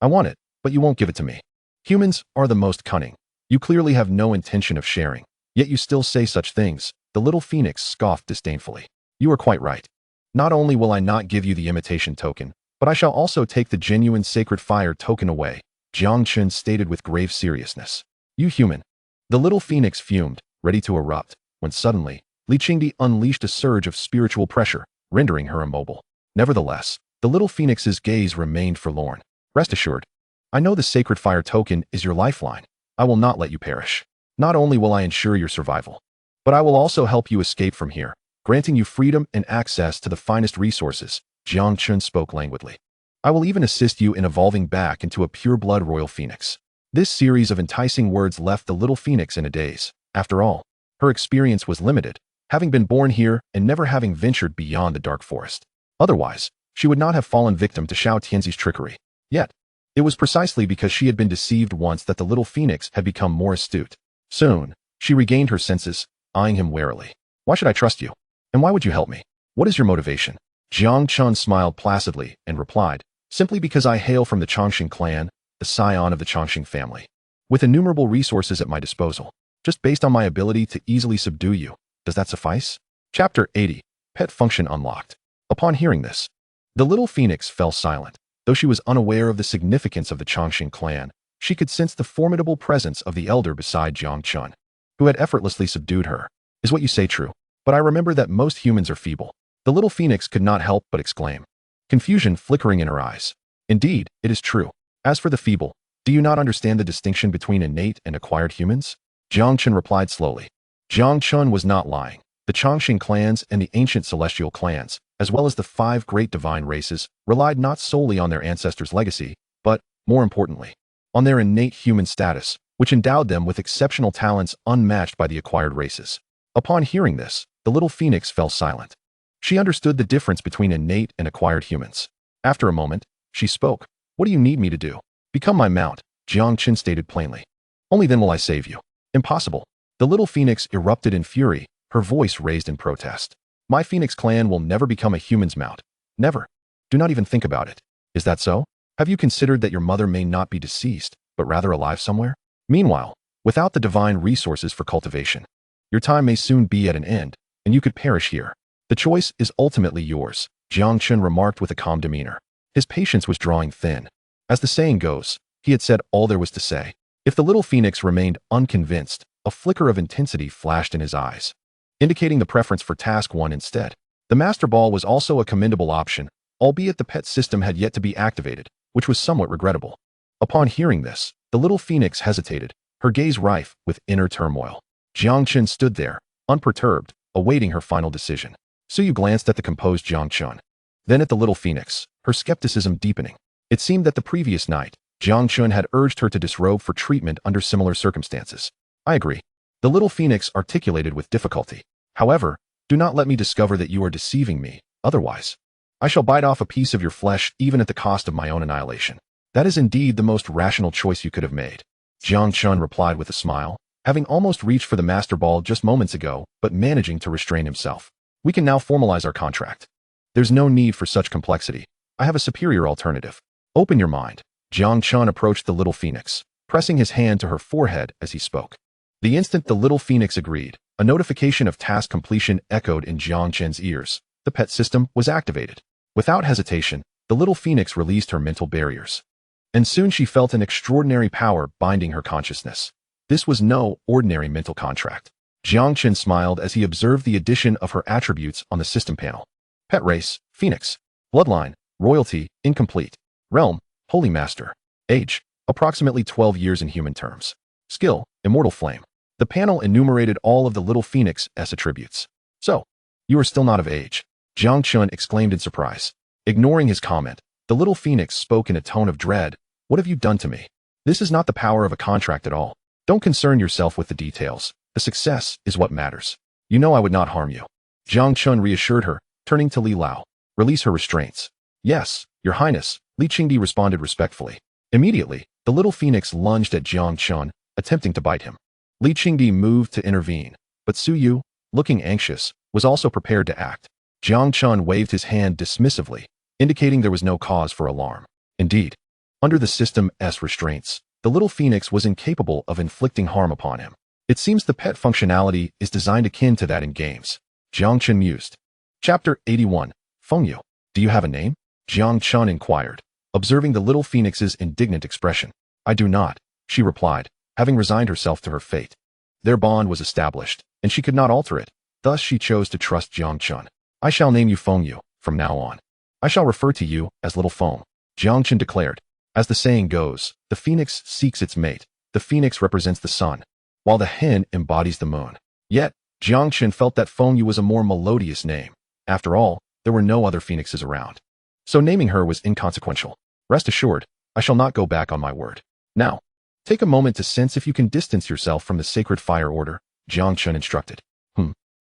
I want it, but you won't give it to me. Humans are the most cunning. You clearly have no intention of sharing, yet you still say such things. The little phoenix scoffed disdainfully. You are quite right. Not only will I not give you the imitation token, but I shall also take the genuine sacred fire token away, Jiang Chen stated with grave seriousness. You human. The little phoenix fumed, ready to erupt, when suddenly, Li Qingdi unleashed a surge of spiritual pressure, rendering her immobile. Nevertheless, the little phoenix's gaze remained forlorn. Rest assured, I know the sacred fire token is your lifeline. I will not let you perish. Not only will I ensure your survival, but I will also help you escape from here, granting you freedom and access to the finest resources, Jiang Chen spoke languidly. I will even assist you in evolving back into a pure-blood royal phoenix. This series of enticing words left the little phoenix in a daze. After all, her experience was limited, having been born here and never having ventured beyond the dark forest. Otherwise, she would not have fallen victim to Xiao Tianzi's trickery. Yet, it was precisely because she had been deceived once that the little phoenix had become more astute. Soon, she regained her senses, eyeing him warily. Why should I trust you? And why would you help me? What is your motivation? Jiang Chen smiled placidly and replied, simply because I hail from the Chongqing clan, the scion of the Chongqing family. With innumerable resources at my disposal, just based on my ability to easily subdue you, does that suffice? Chapter 80, Pet Function Unlocked. Upon hearing this, the little phoenix fell silent. Though she was unaware of the significance of the Chongqing clan, she could sense the formidable presence of the elder beside Jiang Chen, who had effortlessly subdued her. Is what you say true? But I remember that most humans are feeble. The little phoenix could not help but exclaim, confusion flickering in her eyes. Indeed, it is true. As for the feeble, do you not understand the distinction between innate and acquired humans? Jiang Chen replied slowly. Jiang Chen was not lying. The Chongqing clans and the ancient celestial clans, as well as the 5 great divine races, relied not solely on their ancestors' legacy, but, more importantly, on their innate human status, which endowed them with exceptional talents unmatched by the acquired races. Upon hearing this, the little phoenix fell silent. She understood the difference between innate and acquired humans. After a moment, she spoke. What do you need me to do? Become my mount, Jiang Chen stated plainly. Only then will I save you. Impossible. The little phoenix erupted in fury, her voice raised in protest. My phoenix clan will never become a human's mount. Never. Do not even think about it. Is that so? Have you considered that your mother may not be deceased, but rather alive somewhere? Meanwhile, without the divine resources for cultivation, your time may soon be at an end, and you could perish here. The choice is ultimately yours, Jiang Chen remarked with a calm demeanor. His patience was drawing thin. As the saying goes, he had said all there was to say. If the little phoenix remained unconvinced, a flicker of intensity flashed in his eyes, indicating the preference for task 1 instead. The master ball was also a commendable option, albeit the pet system had yet to be activated, which was somewhat regrettable. Upon hearing this, the little phoenix hesitated, her gaze rife with inner turmoil. Jiang Chen stood there, unperturbed, awaiting her final decision. Suyu glanced at the composed Jiang Chen, then at the little phoenix, her skepticism deepening. It seemed that the previous night, Jiang Chen had urged her to disrobe for treatment under similar circumstances. I agree. The little phoenix articulated with difficulty. However, do not let me discover that you are deceiving me, otherwise, I shall bite off a piece of your flesh even at the cost of my own annihilation. That is indeed the most rational choice you could have made. Jiang Chen replied with a smile, having almost reached for the master ball just moments ago, but managing to restrain himself. We can now formalize our contract. There's no need for such complexity. I have a superior alternative. Open your mind. Jiang Chen approached the little phoenix, pressing his hand to her forehead as he spoke. The instant the little phoenix agreed, a notification of task completion echoed in Jiang Chen's ears. The pet system was activated. Without hesitation, the little phoenix released her mental barriers. And soon she felt an extraordinary power binding her consciousness. This was no ordinary mental contract. Jiang Chen smiled as he observed the addition of her attributes on the system panel. Pet race, Phoenix. Bloodline, royalty, incomplete. Realm, Holy Master. Age, approximately 12 years in human terms. Skill, Immortal Flame. The panel enumerated all of the little phoenix's attributes. So, you are still not of age. Jiang Chen exclaimed in surprise. Ignoring his comment, the little phoenix spoke in a tone of dread. What have you done to me? This is not the power of a contract at all. Don't concern yourself with the details. The success is what matters. You know I would not harm you. Jiang Chen reassured her, turning to Li Lao. Release her restraints. Yes, Your Highness, Li Qingdi responded respectfully. Immediately, the little phoenix lunged at Jiang Chen, attempting to bite him. Li Qingdi moved to intervene, but Su Yu, looking anxious, was also prepared to act. Jiang Chen waved his hand dismissively, indicating there was no cause for alarm. Indeed, under the system's restraints, the little phoenix was incapable of inflicting harm upon him. It seems the pet functionality is designed akin to that in games. Jiang Chen mused. Chapter 81. Fengyu. Do you have a name? Jiang Chen inquired, observing the little phoenix's indignant expression. I do not, she replied, having resigned herself to her fate. Their bond was established, and she could not alter it. Thus she chose to trust Jiang Chen. I shall name you Fengyu from now on. I shall refer to you as Little Feng, Jiang Chen declared. As the saying goes, the phoenix seeks its mate. The phoenix represents the sun, while the hen embodies the moon. Yet, Jiang Chen felt that Fengyu was a more melodious name. After all, there were no other phoenixes around. So naming her was inconsequential. Rest assured, I shall not go back on my word. Now, take a moment to sense if you can distance yourself from the sacred fire order, Jiang Chen instructed.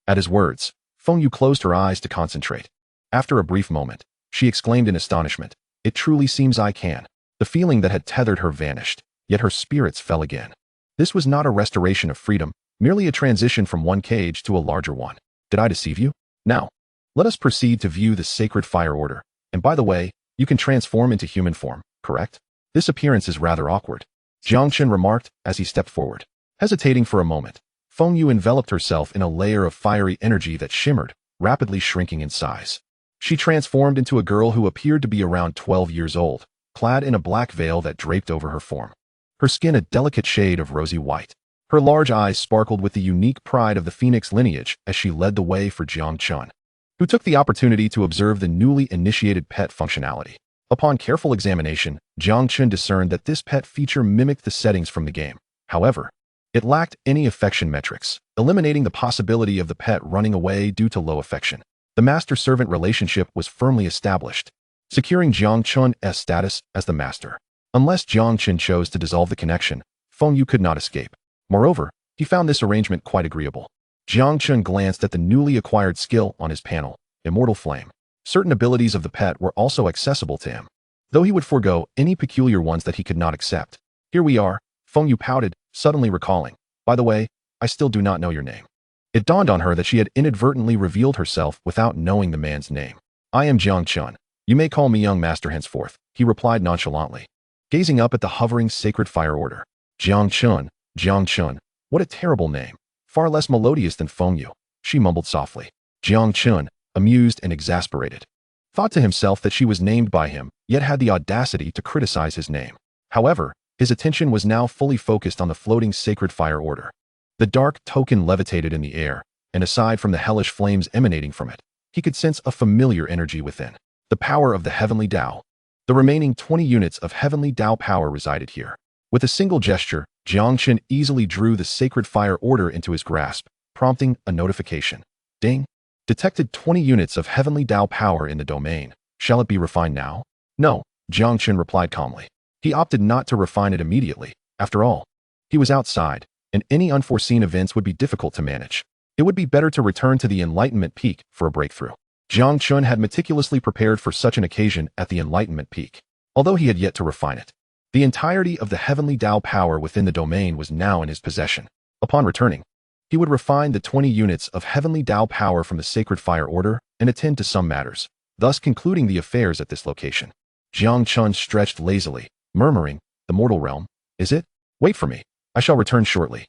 At his words, Fengyu closed her eyes to concentrate. After a brief moment, she exclaimed in astonishment, It truly seems I can. The feeling that had tethered her vanished, yet her spirits fell again. This was not a restoration of freedom, merely a transition from one cage to a larger one. Did I deceive you? Now, let us proceed to view the sacred fire order. And by the way, you can transform into human form, correct? This appearance is rather awkward, Jiang Chen remarked as he stepped forward. Hesitating for a moment, Fengyu enveloped herself in a layer of fiery energy that shimmered, rapidly shrinking in size. She transformed into a girl who appeared to be around 12 years old, clad in a black veil that draped over her form. Her skin a delicate shade of rosy white. Her large eyes sparkled with the unique pride of the phoenix lineage as she led the way for Jiang Chen, who took the opportunity to observe the newly initiated pet functionality. Upon careful examination, Jiang Chen discerned that this pet feature mimicked the settings from the game. However, it lacked any affection metrics, eliminating the possibility of the pet running away due to low affection. The master-servant relationship was firmly established, securing Jiang Chen's status as the master. Unless Jiang Chen chose to dissolve the connection, Fengyu could not escape. Moreover, he found this arrangement quite agreeable. Jiang Chen glanced at the newly acquired skill on his panel, Immortal Flame. Certain abilities of the pet were also accessible to him, though he would forego any peculiar ones that he could not accept. Here we are, Fengyu pouted, suddenly recalling. By the way, I still do not know your name. It dawned on her that she had inadvertently revealed herself without knowing the man's name. I am Jiang Chen. You may call me young master henceforth, he replied nonchalantly, gazing up at the hovering sacred fire order. Jiang Chen, what a terrible name. Far less melodious than Fengyu, she mumbled softly. Jiang Chen, amused and exasperated, thought to himself that she was named by him, yet had the audacity to criticize his name. However, his attention was now fully focused on the floating sacred fire order. The dark token levitated in the air, and aside from the hellish flames emanating from it, he could sense a familiar energy within. The power of the heavenly Tao. The remaining 20 units of heavenly Tao power resided here. With a single gesture, Jiang Chen easily drew the sacred fire order into his grasp, prompting a notification. Ding! Detected 20 units of heavenly Tao power in the domain. Shall it be refined now? No, Jiang Chen replied calmly. He opted not to refine it immediately. After all, he was outside, and any unforeseen events would be difficult to manage. It would be better to return to the Enlightenment Peak for a breakthrough. Jiang Chen had meticulously prepared for such an occasion at the Enlightenment Peak, although he had yet to refine it. The entirety of the heavenly Tao power within the domain was now in his possession. Upon returning, he would refine the 20 units of heavenly Tao power from the sacred fire order and attend to some matters, thus concluding the affairs at this location. Jiang Chen stretched lazily, murmuring, the mortal realm, is it? Wait for me. I shall return shortly.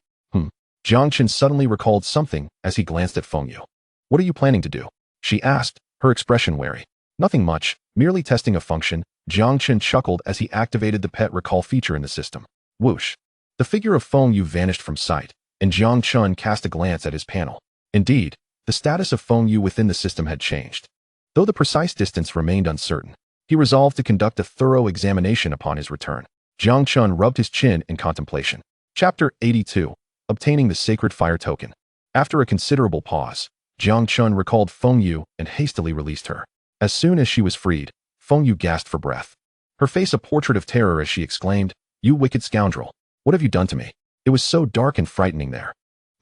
Jiang Chen suddenly recalled something as he glanced at Fengyu. What are you planning to do? She asked, her expression wary. Nothing much, merely testing a function. Jiang Chen chuckled as he activated the pet recall feature in the system. Whoosh. The figure of Fengyu vanished from sight, and Jiang Chen cast a glance at his panel. Indeed, the status of Fengyu within the system had changed. Though the precise distance remained uncertain, he resolved to conduct a thorough examination upon his return. Jiang Chen rubbed his chin in contemplation. Chapter 82. Obtaining the Sacred Fire Token. After a considerable pause, Jiang Chen recalled Fengyu and hastily released her. As soon as she was freed, Fengyu gasped for breath. Her face a portrait of terror as she exclaimed, You wicked scoundrel! What have you done to me? It was so dark and frightening there.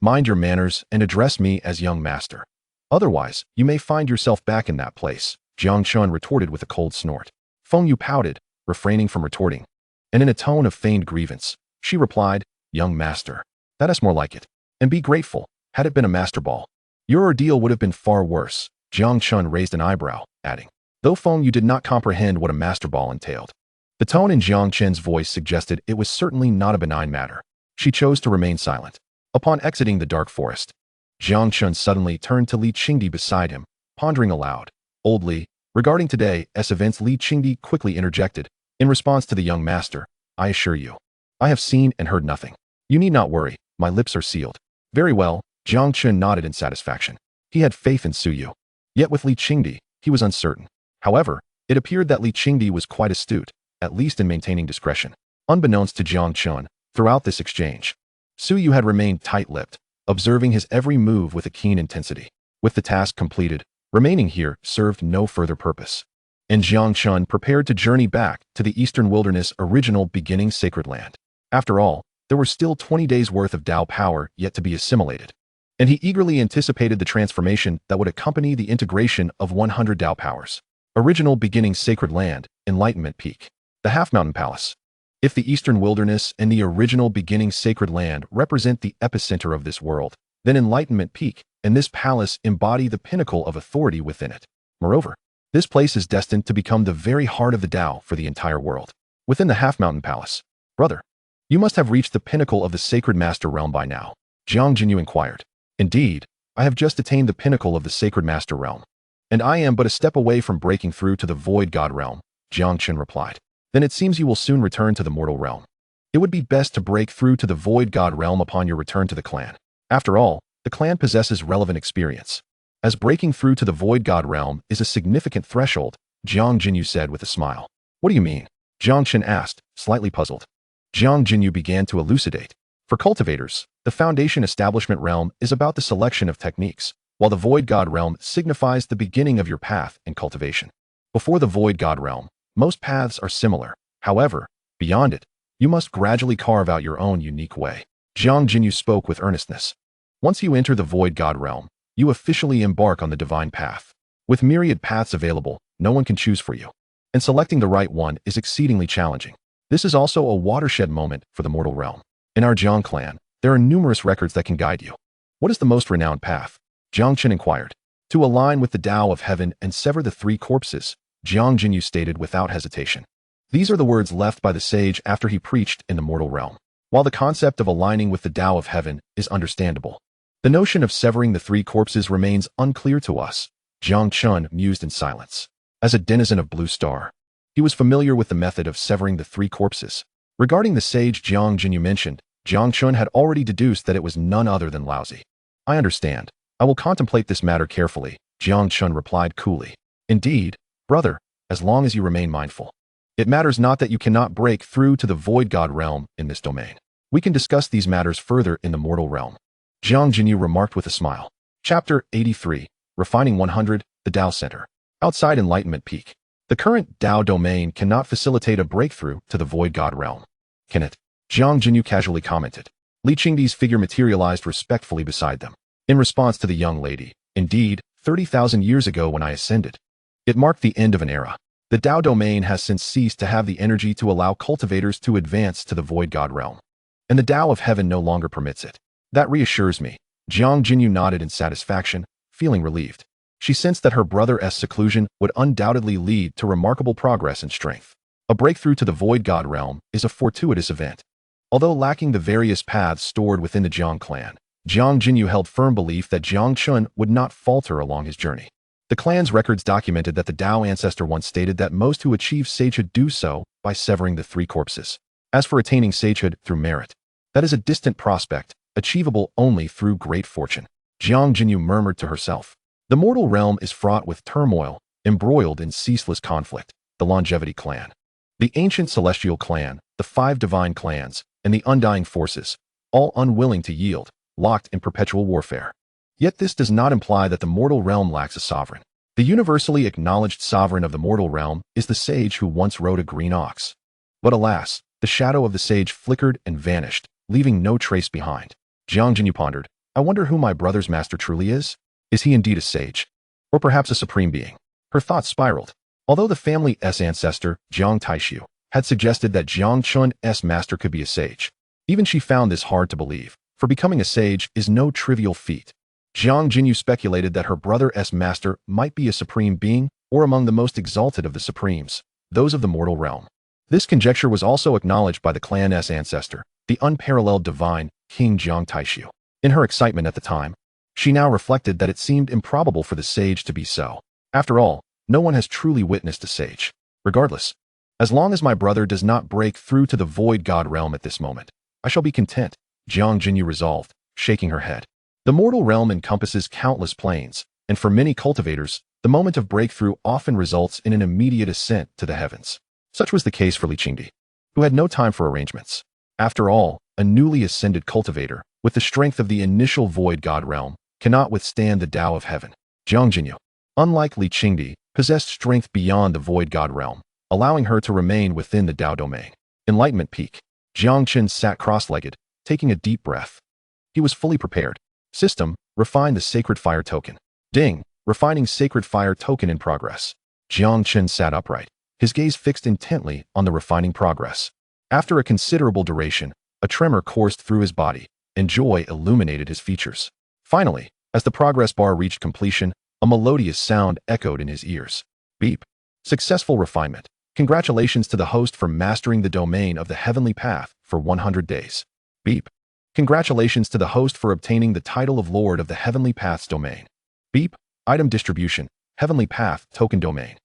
Mind your manners and address me as young master. Otherwise, you may find yourself back in that place, Jiang Chen retorted with a cold snort. Feng Yu pouted, refraining from retorting. And in a tone of feigned grievance, she replied, young master. That is more like it. And be grateful, had it been a master ball. Your ordeal would have been far worse, Jiang Chen raised an eyebrow, adding, though Feng Yu did not comprehend what a master ball entailed. The tone in Jiang Chen's voice suggested it was certainly not a benign matter. She chose to remain silent. Upon exiting the dark forest, Jiang Chen suddenly turned to Li Qingdi beside him, pondering aloud. Old Li, regarding today's events, Li Qingdi quickly interjected. In response to the young master, I assure you, I have seen and heard nothing. You need not worry, my lips are sealed. Very well, Jiang Chen nodded in satisfaction. He had faith in Su Yu. Yet with Li Qingdi, he was uncertain. However, it appeared that Li Qingdi was quite astute, at least in maintaining discretion. Unbeknownst to Jiang Chen, throughout this exchange, Su Yu had remained tight-lipped, observing his every move with a keen intensity. With the task completed, remaining here served no further purpose. And Jiang Chen prepared to journey back to the Eastern Wilderness' original beginning sacred land. After all, there were still 20 days' worth of Dao power yet to be assimilated. And he eagerly anticipated the transformation that would accompany the integration of 100 Dao powers. Original beginning sacred land, Enlightenment Peak. The Half-Mountain Palace. If the Eastern Wilderness and the original beginning sacred land represent the epicenter of this world, then Enlightenment Peak and this palace embody the pinnacle of authority within it. Moreover, this place is destined to become the very heart of the Dao for the entire world. Within the Half-Mountain Palace, brother, you must have reached the pinnacle of the sacred master realm by now, Jiang Jinyu inquired. Indeed, I have just attained the pinnacle of the sacred master realm. And I am but a step away from breaking through to the void god realm, Jiang Chen replied. Then it seems you will soon return to the mortal realm. It would be best to break through to the void god realm upon your return to the clan. After all, the clan possesses relevant experience. As breaking through to the void god realm is a significant threshold, Jiang Jinyu said with a smile. What do you mean? Jiang Chen asked, slightly puzzled. Jiang Jinyu began to elucidate. For cultivators, the foundation establishment realm is about the selection of techniques, while the void god realm signifies the beginning of your path in cultivation. Before the void god realm, most paths are similar. However, beyond it, you must gradually carve out your own unique way. Jiang Jinyu spoke with earnestness. Once you enter the void god realm, you officially embark on the divine path. With myriad paths available, no one can choose for you. And selecting the right one is exceedingly challenging. This is also a watershed moment for the mortal realm. In our Jang clan, there are numerous records that can guide you. What is the most renowned path? Jiang Chen inquired. To align with the Tao of heaven and sever the three corpses, Jiang Jinyu stated without hesitation. These are the words left by the sage after he preached in the mortal realm. While the concept of aligning with the Tao of heaven is understandable, the notion of severing the three corpses remains unclear to us, Jiang Chen mused in silence. As a denizen of Blue Star, he was familiar with the method of severing the three corpses. Regarding the sage Jiang Jinyu mentioned, Jiang Chen had already deduced that it was none other than Daozi. I understand. I will contemplate this matter carefully, Jiang Chen replied coolly. Indeed, brother, as long as you remain mindful. It matters not that you cannot break through to the void god realm in this domain. We can discuss these matters further in the mortal realm. Jiang Jinyu remarked with a smile. Chapter 83, Refining 100, the Dao Center. Outside Enlightenment Peak. The current Dao domain cannot facilitate a breakthrough to the void god realm. Can it? Jiang Jinyu casually commented. Li Qingdi's figure materialized respectfully beside them. In response to the young lady, indeed, 30,000 years ago when I ascended, it marked the end of an era. The Dao domain has since ceased to have the energy to allow cultivators to advance to the void god realm. And the Dao of heaven no longer permits it. That reassures me. Jiang Jinyu nodded in satisfaction, feeling relieved. She sensed that her brother's seclusion would undoubtedly lead to remarkable progress and strength. A breakthrough to the void god realm is a fortuitous event. Although lacking the various paths stored within the Jiang clan, Jiang Jinyu held firm belief that Jiang Chen would not falter along his journey. The clan's records documented that the Dao ancestor once stated that most who achieve sagehood do so by severing the three corpses. As for attaining sagehood through merit, that is a distant prospect, achievable only through great fortune. Jiang Jinyu murmured to herself. The mortal realm is fraught with turmoil, embroiled in ceaseless conflict. The longevity clan, the ancient celestial clan, the five divine clans, and the undying forces, all unwilling to yield, locked in perpetual warfare. Yet this does not imply that the mortal realm lacks a sovereign. The universally acknowledged sovereign of the mortal realm is the sage who once rode a green ox. But alas, the shadow of the sage flickered and vanished, leaving no trace behind. Jiang Jinyu pondered, I wonder who my brother's master truly is? Is he indeed a sage? Or perhaps a supreme being? Her thoughts spiraled. Although the family's ancestor, Jiang Taishu, had suggested that Jiang Chen's master could be a sage, even she found this hard to believe, for becoming a sage is no trivial feat. Jiang Jinyu speculated that her brother's master might be a supreme being or among the most exalted of the supremes, those of the mortal realm. This conjecture was also acknowledged by the clan's ancestor, the unparalleled divine King Jiang Taishu. In her excitement at the time, she now reflected that it seemed improbable for the sage to be so. After all, no one has truly witnessed a sage. Regardless, as long as my brother does not break through to the void god realm at this moment, I shall be content, Jiang Jinyu resolved, shaking her head. The mortal realm encompasses countless planes, and for many cultivators, the moment of breakthrough often results in an immediate ascent to the heavens. Such was the case for Li Qingdi, who had no time for arrangements. After all, a newly ascended cultivator, with the strength of the initial void god realm, cannot withstand the Tao of heaven. Jiang Jinyu, unlike Li Qingdi, possessed strength beyond the void god realm, allowing her to remain within the Tao domain. Enlightenment peak. Jiang Chen sat cross-legged, taking a deep breath. He was fully prepared. System, refine the sacred fire token. Ding, refining sacred fire token in progress. Jiang Chen sat upright, his gaze fixed intently on the refining progress. After a considerable duration, a tremor coursed through his body, and joy illuminated his features. Finally, as the progress bar reached completion, a melodious sound echoed in his ears. Beep. Successful refinement. Congratulations to the host for mastering the domain of the heavenly path for 100 days. Beep. Congratulations to the host for obtaining the title of Lord of the Heavenly Path's domain. Beep. Item distribution. Heavenly Path token domain.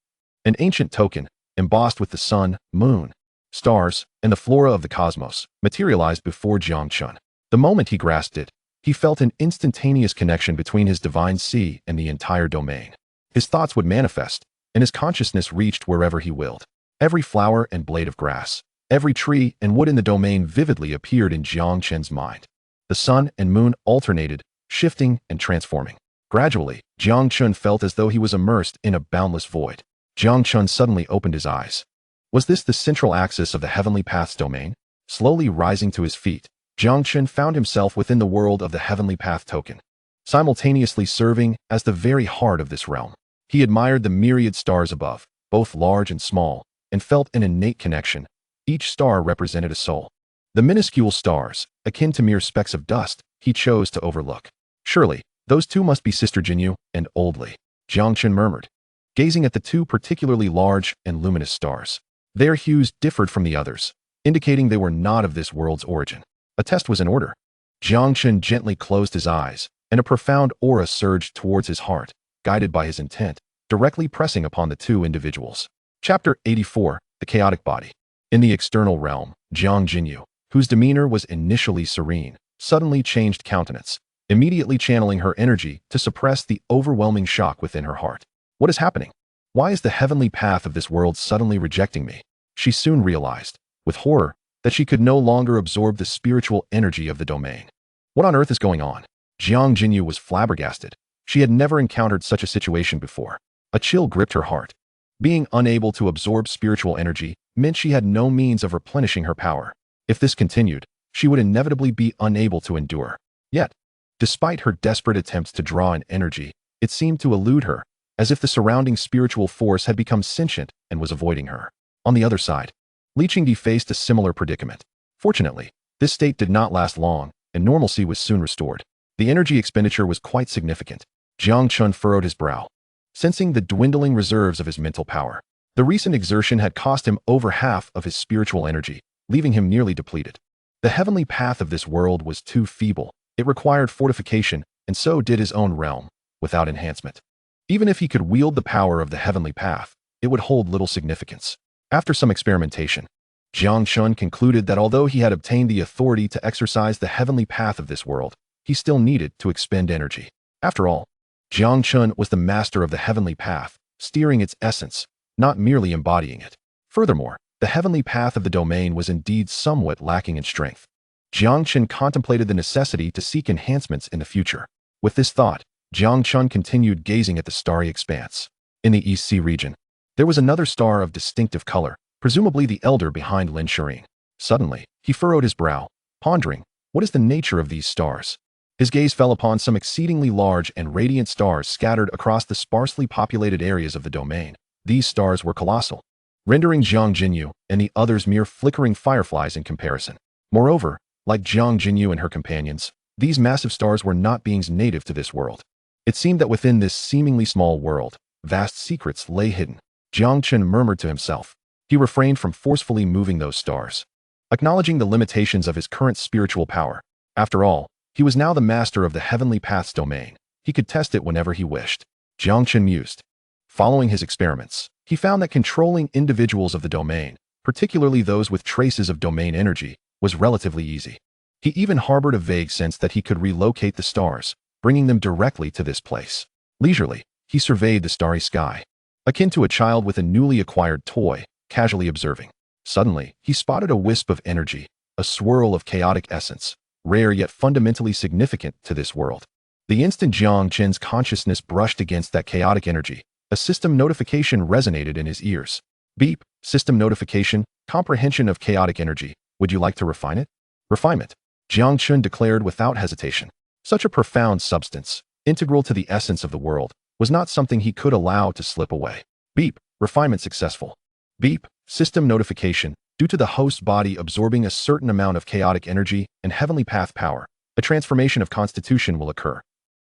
An ancient token, embossed with the sun, moon, stars, and the flora of the cosmos, materialized before Jiang Chen. The moment he grasped it, he felt an instantaneous connection between his divine sea and the entire domain. His thoughts would manifest, and his consciousness reached wherever he willed. Every flower and blade of grass, every tree and wood in the domain vividly appeared in Jiang Chen's mind. The sun and moon alternated, shifting and transforming. Gradually, Jiang Chen felt as though he was immersed in a boundless void. Jiang Chen suddenly opened his eyes. Was this the central axis of the heavenly path's domain? Slowly rising to his feet, Jiang Chen found himself within the world of the heavenly path token, simultaneously serving as the very heart of this realm. He admired the myriad stars above, both large and small, and felt an innate connection. Each star represented a soul. The minuscule stars, akin to mere specks of dust, he chose to overlook. Surely, those two must be Sister Jinyu and Old Li, Jiang Chen murmured, gazing at the two particularly large and luminous stars. Their hues differed from the others, indicating they were not of this world's origin. A test was in order. Jiang Chen gently closed his eyes, and a profound aura surged towards his heart, guided by his intent, directly pressing upon the two individuals. Chapter 84, The Chaotic Body. In the external realm, Jiang Jinyu, whose demeanor was initially serene, suddenly changed countenance, immediately channeling her energy to suppress the overwhelming shock within her heart. What is happening? Why is the heavenly path of this world suddenly rejecting me? She soon realized, with horror, that she could no longer absorb the spiritual energy of the domain. What on earth is going on? Jiang Jinyu was flabbergasted. She had never encountered such a situation before. A chill gripped her heart. Being unable to absorb spiritual energy meant she had no means of replenishing her power. If this continued, she would inevitably be unable to endure. Yet, despite her desperate attempts to draw in energy, it seemed to elude her, as if the surrounding spiritual force had become sentient and was avoiding her. On the other side, Li Qingdi faced a similar predicament. Fortunately, this state did not last long, and normalcy was soon restored. The energy expenditure was quite significant. Jiang Chen furrowed his brow, sensing the dwindling reserves of his mental power. The recent exertion had cost him over half of his spiritual energy, leaving him nearly depleted. The heavenly path of this world was too feeble. It required fortification, and so did his own realm, without enhancement. Even if he could wield the power of the heavenly path, it would hold little significance. After some experimentation, Jiang Chen concluded that although he had obtained the authority to exercise the heavenly path of this world, he still needed to expend energy. After all, Jiang Chen was the master of the heavenly path, steering its essence, not merely embodying it. Furthermore, the heavenly path of the domain was indeed somewhat lacking in strength. Jiang Chen contemplated the necessity to seek enhancements in the future. With this thought, Jiang Chen continued gazing at the starry expanse. In the East Sea region, there was another star of distinctive color, presumably the elder behind Lin Shirin. Suddenly, he furrowed his brow, pondering, what is the nature of these stars? His gaze fell upon some exceedingly large and radiant stars scattered across the sparsely populated areas of the domain. These stars were colossal, rendering Jiang Qingyue and the others mere flickering fireflies in comparison. Moreover, like Jiang Qingyue and her companions, these massive stars were not beings native to this world. It seemed that within this seemingly small world, vast secrets lay hidden. Jiang Chen murmured to himself. He refrained from forcefully moving those stars, acknowledging the limitations of his current spiritual power. After all, he was now the master of the Heavenly Path's domain. He could test it whenever he wished. Jiang Chen mused. Following his experiments, he found that controlling individuals of the domain, particularly those with traces of domain energy, was relatively easy. He even harbored a vague sense that he could relocate the stars, bringing them directly to this place. Leisurely, he surveyed the starry sky, akin to a child with a newly acquired toy, casually observing. Suddenly, he spotted a wisp of energy, a swirl of chaotic essence, rare yet fundamentally significant to this world. The instant Jiang Chen's consciousness brushed against that chaotic energy, a system notification resonated in his ears. Beep, system notification, comprehension of chaotic energy. Would you like to refine it? Refinement, Jiang Chen declared without hesitation. Such a profound substance, integral to the essence of the world, was not something he could allow to slip away. Beep, refinement successful. Beep, system notification. Due to the host body absorbing a certain amount of chaotic energy and heavenly path power, a transformation of constitution will occur.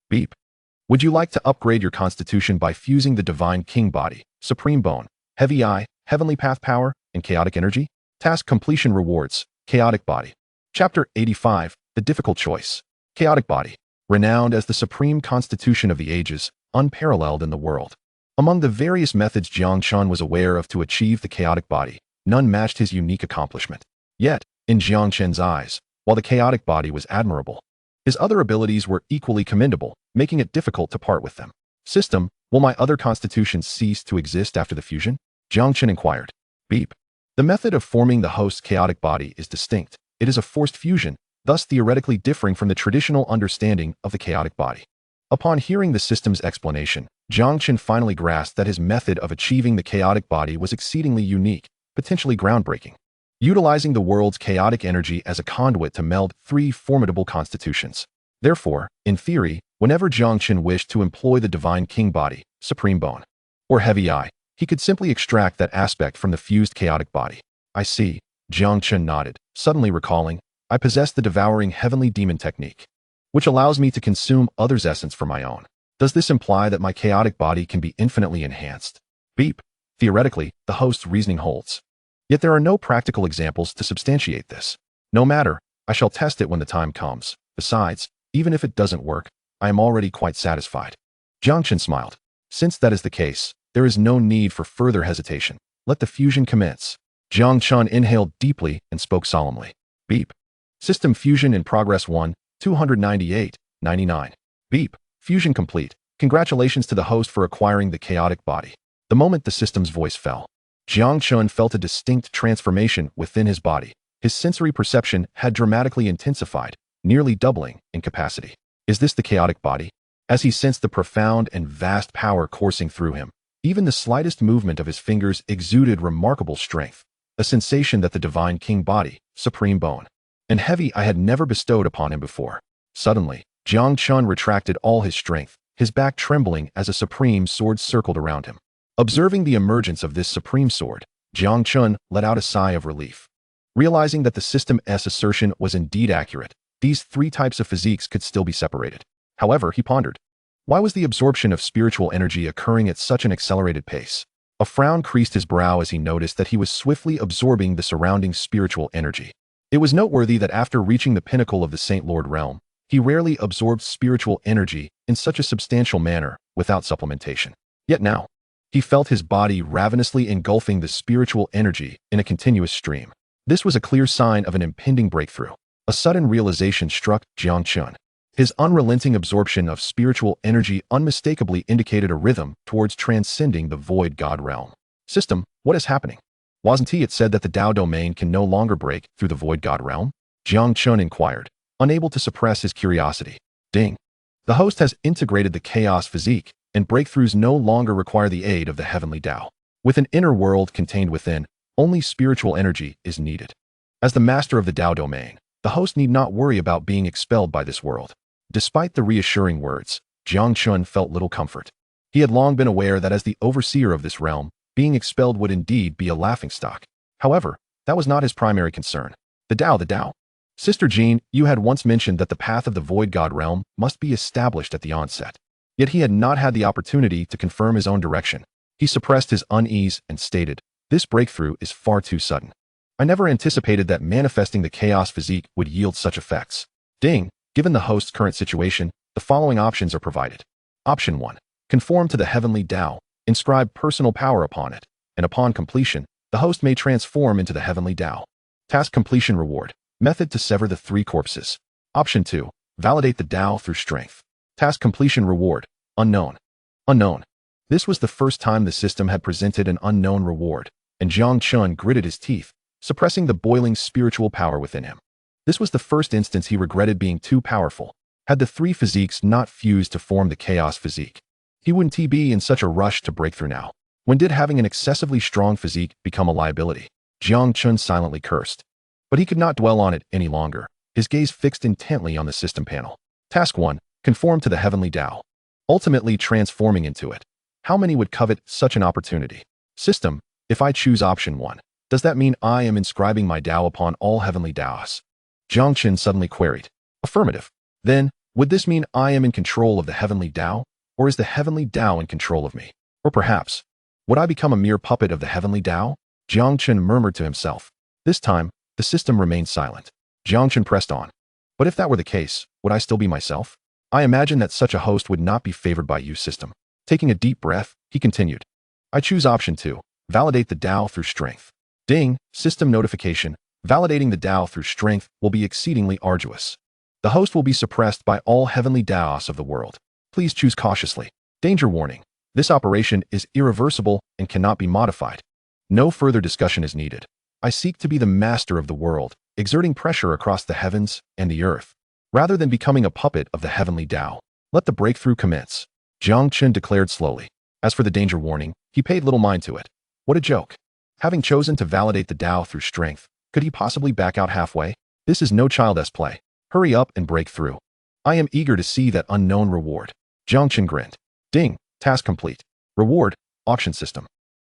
Beep. Would you like to upgrade your constitution by fusing the divine king body, supreme bone, heavy eye, heavenly path power, and chaotic energy? Task completion rewards, chaotic body. Chapter 85, The Difficult Choice. Chaotic body, renowned as the supreme constitution of the ages, unparalleled in the world. Among the various methods Jiang Chen was aware of to achieve the chaotic body, none matched his unique accomplishment. Yet, in Jiang Chen's eyes, while the chaotic body was admirable, his other abilities were equally commendable, making it difficult to part with them. System, will my other constitutions cease to exist after the fusion? Jiang Chen inquired. Beep. The method of forming the host's chaotic body is distinct. It is a forced fusion, thus theoretically differing from the traditional understanding of the chaotic body. Upon hearing the system's explanation, Jiang Chen finally grasped that his method of achieving the chaotic body was exceedingly unique, potentially groundbreaking, utilizing the world's chaotic energy as a conduit to meld three formidable constitutions. Therefore, in theory, whenever Jiang Chen wished to employ the divine king body, supreme bone, or heavy eye, he could simply extract that aspect from the fused chaotic body. I see, Jiang Chen nodded, suddenly recalling, I possess the devouring heavenly demon technique, which allows me to consume others' essence for my own. Does this imply that my chaotic body can be infinitely enhanced? Beep. Theoretically, the host's reasoning holds. Yet there are no practical examples to substantiate this. No matter, I shall test it when the time comes. Besides, even if it doesn't work, I am already quite satisfied. Jiang Chen smiled. Since that is the case, there is no need for further hesitation. Let the fusion commence. Jiang Chen inhaled deeply and spoke solemnly. Beep. System fusion in progress 1, 298-99. Beep. Fusion complete. Congratulations to the host for acquiring the chaotic body. The moment the system's voice fell, Jiang Chen felt a distinct transformation within his body. His sensory perception had dramatically intensified, nearly doubling in capacity. Is this the chaotic body? As he sensed the profound and vast power coursing through him, even the slightest movement of his fingers exuded remarkable strength, a sensation that the divine king body, supreme bone, and heavy eye had never bestowed upon him before. Suddenly, Jiang Chen retracted all his strength, his back trembling as a supreme sword circled around him. Observing the emergence of this supreme sword, Jiang Chen let out a sigh of relief. Realizing that the system's assertion was indeed accurate, these three types of physiques could still be separated. However, he pondered, why was the absorption of spiritual energy occurring at such an accelerated pace? A frown creased his brow as he noticed that he was swiftly absorbing the surrounding spiritual energy. It was noteworthy that after reaching the pinnacle of the Saint Lord realm, he rarely absorbed spiritual energy in such a substantial manner without supplementation. Yet now, he felt his body ravenously engulfing the spiritual energy in a continuous stream. This was a clear sign of an impending breakthrough. A sudden realization struck Jiang Chen. His unrelenting absorption of spiritual energy unmistakably indicated a rhythm towards transcending the void god realm. System, what is happening? Wasn't it said that the Dao domain can no longer break through the void god realm? Jiang Chen inquired, unable to suppress his curiosity. Ding. The host has integrated the chaos physique, and breakthroughs no longer require the aid of the heavenly Dao. With an inner world contained within, only spiritual energy is needed. As the master of the Dao domain, the host need not worry about being expelled by this world. Despite the reassuring words, Jiang Chen felt little comfort. He had long been aware that as the overseer of this realm, being expelled would indeed be a laughingstock. However, that was not his primary concern. The Dao. Sister Jean, you had once mentioned that the path of the Void God realm must be established at the onset. Yet he had not had the opportunity to confirm his own direction. He suppressed his unease and stated, "This breakthrough is far too sudden. I never anticipated that manifesting the chaos physique would yield such effects." Ding. Given the host's current situation, the following options are provided. Option 1. Conform to the heavenly Dao, inscribe personal power upon it, and upon completion, the host may transform into the heavenly Dao. Task completion reward. Method to sever the 3 corpses. Option 2. Validate the Dao through strength. Task completion reward. Unknown. Unknown. This was the first time the system had presented an unknown reward, and Jiang Chen gritted his teeth, suppressing the boiling spiritual power within him. This was the first instance he regretted being too powerful. Had the 3 physiques not fused to form the chaos physique, he wouldn't be in such a rush to break through now. When did having an excessively strong physique become a liability? Jiang Chen silently cursed. But he could not dwell on it any longer, his gaze fixed intently on the system panel. Task 1. Conform to the heavenly Dao. Ultimately transforming into it. How many would covet such an opportunity? System, if I choose option 1, does that mean I am inscribing my Dao upon all heavenly Daos? Jiang Chen suddenly queried. Affirmative. Then, would this mean I am in control of the heavenly Dao, or is the heavenly Dao in control of me? Or perhaps, would I become a mere puppet of the heavenly Dao? Jiang Chen murmured to himself. This time, the system remained silent. Jiang Chen pressed on. But if that were the case, would I still be myself? I imagine that such a host would not be favored by you, system. Taking a deep breath, he continued. I choose option 2, validate the Dao through strength. Ding, system notification. Validating the Dao through strength will be exceedingly arduous. The host will be suppressed by all heavenly Daos of the world. Please choose cautiously. Danger warning. This operation is irreversible and cannot be modified. No further discussion is needed. I seek to be the master of the world, exerting pressure across the heavens and the earth, rather than becoming a puppet of the heavenly Dao. Let the breakthrough commence. Jiang Chen declared slowly. As for the danger warning, he paid little mind to it. What a joke. Having chosen to validate the Dao through strength, could he possibly back out halfway? This is no child's play. Hurry up and break through. I am eager to see that unknown reward. Jiang Chen grinned. Ding, task complete. Reward, auction system.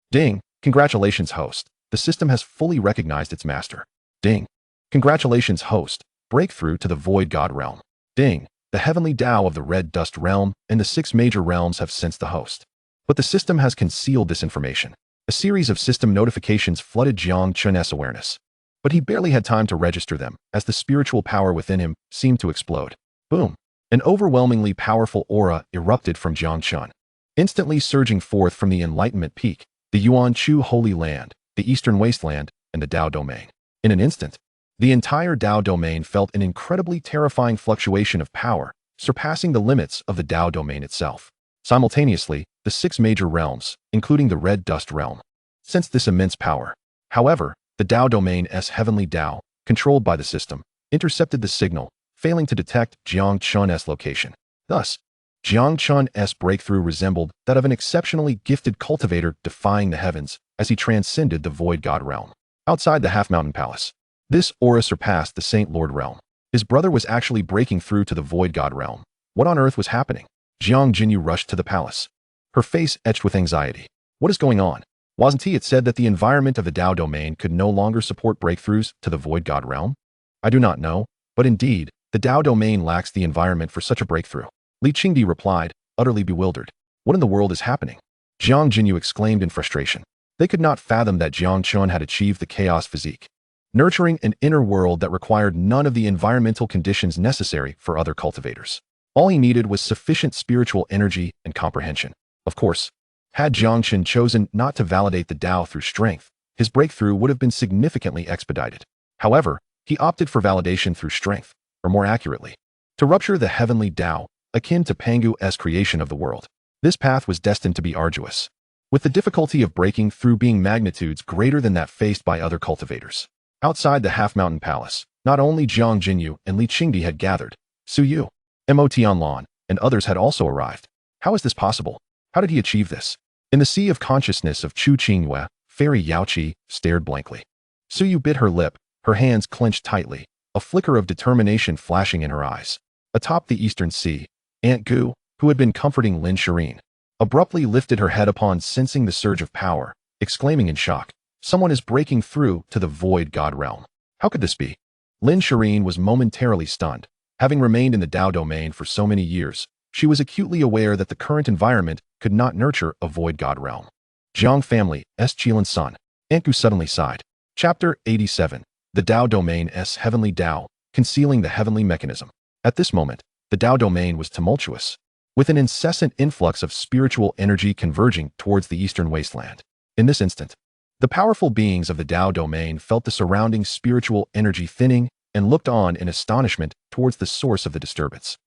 Ding, congratulations, host. The system has fully recognized its master. Ding. Congratulations, host. Breakthrough to the Void God realm. Ding. The heavenly Dao of the Red Dust realm and the 6 major realms have sensed the host. But the system has concealed this information. A series of system notifications flooded Jiang Chen's awareness. But he barely had time to register them, as the spiritual power within him seemed to explode. Boom. An overwhelmingly powerful aura erupted from Jiang Chen, instantly surging forth from the Enlightenment Peak, the Yuan Chu Holy Land, the Eastern Wasteland, and the Dao Domain. In an instant, the entire Dao Domain felt an incredibly terrifying fluctuation of power, surpassing the limits of the Dao Domain itself. Simultaneously, the 6 major realms, including the Red Dust realm, sensed this immense power. However, the Dao Domain's heavenly Dao, controlled by the system, intercepted the signal, failing to detect Jiang Chen's location. Thus, Jiang Chen's breakthrough resembled that of an exceptionally gifted cultivator defying the heavens as he transcended the Void God realm. Outside the Half-Mountain Palace, this aura surpassed the Saint Lord realm. His brother was actually breaking through to the Void God realm. What on earth was happening? Jiang Qingyue rushed to the palace, her face etched with anxiety. What is going on? Wasn't it said that the environment of the Dao Domain could no longer support breakthroughs to the Void God realm? I do not know, but indeed, the Dao Domain lacks the environment for such a breakthrough. Li Qingdi replied, utterly bewildered. What in the world is happening? Jiang Qingyue exclaimed in frustration. They could not fathom that Jiang Chen had achieved the chaos physique, nurturing an inner world that required none of the environmental conditions necessary for other cultivators. All he needed was sufficient spiritual energy and comprehension. Of course, had Jiang Chen chosen not to validate the Dao through strength, his breakthrough would have been significantly expedited. However, he opted for validation through strength, or more accurately, to rupture the heavenly Dao, akin to Pangu's creation of the world. This path was destined to be arduous, with the difficulty of breaking through being magnitudes greater than that faced by other cultivators. Outside the Half-Mountain Palace, not only Jiang Qingyue and Li Qingdi had gathered, Su Yu, Mo Tianlan, and others had also arrived. How is this possible? How did he achieve this? In the sea of consciousness of Chu Qingyue, Fairy Yaoqi stared blankly. Su Yu bit her lip, her hands clenched tightly, a flicker of determination flashing in her eyes. Atop the eastern sea, Aunt Gu, who had been comforting Lin Shirin, abruptly lifted her head upon sensing the surge of power, exclaiming in shock, "Someone is breaking through to the void god realm. How could this be?" Lin Shirin was momentarily stunned. Having remained in the Dao domain for so many years, she was acutely aware that the current environment could not nurture a void god realm. Jiang family, S. Qilan's son. Aunt Gu suddenly sighed. Chapter 87. The Dao domain S. Heavenly Dao, concealing the heavenly mechanism. At this moment, the Dao domain was tumultuous, with an incessant influx of spiritual energy converging towards the eastern wasteland. In this instant, the powerful beings of the Dao domain felt the surrounding spiritual energy thinning and looked on in astonishment towards the source of the disturbance.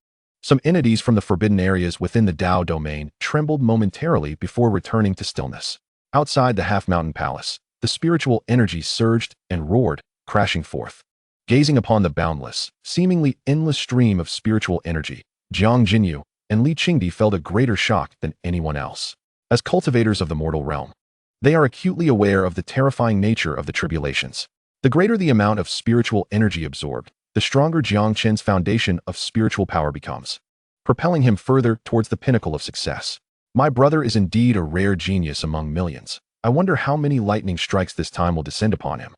Some entities from the forbidden areas within the Dao domain trembled momentarily before returning to stillness. Outside the half-mountain palace, the spiritual energy surged and roared, crashing forth. Gazing upon the boundless, seemingly endless stream of spiritual energy, Jiang Jinyu and Li Qingdi felt a greater shock than anyone else. As cultivators of the mortal realm, they are acutely aware of the terrifying nature of the tribulations. The greater the amount of spiritual energy absorbed, the stronger Jiang Chen's foundation of spiritual power becomes, propelling him further towards the pinnacle of success. My brother is indeed a rare genius among millions. I wonder how many lightning strikes this time will descend upon him,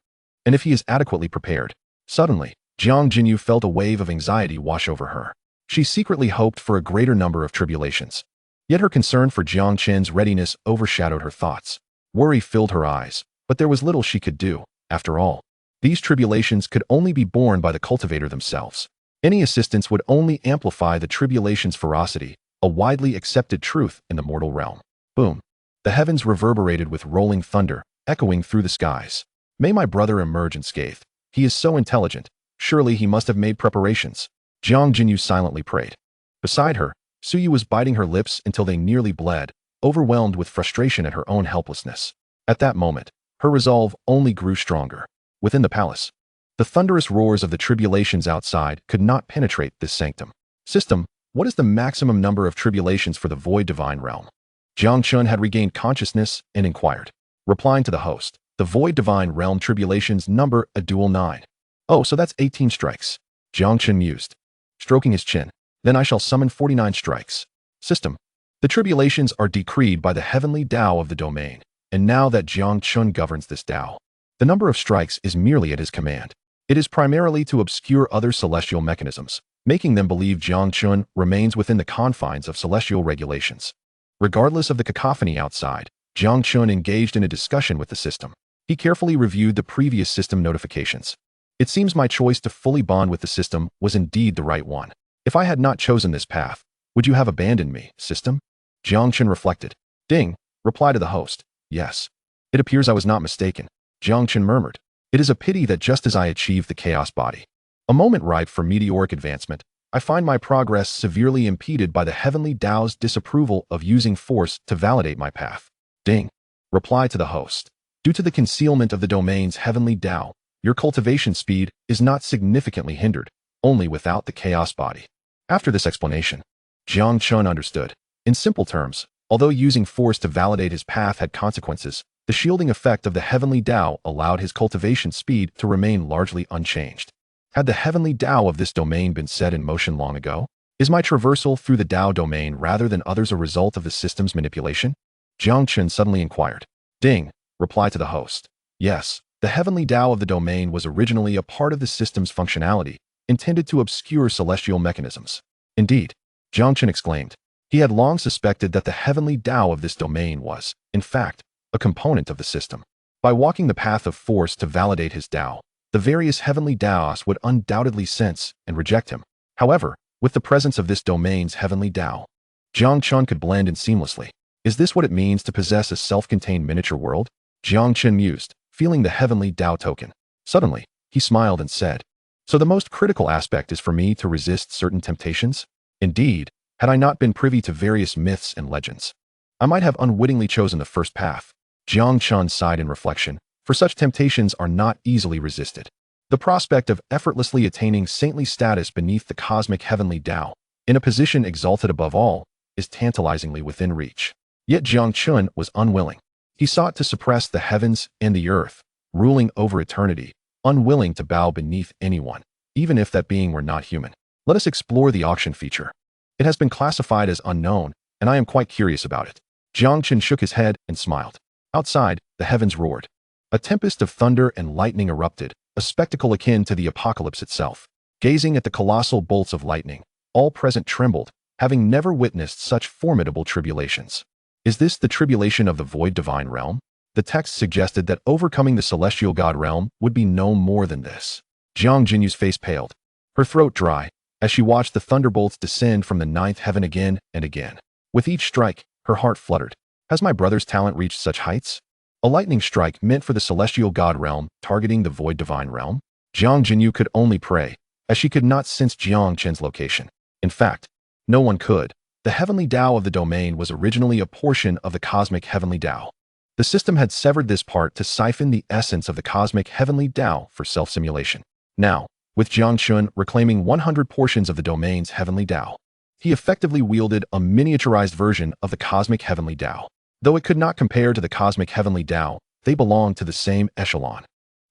and if he is adequately prepared. Suddenly, Jiang Jinyu felt a wave of anxiety wash over her. She secretly hoped for a greater number of tribulations. Yet her concern for Jiang Chen's readiness overshadowed her thoughts. Worry filled her eyes, but there was little she could do. After all, these tribulations could only be borne by the cultivator themselves. Any assistance would only amplify the tribulation's ferocity, a widely accepted truth in the mortal realm. Boom. The heavens reverberated with rolling thunder, echoing through the skies. May my brother emerge unscathed. He is so intelligent. Surely he must have made preparations. Jiang Jinyu silently prayed. Beside her, Suyu was biting her lips until they nearly bled, overwhelmed with frustration at her own helplessness. At that moment, her resolve only grew stronger. Within the palace, the thunderous roars of the tribulations outside could not penetrate this sanctum. System, what is the maximum number of tribulations for the void divine realm? Jiang Chen had regained consciousness and inquired. Replying to the host, the void divine realm tribulations number a dual 9. Oh, so that's 18 strikes. Jiang Chen mused, stroking his chin. Then I shall summon 49 strikes. System, the tribulations are decreed by the heavenly Dao of the domain, and now that Jiang Chen governs this Dao, the number of strikes is merely at his command. It is primarily to obscure other celestial mechanisms, making them believe Jiang Chen remains within the confines of celestial regulations. Regardless of the cacophony outside, Jiang Chen engaged in a discussion with the system. He carefully reviewed the previous system notifications. It seems my choice to fully bond with the system was indeed the right one. If I had not chosen this path, would you have abandoned me, system? Jiang Chen reflected. Ding, reply to the host. Yes. It appears I was not mistaken. Jiang Chen murmured. It is a pity that just as I achieved the chaos body, a moment ripe for meteoric advancement, I find my progress severely impeded by the heavenly Dao's disapproval of using force to validate my path. Ding. Reply to the host. Due to the concealment of the domain's heavenly Dao, your cultivation speed is not significantly hindered, only without the chaos body. After this explanation, Jiang Chen understood. In simple terms, although using force to validate his path had consequences, the shielding effect of the heavenly Dao allowed his cultivation speed to remain largely unchanged. Had the heavenly Dao of this domain been set in motion long ago? Is my traversal through the Dao domain rather than others a result of the system's manipulation? Jiang Chen suddenly inquired. Ding, reply to the host. Yes, the heavenly Dao of the domain was originally a part of the system's functionality, intended to obscure celestial mechanisms. Indeed, Jiang Chen exclaimed. He had long suspected that the heavenly Dao of this domain was, in fact, a component of the system. By walking the path of force to validate his Dao, the various heavenly Daos would undoubtedly sense and reject him. However, with the presence of this domain's heavenly Dao, Jiang Chen could blend in seamlessly. Is this what it means to possess a self-contained miniature world? Jiang Chen mused, feeling the heavenly Dao token. Suddenly, he smiled and said, so the most critical aspect is for me to resist certain temptations? Indeed, had I not been privy to various myths and legends, I might have unwittingly chosen the first path. Jiang Chen sighed in reflection, for such temptations are not easily resisted. The prospect of effortlessly attaining saintly status beneath the cosmic heavenly Dao, in a position exalted above all, is tantalizingly within reach. Yet Jiang Chen was unwilling. He sought to suppress the heavens and the earth, ruling over eternity, unwilling to bow beneath anyone, even if that being were not human. Let us explore the auction feature. It has been classified as unknown, and I am quite curious about it. Jiang Chen shook his head and smiled. Outside, the heavens roared. A tempest of thunder and lightning erupted, a spectacle akin to the apocalypse itself. Gazing at the colossal bolts of lightning, all present trembled, having never witnessed such formidable tribulations. Is this the tribulation of the void divine realm? The text suggested that overcoming the celestial god realm would be no more than this. Jiang Jinyu's face paled, her throat dry, as she watched the thunderbolts descend from the ninth heaven again and again. With each strike, her heart fluttered. Has my brother's talent reached such heights? A lightning strike meant for the celestial god realm, targeting the void divine realm? Jiang Jinyu could only pray, as she could not sense Jiang Chen's location. In fact, no one could. The heavenly Tao of the domain was originally a portion of the cosmic heavenly Tao. The system had severed this part to siphon the essence of the cosmic heavenly Tao for self-simulation. Now, with Jiang Chen reclaiming 100 portions of the domain's heavenly Tao, he effectively wielded a miniaturized version of the cosmic heavenly Tao. Though it could not compare to the cosmic heavenly Tao, they belonged to the same echelon,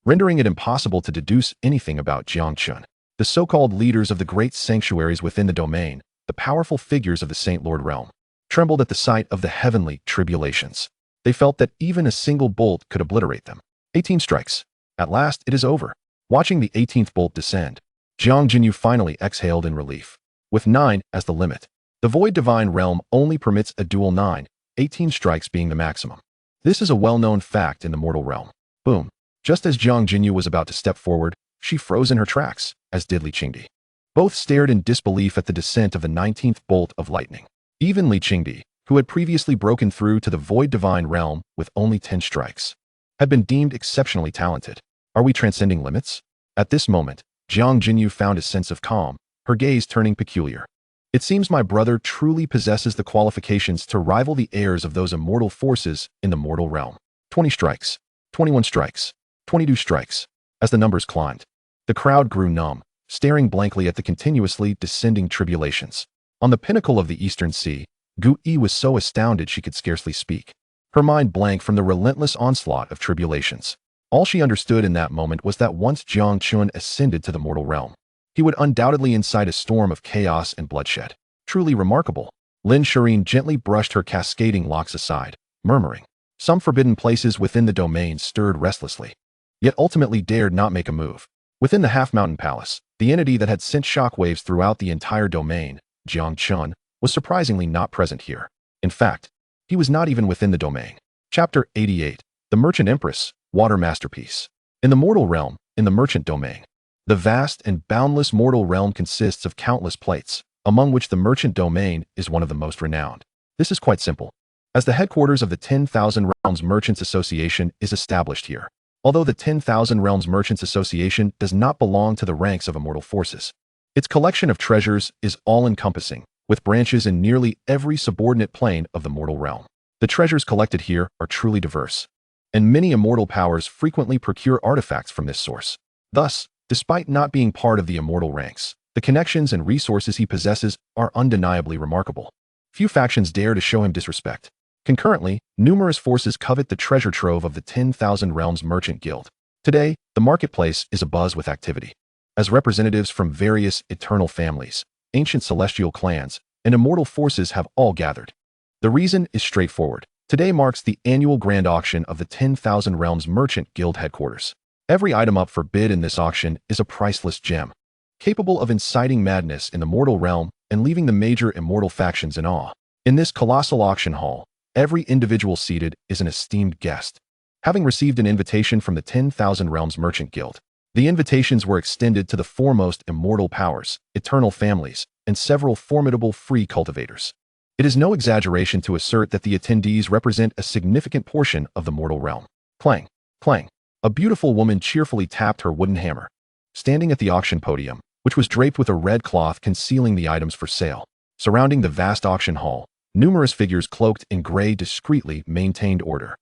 rendering it impossible to deduce anything about Jiang Chen. The so-called leaders of the great sanctuaries within the domain, the powerful figures of the Saint Lord realm, trembled at the sight of the heavenly tribulations. They felt that even a single bolt could obliterate them. 18 strikes. At last, it is over. Watching the 18th bolt descend, Jiang Jinyu finally exhaled in relief. With 9 as the limit, the void divine realm only permits a dual 9, 18 strikes being the maximum. This is a well-known fact in the mortal realm. Boom. Just as Jiang Jinyu was about to step forward, she froze in her tracks, as did Li Qingdi. Both stared in disbelief at the descent of the 19th bolt of lightning. Even Li Qingdi, who had previously broken through to the void divine realm with only 10 strikes, had been deemed exceptionally talented. Are we transcending limits? At this moment, Jiang Jinyu found a sense of calm, her gaze turning peculiar. It seems my brother truly possesses the qualifications to rival the heirs of those immortal forces in the mortal realm. 20 strikes, 21 strikes, 22 strikes. As the numbers climbed, the crowd grew numb, staring blankly at the continuously descending tribulations. On the pinnacle of the eastern sea, Gu Yi was so astounded she could scarcely speak, her mind blank from the relentless onslaught of tribulations. All she understood in that moment was that once Jiang Chen ascended to the mortal realm, he would undoubtedly incite a storm of chaos and bloodshed. Truly remarkable. Lin Shirin gently brushed her cascading locks aside, murmuring. Some forbidden places within the domain stirred restlessly, yet ultimately dared not make a move. Within the half-mountain palace, the entity that had sent shockwaves throughout the entire domain, Jiang Chen, was surprisingly not present here. In fact, he was not even within the domain. Chapter 88. The Merchant Empress, Water Masterpiece. In the mortal realm, in the merchant domain, the vast and boundless mortal realm consists of countless plates, among which the merchant domain is one of the most renowned. This is quite simple, as the headquarters of the 10,000 Realms Merchants Association is established here. Although the 10,000 Realms Merchants Association does not belong to the ranks of immortal forces, its collection of treasures is all-encompassing, with branches in nearly every subordinate plane of the mortal realm. The treasures collected here are truly diverse, and many immortal powers frequently procure artifacts from this source. Thus, despite not being part of the immortal ranks, the connections and resources he possesses are undeniably remarkable. Few factions dare to show him disrespect. Concurrently, numerous forces covet the treasure trove of the 10,000 Realms Merchant Guild. Today, the marketplace is abuzz with activity, as representatives from various eternal families, ancient celestial clans, and immortal forces have all gathered. The reason is straightforward. Today marks the annual grand auction of the 10,000 Realms Merchant Guild headquarters. Every item up for bid in this auction is a priceless gem, capable of inciting madness in the mortal realm and leaving the major immortal factions in awe. In this colossal auction hall, every individual seated is an esteemed guest. Having received an invitation from the 10,000 Realms Merchant Guild, the invitations were extended to the foremost immortal powers, eternal families, and several formidable free cultivators. It is no exaggeration to assert that the attendees represent a significant portion of the mortal realm. Clang, clang. A beautiful woman cheerfully tapped her wooden hammer, standing at the auction podium, which was draped with a red cloth concealing the items for sale. Surrounding the vast auction hall, numerous figures cloaked in gray discreetly maintained order.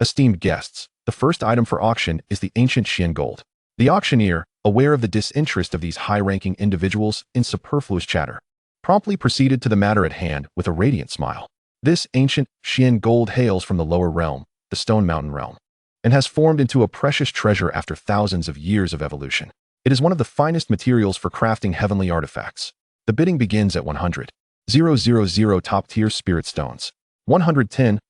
Esteemed guests, the first item for auction is the ancient Xian gold. The auctioneer, aware of the disinterest of these high-ranking individuals in superfluous chatter, promptly proceeded to the matter at hand with a radiant smile. This ancient Xian gold hails from the lower realm, the Stone Mountain realm, and has formed into a precious treasure after thousands of years of evolution. It is one of the finest materials for crafting heavenly artifacts. The bidding begins at 100,000 top-tier spirit stones, 110,000,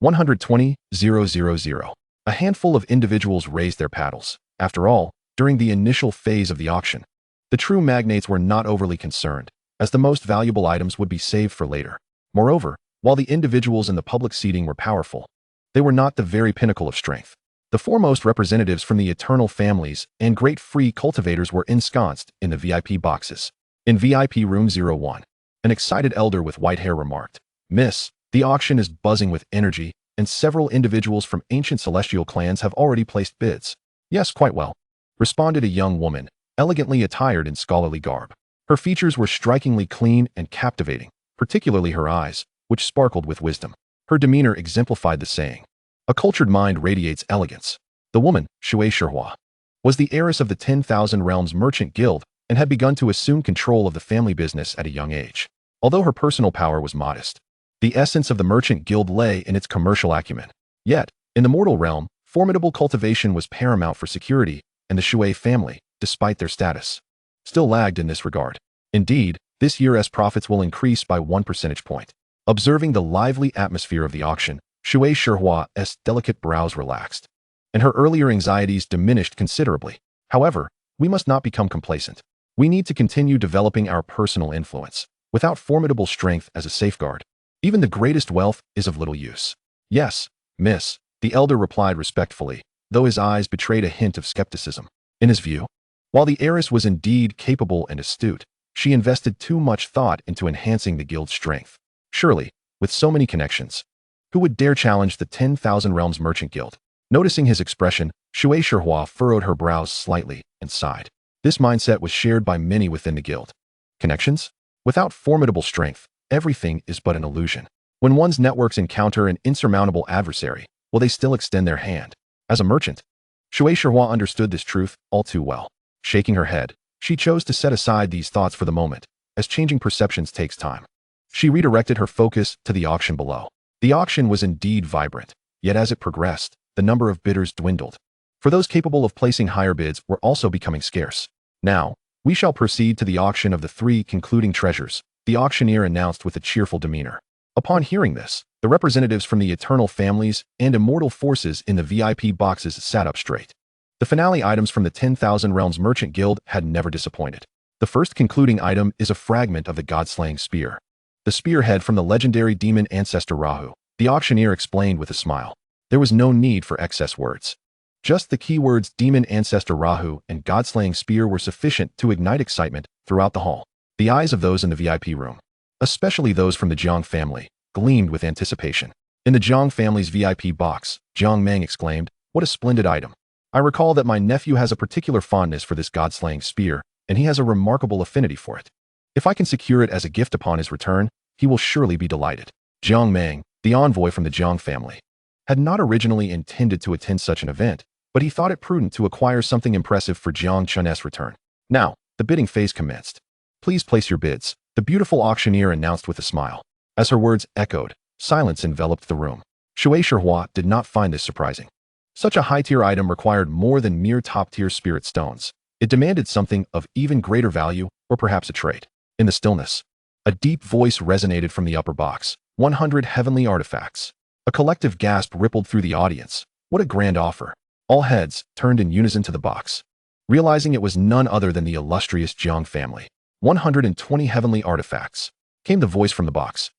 120,000. A handful of individuals raised their paddles. After all, during the initial phase of the auction, the true magnates were not overly concerned, as the most valuable items would be saved for later. Moreover, while the individuals in the public seating were powerful, they were not the very pinnacle of strength. The foremost representatives from the eternal families and great free cultivators were ensconced in the VIP boxes. In VIP room 01, an excited elder with white hair remarked, "Miss, the auction is buzzing with energy, and several individuals from ancient celestial clans have already placed bids." "Yes, quite well," responded a young woman, elegantly attired in scholarly garb. Her features were strikingly clean and captivating, particularly her eyes, which sparkled with wisdom. Her demeanor exemplified the saying, "A cultured mind radiates elegance." The woman, Chu Qingyue, was the heiress of the 10,000 Realms Merchant Guild and had begun to assume control of the family business at a young age. Although her personal power was modest, the essence of the Merchant Guild lay in its commercial acumen. Yet, in the mortal realm, formidable cultivation was paramount for security, and the Shui family, despite their status, still lagged in this regard. Indeed, this year's profits will increase by 1 percentage point. Observing the lively atmosphere of the auction, Chu Qingyue's delicate brows relaxed, and her earlier anxieties diminished considerably. However, we must not become complacent. We need to continue developing our personal influence. Without formidable strength as a safeguard, even the greatest wealth is of little use. "Yes, miss," the elder replied respectfully, though his eyes betrayed a hint of skepticism. In his view, while the heiress was indeed capable and astute, she invested too much thought into enhancing the guild's strength. Surely, with so many connections, who would dare challenge the 10,000 Realms Merchant Guild? Noticing his expression, Chu Qingyue furrowed her brows slightly and sighed. This mindset was shared by many within the guild. Connections? Without formidable strength, everything is but an illusion. When one's networks encounter an insurmountable adversary, will they still extend their hand? As a merchant, Chu Qingyue understood this truth all too well. Shaking her head, she chose to set aside these thoughts for the moment, as changing perceptions takes time. She redirected her focus to the auction below. The auction was indeed vibrant, yet as it progressed, the number of bidders dwindled. For those capable of placing higher bids were also becoming scarce. "Now, we shall proceed to the auction of the 3 concluding treasures," the auctioneer announced with a cheerful demeanor. Upon hearing this, the representatives from the eternal families and immortal forces in the VIP boxes sat up straight. The finale items from the 10,000 Realms Merchant Guild had never disappointed. The first concluding item is a fragment of the god-slaying spear. The spearhead from the legendary demon ancestor Rahu, the auctioneer explained with a smile. There was no need for excess words. Just the keywords demon ancestor Rahu and god-slaying spear were sufficient to ignite excitement throughout the hall. The eyes of those in the VIP room, especially those from the Jiang family, gleamed with anticipation. In the Jiang family's VIP box, Jiang Meng exclaimed, "What a splendid item. I recall that my nephew has a particular fondness for this god-slaying spear, and he has a remarkable affinity for it. If I can secure it as a gift upon his return, he will surely be delighted." Jiang Meng, the envoy from the Jiang family, had not originally intended to attend such an event, but he thought it prudent to acquire something impressive for Jiang Chen's return. Now, the bidding phase commenced. "Please place your bids," the beautiful auctioneer announced with a smile. As her words echoed, silence enveloped the room. Chu Qingyue did not find this surprising. Such a high-tier item required more than mere top-tier spirit stones. It demanded something of even greater value, or perhaps a trait. In the stillness, a deep voice resonated from the upper box. 100 heavenly artifacts. A collective gasp rippled through the audience. What a grand offer. All heads turned in unison to the box, realizing it was none other than the illustrious Jiang family. 120 heavenly artifacts, came the voice from the box,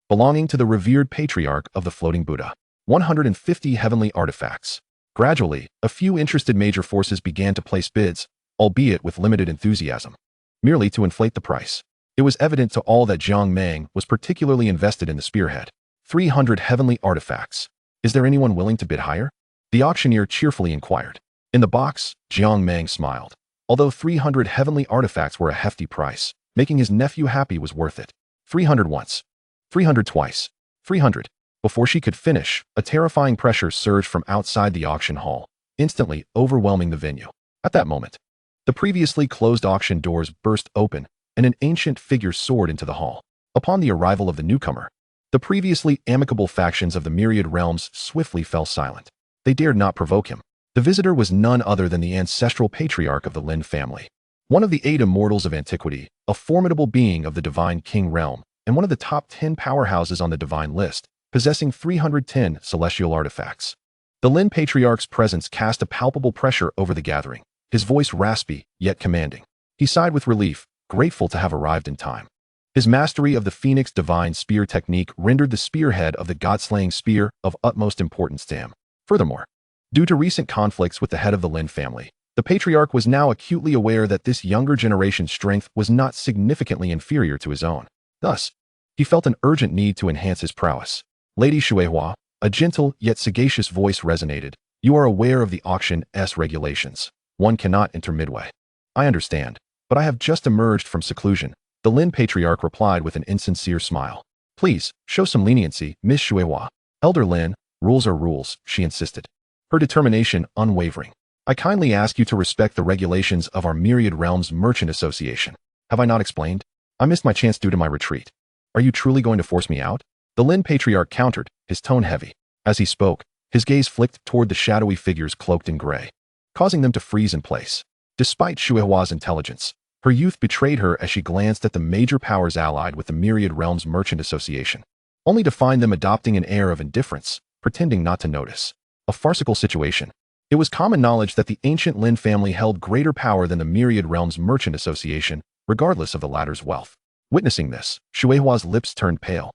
belonging to the revered patriarch of the floating Buddha. 150 heavenly artifacts. Gradually, a few interested major forces began to place bids, albeit with limited enthusiasm, merely to inflate the price. It was evident to all that Jiang Meng was particularly invested in the spearhead. 300 heavenly artifacts. Is there anyone willing to bid higher? The auctioneer cheerfully inquired. In the box, Jiang Meng smiled. Although 300 heavenly artifacts were a hefty price, making his nephew happy was worth it. 300 once. 300 twice. 300. Before she could finish, a terrifying pressure surged from outside the auction hall, instantly overwhelming the venue. At that moment, the previously closed auction doors burst open, and an ancient figure soared into the hall. Upon the arrival of the newcomer, the previously amicable factions of the myriad realms swiftly fell silent. They dared not provoke him. The visitor was none other than the ancestral patriarch of the Lin family. one of the 8 immortals of antiquity, a formidable being of the Divine King realm, and one of the top 10 powerhouses on the divine list, possessing 310 celestial artifacts. The Lin Patriarch's presence cast a palpable pressure over the gathering, his voice raspy, yet commanding. He sighed with relief, grateful to have arrived in time. His mastery of the Phoenix Divine Spear technique rendered the spearhead of the God-slaying spear of utmost importance to him. Furthermore, due to recent conflicts with the head of the Lin family, the Patriarch was now acutely aware that this younger generation's strength was not significantly inferior to his own. Thus, he felt an urgent need to enhance his prowess. Lady Xuehua, a gentle yet sagacious voice resonated. You are aware of the auction's regulations. One cannot enter midway. I understand, but I have just emerged from seclusion. The Lin Patriarch replied with an insincere smile. Please, show some leniency, Miss Xuehua. Elder Lin, rules are rules, she insisted. Her determination unwavering. I kindly ask you to respect the regulations of our Myriad Realms Merchant Association. Have I not explained? I missed my chance due to my retreat. Are you truly going to force me out? The Lin Patriarch countered, his tone heavy. As he spoke, his gaze flicked toward the shadowy figures cloaked in gray, causing them to freeze in place. Despite Xuehua's intelligence, her youth betrayed her as she glanced at the major powers allied with the Myriad Realms Merchant Association, only to find them adopting an air of indifference, pretending not to notice. A farcical situation. It was common knowledge that the ancient Lin family held greater power than the Myriad Realms Merchant Association, regardless of the latter's wealth. Witnessing this, Xuehua's lips turned pale,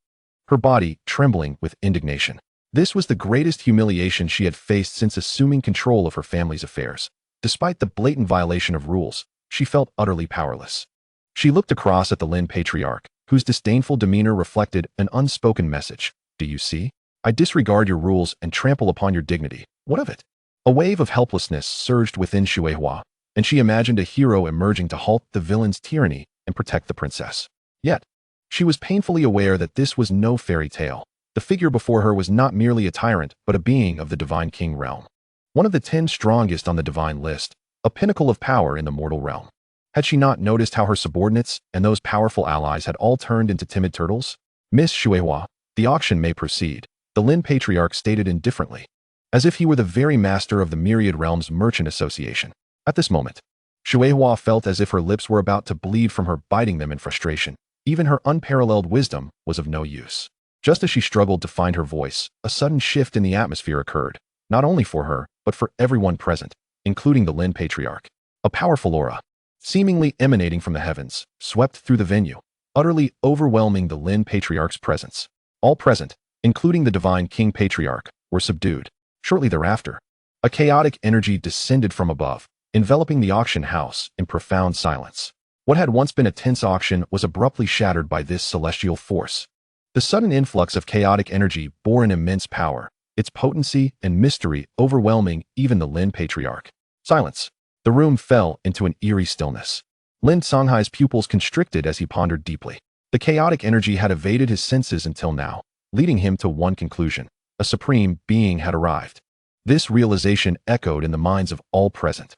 her body trembling with indignation. This was the greatest humiliation she had faced since assuming control of her family's affairs. Despite the blatant violation of rules, she felt utterly powerless. She looked across at the Lin Patriarch, whose disdainful demeanor reflected an unspoken message. Do you see? I disregard your rules and trample upon your dignity. What of it? A wave of helplessness surged within Xuehua, and she imagined a hero emerging to halt the villain's tyranny and protect the princess. Yet, she was painfully aware that this was no fairy tale. The figure before her was not merely a tyrant, but a being of the Divine King realm. One of the 10 strongest on the divine list, a pinnacle of power in the mortal realm. Had she not noticed how her subordinates and those powerful allies had all turned into timid turtles? Miss Xuehua, the auction may proceed, the Lin Patriarch stated indifferently, as if he were the very master of the Myriad Realms Merchant Association. At this moment, Xuehua felt as if her lips were about to bleed from her biting them in frustration. Even her unparalleled wisdom was of no use. Just as she struggled to find her voice, a sudden shift in the atmosphere occurred, not only for her, but for everyone present, including the Lin Patriarch. A powerful aura, seemingly emanating from the heavens, swept through the venue, utterly overwhelming the Lin Patriarch's presence. All present, including the Divine King Patriarch, were subdued. Shortly thereafter, a chaotic energy descended from above, enveloping the auction house in profound silence. What had once been a tense auction was abruptly shattered by this celestial force. The sudden influx of chaotic energy bore an immense power, its potency and mystery overwhelming even the Lin Patriarch. Silence. The room fell into an eerie stillness. Lin Songhai's pupils constricted as he pondered deeply. The chaotic energy had evaded his senses until now, leading him to one conclusion. A supreme being had arrived. This realization echoed in the minds of all present.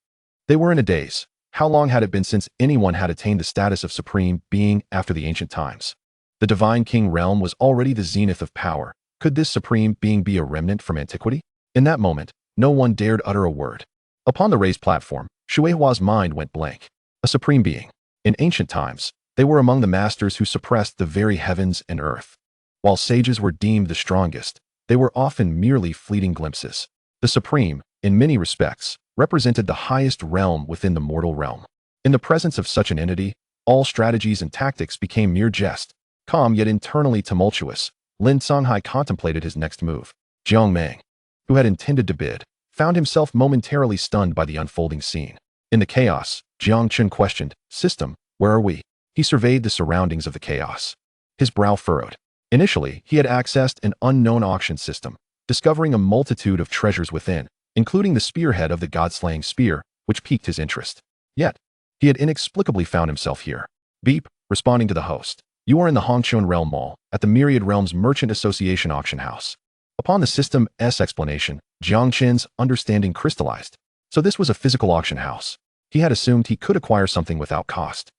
They were in a daze. How long had it been since anyone had attained the status of supreme being after the ancient times? The Divine King realm was already the zenith of power. Could this supreme being be a remnant from antiquity? In that moment, no one dared utter a word. Upon the raised platform, Xuehua's mind went blank. A supreme being. In ancient times, they were among the masters who suppressed the very heavens and earth. While sages were deemed the strongest, they were often merely fleeting glimpses. The supreme, in many respects, represented the highest realm within the mortal realm. In the presence of such an entity, all strategies and tactics became mere jest. Calm yet internally tumultuous, Lin Songhai contemplated his next move. Jiang Mang, who had intended to bid, found himself momentarily stunned by the unfolding scene. In the chaos, Jiang Chen questioned, System, where are we? He surveyed the surroundings of the chaos. His brow furrowed. Initially, he had accessed an unknown auction system, discovering a multitude of treasures within, including the spearhead of the god-slaying spear, which piqued his interest. Yet, he had inexplicably found himself here. Beep, responding to the host. You are in the Hongchuan Realm Mall, at the Myriad Realms Merchant Association auction house. Upon the system's explanation, Jiang Chen's understanding crystallized. So this was a physical auction house. He had assumed he could acquire something without cost.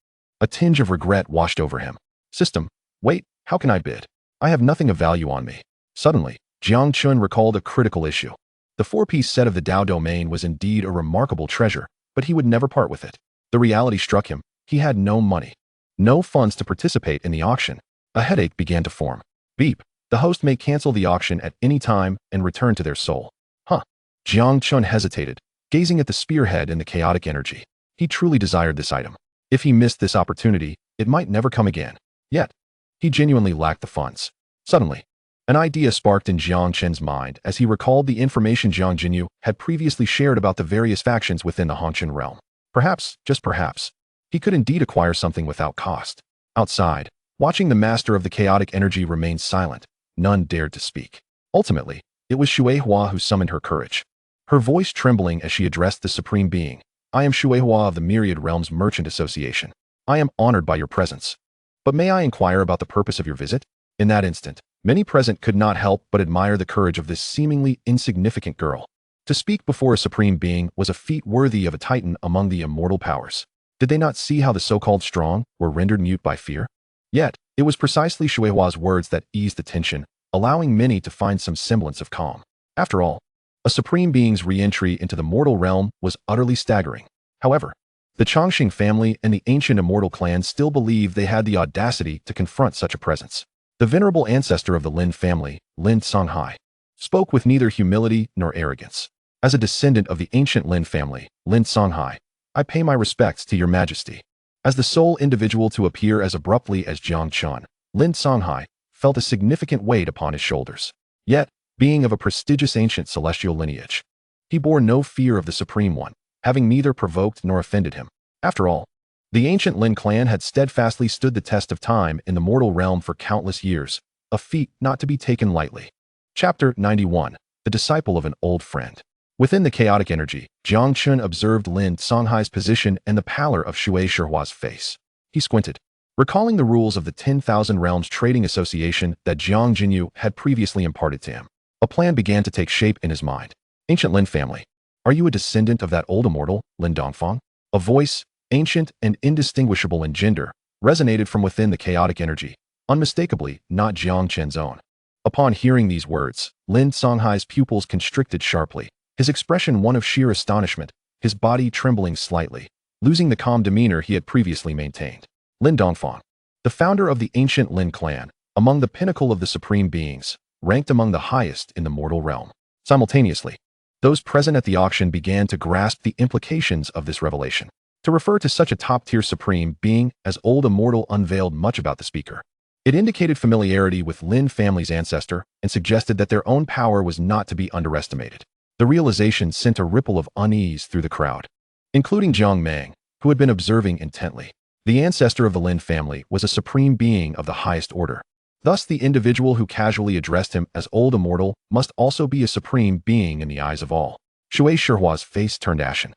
A tinge of regret washed over him. System, wait, how can I bid? I have nothing of value on me. Suddenly, Jiang Chen recalled a critical issue. The 4-piece set of the Dao domain was indeed a remarkable treasure, but he would never part with it. The reality struck him. He had no money, no funds to participate in the auction. A headache began to form. Beep. The host may cancel the auction at any time and return to their soul. Huh. Jiang Chen hesitated, gazing at the spearhead in the chaotic energy. He truly desired this item. If he missed this opportunity, it might never come again. Yet, he genuinely lacked the funds. Suddenly, an idea sparked in Jiang Chen's mind as he recalled the information Jiang Qingyue had previously shared about the various factions within the Hongqian realm. Perhaps, just perhaps, he could indeed acquire something without cost. Outside, watching the master of the chaotic energy remain silent, none dared to speak. Ultimately, it was Xuehua who summoned her courage. Her voice trembling as she addressed the Supreme Being. I am Xuehua of the Myriad Realms Merchant Association. I am honored by your presence. But may I inquire about the purpose of your visit? In that instant, many present could not help but admire the courage of this seemingly insignificant girl. To speak before a Supreme Being was a feat worthy of a titan among the immortal powers. Did they not see how the so-called strong were rendered mute by fear? Yet, it was precisely Xuehua's words that eased the tension, allowing many to find some semblance of calm. After all, a Supreme Being's re-entry into the mortal realm was utterly staggering. However, the Chongqing family and the ancient immortal clan still believed they had the audacity to confront such a presence. The venerable ancestor of the Lin family, Lin Songhai, spoke with neither humility nor arrogance. As a descendant of the ancient Lin family, Lin Songhai, I pay my respects to your majesty. As the sole individual to appear as abruptly as Jiang Chen, Lin Songhai felt a significant weight upon his shoulders. Yet, being of a prestigious ancient celestial lineage, he bore no fear of the Supreme One, having neither provoked nor offended him. After all, the ancient Lin clan had steadfastly stood the test of time in the mortal realm for countless years, a feat not to be taken lightly. Chapter 91. The Disciple of an Old Friend. Within the chaotic energy, Jiang Chen observed Lin Songhai's position and the pallor of Xuehua's face. He squinted, recalling the rules of the 10,000 Realms Trading Association that Jiang Qingyue had previously imparted to him. A plan began to take shape in his mind. Ancient Lin family, are you a descendant of that old immortal, Lin Dongfang? A voice, ancient and indistinguishable in gender, resonated from within the chaotic energy, unmistakably not Jiang Chen's own. Upon hearing these words, Lin Songhai's pupils constricted sharply, his expression one of sheer astonishment, his body trembling slightly, losing the calm demeanor he had previously maintained. Lin Dongfang, the founder of the ancient Lin clan, among the pinnacle of the Supreme Beings, ranked among the highest in the mortal realm. Simultaneously, those present at the auction began to grasp the implications of this revelation. To refer to such a top-tier Supreme Being as Old Immortal unveiled much about the speaker. It indicated familiarity with Lin family's ancestor and suggested that their own power was not to be underestimated. The realization sent a ripple of unease through the crowd, including Zhang Mang, who had been observing intently. The ancestor of the Lin family was a Supreme Being of the highest order. Thus, the individual who casually addressed him as Old Immortal must also be a Supreme Being in the eyes of all. Xuehua's face turned ashen.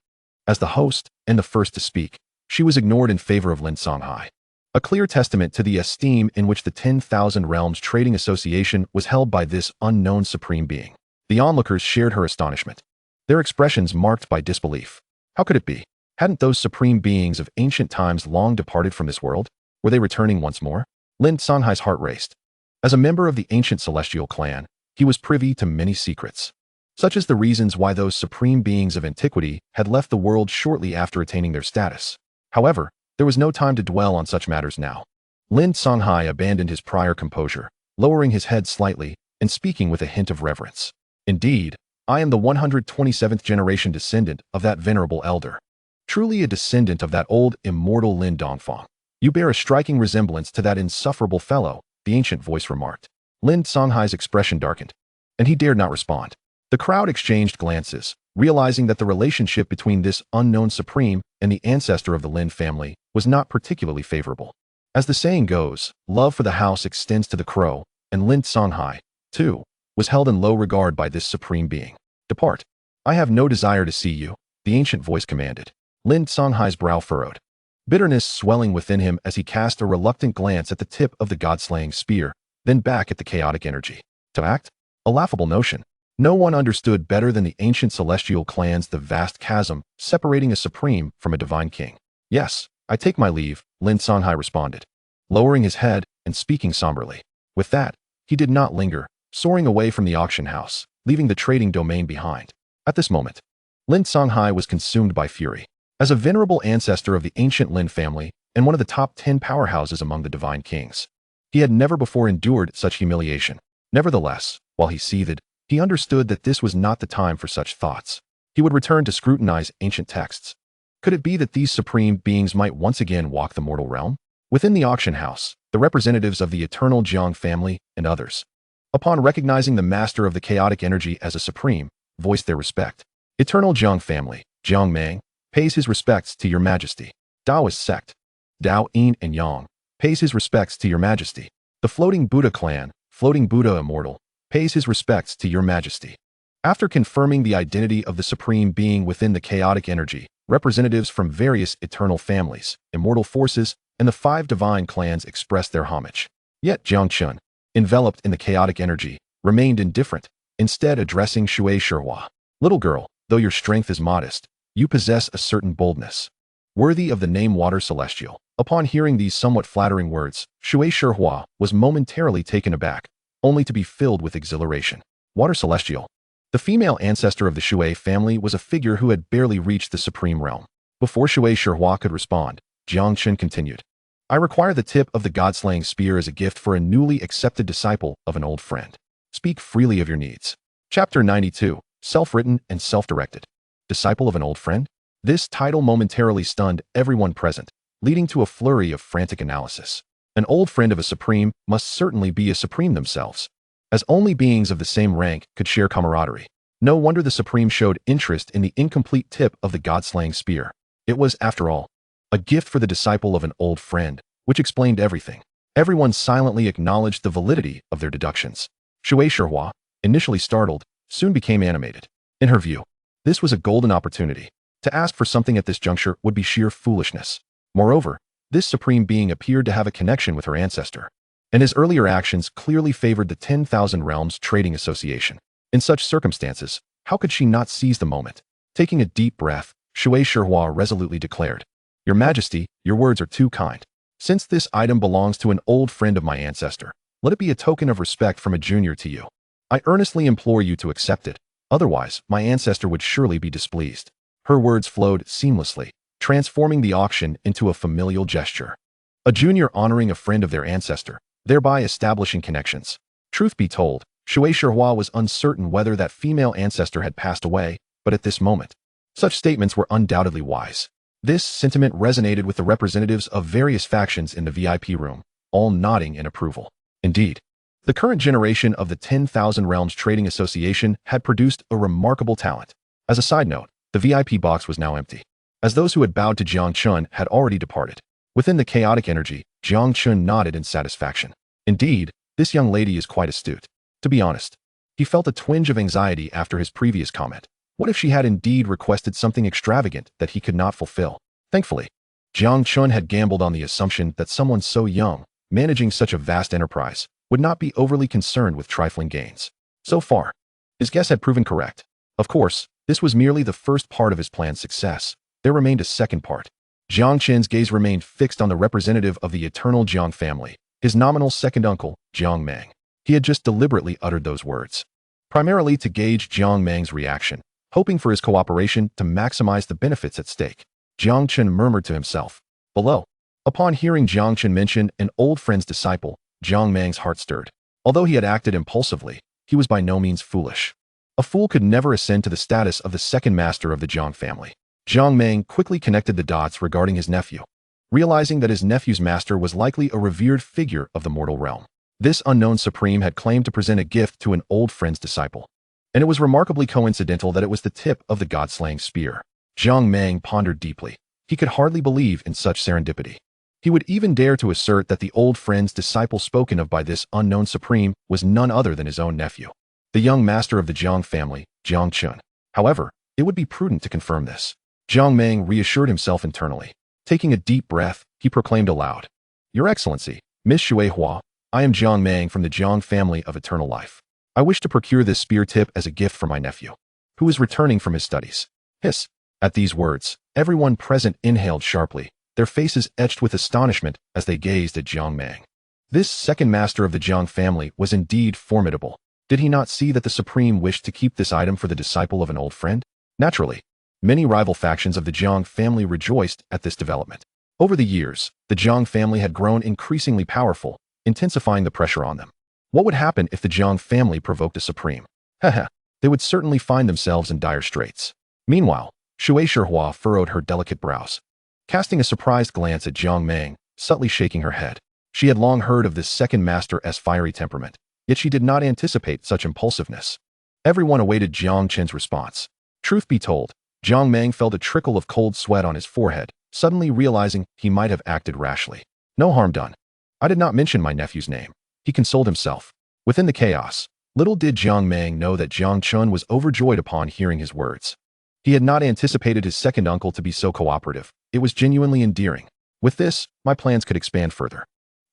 As the host and the first to speak, she was ignored in favor of Lin Songhai. A clear testament to the esteem in which the 10,000 Realms Trading Association was held by this unknown Supreme Being. The onlookers shared her astonishment, their expressions marked by disbelief. How could it be? Hadn't those Supreme Beings of ancient times long departed from this world? Were they returning once more? Lin Songhai's heart raced. As a member of the ancient celestial clan, he was privy to many secrets, such as the reasons why those Supreme Beings of antiquity had left the world shortly after attaining their status. However, there was no time to dwell on such matters now. Lin Songhai abandoned his prior composure, lowering his head slightly and speaking with a hint of reverence. Indeed, I am the 127th generation descendant of that venerable elder. Truly a descendant of that old, immortal Lin Dongfang. You bear a striking resemblance to that insufferable fellow, the ancient voice remarked. Lin Songhai's expression darkened, and he dared not respond. The crowd exchanged glances, realizing that the relationship between this unknown Supreme and the ancestor of the Lin family was not particularly favorable. As the saying goes, love for the house extends to the crow, and Lin Songhai, too, was held in low regard by this Supreme Being. Depart. I have no desire to see you, the ancient voice commanded. Lin Songhai's brow furrowed, bitterness swelling within him as he cast a reluctant glance at the tip of the god-slaying spear, then back at the chaotic energy. To act? A laughable notion. No one understood better than the ancient celestial clans the vast chasm separating a supreme from a divine king. Yes, I take my leave, Lin Songhai responded, lowering his head and speaking somberly. With that, he did not linger, soaring away from the auction house, leaving the trading domain behind. At this moment, Lin Songhai was consumed by fury. As a venerable ancestor of the ancient Lin family and one of the top 10 powerhouses among the divine kings, he had never before endured such humiliation. Nevertheless, while he seethed, he understood that this was not the time for such thoughts. He would return to scrutinize ancient texts. Could it be that these supreme beings might once again walk the mortal realm? Within the auction house, the representatives of the eternal Jiang family and others, upon recognizing the master of the chaotic energy as a supreme, voiced their respect. Eternal Jiang family, Jiang Mang, pays his respects to your majesty. Daoist sect, Dao Yin and Yang, pays his respects to your majesty. The Floating Buddha clan, Floating Buddha Immortal, pays his respects to your majesty. After confirming the identity of the supreme being within the chaotic energy, representatives from various eternal families, immortal forces, and the 5 divine clans expressed their homage. Yet Jiang Chen, enveloped in the chaotic energy, remained indifferent, instead addressing Shui Shihua. Little girl, though your strength is modest, you possess a certain boldness, worthy of the name Water Celestial. Upon hearing these somewhat flattering words, Shui Shihua was momentarily taken aback, only to be filled with exhilaration. Water Celestial. The female ancestor of the Shui family was a figure who had barely reached the supreme realm. Before Shui Shihua could respond, Jiang Chen continued, I require the tip of the god-slaying spear as a gift for a newly accepted disciple of an old friend. Speak freely of your needs. Chapter 92, Self-written and Self-directed. Disciple of an old friend? This title momentarily stunned everyone present, leading to a flurry of frantic analysis. An old friend of a supreme must certainly be a supreme themselves, as only beings of the same rank could share camaraderie. No wonder the supreme showed interest in the incomplete tip of the god-slaying spear. It was, after all, a gift for the disciple of an old friend, which explained everything. Everyone silently acknowledged the validity of their deductions. Shui Shihua, initially startled, soon became animated. In her view, this was a golden opportunity. To ask for something at this juncture would be sheer foolishness. Moreover, this supreme being appeared to have a connection with her ancestor, and his earlier actions clearly favored the 10,000 Realms Trading Association. In such circumstances, how could she not seize the moment? Taking a deep breath, Shui Shihua resolutely declared, Your Majesty, your words are too kind. Since this item belongs to an old friend of my ancestor, let it be a token of respect from a junior to you. I earnestly implore you to accept it, otherwise my ancestor would surely be displeased. Her words flowed seamlessly, transforming the auction into a familial gesture. A junior honoring a friend of their ancestor, thereby establishing connections. Truth be told, Shui Shihua was uncertain whether that female ancestor had passed away, but at this moment, such statements were undoubtedly wise. This sentiment resonated with the representatives of various factions in the VIP room, all nodding in approval. Indeed, the current generation of the 10,000 Realms Trading Association had produced a remarkable talent. As a side note, the VIP box was now empty, as those who had bowed to Jiang Chen had already departed. Within the chaotic energy, Jiang Chen nodded in satisfaction. Indeed, this young lady is quite astute. To be honest, he felt a twinge of anxiety after his previous comment. What if she had indeed requested something extravagant that he could not fulfill? Thankfully, Jiang Chen had gambled on the assumption that someone so young, managing such a vast enterprise, would not be overly concerned with trifling gains. So far, his guess had proven correct. Of course, this was merely the first part of his plan's success. There remained a second part. Jiang Chen's gaze remained fixed on the representative of the eternal Jiang family, his nominal second uncle, Jiang Mang. He had just deliberately uttered those words, primarily to gauge Jiang Mang's reaction, hoping for his cooperation to maximize the benefits at stake. Jiang Chen murmured to himself, below. Upon hearing Jiang Chen mention an old friend's disciple, Jiang Mang's heart stirred. Although he had acted impulsively, he was by no means foolish. A fool could never ascend to the status of the second master of the Jiang family. Jiang Mang quickly connected the dots regarding his nephew, realizing that his nephew's master was likely a revered figure of the mortal realm. This unknown supreme had claimed to present a gift to an old friend's disciple, and it was remarkably coincidental that it was the tip of the god-slaying spear. Jiang Mang pondered deeply. He could hardly believe in such serendipity. He would even dare to assert that the old friend's disciple spoken of by this unknown supreme was none other than his own nephew, the young master of the Jiang family, Jiang Chen. However, it would be prudent to confirm this. Jiang Mang reassured himself internally. Taking a deep breath, he proclaimed aloud, Your Excellency, Miss Shui Hua, I am Jiang Mang from the Jiang family of eternal life. I wish to procure this spear tip as a gift for my nephew, who is returning from his studies. Hiss. At these words, everyone present inhaled sharply, their faces etched with astonishment as they gazed at Jiang Mang. This second master of the Jiang family was indeed formidable. Did he not see that the supreme wished to keep this item for the disciple of an old friend? Naturally, Many rival factions of the Jiang family rejoiced at this development. Over the years, the Jiang family had grown increasingly powerful, intensifying the pressure on them. What would happen if the Jiang family provoked a supreme? Haha, they would certainly find themselves in dire straits. Meanwhile, Shui Shihua furrowed her delicate brows, casting a surprised glance at Jiang Meng, subtly shaking her head. She had long heard of this second master's fiery temperament, yet she did not anticipate such impulsiveness. Everyone awaited Jiang Chen's response. Truth be told, Jiang Meng felt a trickle of cold sweat on his forehead, suddenly realizing he might have acted rashly. No harm done. I did not mention my nephew's name, he consoled himself. Within the chaos, little did Jiang Meng know that Jiang Chen was overjoyed upon hearing his words. He had not anticipated his second uncle to be so cooperative. It was genuinely endearing. With this, my plans could expand further.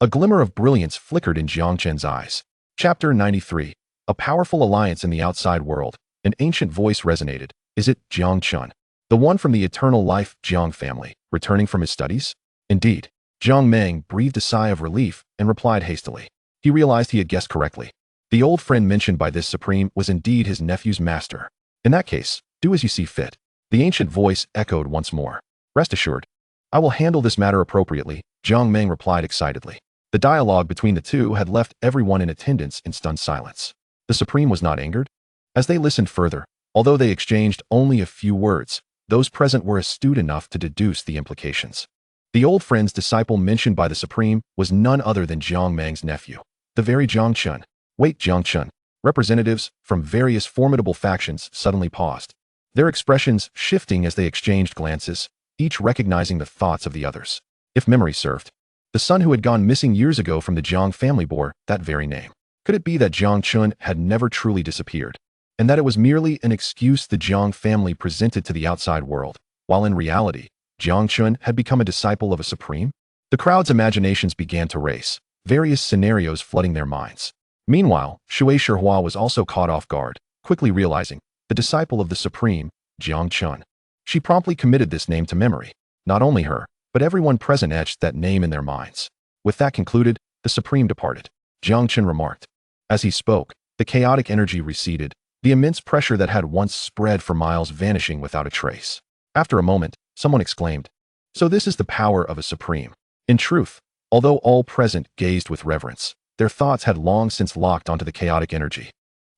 A glimmer of brilliance flickered in Jiang Chen's eyes. Chapter 93. A powerful alliance in the outside world. An ancient voice resonated. Is it Jiang Chen, the one from the Eternal Life Jiang family, returning from his studies? Indeed. Jiang Meng breathed a sigh of relief and replied hastily. He realized he had guessed correctly. The old friend mentioned by this supreme was indeed his nephew's master. In that case, do as you see fit. The ancient voice echoed once more. Rest assured, I will handle this matter appropriately, Jiang Meng replied excitedly. The dialogue between the two had left everyone in attendance in stunned silence. The supreme was not angered? As they listened further, although they exchanged only a few words, those present were astute enough to deduce the implications. The old friend's disciple mentioned by the supreme was none other than Jiang Meng's nephew, the very Jiang Chen. Wait, Jiang Chen. Representatives from various formidable factions suddenly paused, their expressions shifting as they exchanged glances, each recognizing the thoughts of the others. If memory served, the son who had gone missing years ago from the Jiang family bore that very name. Could it be that Jiang Chen had never truly disappeared, and that it was merely an excuse the Jiang family presented to the outside world, while in reality, Jiang Chen had become a disciple of a supreme? The crowd's imaginations began to race, various scenarios flooding their minds. Meanwhile, Shui Shihua was also caught off guard, quickly realizing, the disciple of the supreme, Jiang Chen. She promptly committed this name to memory. Not only her, but everyone present etched that name in their minds. With that concluded, the supreme departed. Jiang Chen remarked. As he spoke, the chaotic energy receded, the immense pressure that had once spread for miles vanishing without a trace. After a moment, someone exclaimed, "So this is the power of a supreme." In truth, although all present gazed with reverence, their thoughts had long since locked onto the chaotic energy,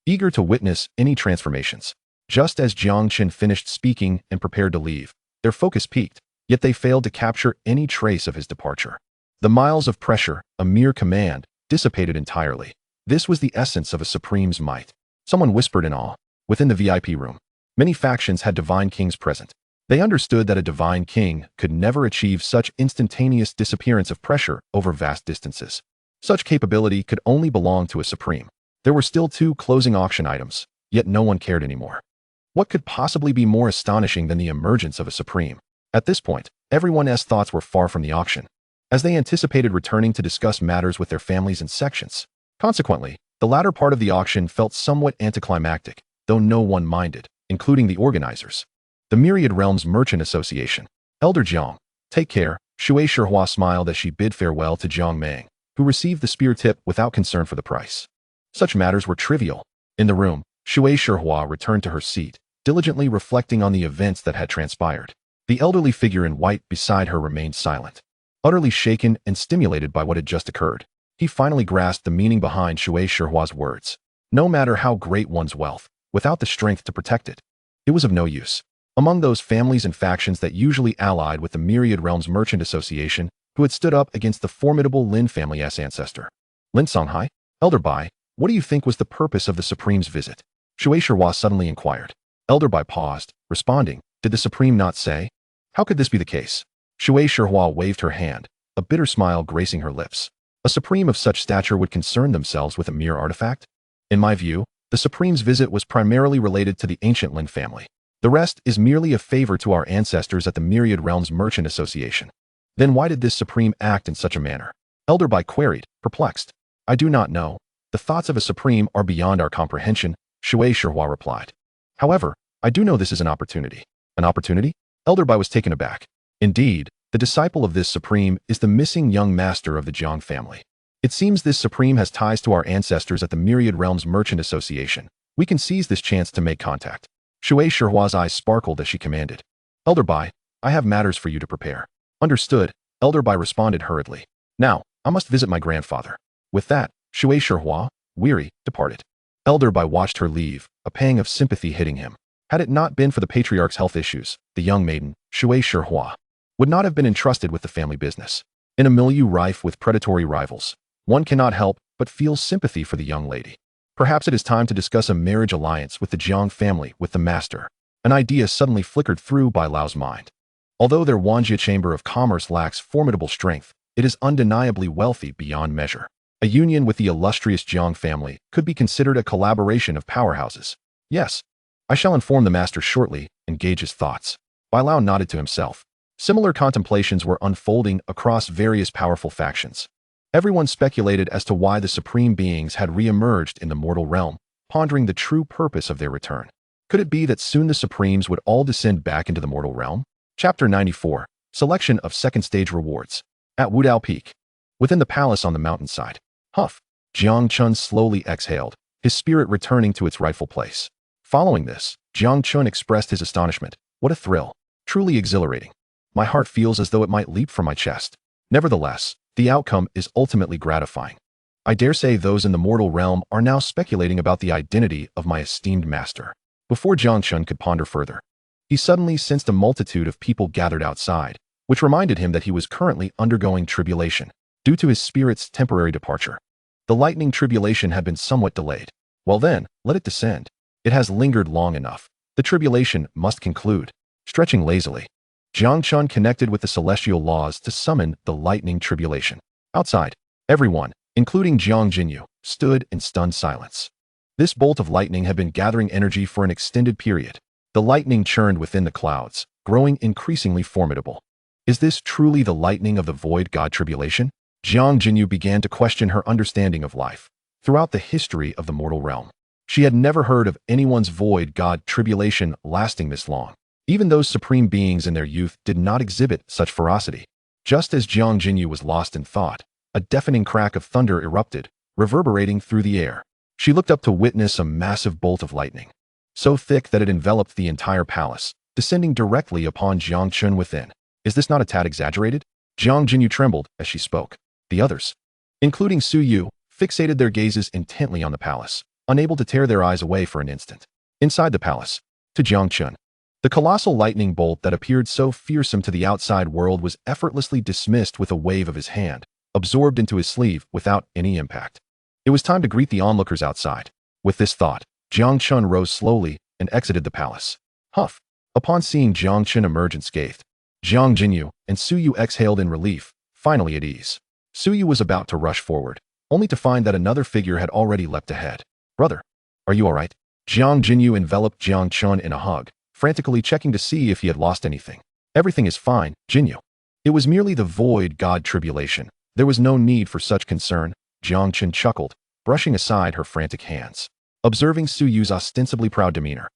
eager to witness any transformations. Just as Jiang Chen finished speaking and prepared to leave, their focus peaked, yet they failed to capture any trace of his departure. The miles of pressure, a mere command, dissipated entirely. This was the essence of a supreme's might. Someone whispered in awe. Within the VIP room, many factions had divine kings present. They understood that a divine king could never achieve such instantaneous disappearance of pressure over vast distances. Such capability could only belong to a supreme. There were still 2 closing auction items, yet no one cared anymore. What could possibly be more astonishing than the emergence of a supreme? At this point, everyone's thoughts were far from the auction, as they anticipated returning to discuss matters with their families and sections. Consequently, the latter part of the auction felt somewhat anticlimactic, though no one minded, including the organizers. The Myriad Realms Merchant Association. Elder Jiang, take care, Shui Shihua smiled as she bid farewell to Jiang Meng, who received the spear tip without concern for the price. Such matters were trivial. In the room, Shui Shihua returned to her seat, diligently reflecting on the events that had transpired. The elderly figure in white beside her remained silent, utterly shaken and stimulated by what had just occurred. He finally grasped the meaning behind Shui Shihua's words. No matter how great one's wealth, without the strength to protect it, it was of no use. Among those families and factions that usually allied with the Myriad Realms Merchant Association, who had stood up against the formidable Lin family's ancestor. Linhai, Elder Bai, what do you think was the purpose of the Supreme's visit? Shui Shihua suddenly inquired. Elder Bai paused, responding, did the Supreme not say? How could this be the case? Shui Shihua waved her hand, a bitter smile gracing her lips. A Supreme of such stature would concern themselves with a mere artifact? In my view, the Supreme's visit was primarily related to the ancient Lin family. The rest is merely a favor to our ancestors at the Myriad Realms Merchant Association. Then why did this Supreme act in such a manner? Elder Bai queried, perplexed. I do not know. The thoughts of a Supreme are beyond our comprehension, Shui Shihua replied. However, I do know this is an opportunity. An opportunity? Elder Bai was taken aback. Indeed, the disciple of this Supreme is the missing young master of the Jiang family. It seems this Supreme has ties to our ancestors at the Myriad Realms Merchant Association. We can seize this chance to make contact. Shui Shihua's eyes sparkled as she commanded. Elder Bai, I have matters for you to prepare. Understood, Elder Bai responded hurriedly. Now, I must visit my grandfather. With that, Shui Shihua, weary, departed. Elder Bai watched her leave, a pang of sympathy hitting him. Had it not been for the patriarch's health issues, the young maiden, Shui Shihua, would not have been entrusted with the family business. In a milieu rife with predatory rivals, one cannot help but feel sympathy for the young lady. Perhaps it is time to discuss a marriage alliance with the Jiang family with the master. An idea suddenly flickered through Bai Lao's mind. Although their Wanjie Chamber of Commerce lacks formidable strength, it is undeniably wealthy beyond measure. A union with the illustrious Jiang family could be considered a collaboration of powerhouses. Yes, I shall inform the master shortly and gauge his thoughts. Bai Lao nodded to himself. Similar contemplations were unfolding across various powerful factions. Everyone speculated as to why the supreme beings had re-emerged in the mortal realm, pondering the true purpose of their return. Could it be that soon the supremes would all descend back into the mortal realm? Chapter 94. Selection of Second Stage Rewards. At Wudao Peak. Within the palace on the mountainside. Huff. Jiang Chen slowly exhaled, his spirit returning to its rightful place. Following this, Jiang Chen expressed his astonishment. What a thrill. Truly exhilarating. My heart feels as though it might leap from my chest. Nevertheless, the outcome is ultimately gratifying. I dare say those in the mortal realm are now speculating about the identity of my esteemed master. Before Jiang Chen could ponder further, he suddenly sensed a multitude of people gathered outside, which reminded him that he was currently undergoing tribulation, due to his spirit's temporary departure. The lightning tribulation had been somewhat delayed. Well then, let it descend. It has lingered long enough. The tribulation must conclude. Stretching lazily, Jiang Chen connected with the celestial laws to summon the lightning tribulation. Outside, everyone, including Jiang Qingyue, stood in stunned silence. This bolt of lightning had been gathering energy for an extended period. The lightning churned within the clouds, growing increasingly formidable. Is this truly the lightning of the void god tribulation? Jiang Qingyue began to question her understanding of life. Throughout the history of the mortal realm, she had never heard of anyone's void god tribulation lasting this long. Even those supreme beings in their youth did not exhibit such ferocity. Just as Jiang Qingyue was lost in thought, a deafening crack of thunder erupted, reverberating through the air. She looked up to witness a massive bolt of lightning, so thick that it enveloped the entire palace, descending directly upon Jiang Chen within. Is this not a tad exaggerated? Jiang Qingyue trembled as she spoke. The others, including Su Yu, fixated their gazes intently on the palace, unable to tear their eyes away for an instant. Inside the palace, to Jiang Chen, the colossal lightning bolt that appeared so fearsome to the outside world was effortlessly dismissed with a wave of his hand, absorbed into his sleeve without any impact. It was time to greet the onlookers outside. With this thought, Jiang Chen rose slowly and exited the palace. Huff. Upon seeing Jiang Chen emerge unscathed, Jiang Qingyue and Su Yu exhaled in relief, finally at ease. Su Yu was about to rush forward, only to find that another figure had already leapt ahead. Brother, are you all right? Jiang Qingyue enveloped Jiang Chen in a hug, frantically checking to see if he had lost anything. Everything is fine, Qingyue. It was merely the void god tribulation. There was no need for such concern. Jiang Chen chuckled, brushing aside her frantic hands. Observing Su Yu's ostensibly proud demeanor,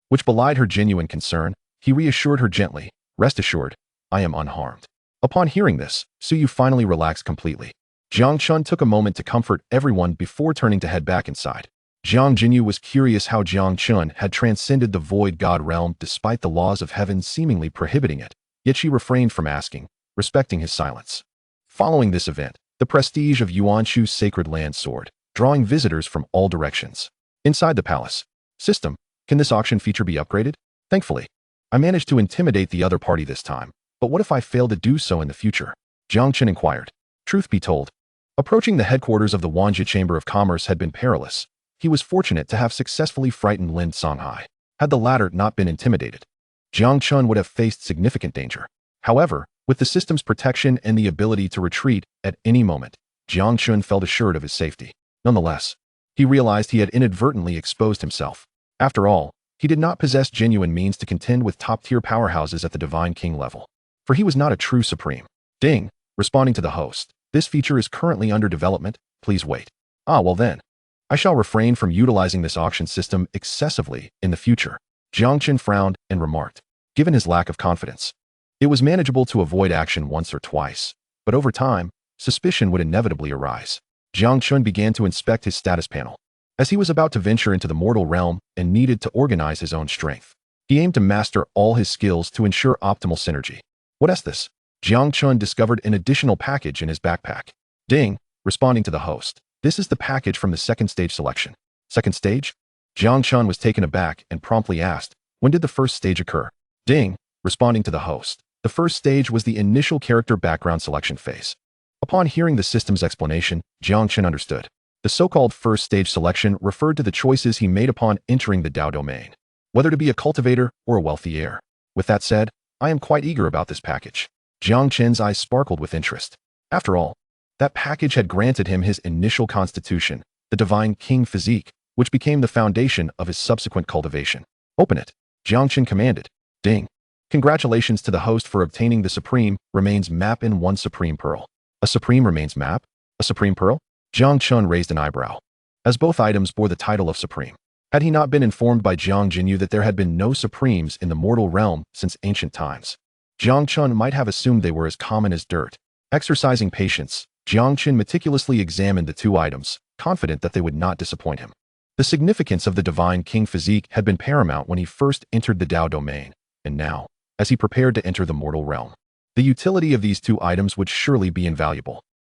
which belied her genuine concern, he reassured her gently, rest assured, I am unharmed. Upon hearing this, Su Yu finally relaxed completely. Jiang Chen took a moment to comfort everyone before turning to head back inside. Jiang Qingyue was curious how Jiang Chen had transcended the void god realm despite the laws of heaven seemingly prohibiting it, yet she refrained from asking, respecting his silence. Following this event, the prestige of Yuanshu's sacred land soared, drawing visitors from all directions. Inside the palace. System, can this auction feature be upgraded? Thankfully, I managed to intimidate the other party this time, but what if I fail to do so in the future? Jiang Chen inquired. Truth be told, approaching the headquarters of the Wanjie Chamber of Commerce had been perilous. He was fortunate to have successfully frightened Lin Songhai. Had the latter not been intimidated, Jiang Chen would have faced significant danger. However, with the system's protection and the ability to retreat at any moment, Jiang Chen felt assured of his safety. Nonetheless, he realized he had inadvertently exposed himself. After all, he did not possess genuine means to contend with top-tier powerhouses at the Divine King level, for he was not a true supreme. Ding, responding to the host. This feature is currently under development, please wait. Ah, well then. I shall refrain from utilizing this auction system excessively in the future. Jiang Chen frowned and remarked, given his lack of confidence. It was manageable to avoid action once or twice, but over time, suspicion would inevitably arise. Jiang Chen began to inspect his status panel, as he was about to venture into the mortal realm and needed to organize his own strength. He aimed to master all his skills to ensure optimal synergy. What is this? Jiang Chen discovered an additional package in his backpack. Ding, responding to the host. This is the package from the second stage selection. Second stage? Jiang Chen was taken aback and promptly asked, when did the first stage occur? Ding, responding to the host. The first stage was the initial character background selection phase. Upon hearing the system's explanation, Jiang Chen understood. The so-called first stage selection referred to the choices he made upon entering the Dao domain, whether to be a cultivator or a wealthy heir. With that said, I am quite eager about this package. Jiang Chen's eyes sparkled with interest. After all, that package had granted him his initial constitution, the divine king physique, which became the foundation of his subsequent cultivation. Open it, Jiang Chen commanded. Ding. Congratulations to the host for obtaining the Supreme Remains map in 1 Supreme Pearl. A Supreme Remains map? A Supreme Pearl? Jiang Chen raised an eyebrow, as both items bore the title of Supreme. Had he not been informed by Jiang Qingyue that there had been no Supremes in the mortal realm since ancient times, Jiang Chen might have assumed they were as common as dirt. Exercising patience, Jiang Chen meticulously examined the 2 items, confident that they would not disappoint him. The significance of the divine king physique had been paramount when he first entered the Dao domain, and now, as he prepared to enter the mortal realm, the utility of these 2 items would surely be invaluable.